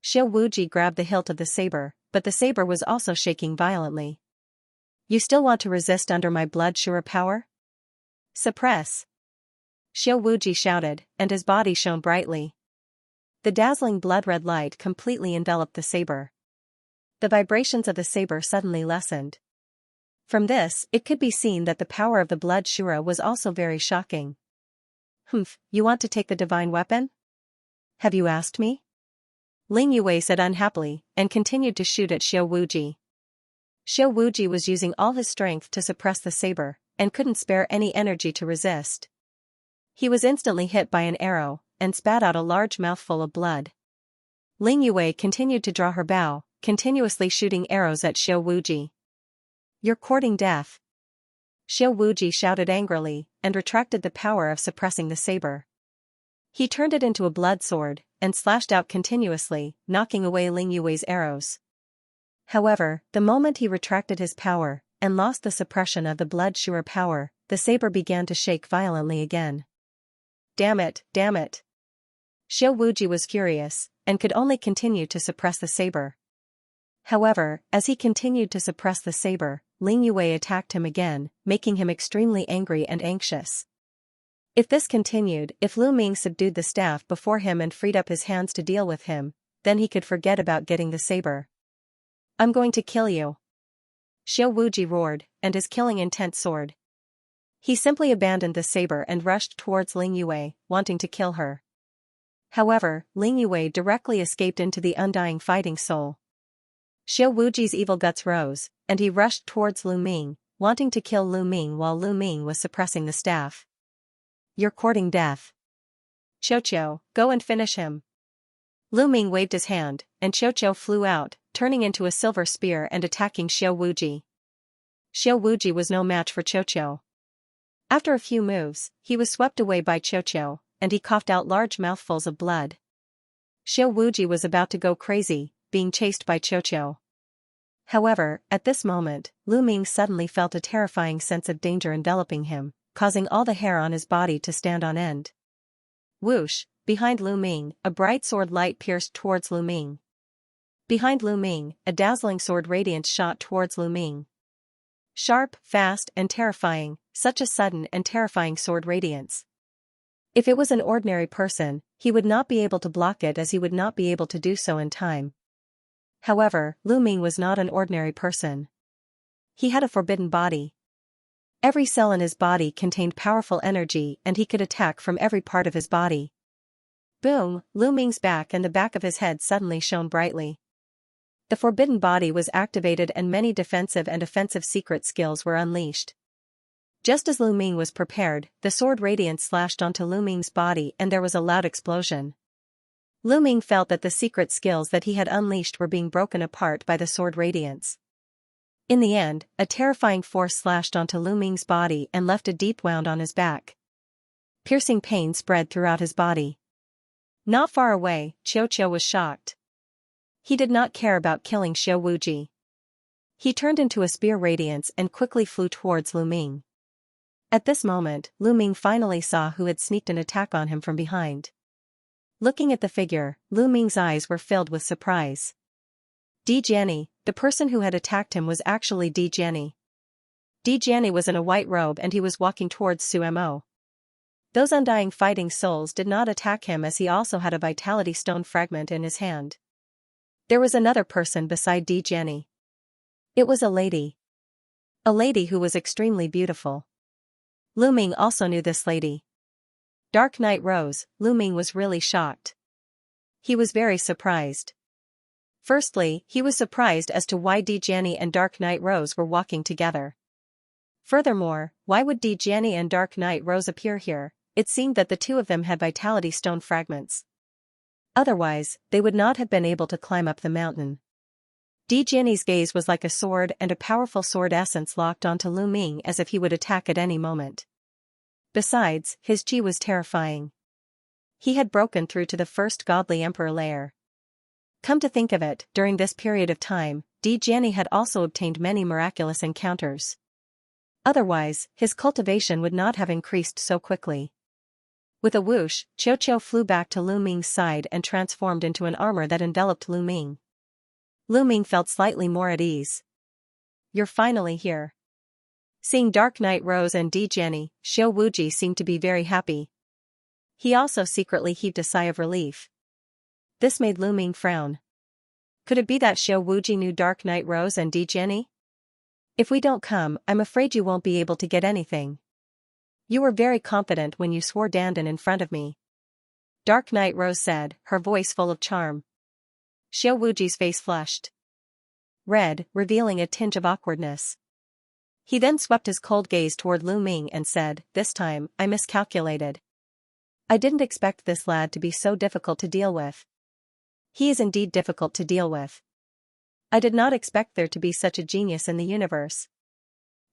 Xiao Wuji grabbed the hilt of the saber, but the saber was also shaking violently. You still want to resist under my blood-sure power? Suppress! Xiao Wuji shouted, and his body shone brightly. The dazzling blood-red light completely enveloped the saber. The vibrations of the saber suddenly lessened. From this, it could be seen that the power of the blood Shura was also very shocking. Humph, you want to take the divine weapon? Have you asked me? Ling Yue said unhappily, and continued to shoot at Xiao Wuji. Xiao Wuji was using all his strength to suppress the saber, and couldn't spare any energy to resist. He was instantly hit by an arrow, and spat out a large mouthful of blood. Ling Yue continued to draw her bow, continuously shooting arrows at Xiao Wuji. You're courting death. Xiao Wuji shouted angrily, and retracted the power of suppressing the saber. He turned it into a blood sword, and slashed out continuously, knocking away Ling Yue's arrows. However, the moment he retracted his power, and lost the suppression of the blood-sure power, the saber began to shake violently again. Damn it, damn it. Xiao Wuji was furious, and could only continue to suppress the saber. However, as he continued to suppress the saber, Ling Yue attacked him again, making him extremely angry and anxious. If this continued, if Lu Ming subdued the staff before him and freed up his hands to deal with him, then he could forget about getting the saber. I'm going to kill you. Xiao Wuji roared, and his killing intent soared. He simply abandoned the saber and rushed towards Ling Yue, wanting to kill her. However, Ling Yue directly escaped into the undying fighting soul. Xiao Wuji's evil guts rose, and he rushed towards Lu Ming, wanting to kill Lu Ming while Lu Ming was suppressing the staff. You're courting death. Qiu, go and finish him. Lu Ming waved his hand, and Qiu flew out, turning into a silver spear and attacking Xiao Wuji. Xiao Wuji was no match for Qiuqiu. After a few moves, he was swept away by Qiuqiu, and he coughed out large mouthfuls of blood. Xiao Wuji was about to go crazy, being chased by Qiuqiu. However, at this moment, Lu Ming suddenly felt a terrifying sense of danger enveloping him, causing all the hair on his body to stand on end. Whoosh, behind Lu Ming, a bright sword light pierced towards Lu Ming. Behind Lu Ming, a dazzling sword radiance shot towards Lu Ming. Sharp, fast, and terrifying, such a sudden and terrifying sword radiance. If it was an ordinary person, he would not be able to block it, as he would not be able to do so in time. However, Lu Ming was not an ordinary person. He had a forbidden body. Every cell in his body contained powerful energy, and he could attack from every part of his body. Boom! Lu Ming's back and the back of his head suddenly shone brightly. The forbidden body was activated and many defensive and offensive secret skills were unleashed. Just as Lu Ming was prepared, the sword radiance slashed onto Lu Ming's body and there was a loud explosion. Lu Ming felt that the secret skills that he had unleashed were being broken apart by the sword radiance. In the end, a terrifying force slashed onto Lu Ming's body and left a deep wound on his back. Piercing pain spread throughout his body. Not far away, Qiuqiu was shocked. He did not care about killing Xiao Wuji. He turned into a spear radiance and quickly flew towards Lu Ming. At this moment, Lu Ming finally saw who had sneaked an attack on him from behind. Looking at the figure, Lu Ming's eyes were filled with surprise. Di Jianni, the person who had attacked him, was actually Di Jianni. Di Jianni was in a white robe and he was walking towards Sumo. Those undying fighting souls did not attack him, as he also had a vitality stone fragment in his hand. There was another person beside Di Jianni. It was a lady. A lady who was extremely beautiful. Lu Ming also knew this lady. Dark Night Rose. Lu Ming was really shocked. He was very surprised. Firstly, he was surprised as to why Di Jianni and Dark Night Rose were walking together. Furthermore, why would Di Jianni and Dark Night Rose appear here? It seemed that the two of them had vitality stone fragments. Otherwise, they would not have been able to climb up the mountain. Di Jianni's gaze was like a sword, and a powerful sword essence locked onto Lu Ming as if he would attack at any moment. Besides, his chi was terrifying. He had broken through to the first godly emperor layer. Come to think of it, during this period of time, Di Jianni had also obtained many miraculous encounters. Otherwise, his cultivation would not have increased so quickly. With a whoosh, Qiuqiu flew back to Lu Ming's side and transformed into an armor that enveloped Lu Ming. Lu Ming felt slightly more at ease. You're finally here. Seeing Dark Night Rose and Di Jianni, Xiao Wuji seemed to be very happy. He also secretly heaved a sigh of relief. This made Lu Ming frown. Could it be that Xiao Wuji knew Dark Night Rose and Di Jianni? If we don't come, I'm afraid you won't be able to get anything. You were very confident when you swore Dandan in front of me. Dark Night Rose said, her voice full of charm. Xiao Wuji's face flushed red, revealing a tinge of awkwardness. He then swept his cold gaze toward Lu Ming and said, this time, I miscalculated. I didn't expect this lad to be so difficult to deal with. He is indeed difficult to deal with. I did not expect there to be such a genius in the universe.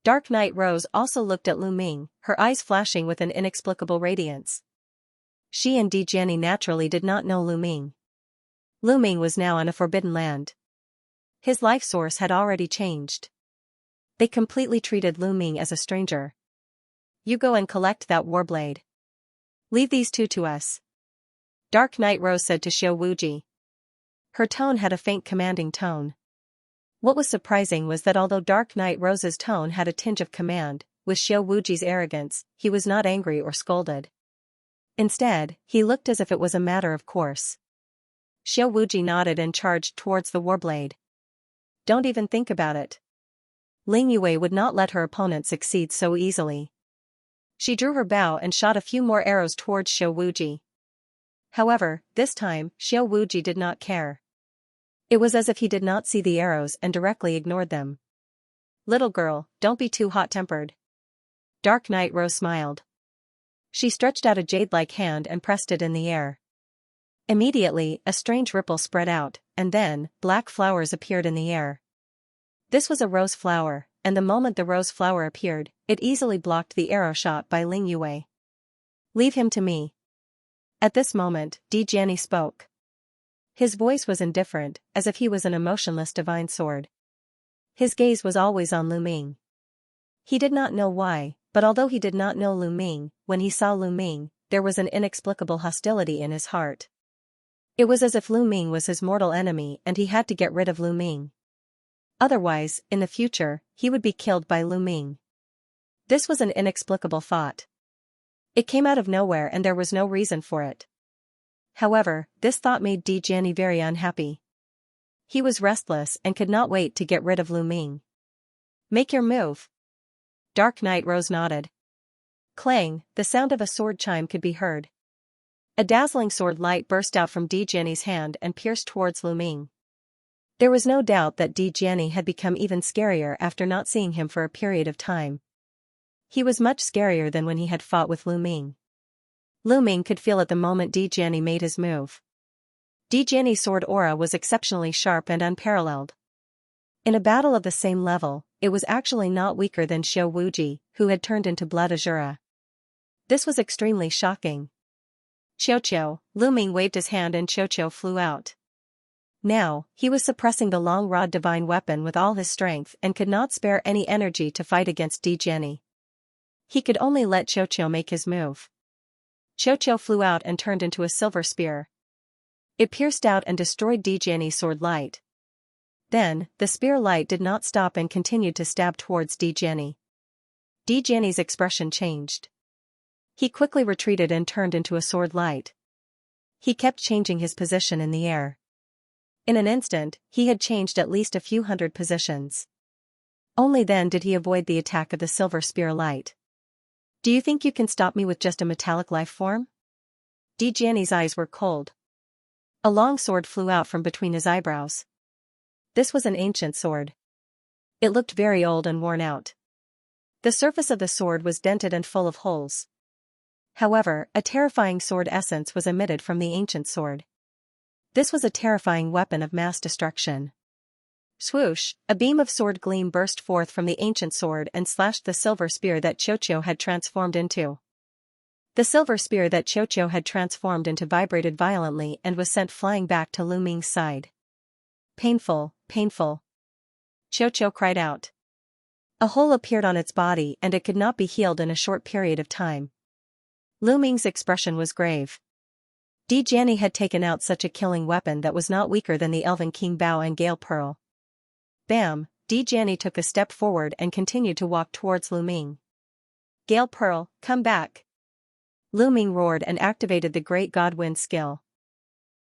Dark Night Rose also looked at Lu Ming, her eyes flashing with an inexplicable radiance. She and Di Jianni naturally did not know Lu Ming. Lu Ming was now on a forbidden land. His life source had already changed. They completely treated Lu Ming as a stranger. You go and collect that warblade. Leave these two to us. Dark Night Rose said to Xiao Wuji. Her tone had a faint commanding tone. What was surprising was that although Dark Night Rose's tone had a tinge of command, with Xiao Wuji's arrogance, he was not angry or scolded. Instead, he looked as if it was a matter of course. Xiao Wuji nodded and charged towards the warblade. Don't even think about it. Ling Yue would not let her opponent succeed so easily. She drew her bow and shot a few more arrows towards Xiao Wuji. However, this time, Xiao Wuji did not care. It was as if he did not see the arrows and directly ignored them. Little girl, don't be too hot-tempered. Dark Night Rose smiled. She stretched out a jade-like hand and pressed it in the air. Immediately, a strange ripple spread out, and then, black flowers appeared in the air. This was a rose flower, and the moment the rose flower appeared, it easily blocked the arrow shot by Ling Yue. "Leave him to me." At this moment, Di Jiani spoke. His voice was indifferent, as if he was an emotionless divine sword. His gaze was always on Lu Ming. He did not know why, but although he did not know Lu Ming, when he saw Lu Ming, there was an inexplicable hostility in his heart. It was as if Lu Ming was his mortal enemy and he had to get rid of Lu Ming. Otherwise, in the future, he would be killed by Lu Ming. This was an inexplicable thought. It came out of nowhere and there was no reason for it. However, this thought made Di Jiani very unhappy. He was restless and could not wait to get rid of Lu Ming. "Make your move." Dark Knight Rose nodded. Clang, the sound of a sword chime could be heard. A dazzling sword light burst out from Di Jiani's hand and pierced towards Lu Ming. There was no doubt that Di Jiani had become even scarier after not seeing him for a period of time. He was much scarier than when he had fought with Lu Ming. Lu Ming could feel at the moment Di Jiani made his move. Di Jiani's sword aura was exceptionally sharp and unparalleled. In a battle of the same level, it was actually not weaker than Xiao Wuji, who had turned into blood azura. This was extremely shocking. "Qiu," Lu Ming waved his hand and Qiu flew out. Now, he was suppressing the long rod divine weapon with all his strength and could not spare any energy to fight against Di Jiani. He could only let Qiu make his move. Qiu flew out and turned into a silver spear. It pierced out and destroyed Di Jiani's sword light. Then, the spear light did not stop and continued to stab towards Di Jiani. Di Jiani's expression changed. He quickly retreated and turned into a sword light. He kept changing his position in the air. In an instant, he had changed at least a few hundred positions. Only then did he avoid the attack of the silver spear light. "Do you think you can stop me with just a metallic life form?" Di Jiani's eyes were cold. A long sword flew out from between his eyebrows. This was an ancient sword. It looked very old and worn out. The surface of the sword was dented and full of holes. However, a terrifying sword essence was emitted from the ancient sword. This was a terrifying weapon of mass destruction. Swoosh, a beam of sword gleam burst forth from the ancient sword and slashed the silver spear that Qiu had transformed into. The silver spear that Qiu had transformed into vibrated violently and was sent flying back to Lu Ming's side. "Painful, painful." Qiu cried out. A hole appeared on its body and it could not be healed in a short period of time. Lu Ming's expression was grave. Di Jiani had taken out such a killing weapon that was not weaker than the Elven King Bao and Gale Pearl. Bam, Di Jiani took a step forward and continued to walk towards Lu Ming. "Gale Pearl, come back." Lu Ming roared and activated the Great God Wind skill.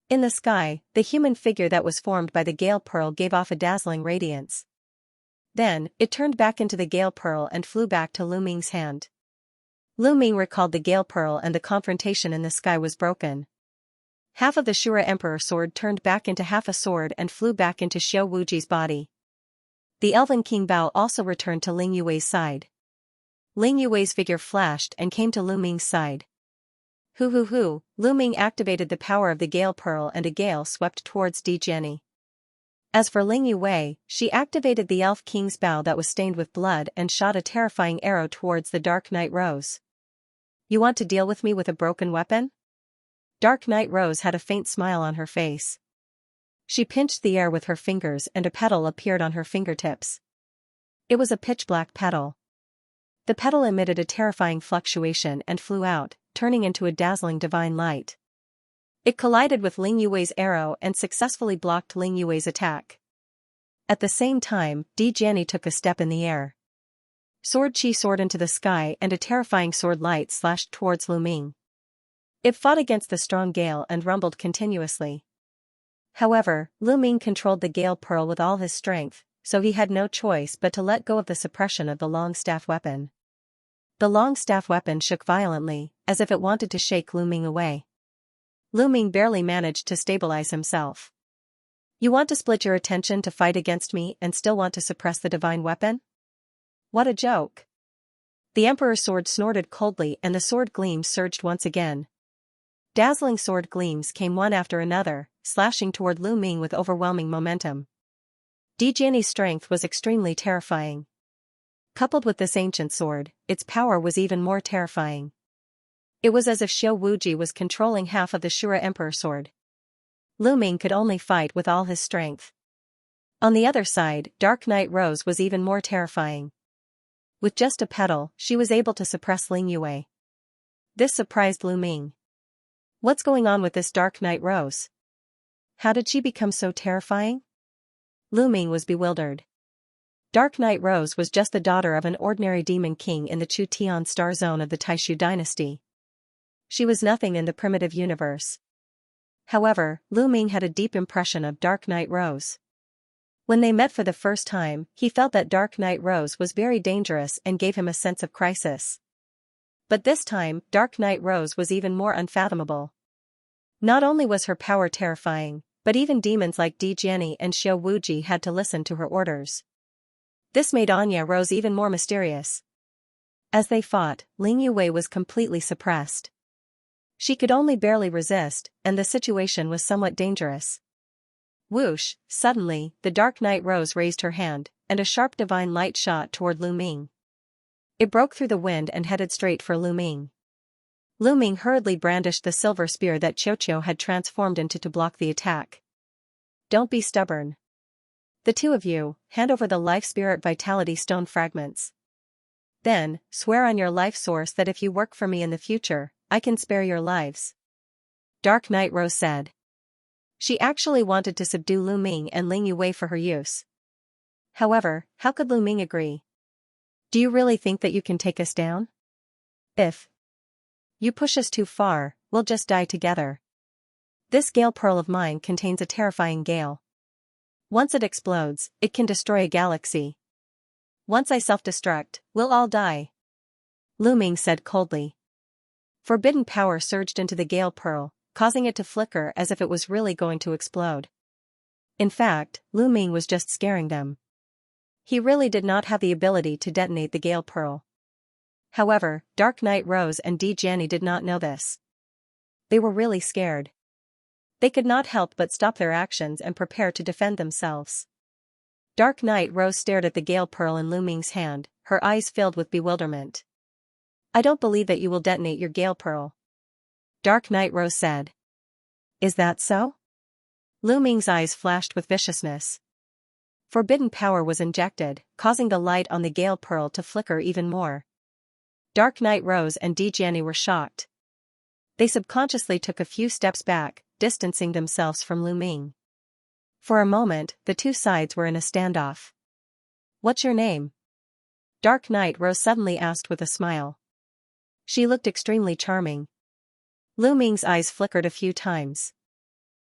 In the sky, the human figure that was formed by the Gale Pearl gave off a dazzling radiance. Then, it turned back into the Gale Pearl and flew back to Lu Ming's hand. Lu Ming recalled the Gale Pearl and the confrontation in the sky was broken. Half of the Shura Emperor sword turned back into half a sword and flew back into Xiao Wuji's body. The Elven King Bao also returned to Ling Yue's side. Ling Yue's figure flashed and came to Lu Ming's side. Hu, Lu Ming activated the power of the Gale Pearl and a gale swept towards Di Jiani. As for Ling Yue, she activated the Elf King's bow that was stained with blood and shot a terrifying arrow towards the Dark Knight Rose. "You want to deal with me with a broken weapon?" Dark Knight Rose had a faint smile on her face. She pinched the air with her fingers and a petal appeared on her fingertips. It was a pitch-black petal. The petal emitted a terrifying fluctuation and flew out, turning into a dazzling divine light. It collided with Ling Yue's arrow and successfully blocked Ling Yue's attack. At the same time, Di Jiani took a step in the air. Sword Chi soared into the sky and a terrifying sword light slashed towards Lu Ming. It fought against the strong gale and rumbled continuously. However, Lu Ming controlled the Gale Pearl with all his strength, so he had no choice but to let go of the suppression of the long staff weapon. The long staff weapon shook violently, as if it wanted to shake Lu Ming away. Lu Ming barely managed to stabilize himself. "You want to split your attention to fight against me and still want to suppress the divine weapon? What a joke." The Emperor's sword snorted coldly and the sword gleam surged once again. Dazzling sword gleams came one after another, slashing toward Lu Ming with overwhelming momentum. Dijiani's strength was extremely terrifying. Coupled with this ancient sword, its power was even more terrifying. It was as if Xiao Wuji was controlling half of the Shura Emperor sword. Lu Ming could only fight with all his strength. On the other side, Dark Knight Rose was even more terrifying. With just a petal, she was able to suppress Ling Yue. This surprised Lu Ming. What's going on with this Dark Knight Rose? How did she become so terrifying? Lu Ming was bewildered. Dark Knight Rose was just the daughter of an ordinary demon king in the Chu Tian star zone of the Taishu dynasty. She was nothing in the primitive universe. However, Lu Ming had a deep impression of Dark Knight Rose. When they met for the first time, he felt that Dark Knight Rose was very dangerous and gave him a sense of crisis. But this time, Dark Knight Rose was even more unfathomable. Not only was her power terrifying, but even demons like Dijiani and Xiao Wuji had to listen to her orders. This made Anya Rose even more mysterious. As they fought, Ling Yue was completely suppressed. She could only barely resist, and the situation was somewhat dangerous. Whoosh, suddenly, the Dark Knight Rose raised her hand, and a sharp divine light shot toward Lu Ming. It broke through the wind and headed straight for Lu Ming. Lu Ming hurriedly brandished the silver spear that Qiuqiu had transformed into to block the attack. Don't be stubborn. The two of you, hand over the Life Spirit Vitality Stone fragments. Then, swear on your life source that if you work for me in the future, I can spare your lives. Dark Knight Rose said. She actually wanted to subdue Lu Ming and Ling Yue for her use. However, how could Lu Ming agree? Do you really think that you can take us down? If you push us too far, we'll just die together. This gale pearl of mine contains a terrifying gale. Once it explodes, it can destroy a galaxy. Once I self-destruct, we'll all die. Lu Ming said coldly. Forbidden power surged into the gale pearl, causing it to flicker as if it was really going to explode. In fact, Lu Ming was just scaring them. He really did not have the ability to detonate the gale pearl. However, Dark Knight Rose and Dijiani did not know this. They were really scared. They could not help but stop their actions and prepare to defend themselves. Dark Knight Rose stared at the gale pearl in Lu Ming's hand, her eyes filled with bewilderment. I don't believe that you will detonate your gale pearl. Dark Knight Rose said. Is that so? Lu Ming's eyes flashed with viciousness. Forbidden power was injected, causing the light on the gale pearl to flicker even more. Dark Knight Rose and Dijiani were shocked. They subconsciously took a few steps back, distancing themselves from Lu Ming. For a moment, the two sides were in a standoff. What's your name? Dark Knight Rose suddenly asked with a smile. She looked extremely charming. Lu Ming's eyes flickered a few times.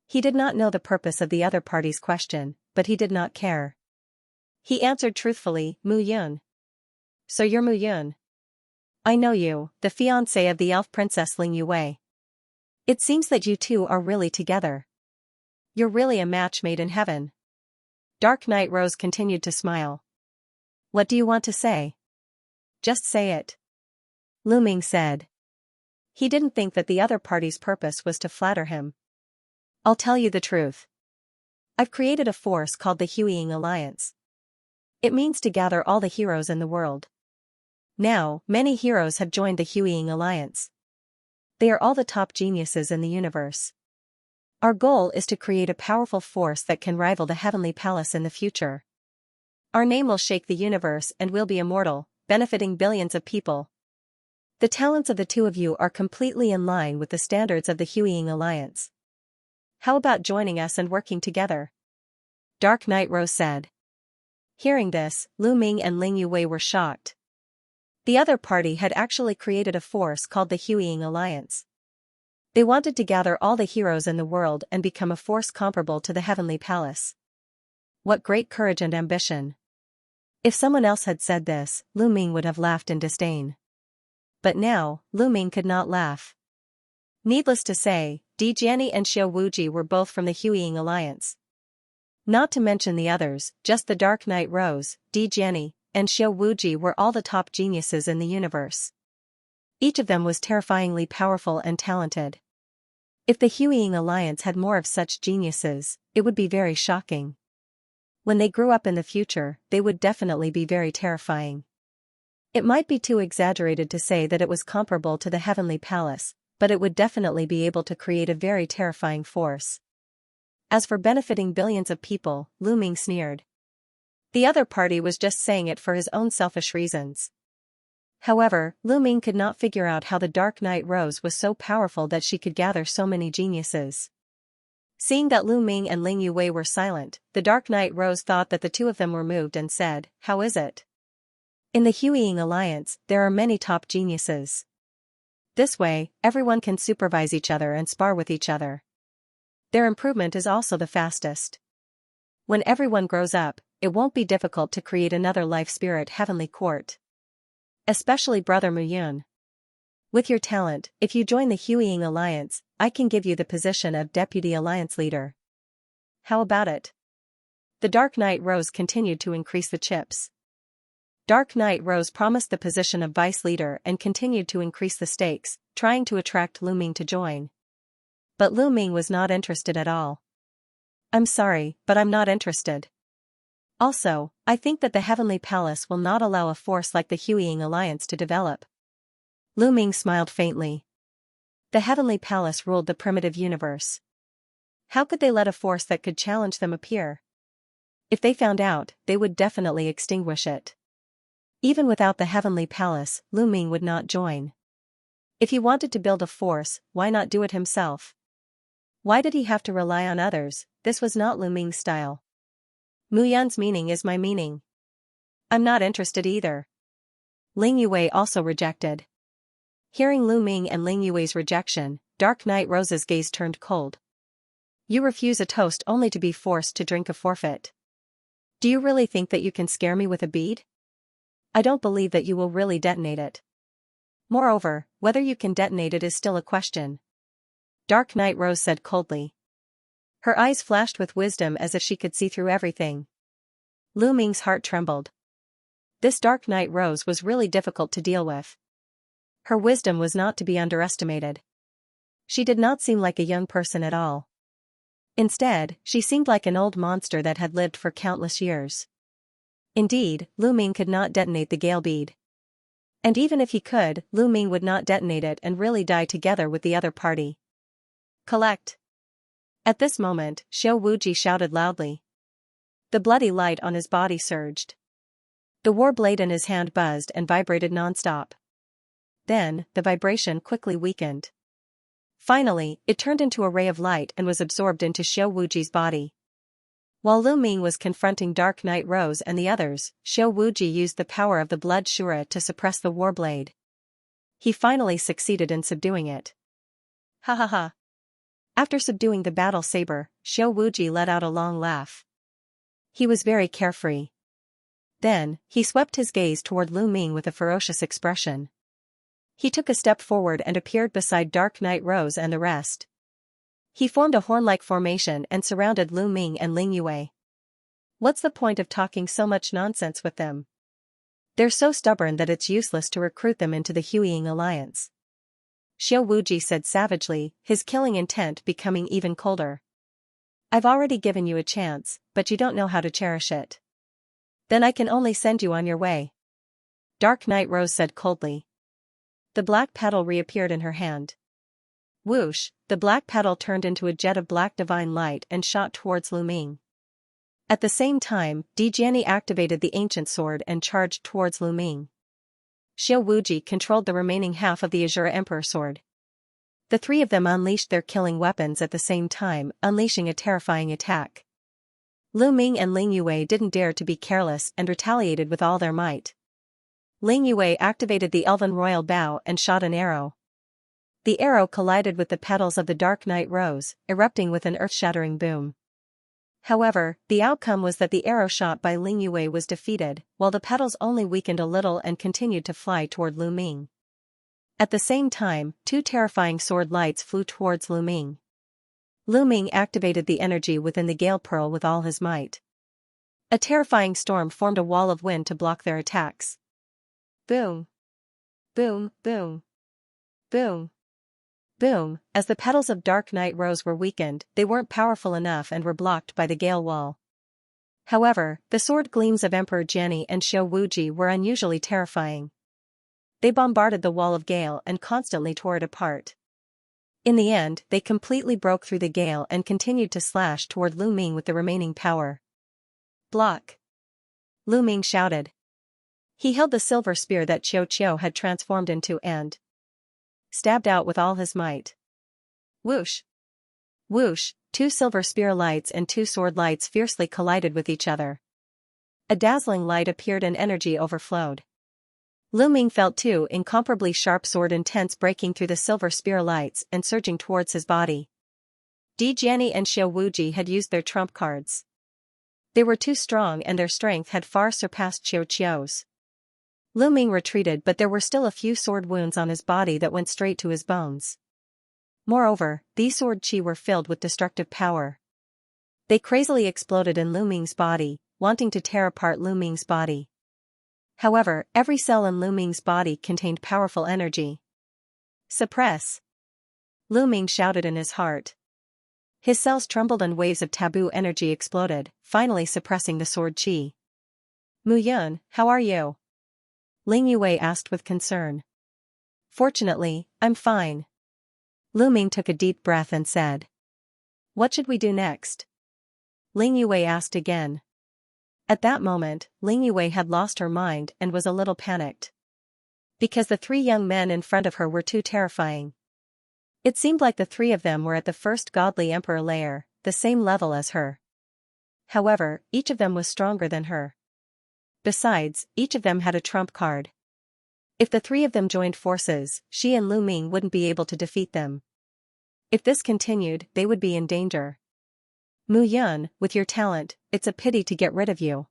He did not know the purpose of the other party's question, but he did not care. He answered truthfully, Mu Yun. So you're Mu Yun. I know you, the fiancé of the elf princess Ling Yue. It seems that you two are really together. You're really a match made in heaven. Dark Knight Rose continued to smile. What do you want to say? Just say it. Lu Ming said. He didn't think that the other party's purpose was to flatter him. I'll tell you the truth. I've created a force called the Huiying Alliance. It means to gather all the heroes in the world. Now, many heroes have joined the Huiying Alliance. They are all the top geniuses in the universe. Our goal is to create a powerful force that can rival the Heavenly Palace in the future. Our name will shake the universe and we'll be immortal, benefiting billions of people. The talents of the two of you are completely in line with the standards of the Huiying Alliance. How about joining us and working together? Dark Knight Rose said. Hearing this, Lu Ming and Ling Yue were shocked. The other party had actually created a force called the Huiying Alliance. They wanted to gather all the heroes in the world and become a force comparable to the Heavenly Palace. What great courage and ambition. If someone else had said this, Lu Ming would have laughed in disdain. But now, Lu Ming could not laugh. Needless to say, Dijiani and Xiao Wuji were both from the Huiying Alliance. Not to mention the others, just the Dark Knight Rose, Dijiani, and Xiao Wuji were all the top geniuses in the universe. Each of them was terrifyingly powerful and talented. If the Huiying alliance had more of such geniuses, it would be very shocking. When they grew up in the future, they would definitely be very terrifying. It might be too exaggerated to say that it was comparable to the Heavenly Palace, but it would definitely be able to create a very terrifying force. As for benefiting billions of people, Lu Ming sneered. The other party was just saying it for his own selfish reasons. However, Lu Ming could not figure out how the Dark Knight Rose was so powerful that she could gather so many geniuses. Seeing that Lu Ming and Ling Yue were silent, the Dark Knight Rose thought that the two of them were moved and said, "How is it? In the Huiying Alliance, there are many top geniuses. This way, everyone can supervise each other and spar with each other. Their improvement is also the fastest. When everyone grows up, it won't be difficult to create another life spirit heavenly court. Especially Brother Muyun. With your talent, if you join the Huiying Alliance, I can give you the position of Deputy Alliance Leader. How about it?" The Dark Knight Rose continued to increase the chips. Dark Knight Rose promised the position of Vice Leader and continued to increase the stakes, trying to attract Lu Ming to join. But Lu Ming was not interested at all. "I'm sorry, but I'm not interested. Also, I think that the Heavenly Palace will not allow a force like the Huiying Alliance to develop." Lu Ming smiled faintly. The Heavenly Palace ruled the primitive universe. How could they let a force that could challenge them appear? If they found out, they would definitely extinguish it. Even without the Heavenly Palace, Lu Ming would not join. If he wanted to build a force, why not do it himself? Why did he have to rely on others? This was not Lu Ming's style. "Muyun's meaning is my meaning. I'm not interested either." Ling Yue also rejected. Hearing Lu Ming and Ling Yue's rejection, Dark Knight Rose's gaze turned cold. "You refuse a toast only to be forced to drink a forfeit. Do you really think that you can scare me with a bead? I don't believe that you will really detonate it. Moreover, whether you can detonate it is still a question." Dark Knight Rose said coldly. Her eyes flashed with wisdom as if she could see through everything. Lu Ming's heart trembled. This Dark Knight Rose was really difficult to deal with. Her wisdom was not to be underestimated. She did not seem like a young person at all. Instead, she seemed like an old monster that had lived for countless years. Indeed, Lu Ming could not detonate the Gale Bead. And even if he could, Lu Ming would not detonate it and really die together with the other party. "Collect!" At this moment, Xiao Wuji shouted loudly. The bloody light on his body surged. The war blade in his hand buzzed and vibrated non-stop. Then, the vibration quickly weakened. Finally, it turned into a ray of light and was absorbed into Xiao Wuji's body. While Lu Ming was confronting Dark Knight Rose and the others, Xiao Wuji used the power of the Blood Shura to suppress the warblade. He finally succeeded in subduing it. Ha ha ha. After subduing the battle saber, Xiao Wuji let out a long laugh. He was very carefree. Then, he swept his gaze toward Lu Ming with a ferocious expression. He took a step forward and appeared beside Dark Knight Rose and the rest. He formed a horn-like formation and surrounded Lu Ming and Ling Yue. What's the point of talking so much nonsense with them? They're so stubborn that it's useless to recruit them into the Huiying Alliance. Xiao Wuji said savagely, his killing intent becoming even colder. I've already given you a chance, but you don't know how to cherish it. Then I can only send you on your way. Dark Knight Rose said coldly. The black petal reappeared in her hand. Whoosh, the black petal turned into a jet of black divine light and shot towards Lu Ming. At the same time, Di Jiani activated the ancient sword and charged towards Lu Ming. Xiao Wuji controlled the remaining half of the Azure Emperor sword. The three of them unleashed their killing weapons at the same time, unleashing a terrifying attack. Lu Ming and Ling Yue didn't dare to be careless and retaliated with all their might. Ling Yue activated the Elven Royal Bow and shot an arrow. The arrow collided with the petals of the Dark Knight Rose, erupting with an earth-shattering boom. However, the outcome was that the arrow shot by Ling Yue was defeated, while the petals only weakened a little and continued to fly toward Lu Ming. At the same time, two terrifying sword lights flew towards Lu Ming. Lu Ming activated the energy within the Gale Pearl with all his might. A terrifying storm formed a wall of wind to block their attacks. Boom! Boom, boom! Boom! Boom, as the petals of Dark Night Rose were weakened, they weren't powerful enough and were blocked by the gale wall. However, the sword gleams of Emperor Jiani and Xiao Wuji were unusually terrifying. They bombarded the wall of gale and constantly tore it apart. In the end, they completely broke through the gale and continued to slash toward Lu Ming with the remaining power. Block! Lu Ming shouted. He held the silver spear that Qiu had transformed into and stabbed out with all his might. Whoosh! Whoosh! 2 silver spear lights and 2 sword lights fiercely collided with each other. A dazzling light appeared and energy overflowed. Lu Ming felt 2 incomparably sharp sword intents breaking through the silver spear lights and surging towards his body. Di Jiani and Xiao Wuji had used their trump cards. They were too strong and their strength had far surpassed Qiu's. Lu Ming retreated, but there were still a few sword wounds on his body that went straight to his bones. Moreover, these sword chi were filled with destructive power. They crazily exploded in Lu Ming's body, wanting to tear apart Lu Ming's body. However, every cell in Lu Ming's body contained powerful energy. Suppress! Lu Ming shouted in his heart. His cells trembled and waves of taboo energy exploded, finally suppressing the sword chi. Mu Yun, how are you? Ling Yue asked with concern. Fortunately, I'm fine. Lu Ming took a deep breath and said. What should we do next? Ling Yue asked again. At that moment, Ling Yue had lost her mind and was a little panicked. Because the 3 young men in front of her were too terrifying. It seemed like the 3 of them were at the first godly emperor layer, the same level as her. However, each of them was stronger than her. Besides, each of them had a trump card. If the 3 of them joined forces, she and Lu Ming wouldn't be able to defeat them. If this continued, they would be in danger. Mu Yun, with your talent, it's a pity to get rid of you.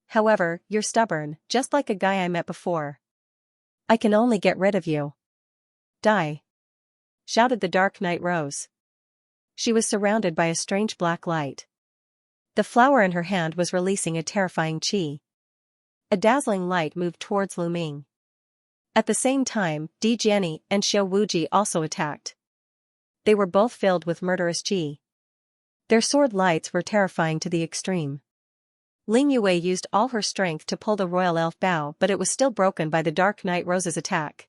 However, you're stubborn, just like a guy I met before. I can only get rid of you. Die! Shouted the Dark Night Rose. She was surrounded by a strange black light. The flower in her hand was releasing a terrifying chi. A dazzling light moved towards Lu Ming. At the same time, Di Jiani and Xiao Wuji also attacked. They were both filled with murderous chi. Their sword lights were terrifying to the extreme. Ling Yue used all her strength to pull the royal elf bow, but it was still broken by the Dark Night Rose's attack.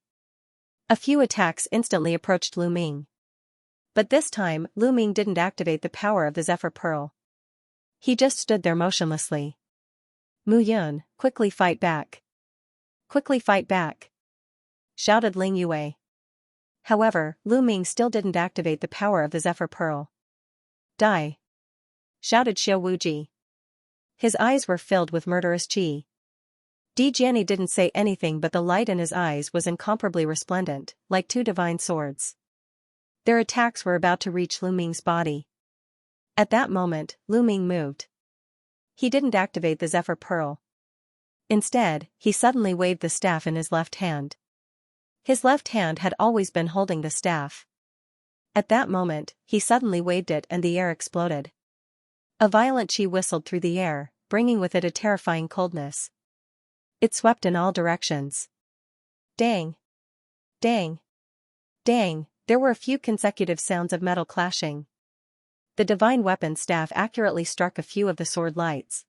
A few attacks instantly approached Lu Ming. But this time, Lu Ming didn't activate the power of the Zephyr Pearl. He just stood there motionlessly. Mu Yun, quickly fight back. Quickly fight back! Shouted Ling Yue. However, Lu Ming still didn't activate the power of the Zephyr Pearl. Die! Shouted Xiao Wuji. His eyes were filled with murderous chi. Di Jiani didn't say anything, but the light in his eyes was incomparably resplendent, like 2 divine swords. Their attacks were about to reach Lu Ming's body. At that moment, Lu Ming moved. He didn't activate the Zephyr Pearl. Instead, he suddenly waved the staff in his left hand. His left hand had always been holding the staff. At that moment, he suddenly waved it and the air exploded. A violent chi whistled through the air, bringing with it a terrifying coldness. It swept in all directions. Dang! Dang! Dang! There were a few consecutive sounds of metal clashing. The divine weapon staff accurately struck a few of the sword lights.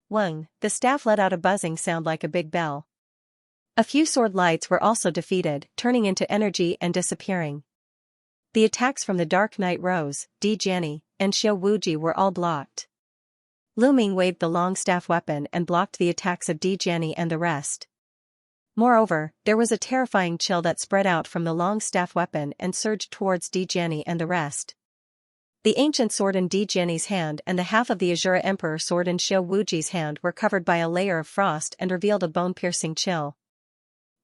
Wung! The staff let out a buzzing sound like a big bell. A few sword lights were also defeated, turning into energy and disappearing. The attacks from the Dark Night Rose, Di Jiani, and Xiao Wuji were all blocked. Lu Ming waved the long staff weapon and blocked the attacks of Di Jiani and the rest. Moreover, there was a terrifying chill that spread out from the long staff weapon and surged towards Di Jiani and the rest. The ancient sword in Di Jiani's hand and the half of the Azura Emperor sword in Xiao Wuji's hand were covered by a layer of frost and revealed a bone-piercing chill.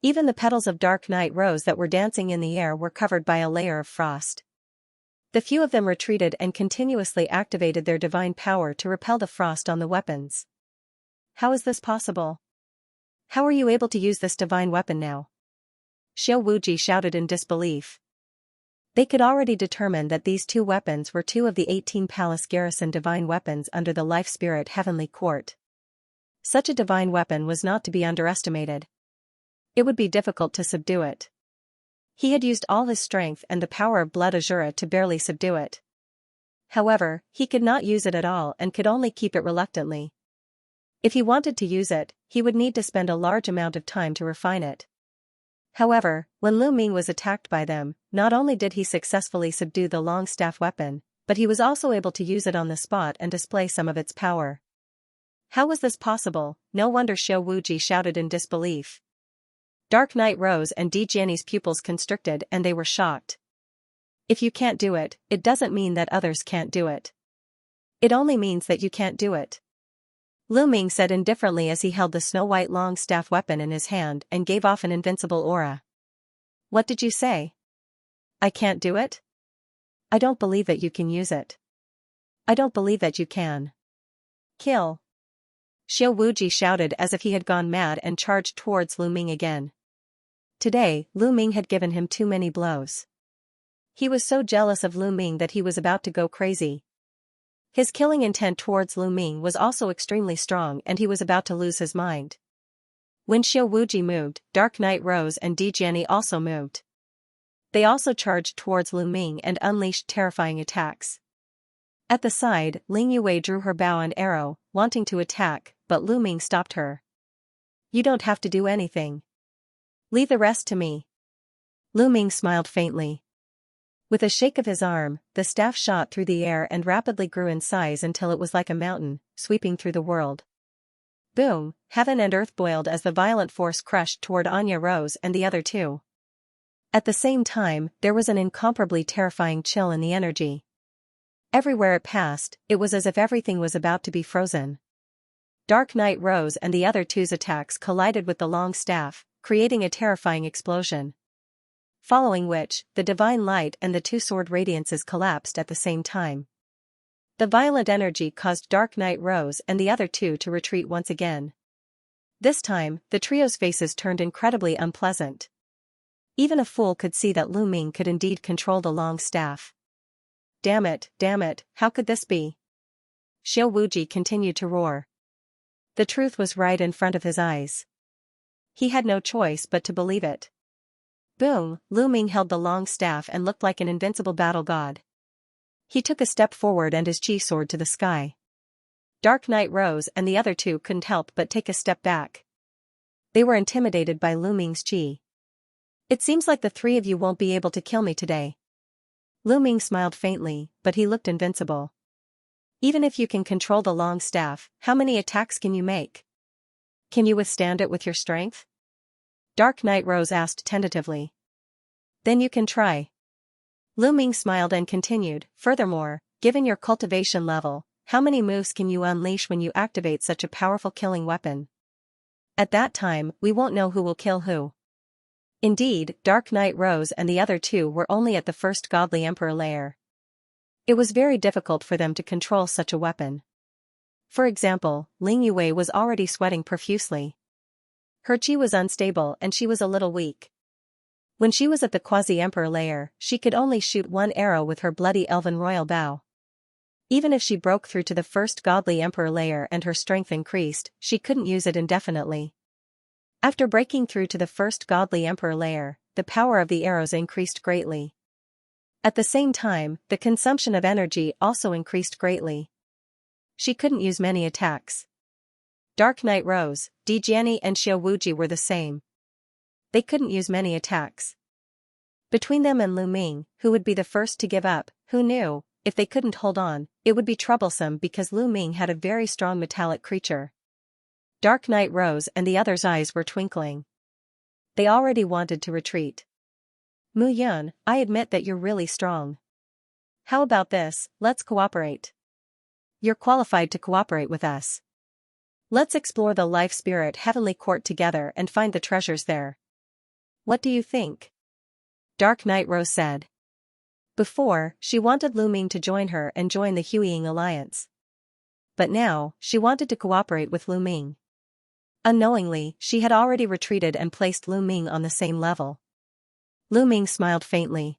Even the petals of Dark Night Rose that were dancing in the air were covered by a layer of frost. The few of them retreated and continuously activated their divine power to repel the frost on the weapons. How is this possible? How are you able to use this divine weapon now? Xiao Wuji shouted in disbelief. They could already determine that these 2 weapons were 2 of the 18 palace garrison divine weapons under the Life Spirit Heavenly Court. Such a divine weapon was not to be underestimated. It would be difficult to subdue it. He had used all his strength and the power of blood azura to barely subdue it. However, he could not use it at all and could only keep it reluctantly. If he wanted to use it, he would need to spend a large amount of time to refine it. However, when Lu Ming was attacked by them, not only did he successfully subdue the long staff weapon, but he was also able to use it on the spot and display some of its power. How was this possible? No wonder Xiao Wuji shouted in disbelief. Dark Knight rose and Di Jianni's pupils constricted and they were shocked. If you can't do it, it doesn't mean that others can't do it. It only means that you can't do it. Lu Ming said indifferently as he held the snow-white long staff weapon in his hand and gave off an invincible aura. What did you say? I can't do it? I don't believe that you can use it. I don't believe that you can. Kill. Xiao Wuji shouted as if he had gone mad and charged towards Lu Ming again. Today, Lu Ming had given him too many blows. He was so jealous of Lu Ming that he was about to go crazy. His killing intent towards Lu Ming was also extremely strong and he was about to lose his mind. When Xiao Wuji moved, Dark Knight rose and Di Jianni also moved. They also charged towards Lu Ming and unleashed terrifying attacks. At the side, Ling Yue drew her bow and arrow, wanting to attack, but Lu Ming stopped her. You don't have to do anything. Leave the rest to me. Lu Ming smiled faintly. With a shake of his arm, the staff shot through the air and rapidly grew in size until it was like a mountain, sweeping through the world. Boom, heaven and earth boiled as the violent force crushed toward Anya Rose and the other two. At the same time, there was an incomparably terrifying chill in the energy. Everywhere it passed, it was as if everything was about to be frozen. Dark Knight rose and the other two's attacks collided with the long staff, creating a terrifying explosion. Following which, the divine light and the two sword radiances collapsed at the same time. The violent energy caused Dark Knight rose and the other two to retreat once again. This time, the trio's faces turned incredibly unpleasant. Even a fool could see that Lu Ming could indeed control the long staff. Damn it, how could this be? Xiao Wuji continued to roar. The truth was right in front of his eyes. He had no choice but to believe it. Boom, Lu Ming held the long staff and looked like an invincible battle god. He took a step forward and his chi soared to the sky. Dark Knight rose and the other two couldn't help but take a step back. They were intimidated by Lu Ming's chi. It seems like the three of you won't be able to kill me today. Lu Ming smiled faintly, but he looked invincible. Even if you can control the long staff, how many attacks can you make? Can you withstand it with your strength? Dark Knight rose asked tentatively. Then you can try. Lu Ming smiled and continued, furthermore, given your cultivation level, how many moves can you unleash when you activate such a powerful killing weapon? At that time, we won't know who will kill who. Indeed, Dark Knight rose and the other two were only at the first godly emperor layer. It was very difficult for them to control such a weapon. For example, Ling Yue was already sweating profusely. Her chi was unstable and she was a little weak. When she was at the quasi-emperor layer, she could only shoot one arrow with her bloody elven royal bow. Even if she broke through to the first godly emperor layer and her strength increased, she couldn't use it indefinitely. After breaking through to the first godly emperor layer, the power of the arrows increased greatly. At the same time, the consumption of energy also increased greatly. She couldn't use many attacks. Dark Knight rose, Di Jianni and Xiao Wuji were the same. They couldn't use many attacks. Between them and Lu Ming, who would be the first to give up, who knew, if they couldn't hold on, it would be troublesome because Lu Ming had a very strong metallic creature. Dark Knight rose and the others' eyes were twinkling. They already wanted to retreat. Mu Yun, I admit that you're really strong. How about this, let's cooperate. You're qualified to cooperate with us. Let's explore the Life Spirit Heavenly Court together and find the treasures there. What do you think? Dark Knight Rose said. Before, she wanted Lu Ming to join her and join the Huiying Alliance. But now, she wanted to cooperate with Lu Ming. Unknowingly, she had already retreated and placed Lu Ming on the same level. Lu Ming smiled faintly.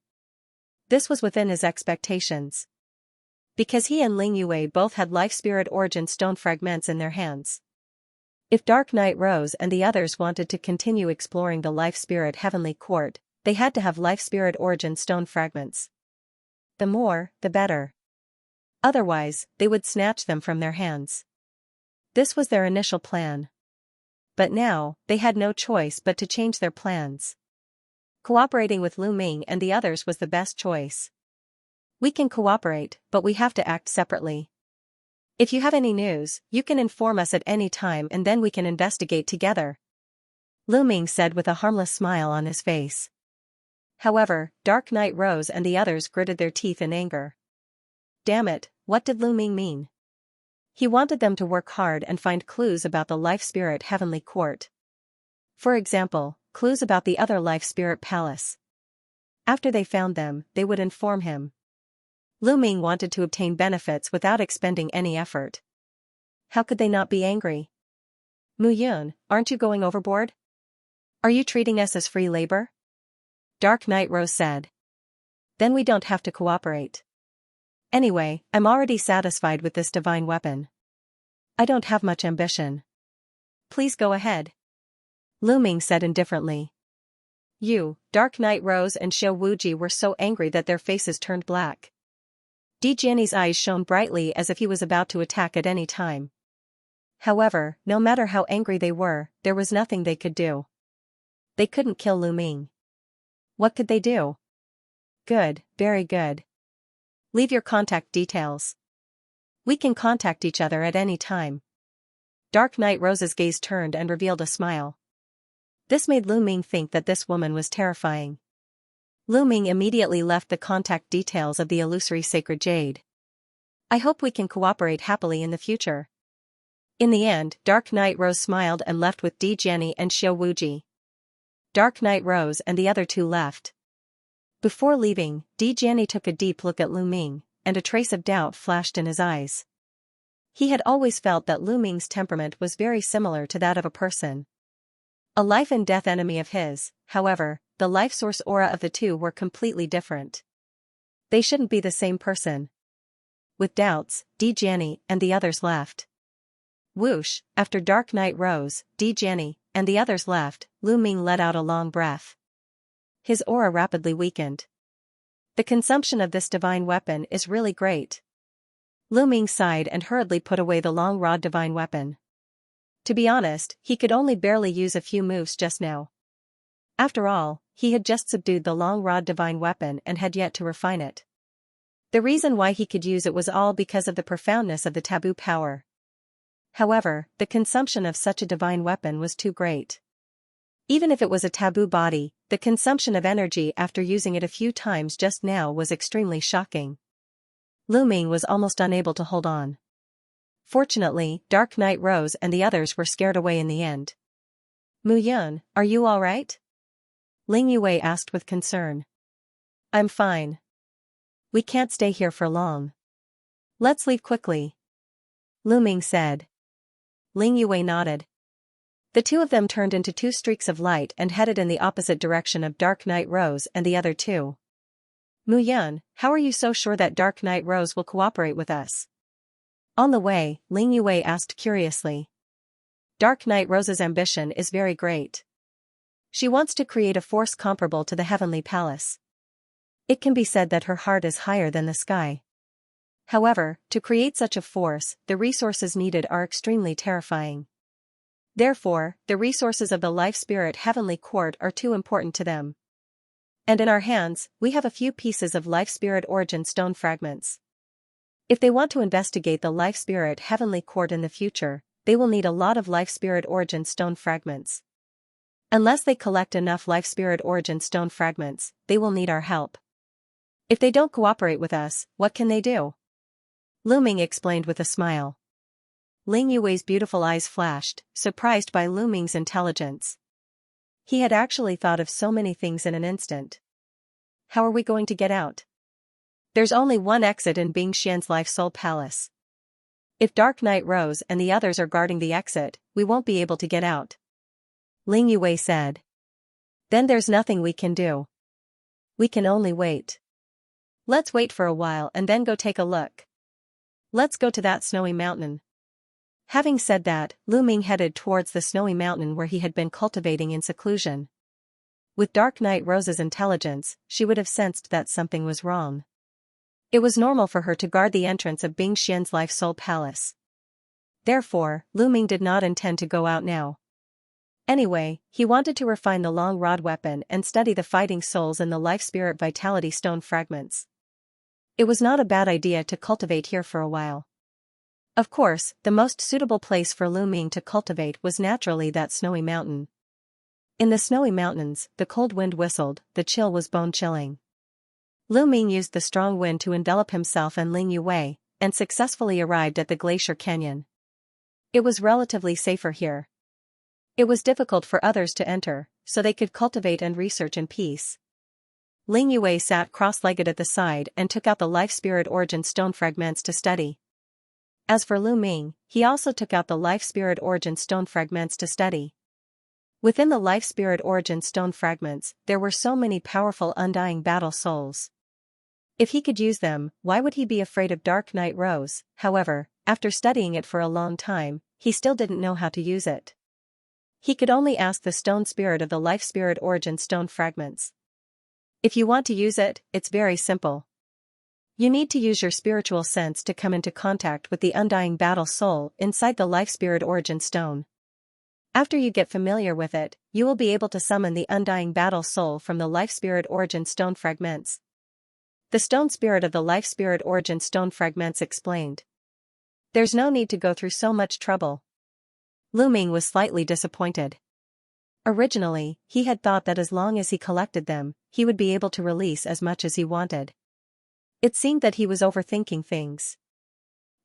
This was within his expectations. Because he and Ling Yue both had Life Spirit Origin stone fragments in their hands. If Dark Knight rose and the others wanted to continue exploring the Life Spirit Heavenly Court, they had to have life spirit origin stone fragments. The more, the better. Otherwise, they would snatch them from their hands. This was their initial plan. But now, they had no choice but to change their plans. Cooperating with Lu Ming and the others was the best choice. We can cooperate, but we have to act separately. If you have any news, you can inform us at any time and then we can investigate together. Lu Ming said with a harmless smile on his face. However, Dark Knight Rose and the others gritted their teeth in anger. Damn it, what did Lu Ming mean? He wanted them to work hard and find clues about the Life Spirit Heavenly Court. For example, clues about the other Life Spirit Palace. After they found them, they would inform him. Lu Ming wanted to obtain benefits without expending any effort. How could they not be angry? Mu Yun, aren't you going overboard? Are you treating us as free labor? Dark Knight Rose said. Then we don't have to cooperate. Anyway, I'm already satisfied with this divine weapon. I don't have much ambition. Please go ahead. Lu Ming said indifferently. You, Dark Knight Rose and Xiao Wuji were so angry that their faces turned black. Di Jianni's eyes shone brightly as if he was about to attack at any time. However, no matter how angry they were, there was nothing they could do. They couldn't kill Lu Ming. What could they do? Good, very good. Leave your contact details. We can contact each other at any time. Dark Knight Rose's gaze turned and revealed a smile. This made Lu Ming think that this woman was terrifying. Lu Ming immediately left the contact details of the illusory sacred jade. I hope we can cooperate happily in the future. In the end, Dark Knight Rose smiled and left with Di Jianni and Xiao Wuji. Dark Knight Rose and the other two left. Before leaving, Di Jianni took a deep look at Lu Ming, and a trace of doubt flashed in his eyes. He had always felt that Lu Ming's temperament was very similar to that of a person. A life and death enemy of his, however, the life source aura of the two were completely different. They shouldn't be the same person. With doubts, Di Jianni and the others left. Whoosh, after Dark Knight Rose, Di Jianni, and the others left, Lu Ming let out a long breath. His aura rapidly weakened. The consumption of this divine weapon is really great. Lu Ming sighed and hurriedly put away the long rod divine weapon. To be honest, he could only barely use a few moves just now. After all, he had just subdued the long rod divine weapon and had yet to refine it. The reason why he could use it was all because of the profoundness of the taboo power. However, the consumption of such a divine weapon was too great. Even if it was a taboo body, the consumption of energy after using it a few times just now was extremely shocking. Lu Ming was almost unable to hold on. Fortunately, Dark Knight Rose and the others were scared away in the end. Mu Yun, are you all right? Ling Yue asked with concern. I'm fine. We can't stay here for long. Let's leave quickly. Lu Ming said. Ling Yue nodded. The two of them turned into two streaks of light and headed in the opposite direction of Dark Knight Rose and the other two. Mu Yun, how are you so sure that Dark Knight Rose will cooperate with us? On the way, Ling Yue asked curiously. Dark Knight Rose's ambition is very great. She wants to create a force comparable to the Heavenly Palace. It can be said that her heart is higher than the sky. However, to create such a force, the resources needed are extremely terrifying. Therefore, the resources of the Life Spirit Heavenly Court are too important to them. And in our hands, we have a few pieces of Life Spirit Origin Stone fragments. If they want to investigate the Life Spirit Heavenly Court in the future, they will need a lot of Life Spirit Origin Stone fragments. Unless they collect enough Life Spirit Origin Stone fragments, they will need our help. If they don't cooperate with us, what can they do? Lu Ming explained with a smile. Ling Yue's beautiful eyes flashed, surprised by Lu Ming's intelligence. He had actually thought of so many things in an instant. How are we going to get out? There's only one exit in Bing Xian's Life Soul Palace. If Dark Knight Rose and the others are guarding the exit, we won't be able to get out. Ling Yue said. Then there's nothing we can do. We can only wait. Let's wait for a while and then go take a look. Let's go to that snowy mountain. Having said that, Lu Ming headed towards the snowy mountain where he had been cultivating in seclusion. With Dark Knight Rose's intelligence, she would have sensed that something was wrong. It was normal for her to guard the entrance of Bing Xian's Life Soul Palace. Therefore, Lu Ming did not intend to go out now. Anyway, he wanted to refine the long rod weapon and study the fighting souls in the Life Spirit Vitality Stone fragments. It was not a bad idea to cultivate here for a while. Of course, the most suitable place for Lu Ming to cultivate was naturally that snowy mountain. In the snowy mountains, the cold wind whistled, the chill was bone-chilling. Lu Ming used the strong wind to envelop himself and Ling Yue, and successfully arrived at the glacier canyon. It was relatively safer here. It was difficult for others to enter, so they could cultivate and research in peace. Ling Yue sat cross-legged at the side and took out the Life Spirit Origin Stone fragments to study. As for Lu Ming, he also took out the Life Spirit Origin Stone fragments to study. Within the Life Spirit Origin Stone fragments, there were so many powerful undying battle souls. If he could use them, why would he be afraid of Dark Knight Rose? However, after studying it for a long time, he still didn't know how to use it. He could only ask the stone spirit of the Life Spirit Origin Stone fragments. If you want to use it, it's very simple. You need to use your spiritual sense to come into contact with the undying battle soul inside the Life Spirit Origin Stone. After you get familiar with it, you will be able to summon the undying battle soul from the Life Spirit Origin Stone fragments. The stone spirit of the Life Spirit Origin Stone fragments explained. There's no need to go through so much trouble. Lu Ming was slightly disappointed. Originally, he had thought that as long as he collected them, he would be able to release as much as he wanted. It seemed that he was overthinking things.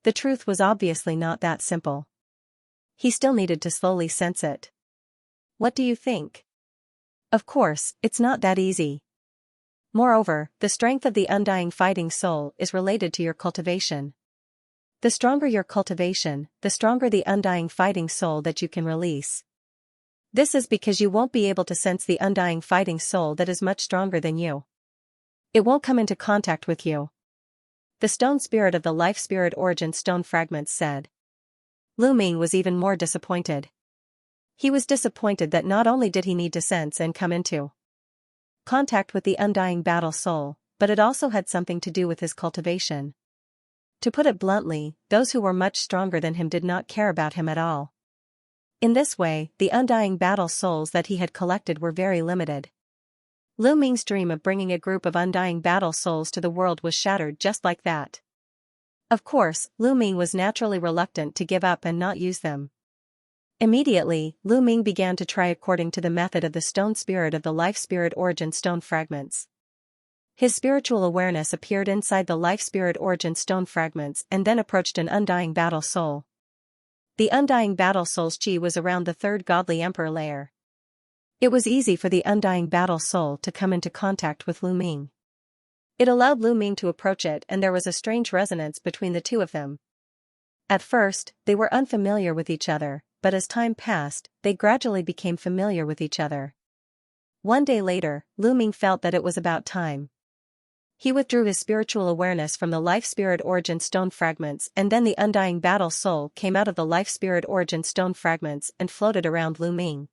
The truth was obviously not that simple. He still needed to slowly sense it. What do you think? Of course, it's not that easy. Moreover, the strength of the undying fighting soul is related to your cultivation. The stronger your cultivation, the stronger the undying fighting soul that you can release. This is because you won't be able to sense the undying fighting soul that is much stronger than you. It won't come into contact with you. The stone spirit of the Life Spirit Origin Stone fragments said. Lu Ming was even more disappointed. He was disappointed that not only did he need to sense and come into contact with the undying battle soul, but it also had something to do with his cultivation. To put it bluntly, those who were much stronger than him did not care about him at all. In this way, the undying battle souls that he had collected were very limited. Lu Ming's dream of bringing a group of undying battle souls to the world was shattered just like that. Of course, Lu Ming was naturally reluctant to give up and not use them. Immediately, Lu Ming began to try according to the method of the stone spirit of the Life Spirit Origin Stone fragments. His spiritual awareness appeared inside the Life Spirit Origin Stone fragments and then approached an undying battle soul. The undying battle soul's chi was around the third godly emperor layer. It was easy for the undying battle soul to come into contact with Lu Ming. It allowed Lu Ming to approach it and there was a strange resonance between the two of them. At first, they were unfamiliar with each other, but as time passed, they gradually became familiar with each other. One day later, Lu Ming felt that it was about time. He withdrew his spiritual awareness from the Life Spirit Origin Stone fragments and then the undying battle soul came out of the Life Spirit Origin Stone fragments and floated around Lu Ming.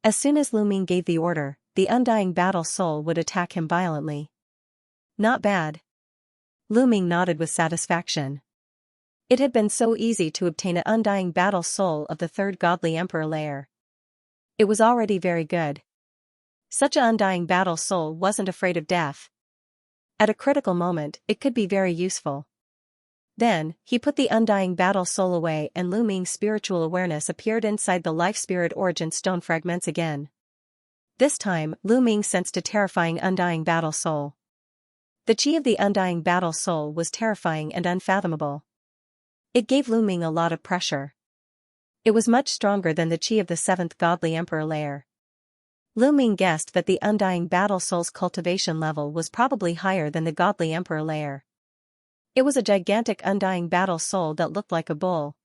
As soon as Lu Ming gave the order, the undying battle soul would attack him violently. Not bad. Lu Ming nodded with satisfaction. It had been so easy to obtain an undying battle soul of the third godly emperor layer. It was already very good. Such an undying battle soul wasn't afraid of death. At a critical moment, it could be very useful. Then, he put the undying battle soul away and Lu Ming's spiritual awareness appeared inside the Life Spirit Origin Stone fragments again. This time, Lu Ming sensed a terrifying undying battle soul. The chi of the undying battle soul was terrifying and unfathomable. It gave Lu Ming a lot of pressure. It was much stronger than the chi of the seventh godly emperor layer. Lu Ming guessed that the undying battle soul's cultivation level was probably higher than the godly emperor layer. It was a gigantic undying battle soul that looked like a bull.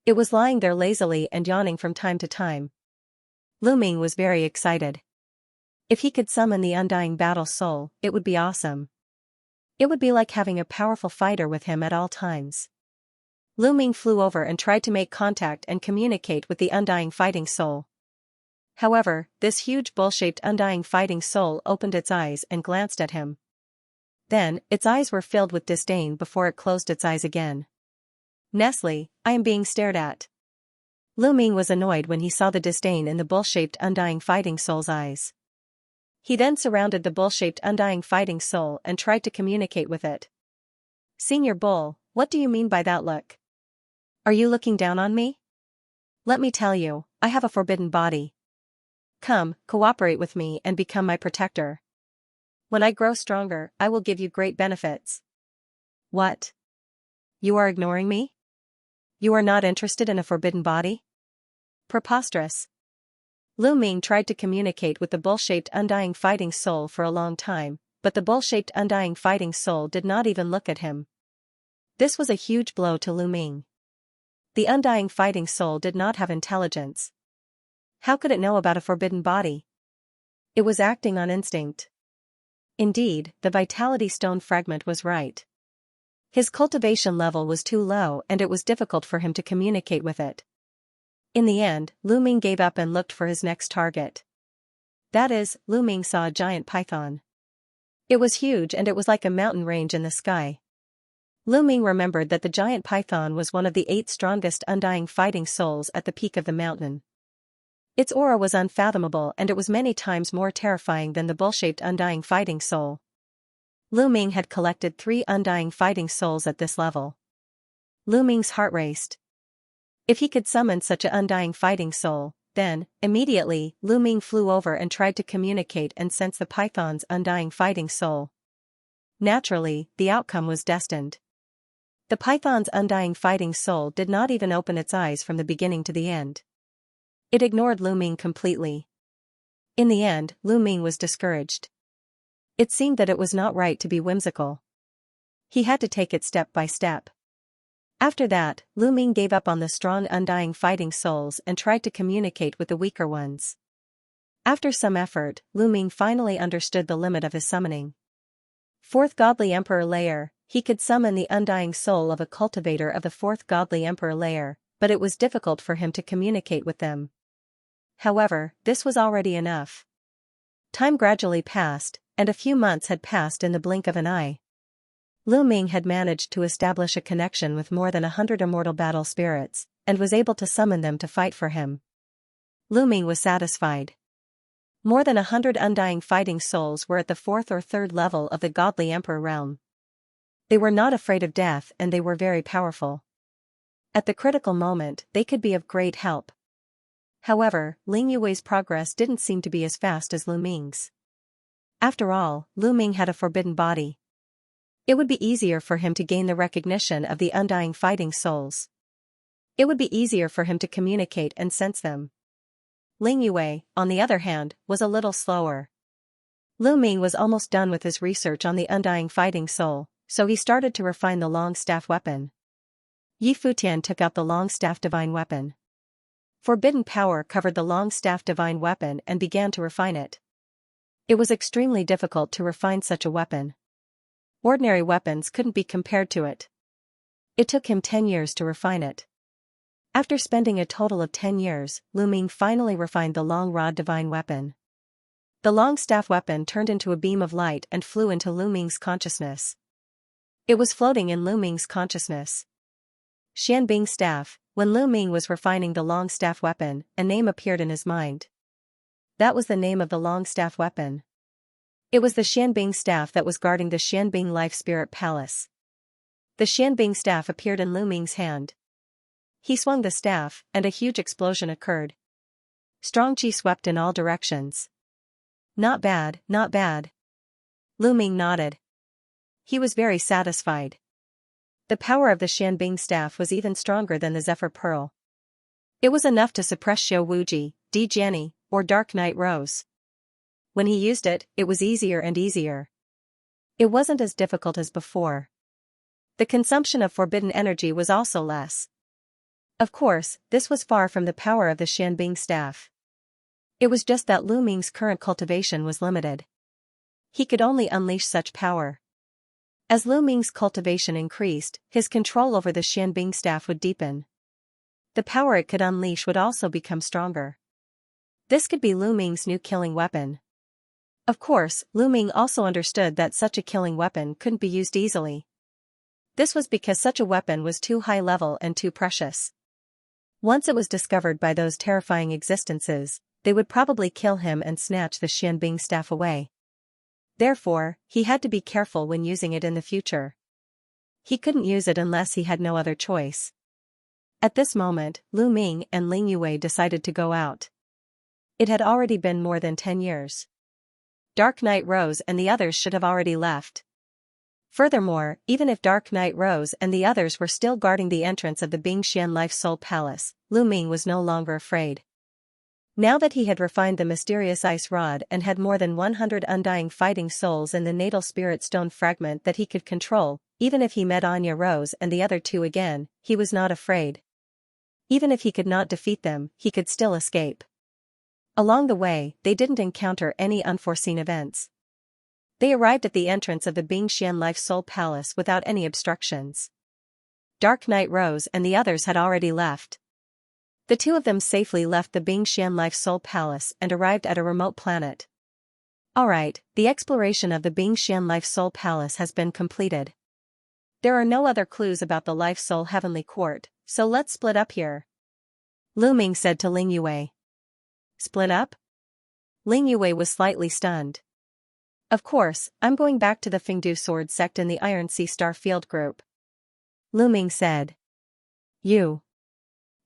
It was lying there lazily and yawning from time to time. Lu Ming was very excited. If he could summon the undying battle soul, it would be awesome. It would be like having a powerful fighter with him at all times. Lu Ming flew over and tried to make contact and communicate with the undying fighting soul. However, this huge bull-shaped undying fighting soul opened its eyes and glanced at him. Then, its eyes were filled with disdain before it closed its eyes again. Nestle, I am being stared at. Lu Ming was annoyed when he saw the disdain in the bull-shaped undying fighting soul's eyes. He then surrounded the bull-shaped undying fighting soul and tried to communicate with it. Senior Bull, what do you mean by that look? Are you looking down on me? Let me tell you, I have a forbidden body. Come, cooperate with me and become my protector. When I grow stronger, I will give you great benefits. What? You are ignoring me? You are not interested in a forbidden body? Preposterous. Lu Ming tried to communicate with the bull-shaped undying fighting soul for a long time, but the bull-shaped undying fighting soul did not even look at him. This was a huge blow to Lu Ming. The undying fighting soul did not have intelligence. How could it know about a forbidden body? It was acting on instinct. Indeed, the vitality stone fragment was right. His cultivation level was too low and it was difficult for him to communicate with it. In the end, Lu Ming gave up and looked for his next target. That is, Lu Ming saw a giant python. It was huge and it was like a mountain range in the sky. Lu Ming remembered that the giant python was one of the 8 strongest undying fighting souls at the peak of the mountain. Its aura was unfathomable and it was many times more terrifying than the bull-shaped undying fighting soul. Lu Ming had collected 3 undying fighting souls at this level. Lu Ming's heart raced. If he could summon such an undying fighting soul, then, immediately, Lu Ming flew over and tried to communicate and sense the python's undying fighting soul. Naturally, the outcome was destined. The python's undying fighting soul did not even open its eyes from the beginning to the end. It ignored Lu Ming completely. In the end, Lu Ming was discouraged. It seemed that it was not right to be whimsical. He had to take it step by step. After that, Lu Ming gave up on the strong undying fighting souls and tried to communicate with the weaker ones. After some effort, Lu Ming finally understood the limit of his summoning. 4th Godly Emperor Layer, he could summon the undying soul of a cultivator of the 4th Godly Emperor Layer, but it was difficult for him to communicate with them. However, this was already enough. Time gradually passed, and a few months had passed in the blink of an eye. Lu Ming had managed to establish a connection with more than 100 immortal battle spirits, and was able to summon them to fight for him. Lu Ming was satisfied. More than 100 undying fighting souls were at the 4th or 3rd level of the Godly Emperor realm. They were not afraid of death and they were very powerful. At the critical moment, they could be of great help. However, Ling Yue's progress didn't seem to be as fast as Lu Ming's. After all, Lu Ming had a forbidden body. It would be easier for him to gain the recognition of the undying fighting souls. It would be easier for him to communicate and sense them. Ling Yue, on the other hand, was a little slower. Lu Ming was almost done with his research on the undying fighting soul, so he started to refine the long staff weapon. Yi Futian took out the long staff divine weapon. Forbidden power covered the long staff divine weapon and began to refine it. It was extremely difficult to refine such a weapon. Ordinary weapons couldn't be compared to it. It took him 10 years to refine it. After spending a total of 10 years, Lu Ming finally refined the long rod divine weapon. The long staff weapon turned into a beam of light and flew into Lu Ming's consciousness. It was floating in Lu Ming's consciousness. Xianbing staff. When Lu Ming was refining the long staff weapon, a name appeared in his mind. That was the name of the long staff weapon. It was the Xianbing staff that was guarding the Xianbing Life Spirit Palace. The Xianbing staff appeared in Lu Ming's hand. He swung the staff, and a huge explosion occurred. Strong qi swept in all directions. Not bad, not bad. Lu Ming nodded. He was very satisfied. The power of the Xianbing staff was even stronger than the Zephyr Pearl. It was enough to suppress Xiao Wuji, Di Jianni, or Dark Night Rose. When he used it, it was easier and easier. It wasn't as difficult as before. The consumption of forbidden energy was also less. Of course, this was far from the power of the Xianbing staff. It was just that Lu Ming's current cultivation was limited. He could only unleash such power. As Lu Ming's cultivation increased, his control over the Xianbing staff would deepen. The power it could unleash would also become stronger. This could be Lu Ming's new killing weapon. Of course, Lu Ming also understood that such a killing weapon couldn't be used easily. This was because such a weapon was too high level and too precious. Once it was discovered by those terrifying existences, they would probably kill him and snatch the Xianbing staff away. Therefore, he had to be careful when using it in the future. He couldn't use it unless he had no other choice. At this moment, Lu Ming and Ling Yue decided to go out. It had already been more than 10 years. Dark Night Rose and the others should have already left. Furthermore, even if Dark Night Rose and the others were still guarding the entrance of the Bingxian Life Soul Palace, Lu Ming was no longer afraid. Now that he had refined the mysterious ice rod and had more than 100 undying fighting souls in the natal spirit stone fragment that he could control, even if he met Anya Rose and the other two again, he was not afraid. Even if he could not defeat them, he could still escape. Along the way, they didn't encounter any unforeseen events. They arrived at the entrance of the Bingxian Life Soul Palace without any obstructions. Dark Night Rose and the others had already left. The two of them safely left the Bingxian Life Soul Palace and arrived at a remote planet. Alright, the exploration of the Bingxian Life Soul Palace has been completed. There are no other clues about the Life Soul Heavenly Court, so let's split up here. Lu Ming said to Ling Yue. Split up? Ling Yue was slightly stunned. Of course, I'm going back to the Fengdu Sword sect in the Iron Sea Star Field group. Lu Ming said.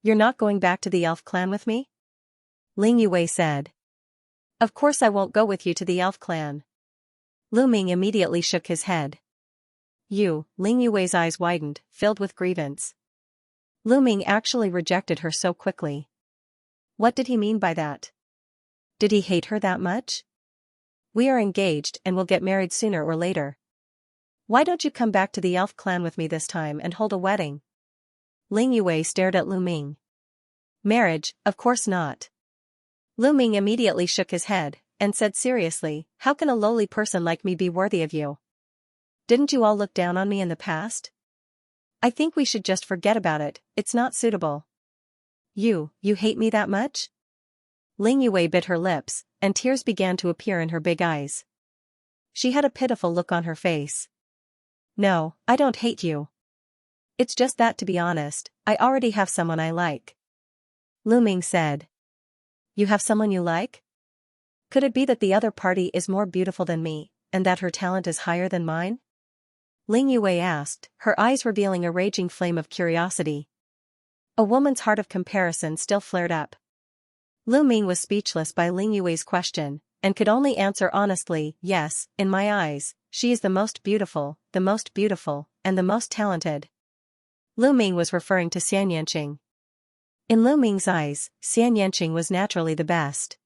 You're not going back to the elf clan with me? Ling Yue said. Of course I won't go with you to the elf clan. Lu Ming immediately shook his head. Ling Yue's eyes widened, filled with grievance. Lu Ming actually rejected her so quickly. What did he mean by that? Did he hate her that much? We are engaged and will get married sooner or later. Why don't you come back to the elf clan with me this time and hold a wedding? Ling Yue stared at Lu Ming. Marriage, of course not. Lu Ming immediately shook his head, and said seriously, how can a lowly person like me be worthy of you? Didn't you all look down on me in the past? I think we should just forget about it, it's not suitable. You hate me that much? Ling Yue bit her lips, and tears began to appear in her big eyes. She had a pitiful look on her face. No, I don't hate you. It's just that, to be honest, I already have someone I like. Lu Ming said. You have someone you like? Could it be that the other party is more beautiful than me, and that her talent is higher than mine? Ling Yue asked, her eyes revealing a raging flame of curiosity. A woman's heart of comparison still flared up. Lu Ming was speechless by Ling Yue's question, and could only answer honestly, yes, in my eyes, she is the most beautiful, and the most talented. Lu Ming was referring to Xianxia. In Lu Ming's eyes, Xianxia was naturally the best.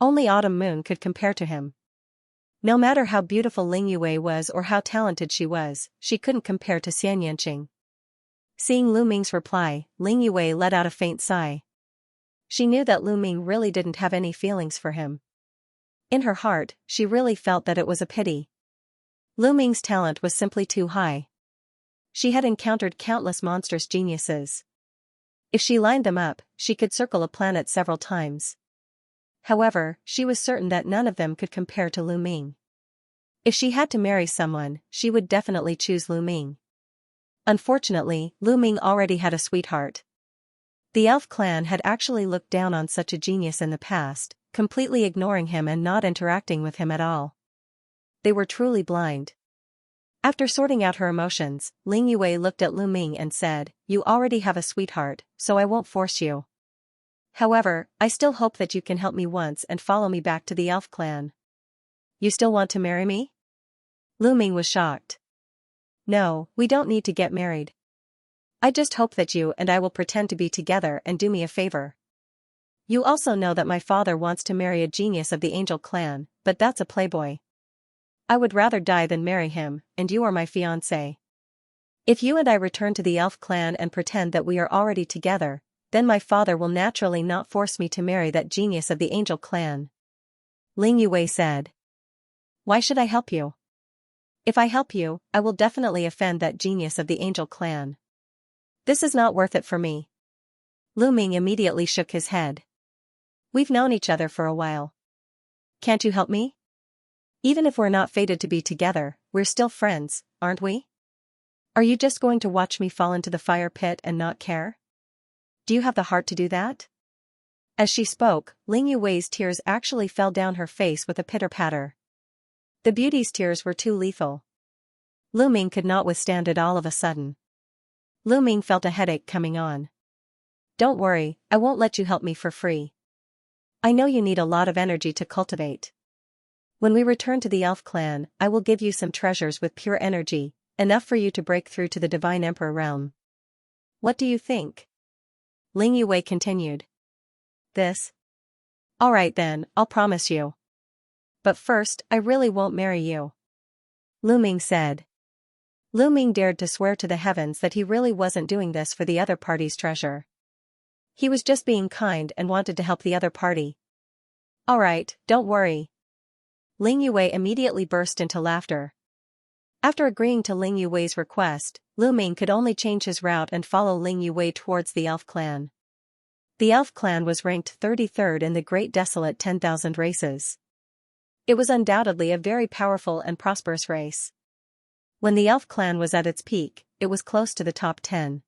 Only Autumn Moon could compare to him. No matter how beautiful Ling Yue was or how talented she was, she couldn't compare to Xianxia. Seeing Lu Ming's reply, Ling Yue let out a faint sigh. She knew that Lu Ming really didn't have any feelings for him. In her heart, she really felt that it was a pity. Lu Ming's talent was simply too high. She had encountered countless monstrous geniuses. If she lined them up, she could circle a planet several times. However, she was certain that none of them could compare to Lu Ming. If she had to marry someone, she would definitely choose Lu Ming. Unfortunately, Lu Ming already had a sweetheart. The elf clan had actually looked down on such a genius in the past, completely ignoring him and not interacting with him at all. They were truly blind. After sorting out her emotions, Ling Yue looked at Lu Ming and said, You already have a sweetheart, so I won't force you. However, I still hope that you can help me once and follow me back to the elf clan. You still want to marry me? Lu Ming was shocked. No, we don't need to get married. I just hope that you and I will pretend to be together and do me a favor. You also know that my father wants to marry a genius of the angel clan, but that's a playboy. I would rather die than marry him, and you are my fiancé. If you and I return to the elf clan and pretend that we are already together, then my father will naturally not force me to marry that genius of the angel clan. Ling Yue said. Why should I help you? If I help you, I will definitely offend that genius of the angel clan. This is not worth it for me. Lu Ming immediately shook his head. We've known each other for a while. Can't you help me? Even if we're not fated to be together, we're still friends, aren't we? Are you just going to watch me fall into the fire pit and not care? Do you have the heart to do that? As she spoke, Ling Yuwei's tears actually fell down her face with a pitter-patter. The beauty's tears were too lethal. Lu Ming could not withstand it all of a sudden. Lu Ming felt a headache coming on. Don't worry, I won't let you help me for free. I know you need a lot of energy to cultivate. When we return to the elf clan, I will give you some treasures with pure energy, enough for you to break through to the divine emperor realm. What do you think? Ling Yuwei continued. This? Alright then, I'll promise you. But first, I really won't marry you. Lu Ming said. Lu Ming dared to swear to the heavens that he really wasn't doing this for the other party's treasure. He was just being kind and wanted to help the other party. Alright, don't worry. Ling Yuwei immediately burst into laughter. After agreeing to Ling Yuwei's request, Lu Ming could only change his route and follow Ling Yuwei towards the elf clan. The elf clan was ranked 33rd in the Great Desolate 10,000 races. It was undoubtedly a very powerful and prosperous race. When the elf clan was at its peak, it was close to the top 10.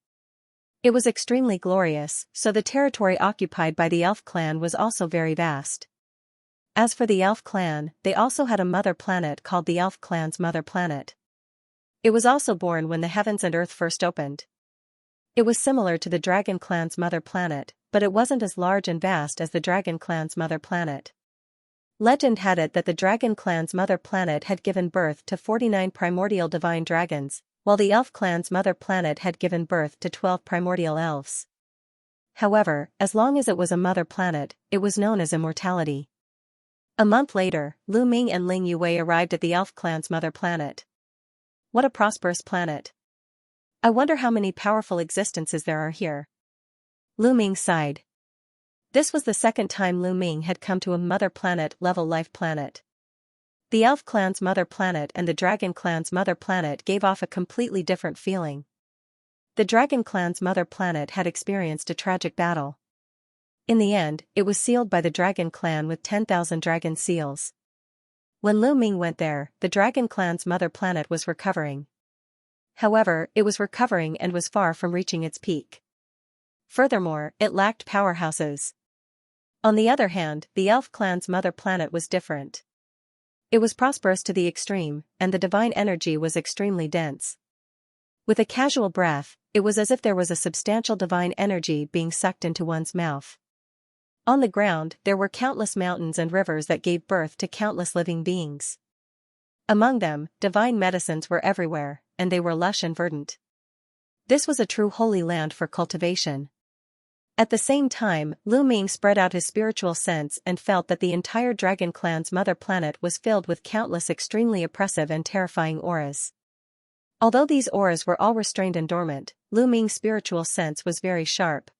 It was extremely glorious, so the territory occupied by the elf clan was also very vast. As for the elf clan, they also had a mother planet called the elf clan's mother planet. It was also born when the heavens and earth first opened. It was similar to the dragon clan's mother planet, but it wasn't as large and vast as the dragon clan's mother planet. Legend had it that the dragon clan's mother planet had given birth to 49 primordial divine dragons, while the elf clan's mother planet had given birth to 12 primordial elves. However, as long as it was a mother planet, it was known as immortality. A month later, Lu Ming and Ling Yuwei arrived at the elf clan's mother planet. What a prosperous planet. I wonder how many powerful existences there are here. Lu Ming sighed. This was the second time Lu Ming had come to a mother planet level life planet. The elf clan's mother planet and the dragon clan's mother planet gave off a completely different feeling. The dragon clan's mother planet had experienced a tragic battle. In the end, it was sealed by the dragon clan with 10,000 dragon seals. When Lu Ming went there, the dragon clan's mother planet was recovering. However, it was recovering and was far from reaching its peak. Furthermore, it lacked powerhouses. On the other hand, the elf clan's mother planet was different. It was prosperous to the extreme, and the divine energy was extremely dense. With a casual breath, it was as if there was a substantial divine energy being sucked into one's mouth. On the ground, there were countless mountains and rivers that gave birth to countless living beings. Among them, divine medicines were everywhere, and they were lush and verdant. This was a true holy land for cultivation. At the same time, Lu Ming spread out his spiritual sense and felt that the entire dragon clan's mother planet was filled with countless extremely oppressive and terrifying auras. Although these auras were all restrained and dormant, Lu Ming's spiritual sense was very sharp.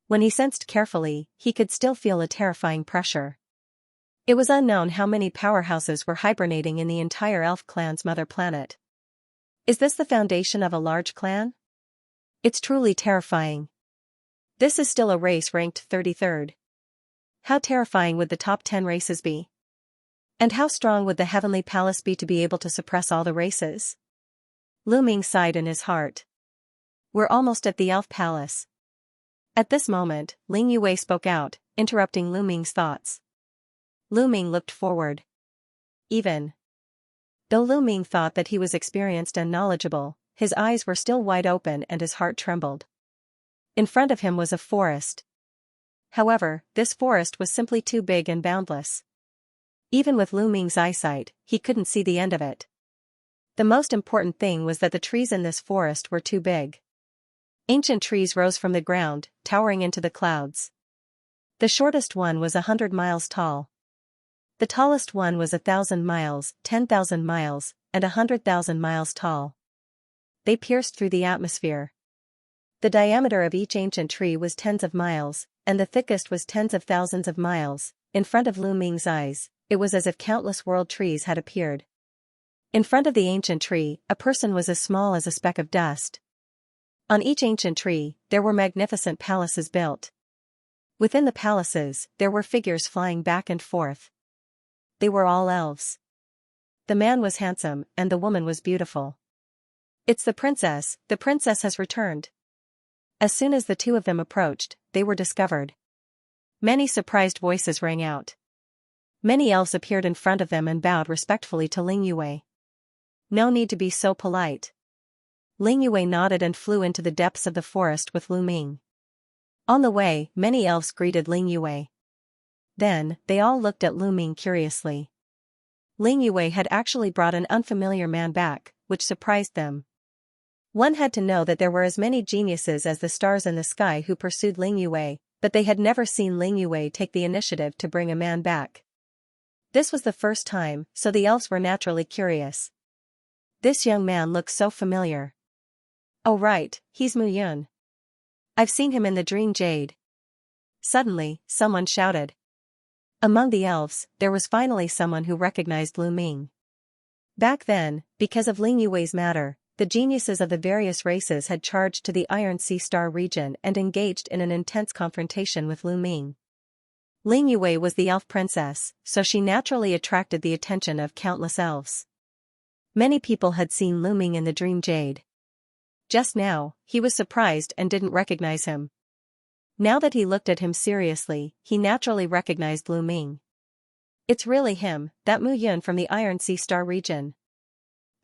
When he sensed carefully, he could still feel a terrifying pressure. It was unknown how many powerhouses were hibernating in the entire elf clan's mother planet. Is this the foundation of a large clan? It's truly terrifying. This is still a race ranked 33rd. How terrifying would the top 10 races be? And how strong would the heavenly palace be to be able to suppress all the races? Lu Ming sighed in his heart. We're almost at the elf palace. At this moment, Ling Yuwei spoke out, interrupting Lu Ming's thoughts. Lu Ming looked forward. Even though Lu Ming thought that he was experienced and knowledgeable, his eyes were still wide open and his heart trembled. In front of him was a forest. However, this forest was simply too big and boundless. Even with Lu Ming's eyesight, he couldn't see the end of it. The most important thing was that the trees in this forest were too big. Ancient trees rose from the ground, towering into the clouds. The shortest one was 100 miles tall. The tallest one was 1,000 miles, 10,000 miles, and 100,000 miles tall. They pierced through the atmosphere. The diameter of each ancient tree was tens of miles, and the thickest was tens of thousands of miles. In front of Lu Ming's eyes, it was as if countless world trees had appeared. In front of the ancient tree, a person was as small as a speck of dust. On each ancient tree, there were magnificent palaces built. Within the palaces, there were figures flying back and forth. They were all elves. The man was handsome, and the woman was beautiful. "It's the princess has returned." As soon as the two of them approached, they were discovered. Many surprised voices rang out. Many elves appeared in front of them and bowed respectfully to Ling Yue. "No need to be so polite." Ling Yue nodded and flew into the depths of the forest with Lu Ming. On the way, many elves greeted Ling Yue. Then, they all looked at Lu Ming curiously. Ling Yue had actually brought an unfamiliar man back, which surprised them. One had to know that there were as many geniuses as the stars in the sky who pursued Ling Yue, but they had never seen Ling Yue take the initiative to bring a man back. This was the first time, so the elves were naturally curious. This young man looks so familiar. "Oh right, he's Mu Yun. I've seen him in the Dream Jade." Suddenly, someone shouted. Among the elves, there was finally someone who recognized Lu Ming. Back then, because of Ling Yue's matter, the geniuses of the various races had charged to the Iron Sea Star region and engaged in an intense confrontation with Lu Ming. Ling Yue was the elf princess, so she naturally attracted the attention of countless elves. Many people had seen Lu Ming in the Dream Jade. Just now, he was surprised and didn't recognize him. Now that he looked at him seriously, he naturally recognized Lu Ming. "It's really him, that Mu Yun from the Iron Sea Star region.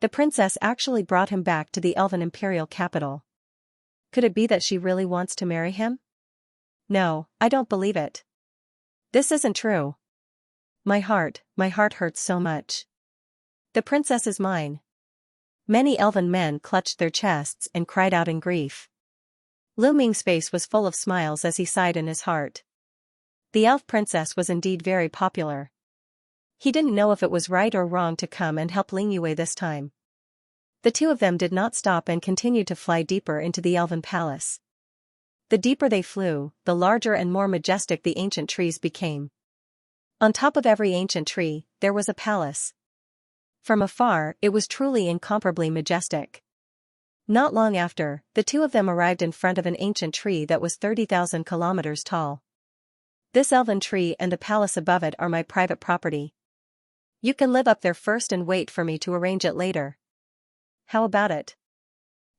The princess actually brought him back to the Elven Imperial capital. Could it be that she really wants to marry him? No, I don't believe it. This isn't true. My heart hurts so much. The princess is mine." Many elven men clutched their chests and cried out in grief. Lu Ming's face was full of smiles as he sighed in his heart. The elf princess was indeed very popular. He didn't know if it was right or wrong to come and help Ling Yue this time. The two of them did not stop and continued to fly deeper into the elven palace. The deeper they flew, the larger and more majestic the ancient trees became. On top of every ancient tree, there was a palace. From afar, it was truly incomparably majestic. Not long after, the two of them arrived in front of an ancient tree that was 30,000 kilometers tall. "This elven tree and the palace above it are my private property. You can live up there first and wait for me to arrange it later. How about it?"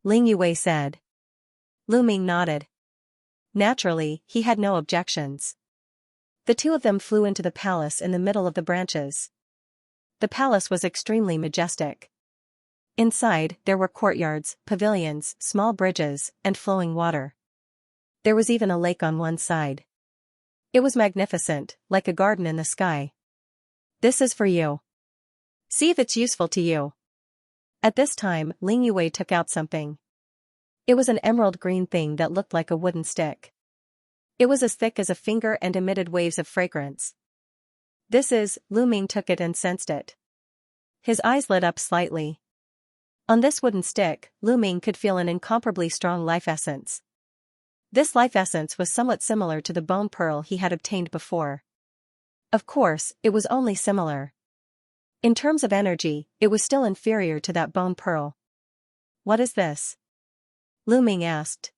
Ling Yue said. Lu Ming nodded. Naturally, he had no objections. The two of them flew into the palace in the middle of the branches. The palace was extremely majestic. Inside, there were courtyards, pavilions, small bridges, and flowing water. There was even a lake on one side. It was magnificent, like a garden in the sky. "This is for you. See if it's useful to you." At this time, Ling Yue took out something. It was an emerald green thing that looked like a wooden stick. It was as thick as a finger and emitted waves of fragrance. "This is," Lu Ming took it and sensed it. His eyes lit up slightly. On this wooden stick, Lu Ming could feel an incomparably strong life essence. This life essence was somewhat similar to the bone pearl he had obtained before. Of course, it was only similar. In terms of energy, it was still inferior to that bone pearl. "What is this?" Lu Ming asked.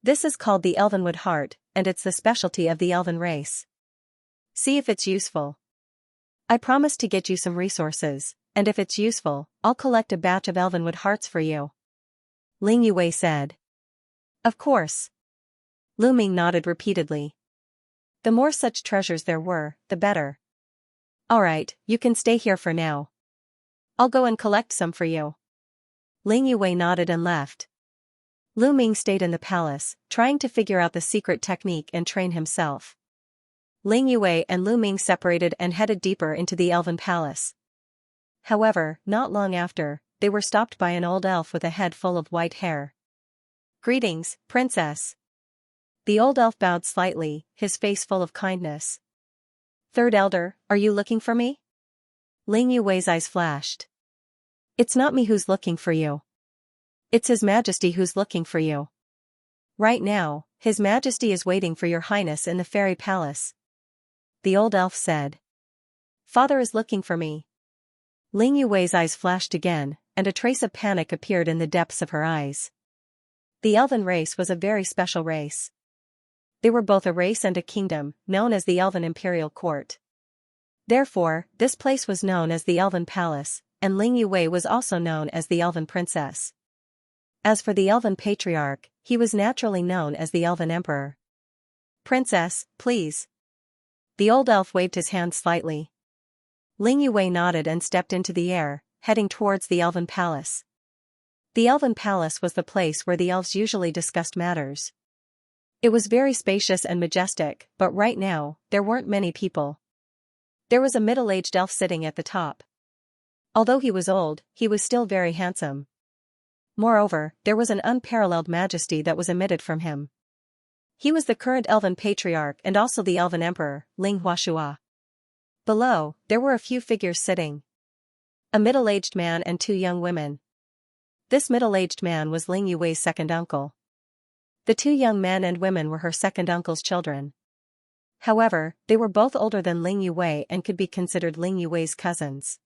"This is called the Elvenwood Heart, and it's the specialty of the elven race. See if it's useful. I promise to get you some resources, and if it's useful, I'll collect a batch of Elvenwood Hearts for you," Ling Yue said. "Of course." Lu Ming nodded repeatedly. The more such treasures there were, the better. "Alright, you can stay here for now. I'll go and collect some for you." Ling Yue nodded and left. Lu Ming stayed in the palace, trying to figure out the secret technique and train himself. Ling Yue and Lu Ming separated and headed deeper into the elven palace. However, not long after, they were stopped by an old elf with a head full of white hair. "Greetings, princess." The old elf bowed slightly, his face full of kindness. "Third elder, are you looking for me?" Ling Yue's eyes flashed. "It's not me who's looking for you. It's His Majesty who's looking for you. Right now, His Majesty is waiting for your highness in the fairy palace," the old elf said. "Father is looking for me." Ling Yue's eyes flashed again, and a trace of panic appeared in the depths of her eyes. The elven race was a very special race. They were both a race and a kingdom, known as the Elven Imperial Court. Therefore, this place was known as the Elven Palace, and Ling Yue was also known as the Elven Princess. As for the Elven Patriarch, he was naturally known as the Elven Emperor. "Princess, please." The old elf waved his hand slightly. Ling Yue nodded and stepped into the air, heading towards the Elven Palace. The Elven Palace was the place where the elves usually discussed matters. It was very spacious and majestic, but right now, there weren't many people. There was a middle-aged elf sitting at the top. Although he was old, he was still very handsome. Moreover, there was an unparalleled majesty that was emitted from him. He was the current Elven Patriarch and also the Elven Emperor, Ling Huashua. Below, there were a few figures sitting. A middle-aged man and two young women. This middle-aged man was Ling Yue's second uncle. The two young men and women were her second uncle's children. However, they were both older than Ling Yue and could be considered Ling Yue's cousins.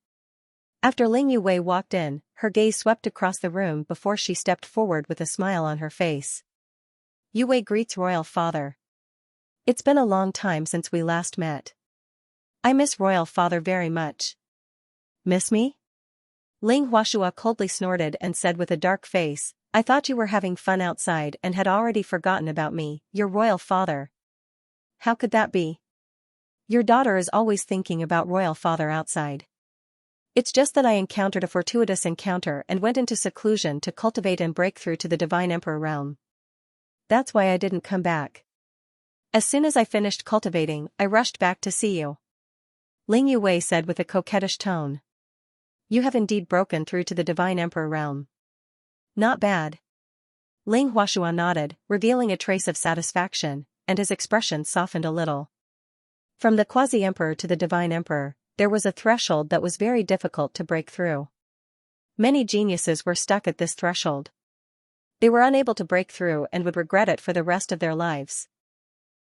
After Ling Yue walked in, her gaze swept across the room before she stepped forward with a smile on her face. "Yue greets Royal Father. It's been a long time since we last met. I miss Royal Father very much." "Miss me?" Ling Huashua coldly snorted and said with a dark face, "I thought you were having fun outside and had already forgotten about me, your Royal Father." "How could that be? Your daughter is always thinking about Royal Father outside. It's just that I encountered a fortuitous encounter and went into seclusion to cultivate and break through to the Divine Emperor realm. That's why I didn't come back. As soon as I finished cultivating, I rushed back to see you." Ling Yue said with a coquettish tone. "You have indeed broken through to the Divine Emperor realm. Not bad." Ling Huashua nodded, revealing a trace of satisfaction, and his expression softened a little. From the Quasi-Emperor to the Divine Emperor, there was a threshold that was very difficult to break through. Many geniuses were stuck at this threshold. They were unable to break through and would regret it for the rest of their lives.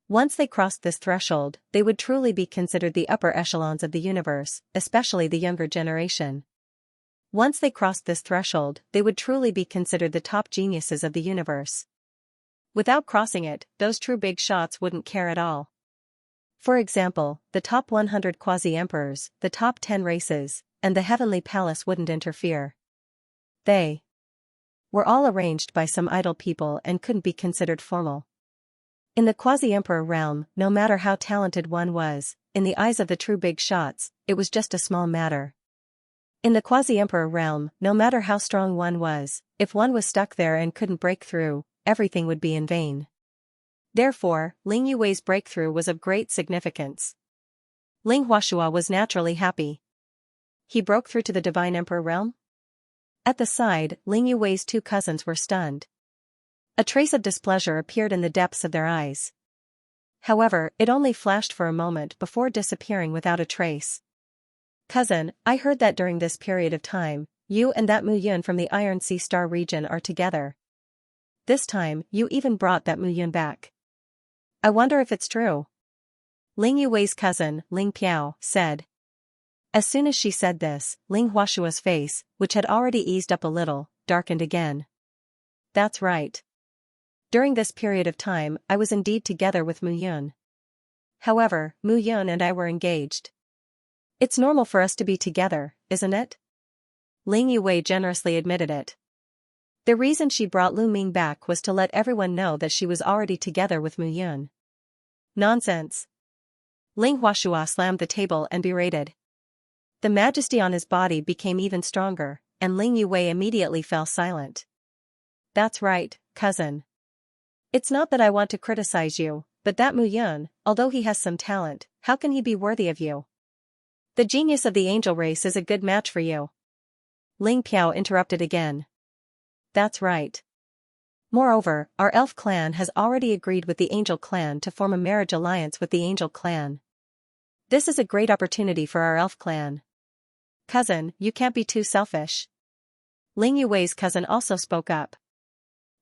Once they crossed this threshold, they would truly be considered the upper echelons of the universe, especially the younger generation. Once they crossed this threshold, they would truly be considered the top geniuses of the universe. Without crossing it, those true big shots wouldn't care at all. For example, the top 100 quasi-emperors, the top 10 races, and the Heavenly Palace wouldn't interfere. They were all arranged by some idle people and couldn't be considered formal. In the quasi-emperor realm, no matter how talented one was, in the eyes of the true big shots, it was just a small matter. In the quasi-emperor realm, no matter how strong one was, if one was stuck there and couldn't break through, everything would be in vain. Therefore, Ling Yue's breakthrough was of great significance. Ling Huashua was naturally happy. He broke through to the Divine Emperor realm? At the side, Ling Yue's two cousins were stunned. A trace of displeasure appeared in the depths of their eyes. However, it only flashed for a moment before disappearing without a trace. "Cousin, I heard that during this period of time, you and that Mu Yun from the Iron Sea Star region are together. This time, you even brought that Mu Yun back. I wonder if it's true." Ling Yue's cousin, Ling Piao, said. As soon as she said this, Ling Huashua's face, which had already eased up a little, darkened again. "That's right. During this period of time, I was indeed together with Mu Yun. However, Mu Yun and I were engaged. It's normal for us to be together, isn't it?" Ling Yue generously admitted it. The reason she brought Lu Ming back was to let everyone know that she was already together with Mu Yun. Nonsense. Ling Huashua slammed the table and berated. The majesty on his body became even stronger, and Ling Yue immediately fell silent. "That's right, cousin. It's not that I want to criticize you, but that Mu Yun, although he has some talent, how can he be worthy of you? The genius of the angel race is a good match for you." Ling Piao interrupted again. "That's right. Moreover, our elf clan has already agreed with the angel clan to form a marriage alliance with the angel clan. This is a great opportunity for our elf clan. Cousin, you can't be too selfish." Ling Yue's cousin also spoke up.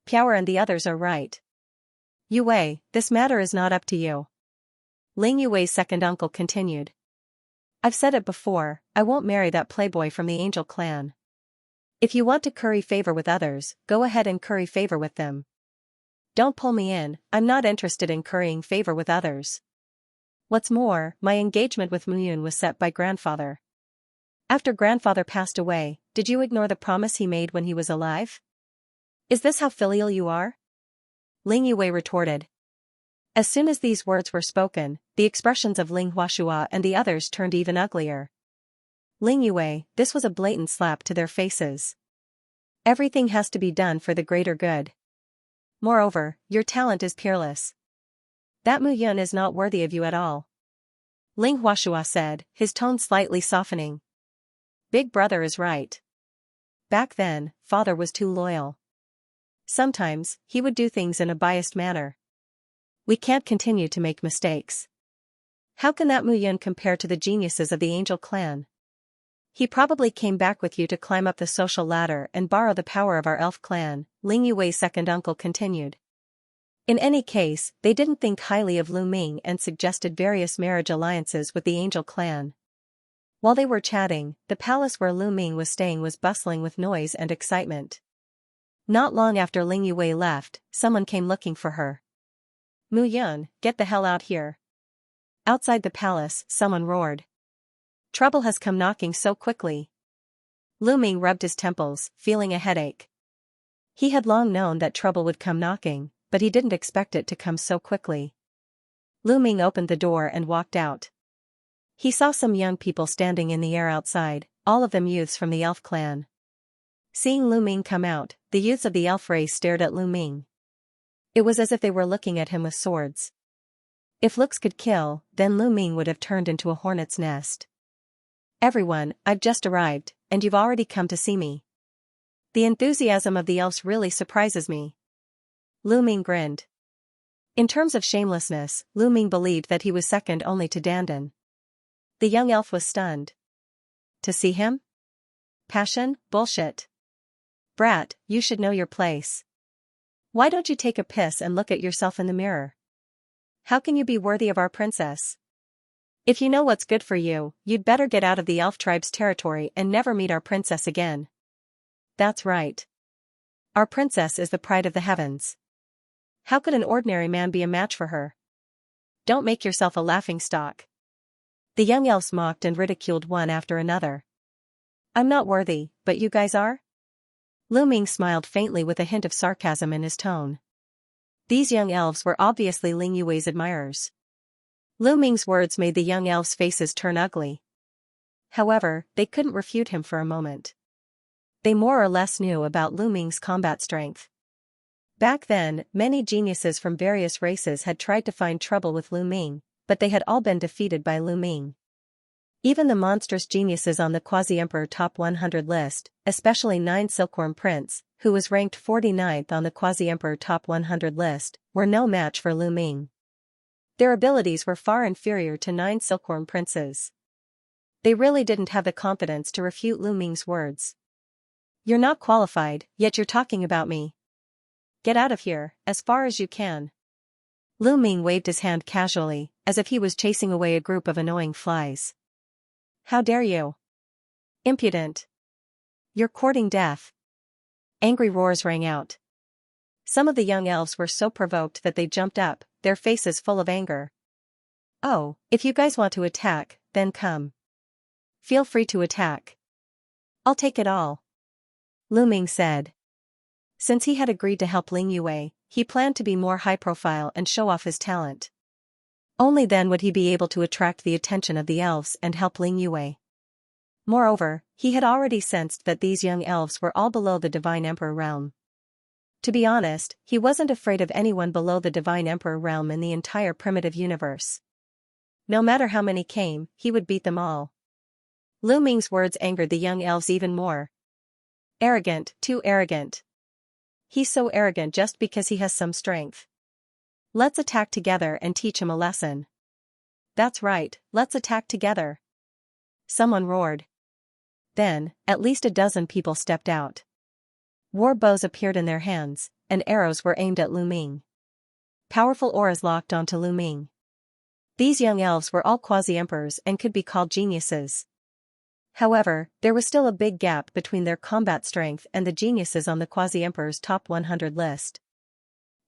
"Piao and the others are right. Yue, this matter is not up to you." Ling Yue's second uncle continued. "I've said it before, I won't marry that playboy from the angel clan. If you want to curry favor with others, go ahead and curry favor with them. Don't pull me in, I'm not interested in currying favor with others. What's more, my engagement with Muyun was set by grandfather. After grandfather passed away, did you ignore the promise he made when he was alive? Is this how filial you are? Ling Yue retorted. As soon as these words were spoken, the expressions of Ling Huashua and the others turned even uglier. Ling Yue, this was a blatant slap to their faces. Everything has to be done for the greater good. Moreover, your talent is peerless. That Muyun is not worthy of you at all. Ling Huashua said, his tone slightly softening. Big brother is right. Back then, father was too loyal. Sometimes, he would do things in a biased manner. We can't continue to make mistakes. How can that Muyun compare to the geniuses of the Angel clan? He probably came back with you to climb up the social ladder and borrow the power of our elf clan, Ling Yue's second uncle continued. In any case, they didn't think highly of Lu Ming and suggested various marriage alliances with the Angel clan. While they were chatting, the palace where Lu Ming was staying was bustling with noise and excitement. Not long after Ling Yue left, someone came looking for her. Muyun, get the hell out here. Outside the palace, someone roared. Trouble has come knocking so quickly. Lu Ming rubbed his temples, feeling a headache. He had long known that trouble would come knocking, but he didn't expect it to come so quickly. Lu Ming opened the door and walked out. He saw some young people standing in the air outside, all of them youths from the elf clan. Seeing Lu Ming come out, the youths of the elf race stared at Lu Ming. It was as if they were looking at him with swords. If looks could kill, then Lu Ming would have turned into a hornet's nest. Everyone, I've just arrived, and you've already come to see me. The enthusiasm of the elves really surprises me. Lu Ming grinned. In terms of shamelessness, Lu Ming believed that he was second only to Dandan. The young elf was stunned. To see him? Passion, bullshit. Brat, you should know your place. Why don't you take a piss and look at yourself in the mirror? How can you be worthy of our princess? If you know what's good for you, you'd better get out of the elf tribe's territory and never meet our princess again. That's right. Our princess is the pride of the heavens. How could an ordinary man be a match for her? Don't make yourself a laughingstock. The young elves mocked and ridiculed one after another. I'm not worthy, but you guys are? Lu Ming smiled faintly with a hint of sarcasm in his tone. These young elves were obviously Ling Yue's admirers. Lu Ming's words made the young elves' faces turn ugly. However, they couldn't refute him for a moment. They more or less knew about Lu Ming's combat strength. Back then, many geniuses from various races had tried to find trouble with Lu Ming, but they had all been defeated by Lu Ming. Even the monstrous geniuses on the Quasi-Emperor Top 100 list, especially 9 Silkworm Prince, who was ranked 49th on the Quasi-Emperor Top 100 list, were no match for Lu Ming. Their abilities were far inferior to 9 Silkworm Princes. They really didn't have the confidence to refute Lu Ming's words. You're not qualified, yet you're talking about me. Get out of here, as far as you can. Lu Ming waved his hand casually, as if he was chasing away a group of annoying flies. How dare you? Impudent. You're courting death. Angry roars rang out. Some of the young elves were so provoked that they jumped up, their faces full of anger. Oh, if you guys want to attack, then come. Feel free to attack. I'll take it all. Lu Ming said. Since he had agreed to help Ling Yue, he planned to be more high-profile and show off his talent. Only then would he be able to attract the attention of the elves and help Ling Yue. Moreover, he had already sensed that these young elves were all below the Divine Emperor realm. To be honest, he wasn't afraid of anyone below the Divine Emperor realm in the entire primitive universe. No matter how many came, he would beat them all. Lu Ming's words angered the young elves even more. Arrogant, too arrogant. He's so arrogant just because he has some strength. Let's attack together and teach him a lesson. That's right, let's attack together. Someone roared. Then, at least a dozen people stepped out. War bows appeared in their hands, and arrows were aimed at Lu Ming. Powerful auras locked onto Lu Ming. These young elves were all quasi-emperors and could be called geniuses. However, there was still a big gap between their combat strength and the geniuses on the Quasi-Emperor's Top 100 list.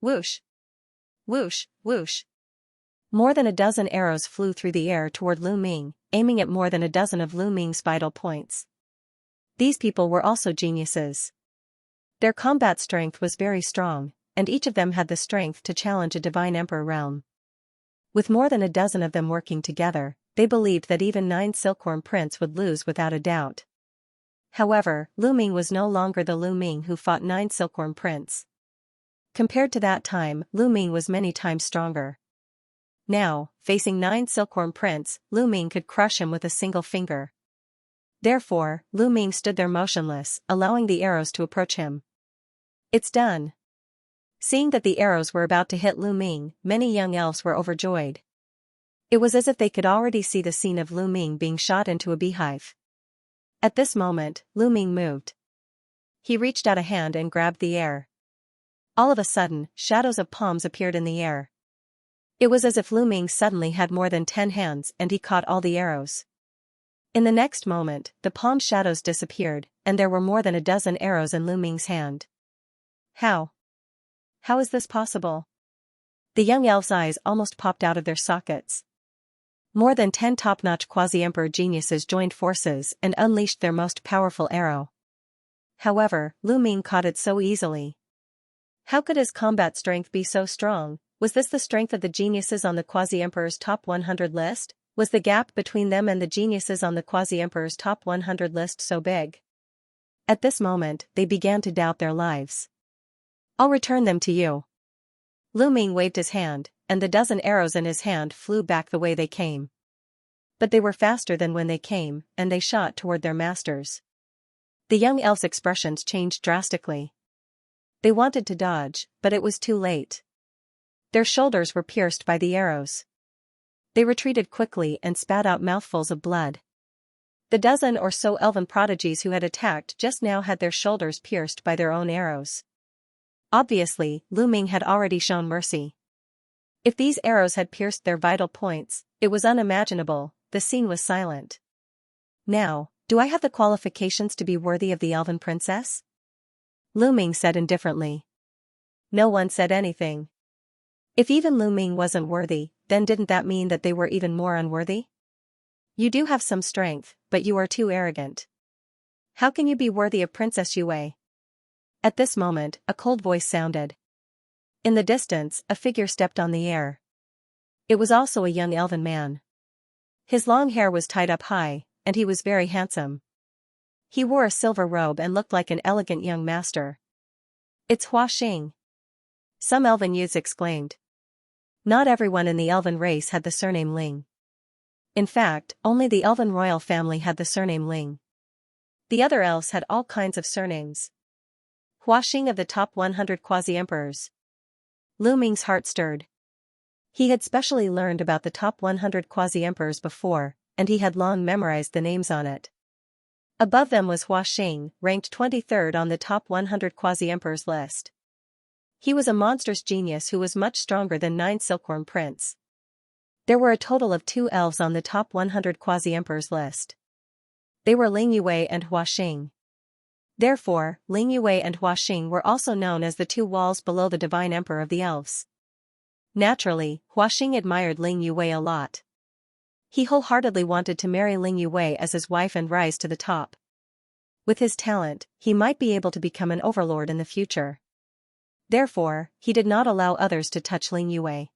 Whoosh! Whoosh! Whoosh! More than a dozen arrows flew through the air toward Lu Ming, aiming at more than a dozen of Lu Ming's vital points. These people were also geniuses. Their combat strength was very strong, and each of them had the strength to challenge a divine emperor realm. With more than a dozen of them working together, they believed that even 9 Silkworm Prince would lose without a doubt. However, Lu Ming was no longer the Lu Ming who fought 9 Silkworm Prince. Compared to that time, Lu Ming was many times stronger. Now, facing 9 Silkworm Prince, Lu Ming could crush him with a single finger. Therefore, Lu Ming stood there motionless, allowing the arrows to approach him. It's done. Seeing that the arrows were about to hit Lu Ming, many young elves were overjoyed. It was as if they could already see the scene of Lu Ming being shot into a beehive. At this moment, Lu Ming moved. He reached out a hand and grabbed the air. All of a sudden, shadows of palms appeared in the air. It was as if Lu Ming suddenly had more than 10 hands and he caught all the arrows. In the next moment, the palm shadows disappeared, and there were more than a dozen arrows in Lu Ming's hand. How? How is this possible? The young elves' eyes almost popped out of their sockets. More than 10 top-notch quasi-emperor geniuses joined forces and unleashed their most powerful arrow. However, Lu Ming caught it so easily. How could his combat strength be so strong? Was this the strength of the geniuses on the quasi-emperor's top 100 list? Was the gap between them and the geniuses on the quasi-emperor's top 100 list so big? At this moment, they began to doubt their lives. I'll return them to you. Lu Ming waved his hand, and the dozen arrows in his hand flew back the way they came. But they were faster than when they came, and they shot toward their masters. The young elves' expressions changed drastically. They wanted to dodge, but it was too late. Their shoulders were pierced by the arrows. They retreated quickly and spat out mouthfuls of blood. The dozen or so elven prodigies who had attacked just now had their shoulders pierced by their own arrows. Obviously, Lu Ming had already shown mercy. If these arrows had pierced their vital points, it was unimaginable. The scene was silent. Now, do I have the qualifications to be worthy of the elven princess? Lu Ming said indifferently. No one said anything. If even Lu Ming wasn't worthy, then didn't that mean that they were even more unworthy? You do have some strength, but you are too arrogant. How can you be worthy of Princess Yue? At this moment, a cold voice sounded. In the distance, a figure stepped on the air. It was also a young elven man. His long hair was tied up high, and he was very handsome. He wore a silver robe and looked like an elegant young master. It's Hua Xing. Some elven youths exclaimed. Not everyone in the elven race had the surname Ling. In fact, only the elven royal family had the surname Ling. The other elves had all kinds of surnames. Hua Xing of the top 100 quasi-emperors. Lu Ming's heart stirred. He had specially learned about the top 100 quasi-emperors before, and he had long memorized the names on it. Above them was Hua Xing, ranked 23rd on the top 100 quasi-emperors list. He was a monstrous genius who was much stronger than 9 Silkworm Prince. There were a total of 2 elves on the top 100 quasi-emperors list. They were Ling Yue and Hua Xing. Therefore, Ling Yue and Hua Xing were also known as the 2 walls below the divine emperor of the elves. Naturally, Hua Xing admired Ling Yue a lot. He wholeheartedly wanted to marry Ling Yue as his wife and rise to the top. With his talent, he might be able to become an overlord in the future. Therefore, he did not allow others to touch Ling Yue.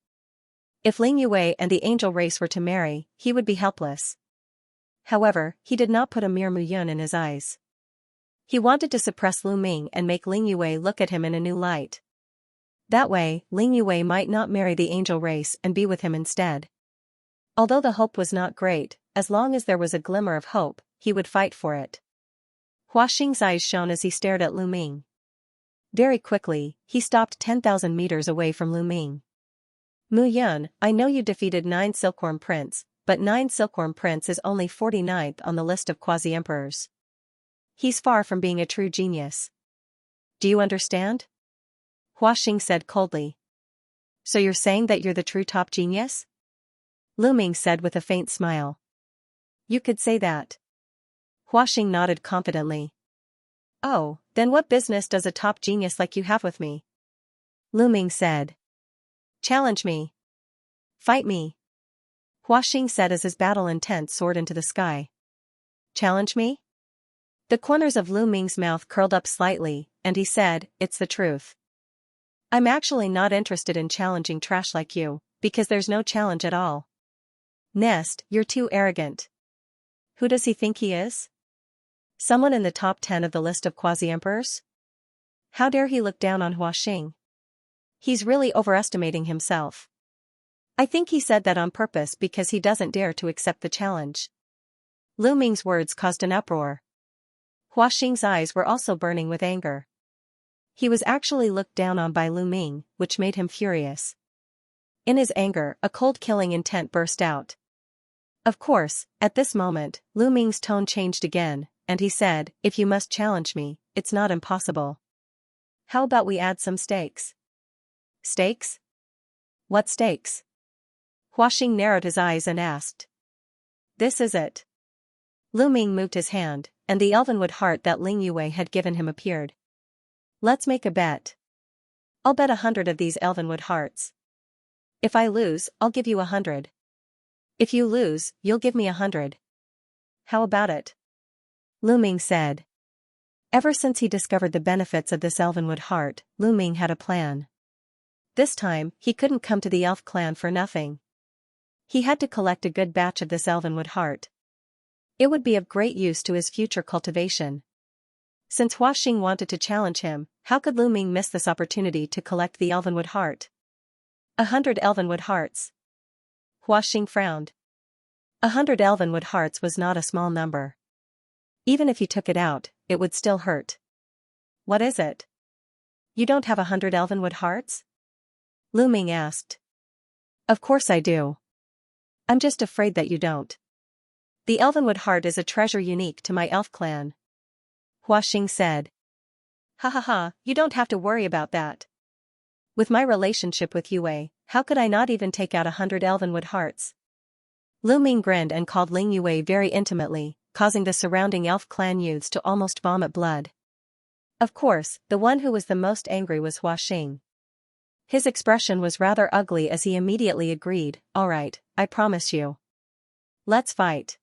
If Ling Yue and the angel race were to marry, he would be helpless. However, he did not put a mere Muyun in his eyes. He wanted to suppress Lu Ming and make Ling Yue look at him in a new light. That way, Ling Yue might not marry the angel race and be with him instead. Although the hope was not great, as long as there was a glimmer of hope, he would fight for it. Hua Xing's eyes shone as he stared at Lu Ming. Very quickly, he stopped 10,000 meters away from Lu Ming. Mu Yun, I know you defeated 9 Silkworm Prince, but 9 Silkworm Prince is only 49th on the list of quasi-emperors. He's far from being a true genius. Do you understand? Hua Xing said coldly. So you're saying that you're the true top genius? Lu Ming said with a faint smile. You could say that. Hua Xing nodded confidently. Oh, then what business does a top genius like you have with me? Lu Ming said. Challenge me. Fight me. Hua Xing said as his battle intent soared into the sky. Challenge me? The corners of Lu Ming's mouth curled up slightly, and he said, it's the truth. I'm actually not interested in challenging trash like you, because there's no challenge at all. Nest, you're too arrogant. Who does he think he is? Someone in the top 10 of the list of quasi-emperors? How dare he look down on Hua Xing? He's really overestimating himself. I think he said that on purpose because he doesn't dare to accept the challenge. Lu Ming's words caused an uproar. Hua Xing's eyes were also burning with anger. He was actually looked down on by Lu Ming, which made him furious. In his anger, a cold killing intent burst out. Of course, at this moment, Lu Ming's tone changed again, and he said, if you must challenge me, it's not impossible. How about we add some stakes? Stakes? What stakes? Hua Xing narrowed his eyes and asked. This is it. Lu Ming moved his hand, and the elvenwood heart that Ling Yue had given him appeared. Let's make a bet. I'll bet 100 of these elvenwood hearts. If I lose, I'll give you 100. If you lose, you'll give me 100. How about it? Lu Ming said. Ever since he discovered the benefits of this elvenwood heart, Lu Ming had a plan. This time, he couldn't come to the elf clan for nothing. He had to collect a good batch of this elvenwood heart. It would be of great use to his future cultivation. Since Hua Xing wanted to challenge him, how could Lu Ming miss this opportunity to collect the elvenwood heart? 100 elvenwood hearts. Hua Xing frowned. 100 elvenwood hearts was not a small number. Even if he took it out, it would still hurt. What is it? You don't have 100 elvenwood hearts? Lu Ming asked. Of course I do. I'm just afraid that you don't. The elvenwood heart is a treasure unique to my elf clan. Hua Xing said. Ha ha ha, you don't have to worry about that. With my relationship with Yue, how could I not even take out 100 elvenwood hearts? Lu Ming grinned and called Ling Yue very intimately, causing the surrounding elf clan youths to almost vomit blood. Of course, the one who was the most angry was Hua Xing. His expression was rather ugly as he immediately agreed, alright, I promise you. Let's fight.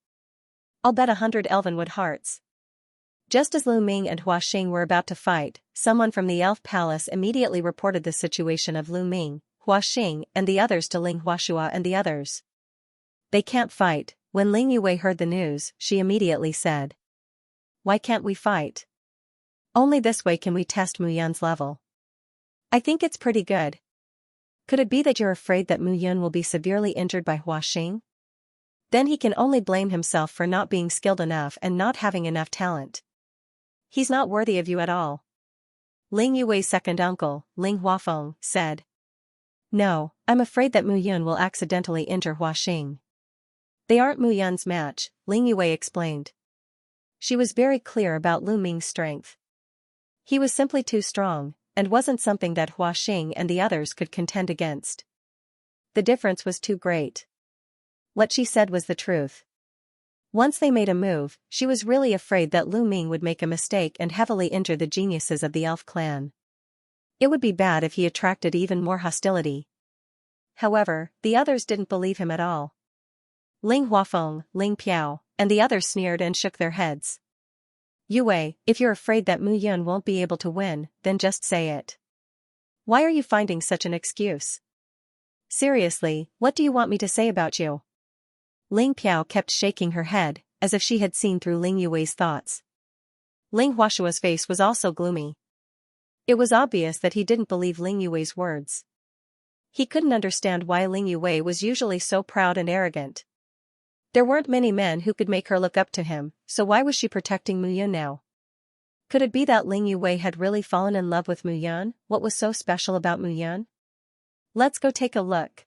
I'll bet 100 elvenwood hearts. Just as Lu Ming and Hua Xing were about to fight, someone from the elf palace immediately reported the situation of Lu Ming, Hua Xing, and the others to Ling Huashua and the others. They can't fight. When Ling Yue heard the news, she immediately said. Why can't we fight? Only this way can we test Mu Yun's level. I think it's pretty good. Could it be that you're afraid that Mu Yun will be severely injured by Hua Xing? Then he can only blame himself for not being skilled enough and not having enough talent. He's not worthy of you at all. Ling Yue's second uncle, Ling Huafeng, said. No, I'm afraid that Mu Yun will accidentally injure Hua Xing. They aren't Mu Yun's match, Ling Yue explained. She was very clear about Lu Ming's strength. He was simply too strong, and wasn't something that Hua Xing and the others could contend against. The difference was too great. What she said was the truth. Once they made a move, she was really afraid that Lu Ming would make a mistake and heavily injure the geniuses of the elf clan. It would be bad if he attracted even more hostility. However, the others didn't believe him at all. Ling Huafeng, Ling Piao, and the others sneered and shook their heads. Yue, if you're afraid that Mu Yun won't be able to win, then just say it. Why are you finding such an excuse? Seriously, what do you want me to say about you? Ling Piao kept shaking her head, as if she had seen through Ling Yue's thoughts. Ling Huashua's face was also gloomy. It was obvious that he didn't believe Ling Yue's words. He couldn't understand why Ling Yue was usually so proud and arrogant. There weren't many men who could make her look up to him, so why was she protecting Mu Yun now? Could it be that Ling Yue had really fallen in love with Mu Yun? What was so special about Mu Yun? Let's go take a look.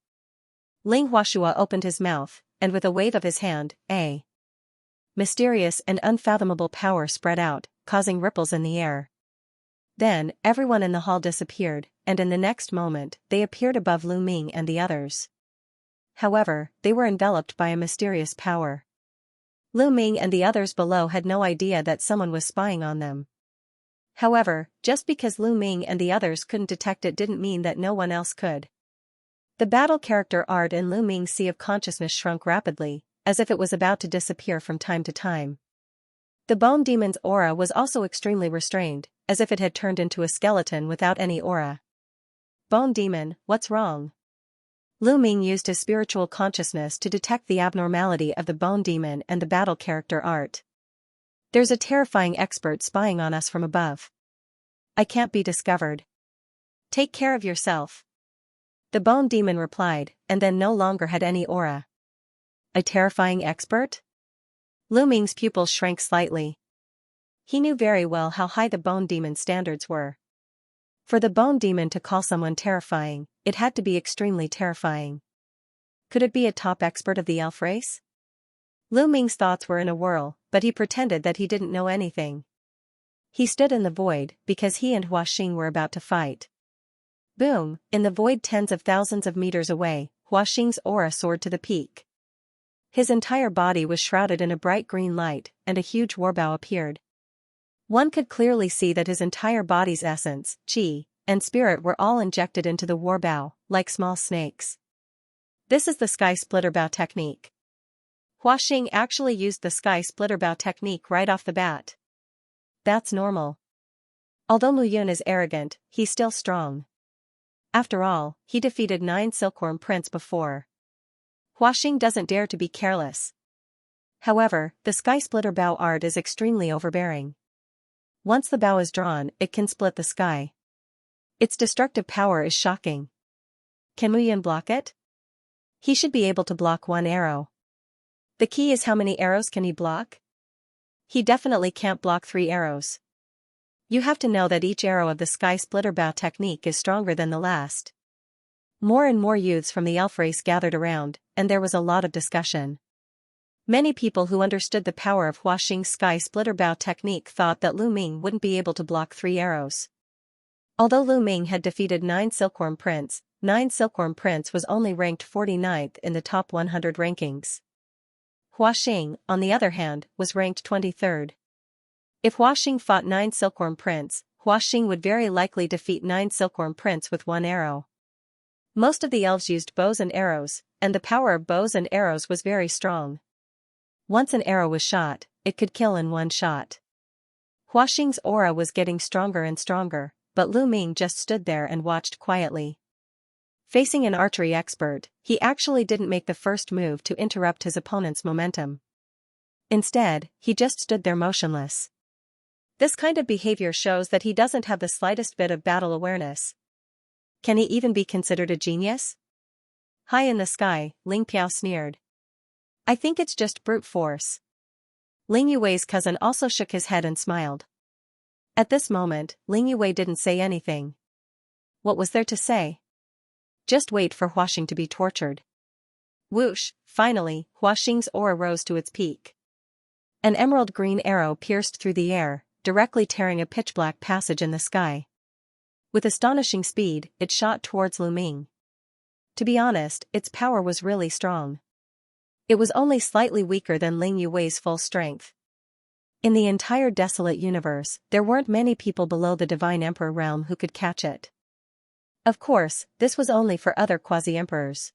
Ling Huashua opened his mouth, and with a wave of his hand, a mysterious and unfathomable power spread out, causing ripples in the air. Then, everyone in the hall disappeared, and in the next moment, they appeared above Lu Ming and the others. However, they were enveloped by a mysterious power. Lu Ming and the others below had no idea that someone was spying on them. However, just because Lu Ming and the others couldn't detect it didn't mean that no one else could. The battle character art in Lu Ming's sea of consciousness shrunk rapidly, as if it was about to disappear from time to time. The bone demon's aura was also extremely restrained, as if it had turned into a skeleton without any aura. Bone demon, what's wrong? Lu Ming used his spiritual consciousness to detect the abnormality of the bone demon and the battle character art. There's a terrifying expert spying on us from above. I can't be discovered. Take care of yourself. The bone demon replied, and then no longer had any aura. A terrifying expert? Lu Ming's pupils shrank slightly. He knew very well how high the bone demon's standards were. For the bone demon to call someone terrifying, it had to be extremely terrifying. Could it be a top expert of the elf race? Lu Ming's thoughts were in a whirl, but he pretended that he didn't know anything. He stood in the void, because he and Hua Xing were about to fight. Boom! In the void tens of thousands of meters away, Hua Xing's aura soared to the peak. His entire body was shrouded in a bright green light, and a huge warbow appeared. One could clearly see that his entire body's essence, qi, and spirit were all injected into the warbow, like small snakes. This is the sky splitter bow technique. Hua Xing actually used the sky splitter bow technique right off the bat. That's normal. Although Mu Yun is arrogant, he's still strong. After all, he defeated 9 silkworm prints before. Hua Xing doesn't dare to be careless. However, the sky splitter bow art is extremely overbearing. Once the bow is drawn, it can split the sky. Its destructive power is shocking. Can Mu Yun block it? He should be able to block 1 arrow. The key is how many arrows can he block? He definitely can't block 3 arrows. You have to know that each arrow of the sky splitter bow technique is stronger than the last. More and more youths from the elf race gathered around, and there was a lot of discussion. Many people who understood the power of Hua Xing's sky splitter bow technique thought that Lu Ming wouldn't be able to block 3 arrows. Although Lu Ming had defeated 9 silkworm prints, 9 silkworm prints was only ranked 49th in the top 100 rankings. Hua Xing, on the other hand, was ranked 23rd. If Hua Xing fought 9 silkworm prints, Hua Xing would very likely defeat 9 silkworm prints with 1 arrow. Most of the elves used bows and arrows, and the power of bows and arrows was very strong. Once an arrow was shot, it could kill in 1 shot. Hua Xing's aura was getting stronger and stronger, but Lu Ming just stood there and watched quietly. Facing an archery expert, he actually didn't make the first move to interrupt his opponent's momentum. Instead, he just stood there motionless. This kind of behavior shows that he doesn't have the slightest bit of battle awareness. Can he even be considered a genius? High in the sky, Ling Piao sneered. I think it's just brute force. Ling Yuwei's cousin also shook his head and smiled. At this moment, Ling Yue didn't say anything. What was there to say? Just wait for Hua Xing to be tortured. Whoosh! Finally, Hua Xing's aura rose to its peak. An emerald green arrow pierced through the air, directly tearing a pitch-black passage in the sky. With astonishing speed, it shot towards Lu Ming. To be honest, its power was really strong. It was only slightly weaker than Ling Yuwei's full strength. In the entire desolate universe, there weren't many people below the Divine Emperor realm who could catch it. Of course, this was only for other quasi-emperors.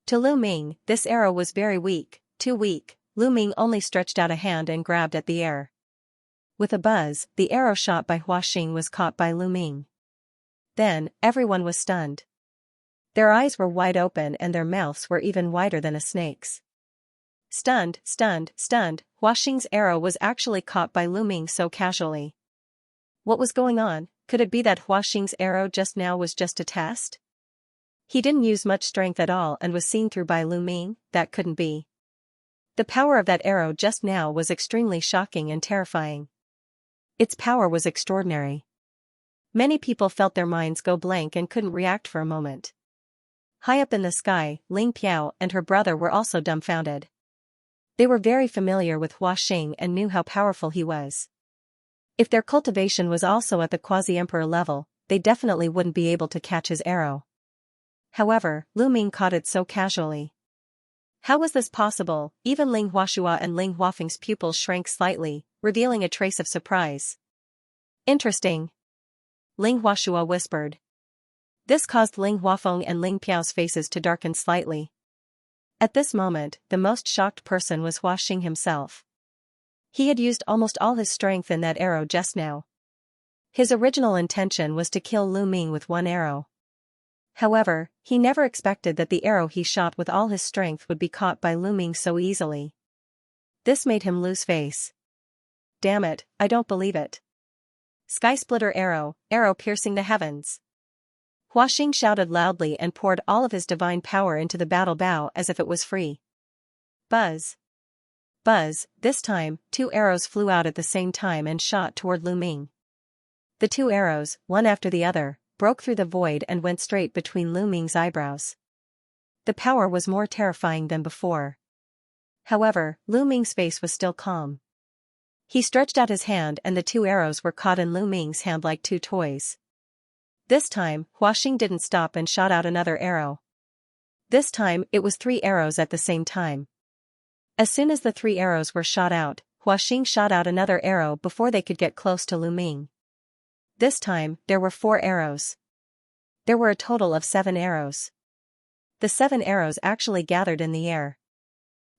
To Lu Ming, this arrow was very weak, too weak. Lu Ming only stretched out a hand and grabbed at the air. With a buzz, the arrow shot by Hua Xing was caught by Lu Ming. Then, everyone was stunned. Their eyes were wide open and their mouths were even wider than a snake's. Stunned, Hua Xing's arrow was actually caught by Lu Ming so casually. What was going on? Could it be that Hua Xing's arrow just now was just a test? He didn't use much strength at all and was seen through by Lu Ming? That couldn't be. The power of that arrow just now was extremely shocking and terrifying. Its power was extraordinary. Many people felt their minds go blank and couldn't react for a moment. High up in the sky, Ling Piao and her brother were also dumbfounded. They were very familiar with Hua Xing and knew how powerful he was. If their cultivation was also at the quasi-emperor level, they definitely wouldn't be able to catch his arrow. However, Lu Ming caught it so casually. How was this possible? Even Ling Huashua and Ling Huafeng's pupils shrank slightly, revealing a trace of surprise. Interesting. Ling Huashua whispered. This caused Ling Huafeng and Ling Piao's faces to darken slightly. At this moment, the most shocked person was Hua Xing himself. He had used almost all his strength in that arrow just now. His original intention was to kill Lu Ming with one arrow. However, he never expected that the arrow he shot with all his strength would be caught by Lu Ming so easily. This made him lose face. Damn it, I don't believe it. Sky Splitter arrow, arrow piercing the heavens. Hua Xing shouted loudly and poured all of his divine power into the battle bow as if it was free. Buzz. Buzz, this time, 2 arrows flew out at the same time and shot toward Lu Ming. The 2 arrows, one after the other, broke through the void and went straight between Lu Ming's eyebrows. The power was more terrifying than before. However, Lu Ming's face was still calm. He stretched out his hand and the 2 arrows were caught in Lu Ming's hand like 2 toys. This time, Hua Xing didn't stop and shot out another arrow. This time, it was 3 arrows at the same time. As soon as the 3 arrows were shot out, Hua Xing shot out another arrow before they could get close to Lu Ming. This time, there were 4 arrows. There were a total of 7 arrows. The 7 arrows actually gathered in the air.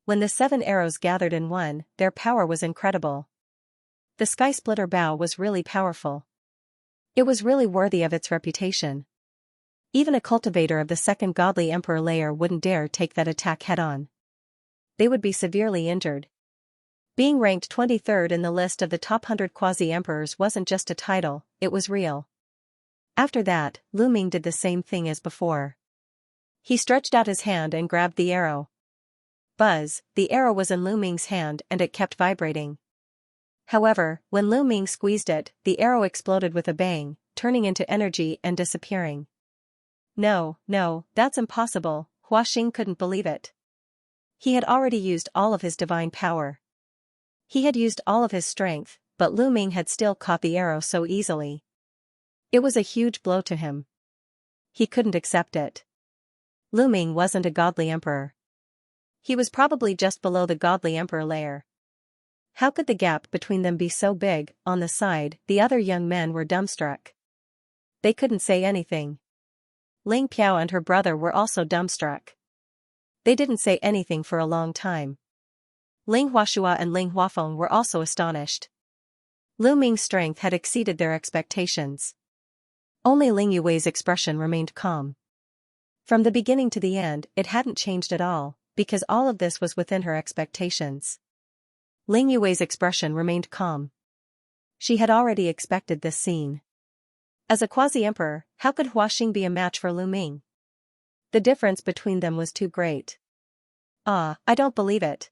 When the 7 arrows gathered in one, their power was incredible. The Sky Splitter bow was really powerful. It was really worthy of its reputation. Even a cultivator of the second godly emperor layer wouldn't dare take that attack head-on. They would be severely injured. Being ranked 23rd in the list of the top 100 quasi-emperors wasn't just a title, it was real. After that, Lu Ming did the same thing as before. He stretched out his hand and grabbed the arrow. Buzz, the arrow was in Lu Ming's hand and it kept vibrating. However, when Lu Ming squeezed it, the arrow exploded with a bang, turning into energy and disappearing. No, that's impossible, Hua Xing couldn't believe it. He had already used all of his divine power. He had used all of his strength, but Lu Ming had still caught the arrow so easily. It was a huge blow to him. He couldn't accept it. Lu Ming wasn't a godly emperor. He was probably just below the godly emperor layer. How could the gap between them be so big? On the side, the other young men were dumbstruck. They couldn't say anything. Ling Piao and her brother were also dumbstruck. They didn't say anything for a long time. Ling Huashua and Ling Huafeng were also astonished. Lu Ming's strength had exceeded their expectations. Only Ling Yuwei's expression remained calm. From the beginning to the end, it hadn't changed at all, because all of this was within her expectations. Ling Yuwei's expression remained calm. She had already expected this scene. As a quasi-emperor, how could Hua Xing be a match for Lu Ming? The difference between them was too great. Ah, I don't believe it.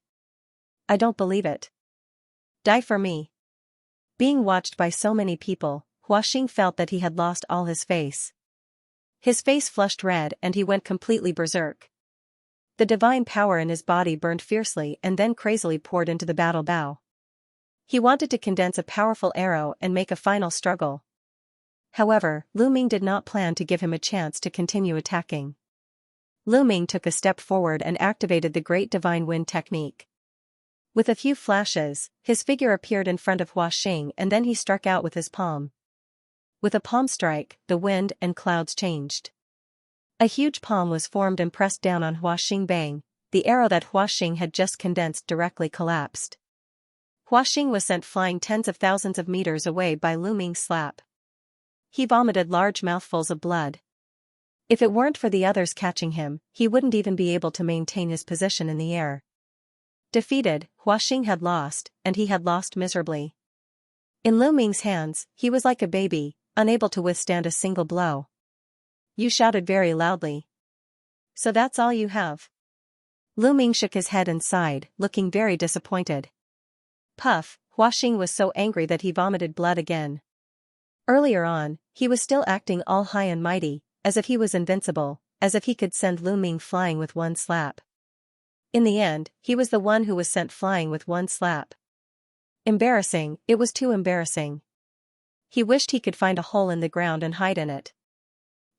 I don't believe it. Die for me. Being watched by so many people, Hua Xing felt that he had lost all his face. His face flushed red and he went completely berserk. The divine power in his body burned fiercely and then crazily poured into the battle bow. He wanted to condense a powerful arrow and make a final struggle. However, Lu Ming did not plan to give him a chance to continue attacking. Lu Ming took a step forward and activated the Great Divine Wind technique. With a few flashes, his figure appeared in front of Hua Xing and then he struck out with his palm. With a palm strike, the wind and clouds changed. A huge palm was formed and pressed down on Hua Xing. Bang, the arrow that Hua Xing had just condensed directly collapsed. Hua Xing was sent flying tens of thousands of meters away by Lu Ming's slap. He vomited large mouthfuls of blood. If it weren't for the others catching him, he wouldn't even be able to maintain his position in the air. Defeated, Hua Xing had lost, and he had lost miserably. In Lu Ming's hands, he was like a baby, unable to withstand a single blow. You shouted very loudly. So that's all you have? Lu Ming shook his head and sighed, looking very disappointed. Puff, Hua Xing was so angry that he vomited blood again. Earlier on, he was still acting all high and mighty, as if he was invincible, as if he could send Lu Ming flying with one slap. In the end, he was the one who was sent flying with one slap. Embarrassing, it was too embarrassing. He wished he could find a hole in the ground and hide in it.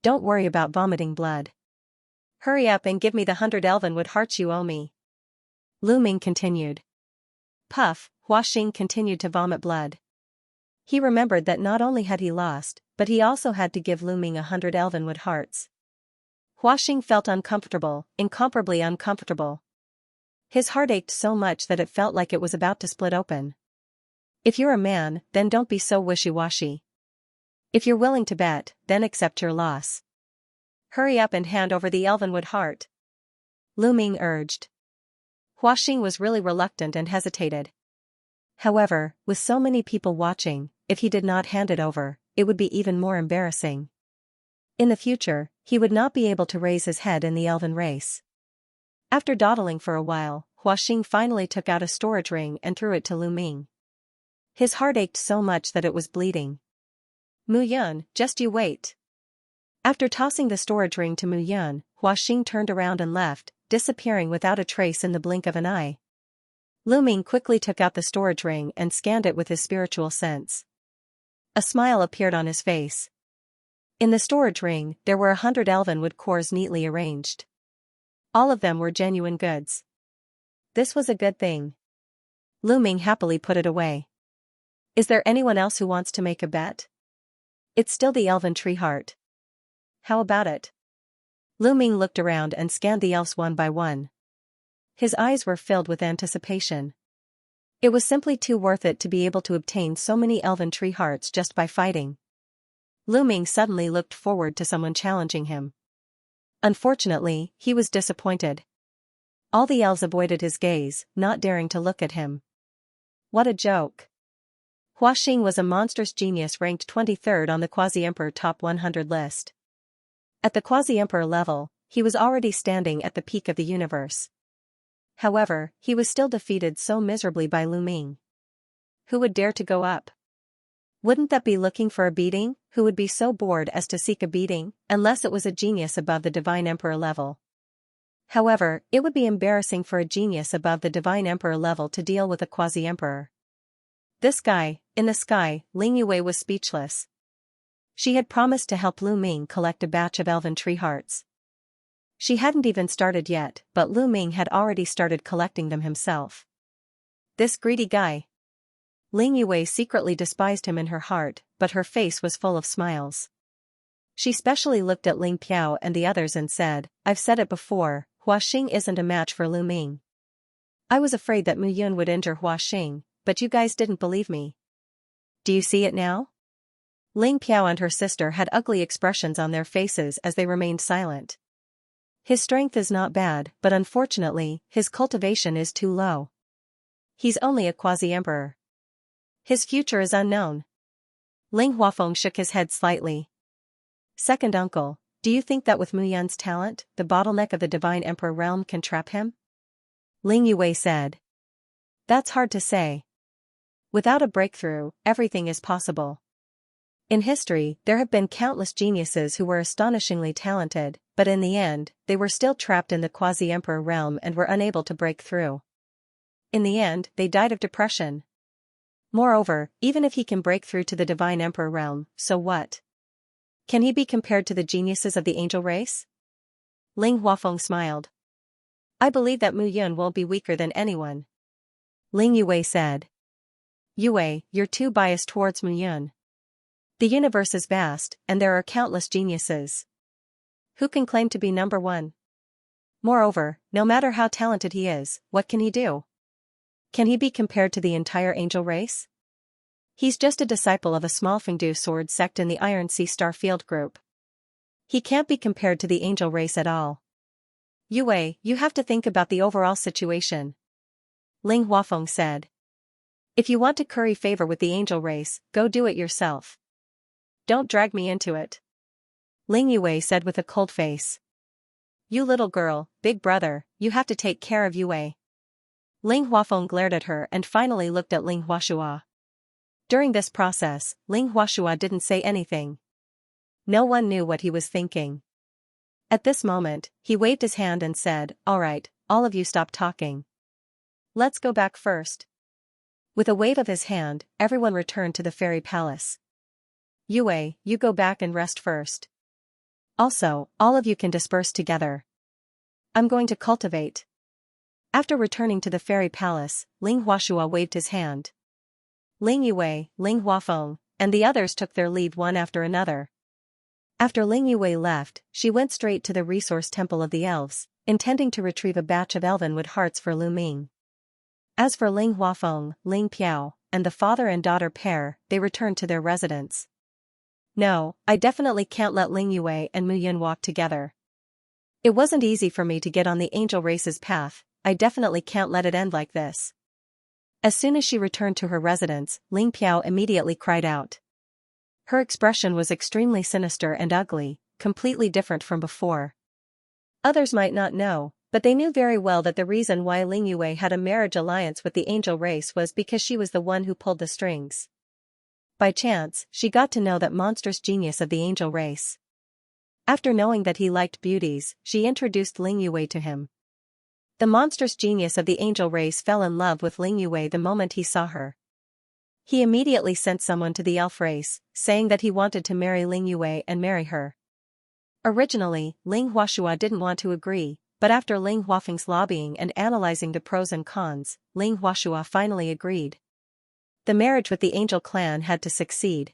Don't worry about vomiting blood. Hurry up and give me the 100 Elvenwood hearts you owe me. Lu Ming continued. Puff, Hua Xing continued to vomit blood. He remembered that not only had he lost, but he also had to give Lu Ming 100 elvenwood hearts. Huaxing felt uncomfortable, incomparably uncomfortable. His heart ached so much that it felt like it was about to split open. If you're a man, then don't be so wishy-washy. If you're willing to bet, then accept your loss. Hurry up and hand over the elvenwood heart, Lu Ming urged. Huaxing was really reluctant and hesitated. However, with so many people watching, if he did not hand it over, it would be even more embarrassing. In the future, he would not be able to raise his head in the elven race. After dawdling for a while, Huaxing finally took out a storage ring and threw it to Lu Ming. His heart ached so much that it was bleeding. Mu Yun, just you wait. After tossing the storage ring to Mu Yun, Huaxing turned around and left, disappearing without a trace in the blink of an eye. Lu Ming quickly took out the storage ring and scanned it with his spiritual sense. A smile appeared on his face. In the storage ring, there were 100 elvenwood cores neatly arranged. All of them were genuine goods. This was a good thing. Lu Ming happily put it away. Is there anyone else who wants to make a bet? It's still the elven tree heart. How about it? Lu Ming looked around and scanned the elves one by one. His eyes were filled with anticipation. It was simply too worth it to be able to obtain so many elven tree hearts just by fighting. Lu Ming suddenly looked forward to someone challenging him. Unfortunately, he was disappointed. All the elves avoided his gaze, not daring to look at him. What a joke. Huaxing was a monstrous genius ranked 23rd on the Quasi-Emperor Top 100 list. At the Quasi-Emperor level, he was already standing at the peak of the universe. However, he was still defeated so miserably by Lu Ming. Who would dare to go up? Wouldn't that be looking for a beating? Who would be so bored as to seek a beating, unless it was a genius above the Divine Emperor level? However, it would be embarrassing for a genius above the Divine Emperor level to deal with a Quasi-Emperor. This guy, in the sky, Ling Yue was speechless. She had promised to help Lu Ming collect a batch of elven tree hearts. She hadn't even started yet, but Lu Ming had already started collecting them himself. This greedy guy. Ling Yue secretly despised him in her heart, but her face was full of smiles. She specially looked at Ling Piao and the others and said, I've said it before, Huaxing isn't a match for Lu Ming. I was afraid that Mu Yun would injure Huaxing, but you guys didn't believe me. Do you see it now? Ling Piao and her sister had ugly expressions on their faces as they remained silent. His strength is not bad, but unfortunately, his cultivation is too low. He's only a quasi-emperor. His future is unknown. Ling Huafeng shook his head slightly. Second uncle, do you think that with Mu Yun's talent, the bottleneck of the Divine Emperor realm can trap him? Ling Yue said. That's hard to say. Without a breakthrough, everything is possible. In history, there have been countless geniuses who were astonishingly talented, but in the end, they were still trapped in the quasi-emperor realm and were unable to break through. In the end, they died of depression. Moreover, even if he can break through to the Divine Emperor realm, so what? Can he be compared to the geniuses of the angel race? Ling Huafeng smiled. I believe that Mu Yun won't be weaker than anyone. Ling Yue said. Yue, you're too biased towards Mu Yun. The universe is vast, and there are countless geniuses. Who can claim to be number one? Moreover, no matter how talented he is, what can he do? Can he be compared to the entire angel race? He's just a disciple of a small Fengdu sword sect in the Iron Sea Star Field group. He can't be compared to the angel race at all. Yue, you have to think about the overall situation. Ling Huafeng said. If you want to curry favor with the angel race, go do it yourself. Don't drag me into it. Ling Yue said with a cold face. You little girl, big brother, you have to take care of Yue. Ling Huafeng glared at her and finally looked at Ling Huashua. During this process, Ling Huashua didn't say anything. No one knew what he was thinking. At this moment, he waved his hand and said, all right, all of you stop talking. Let's go back first. With a wave of his hand, everyone returned to the fairy palace. Yue, you go back and rest first. Also, all of you can disperse together. I'm going to cultivate. After returning to the fairy palace, Ling Huashua waved his hand. Ling Yue, Ling Huafeng, and the others took their leave one after another. After Ling Yue left, she went straight to the resource temple of the elves, intending to retrieve a batch of elvenwood hearts for Lu Ming. As for Ling Huafeng, Ling Piao, and the father and daughter pair, they returned to their residence. No, I definitely can't let Ling Yue and Mu Yun walk together. It wasn't easy for me to get on the angel race's path, I definitely can't let it end like this. As soon as she returned to her residence, Ling Piao immediately cried out. Her expression was extremely sinister and ugly, completely different from before. Others might not know, but they knew very well that the reason why Ling Yue had a marriage alliance with the angel race was because she was the one who pulled the strings. By chance, she got to know that monstrous genius of the angel race. After knowing that he liked beauties, she introduced Ling Yue to him. The monstrous genius of the angel race fell in love with Ling Yue the moment he saw her. He immediately sent someone to the elf race, saying that he wanted to marry Ling Yue and marry her. Originally, Ling Huashua didn't want to agree, but after Ling Huafeng's lobbying and analyzing the pros and cons, Ling Huashua finally agreed. The marriage with the angel clan had to succeed.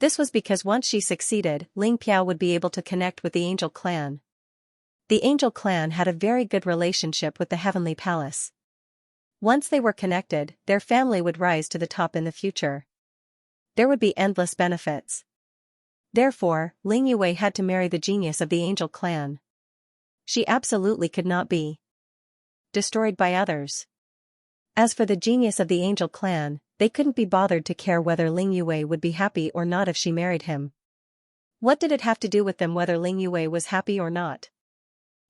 This was because once she succeeded, Ling Piao would be able to connect with the angel clan. The angel clan had a very good relationship with the heavenly palace. Once they were connected, their family would rise to the top in the future. There would be endless benefits. Therefore, Ling Yue had to marry the genius of the angel clan. She absolutely could not be destroyed by others. As for the genius of the angel clan, they couldn't be bothered to care whether Ling Yue would be happy or not if she married him. What did it have to do with them whether Ling Yue was happy or not?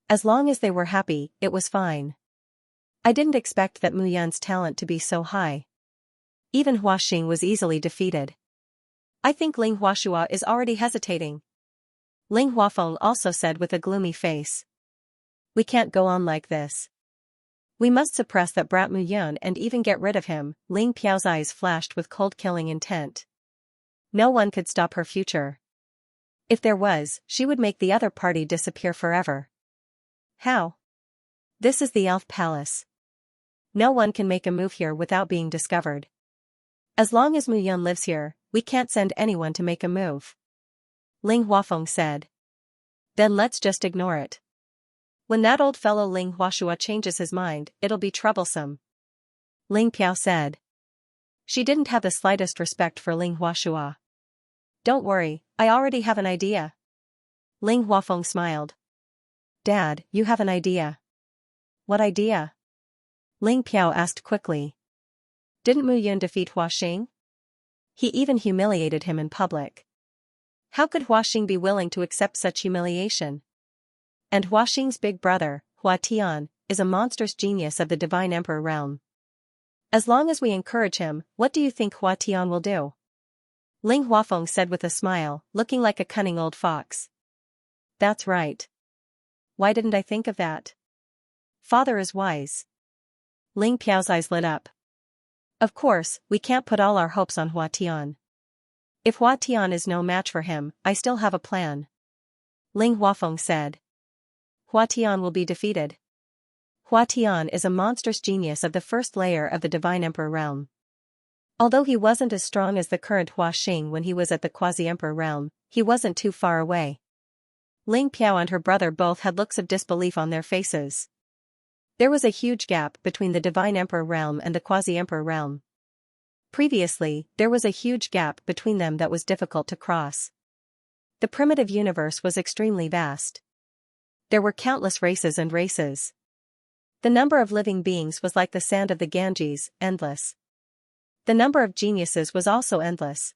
As long as they were happy, it was fine. I didn't expect that Mu Yun's talent to be so high. Even Hua Xing was easily defeated. I think Ling Huashua is already hesitating. Ling Huafeng also said with a gloomy face. We can't go on like this. We must suppress that brat Mu Yun and even get rid of him. Ling Piao's eyes flashed with cold killing intent. No one could stop her future. If there was, she would make the other party disappear forever. How? This is the Elf Palace. No one can make a move here without being discovered. As long as Mu Yun lives here, we can't send anyone to make a move. Ling Huafeng said. Then let's just ignore it. When that old fellow Ling Huashua changes his mind, it'll be troublesome. Ling Piao said. She didn't have the slightest respect for Ling Huashua. Don't worry, I already have an idea. Ling Huafeng smiled. Dad, you have an idea. What idea? Ling Piao asked quickly. Didn't Mu Yun defeat Hua Xing? He even humiliated him in public. How could Hua Xing be willing to accept such humiliation? And Hua Xing's big brother, Hua Tian, is a monstrous genius of the Divine Emperor realm. As long as we encourage him, what do you think Hua Tian will do? Ling Huafeng said with a smile, looking like a cunning old fox. That's right. Why didn't I think of that? Father is wise. Ling Piao's eyes lit up. Of course, we can't put all our hopes on Hua Tian. If Hua Tian is no match for him, I still have a plan. Ling Huafeng said. Hua Tian will be defeated. Hua Tian is a monstrous genius of the first layer of the Divine Emperor realm. Although he wasn't as strong as the current Hua Xing when he was at the Quasi-Emperor realm, he wasn't too far away. Ling Piao and her brother both had looks of disbelief on their faces. There was a huge gap between the Divine Emperor realm and the Quasi-Emperor realm. Previously, there was a huge gap between them that was difficult to cross. The primitive universe was extremely vast. There were countless races and races. The number of living beings was like the sand of the Ganges, endless. The number of geniuses was also endless.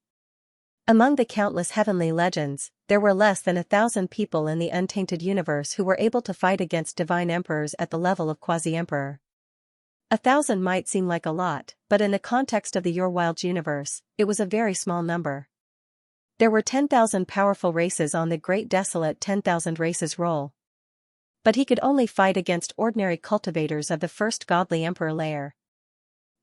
Among the countless heavenly legends, there were less than 1,000 people in the untainted universe who were able to fight against divine emperors at the level of quasi-emperor. 1,000 might seem like a lot, but in the context of the Your Wilds universe, it was a very small number. There were 10,000 powerful races on the great desolate 10,000 races roll. But he could only fight against ordinary cultivators of the first godly emperor layer.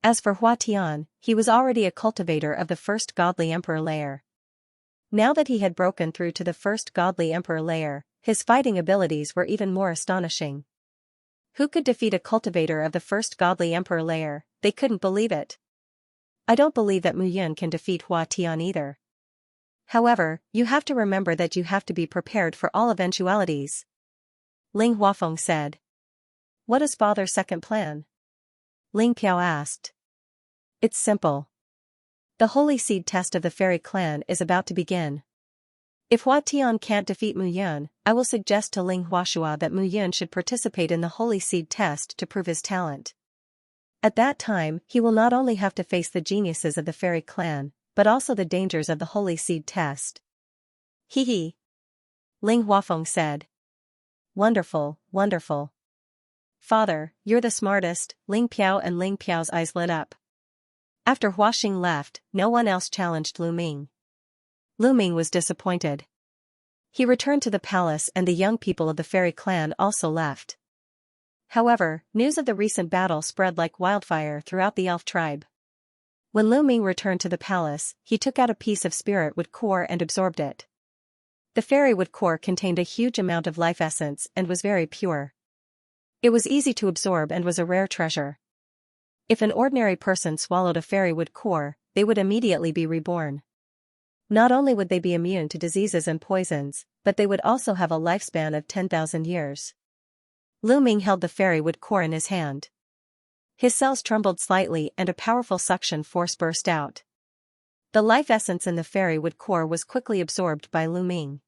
As for Hua Tian, he was already a cultivator of the first godly emperor layer. Now that he had broken through to the first godly emperor layer, his fighting abilities were even more astonishing. Who could defeat a cultivator of the first godly emperor layer? They couldn't believe it. I don't believe that Mu Yun can defeat Hua Tian either. However, you have to remember that you have to be prepared for all eventualities. Ling Huafeng said. What is father's second plan? Ling Piao asked. It's simple. The holy seed test of the fairy clan is about to begin. If Hua Tian can't defeat Mu Yun, I will suggest to Ling Huashua that Mu Yun should participate in the holy seed test to prove his talent. At that time, he will not only have to face the geniuses of the fairy clan, but also the dangers of the holy seed test. Hee hee. Ling Huafeng said. Wonderful, wonderful. Father, you're the smartest. Ling Piao and Ling Piao's eyes lit up. After Hua Xing left, no one else challenged Lu Ming. Lu Ming was disappointed. He returned to the palace and the young people of the fairy clan also left. However, news of the recent battle spread like wildfire throughout the elf tribe. When Lu Ming returned to the palace, he took out a piece of spirit wood core and absorbed it. The fairy wood core contained a huge amount of life essence and was very pure. It was easy to absorb and was a rare treasure. If an ordinary person swallowed a fairy wood core, they would immediately be reborn. Not only would they be immune to diseases and poisons, but they would also have a lifespan of 10,000 years. Lu Ming held the fairy wood core in his hand. His cells trembled slightly and a powerful suction force burst out. The life essence in the fairy wood core was quickly absorbed by Lu Ming.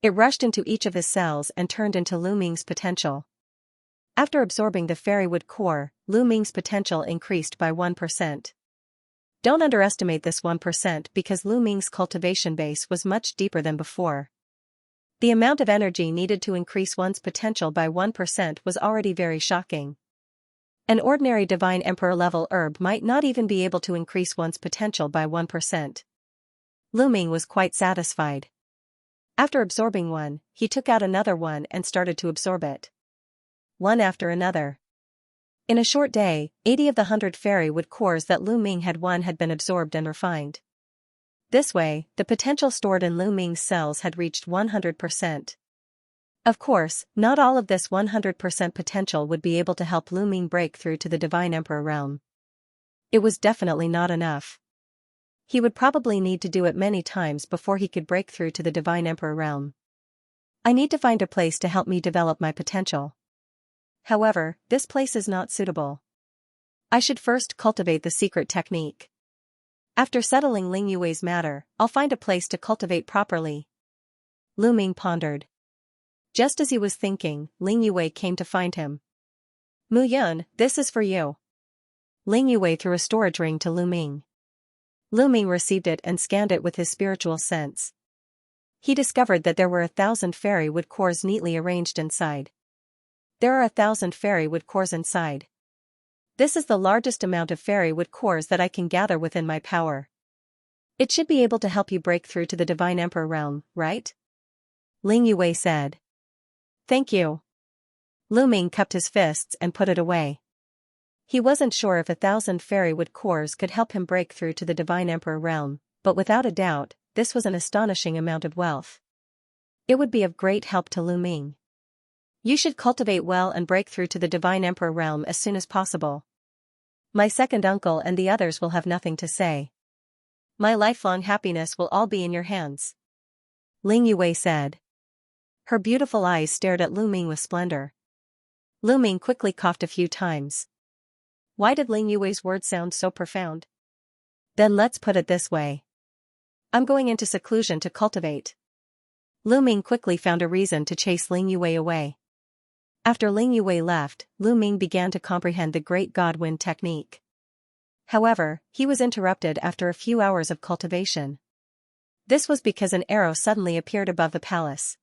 It rushed into each of his cells and turned into Lu Ming's potential. After absorbing the fairy wood core, Lu Ming's potential increased by 1%. Don't underestimate this 1% because Lu Ming's cultivation base was much deeper than before. The amount of energy needed to increase one's potential by 1% was already very shocking. An ordinary divine emperor level herb might not even be able to increase one's potential by 1%. Lu Ming was quite satisfied. After absorbing one, he took out another one and started to absorb it. One after another. In a short day, 80 of the 100 fairy wood cores that Lu Ming had won had been absorbed and refined. This way, the potential stored in Lu Ming's cells had reached 100%. Of course, not all of this 100% potential would be able to help Lu Ming break through to the Divine Emperor realm. It was definitely not enough. He would probably need to do it many times before he could break through to the Divine Emperor realm. I need to find a place to help me develop my potential. However, this place is not suitable. I should first cultivate the secret technique. After settling Ling Yue's matter, I'll find a place to cultivate properly. Lu Ming pondered. Just as he was thinking, Ling Yue came to find him. Mu Yun, this is for you. Ling Yue threw a storage ring to Lu Ming. Lu Ming received it and scanned it with his spiritual sense. He discovered that there were 1,000 fairy wood cores neatly arranged inside. There are 1,000 fairy wood cores inside. This is the largest amount of fairy wood cores that I can gather within my power. It should be able to help you break through to the Divine Emperor realm, right? Ling Yue said. Thank you. Lu Ming cupped his fists and put it away. He wasn't sure if 1,000 fairy wood cores could help him break through to the Divine Emperor realm, but without a doubt, this was an astonishing amount of wealth. It would be of great help to Lu Ming. You should cultivate well and break through to the Divine Emperor realm as soon as possible. My second uncle and the others will have nothing to say. My lifelong happiness will all be in your hands. Ling Yue said. Her beautiful eyes stared at Lu Ming with splendor. Lu Ming quickly coughed a few times. Why did Ling Yue's words sound so profound? Then let's put it this way. I'm going into seclusion to cultivate. Lu Ming quickly found a reason to chase Ling Yue away. After Ling Yue left, Lu Ming began to comprehend the Great God Wind technique. However, he was interrupted after a few hours of cultivation. This was because an arrow suddenly appeared above the palace.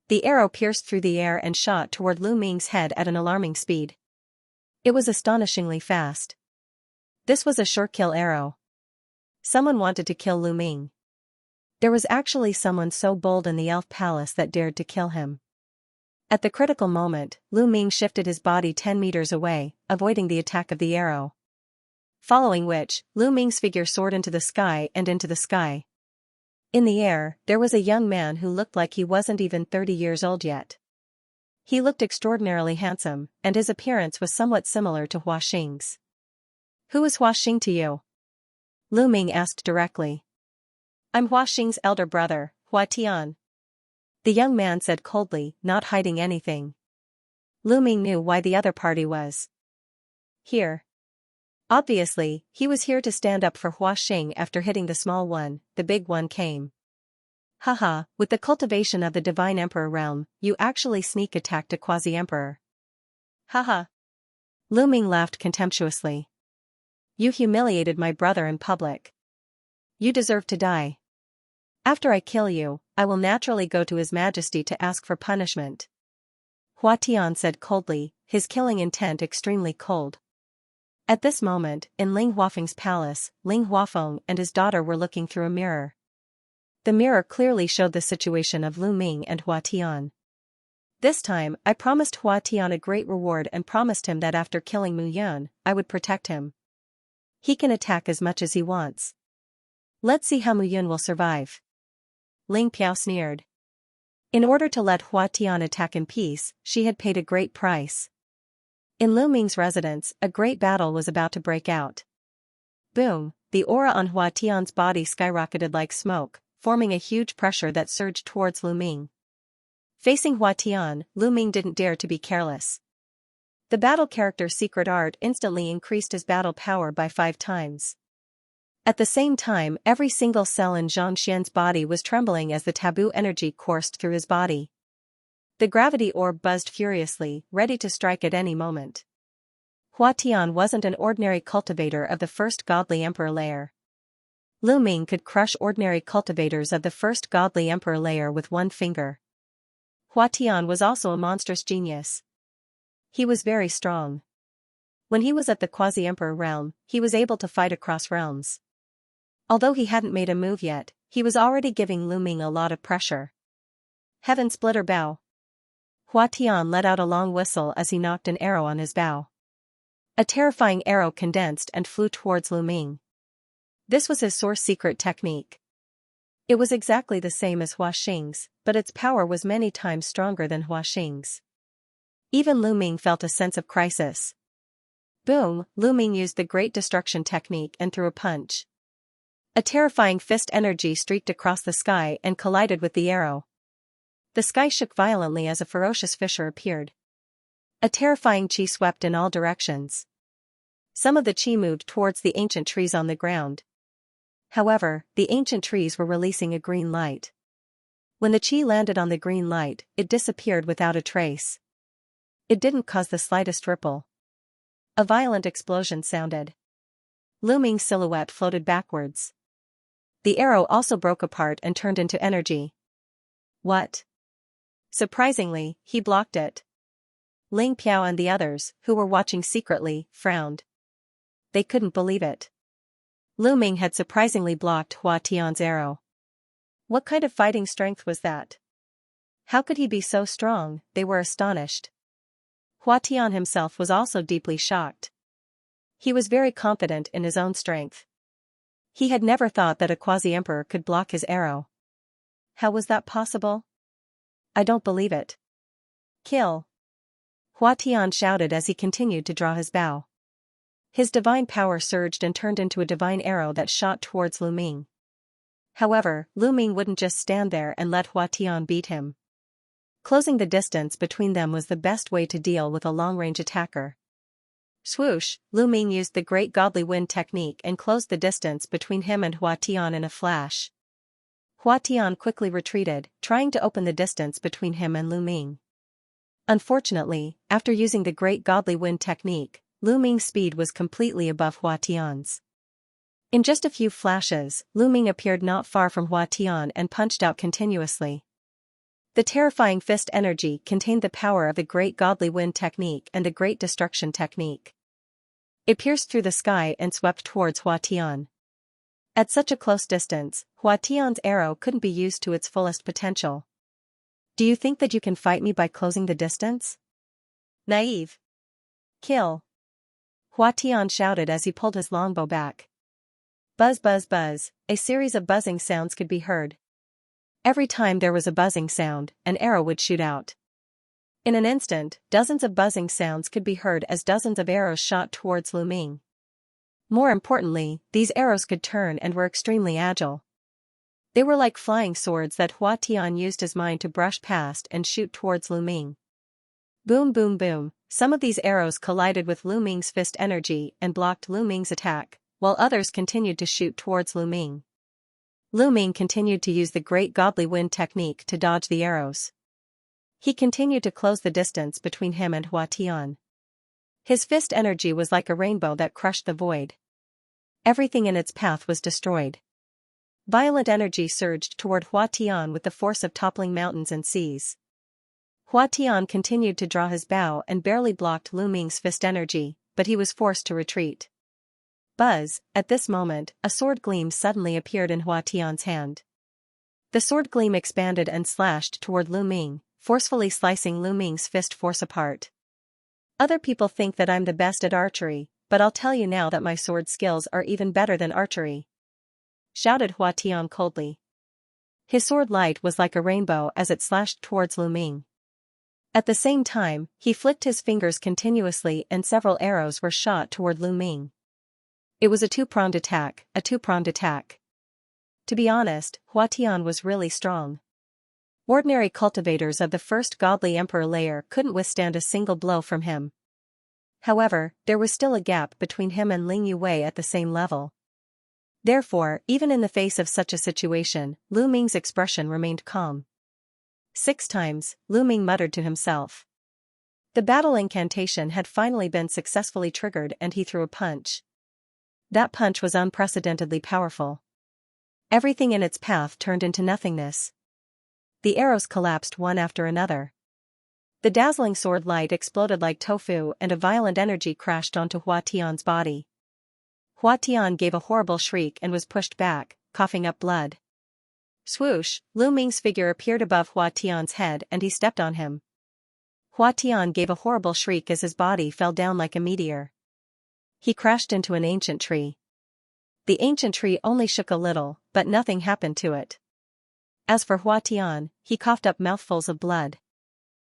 The arrow pierced through the air and shot toward Lu Ming's head at an alarming speed. It was astonishingly fast. This was a sure-kill arrow. Someone wanted to kill Lu Ming. There was actually someone so bold in the elf palace that dared to kill him. At the critical moment, Lu Ming shifted his body 10 meters away, avoiding the attack of the arrow. Following which, Lu Ming's figure soared into the sky and into the sky. In the air, there was a young man who looked like he wasn't even 30 years old yet. He looked extraordinarily handsome, and his appearance was somewhat similar to Hua Xing's. Who is Hua Xing to you? Lu Ming asked directly. I'm Hua Xing's elder brother, Hua Tian. The young man said coldly, not hiding anything. Lu Ming knew why the other party was here. Obviously, he was here to stand up for Hua Xing after hitting the small one. The big one came. Haha, with the cultivation of the Divine Emperor realm, you actually sneak attacked a quasi-emperor. Haha. Lu Ming laughed contemptuously. You humiliated my brother in public. You deserve to die. After I kill you, I will naturally go to His Majesty to ask for punishment. Hua Tian said coldly, his killing intent extremely cold. At this moment, in Ling Huafeng's palace, Ling Huafeng and his daughter were looking through a mirror. The mirror clearly showed the situation of Lu Ming and Hua Tian. This time, I promised Hua Tian a great reward and promised him that after killing Mu Yun, I would protect him. He can attack as much as he wants. Let's see how Mu Yun will survive. Ling Piao sneered. In order to let Hua Tian attack in peace, she had paid a great price. In Lu Ming's residence, a great battle was about to break out. Boom, the aura on Hua Tian's body skyrocketed like smoke, forming a huge pressure that surged towards Lu Ming. Facing Hua Tian, Lu Ming didn't dare to be careless. The battle character's secret art instantly increased his battle power by 5 times. At the same time, every single cell in Xianxia's body was trembling as the taboo energy coursed through his body. The gravity orb buzzed furiously, ready to strike at any moment. Hua Tian wasn't an ordinary cultivator of the first godly emperor layer. Lu Ming could crush ordinary cultivators of the first godly emperor layer with one finger. Hua Tian was also a monstrous genius. He was very strong. When he was at the quasi-emperor realm, he was able to fight across realms. Although he hadn't made a move yet, he was already giving Lu Ming a lot of pressure. Heaven splitter bow. Hua Tian let out a long whistle as he knocked an arrow on his bow. A terrifying arrow condensed and flew towards Lu Ming. This was his source secret technique. It was exactly the same as Hua Xing's, but its power was many times stronger than Hua Xing's. Even Lu Ming felt a sense of crisis. Boom, Lu Ming used the Great Destruction technique and threw a punch. A terrifying fist energy streaked across the sky and collided with the arrow. The sky shook violently as a ferocious fissure appeared. A terrifying qi swept in all directions. Some of the qi moved towards the ancient trees on the ground. However, the ancient trees were releasing a green light. When the qi landed on the green light, it disappeared without a trace. It didn't cause the slightest ripple. A violent explosion sounded. Lu Ming's silhouette floated backwards. The arrow also broke apart and turned into energy. What? Surprisingly, he blocked it. Ling Piao and the others, who were watching secretly, frowned. They couldn't believe it. Lu Ming had surprisingly blocked Hua Tian's arrow. What kind of fighting strength was that? How could he be so strong? They were astonished. Hua Tian himself was also deeply shocked. He was very confident in his own strength. He had never thought that a quasi-emperor could block his arrow. How was that possible? I don't believe it. Kill! Hua Tian shouted as he continued to draw his bow. His divine power surged and turned into a divine arrow that shot towards Lu Ming. However, Lu Ming wouldn't just stand there and let Hua Tian beat him. Closing the distance between them was the best way to deal with a long-range attacker. Swoosh, Lu Ming used the Great Godly Wind technique and closed the distance between him and Hua Tian in a flash. Hua Tian quickly retreated, trying to open the distance between him and Lu Ming. Unfortunately, after using the Great Godly Wind technique, Lu Ming's speed was completely above Hua Tian's. In just a few flashes, Lu Ming appeared not far from Hua Tian and punched out continuously. The terrifying fist energy contained the power of the Great Godly Wind technique and the Great Destruction technique. It pierced through the sky and swept towards Hua Tian. At such a close distance, Hua Tian's arrow couldn't be used to its fullest potential. Do you think that you can fight me by closing the distance? Naive. Kill! Hua Tian shouted as he pulled his longbow back. Buzz buzz buzz, a series of buzzing sounds could be heard. Every time there was a buzzing sound, an arrow would shoot out. In an instant, dozens of buzzing sounds could be heard as dozens of arrows shot towards Lu Ming. More importantly, these arrows could turn and were extremely agile. They were like flying swords that Hua Tian used his mind to brush past and shoot towards Lu Ming. Boom boom boom, some of these arrows collided with Lu Ming's fist energy and blocked Lu Ming's attack, while others continued to shoot towards Lu Ming. Lu Ming continued to use the great godly wind technique to dodge the arrows. He continued to close the distance between him and Hua Tian. His fist energy was like a rainbow that crushed the void. Everything in its path was destroyed. Violent energy surged toward Hua Tian with the force of toppling mountains and seas. Hua Tian continued to draw his bow and barely blocked Lu Ming's fist energy, but he was forced to retreat. Buzz, at this moment, a sword gleam suddenly appeared in Hua Tian's hand. The sword gleam expanded and slashed toward Lu Ming, forcefully slicing Lu Ming's fist force apart. Other people think that I'm the best at archery, but I'll tell you now that my sword skills are even better than archery, shouted Hua Tian coldly. His sword light was like a rainbow as it slashed towards Lu Ming. At the same time, he flicked his fingers continuously and several arrows were shot toward Lu Ming. It was a two-pronged attack, To be honest, Hua Tian was really strong. Ordinary cultivators of the first godly emperor layer couldn't withstand a single blow from him. However, there was still a gap between him and Ling Yue at the same level. Therefore, even in the face of such a situation, Lu Ming's expression remained calm. 6 times, Lu Ming muttered to himself. The battle incantation had finally been successfully triggered and he threw a punch. That punch was unprecedentedly powerful. Everything in its path turned into nothingness. The arrows collapsed one after another. The dazzling sword light exploded like tofu and a violent energy crashed onto Hua Tian's body. Hua Tian gave a horrible shriek and was pushed back, coughing up blood. Swoosh, Lu Ming's figure appeared above Hua Tian's head and he stepped on him. Hua Tian gave a horrible shriek as his body fell down like a meteor. He crashed into an ancient tree. The ancient tree only shook a little, but nothing happened to it. As for Hua Tian, he coughed up mouthfuls of blood.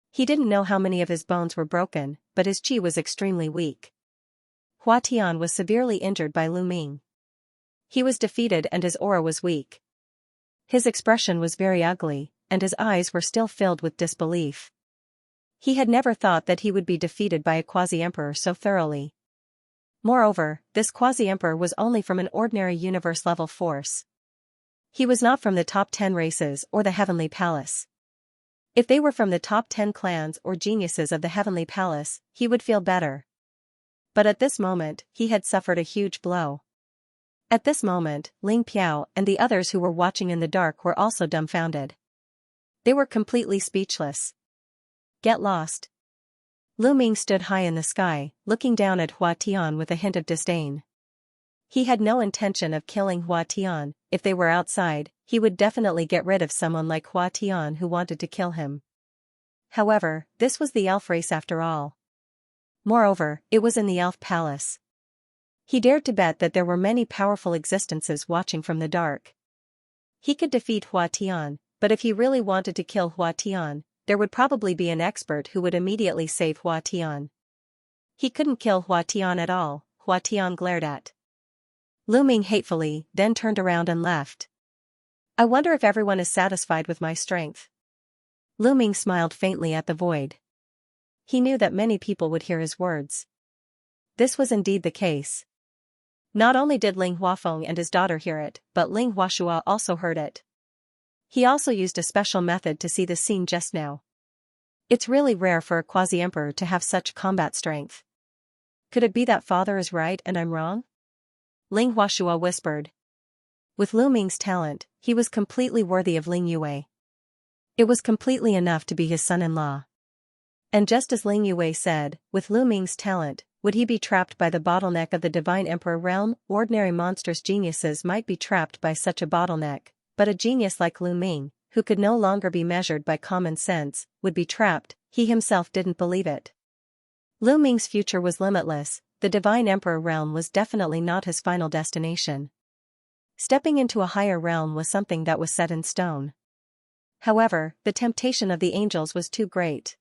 He didn't know how many of his bones were broken, but his qi was extremely weak. Hua Tian was severely injured by Lu Ming. He was defeated and his aura was weak. His expression was very ugly, and his eyes were still filled with disbelief. He had never thought that he would be defeated by a quasi-emperor so thoroughly. Moreover, this quasi-emperor was only from an ordinary universe-level force. He was not from the top 10 races or the Heavenly Palace. If they were from the top 10 clans or geniuses of the Heavenly Palace, he would feel better. But at this moment, he had suffered a huge blow. At this moment, Ling Piao and the others who were watching in the dark were also dumbfounded. They were completely speechless. Get lost. Lu Ming stood high in the sky, looking down at Hua Tian with a hint of disdain. He had no intention of killing Hua Tian. If they were outside, he would definitely get rid of someone like Hua Tian who wanted to kill him. However, this was the elf race after all. Moreover, it was in the elf palace. He dared to bet that there were many powerful existences watching from the dark. He could defeat Hua Tian, but if he really wanted to kill Hua Tian, there would probably be an expert who would immediately save Hua Tian. He couldn't kill Hua Tian at all, Hua Tian glared at Lu Ming hatefully, then turned around and left. I wonder if everyone is satisfied with my strength. Lu Ming smiled faintly at the void. He knew that many people would hear his words. This was indeed the case. Not only did Ling Huafeng and his daughter hear it, but Ling Huashua also heard it. He also used a special method to see the scene just now. It's really rare for a quasi-emperor to have such combat strength. Could it be that father is right and I'm wrong? Ling Huashua whispered. With Lu Ming's talent, he was completely worthy of Ling Yue. It was completely enough to be his son-in-law. And just as Ling Yue said, with Lu Ming's talent, would he be trapped by the bottleneck of the Divine Emperor realm? Ordinary monstrous geniuses might be trapped by such a bottleneck, but a genius like Lu Ming, who could no longer be measured by common sense, would be trapped. He himself didn't believe it. Lu Ming's future was limitless. The Divine Emperor realm was definitely not his final destination. Stepping into a higher realm was something that was set in stone. However, the temptation of the angels was too great.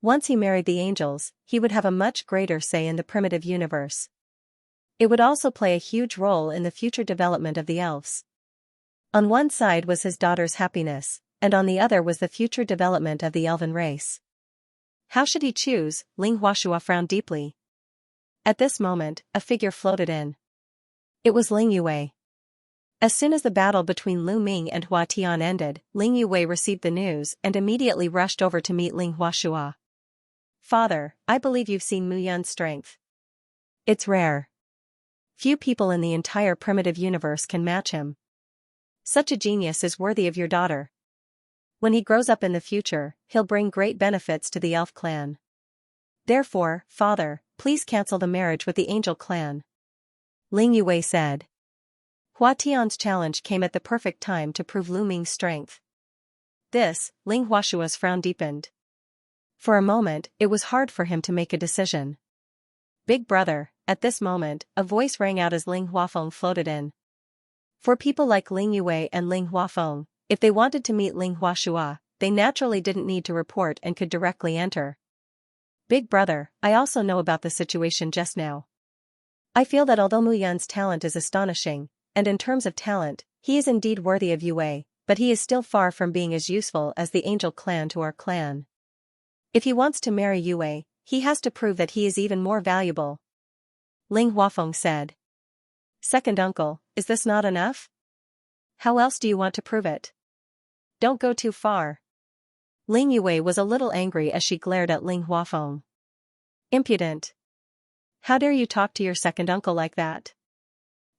Once he married the angels, he would have a much greater say in the primitive universe. It would also play a huge role in the future development of the elves. On one side was his daughter's happiness, and on the other was the future development of the elven race. How should he choose? Ling Huashua frowned deeply. At this moment, a figure floated in. It was Ling Yue. As soon as the battle between Lu Ming and Hua Tian ended, Ling Yue received the news and immediately rushed over to meet Ling Huashua. Father, I believe you've seen Mu Yun's strength. It's rare. Few people in the entire primitive universe can match him. Such a genius is worthy of your daughter. When he grows up in the future, he'll bring great benefits to the elf clan. Therefore, father, please cancel the marriage with the angel clan. Ling Yue said. Hua Tian's challenge came at the perfect time to prove Lu Ming's strength. This, Ling Huashua's frown deepened. For a moment, it was hard for him to make a decision. Big brother, at this moment, a voice rang out as Ling Huafeng floated in. For people like Ling Yue and Ling Huafeng, if they wanted to meet Ling Huashua, they naturally didn't need to report and could directly enter. Big brother, I also know about the situation just now. I feel that although Mu Yun's talent is astonishing, and in terms of talent, he is indeed worthy of Yue, but he is still far from being as useful as the angel clan to our clan. If he wants to marry Yue, he has to prove that he is even more valuable. Ling Huafeng said. Second uncle, is this not enough? How else do you want to prove it? Don't go too far. Ling Yue was a little angry as she glared at Ling Huafeng. Impudent. How dare you talk to your second uncle like that?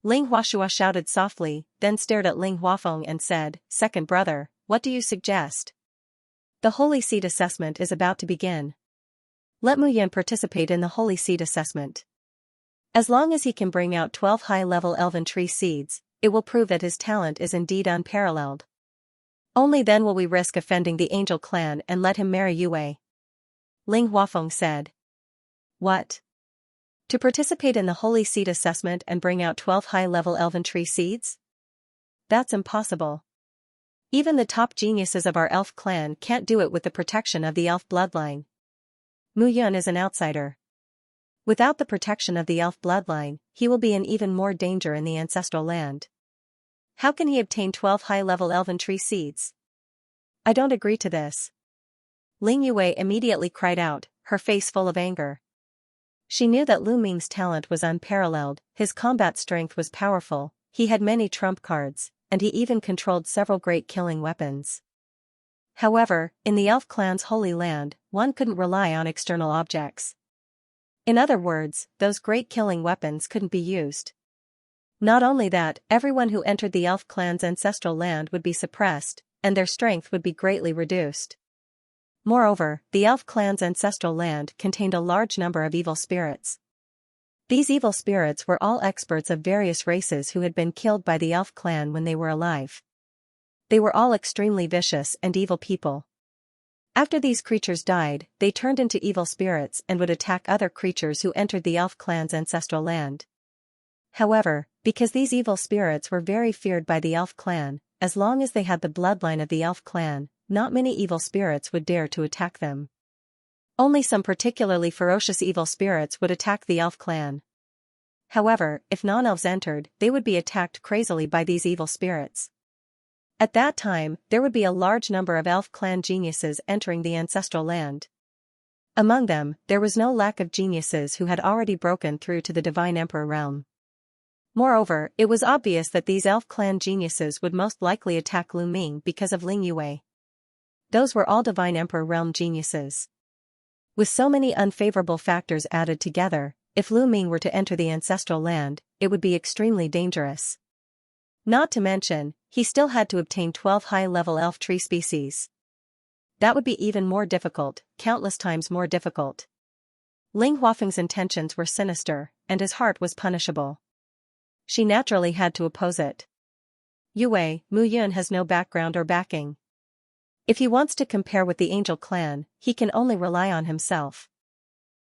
Ling Huashua shouted softly, then stared at Ling Huafeng and said, Second brother, what do you suggest? The Holy Seed assessment is about to begin. Let Mu Yun participate in the Holy Seed assessment. As long as he can bring out 12 high-level elven tree seeds, it will prove that his talent is indeed unparalleled. Only then will we risk offending the angel clan and let him marry Yue. Ling Huafeng said. What? To participate in the Holy Seed assessment and bring out 12 high-level elven tree seeds? That's impossible. Even the top geniuses of our elf clan can't do it with the protection of the elf bloodline. Mu Yun is an outsider. Without the protection of the elf bloodline, he will be in even more danger in the ancestral land. How can he obtain 12 high-level elven tree seeds? I don't agree to this. Ling Yue immediately cried out, her face full of anger. She knew that Lu Ming's talent was unparalleled, his combat strength was powerful, he had many trump cards, and he even controlled several great killing weapons. However, in the elf clan's holy land, one couldn't rely on external objects. In other words, those great killing weapons couldn't be used. Not only that, everyone who entered the elf clan's ancestral land would be suppressed, and their strength would be greatly reduced. Moreover, the elf clan's ancestral land contained a large number of evil spirits. These evil spirits were all experts of various races who had been killed by the elf clan when they were alive. They were all extremely vicious and evil people. After these creatures died, they turned into evil spirits and would attack other creatures who entered the elf clan's ancestral land. However, because these evil spirits were very feared by the elf clan, as long as they had the bloodline of the elf clan, not many evil spirits would dare to attack them. Only some particularly ferocious evil spirits would attack the elf clan. However, if non-elves entered, they would be attacked crazily by these evil spirits. At that time, there would be a large number of elf clan geniuses entering the ancestral land. Among them, there was no lack of geniuses who had already broken through to the Divine Emperor realm. Moreover, it was obvious that these elf clan geniuses would most likely attack Lu Ming because of Ling Yue. Those were all Divine Emperor realm geniuses. With so many unfavorable factors added together, if Lu Ming were to enter the ancestral land, it would be extremely dangerous. Not to mention, he still had to obtain 12 high-level elf tree species. That would be even more difficult, countless times more difficult. Ling Huafeng's intentions were sinister, and his heart was punishable. She naturally had to oppose it. Yue, Mu Yun has no background or backing. If he wants to compare with the angel clan, he can only rely on himself.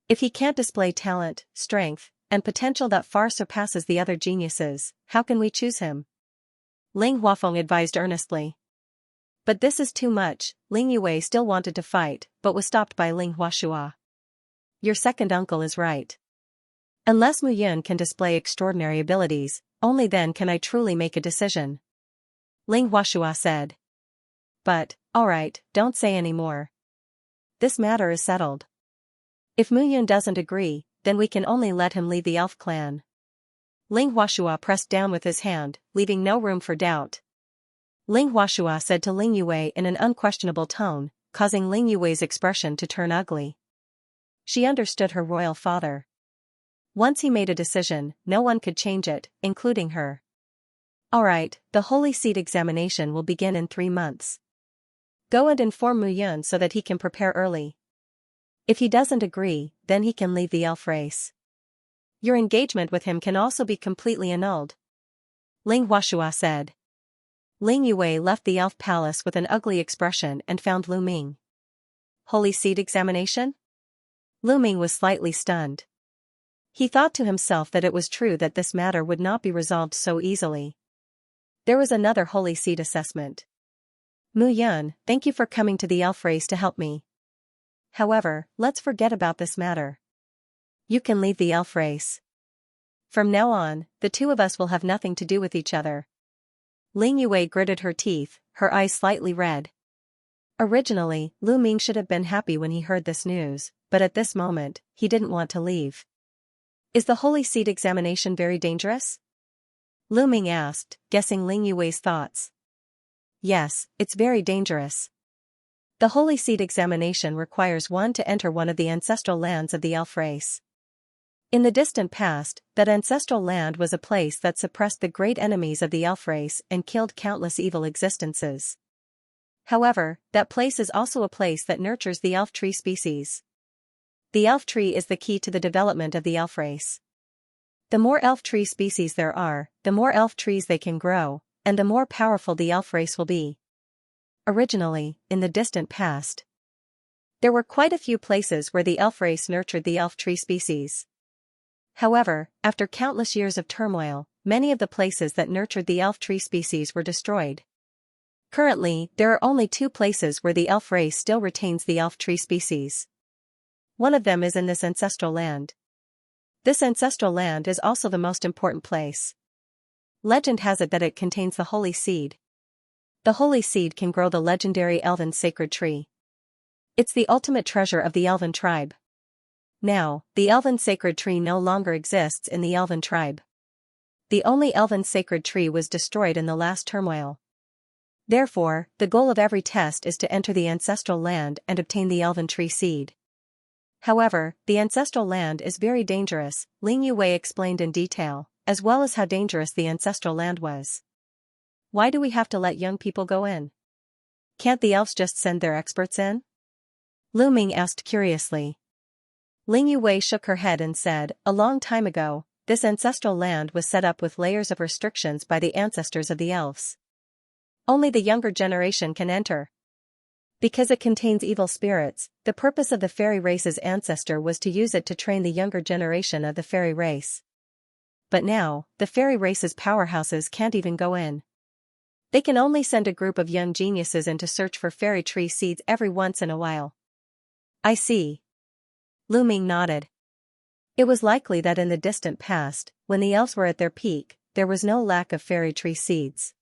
If he can't display talent, strength, and potential that far surpasses the other geniuses, how can we choose him? Ling Huafeng advised earnestly. But this is too much. Ling Yue still wanted to fight, but was stopped by Ling Huashua. Your second uncle is right. Unless Mu Yun can display extraordinary abilities, only then can I truly make a decision. Ling Huashua said. But, alright, don't say any more. This matter is settled. If Mu Yun doesn't agree, then we can only let him leave the elf clan. Ling Huashua pressed down with his hand, leaving no room for doubt. Ling Huashua said to Ling Yue in an unquestionable tone, causing Ling Yue's expression to turn ugly. She understood her royal father. Once he made a decision, no one could change it, including her. Alright, the Holy Seed examination will begin in 3 months. Go and inform Mu Yun so that he can prepare early. If he doesn't agree, then he can leave the elf race. Your engagement with him can also be completely annulled. Ling Huashua said. Ling Yue left the elf palace with an ugly expression and found Lu Ming. Holy Seed examination? Lu Ming was slightly stunned. He thought to himself that it was true that this matter would not be resolved so easily. There was another Holy Seed assessment. Mu Yun, thank you for coming to the elf race to help me. However, let's forget about this matter. You can leave the elf race. From now on, the two of us will have nothing to do with each other. Ling Yue gritted her teeth, her eyes slightly red. Originally, Lu Ming should have been happy when he heard this news, but at this moment, he didn't want to leave. Is the Holy Seed examination very dangerous? Lu Ming asked, guessing Ling Yue's thoughts. Yes, it's very dangerous. The Holy Seed examination requires one to enter one of the ancestral lands of the elf race. In the distant past, that ancestral land was a place that suppressed the great enemies of the elf race and killed countless evil existences. However, that place is also a place that nurtures the elf tree species. The elf tree is the key to the development of the elf race. The more elf tree species there are, the more elf trees they can grow, and the more powerful the elf race will be. Originally, in the distant past, there were quite a few places where the elf race nurtured the elf tree species. However, after countless years of turmoil, many of the places that nurtured the elf tree species were destroyed. Currently, there are only 2 places where the elf race still retains the elf tree species. One of them is in this ancestral land. This ancestral land is also the most important place. Legend has it that it contains the Holy Seed. The Holy Seed can grow the legendary elven sacred tree. It's the ultimate treasure of the elven tribe. Now, the elven sacred tree no longer exists in the elven tribe. The only elven sacred tree was destroyed in the last turmoil. Therefore, the goal of every test is to enter the ancestral land and obtain the elven tree seed. However, the ancestral land is very dangerous, Ling Yue explained in detail, as well as how dangerous the ancestral land was. Why do we have to let young people go in? Can't the elves just send their experts in? Lu Ming asked curiously. Ling Yue shook her head and said, a long time ago, this ancestral land was set up with layers of restrictions by the ancestors of the elves. Only the younger generation can enter. Because it contains evil spirits, the purpose of the fairy race's ancestor was to use it to train the younger generation of the fairy race. But now, the fairy race's powerhouses can't even go in. They can only send a group of young geniuses in to search for fairy tree seeds every once in a while. I see. Lu Ming nodded. It was likely that in the distant past, when the elves were at their peak, there was no lack of fairy tree seeds.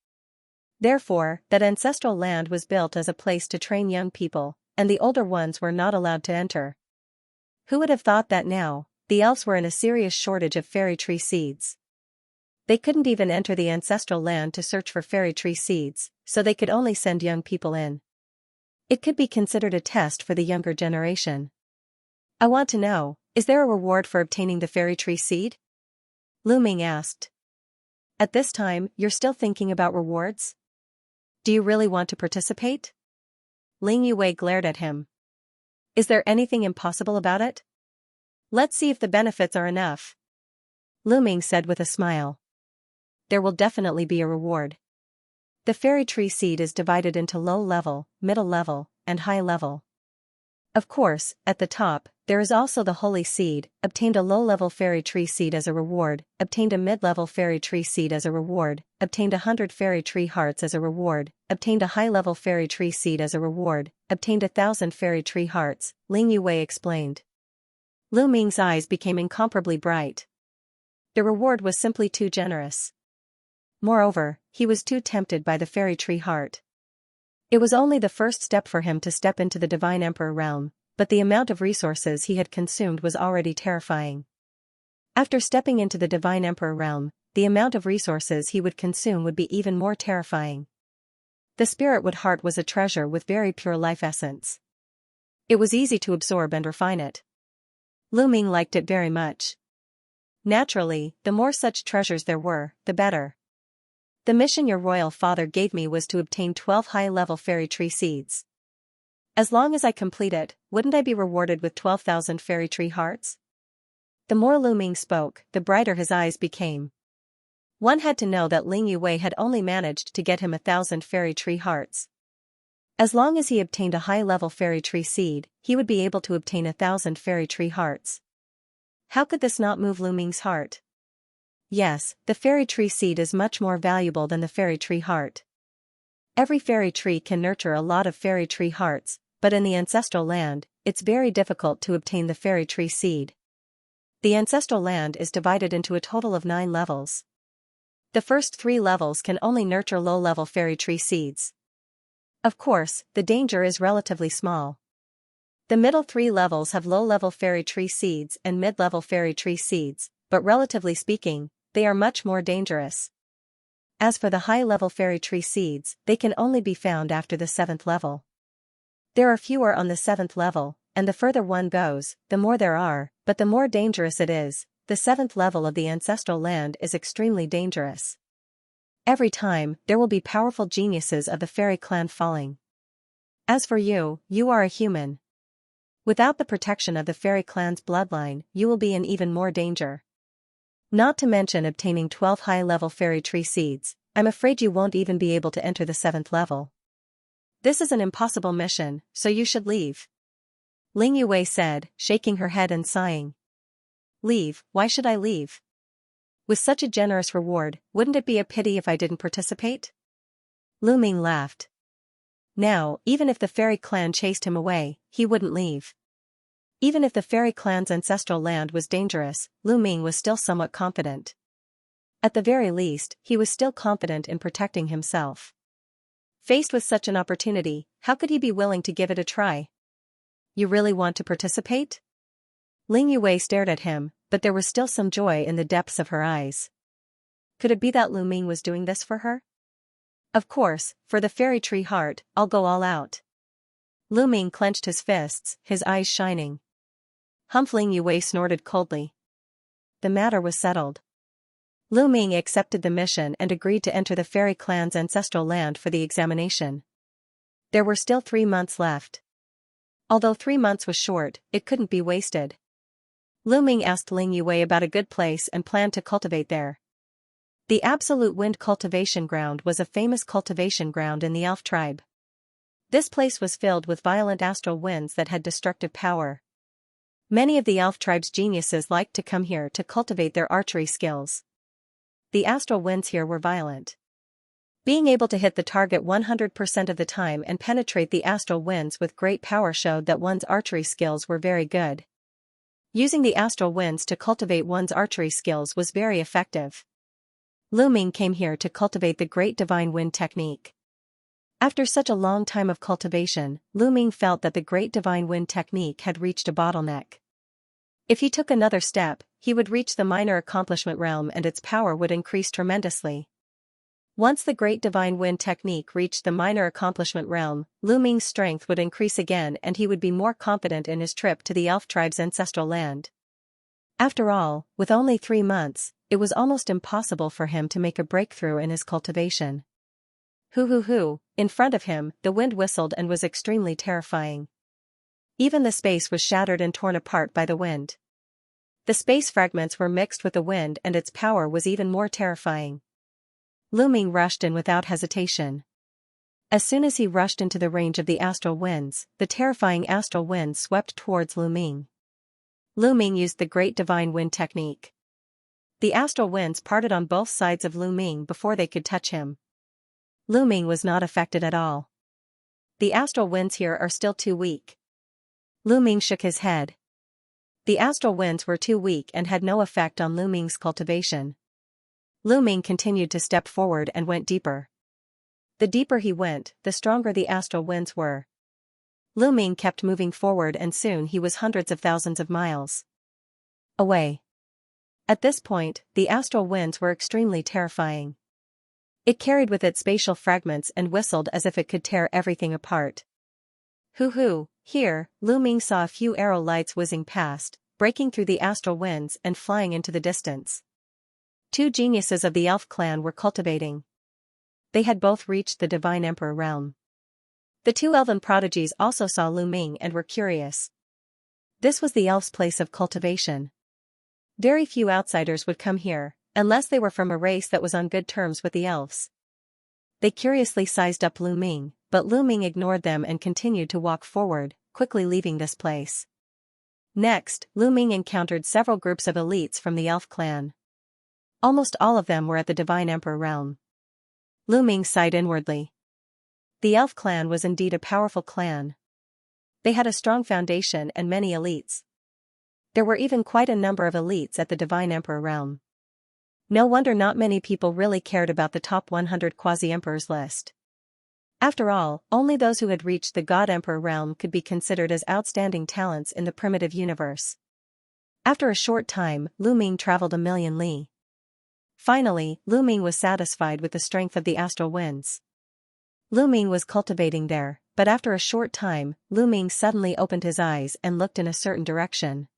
Therefore, that ancestral land was built as a place to train young people, and the older ones were not allowed to enter. Who would have thought that now, the elves were in a serious shortage of fairy tree seeds? They couldn't even enter the ancestral land to search for fairy tree seeds, so they could only send young people in. It could be considered a test for the younger generation. I want to know, is there a reward for obtaining the fairy tree seed? Lu Ming asked. At this time, you're still thinking about rewards? Do you really want to participate? Ling Yue glared at him. Is there anything impossible about it? Let's see if the benefits are enough. Lu Ming said with a smile. There will definitely be a reward. The fairy tree seed is divided into low level, middle level, and high level. Of course, at the top, there is also the holy seed, obtained a low-level fairy tree seed as a reward, obtained a mid-level fairy tree seed as a reward, obtained 100 fairy tree hearts as a reward, obtained a high-level fairy tree seed as a reward, obtained 1,000 fairy tree hearts, Ling Yue explained. Lu Ming's eyes became incomparably bright. The reward was simply too generous. Moreover, he was too tempted by the fairy tree heart. It was only the first step for him to step into the Divine Emperor realm, but the amount of resources he had consumed was already terrifying. After stepping into the Divine Emperor realm, the amount of resources he would consume would be even more terrifying. The spiritwood heart was a treasure with very pure life essence. It was easy to absorb and refine it. Lu Ming liked it very much. Naturally, the more such treasures there were, the better. The mission your royal father gave me was to obtain 12 high-level fairy tree seeds. As long as I complete it, wouldn't I be rewarded with 12,000 fairy tree hearts? The more Lu Ming spoke, the brighter his eyes became. One had to know that Ling Yue had only managed to get him 1,000 fairy tree hearts. As long as he obtained a high-level fairy tree seed, he would be able to obtain 1,000 fairy tree hearts. How could this not move Lu Ming's heart? Yes, the fairy tree seed is much more valuable than the fairy tree heart. Every fairy tree can nurture a lot of fairy tree hearts, but in the ancestral land, it's very difficult to obtain the fairy tree seed. The ancestral land is divided into a total of 9 levels. The first 3 levels can only nurture low-level fairy tree seeds. Of course, the danger is relatively small. The middle 3 levels have low-level fairy tree seeds and mid-level fairy tree seeds, but relatively speaking, they are much more dangerous. As for the high-level fairy tree seeds, they can only be found after the 7th level. There are fewer on the 7th level, and the further one goes, the more there are, but the more dangerous it is. The 7th level of the ancestral land is extremely dangerous. Every time, there will be powerful geniuses of the fairy clan falling. As for you, you are a human. Without the protection of the fairy clan's bloodline, you will be in even more danger. Not to mention obtaining 12 high-level fairy tree seeds, I'm afraid you won't even be able to enter the 7th level. This is an impossible mission, so you should leave. Ling Yue said, shaking her head and sighing. Leave? Why should I leave? With such a generous reward, wouldn't it be a pity if I didn't participate? Lu Ming laughed. Now, even if the fairy clan chased him away, he wouldn't leave. Even if the fairy clan's ancestral land was dangerous, Lu Ming was still somewhat confident. At the very least, he was still confident in protecting himself. Faced with such an opportunity, how could he be willing to give it a try? You really want to participate? Ling Yue stared at him, but there was still some joy in the depths of her eyes. Could it be that Lu Ming was doing this for her? Of course, for the fairy tree heart, I'll go all out. Lu Ming clenched his fists, his eyes shining. Humph! Ling Yue snorted coldly. The matter was settled. Lu Ming accepted the mission and agreed to enter the fairy clan's ancestral land for the examination. There were still 3 months left. Although 3 months was short, it couldn't be wasted. Lu Ming asked Ling Yue about a good place and planned to cultivate there. The Absolute Wind Cultivation Ground was a famous cultivation ground in the elf tribe. This place was filled with violent astral winds that had destructive power. Many of the elf tribe's geniuses liked to come here to cultivate their archery skills. The astral winds here were violent. Being able to hit the target 100% of the time and penetrate the astral winds with great power showed that one's archery skills were very good. Using the astral winds to cultivate one's archery skills was very effective. Lu Ming came here to cultivate the Great Divine Wind technique. After such a long time of cultivation, Lu Ming felt that the Great Divine Wind technique had reached a bottleneck. If he took another step, he would reach the minor accomplishment realm and its power would increase tremendously. Once the Great Divine Wind technique reached the minor accomplishment realm, Lu Ming's strength would increase again and he would be more confident in his trip to the elf tribe's ancestral land. After all, with only 3 months, it was almost impossible for him to make a breakthrough in his cultivation. Hoo! In front of him, the wind whistled and was extremely terrifying. Even the space was shattered and torn apart by the wind. The space fragments were mixed with the wind and its power was even more terrifying. Lu Ming rushed in without hesitation. As soon as he rushed into the range of the astral winds, the terrifying astral winds swept towards Lu Ming. Lu Ming used the Great Divine Wind technique. The astral winds parted on both sides of Lu Ming before they could touch him. Lu Ming was not affected at all. The astral winds here are still too weak. Lu Ming shook his head. The astral winds were too weak and had no effect on Lu Ming's cultivation. Lu Ming continued to step forward and went deeper. The deeper he went, the stronger the astral winds were. Lu Ming kept moving forward and soon he was hundreds of thousands of miles away. At this point, the astral winds were extremely terrifying. It carried with it spatial fragments and whistled as if it could tear everything apart. Hoo-hoo, here, Lu Ming saw a few arrow lights whizzing past, breaking through the astral winds and flying into the distance. Two geniuses of the elf clan were cultivating. They had both reached the divine emperor realm. The two elven prodigies also saw Lu Ming and were curious. This was the elf's place of cultivation. Very few outsiders would come here, unless they were from a race that was on good terms with the elves. They curiously sized up Lu Ming, but Lu Ming ignored them and continued to walk forward, quickly leaving this place. Next, Lu Ming encountered several groups of elites from the elf clan. Almost all of them were at the divine emperor realm. Lu Ming sighed inwardly. The elf clan was indeed a powerful clan. They had a strong foundation and many elites. There were even quite a number of elites at the divine emperor realm. No wonder not many people really cared about the top 100 quasi-emperors list. After all, only those who had reached the god emperor realm could be considered as outstanding talents in the primitive universe. After a short time, Lu Ming traveled 1,000,000 li. Finally, Lu Ming was satisfied with the strength of the astral winds. Lu Ming was cultivating there, but after a short time, Lu Ming suddenly opened his eyes and looked in a certain direction.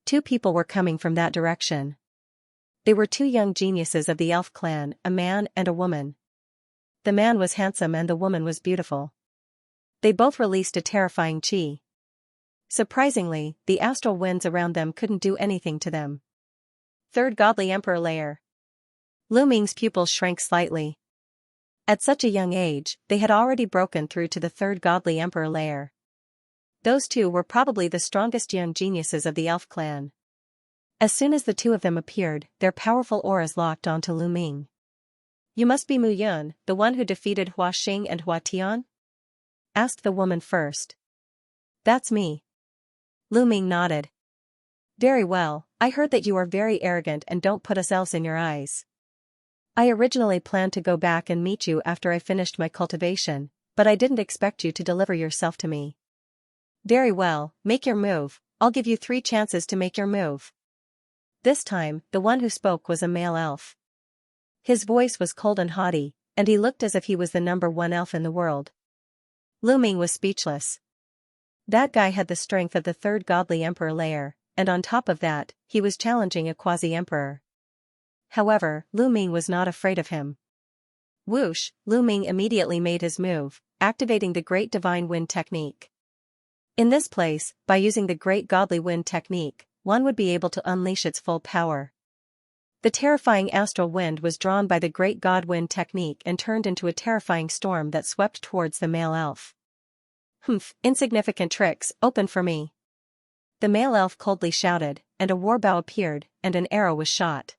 Two people were coming from that direction. They were two young geniuses of the elf clan, a man and a woman. The man was handsome and the woman was beautiful. They both released a terrifying chi. Surprisingly, the astral winds around them couldn't do anything to them. Third godly emperor layer. Lu Ming's pupils shrank slightly. At such a young age, they had already broken through to the third godly emperor layer. Those two were probably the strongest young geniuses of the elf clan. As soon as the two of them appeared, their powerful auras locked onto Lu Ming. "You must be Mu Yun, the one who defeated Hua Xing and Hua Tian?" asked the woman first. "That's me." Lu Ming nodded. "Very well, I heard that you are very arrogant and don't put us elves in your eyes. I originally planned to go back and meet you after I finished my cultivation, but I didn't expect you to deliver yourself to me." "Very well, make your move, I'll give you 3 chances to make your move." This time, the one who spoke was a male elf. His voice was cold and haughty, and he looked as if he was the #1 elf in the world. Lu Ming was speechless. That guy had the strength of the third godly emperor layer, and on top of that, he was challenging a quasi-emperor. However, Lu Ming was not afraid of him. Whoosh, Lu Ming immediately made his move, activating the Great Divine Wind technique. In this place, by using the Great Godly Wind technique, one would be able to unleash its full power. The terrifying astral wind was drawn by the Great God Wind technique and turned into a terrifying storm that swept towards the male elf. "Humph, insignificant tricks, open for me." The male elf coldly shouted, and a war bow appeared, and an arrow was shot.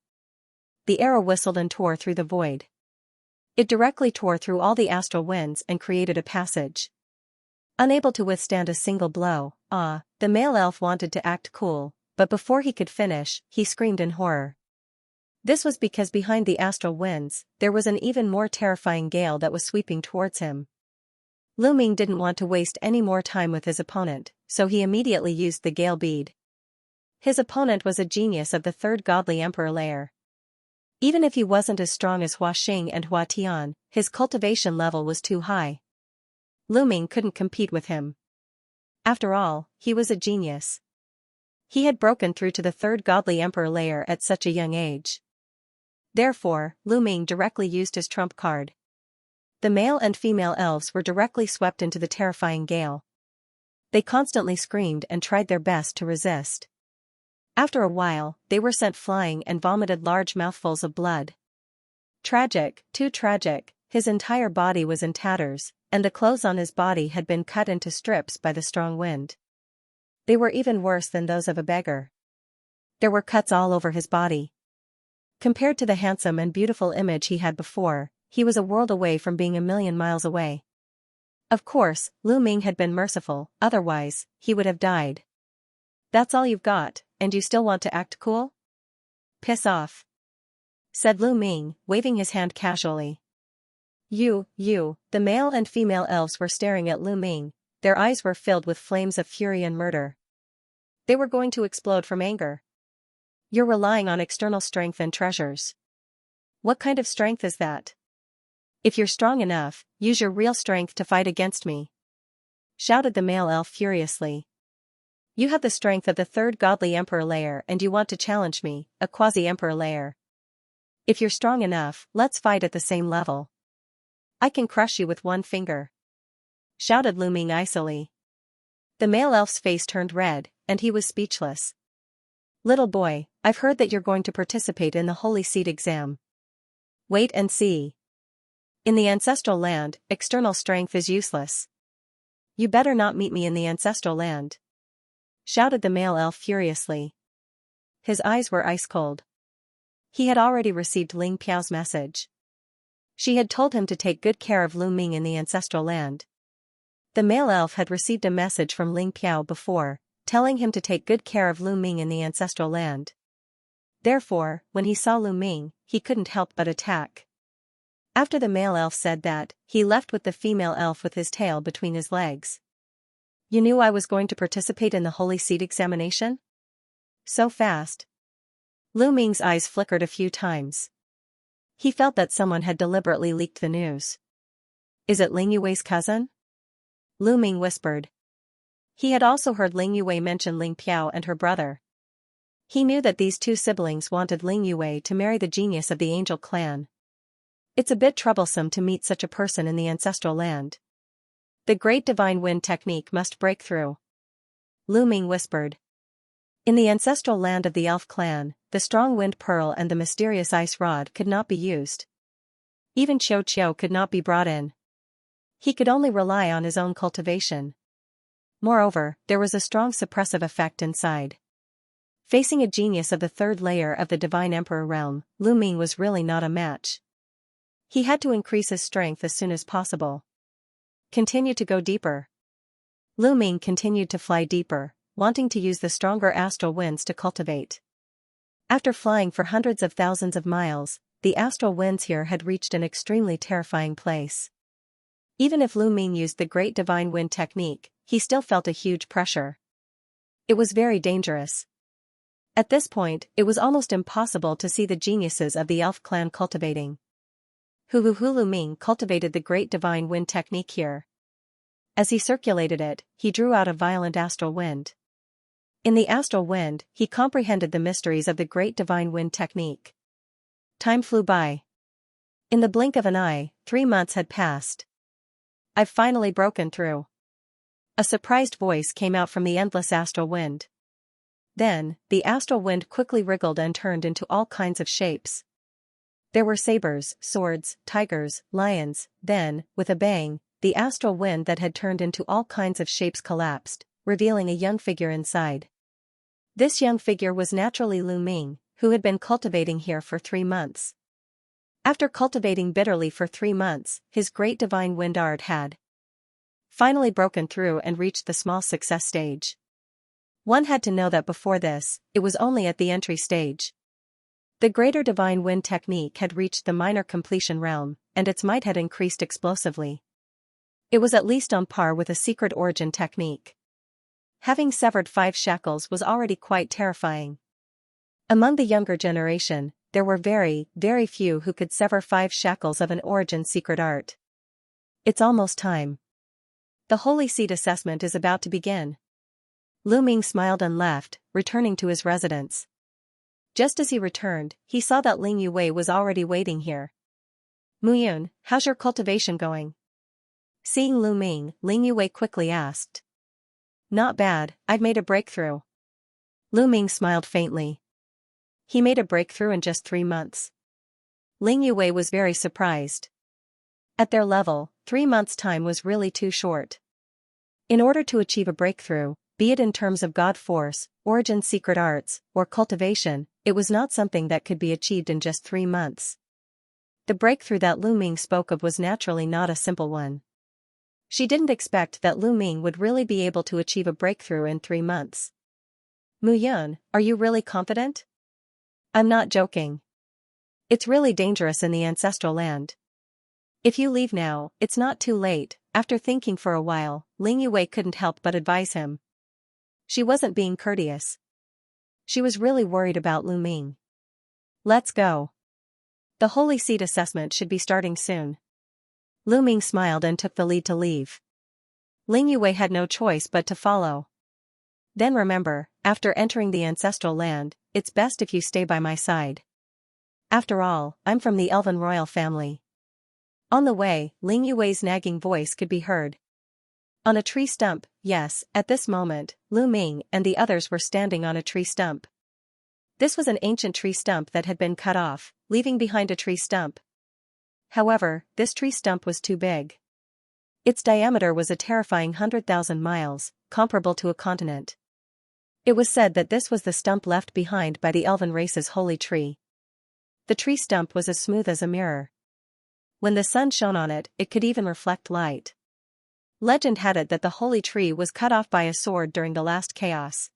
The arrow whistled and tore through the void. It directly tore through all the astral winds and created a passage. Unable to withstand a single blow, the male elf wanted to act cool, but before he could finish, he screamed in horror. This was because behind the astral winds, there was an even more terrifying gale that was sweeping towards him. Lu Ming didn't want to waste any more time with his opponent, so he immediately used the gale bead. His opponent was a genius of the third godly emperor layer. Even if he wasn't as strong as Hua Xing and Hua Tian, his cultivation level was too high. Lu Ming couldn't compete with him. After all, he was a genius. He had broken through to the third godly emperor layer at such a young age. Therefore, Lu Ming directly used his trump card. The male and female elves were directly swept into the terrifying gale. They constantly screamed and tried their best to resist. After a while, they were sent flying and vomited large mouthfuls of blood. Tragic, too tragic, his entire body was in tatters, and the clothes on his body had been cut into strips by the strong wind. They were even worse than those of a beggar. There were cuts all over his body. Compared to the handsome and beautiful image he had before, he was a world away from being 1,000,000 miles away. Of course, Lu Ming had been merciful, otherwise, he would have died. That's all you've got, and you still want to act cool? Piss off, said Lu Ming, waving his hand casually. The male and female elves were staring at Lu Ming, their eyes were filled with flames of fury and murder. They were going to explode from anger. You're relying on external strength and treasures. What kind of strength is that? If you're strong enough, use your real strength to fight against me, shouted the male elf furiously. You have the strength of the third godly emperor layer and you want to challenge me, a quasi-emperor layer. If you're strong enough, let's fight at the same level. I can crush you with one finger, shouted Lu Ming icily. The male elf's face turned red, and he was speechless. Little boy, I've heard that you're going to participate in the Holy Seed exam. Wait and see. In the ancestral land, external strength is useless. You better not meet me in the ancestral land, shouted the male elf furiously. His eyes were ice cold. He had already received Ling Piao's message. She had told him to take good care of Lu Ming in the ancestral land. The male elf had received a message from Ling Piao before, telling him to take good care of Lu Ming in the ancestral land. Therefore, when he saw Lu Ming, he couldn't help but attack. After the male elf said that, he left with the female elf with his tail between his legs. You knew I was going to participate in the Holy Seed examination? So fast. Lu Ming's eyes flickered a few times. He felt that someone had deliberately leaked the news. Is it Ling Yue's cousin? Lu Ming whispered. He had also heard Ling Yue mention Ling Piao and her brother. He knew that these two siblings wanted Ling Yue to marry the genius of the Angel clan. It's a bit troublesome to meet such a person in the ancestral land. The great divine wind technique must break through, Lu Ming whispered. In the ancestral land of the elf clan, the strong wind pearl and the mysterious ice rod could not be used. Even Qiu Qiu could not be brought in. He could only rely on his own cultivation. Moreover, there was a strong suppressive effect inside. Facing a genius of the third layer of the Divine Emperor realm, Lu Ming was really not a match. He had to increase his strength as soon as possible. Continue to go deeper. Lu Ming continued to fly deeper, wanting to use the stronger astral winds to cultivate. After flying for hundreds of thousands of miles, the astral winds here had reached an extremely terrifying place. Even if Lu Ming used the great divine wind technique, he still felt a huge pressure. It was very dangerous. At this point, it was almost impossible to see the geniuses of the elf clan cultivating. Lu Ming cultivated the great divine wind technique here. As he circulated it, he drew out a violent astral wind. In the astral wind, he comprehended the mysteries of the great divine wind technique. Time flew by. In the blink of an eye, 3 months had passed. I've finally broken through. A surprised voice came out from the endless astral wind. Then, the astral wind quickly wriggled and turned into all kinds of shapes. There were sabers, swords, tigers, lions. Then, with a bang, the astral wind that had turned into all kinds of shapes collapsed, revealing a young figure inside. This young figure was naturally Lu Ming, who had been cultivating here for 3 months. After cultivating bitterly for 3 months, his great divine wind art had finally broken through and reached the small success stage. One had to know that before this, it was only at the entry stage. The greater divine wind technique had reached the minor completion realm, and its might had increased explosively. It was at least on par with a secret origin technique. Having severed 5 shackles was already quite terrifying. Among the younger generation, there were very, very few who could sever 5 shackles of an origin secret art. It's almost time. The Holy Seed assessment is about to begin. Lu Ming smiled and left, returning to his residence. Just as he returned, he saw that Ling Yue was already waiting here. Muyun, how's your cultivation going? Seeing Lu Ming, Ling Yue quickly asked. Not bad, I've made a breakthrough. Lu Ming smiled faintly. He made a breakthrough in just 3 months. Ling Yue was very surprised. At their level, 3 months' time was really too short. In order to achieve a breakthrough, be it in terms of God Force, Origin Secret Arts, or Cultivation, it was not something that could be achieved in just 3 months. The breakthrough that Lu Ming spoke of was naturally not a simple one. She didn't expect that Lu Ming would really be able to achieve a breakthrough in 3 months. Mu Yun, are you really confident? I'm not joking. It's really dangerous in the ancestral land. If you leave now, it's not too late. After thinking for a while, Ling Yue couldn't help but advise him. She wasn't being courteous. She was really worried about Lu Ming. Let's go. The Holy Seed assessment should be starting soon. Lu Ming smiled and took the lead to leave. Ling Yue had no choice but to follow. Then remember, after entering the ancestral land, it's best if you stay by my side. After all, I'm from the Elven royal family. On the way, Ling Yue's nagging voice could be heard. On a tree stump, yes, at this moment, Lu Ming and the others were standing on a tree stump. This was an ancient tree stump that had been cut off, leaving behind a tree stump. However, this tree stump was too big. Its diameter was a terrifying 100,000 miles, comparable to a continent. It was said that this was the stump left behind by the Elven race's holy tree. The tree stump was as smooth as a mirror. When the sun shone on it, it could even reflect light. Legend had it that the holy tree was cut off by a sword during the last chaos.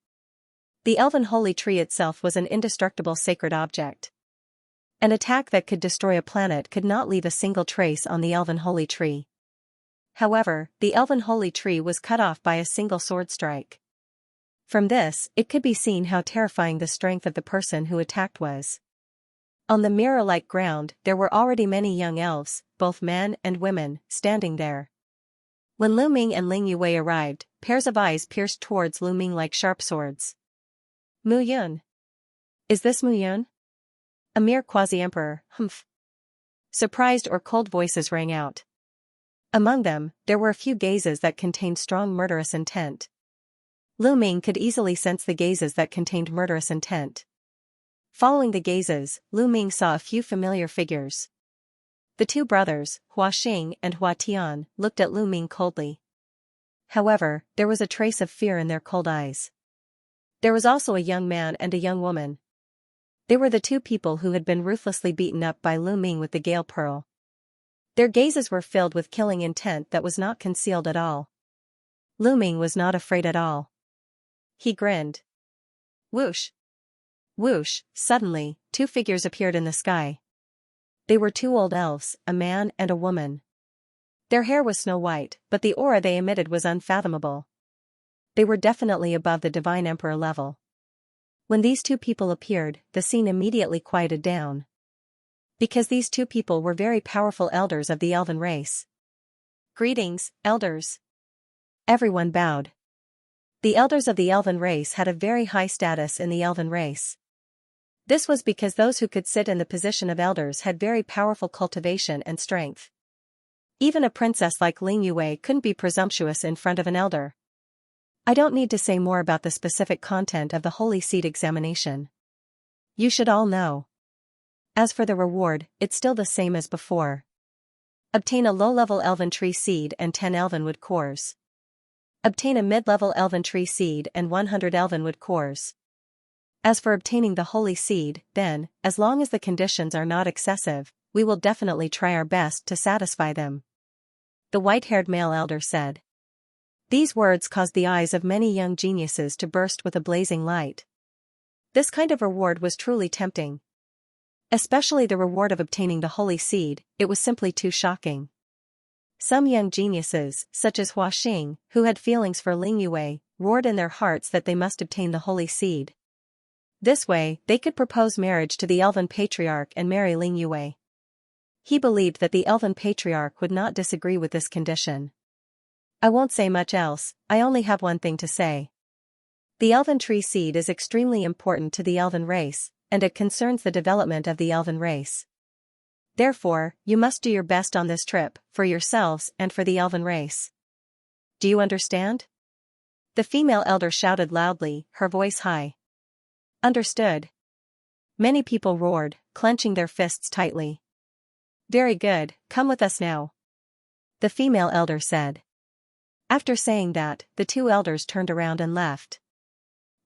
The Elven holy tree itself was an indestructible sacred object. An attack that could destroy a planet could not leave a single trace on the Elven holy tree. However, the Elven holy tree was cut off by a single sword strike. From this, it could be seen how terrifying the strength of the person who attacked was. On the mirror-like ground, there were already many young elves, both men and women, standing there. When Lu Ming and Ling Yue arrived, pairs of eyes pierced towards Lu Ming like sharp swords. Mu Yun. Is this Mu Yun? A mere quasi-emperor, humph. Surprised or cold voices rang out. Among them, there were a few gazes that contained strong murderous intent. Lu Ming could easily sense the gazes that contained murderous intent. Following the gazes, Lu Ming saw a few familiar figures. The two brothers, Hua Xing and Hua Tian, looked at Lu Ming coldly. However, there was a trace of fear in their cold eyes. There was also a young man and a young woman. They were the two people who had been ruthlessly beaten up by Lu Ming with the Gale Pearl. Their gazes were filled with killing intent that was not concealed at all. Lu Ming was not afraid at all. He grinned. Whoosh! Whoosh! Suddenly, two figures appeared in the sky. They were two old elves, a man and a woman. Their hair was snow white, but the aura they emitted was unfathomable. They were definitely above the Divine Emperor level. When these two people appeared, the scene immediately quieted down. Because these two people were very powerful elders of the Elven race. Greetings, elders. Everyone bowed. The elders of the Elven race had a very high status in the Elven race. This was because those who could sit in the position of elders had very powerful cultivation and strength. Even a princess like Ling Yue couldn't be presumptuous in front of an elder. I don't need to say more about the specific content of the Holy Seed examination. You should all know. As for the reward, it's still the same as before. Obtain a low-level Elven Tree Seed and 10 Elvenwood cores. Obtain a mid-level Elven Tree Seed and 100 Elvenwood cores. As for obtaining the Holy Seed, then, as long as the conditions are not excessive, we will definitely try our best to satisfy them. The white-haired male elder said. These words caused the eyes of many young geniuses to burst with a blazing light. This kind of reward was truly tempting. Especially the reward of obtaining the Holy Seed, it was simply too shocking. Some young geniuses, such as Hua Xing, who had feelings for Ling Yue, roared in their hearts that they must obtain the Holy Seed. This way, they could propose marriage to the Elven Patriarch and marry Ling Yue. He believed that the Elven Patriarch would not disagree with this condition. I won't say much else, I only have one thing to say. The Elven Tree Seed is extremely important to the Elven race, and it concerns the development of the Elven race. Therefore, you must do your best on this trip, for yourselves and for the Elven race. Do you understand? The female elder shouted loudly, her voice high. Understood. Many people roared, clenching their fists tightly. Very good, come with us now. The female elder said. After saying that, the two elders turned around and left.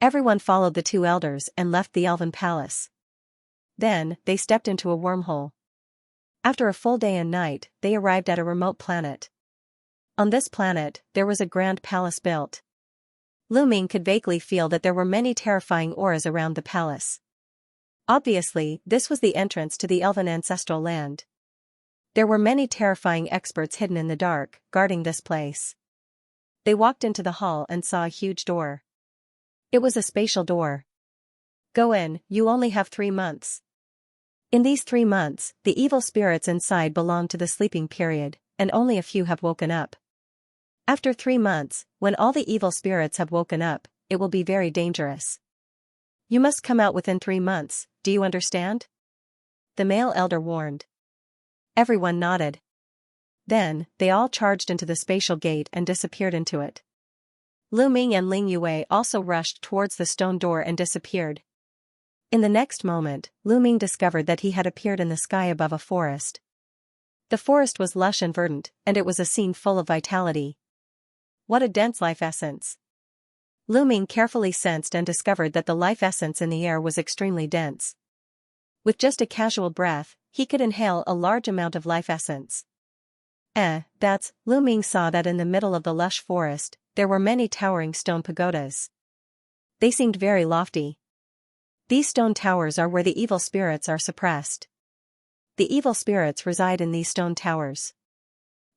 Everyone followed the two elders and left the Elven Palace. Then, they stepped into a wormhole. After a full day and night, they arrived at a remote planet. On this planet, there was a grand palace built. Lu Ming could vaguely feel that there were many terrifying auras around the palace. Obviously, this was the entrance to the elven ancestral land. There were many terrifying experts hidden in the dark, guarding this place. They walked into the hall and saw a huge door. It was a spatial door. Go in, you only have 3 months. In these 3 months, the evil spirits inside belong to the sleeping period, and only a few have woken up. After 3 months, when all the evil spirits have woken up, it will be very dangerous. You must come out within 3 months, do you understand? The male elder warned. Everyone nodded. Then, they all charged into the spatial gate and disappeared into it. Lu Ming and Ling Yue also rushed towards the stone door and disappeared. In the next moment, Lu Ming discovered that he had appeared in the sky above a forest. The forest was lush and verdant, and it was a scene full of vitality. What a dense life essence. Lu Ming carefully sensed and discovered that the life essence in the air was extremely dense. With just a casual breath, he could inhale a large amount of life essence. Lu Ming saw that in the middle of the lush forest, there were many towering stone pagodas. They seemed very lofty. These stone towers are where the evil spirits are suppressed. The evil spirits reside in these stone towers.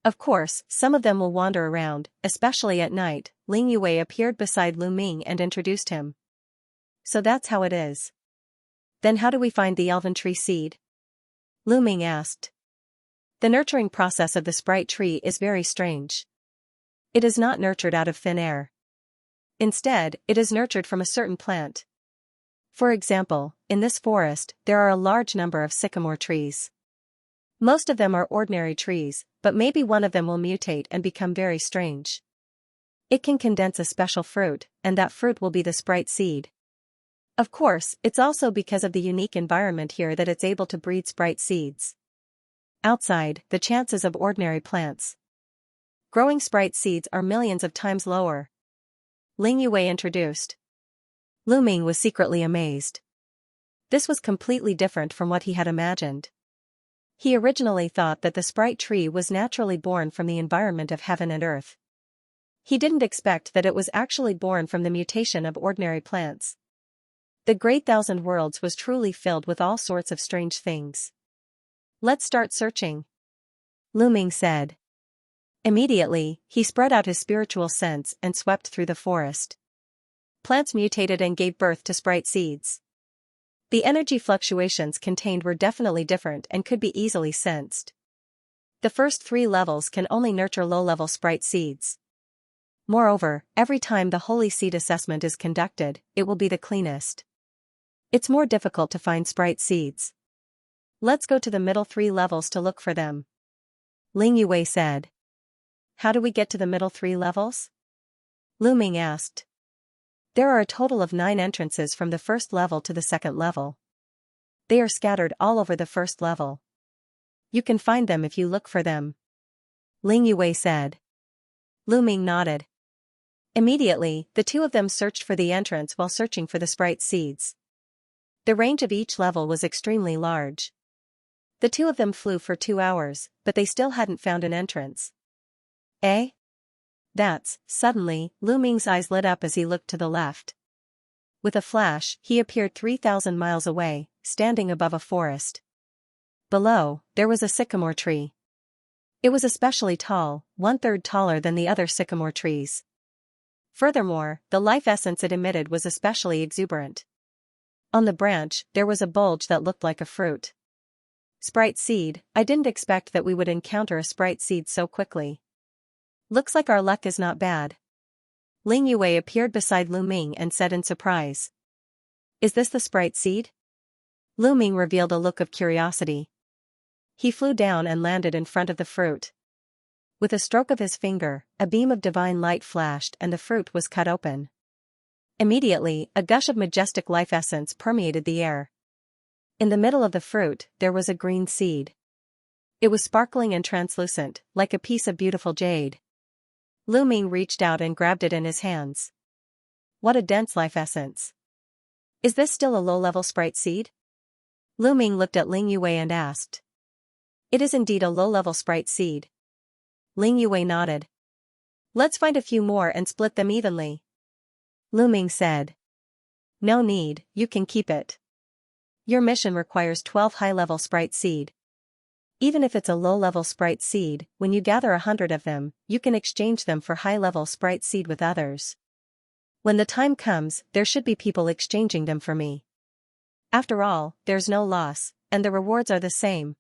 Of course, some of them will wander around, especially at night. Ling Yue appeared beside Lu Ming and introduced him. So that's how it is. Then how do we find the elven tree seed? Lu Ming asked. The nurturing process of the sprite tree is very strange. It is not nurtured out of thin air. Instead, it is nurtured from a certain plant. For example, in this forest, there are a large number of sycamore trees. Most of them are ordinary trees, but maybe one of them will mutate and become very strange. It can condense a special fruit, and that fruit will be the sprite seed. Of course, it's also because of the unique environment here that it's able to breed sprite seeds. Outside, the chances of ordinary plants growing sprite seeds are millions of times lower. Ling Yue introduced. Lu Ming was secretly amazed. This was completely different from what he had imagined. He originally thought that the sprite tree was naturally born from the environment of heaven and earth. He didn't expect that it was actually born from the mutation of ordinary plants. The Great Thousand Worlds was truly filled with all sorts of strange things. Let's start searching, Lu Ming said. Immediately, he spread out his spiritual sense and swept through the forest. Plants mutated and gave birth to sprite seeds. The energy fluctuations contained were definitely different and could be easily sensed. The first 3 levels can only nurture low-level sprite seeds. Moreover, every time the holy seed assessment is conducted, it will be the cleanest. It's more difficult to find sprite seeds. Let's go to the middle 3 levels to look for them, Ling Yue said. How do we get to the middle 3 levels? Lu Ming asked. There are a total of 9 entrances from the first level to the second level. They are scattered all over the first level. You can find them if you look for them, Ling Yue said. Lu Ming nodded. Immediately, the two of them searched for the entrance while searching for the sprite seeds. The range of each level was extremely large. The two of them flew for 2 hours, but they still hadn't found an entrance. Suddenly, Lu Ming's eyes lit up as he looked to the left. With a flash, he appeared 3,000 miles away, standing above a forest. Below, there was a sycamore tree. It was especially tall, 1/3 taller than the other sycamore trees. Furthermore, the life essence it emitted was especially exuberant. On the branch, there was a bulge that looked like a fruit. Sprite seed, I didn't expect that we would encounter a sprite seed so quickly. Looks like our luck is not bad. Ling Yue appeared beside Lu Ming and said in surprise. Is this the sprite seed? Lu Ming revealed a look of curiosity. He flew down and landed in front of the fruit. With a stroke of his finger, a beam of divine light flashed and the fruit was cut open. Immediately, a gush of majestic life essence permeated the air. In the middle of the fruit, there was a green seed. It was sparkling and translucent, like a piece of beautiful jade. Lu Ming reached out and grabbed it in his hands. What a dense life essence. Is this still a low-level sprite seed? Lu Ming looked at Ling Yue and asked. It is indeed a low-level sprite seed. Ling Yue nodded. Let's find a few more and split them evenly. Lu Ming said. No need, you can keep it. Your mission requires 12 high-level sprite seed. Even if it's a low-level sprite seed, when you gather 100 of them, you can exchange them for high-level sprite seed with others. When the time comes, there should be people exchanging them for me. After all, there's no loss, and the rewards are the same.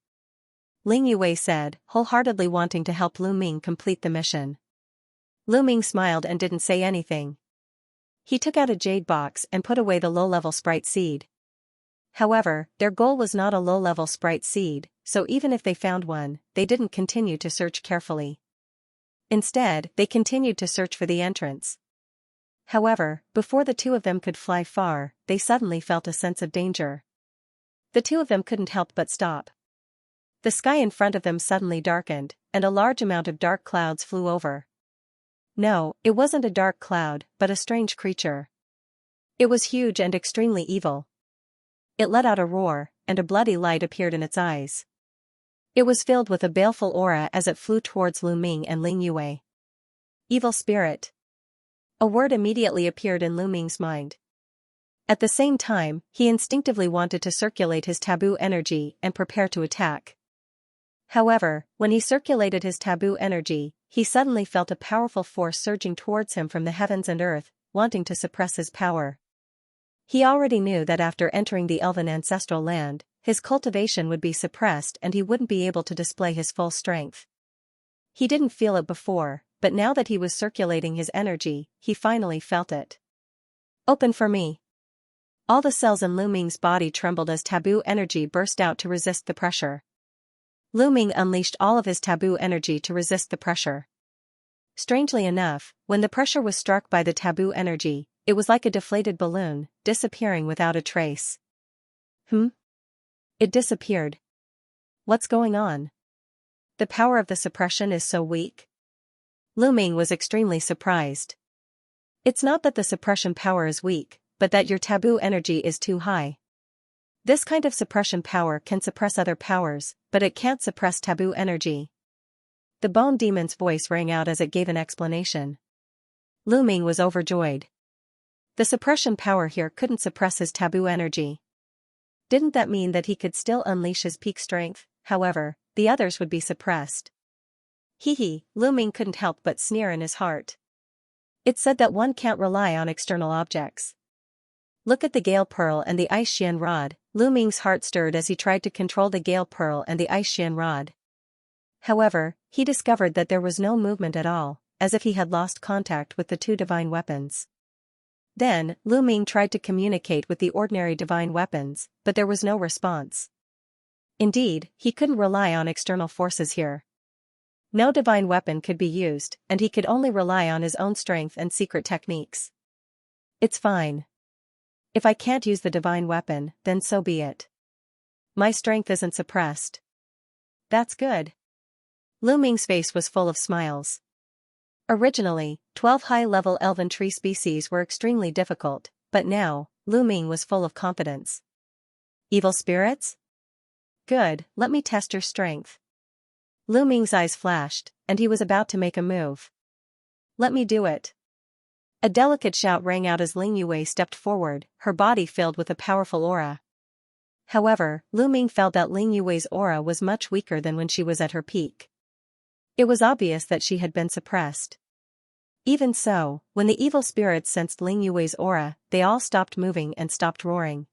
Ling Yue said, wholeheartedly wanting to help Lu Ming complete the mission. Lu Ming smiled and didn't say anything. He took out a jade box and put away the low-level sprite seed. However, their goal was not a low-level sprite seed, so even if they found one, they didn't continue to search carefully. Instead, they continued to search for the entrance. However, before the two of them could fly far, they suddenly felt a sense of danger. The two of them couldn't help but stop. The sky in front of them suddenly darkened, and a large amount of dark clouds flew over. No, it wasn't a dark cloud, but a strange creature. It was huge and extremely evil. It let out a roar, and a bloody light appeared in its eyes. It was filled with a baleful aura as it flew towards Lu Ming and Ling Yue. Evil spirit. A word immediately appeared in Lu Ming's mind. At the same time, he instinctively wanted to circulate his taboo energy and prepare to attack. However, when he circulated his taboo energy, he suddenly felt a powerful force surging towards him from the heavens and earth, wanting to suppress his power. He already knew that after entering the elven ancestral land, his cultivation would be suppressed and he wouldn't be able to display his full strength. He didn't feel it before, but now that he was circulating his energy, he finally felt it. Open for me. All the cells in Lu Ming's body trembled as taboo energy burst out to resist the pressure. Lu Ming unleashed all of his taboo energy to resist the pressure. Strangely enough, when the pressure was struck by the taboo energy, it was like a deflated balloon, disappearing without a trace. It disappeared. What's going on? The power of the suppression is so weak. Lu Ming was extremely surprised. It's not that the suppression power is weak, but that your taboo energy is too high. This kind of suppression power can suppress other powers, but it can't suppress taboo energy. The Bone Demon's voice rang out as it gave an explanation. Lu Ming was overjoyed. The suppression power here couldn't suppress his taboo energy. Didn't that mean that he could still unleash his peak strength? However, the others would be suppressed. Lu Ming couldn't help but sneer in his heart. It said that one can't rely on external objects. Look at the Gale Pearl and the Ice Xian Rod. Lu Ming's heart stirred as he tried to control the Gale Pearl and the Ice Xian Rod. However, he discovered that there was no movement at all, as if he had lost contact with the two divine weapons. Then, Lu Ming tried to communicate with the ordinary divine weapons, but there was no response. Indeed, he couldn't rely on external forces here. No divine weapon could be used, and he could only rely on his own strength and secret techniques. It's fine. If I can't use the divine weapon, then so be it. My strength isn't suppressed. That's good. Lu Ming's face was full of smiles. Originally, 12 high-level elven tree species were extremely difficult, but now, Lu Ming was full of confidence. Evil spirits? Good, let me test your strength. Lu Ming's eyes flashed, and he was about to make a move. Let me do it. A delicate shout rang out as Ling Yue stepped forward, her body filled with a powerful aura. However, Lu Ming felt that Ling Yue's aura was much weaker than when she was at her peak. It was obvious that she had been suppressed. Even so, when the evil spirits sensed Ling Yue's aura, they all stopped moving and stopped roaring.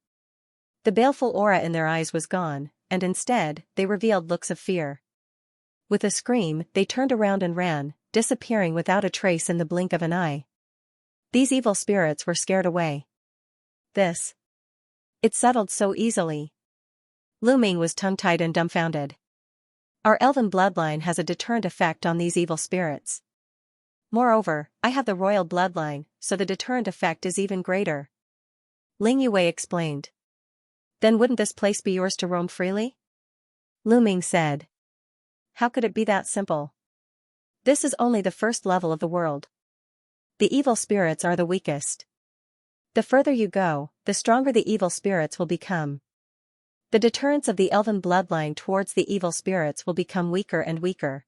The baleful aura in their eyes was gone, and instead, they revealed looks of fear. With a scream, they turned around and ran, disappearing without a trace in the blink of an eye. These evil spirits were scared away. It settled so easily. Lu Ming was tongue-tied and dumbfounded. Our elven bloodline has a deterrent effect on these evil spirits. Moreover, I have the royal bloodline, so the deterrent effect is even greater. Ling Yue explained. Then wouldn't this place be yours to roam freely? Lu Ming said. How could it be that simple? This is only the first level of the world. The evil spirits are the weakest. The further you go, the stronger the evil spirits will become. The deterrence of the elven bloodline towards the evil spirits will become weaker and weaker.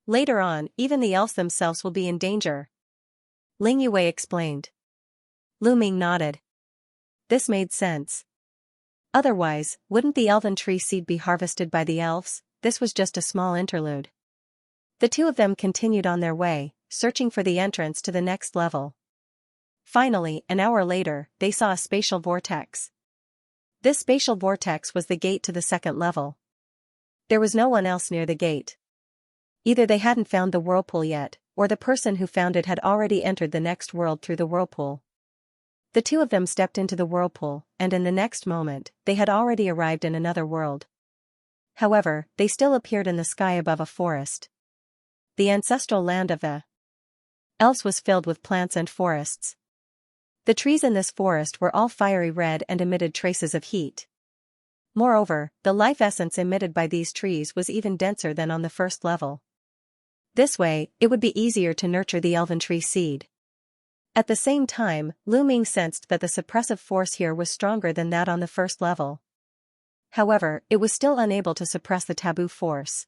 Later on, even the elves themselves will be in danger. Ling Yue explained. Lu Ming nodded. This made sense. Otherwise, wouldn't the elven tree seed be harvested by the elves? This was just a small interlude. The two of them continued on their way, searching for the entrance to the next level. Finally, an hour later, they saw a spatial vortex. This spatial vortex was the gate to the second level. There was no one else near the gate. Either they hadn't found the whirlpool yet, or the person who found it had already entered the next world through the whirlpool. The two of them stepped into the whirlpool, and in the next moment, they had already arrived in another world. However, they still appeared in the sky above a forest. The ancestral land of the elves was filled with plants and forests. The trees in this forest were all fiery red and emitted traces of heat. Moreover, the life essence emitted by these trees was even denser than on the first level. This way, it would be easier to nurture the elven tree seed. At the same time, Lu Ming sensed that the suppressive force here was stronger than that on the first level. However, it was still unable to suppress the taboo force.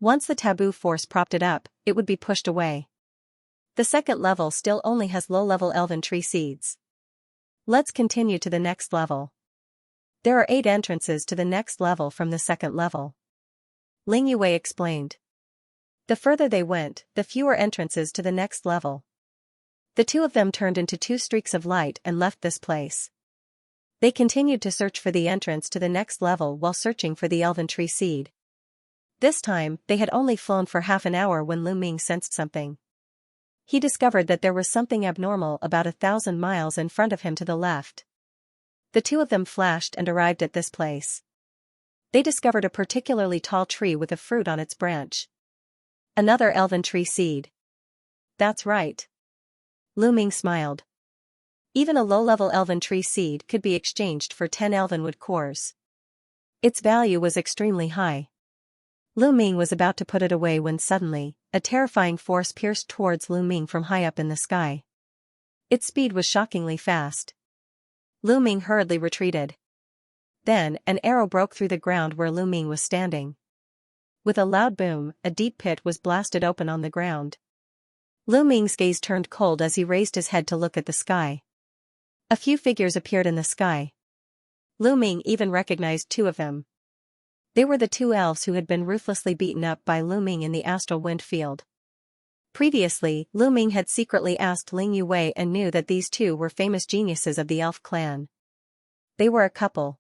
Once the taboo force propped it up, it would be pushed away. The second level still only has low-level elven tree seeds. Let's continue to the next level. There are 8 entrances to the next level from the second level. Ling Yue explained. The further they went, the fewer entrances to the next level. The two of them turned into 2 streaks of light and left this place. They continued to search for the entrance to the next level while searching for the elven tree seed. This time, they had only flown for half an hour when Lu Ming sensed something. He discovered that there was something abnormal about 1,000 miles in front of him to the left. The two of them flashed and arrived at this place. They discovered a particularly tall tree with a fruit on its branch. Another elven tree seed. That's right. Lu Ming smiled. Even a low-level elven tree seed could be exchanged for 10 elvenwood cores. Its value was extremely high. Lu Ming was about to put it away when suddenly, a terrifying force pierced towards Lu Ming from high up in the sky. Its speed was shockingly fast. Lu Ming hurriedly retreated. Then, an arrow broke through the ground where Lu Ming was standing. With a loud boom, a deep pit was blasted open on the ground. Lu Ming's gaze turned cold as he raised his head to look at the sky. A few figures appeared in the sky. Lu Ming even recognized 2 of them. They were the 2 elves who had been ruthlessly beaten up by Lu Ming in the astral wind field. Previously, Lu Ming had secretly asked Ling Yue and knew that these 2 were famous geniuses of the elf clan. They were a couple.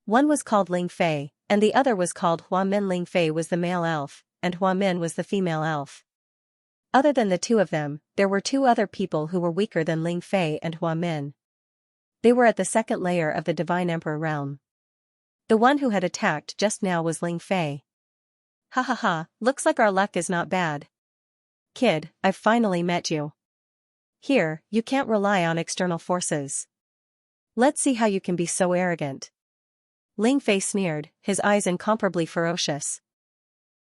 One was called Ling Fei, and the other was called Hua Min. Ling Fei was the male elf, and Hua Min was the female elf. Other than the 2 of them, there were 2 other people who were weaker than Ling Fei and Hua Min. They were at the second layer of the Divine Emperor realm. The one who had attacked just now was Ling Fei. Ha ha ha, looks like our luck is not bad. Kid, I've finally met you. Here, you can't rely on external forces. Let's see how you can be so arrogant. Ling Fei sneered, his eyes incomparably ferocious.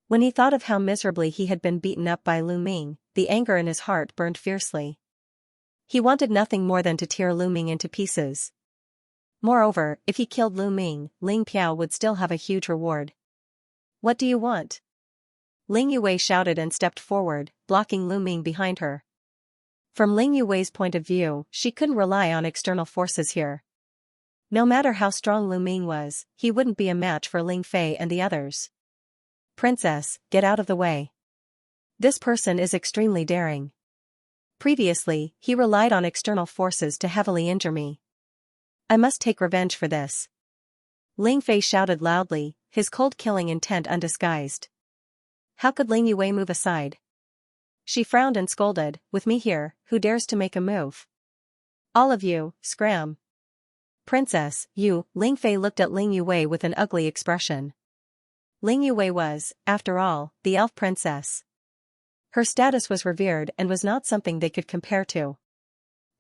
When he thought of how miserably he had been beaten up by Lu Ming, the anger in his heart burned fiercely. He wanted nothing more than to tear Lu Ming into pieces. Moreover, if he killed Lu Ming, Ling Piao would still have a huge reward. What do you want? Ling Yue shouted and stepped forward, blocking Lu Ming behind her. From Ling Yue's point of view, she couldn't rely on external forces here. No matter how strong Lu Ming was, he wouldn't be a match for Ling Fei and the others. Princess, get out of the way. This person is extremely daring. Previously, he relied on external forces to heavily injure me. I must take revenge for this. Ling Fei shouted loudly, his cold killing intent undisguised. How could Ling Yue move aside? She frowned and scolded, with me here, who dares to make a move? All of you, scram. Princess, you, Ling Fei looked at Ling Yue with an ugly expression. Ling Yue was, after all, the elf princess. Her status was revered and was not something they could compare to.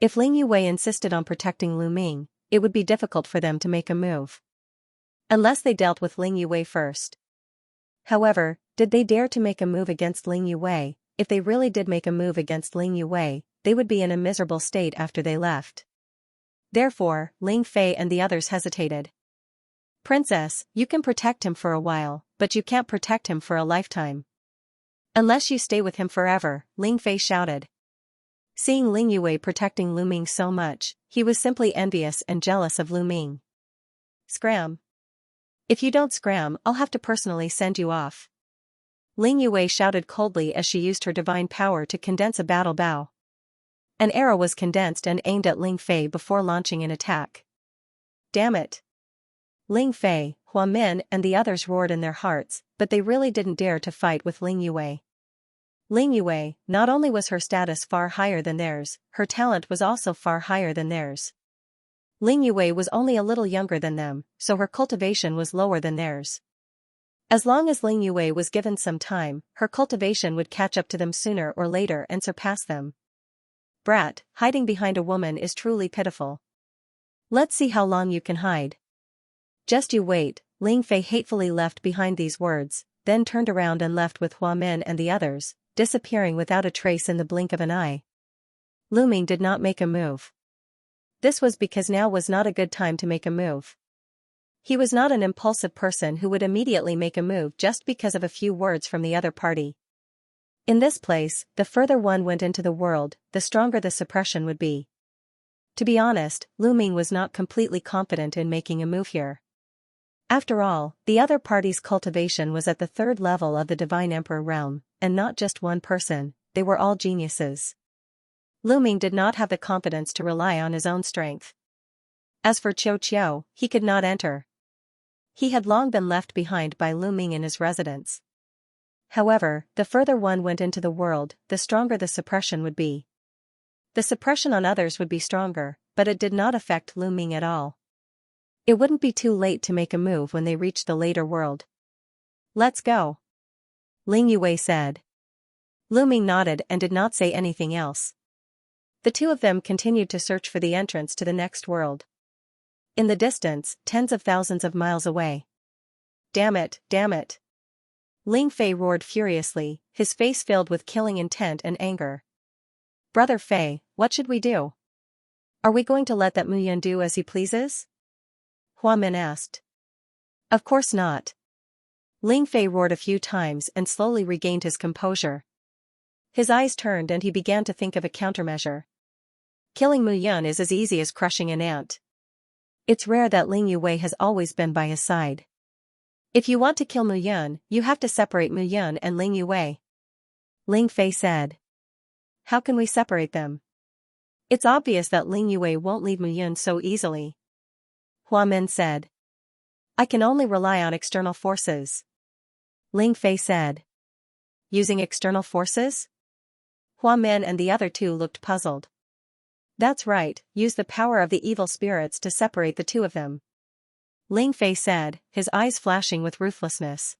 If Ling Yue insisted on protecting Lu Ming, it would be difficult for them to make a move. Unless they dealt with Ling Yue first. However, did they dare to make a move against Ling Yue? If they really did make a move against Ling Yue, they would be in a miserable state after they left. Therefore, Ling Fei and the others hesitated. Princess, you can protect him for a while, but you can't protect him for a lifetime. Unless you stay with him forever, Ling Fei shouted. Seeing Ling Yue protecting Lu Ming so much, he was simply envious and jealous of Lu Ming. Scram. If you don't scram, I'll have to personally send you off. Ling Yue shouted coldly as she used her divine power to condense a battle bow. An arrow was condensed and aimed at Ling Fei before launching an attack. Damn it! Ling Fei, Hua Min and the others roared in their hearts, but they really didn't dare to fight with Ling Yue. Ling Yue, not only was her status far higher than theirs, her talent was also far higher than theirs. Ling Yue was only a little younger than them, so her cultivation was lower than theirs. As long as Ling Yue was given some time, her cultivation would catch up to them sooner or later and surpass them. Brat, hiding behind a woman is truly pitiful. Let's see how long you can hide. Just you wait. Ling Fei hatefully left behind these words, then turned around and left with Hua Min and the others, disappearing without a trace in the blink of an eye. Lu Ming did not make a move. This was because now was not a good time to make a move. He was not an impulsive person who would immediately make a move just because of a few words from the other party. In this place, the further one went into the world, the stronger the suppression would be. To be honest, Lu Ming was not completely confident in making a move here. After all, the other party's cultivation was at the third level of the Divine Emperor realm, and not just one person, they were all geniuses. Lu Ming did not have the confidence to rely on his own strength. As for Qiu Qiu, he could not enter. He had long been left behind by Lu Ming in his residence. However, the further one went into the world, the stronger the suppression would be. The suppression on others would be stronger, but it did not affect Lu Ming at all. It wouldn't be too late to make a move when they reached the later world. Let's go. Ling Yue said. Lu Ming nodded and did not say anything else. The two of them continued to search for the entrance to the next world. In the distance, tens of thousands of miles away. Damn it, damn it. Ling Fei roared furiously, his face filled with killing intent and anger. Brother Fei, what should we do? Are we going to let that Mu Yun do as he pleases? Hua Min asked. Of course not. Ling Fei roared a few times and slowly regained his composure. His eyes turned and he began to think of a countermeasure. Killing Mu Yun is as easy as crushing an ant. It's rare that Ling Yue has always been by his side. If you want to kill Mu Yun, you have to separate Mu Yun and Ling Yue. Ling Fei said. How can we separate them? It's obvious that Ling Yue won't leave Mu Yun so easily. Hua Min said. I can only rely on external forces. Ling Fei said. Using external forces? Hua Min and the other two looked puzzled. That's right, use the power of the evil spirits to separate the two of them. Ling Fei said, his eyes flashing with ruthlessness.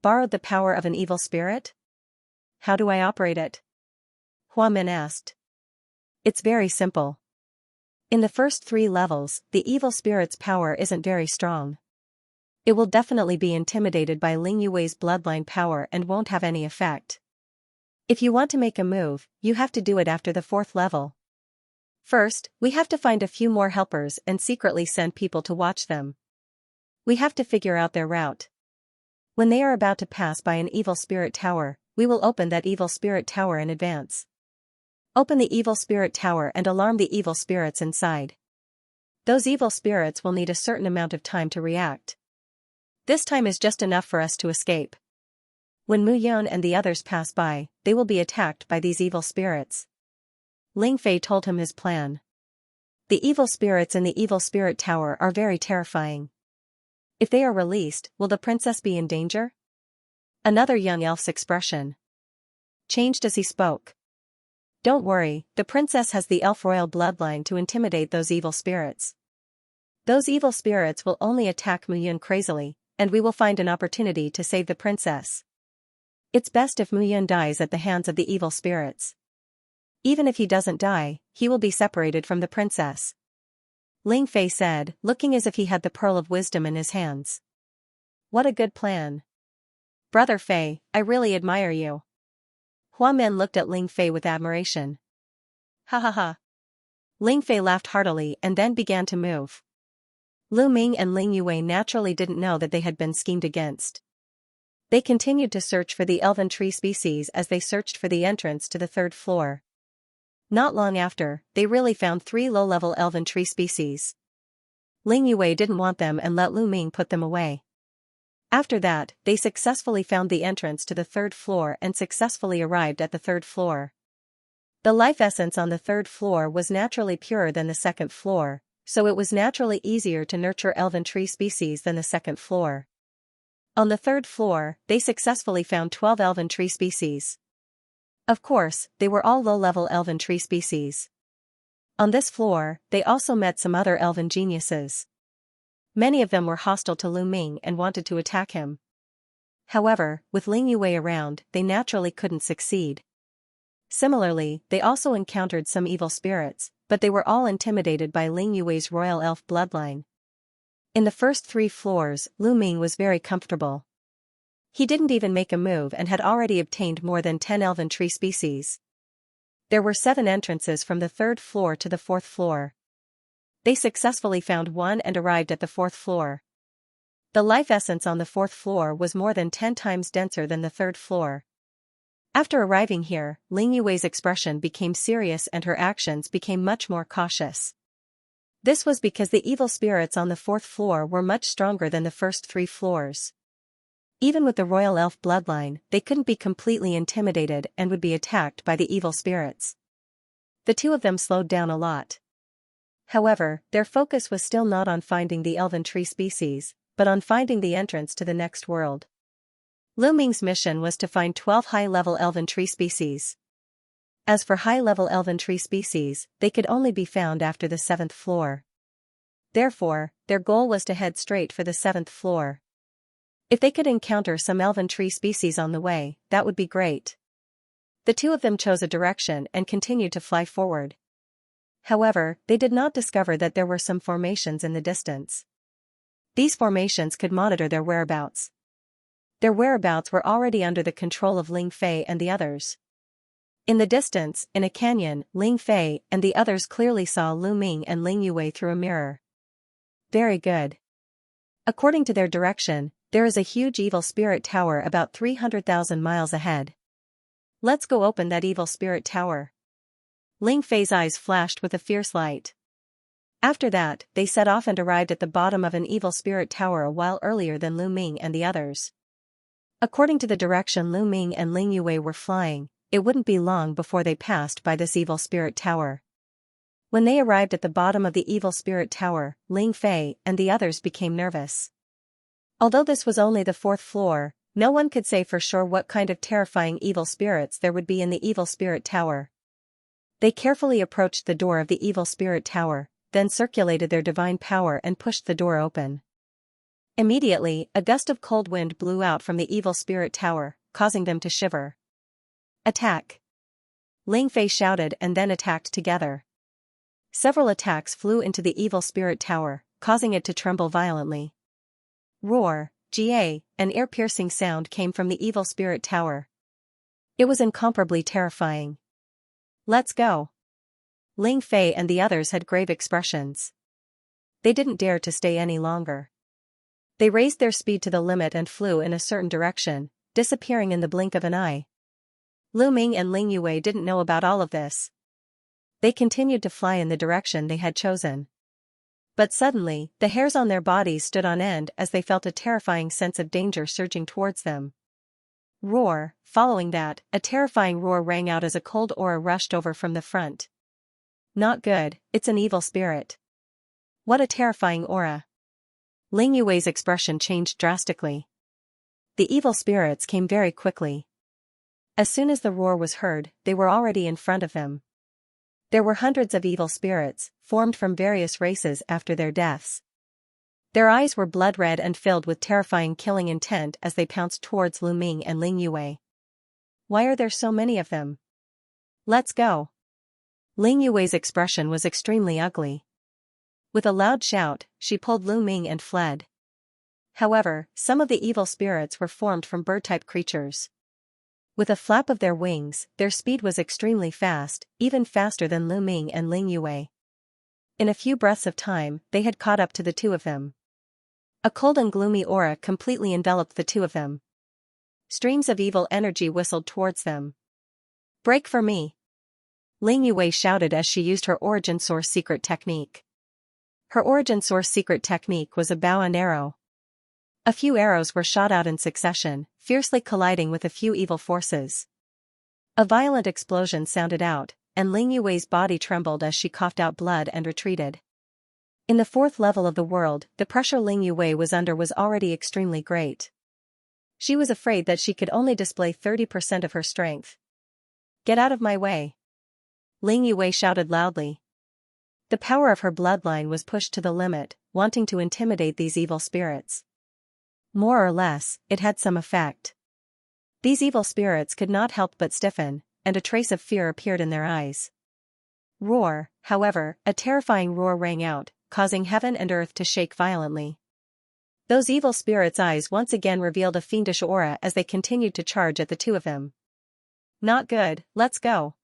Borrowed the power of an evil spirit? How do I operate it? Hua Min asked. It's very simple. In the first 3 levels, the evil spirit's power isn't very strong. It will definitely be intimidated by Ling Yue's bloodline power and won't have any effect. If you want to make a move, you have to do it after the 4th level. First, we have to find a few more helpers and secretly send people to watch them. We have to figure out their route. When they are about to pass by an evil spirit tower, we will open that evil spirit tower in advance. Open the evil spirit tower and alarm the evil spirits inside. Those evil spirits will need a certain amount of time to react. This time is just enough for us to escape. When Mu Yun and the others pass by, they will be attacked by these evil spirits. Ling Fei told him his plan. The evil spirits in the evil spirit tower are very terrifying. If they are released, will the princess be in danger? Another young elf's expression changed as he spoke. Don't worry, the princess has the elf royal bloodline to intimidate those evil spirits. Those evil spirits will only attack Mu Yun crazily, and we will find an opportunity to save the princess. It's best if Mu Yun dies at the hands of the evil spirits. Even if he doesn't die, he will be separated from the princess. Ling Fei said, looking as if he had the pearl of wisdom in his hands. What a good plan. Brother Fei, I really admire you. Hua Min looked at Ling Fei with admiration. Ha ha ha. Ling Fei laughed heartily and then began to move. Lu Ming and Ling Yue naturally didn't know that they had been schemed against. They continued to search for the elven tree species as they searched for the entrance to the 3rd floor. Not long after, they really found 3 low-level elven tree species. Ling Yue didn't want them and let Lu Ming put them away. After that, they successfully found the entrance to the 3rd floor and successfully arrived at the 3rd floor. The life essence on the 3rd floor was naturally purer than the 2nd floor, so it was naturally easier to nurture elven tree species than the 2nd floor. On the 3rd floor, they successfully found 12 elven tree species. Of course, they were all low-level elven tree species. On this floor, they also met some other elven geniuses. Many of them were hostile to Lu Ming and wanted to attack him. However, with Ling Yue around, they naturally couldn't succeed. Similarly, they also encountered some evil spirits, but they were all intimidated by Ling Yue's royal elf bloodline. In the first 3 floors, Lu Ming was very comfortable. He didn't even make a move and had already obtained more than 10 elven tree species. There were 7 entrances from the 3rd floor to the 4th floor. They successfully found one and arrived at the 4th floor. The life essence on the 4th floor was more than 10 times denser than the 3rd floor. After arriving here, Ling Yue's expression became serious and her actions became much more cautious. This was because the evil spirits on the 4th floor were much stronger than the first 3 floors. Even with the royal elf bloodline, they couldn't be completely intimidated and would be attacked by the evil spirits. The 2 of them slowed down a lot. However, their focus was still not on finding the elven tree species, but on finding the entrance to the next world. Lu Ming's mission was to find 12 high-level elven tree species. As for high-level elven tree species, they could only be found after the 7th floor. Therefore, their goal was to head straight for the 7th floor. If they could encounter some elven tree species on the way, that would be great. The 2 of them chose a direction and continued to fly forward. However, they did not discover that there were some formations in the distance. These formations could monitor their whereabouts. Their whereabouts were already under the control of Ling Fei and the others. In the distance, in a canyon, Ling Fei and the others clearly saw Lu Ming and Ling Yue through a mirror. Very good. According to their direction, there is a huge evil spirit tower about 300,000 miles ahead. Let's go open that evil spirit tower. Ling Fei's eyes flashed with a fierce light. After that, they set off and arrived at the bottom of an evil spirit tower a while earlier than Lu Ming and the others. According to the direction Lu Ming and Ling Yue were flying, it wouldn't be long before they passed by this evil spirit tower. When they arrived at the bottom of the evil spirit tower, Ling Fei and the others became nervous. Although this was only the 4th floor, no one could say for sure what kind of terrifying evil spirits there would be in the evil spirit tower. They carefully approached the door of the evil spirit tower, then circulated their divine power and pushed the door open. Immediately, a gust of cold wind blew out from the evil spirit tower, causing them to shiver. Attack! Ling Fei shouted and then attacked together. Several attacks flew into the evil spirit tower, causing it to tremble violently. Roar, Jie, an ear-piercing sound came from the evil spirit tower. It was incomparably terrifying. Let's go. Ling Fei and the others had grave expressions. They didn't dare to stay any longer. They raised their speed to the limit and flew in a certain direction, disappearing in the blink of an eye. Lu Ming and Ling Yue didn't know about all of this. They continued to fly in the direction they had chosen. But suddenly, the hairs on their bodies stood on end as they felt a terrifying sense of danger surging towards them. Roar, following that, a terrifying roar rang out as a cold aura rushed over from the front. Not good, it's an evil spirit. What a terrifying aura. Ling Yue's expression changed drastically. The evil spirits came very quickly. As soon as the roar was heard, they were already in front of them. There were hundreds of evil spirits, formed from various races after their deaths. Their eyes were blood red and filled with terrifying killing intent as they pounced towards Lu Ming and Ling Yue. Why are there so many of them? Let's go. Ling Yue's expression was extremely ugly. With a loud shout, she pulled Lu Ming and fled. However, some of the evil spirits were formed from bird-type creatures. With a flap of their wings, their speed was extremely fast, even faster than Lu Ming and Ling Yue. In a few breaths of time, they had caught up to the 2 of them. A cold and gloomy aura completely enveloped the 2 of them. Streams of evil energy whistled towards them. Break for me! Ling Yue shouted as she used her origin source secret technique. Her origin source secret technique was a bow and arrow. A few arrows were shot out in succession, fiercely colliding with a few evil forces. A violent explosion sounded out, and Ling Yue's body trembled as she coughed out blood and retreated. In the fourth level of the world, the pressure Ling Yue was under was already extremely great. She was afraid that she could only display 30% of her strength. "Get out of my way!" Ling Yue shouted loudly. The power of her bloodline was pushed to the limit, wanting to intimidate these evil spirits. More or less, it had some effect. These evil spirits could not help but stiffen, and a trace of fear appeared in their eyes. Roar, however, a terrifying roar rang out, causing heaven and earth to shake violently. Those evil spirits' eyes once again revealed a fiendish aura as they continued to charge at the two of them. "Not good, let's go."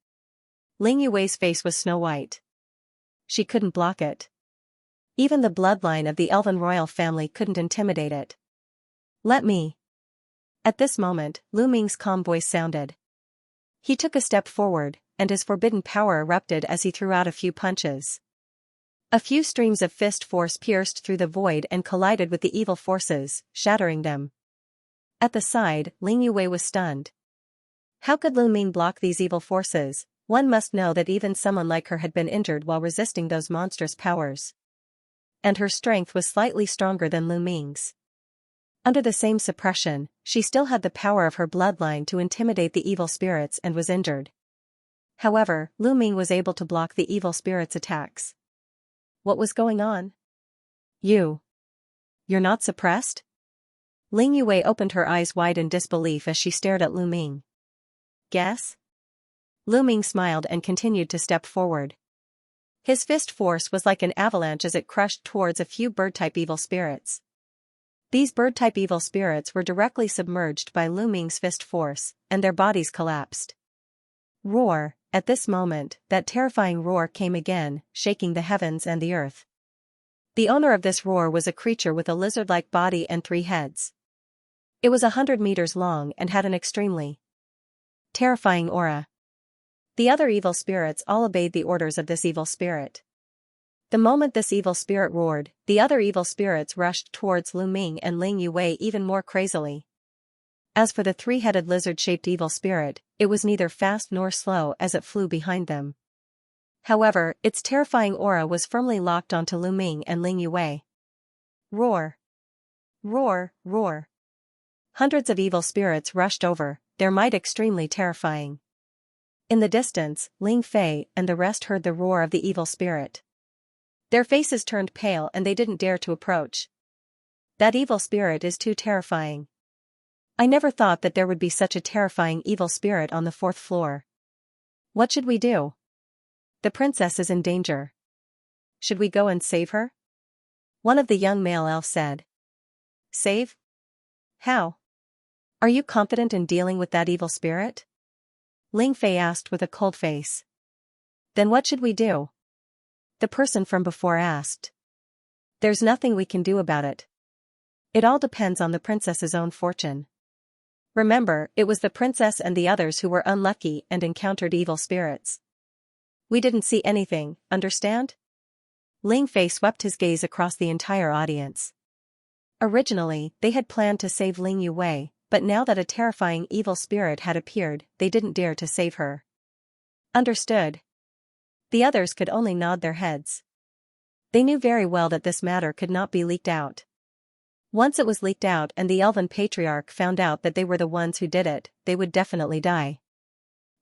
Ling Yue's face was snow-white. She couldn't block it. Even the bloodline of the elven royal family couldn't intimidate it. "Let me." At this moment, Lu Ming's calm voice sounded. He took a step forward, and his forbidden power erupted as he threw out a few punches. A few streams of fist force pierced through the void and collided with the evil forces, shattering them. At the side, Ling Yue was stunned. How could Lu Ming block these evil forces? One must know that even someone like her had been injured while resisting those monstrous powers. And her strength was slightly stronger than Lu Ming's. Under the same suppression, she still had the power of her bloodline to intimidate the evil spirits and was injured. However, Lu Ming was able to block the evil spirits' attacks. What was going on? You're not suppressed? Ling Yue opened her eyes wide in disbelief as she stared at Lu Ming. Guess? Lu Ming smiled and continued to step forward. His fist force was like an avalanche as it crushed towards a few bird-type evil spirits. These bird-type evil spirits were directly submerged by Lu Ming's fist force, and their bodies collapsed. Roar! At this moment, that terrifying roar came again, shaking the heavens and the earth. The owner of this roar was a creature with a lizard-like body and 3 heads. It was 100 meters long and had an extremely terrifying aura. The other evil spirits all obeyed the orders of this evil spirit. The moment this evil spirit roared, the other evil spirits rushed towards Lu Ming and Ling Yue even more crazily. As for the 3-headed lizard-shaped evil spirit, it was neither fast nor slow as it flew behind them. However, its terrifying aura was firmly locked onto Lu Ming and Ling Yue. Roar! Roar! Roar! Hundreds of evil spirits rushed over, their might extremely terrifying. In the distance, Ling Fei and the rest heard the roar of the evil spirit. Their faces turned pale and they didn't dare to approach. That evil spirit is too terrifying. I never thought that there would be such a terrifying evil spirit on the 4th floor. What should we do? The princess is in danger. Should we go and save her? One of the young male elves said. Save? How? Are you confident in dealing with that evil spirit? Ling Fei asked with a cold face. Then what should we do? The person from before asked. There's nothing we can do about it. It all depends on the princess's own fortune. Remember, it was the princess and the others who were unlucky and encountered evil spirits. We didn't see anything, understand? Ling Fei swept his gaze across the entire audience. Originally, they had planned to save Ling Yue, but now that a terrifying evil spirit had appeared, they didn't dare to save her. Understood. The others could only nod their heads. They knew very well that this matter could not be leaked out. Once it was leaked out and the Elven Patriarch found out that they were the ones who did it, they would definitely die.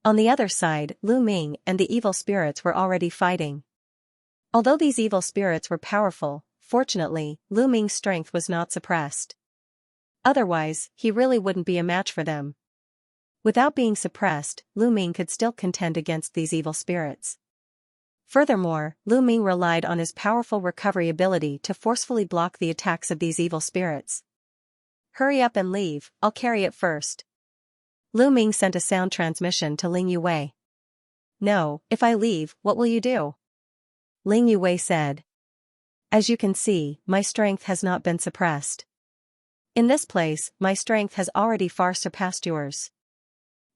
On the other side, Lu Ming and the evil spirits were already fighting. Although these evil spirits were powerful, fortunately, Lu Ming's strength was not suppressed. Otherwise, he really wouldn't be a match for them. Without being suppressed, Lu Ming could still contend against these evil spirits. Furthermore, Lu Ming relied on his powerful recovery ability to forcefully block the attacks of these evil spirits. Hurry up and leave, I'll carry it first. Lu Ming sent a sound transmission to Ling Yue. No, if I leave, what will you do? Ling Yue said. As you can see, my strength has not been suppressed. In this place, my strength has already far surpassed yours.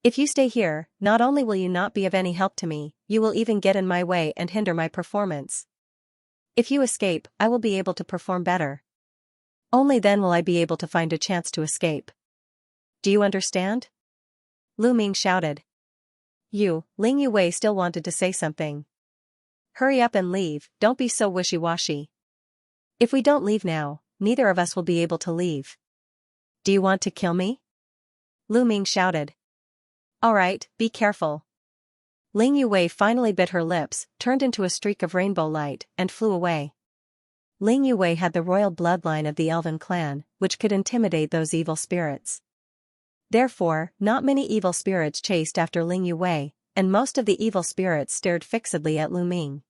If you stay here, not only will you not be of any help to me, you will even get in my way and hinder my performance. If you escape, I will be able to perform better. Only then will I be able to find a chance to escape. Do you understand? Lu Ming shouted. Ling Yue still wanted to say something. Hurry up and leave, don't be so wishy-washy. If we don't leave now, neither of us will be able to leave. Do you want to kill me? Lu Ming shouted. Alright, be careful. Ling Yue finally bit her lips, turned into a streak of rainbow light, and flew away. Ling Yue had the royal bloodline of the elven clan, which could intimidate those evil spirits. Therefore, not many evil spirits chased after Ling Yue, and most of the evil spirits stared fixedly at Lu Ming.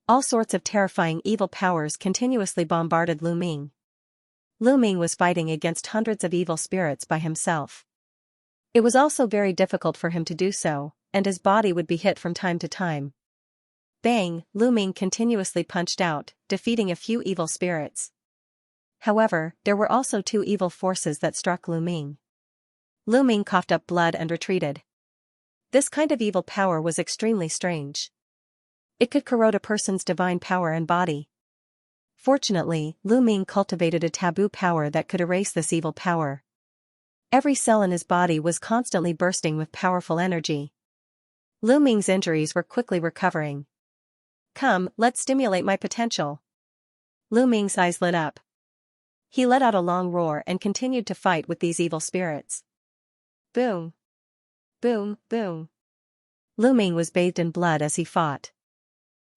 All sorts of terrifying evil powers continuously bombarded Lu Ming. Lu Ming was fighting against hundreds of evil spirits by himself. It was also very difficult for him to do so, and his body would be hit from time to time. Bang, Lu Ming continuously punched out, defeating a few evil spirits. However, there were also 2 evil forces that struck Lu Ming. Lu Ming coughed up blood and retreated. This kind of evil power was extremely strange. It could corrode a person's divine power and body. Fortunately, Lu Ming cultivated a taboo power that could erase this evil power. Every cell in his body was constantly bursting with powerful energy. Lu Ming's injuries were quickly recovering. Come, let's stimulate my potential. Lu Ming's eyes lit up. He let out a long roar and continued to fight with these evil spirits. Boom. Boom, boom. Lu Ming was bathed in blood as he fought.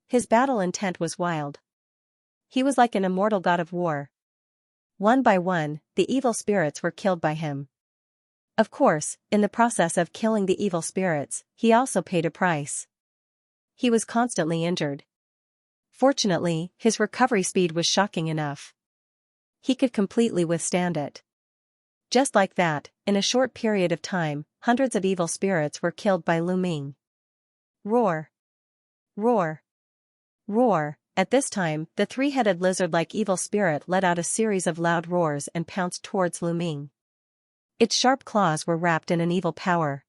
His battle intent was wild. He was like an immortal god of war. One by one, the evil spirits were killed by him. Of course, in the process of killing the evil spirits, he also paid a price. He was constantly injured. Fortunately, his recovery speed was shocking enough. He could completely withstand it. Just like that, in a short period of time, hundreds of evil spirits were killed by Lu Ming. Roar! Roar! Roar! At this time, the 3-headed lizard-like evil spirit let out a series of loud roars and pounced towards Lu Ming. Its sharp claws were wrapped in an evil power.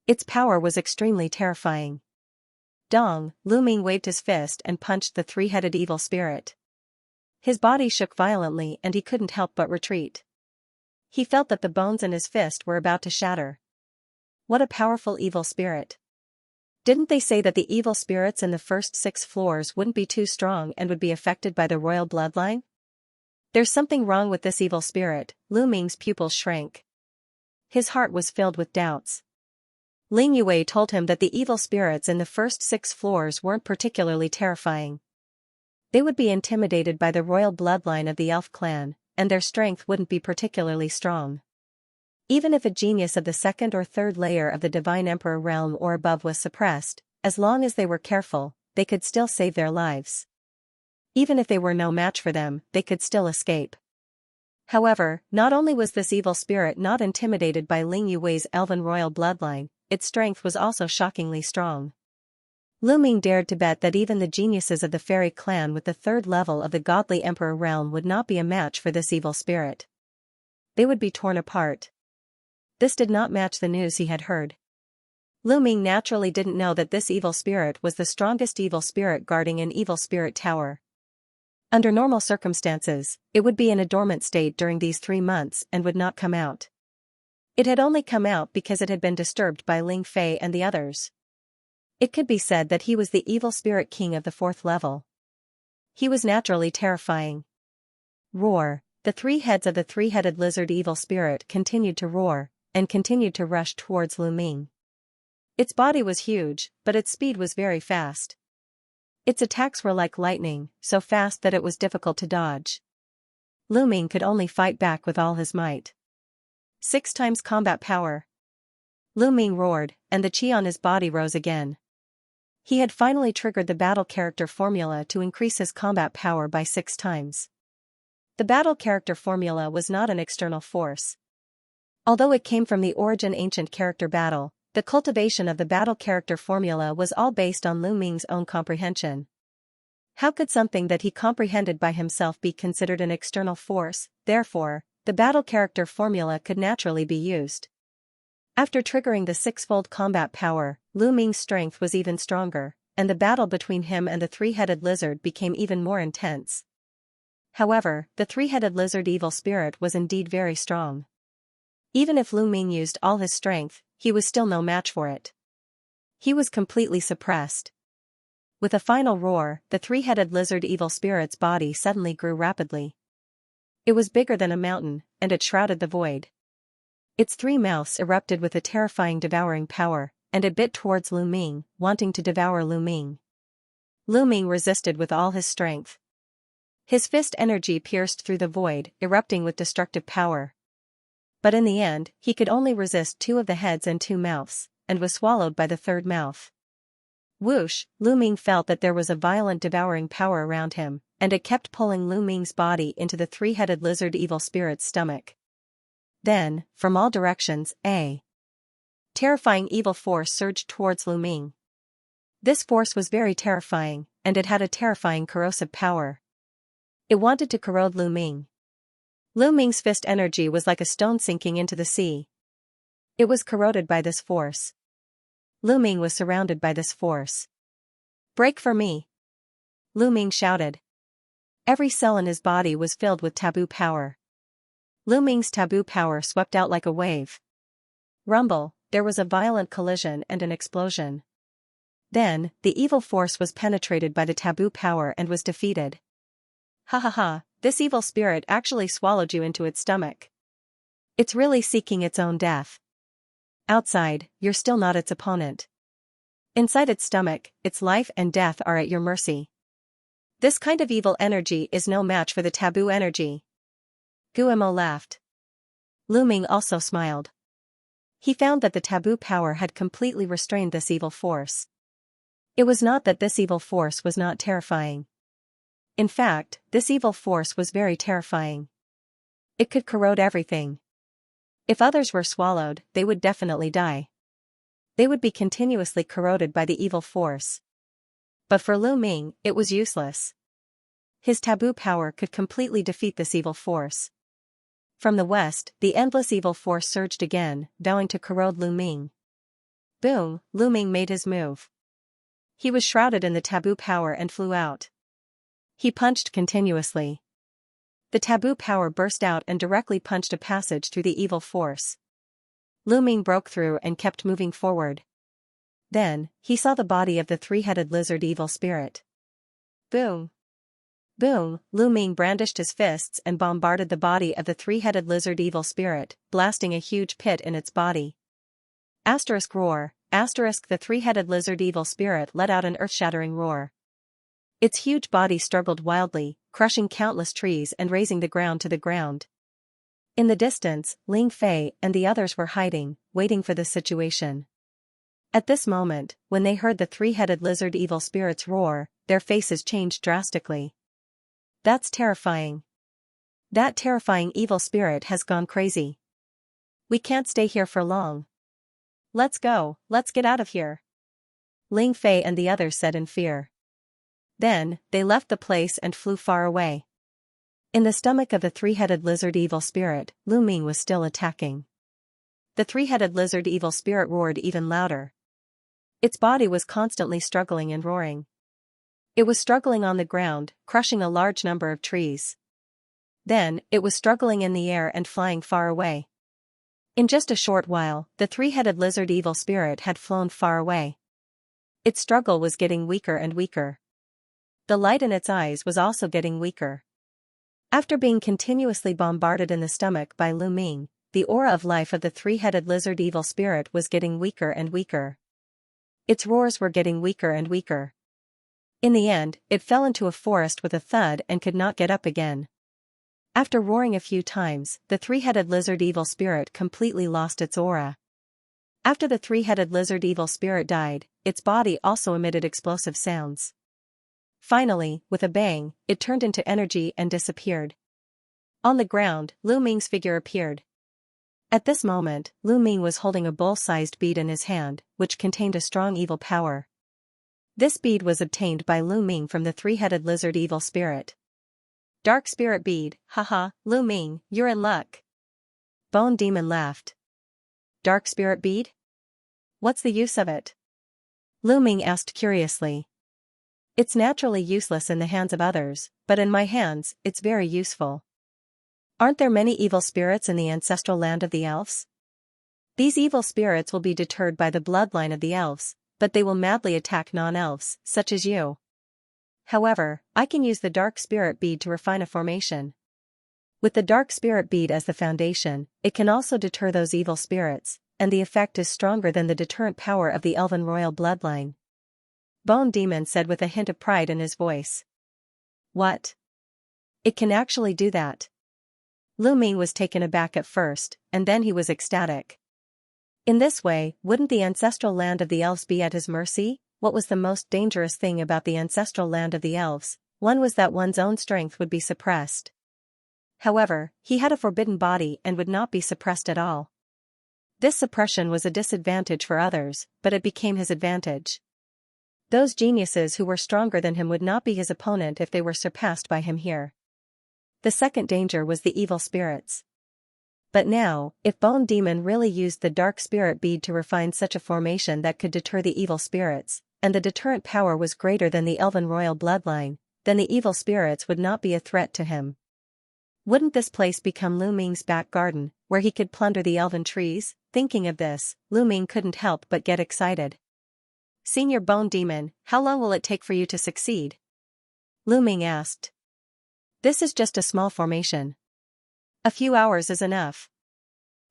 Its power was extremely terrifying. Dong! Lu Ming waved his fist and punched the 3-headed evil spirit. His body shook violently and he couldn't help but retreat. He felt that the bones in his fist were about to shatter. What a powerful evil spirit. Didn't they say that the evil spirits in the first 6 floors wouldn't be too strong and would be affected by the royal bloodline? There's something wrong with this evil spirit. Lu Ming's pupils shrank. His heart was filled with doubts. Ling Yue told him that the evil spirits in the first 6 floors weren't particularly terrifying. They would be intimidated by the royal bloodline of the elf clan, and their strength wouldn't be particularly strong. Even if a genius of the 2nd or 3rd layer of the Divine Emperor realm or above was suppressed, as long as they were careful, they could still save their lives. Even if they were no match for them, they could still escape. However, not only was this evil spirit not intimidated by Ling Yue's elven royal bloodline, its strength was also shockingly strong. Lu Ming dared to bet that even the geniuses of the fairy clan with the 3rd level of the godly emperor realm would not be a match for this evil spirit. They would be torn apart. This did not match the news he had heard. Lu Ming naturally didn't know that this evil spirit was the strongest evil spirit guarding an evil spirit tower. Under normal circumstances, it would be in a dormant state during these 3 months and would not come out. It had only come out because it had been disturbed by Ling Fei and the others. It could be said that he was the evil spirit king of the 4th level. He was naturally terrifying. Roar! The 3 heads of the 3-headed lizard evil spirit continued to roar, and continued to rush towards Lu Ming. Its body was huge, but its speed was very fast. Its attacks were like lightning, so fast that it was difficult to dodge. Lu Ming could only fight back with all his might. 6 times combat power. Lu Ming roared, and the chi on his body rose again. He had finally triggered the battle character formula to increase his combat power by 6 times. The battle character formula was not an external force. Although it came from the origin ancient character battle, the cultivation of the battle character formula was all based on Lu Ming's own comprehension. How could something that he comprehended by himself be considered an external force? Therefore, the battle character formula could naturally be used. After triggering the six-fold combat power, Lu Ming's strength was even stronger, and the battle between him and the three-headed lizard became even more intense. However, the three-headed lizard evil spirit was indeed very strong. Even if Lu Ming used all his strength, he was still no match for it. He was completely suppressed. With a final roar, the three-headed lizard evil spirit's body suddenly grew rapidly. It was bigger than a mountain, and it shrouded the void. Its three mouths erupted with a terrifying devouring power, and it bit towards Lu Ming, wanting to devour Lu Ming. Lu Ming resisted with all his strength. His fist energy pierced through the void, erupting with destructive power. But in the end, he could only resist two of the heads and two mouths, and was swallowed by the third mouth. Whoosh, Lu Ming felt that there was a violent devouring power around him, and it kept pulling Lu Ming's body into the three-headed lizard evil spirit's stomach. Then, from all directions, a terrifying evil force surged towards Lu Ming. This force was very terrifying, and it had a terrifying corrosive power. It wanted to corrode Lu Ming. Lu Ming's fist energy was like a stone sinking into the sea. It was corroded by this force. Lu Ming was surrounded by this force. "Break for me!" Lu Ming shouted. Every cell in his body was filled with taboo power. Lu Ming's taboo power swept out like a wave. Rumble, there was a violent collision and an explosion. Then, the evil force was penetrated by the taboo power and was defeated. Ha ha ha, this evil spirit actually swallowed you into its stomach. It's really seeking its own death. Outside, you're still not its opponent. Inside its stomach, its life and death are at your mercy. This kind of evil energy is no match for the taboo energy. Guillemot laughed. Lu Ming also smiled. He found that the taboo power had completely restrained this evil force. It was not that this evil force was not terrifying. In fact, this evil force was very terrifying. It could corrode everything. If others were swallowed, they would definitely die. They would be continuously corroded by the evil force. But for Lu Ming, it was useless. His taboo power could completely defeat this evil force. From the west, the endless evil force surged again, vowing to corrode Lu Ming. Boom, Lu Ming made his move. He was shrouded in the taboo power and flew out. He punched continuously. The taboo power burst out and directly punched a passage through the evil force. Lu Ming broke through and kept moving forward. Then, he saw the body of the three-headed lizard evil spirit. Boom! Boom, Lu Ming brandished his fists and bombarded the body of the three-headed lizard evil spirit, blasting a huge pit in its body. Asterisk roar, asterisk the three-headed lizard evil spirit let out an earth-shattering roar. Its huge body struggled wildly, crushing countless trees and razing the ground to the ground. In the distance, Ling Fei and the others were hiding, waiting for the situation. At this moment, when they heard the three-headed lizard evil spirit's roar, their faces changed drastically. That's terrifying. That terrifying evil spirit has gone crazy. We can't stay here for long. Let's go, let's get out of here. Ling Fei and the others said in fear. Then, they left the place and flew far away. In the stomach of the three-headed lizard evil spirit, Lu Ming was still attacking. The three-headed lizard evil spirit roared even louder. Its body was constantly struggling and roaring. It was struggling on the ground, crushing a large number of trees. Then, it was struggling in the air and flying far away. In just a short while, the three-headed lizard evil spirit had flown far away. Its struggle was getting weaker and weaker. The light in its eyes was also getting weaker. After being continuously bombarded in the stomach by Lu Ming, the aura of life of the three-headed lizard evil spirit was getting weaker and weaker. Its roars were getting weaker and weaker. In the end, it fell into a forest with a thud and could not get up again. After roaring a few times, the three-headed lizard evil spirit completely lost its aura. After the three-headed lizard evil spirit died, its body also emitted explosive sounds. Finally, with a bang, it turned into energy and disappeared. On the ground, Lu Ming's figure appeared. At this moment, Lu Ming was holding a bowl-sized bead in his hand, which contained a strong evil power. This bead was obtained by Lu Ming from the three-headed lizard evil spirit. Dark spirit bead, haha, Lu Ming, you're in luck. Bone Demon laughed. dark spirit bead? What's the use of it? Lu Ming asked curiously. It's naturally useless in the hands of others, but in my hands, it's very useful. Aren't there many evil spirits in the ancestral land of the elves? These evil spirits will be deterred by the bloodline of the elves, but they will madly attack non-elves, such as you. However, I can use the dark spirit bead to refine a formation. With the dark spirit bead as the foundation, it can also deter those evil spirits, and the effect is stronger than the deterrent power of the elven royal bloodline. Bone Demon said with a hint of pride in his voice. What? It can actually do that? Lu Ming was taken aback at first, and then he was ecstatic. In this way, wouldn't the ancestral land of the elves be at his mercy? What was the most dangerous thing about the ancestral land of the elves? One was that one's own strength would be suppressed. However, he had a forbidden body and would not be suppressed at all. This suppression was a disadvantage for others, but it became his advantage. Those geniuses who were stronger than him would not be his opponent if they were surpassed by him here. The second danger was the evil spirits. But now, if Bone Demon really used the dark spirit bead to refine such a formation that could deter the evil spirits, and the deterrent power was greater than the elven royal bloodline, then the evil spirits would not be a threat to him. Wouldn't this place become Lu Ming's back garden, where he could plunder the elven trees? Thinking of this, Lu Ming couldn't help but get excited. Senior Bone Demon, how long will it take for you to succeed? Lu Ming asked. This is just a small formation. A few hours is enough.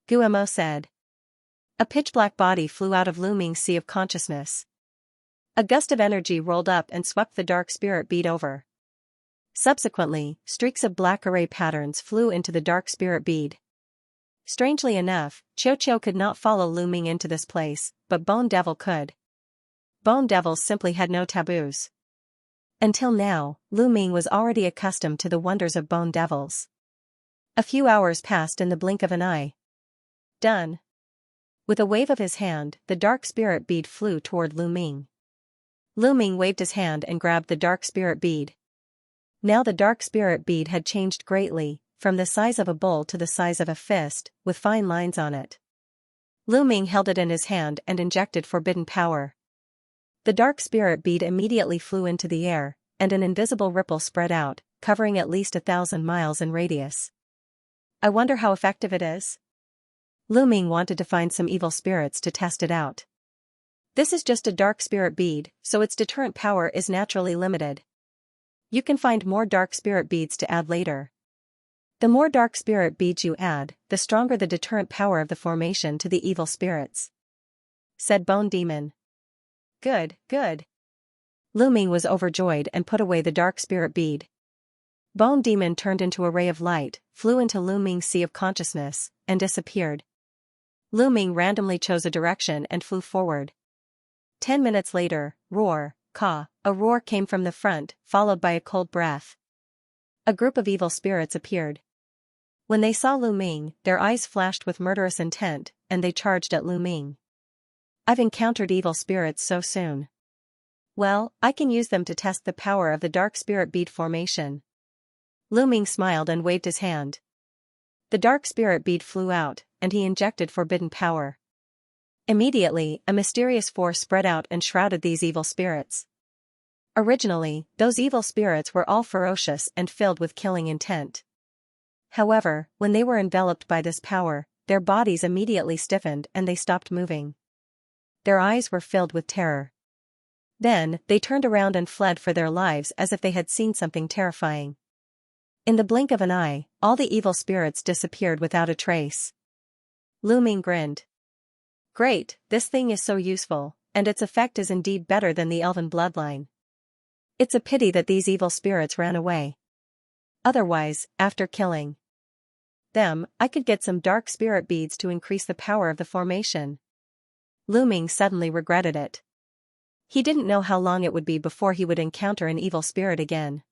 Guillemot said. A pitch-black body flew out of Lu Ming's sea of consciousness. A gust of energy rolled up and swept the dark spirit bead over. Subsequently, streaks of black array patterns flew into the dark spirit bead. Strangely enough, Cho could not follow Lu Ming into this place, but Bone Devil could. Bone Devils simply had no taboos. Until now, Lu Ming was already accustomed to the wonders of Bone Devils. A few hours passed in the blink of an eye. Done. With a wave of his hand, the dark spirit bead flew toward Lu Ming. Lu Ming waved his hand and grabbed the dark spirit bead. Now the dark spirit bead had changed greatly, from the size of a bowl to the size of a fist, with fine lines on it. Lu Ming held it in his hand and injected forbidden power. The dark spirit bead immediately flew into the air, and an invisible ripple spread out, covering at least 1,000 miles in radius. I wonder how effective it is? Lu Ming wanted to find some evil spirits to test it out. This is just a dark spirit bead, so its deterrent power is naturally limited. You can find more dark spirit beads to add later. The more dark spirit beads you add, the stronger the deterrent power of the formation to the evil spirits, said Bone Demon. Good, good. Lu Ming was overjoyed and put away the dark spirit bead. Bone Demon turned into a ray of light, flew into Lu Ming's sea of consciousness, and disappeared. Lu Ming randomly chose a direction and flew forward. 10 minutes later, roar, caw, a roar came from the front, followed by a cold breath. A group of evil spirits appeared. When they saw Lu Ming, their eyes flashed with murderous intent, and they charged at Lu Ming. I've encountered evil spirits so soon. Well, I can use them to test the power of the dark spirit bead formation. Lu Ming smiled and waved his hand. The dark spirit bead flew out, and he injected forbidden power. Immediately, a mysterious force spread out and shrouded these evil spirits. Originally, those evil spirits were all ferocious and filled with killing intent. However, when they were enveloped by this power, their bodies immediately stiffened and they stopped moving. Their eyes were filled with terror. Then, they turned around and fled for their lives as if they had seen something terrifying. In the blink of an eye, all the evil spirits disappeared without a trace. Lu Ming grinned. Great, this thing is so useful, and its effect is indeed better than the elven bloodline. It's a pity that these evil spirits ran away. Otherwise, after killing them, I could get some dark spirit beads to increase the power of the formation. Lu Ming suddenly regretted it. He didn't know how long it would be before he would encounter an evil spirit again.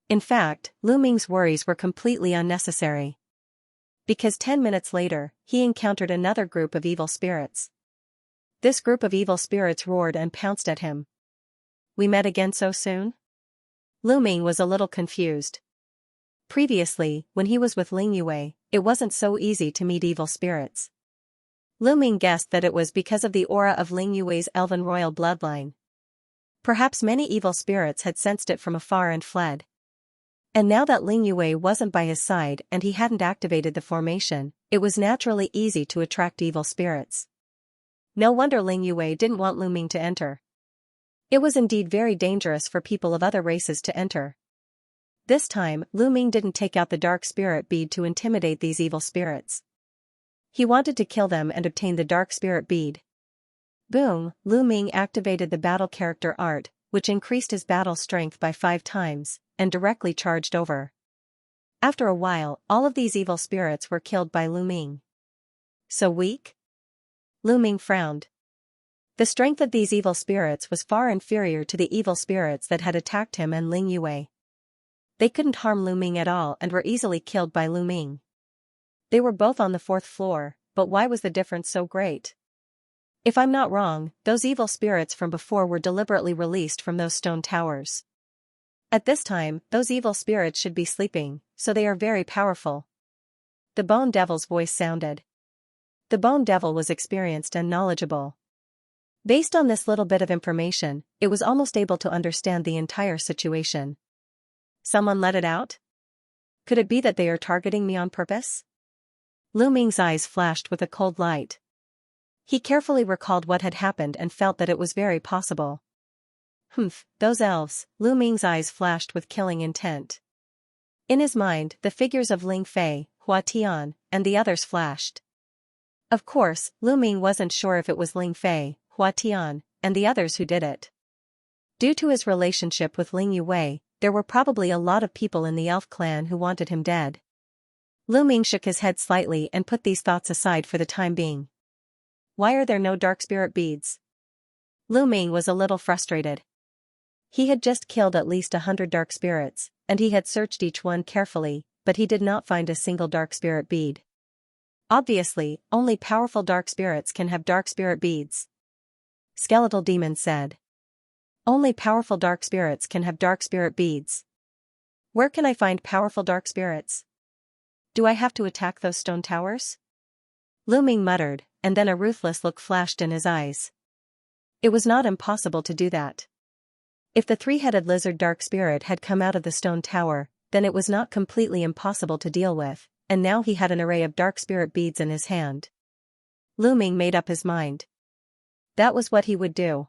In fact, Lu Ming's worries were completely unnecessary. Because 10 minutes later, he encountered another group of evil spirits. This group of evil spirits roared and pounced at him. We met again so soon? Lu Ming was a little confused. Previously, when he was with Ling Yue, it wasn't so easy to meet evil spirits. Lu Ming guessed that it was because of the aura of Ling Yue's elven royal bloodline. Perhaps many evil spirits had sensed it from afar and fled. And now that Ling Yue wasn't by his side and he hadn't activated the formation, it was naturally easy to attract evil spirits. No wonder Ling Yue didn't want Lu Ming to enter. It was indeed very dangerous for people of other races to enter. This time, Lu Ming didn't take out the dark spirit bead to intimidate these evil spirits. He wanted to kill them and obtain the dark spirit bead. Boom, Lu Ming activated the battle character art, which increased his battle strength by 5 times, and directly charged over. After a while, all of these evil spirits were killed by Lu Ming. So weak? Lu Ming frowned. The strength of these evil spirits was far inferior to the evil spirits that had attacked him and Ling Yue. They couldn't harm Lu Ming at all and were easily killed by Lu Ming. They were both on the 4th floor, but why was the difference so great? If I'm not wrong, those evil spirits from before were deliberately released from those stone towers. At this time, those evil spirits should be sleeping, so they are very powerful. The Bone Devil's voice sounded. The Bone Devil was experienced and knowledgeable. Based on this little bit of information, it was almost able to understand the entire situation. Someone let it out? Could it be that they are targeting me on purpose? Lu Ming's eyes flashed with a cold light. He carefully recalled what had happened and felt that it was very possible. Humph, those elves, Lu Ming's eyes flashed with killing intent. In his mind, the figures of Ling Fei, Hua Tian, and the others flashed. Of course, Lu Ming wasn't sure if it was Ling Fei, Hua Tian, and the others who did it. Due to his relationship with Ling Yue, there were probably a lot of people in the elf clan who wanted him dead. Lu Ming shook his head slightly and put these thoughts aside for the time being. Why are there no dark spirit beads? Lu Ming was a little frustrated. He had just killed at least 100 dark spirits, and he had searched each one carefully, but he did not find a single dark spirit bead. Obviously, only powerful dark spirits can have dark spirit beads. Skeletal Demon said. Only powerful dark spirits can have dark spirit beads. Where can I find powerful dark spirits? Do I have to attack those stone towers? Lu Ming muttered, and then a ruthless look flashed in his eyes. It was not impossible to do that. If the 3-headed lizard dark spirit had come out of the stone tower, then it was not completely impossible to deal with, and now he had an array of dark spirit beads in his hand. Lu Ming made up his mind. That was what he would do.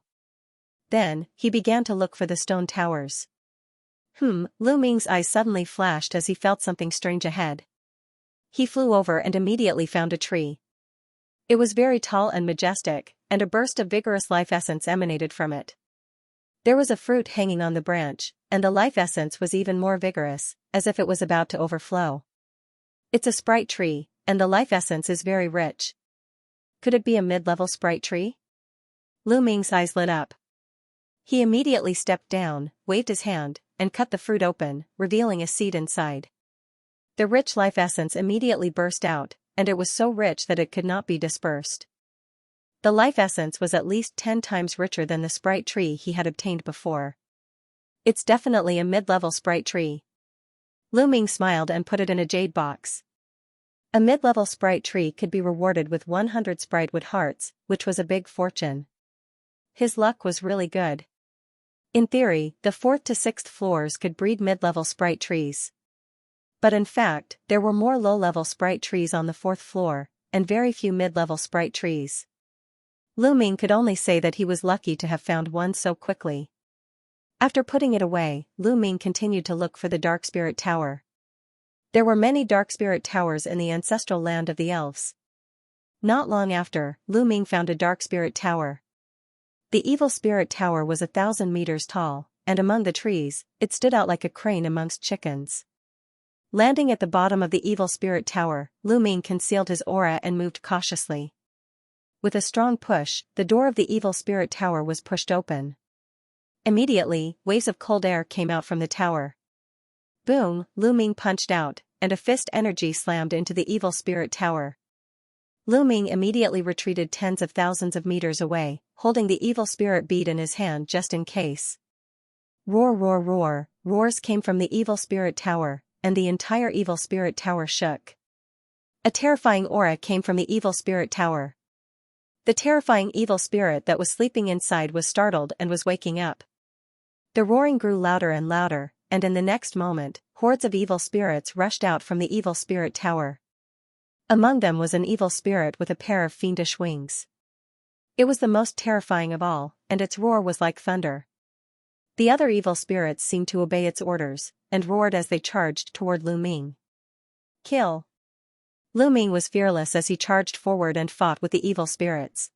Then, he began to look for the stone towers. Lu Ming's eyes suddenly flashed as he felt something strange ahead. He flew over and immediately found a tree. It was very tall and majestic, and a burst of vigorous life essence emanated from it. There was a fruit hanging on the branch, and the life essence was even more vigorous, as if it was about to overflow. It's a sprite tree, and the life essence is very rich. Could it be a mid-level sprite tree? Lu Ming's eyes lit up. He immediately stepped down, waved his hand, and cut the fruit open, revealing a seed inside. The rich life essence immediately burst out, and it was so rich that it could not be dispersed. The life essence was at least 10 times richer than the sprite tree he had obtained before. It's definitely a mid-level sprite tree. Lu Ming smiled and put it in a jade box. A mid-level sprite tree could be rewarded with 100 sprite wood hearts, which was a big fortune. His luck was really good. In theory, the 4th to 6th floors could breed mid-level sprite trees. But in fact, there were more low-level sprite trees on the 4th floor, and very few mid-level sprite trees. Lu Ming could only say that he was lucky to have found one so quickly. After putting it away, Lu Ming continued to look for the Dark Spirit Tower. There were many Dark Spirit Towers in the ancestral land of the elves. Not long after, Lu Ming found a Dark Spirit Tower. The Evil Spirit Tower was 1,000 meters tall, and among the trees, it stood out like a crane amongst chickens. Landing at the bottom of the Evil Spirit Tower, Lu Ming concealed his aura and moved cautiously. With a strong push, the door of the Evil Spirit Tower was pushed open. Immediately, waves of cold air came out from the tower. Boom, Lu Ming punched out, and a fist energy slammed into the Evil Spirit Tower. Lu Ming immediately retreated tens of thousands of meters away, holding the Evil Spirit bead in his hand just in case. Roar, roar, roar, roars came from the Evil Spirit Tower, and the entire Evil Spirit Tower shook. A terrifying aura came from the Evil Spirit Tower. The terrifying evil spirit that was sleeping inside was startled and was waking up. The roaring grew louder and louder, and in the next moment, hordes of evil spirits rushed out from the evil spirit tower. Among them was an evil spirit with a pair of fiendish wings. It was the most terrifying of all, and its roar was like thunder. The other evil spirits seemed to obey its orders, and roared as they charged toward Lu Ming. Kill! Lu Ming was fearless as he charged forward and fought with the evil spirits.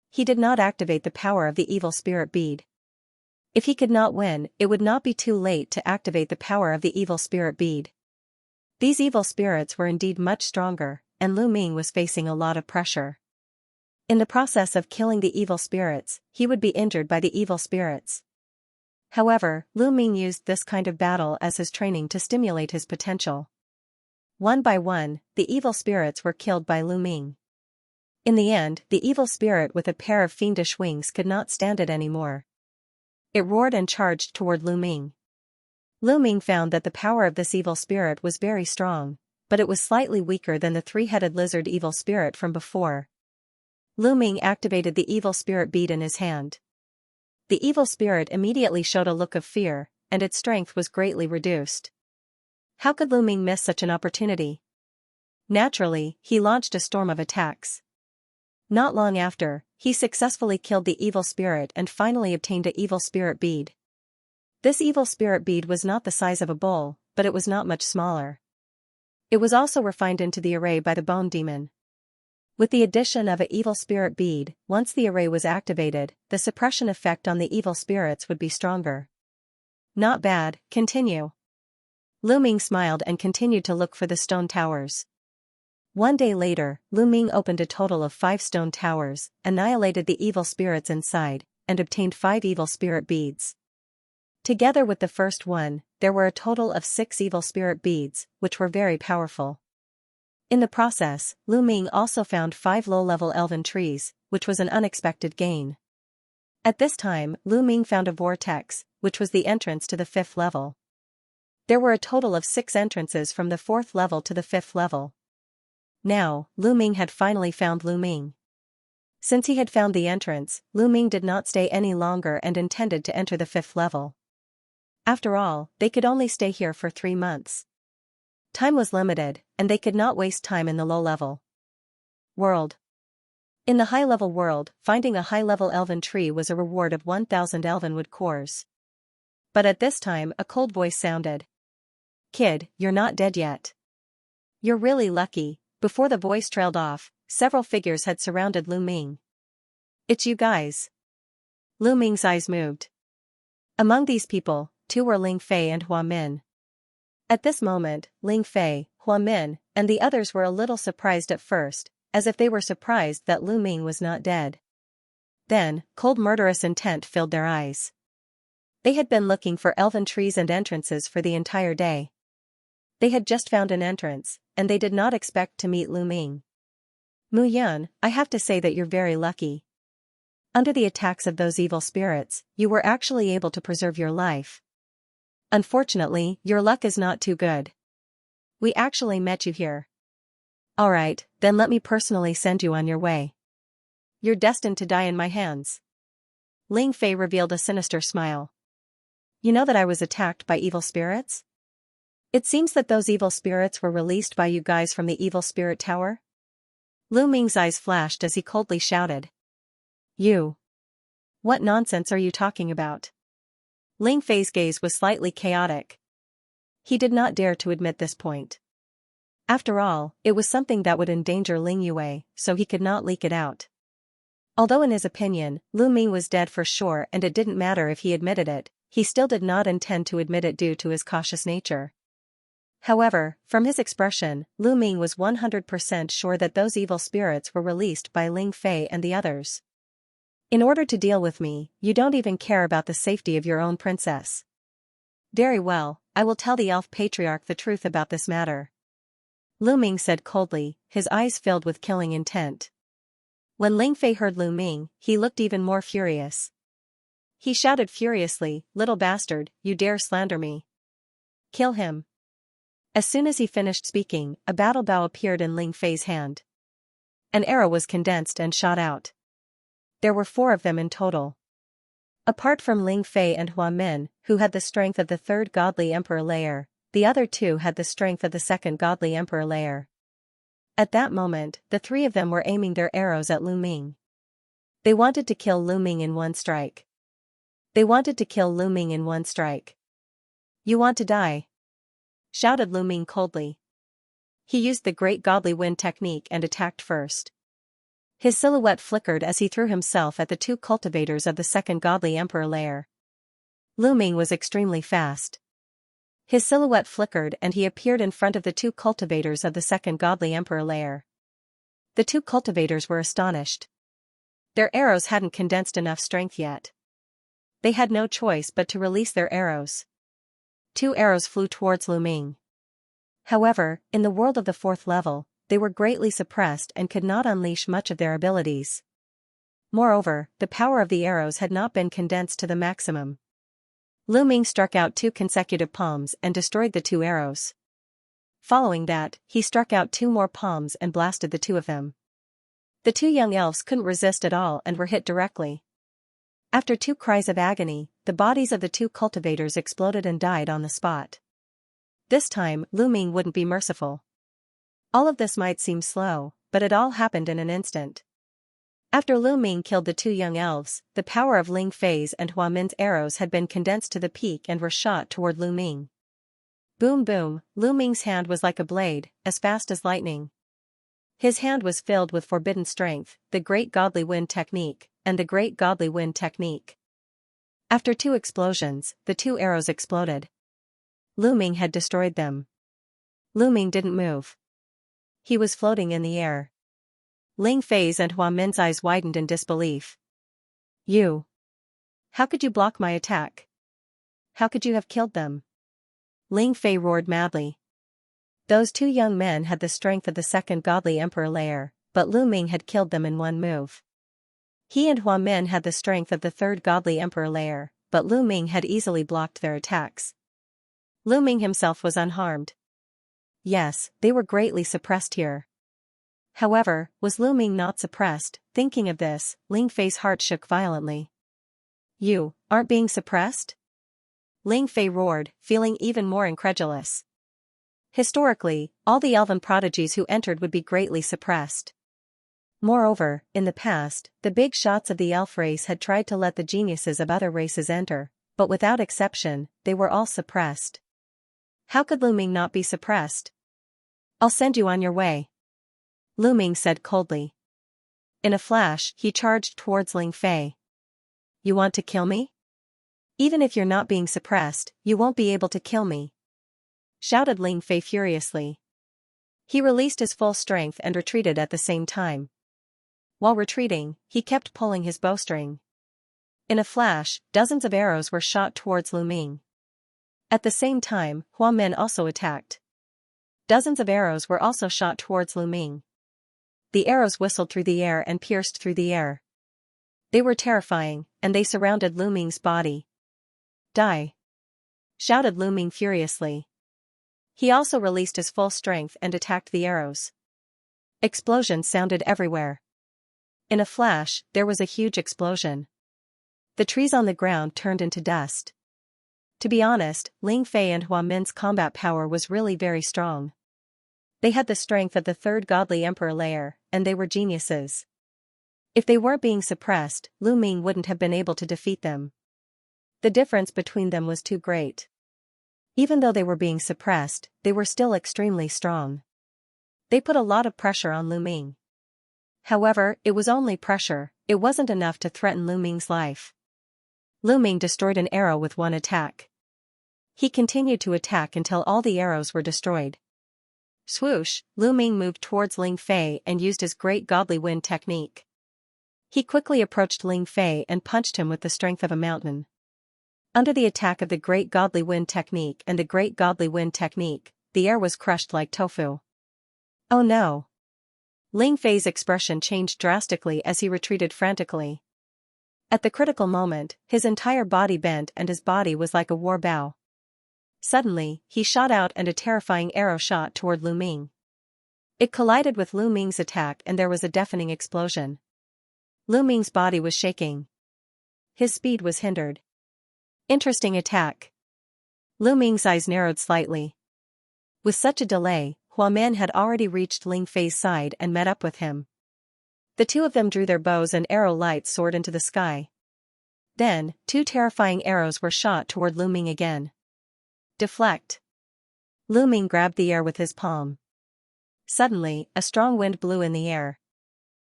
He did not activate the power of the evil spirit bead. If he could not win, it would not be too late to activate the power of the evil spirit bead. These evil spirits were indeed much stronger, and Lu Ming was facing a lot of pressure. In the process of killing the evil spirits, he would be injured by the evil spirits. However, Lu Ming used this kind of battle as his training to stimulate his potential. One by one, the evil spirits were killed by Lu Ming. In the end, the evil spirit with a pair of fiendish wings could not stand it anymore. It roared and charged toward Lu Ming. Lu Ming found that the power of this evil spirit was very strong, but it was slightly weaker than the three-headed lizard evil spirit from before. Lu Ming activated the evil spirit bead in his hand. The evil spirit immediately showed a look of fear, and its strength was greatly reduced. How could Lu Ming miss such an opportunity? Naturally, he launched a storm of attacks. Not long after, he successfully killed the evil spirit and finally obtained an evil spirit bead. This evil spirit bead was not the size of a bowl, but it was not much smaller. It was also refined into the array by the bone demon. With the addition of an evil spirit bead, once the array was activated, the suppression effect on the evil spirits would be stronger. Not bad, continue. Lu Ming smiled and continued to look for the stone towers. One day later, Lu Ming opened a total of 5 stone towers, annihilated the evil spirits inside, and obtained 5 evil spirit beads. Together with the first one, there were a total of 6 evil spirit beads, which were very powerful. In the process, Lu Ming also found 5 low-level elven trees, which was an unexpected gain. At this time, Lu Ming found a vortex, which was the entrance to the 5th level. There were a total of 6 entrances from the 4th level to the 5th level. Now, Lu Ming had finally found Lu Ming. Since he had found the entrance, Lu Ming did not stay any longer and intended to enter the 5th level. After all, they could only stay here for 3 months. Time was limited, and they could not waste time in the low-level world. In the high-level world, finding a high-level elven tree was a reward of 1,000 elvenwood cores. But at this time a cold voice sounded. "Kid, you're not dead yet. You're really lucky." Before the voice trailed off, several figures had surrounded Lu Ming. "It's you guys." Lu Ming's eyes moved. Among these people, 2 were Ling Fei and Hua Min. At this moment, Ling Fei, Hua Min, and the others were a little surprised at first, as if they were surprised that Lu Ming was not dead. Then, cold murderous intent filled their eyes. They had been looking for elven trees and entrances for the entire day. They had just found an entrance, and they did not expect to meet Lu Ming. "Mu Yun, I have to say that you're very lucky. Under the attacks of those evil spirits, you were actually able to preserve your life. Unfortunately, your luck is not too good. We actually met you here. Alright, then let me personally send you on your way. You're destined to die in my hands." Ling Fei revealed a sinister smile. "You know that I was attacked by evil spirits? It seems that those evil spirits were released by you guys from the evil spirit tower?" Lu Ming's eyes flashed as he coldly shouted. "You? What nonsense are you talking about?" Ling Fei's gaze was slightly chaotic. He did not dare to admit this point. After all, it was something that would endanger Ling Yue, so he could not leak it out. Although in his opinion, Lu Ming was dead for sure and it didn't matter if he admitted it, he still did not intend to admit it due to his cautious nature. However, from his expression, Lu Ming was 100% sure that those evil spirits were released by Ling Fei and the others. "In order to deal with me, you don't even care about the safety of your own princess. Very well, I will tell the elf patriarch the truth about this matter." Lu Ming said coldly, his eyes filled with killing intent. When Ling Fei heard Lu Ming, he looked even more furious. He shouted furiously, "Little bastard, you dare slander me. Kill him." As soon as he finished speaking, a battle bow appeared in Ling Fei's hand. An arrow was condensed and shot out. There were 4 of them in total. Apart from Ling Fei and Hua Min, who had the strength of the 3rd godly emperor layer, the other 2 had the strength of the 2nd godly emperor layer. At that moment, the 3 of them were aiming their arrows at Lu Ming. They wanted to kill Lu Ming in one strike. They wanted to kill Lu Ming in one strike. "You want to die?" shouted Lu Ming coldly. He used the Great Godly Wind technique and attacked first. His silhouette flickered as he threw himself at the 2 cultivators of the 2nd godly emperor layer. Lu Ming was extremely fast. His silhouette flickered and he appeared in front of the 2 cultivators of the 2nd godly emperor layer. The 2 cultivators were astonished. Their arrows hadn't condensed enough strength yet. They had no choice but to release their arrows. 2 arrows flew towards Lu Ming. However, in the world of the 4th level, they were greatly suppressed and could not unleash much of their abilities. Moreover, the power of the arrows had not been condensed to the maximum. Lu Ming struck out 2 consecutive palms and destroyed the 2 arrows. Following that, he struck out 2 more palms and blasted the 2 of them. The 2 young elves couldn't resist at all and were hit directly. After 2 cries of agony, the bodies of the 2 cultivators exploded and died on the spot. This time, Lu Ming wouldn't be merciful. All of this might seem slow, but it all happened in an instant. After Lu Ming killed the 2 young elves, the power of Ling Fei's and Hua Min's arrows had been condensed to the peak and were shot toward Lu Ming. Boom boom, Lu Ming's hand was like a blade, as fast as lightning. His hand was filled with forbidden strength, the Great Godly Wind technique, and the Great Godly Wind technique. After 2 explosions, the 2 arrows exploded. Lu Ming had destroyed them. Lu Ming didn't move. He was floating in the air. Ling Fei's and Hua Min's eyes widened in disbelief. "You! How could you block my attack? How could you have killed them?" Ling Fei roared madly. Those 2 young men had the strength of the 2nd godly emperor layer, but Lu Ming had killed them in one move. He and Hua Min had the strength of the 3rd godly emperor layer, but Lu Ming had easily blocked their attacks. Lu Ming himself was unharmed. Yes, they were greatly suppressed here. However, was Lu Ming not suppressed? Thinking of this, Ling Fei's heart shook violently. "You aren't being suppressed?" Ling Fei roared, feeling even more incredulous. Historically, all the elven prodigies who entered would be greatly suppressed. Moreover, in the past, the big shots of the elf race had tried to let the geniuses of other races enter, but without exception, they were all suppressed. How could Lu Ming not be suppressed? "I'll send you on your way," Lu Ming said coldly. In a flash, he charged towards Ling Fei. "You want to kill me? Even if you're not being suppressed, you won't be able to kill me," shouted Ling Fei furiously. He released his full strength and retreated at the same time. While retreating, he kept pulling his bowstring. In a flash, dozens of arrows were shot towards Lu Ming. At the same time, Hua Min also attacked. Dozens of arrows were also shot towards Lu Ming. The arrows whistled through the air and pierced through the air. They were terrifying, and they surrounded Lu Ming's body. "Die!" shouted Lu Ming furiously. He also released his full strength and attacked the arrows. Explosions sounded everywhere. In a flash, there was a huge explosion. The trees on the ground turned into dust. To be honest, Ling Fei and Hua Min's combat power was really very strong. They had the strength of the 3rd godly emperor layer, and they were geniuses. If they weren't being suppressed, Lu Ming wouldn't have been able to defeat them. The difference between them was too great. Even though they were being suppressed, they were still extremely strong. They put a lot of pressure on Lu Ming. However, it was only pressure, it wasn't enough to threaten Lu Ming's life. Lu Ming destroyed an arrow with one attack. He continued to attack until all the arrows were destroyed. Swoosh, Lu Ming moved towards Ling Fei and used his Great Godly Wind technique. He quickly approached Ling Fei and punched him with the strength of a mountain. Under the attack of the Great Godly Wind technique and the Great Godly Wind technique, the air was crushed like tofu. "Oh no!" Ling Fei's expression changed drastically as he retreated frantically. At the critical moment, his entire body bent and his body was like a war bow. Suddenly, he shot out and a terrifying arrow shot toward Lu Ming. It collided with Lu Ming's attack and there was a deafening explosion. Lu Ming's body was shaking. His speed was hindered. Interesting attack. Lu Ming's eyes narrowed slightly. With such a delay, Hua Min had already reached Ling Fei's side and met up with him. The two of them drew their bows and arrow lights soared into the sky. Then, two terrifying arrows were shot toward Lu Ming again. Deflect. Lu Ming grabbed the air with his palm. Suddenly, a strong wind blew in the air.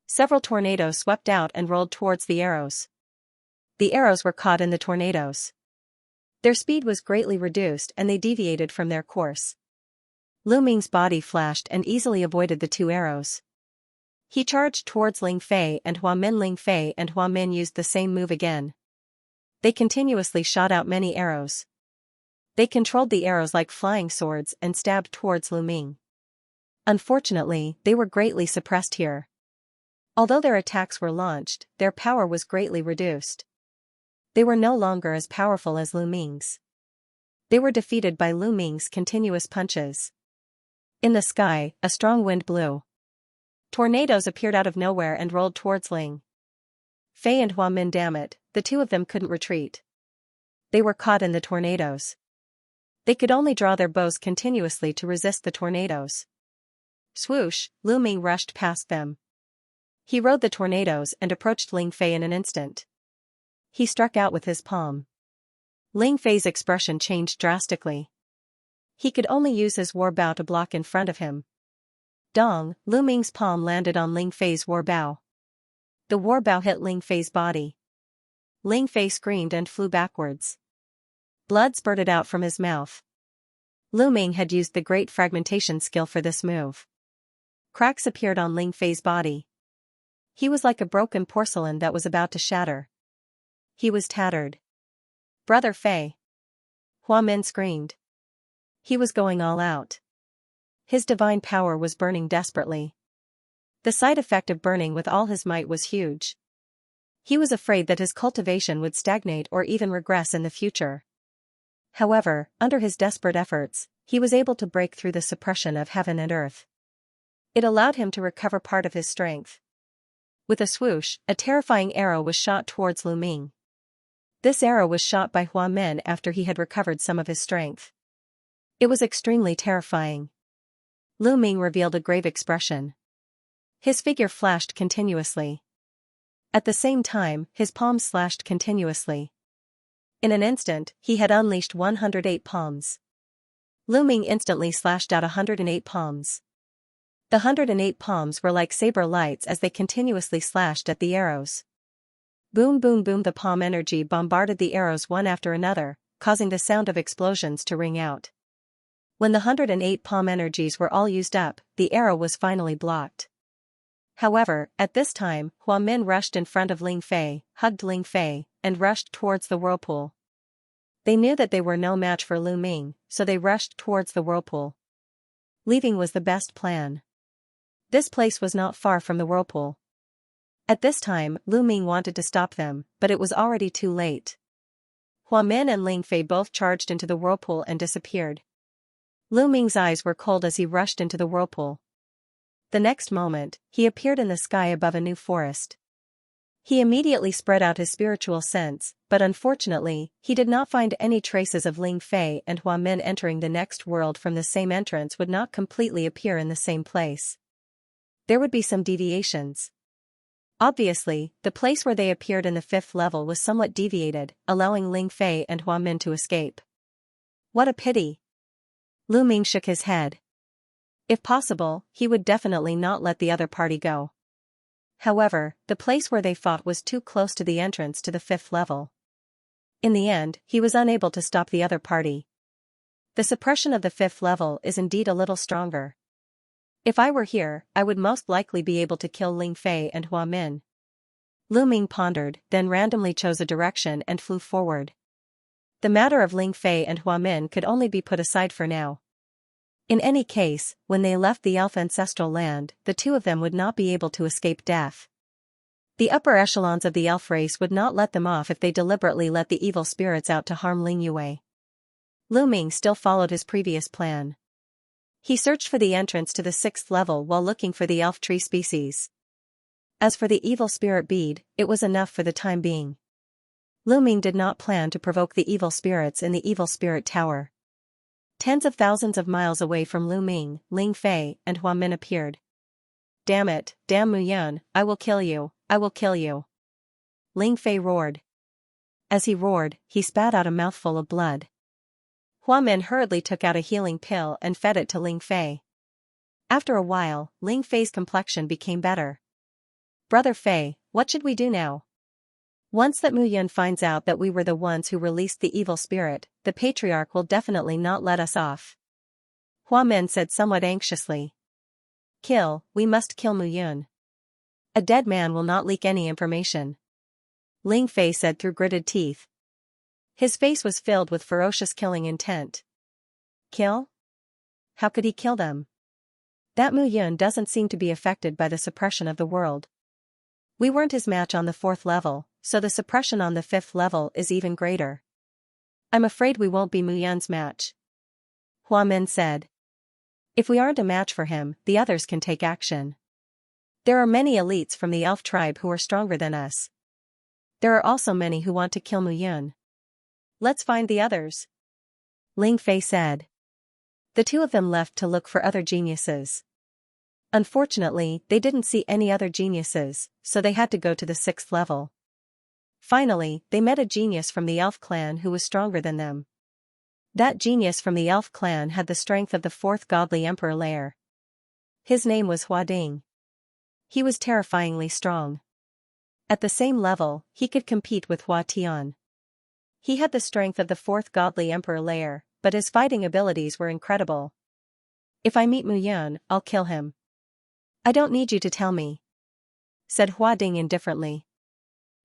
Several tornadoes swept out and rolled towards the arrows. The arrows were caught in the tornadoes. Their speed was greatly reduced and they deviated from their course. Lu Ming's body flashed and easily avoided the two arrows. He charged towards Ling Fei and Hua Min. Ling Fei and Hua Min used the same move again. They continuously shot out many arrows. They controlled the arrows like flying swords and stabbed towards Lu Ming. Unfortunately, they were greatly suppressed here. Although their attacks were launched, their power was greatly reduced. They were no longer as powerful as Lu Ming's. They were defeated by Lu Ming's continuous punches. In the sky, a strong wind blew. Tornadoes appeared out of nowhere and rolled towards Ling Fei and Hua Min. Damn it, the two of them couldn't retreat. They were caught in the tornadoes. They could only draw their bows continuously to resist the tornadoes. Swoosh, Lu Ming rushed past them. He rode the tornadoes and approached Ling Fei in an instant. He struck out with his palm. Ling Fei's expression changed drastically. He could only use his war bow to block in front of him. Dong, Lu Ming's palm landed on Ling Fei's war bow. The war bow hit Ling Fei's body. Ling Fei screamed and flew backwards. Blood spurted out from his mouth. Lu Ming had used the great fragmentation skill for this move. Cracks appeared on Ling Fei's body. He was like a broken porcelain that was about to shatter. He was tattered. Brother Fei! Hua Min screamed. He was going all out. His divine power was burning desperately. The side effect of burning with all his might was huge. He was afraid that his cultivation would stagnate or even regress in the future. However, under his desperate efforts, he was able to break through the suppression of heaven and earth. It allowed him to recover part of his strength. With a swoosh, a terrifying arrow was shot towards Lu Ming. This arrow was shot by Hua Min after he had recovered some of his strength. It was extremely terrifying. Lu Ming revealed a grave expression. His figure flashed continuously. At the same time, his palms slashed continuously. In an instant, he had unleashed 108 palms. Lu Ming instantly slashed out 108 palms. The 108 palms were like saber lights as they continuously slashed at the arrows. Boom boom boom, the palm energy bombarded the arrows one after another, causing the sound of explosions to ring out. When the 108 palm energies were all used up, the arrow was finally blocked. However, at this time, Hua Min rushed in front of Ling Fei, hugged Ling Fei, and rushed towards the whirlpool. They knew that they were no match for Lu Ming, so they rushed towards the whirlpool. Leaving was the best plan. This place was not far from the whirlpool. At this time, Lu Ming wanted to stop them, but it was already too late. Hua Min and Ling Fei both charged into the whirlpool and disappeared. Lu Ming's eyes were cold as he rushed into the whirlpool. The next moment, he appeared in the sky above a new forest. He immediately spread out his spiritual sense, but unfortunately, he did not find any traces of Ling Fei, and Hua Min entering the next world from the same entrance would not completely appear in the same place. There would be some deviations. Obviously, the place where they appeared in the 5th level was somewhat deviated, allowing Ling Fei and Hua Min to escape. What a pity! Lu Ming shook his head. If possible, he would definitely not let the other party go. However, the place where they fought was too close to the entrance to the 5th level. In the end, he was unable to stop the other party. The suppression of the 5th level is indeed a little stronger. If I were here, I would most likely be able to kill Ling Fei and Hua Min. Lu Ming pondered, then randomly chose a direction and flew forward. The matter of Ling Fei and Hua Min could only be put aside for now. In any case, when they left the elf ancestral land, the two of them would not be able to escape death. The upper echelons of the elf race would not let them off if they deliberately let the evil spirits out to harm Ling Yue. Lu Ming still followed his previous plan. He searched for the entrance to the 6th level while looking for the elf tree species. As for the evil spirit bead, it was enough for the time being. Lu Ming did not plan to provoke the evil spirits in the evil spirit tower. Tens of thousands of miles away from Lu Ming, Ling Fei and Hua Min appeared. Damn it, damn Mu Yun, I will kill you, I will kill you. Ling Fei roared. As he roared, he spat out a mouthful of blood. Hua Min hurriedly took out a healing pill and fed it to Ling Fei. After a while, Ling Fei's complexion became better. Brother Fei, what should we do now? Once that Mu Yun finds out that we were the ones who released the evil spirit, the patriarch will definitely not let us off. Hua Min said somewhat anxiously. We must kill Mu Yun. A dead man will not leak any information. Ling Fei said through gritted teeth. His face was filled with ferocious killing intent. Kill? How could he kill them? That Mu Yun doesn't seem to be affected by the suppression of the world. We weren't his match on the 4th level, so the suppression on the 5th level is even greater. I'm afraid we won't be Mu Yun's match. Hua Min said. If we aren't a match for him, the others can take action. There are many elites from the elf tribe who are stronger than us. There are also many who want to kill Mu Yun. Let's find the others. Ling Fei said. The two of them left to look for other geniuses. Unfortunately, they didn't see any other geniuses, so they had to go to the 6th level. Finally, they met a genius from the elf clan who was stronger than them. That genius from the elf clan had the strength of the 4th godly emperor layer. His name was Hua Ding. He was terrifyingly strong. At the same level, he could compete with Hua Tian. He had the strength of the 4th godly emperor layer, but his fighting abilities were incredible. If I meet Mu Yun, I'll kill him. I don't need you to tell me, said Hua Ding indifferently.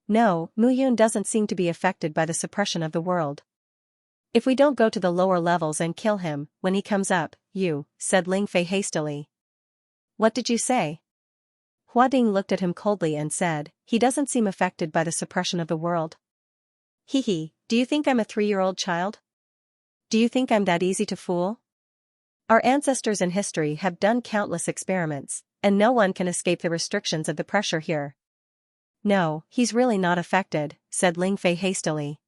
No, Mu Yun doesn't seem to be affected by the suppression of the world. If we don't go to the lower levels and kill him, when he comes up, said Ling Fei hastily. What did you say? Hua Ding looked at him coldly and said, he doesn't seem affected by the suppression of the world. Do you think I'm a 3-year-old child? Do you think I'm that easy to fool? Our ancestors in history have done countless experiments, and no one can escape the restrictions of the pressure here. No, he's really not affected, said Ling Fei hastily.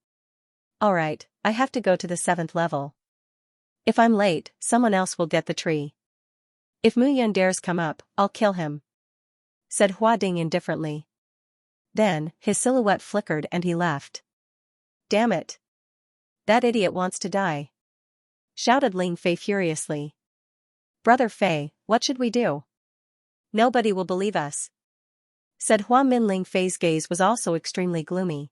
Alright, I have to go to the 7th level. If I'm late, someone else will get the tree. If Mu Yun dares come up, I'll kill him, said Hua Ding indifferently. Then, his silhouette flickered and he left. Damn it. That idiot wants to die, shouted Ling Fei furiously. Brother Fei, what should we do? Nobody will believe us, said Hua Min. Ling Fei's gaze was also extremely gloomy.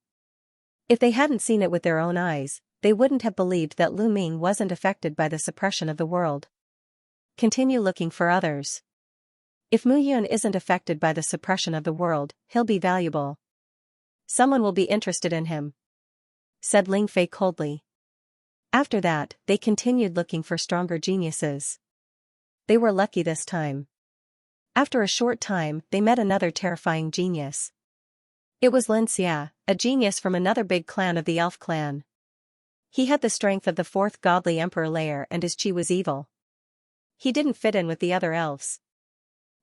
If they hadn't seen it with their own eyes, they wouldn't have believed that Lu Ming wasn't affected by the suppression of the world. Continue looking for others. If Mu Yun isn't affected by the suppression of the world, he'll be valuable. Someone will be interested in him, said Ling Fei coldly. After that, they continued looking for stronger geniuses. They were lucky this time. After a short time, they met another terrifying genius. It was Xianxia, a genius from another big clan of the elf clan. He had the strength of the 4th godly emperor layer and his chi was evil. He didn't fit in with the other elves.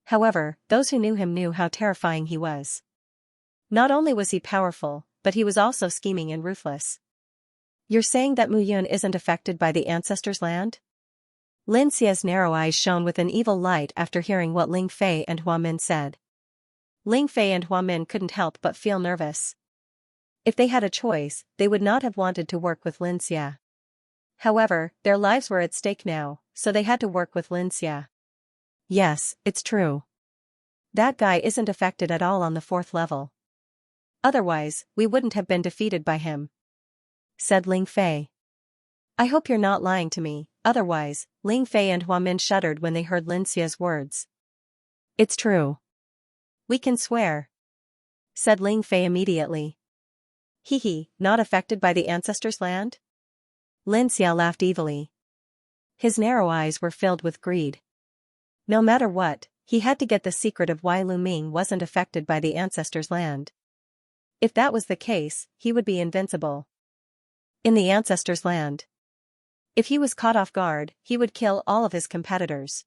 However, those who knew him knew how terrifying he was. Not only was he powerful, but he was also scheming and ruthless. You're saying that Mu Yun isn't affected by the ancestors' land? Xia's narrow eyes shone with an evil light after hearing what Ling Fei and Hua Min said. Ling Fei and Hua Min couldn't help but feel nervous. If they had a choice, they would not have wanted to work with Xia. However, their lives were at stake now, so they had to work with Xia. Yes, it's true. That guy isn't affected at all on the 4th level. Otherwise, we wouldn't have been defeated by him, said Ling Fei. I hope you're not lying to me, otherwise. Ling Fei and Hua Min shuddered when they heard Xia's words. It's true. We can swear, said Ling Fei immediately. Not affected by the ancestors' land? Xia laughed evilly. His narrow eyes were filled with greed. No matter what, he had to get the secret of why Lu Ming wasn't affected by the ancestors' land. If that was the case, he would be invincible. In the ancestors' land. If he was caught off guard, he would kill all of his competitors.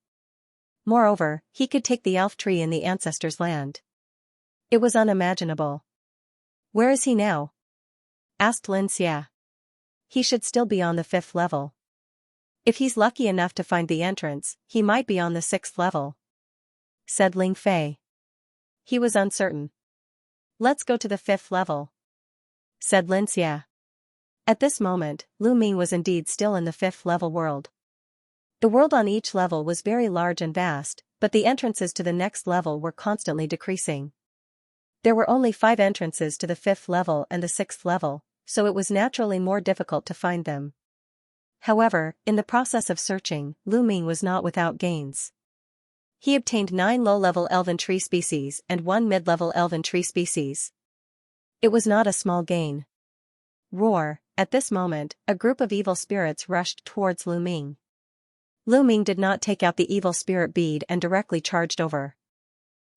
Moreover, he could take the elf tree in the ancestors' land. It was unimaginable. "Where is he now?" asked Xianxia. "He should still be on the 5th level. If he's lucky enough to find the entrance, he might be on the 6th level," said Ling Fei. He was uncertain. "Let's go to the 5th level," said Xianxia. At this moment, Lu Ming was indeed still in the 5th level world. The world on each level was very large and vast, but the entrances to the next level were constantly decreasing. There were only 5 entrances to the 5th level and the 6th level, so it was naturally more difficult to find them. However, in the process of searching, Lu Ming was not without gains. He obtained 9 low-level elven tree species and 1 mid-level elven tree species. It was not a small gain. Roar! At this moment, a group of evil spirits rushed towards Lu Ming. Lu Ming did not take out the evil spirit bead and directly charged over.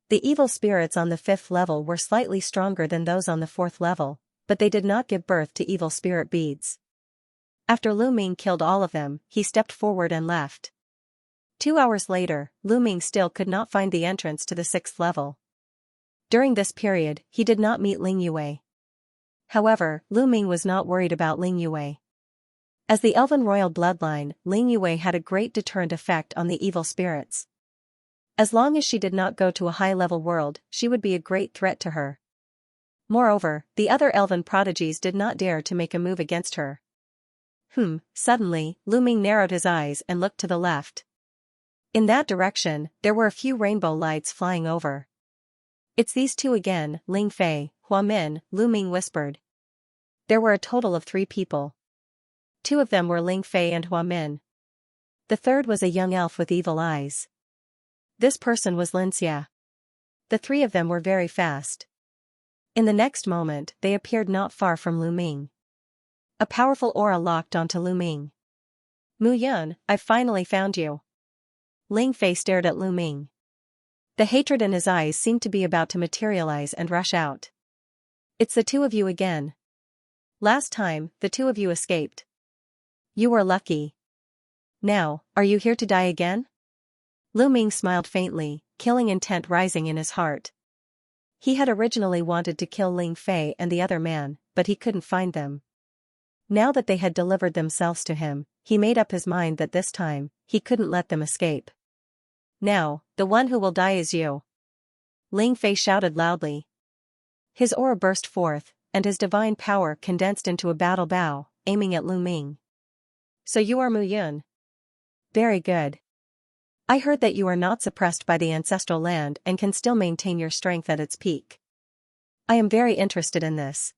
The evil spirits on the 5th level were slightly stronger than those on the 4th level, but they did not give birth to evil spirit beads. After Lu Ming killed all of them, he stepped forward and left. 2 hours later, Lu Ming still could not find the entrance to the 6th level. During this period, he did not meet Ling Yue. However, Lu Ming was not worried about Ling Yue. As the elven royal bloodline, Ling Yue had a great deterrent effect on the evil spirits. As long as she did not go to a high-level world, she would be a great threat to her. Moreover, the other elven prodigies did not dare to make a move against her. Suddenly, Lu Ming narrowed his eyes and looked to the left. In that direction, there were a few rainbow lights flying over. "It's these two again," Ling Fei, Hua Min, Lu Ming whispered. There were a total of 3 people. 2 of them were Ling Fei and Hua Min. The third was a young elf with evil eyes. This person was Xianxia. The 3 of them were very fast. In the next moment, they appeared not far from Lu Ming. A powerful aura locked onto Lu Ming. "Mu Yun, I've finally found you." Ling Fei stared at Lu Ming. The hatred in his eyes seemed to be about to materialize and rush out. "It's the 2 of you again. Last time, the 2 of you escaped. You were lucky. Now, are you here to die again?" Lu Ming smiled faintly, killing intent rising in his heart. He had originally wanted to kill Ling Fei and the other man, but he couldn't find them. Now that they had delivered themselves to him, he made up his mind that this time, he couldn't let them escape. "Now, the one who will die is you," Ling Fei shouted loudly. His aura burst forth, and his divine power condensed into a battle bow, aiming at Lu Ming. "So you are Mu Yun. Very good. I heard that you are not suppressed by the ancestral land and can still maintain your strength at its peak. I am very interested in this.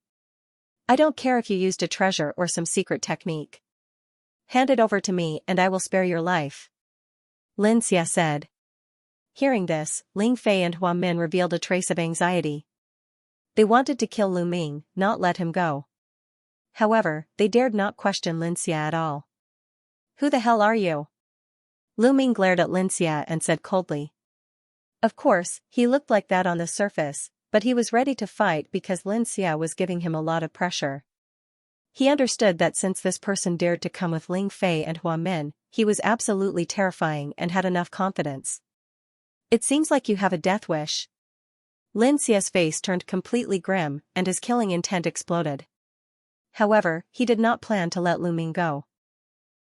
I don't care if you used a treasure or some secret technique. Hand it over to me and I will spare your life," Xianxia said. Hearing this, Ling Fei and Hua Min revealed a trace of anxiety. They wanted to kill Lu Ming, not let him go. However, they dared not question Xianxia at all. "Who the hell are you?" Lu Ming glared at Xianxia and said coldly. Of course, he looked like that on the surface, but he was ready to fight because Xianxia was giving him a lot of pressure. He understood that since this person dared to come with Ling Fei and Hua Min, he was absolutely terrifying and had enough confidence. "It seems like you have a death wish." Xia's face turned completely grim and his killing intent exploded. However, he did not plan to let Lu Ming go.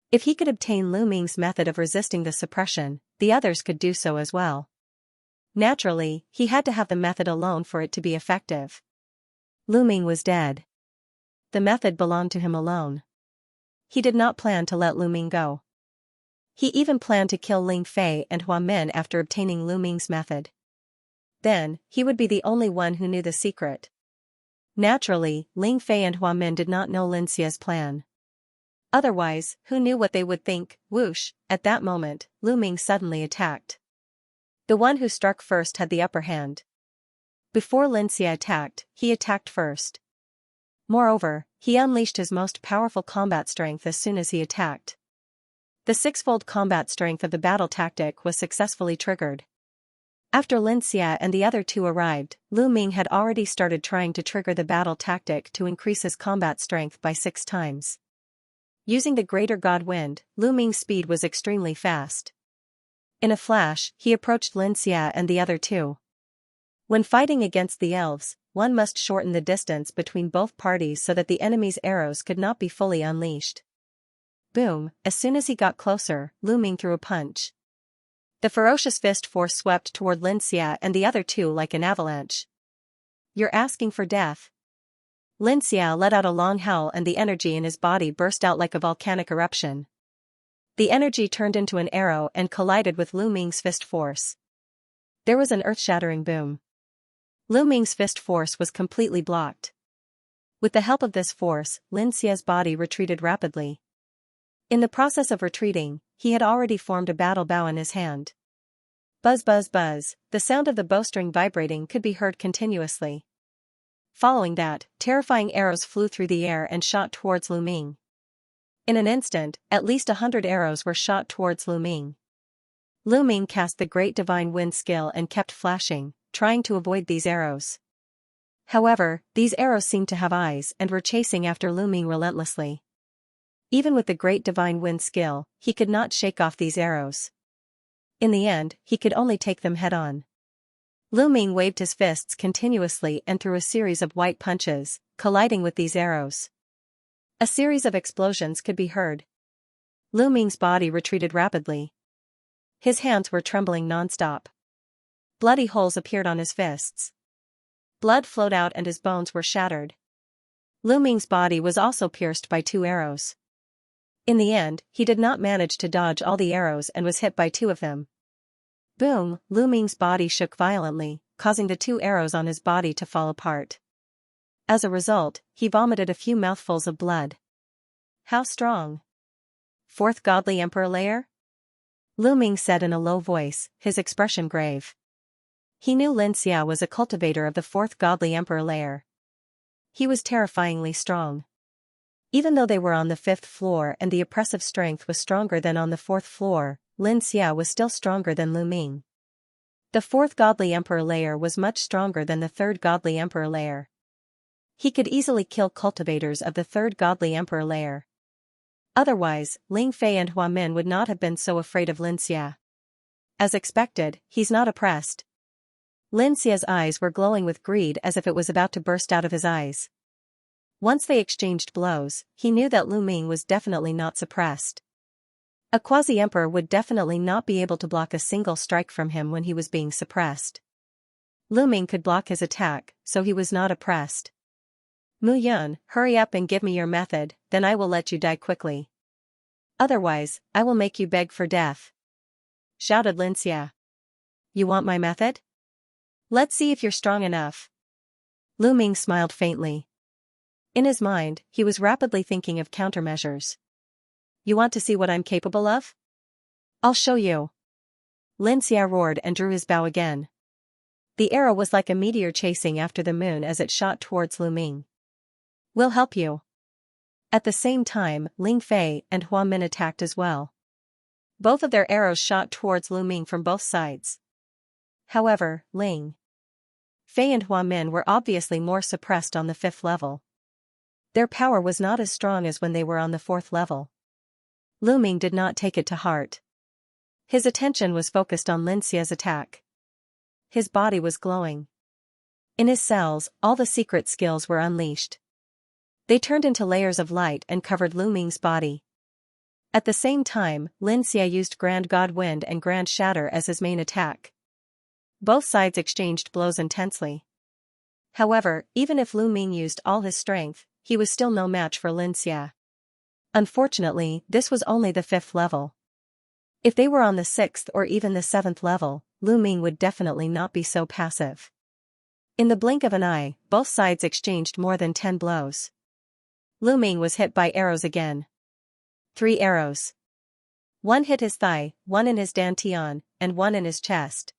If he could obtain Lu Ming's method of resisting the suppression, the others could do so as well. Naturally, he had to have the method alone for it to be effective. Lu Ming was dead. The method belonged to him alone. He did not plan to let Lu Ming go. He even planned to kill Ling Fei and Hua Min after obtaining Lu Ming's method. Then, he would be the only one who knew the secret. Naturally, Ling Fei and Hua Min did not know Xia's plan. Otherwise, who knew what they would think? Whoosh! At that moment, Lu Ming suddenly attacked. The one who struck first had the upper hand. Before Xia attacked, he attacked first. Moreover, he unleashed his most powerful combat strength as soon as he attacked. The 6-fold combat strength of the battle tactic was successfully triggered. After Xia and the other 2 arrived, Lu Ming had already started trying to trigger the battle tactic to increase his combat strength by 6 times. Using the greater god wind, Lu Ming's speed was extremely fast. In a flash, he approached Xianxia and the other two. When fighting against the elves, one must shorten the distance between both parties so that the enemy's arrows could not be fully unleashed. Boom, as soon as he got closer, Lu Ming threw a punch. The ferocious fist force swept toward Xianxia and the other two like an avalanche. You're asking for death. Xianxia let out a long howl and the energy in his body burst out like a volcanic eruption. The energy turned into an arrow and collided with Lu Ming's fist force. There was an earth-shattering boom. Lu Ming's fist force was completely blocked. With the help of this force, Xia's body retreated rapidly. In the process of retreating, he had already formed a battle bow in his hand. Buzz buzz buzz, the sound of the bowstring vibrating could be heard continuously. Following that, terrifying arrows flew through the air and shot towards Lu Ming. In an instant, at least 100 arrows were shot towards Lu Ming. Lu Ming cast the Great Divine Wind skill and kept flashing, trying to avoid these arrows. However, these arrows seemed to have eyes and were chasing after Lu Ming relentlessly. Even with the Great Divine Wind skill, he could not shake off these arrows. In the end, he could only take them head-on. Lu Ming waved his fists continuously and threw a series of white punches, colliding with these arrows. A series of explosions could be heard. Lu Ming's body retreated rapidly. His hands were trembling non-stop. Bloody holes appeared on his fists. Blood flowed out and his bones were shattered. Lu Ming's body was also pierced by 2 arrows. In the end, he did not manage to dodge all the arrows and was hit by 2 of them. Boom, Lu Ming's body shook violently, causing the 2 arrows on his body to fall apart. As a result, he vomited a few mouthfuls of blood. How strong? 4th Godly Emperor Layer? Lu Ming said in a low voice, his expression grave. He knew Xianxia was a cultivator of the 4th Godly Emperor Layer. He was terrifyingly strong. Even though they were on the 5th floor and the oppressive strength was stronger than on the 4th floor, Xianxia was still stronger than Lu Ming. The 4th Godly Emperor Layer was much stronger than the 3rd Godly Emperor Layer. He could easily kill cultivators of the 3rd Godly Emperor Layer. Otherwise, Ling Fei and Hua Min would not have been so afraid of Xianxia. As expected, he's not oppressed. Xia's eyes were glowing with greed as if it was about to burst out of his eyes. Once they exchanged blows, he knew that Lu Ming was definitely not suppressed. A quasi-emperor would definitely not be able to block a single strike from him when he was being suppressed. Lu Ming could block his attack, so he was not oppressed. Mu Yun, hurry up and give me your method, then I will let you die quickly. Otherwise, I will make you beg for death. Shouted Xianxia. You want my method? Let's see if you're strong enough. Lu Ming smiled faintly. In his mind, he was rapidly thinking of countermeasures. You want to see what I'm capable of? I'll show you. Xianxia roared and drew his bow again. The arrow was like a meteor chasing after the moon as it shot towards Lu Ming. We'll help you. At the same time, Ling Fei and Hua Min attacked as well. Both of their arrows shot towards Lu Ming from both sides. However, Ling Fei and Hua Min were obviously more suppressed on the 5th level. Their power was not as strong as when they were on the 4th level. Lu Ming did not take it to heart. His attention was focused on Xia's attack. His body was glowing. In his cells, all the secret skills were unleashed. They turned into layers of light and covered Lu Ming's body. At the same time, Xianxia used Grand God Wind and Grand Shatter as his main attack. Both sides exchanged blows intensely. However, even if Lu Ming used all his strength, he was still no match for Xianxia. Unfortunately, this was only the 5th level. If they were on the 6th or even the 7th level, Lu Ming would definitely not be so passive. In the blink of an eye, both sides exchanged more than 10 blows. Lu Ming was hit by arrows again. 3 arrows. One hit his thigh, one in his dantian, and one in his chest.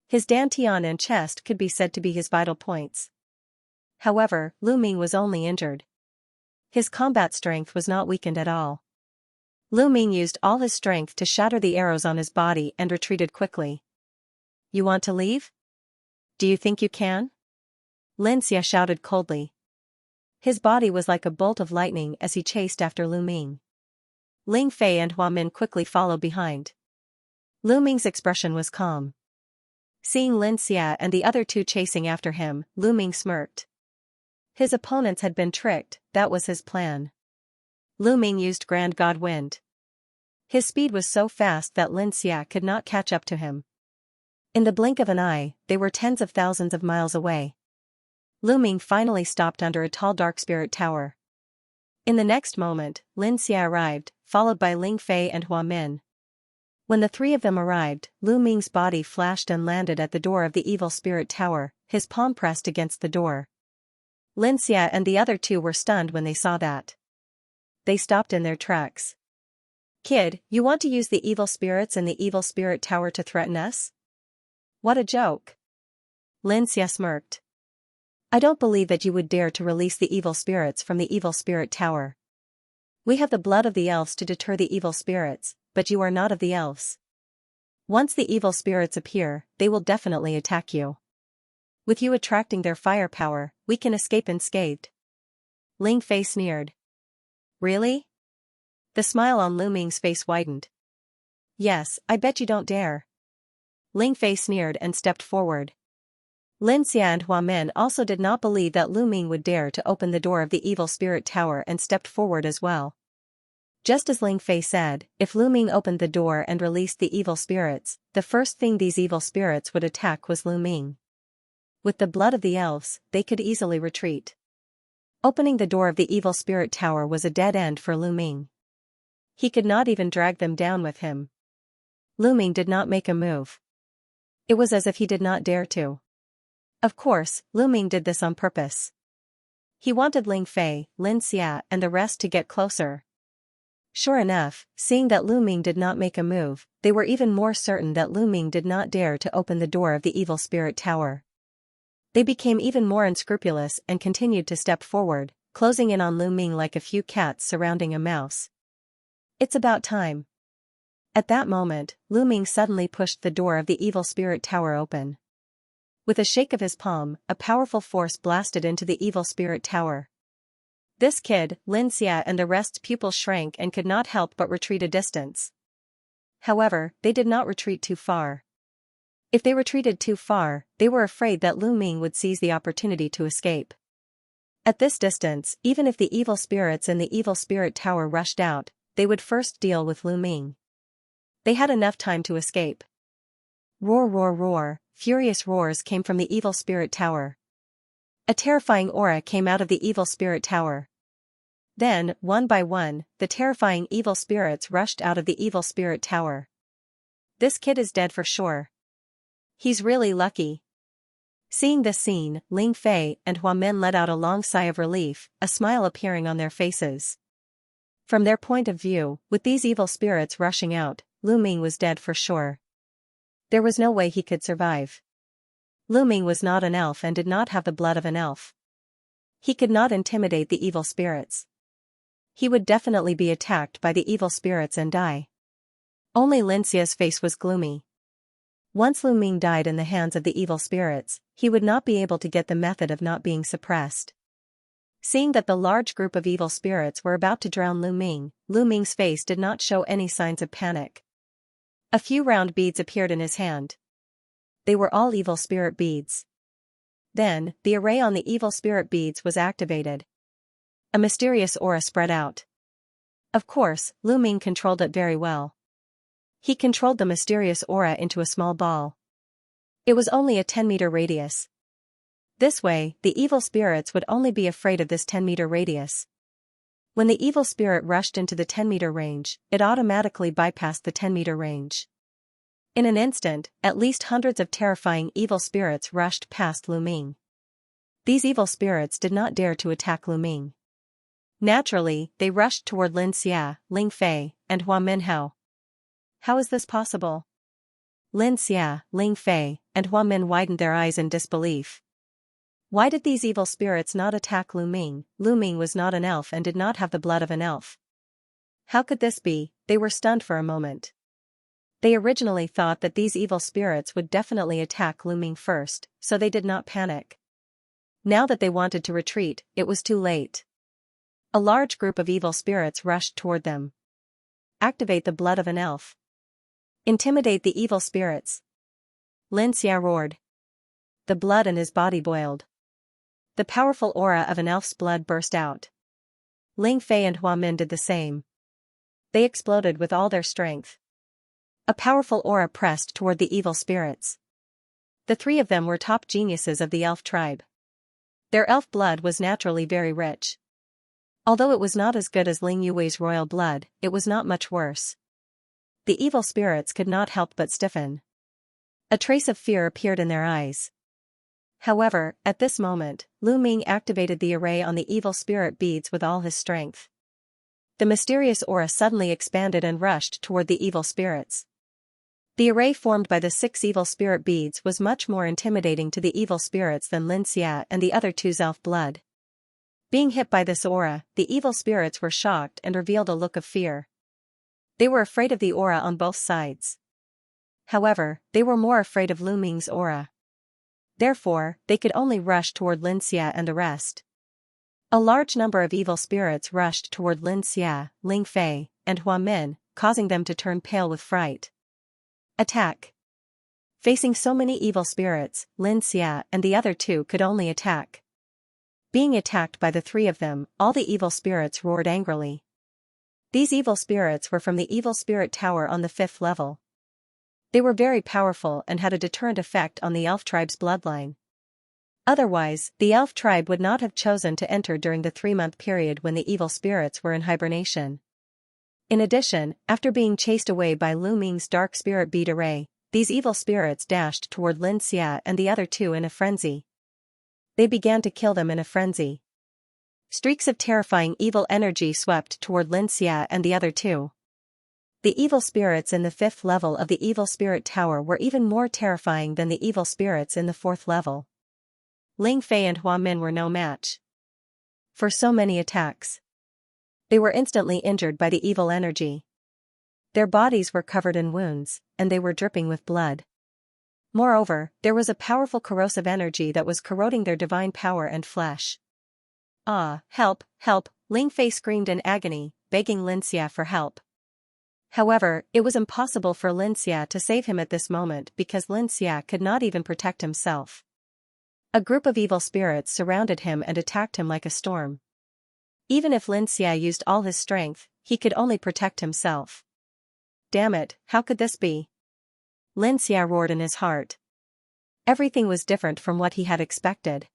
His dantian and chest could be said to be his vital points. However, Lu Ming was only injured. His combat strength was not weakened at all. Lu Ming used all his strength to shatter the arrows on his body and retreated quickly. You want to leave? Do you think you can? Xianxia shouted coldly. His body was like a bolt of lightning as he chased after Lu Ming. Ling Fei and Hua Min quickly followed behind. Lu Ming's expression was calm. Seeing Lin Xia and the other two chasing after him, Lu Ming smirked. His opponents had been tricked, that was his plan. Lu Ming used Grand God Wind. His speed was so fast that Lin Xia could not catch up to him. In the blink of an eye, they were tens of thousands of miles away. Lu Ming finally stopped under a tall dark spirit tower. In the next moment, Lin Xia arrived, followed by Ling Fei and Hua Min. When the three of them arrived, Lu Ming's body flashed and landed at the door of the evil spirit tower, his palm pressed against the door. Lin Xia and the other two were stunned when they saw that. They stopped in their tracks. "Kid, you want to use the evil spirits in the evil spirit tower to threaten us? What a joke." Lin Xia smirked. "I don't believe that you would dare to release the evil spirits from the evil spirit tower. We have the blood of the elves to deter the evil spirits, but you are not of the elves. Once the evil spirits appear, they will definitely attack you. With you attracting their firepower, we can escape unscathed." Ling Fei sneered. "Really?" The smile on Lu Ming's face widened. "Yes, I bet you don't dare." Ling Fei sneered and stepped forward. Lin Xia and Hua Min also did not believe that Lu Ming would dare to open the door of the evil spirit tower and stepped forward as well. Just as Ling Fei said, if Lu Ming opened the door and released the evil spirits, the first thing these evil spirits would attack was Lu Ming. With the blood of the elves, they could easily retreat. Opening the door of the evil spirit tower was a dead end for Lu Ming. He could not even drag them down with him. Lu Ming did not make a move. It was as if he did not dare to. Of course, Lu Ming did this on purpose. He wanted Ling Fei, Lin Xia and the rest to get closer. Sure enough, seeing that Lu Ming did not make a move, they were even more certain that Lu Ming did not dare to open the door of the evil spirit tower. They became even more unscrupulous and continued to step forward, closing in on Lu Ming like a few cats surrounding a mouse. "It's about time." At that moment, Lu Ming suddenly pushed the door of the evil spirit tower open. With a shake of his palm, a powerful force blasted into the evil spirit tower. This kid, Lin Xia and the rest's pupils shrank and could not help but retreat a distance. However, they did not retreat too far. If they retreated too far, they were afraid that Lu Ming would seize the opportunity to escape. At this distance, even if the evil spirits in the evil spirit tower rushed out, they would first deal with Lu Ming. They had enough time to escape. Roar, roar, roar, furious roars came from the evil spirit tower. A terrifying aura came out of the evil spirit tower. Then, one by one, the terrifying evil spirits rushed out of the evil spirit tower. "This kid is dead for sure. He's really lucky." Seeing this scene, Ling Fei and Hua Min let out a long sigh of relief, a smile appearing on their faces. From their point of view, with these evil spirits rushing out, Lu Ming was dead for sure. There was no way he could survive. Lu Ming was not an elf and did not have the blood of an elf. He could not intimidate the evil spirits. He would definitely be attacked by the evil spirits and die. Only Lin Xia's face was gloomy. Once Lu Ming died in the hands of the evil spirits, he would not be able to get the method of not being suppressed. Seeing that the large group of evil spirits were about to drown Lu Ming's face did not show any signs of panic. A few round beads appeared in his hand. They were all evil spirit beads. Then, the array on the evil spirit beads was activated. A mysterious aura spread out. Of course, Lu Ming controlled it very well. He controlled the mysterious aura into a small ball. It was only a 10-meter radius. This way, the evil spirits would only be afraid of this 10-meter radius. When the evil spirit rushed into the 10-meter range, it automatically bypassed the 10-meter range. In an instant, at least hundreds of terrifying evil spirits rushed past Lu Ming. These evil spirits did not dare to attack Lu Ming. Naturally, they rushed toward Lin Xia, Ling Fei, and Hua Minhao. How is this possible? Lin Xia, Ling Fei, and Hua Min widened their eyes in disbelief. Why did these evil spirits not attack Lu Ming? Lu Ming was not an elf and did not have the blood of an elf. How could this be? They were stunned for a moment. They originally thought that these evil spirits would definitely attack Lu Ming first, so they did not panic. Now that they wanted to retreat, it was too late. A large group of evil spirits rushed toward them. Activate the blood of an elf. Intimidate the evil spirits. Xianxia roared. The blood in his body boiled. The powerful aura of an elf's blood burst out. Ling Fei and Hua Min did the same. They exploded with all their strength. A powerful aura pressed toward the evil spirits. The three of them were top geniuses of the elf tribe. Their elf blood was naturally very rich. Although it was not as good as Ling Yui's royal blood, it was not much worse. The evil spirits could not help but stiffen. A trace of fear appeared in their eyes. However, at this moment, Lu Ming activated the array on the evil spirit beads with all his strength. The mysterious aura suddenly expanded and rushed toward the evil spirits. The array formed by the 6 evil spirit beads was much more intimidating to the evil spirits than Xianxia and the other two's elf blood. Being hit by this aura, the evil spirits were shocked and revealed a look of fear. They were afraid of the aura on both sides. However, they were more afraid of Lu Ming's aura. Therefore, they could only rush toward Xianxia and the rest. A large number of evil spirits rushed toward Xianxia, Ling Fei, and Hua Min, causing them to turn pale with fright. Attack! Facing so many evil spirits, Xianxia and the other two could only attack. Being attacked by the 3 of them, all the evil spirits roared angrily. These evil spirits were from the evil spirit tower on the 5th level. They were very powerful and had a deterrent effect on the elf tribe's bloodline. Otherwise, the elf tribe would not have chosen to enter during the 3-month period when the evil spirits were in hibernation. In addition, after being chased away by Lu Ming's dark spirit bead array, these evil spirits dashed toward Xianxia and the other two in a frenzy. They began to kill them in a frenzy. Streaks of terrifying evil energy swept toward Xianxia and the other two. The evil spirits in the 5th level of the evil spirit tower were even more terrifying than the evil spirits in the 4th level. Ling Fei and Hua Min were no match for so many attacks. They were instantly injured by the evil energy. Their bodies were covered in wounds, and they were dripping with blood. Moreover, there was a powerful corrosive energy that was corroding their divine power and flesh. Ah, help, help, Ling Fei screamed in agony, begging Xianxia for help. However, it was impossible for Xianxia to save him at this moment because Xianxia could not even protect himself. A group of evil spirits surrounded him and attacked him like a storm. Even if Xianxia used all his strength, he could only protect himself. Damn it, how could this be? Xianxia roared in his heart. Everything was different from what he had expected.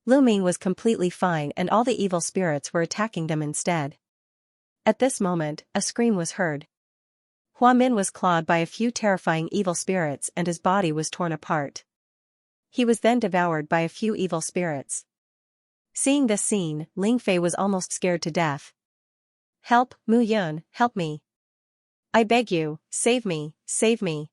Lu Ming was completely fine and all the evil spirits were attacking them instead. At this moment, a scream was heard. Hua Min was clawed by a few terrifying evil spirits and his body was torn apart. He was then devoured by a few evil spirits. Seeing this scene, Ling Fei was almost scared to death. Help, Mu Yun, help me. I beg you, save me, save me.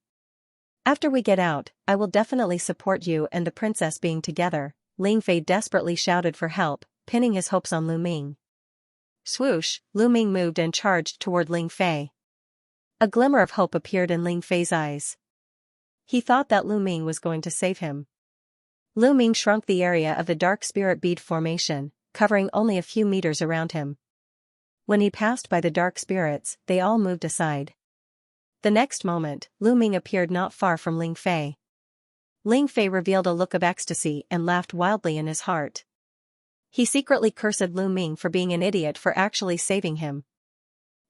After we get out, I will definitely support you and the princess being together, Ling Fei desperately shouted for help, pinning his hopes on Lu Ming. Swoosh, Lu Ming moved and charged toward Ling Fei. A glimmer of hope appeared in Ling Fei's eyes. He thought that Lu Ming was going to save him. Lu Ming shrunk the area of the dark spirit bead formation, covering only a few meters around him. When he passed by the dark spirits, they all moved aside. The next moment, Lu Ming appeared not far from Ling Fei. Ling Fei revealed a look of ecstasy and laughed wildly in his heart. He secretly cursed Lu Ming for being an idiot for actually saving him.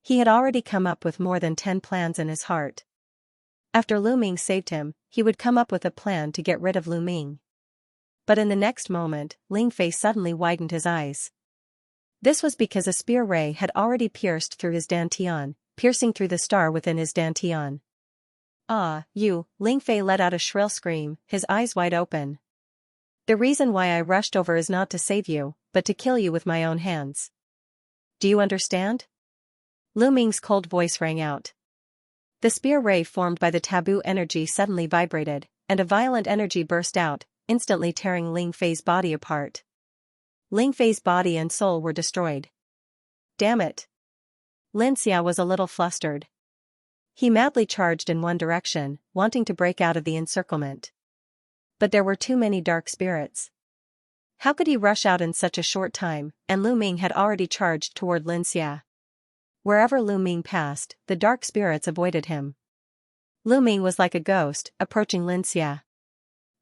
He had already come up with more than 10 plans in his heart. After Lu Ming saved him, he would come up with a plan to get rid of Lu Ming. But in the next moment, Ling Fei suddenly widened his eyes. This was because a spear ray had already pierced through his dantian, piercing through the star within his dantian. Ah, you, Ling Fei let out a shrill scream, his eyes wide open. The reason why I rushed over is not to save you, but to kill you with my own hands. Do you understand? Lu Ming's cold voice rang out. The spear ray formed by the taboo energy suddenly vibrated, and a violent energy burst out, instantly tearing Ling Fei's body apart. Ling Fei's body and soul were destroyed. Damn it! Xianxia was a little flustered. He madly charged in one direction, wanting to break out of the encirclement. But there were too many dark spirits. How could he rush out in such a short time, and Lu Ming had already charged toward Xianxia. Wherever Lu Ming passed, the dark spirits avoided him. Lu Ming was like a ghost, approaching Xianxia.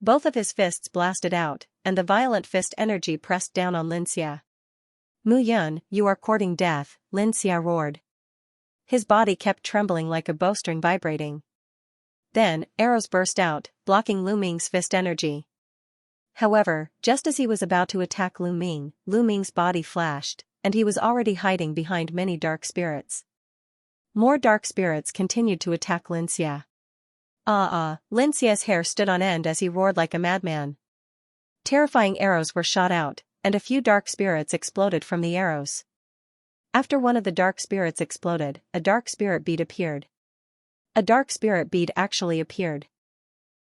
Both of his fists blasted out, and the violent fist energy pressed down on Xianxia. Mu Yun, you are courting death, Xianxia roared. His body kept trembling like a bowstring vibrating. Then, arrows burst out, blocking Lu Ming's fist energy. However, just as he was about to attack Lu Ming's body flashed, and he was already hiding behind many dark spirits. More dark spirits continued to attack Xianxia. Xianxia's hair stood on end as he roared like a madman. Terrifying arrows were shot out, and a few dark spirits exploded from the arrows. After one of the dark spirits exploded, a dark spirit bead appeared. A dark spirit bead actually appeared.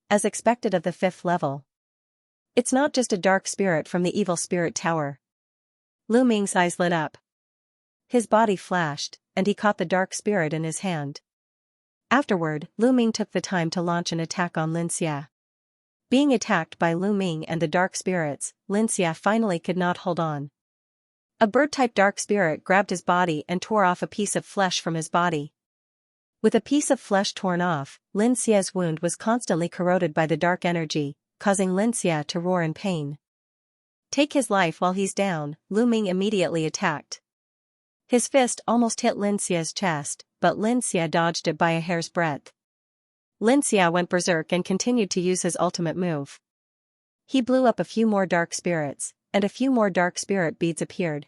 As expected of the 5th level. It's not just a dark spirit from the evil spirit tower. Lu Ming's eyes lit up. His body flashed, and he caught the dark spirit in his hand. Afterward, Lu Ming took the time to launch an attack on Xianxia. Being attacked by Lu Ming and the dark spirits, Xianxia finally could not hold on. A bird-type dark spirit grabbed his body and tore off a piece of flesh from his body. With a piece of flesh torn off, Xianxia's wound was constantly corroded by the dark energy, causing Xianxia to roar in pain. Take his life while he's down, Lu Ming immediately attacked. His fist almost hit Xianxia's chest, but Xianxia dodged it by a hair's breadth. Xianxia went berserk and continued to use his ultimate move. He blew up a few more dark spirits, and a few more dark spirit beads appeared.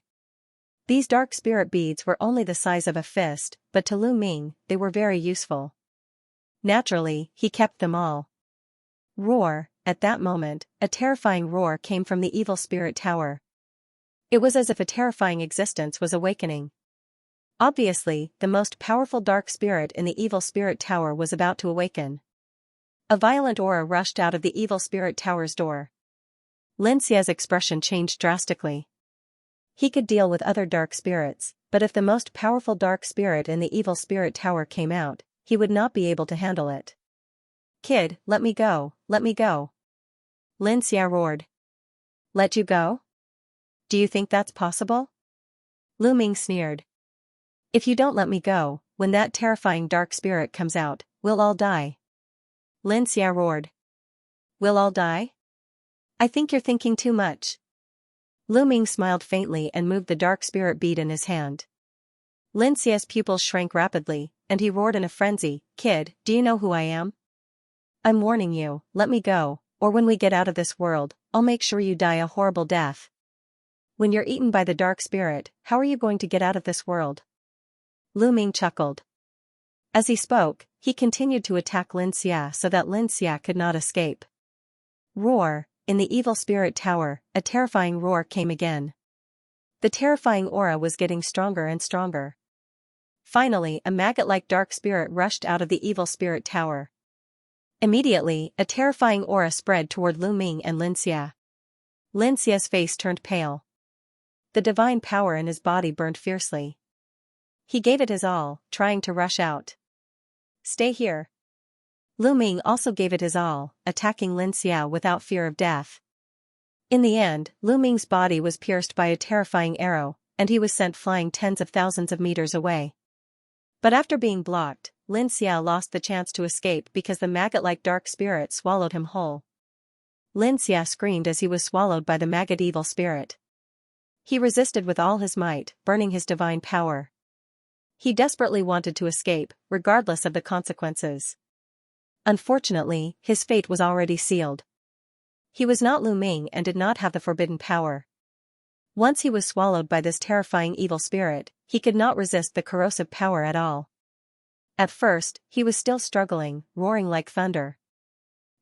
These dark spirit beads were only the size of a fist, but to Lu Ming, they were very useful. Naturally, he kept them all. Roar! At that moment, a terrifying roar came from the evil spirit tower. It was as if a terrifying existence was awakening. Obviously, the most powerful dark spirit in the evil spirit tower was about to awaken. A violent aura rushed out of the evil spirit tower's door. Xianxia's expression changed drastically. He could deal with other dark spirits, but if the most powerful dark spirit in the evil spirit tower came out, he would not be able to handle it. Kid, let me go, let me go. Xianxia roared. Let you go? Do you think that's possible? Lu Ming sneered. If you don't let me go, when that terrifying dark spirit comes out, we'll all die. Xianxia roared. We'll all die? I think you're thinking too much. Lu Ming smiled faintly and moved the dark spirit bead in his hand. Xianxia's pupils shrank rapidly, and he roared in a frenzy, Kid, do you know who I am? I'm warning you, let me go, or when we get out of this world, I'll make sure you die a horrible death. When you're eaten by the dark spirit, how are you going to get out of this world? Lu Ming chuckled. As he spoke, he continued to attack Xianxia so that Xianxia could not escape. Roar! In the evil spirit tower, a terrifying roar came again. The terrifying aura was getting stronger and stronger. Finally, a maggot-like dark spirit rushed out of the evil spirit tower. Immediately, a terrifying aura spread toward Lu Ming and Xianxia. Xianxia's face turned pale. The divine power in his body burned fiercely. He gave it his all, trying to rush out. Stay here. Lu Ming also gave it his all, attacking Xianxia without fear of death. In the end, Lu Ming's body was pierced by a terrifying arrow, and he was sent flying tens of thousands of meters away. But after being blocked, Xianxia lost the chance to escape because the maggot-like dark spirit swallowed him whole. Xianxia screamed as he was swallowed by the maggot evil spirit. He resisted with all his might, burning his divine power. He desperately wanted to escape, regardless of the consequences. Unfortunately, his fate was already sealed. He was not Lu Ming and did not have the forbidden power. Once he was swallowed by this terrifying evil spirit, he could not resist the corrosive power at all. At first, he was still struggling, roaring like thunder.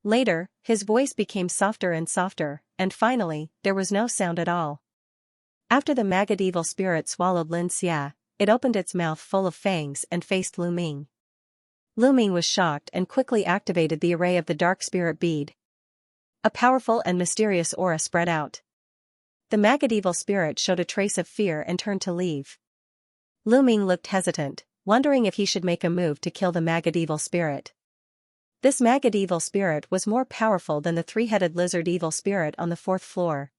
Later, his voice became softer and softer, and finally, there was no sound at all. After the maggot evil spirit swallowed Xianxia, it opened its mouth full of fangs and faced Lu Ming. Lu Ming was shocked and quickly activated the array of the dark spirit bead. A powerful and mysterious aura spread out. The maggot evil spirit showed a trace of fear and turned to leave. Lu Ming looked hesitant, wondering if he should make a move to kill the maggot evil spirit. This maggot evil spirit was more powerful than the three-headed lizard evil spirit on the 4th floor.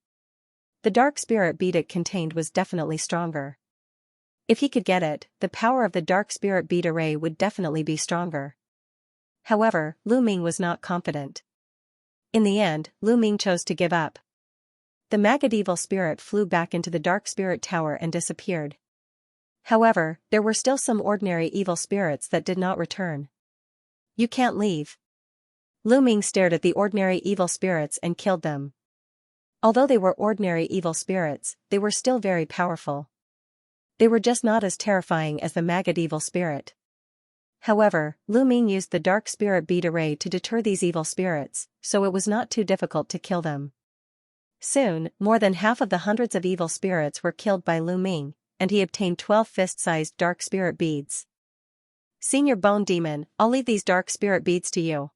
The dark spirit bead it contained was definitely stronger. If he could get it, the power of the dark spirit bead array would definitely be stronger. However, Lu Ming was not confident. In the end, Lu Ming chose to give up. The maggot evil spirit flew back into the dark spirit tower and disappeared. However, there were still some ordinary evil spirits that did not return. You can't leave. Lu Ming stared at the ordinary evil spirits and killed them. Although they were ordinary evil spirits, they were still very powerful. They were just not as terrifying as the maggot evil spirit. However, Lu Ming used the dark spirit bead array to deter these evil spirits, so it was not too difficult to kill them. Soon, more than half of the hundreds of evil spirits were killed by Lu Ming, and he obtained 12 fist-sized dark spirit beads. Senior Bone Demon, I'll leave these dark spirit beads to you.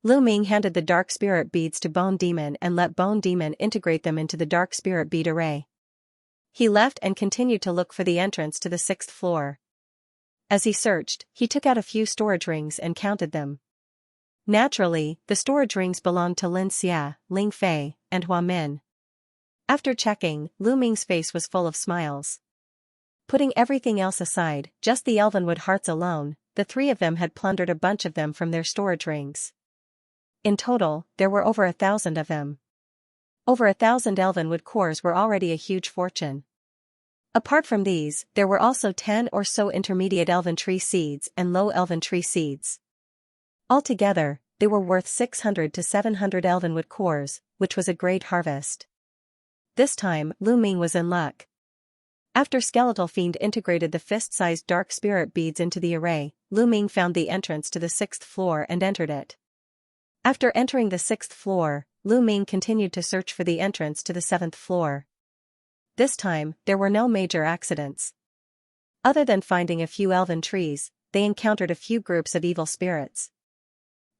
Lu Ming handed the dark spirit beads to Bone Demon and let Bone Demon integrate them into the dark spirit bead array. He left and continued to look for the entrance to the 6th floor. As he searched, he took out a few storage rings and counted them. Naturally, the storage rings belonged to Lin Xia, Ling Fei, and Hua Min. After checking, Lu Ming's face was full of smiles. Putting everything else aside, just the Elvenwood hearts alone, the three of them had plundered a bunch of them from their storage rings. In total, there were over 1,000 of them. Over 1,000 Elvenwood cores were already a huge fortune. Apart from these, there were also 10 or so intermediate elven tree seeds and low elven tree seeds. Altogether, they were worth 600 to 700 Elvenwood cores, which was a great harvest. This time, Lu Ming was in luck. After Skeletal Fiend integrated the fist-sized dark spirit beads into the array, Lu Ming found the entrance to the 6th floor and entered it. After entering the 6th floor, Lu Ming continued to search for the entrance to the 7th floor. This time, there were no major accidents. Other than finding a few elven trees, they encountered a few groups of evil spirits.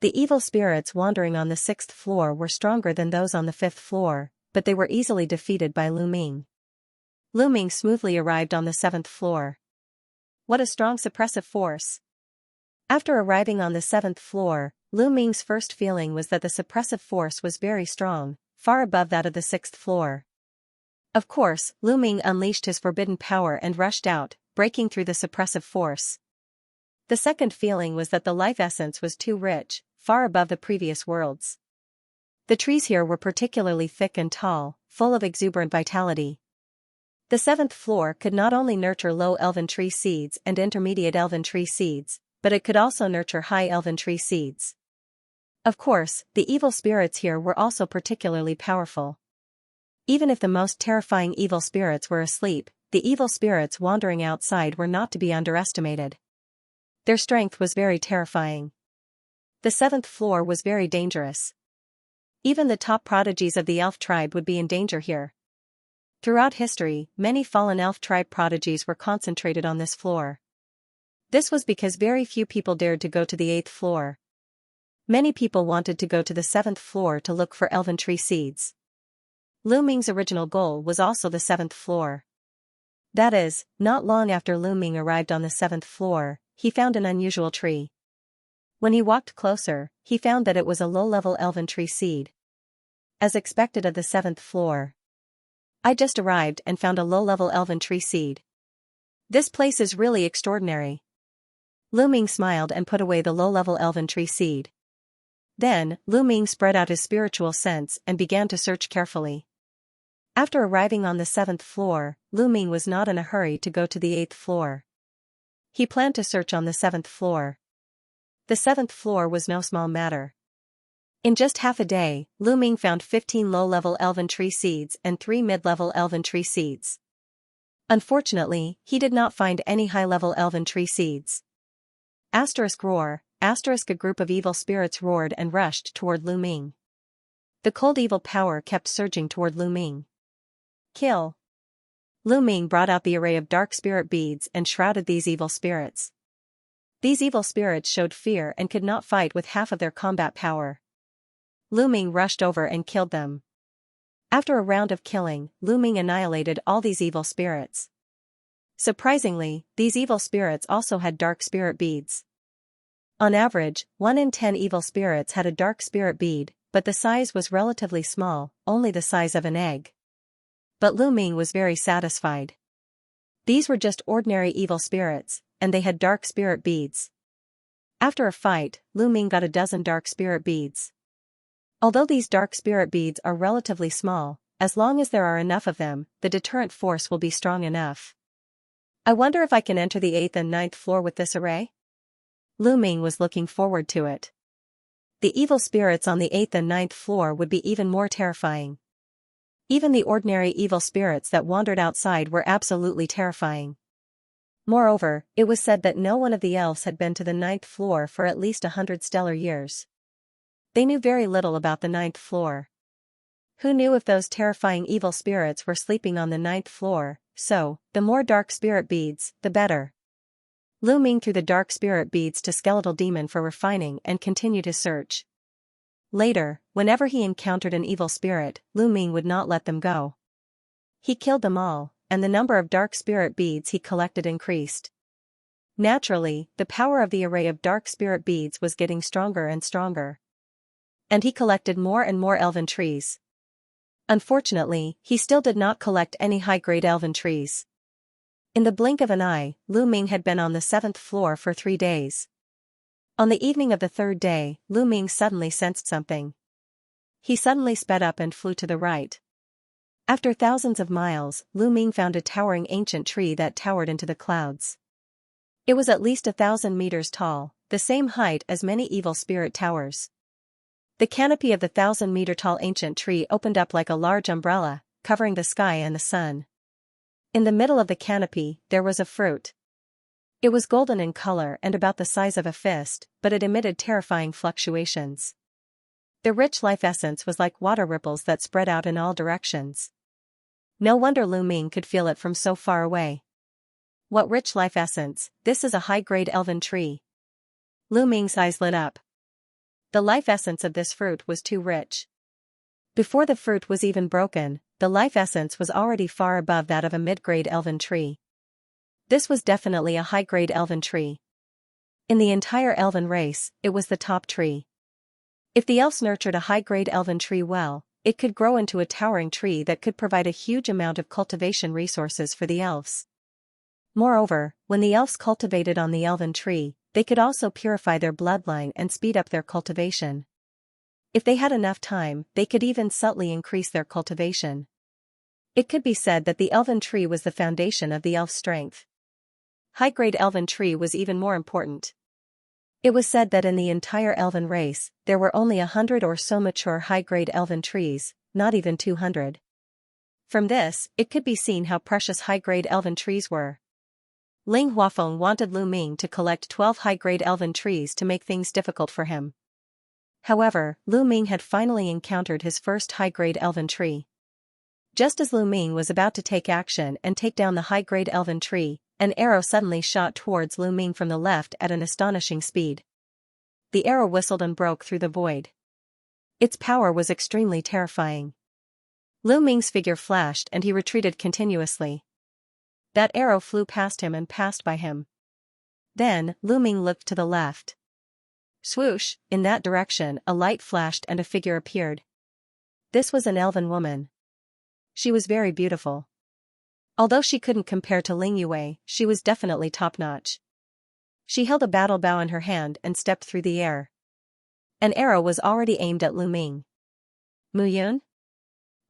The evil spirits wandering on the 6th floor were stronger than those on the 5th floor, but they were easily defeated by Lu Ming. Lu Ming smoothly arrived on the 7th floor. What a strong suppressive force! After arriving on the 7th floor, Lu Ming's first feeling was that the suppressive force was very strong, far above that of the 6th floor. Of course, Lu Ming unleashed his forbidden power and rushed out, breaking through the suppressive force. The second feeling was that the life essence was too rich, far above the previous worlds. The trees here were particularly thick and tall, full of exuberant vitality. The 7th floor could not only nurture low elven tree seeds and intermediate elven tree seeds, but it could also nurture high elven tree seeds. Of course, the evil spirits here were also particularly powerful. Even if the most terrifying evil spirits were asleep, the evil spirits wandering outside were not to be underestimated. Their strength was very terrifying. The 7th floor was very dangerous. Even the top prodigies of the elf tribe would be in danger here. Throughout history, many fallen elf tribe prodigies were concentrated on this floor. This was because very few people dared to go to the 8th floor. Many people wanted to go to the 7th floor to look for elven tree seeds. Lu Ming's original goal was also the 7th floor. That is, not long after Lu Ming arrived on the 7th floor, he found an unusual tree. When he walked closer, he found that it was a low-level elven tree seed. As expected of the 7th floor. I just arrived and found a low-level elven tree seed. This place is really extraordinary. Lu Ming smiled and put away the low-level elven tree seed. Then, Lu Ming spread out his spiritual sense and began to search carefully. After arriving on the 7th floor, Lu Ming was not in a hurry to go to the 8th floor. He planned to search on the 7th floor. The 7th floor was no small matter. In just half a day, Lu Ming found 15 low-level elven tree seeds and 3 mid-level elven tree seeds. Unfortunately, he did not find any high-level elven tree seeds. Roar, a group of evil spirits roared and rushed toward Lu Ming. The cold evil power kept surging toward Lu Ming. Kill! Lu Ming brought out the array of dark spirit beads and shrouded these evil spirits. These evil spirits showed fear and could not fight with half of their combat power. Lu Ming rushed over and killed them. After a round of killing, Lu Ming annihilated all these evil spirits. Surprisingly, these evil spirits also had dark spirit beads. On average, 1 in 10 evil spirits had a dark spirit bead, but the size was relatively small, only the size of an egg. But Lu Ming was very satisfied. These were just ordinary evil spirits, and they had dark spirit beads. After a fight, Lu Ming got a dozen dark spirit beads. Although these dark spirit beads are relatively small, as long as there are enough of them, the deterrent force will be strong enough. I wonder if I can enter the 8th and 9th floor with this array? Lu Ming was looking forward to it. The evil spirits on the 8th and 9th floor would be even more terrifying. Even the ordinary evil spirits that wandered outside were absolutely terrifying. Moreover, it was said that no one of the elves had been to the 9th floor for at least 100 stellar years. They knew very little about the 9th floor. Who knew if those terrifying evil spirits were sleeping on the 9th floor? So, the more dark spirit beads, the better. Lu Ming threw the dark spirit beads to Skeletal Demon for refining and continued his search. Later, whenever he encountered an evil spirit, Lu Ming would not let them go. He killed them all, and the number of dark spirit beads he collected increased. Naturally, the power of the array of dark spirit beads was getting stronger and stronger. And he collected more and more elven trees. Unfortunately, he still did not collect any high-grade elven trees. In the blink of an eye, Lu Ming had been on the 7th floor for 3 days. On the evening of the 3rd day, Lu Ming suddenly sensed something. He suddenly sped up and flew to the right. After thousands of miles, Lu Ming found a towering ancient tree that towered into the clouds. It was at least 1,000 meters tall, the same height as many evil spirit towers. The canopy of the 1,000-meter-tall ancient tree opened up like a large umbrella, covering the sky and the sun. In the middle of the canopy, there was a fruit. It was golden in color and about the size of a fist, but it emitted terrifying fluctuations. The rich life essence was like water ripples that spread out in all directions. No wonder Lu Ming could feel it from so far away. What rich life essence, this is a high-grade elven tree. Lu Ming's eyes lit up. The life essence of this fruit was too rich. Before the fruit was even broken, the life essence was already far above that of a mid-grade elven tree. This was definitely a high-grade elven tree. In the entire elven race, it was the top tree. If the elves nurtured a high-grade elven tree well, it could grow into a towering tree that could provide a huge amount of cultivation resources for the elves. Moreover, when the elves cultivated on the elven tree, they could also purify their bloodline and speed up their cultivation. If they had enough time, they could even subtly increase their cultivation. It could be said that the elven tree was the foundation of the elf's strength. High-grade elven tree was even more important. It was said that in the entire elven race, there were only 100 or so mature high-grade elven trees, not even 200. From this, it could be seen how precious high-grade elven trees were. Ling Huafeng wanted Lu Ming to collect 12 high-grade elven trees to make things difficult for him. However, Lu Ming had finally encountered his first high-grade elven tree. Just as Lu Ming was about to take action and take down the high-grade elven tree, an arrow suddenly shot towards Lu Ming from the left at an astonishing speed. The arrow whistled and broke through the void. Its power was extremely terrifying. Lu Ming's figure flashed and he retreated continuously. That arrow flew past him and passed by him. Then, Lu Ming looked to the left. Swoosh, in that direction a light flashed and a figure appeared. This was an elven woman. She was very beautiful. Although she couldn't compare to Ling Yue, she was definitely top-notch. She held a battle bow in her hand and stepped through the air. An arrow was already aimed at Lu Ming. Mu Yun?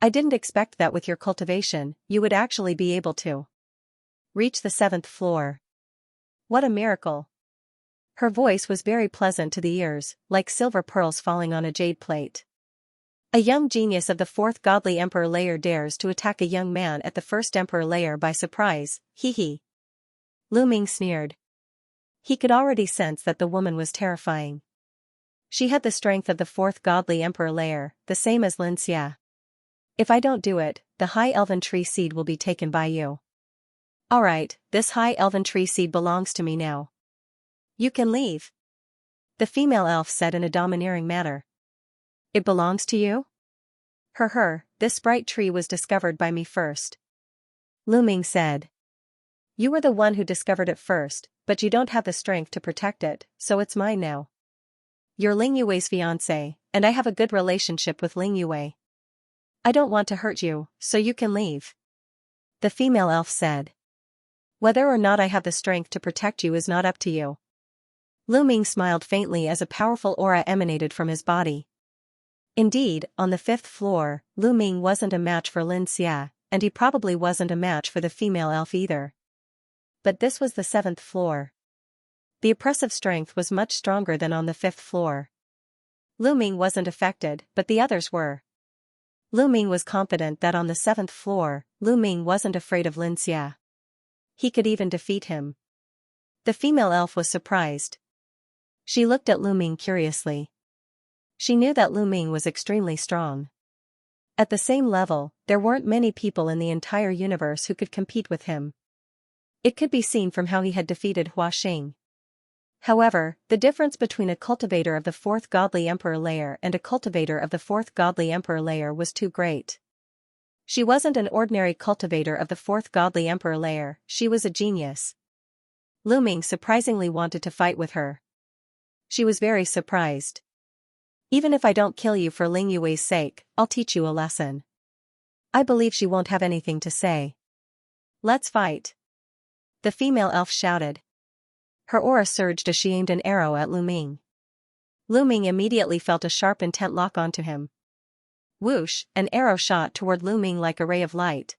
I didn't expect that with your cultivation, you would actually be able to reach the 7th floor. What a miracle. Her voice was very pleasant to the ears, like silver pearls falling on a jade plate. A young genius of the 4th godly emperor layer dares to attack a young man at the 1st emperor layer by surprise, hee. Lu Ming sneered. He could already sense that the woman was terrifying. She had the strength of the 4th godly emperor layer, the same as Xianxia. If I don't do it, the high elven tree seed will be taken by you. Alright, this high elven tree seed belongs to me now. You can leave. The female elf said in a domineering manner. It belongs to you? This bright tree was discovered by me first. Lu Ming said. You were the one who discovered it first, but you don't have the strength to protect it, so it's mine now. You're Ling Yue's fiancé, and I have a good relationship with Ling Yue. I don't want to hurt you, so you can leave. The female elf said. Whether or not I have the strength to protect you is not up to you. Lu Ming smiled faintly as a powerful aura emanated from his body. Indeed, on the 5th floor, Lu Ming wasn't a match for Xianxia, and he probably wasn't a match for the female elf either. But this was the 7th floor. The oppressive strength was much stronger than on the 5th floor. Lu Ming wasn't affected, but the others were. Lu Ming was confident that on the 7th floor, Lu Ming wasn't afraid of Xianxia. He could even defeat him. The female elf was surprised. She looked at Lu Ming curiously. She knew that Lu Ming was extremely strong. At the same level, there weren't many people in the entire universe who could compete with him. It could be seen from how he had defeated Hua Xing. However, the difference between a cultivator of the 4th godly emperor layer and a cultivator of the 4th godly emperor layer was too great. She wasn't an ordinary cultivator of the 4th godly emperor layer, she was a genius. Lu Ming surprisingly wanted to fight with her. She was very surprised. Even if I don't kill you for Ling Yue's sake, I'll teach you a lesson. I believe she won't have anything to say. Let's fight. The female elf shouted. Her aura surged as she aimed an arrow at Lu Ming. Lu Ming immediately felt a sharp intent lock onto him. Whoosh, an arrow shot toward Lu Ming like a ray of light.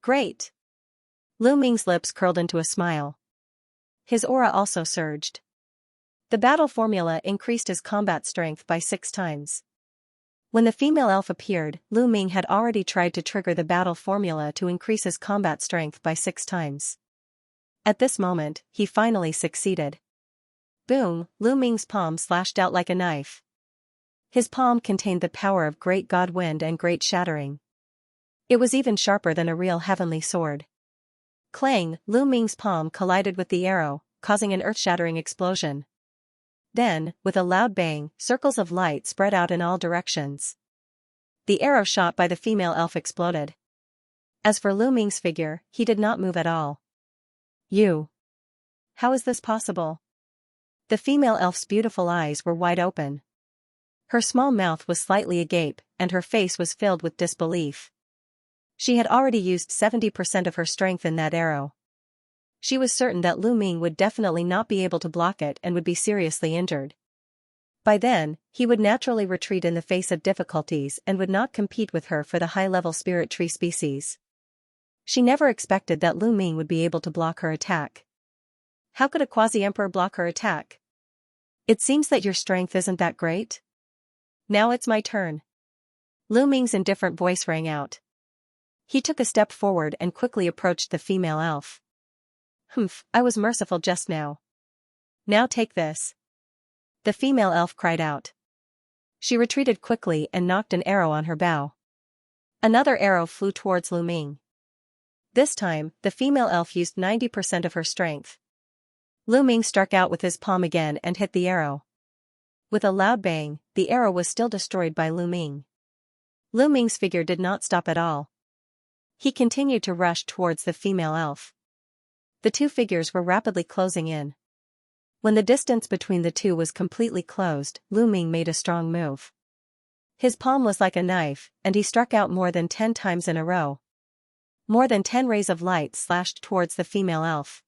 Great! Lu Ming's lips curled into a smile. His aura also surged. The battle formula increased his combat strength by 6 times. When the female elf appeared, Lu Ming had already tried to trigger the battle formula to increase his combat strength by 6 times. At this moment, he finally succeeded. Boom, Lu Ming's palm slashed out like a knife. His palm contained the power of great god wind and great shattering. It was even sharper than a real heavenly sword. Clang, Lu Ming's palm collided with the arrow, causing an earth-shattering explosion. Then, with a loud bang, circles of light spread out in all directions. The arrow shot by the female elf exploded. As for Lu Ming's figure, he did not move at all. You. How is this possible? The female elf's beautiful eyes were wide open. Her small mouth was slightly agape, and her face was filled with disbelief. She had already used 70% of her strength in that arrow. She was certain that Lu Ming would definitely not be able to block it and would be seriously injured. By then, he would naturally retreat in the face of difficulties and would not compete with her for the high-level spirit tree species. She never expected that Lu Ming would be able to block her attack. How could a quasi-emperor block her attack? It seems that your strength isn't that great. Now it's my turn. Lu Ming's indifferent voice rang out. He took a step forward and quickly approached the female elf. Humph, I was merciful just now. Now take this. The female elf cried out. She retreated quickly and knocked an arrow on her bow. Another arrow flew towards Lu Ming. This time, the female elf used 90% of her strength. Lu Ming struck out with his palm again and hit the arrow. With a loud bang, the arrow was still destroyed by Lu Ming. Lu Ming's figure did not stop at all. He continued to rush towards the female elf. The two figures were rapidly closing in. When the distance between the two was completely closed, Lu Ming made a strong move. His palm was like a knife, and he struck out more than 10 times in a row. More than 10 rays of light slashed towards the female elf.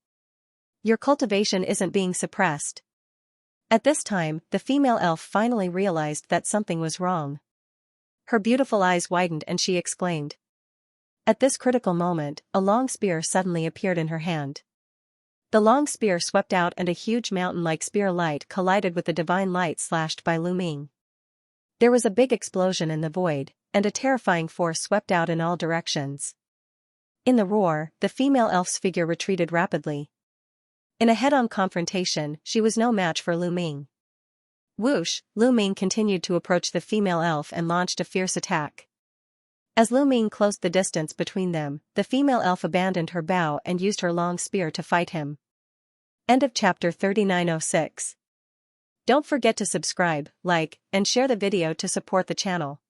Your cultivation isn't being suppressed. At this time, the female elf finally realized that something was wrong. Her beautiful eyes widened and she exclaimed. At this critical moment, a long spear suddenly appeared in her hand. The long spear swept out and a huge mountain-like spear light collided with the divine light slashed by Lu Ming. There was a big explosion in the void, and a terrifying force swept out in all directions. In the roar, the female elf's figure retreated rapidly. In a head-on confrontation, she was no match for Lu Ming. Whoosh, Lu Ming continued to approach the female elf and launched a fierce attack. As Lu Ming closed the distance between them, the female elf abandoned her bow and used her long spear to fight him. End of chapter 3906. Don't forget to subscribe, like, and share the video to support the channel.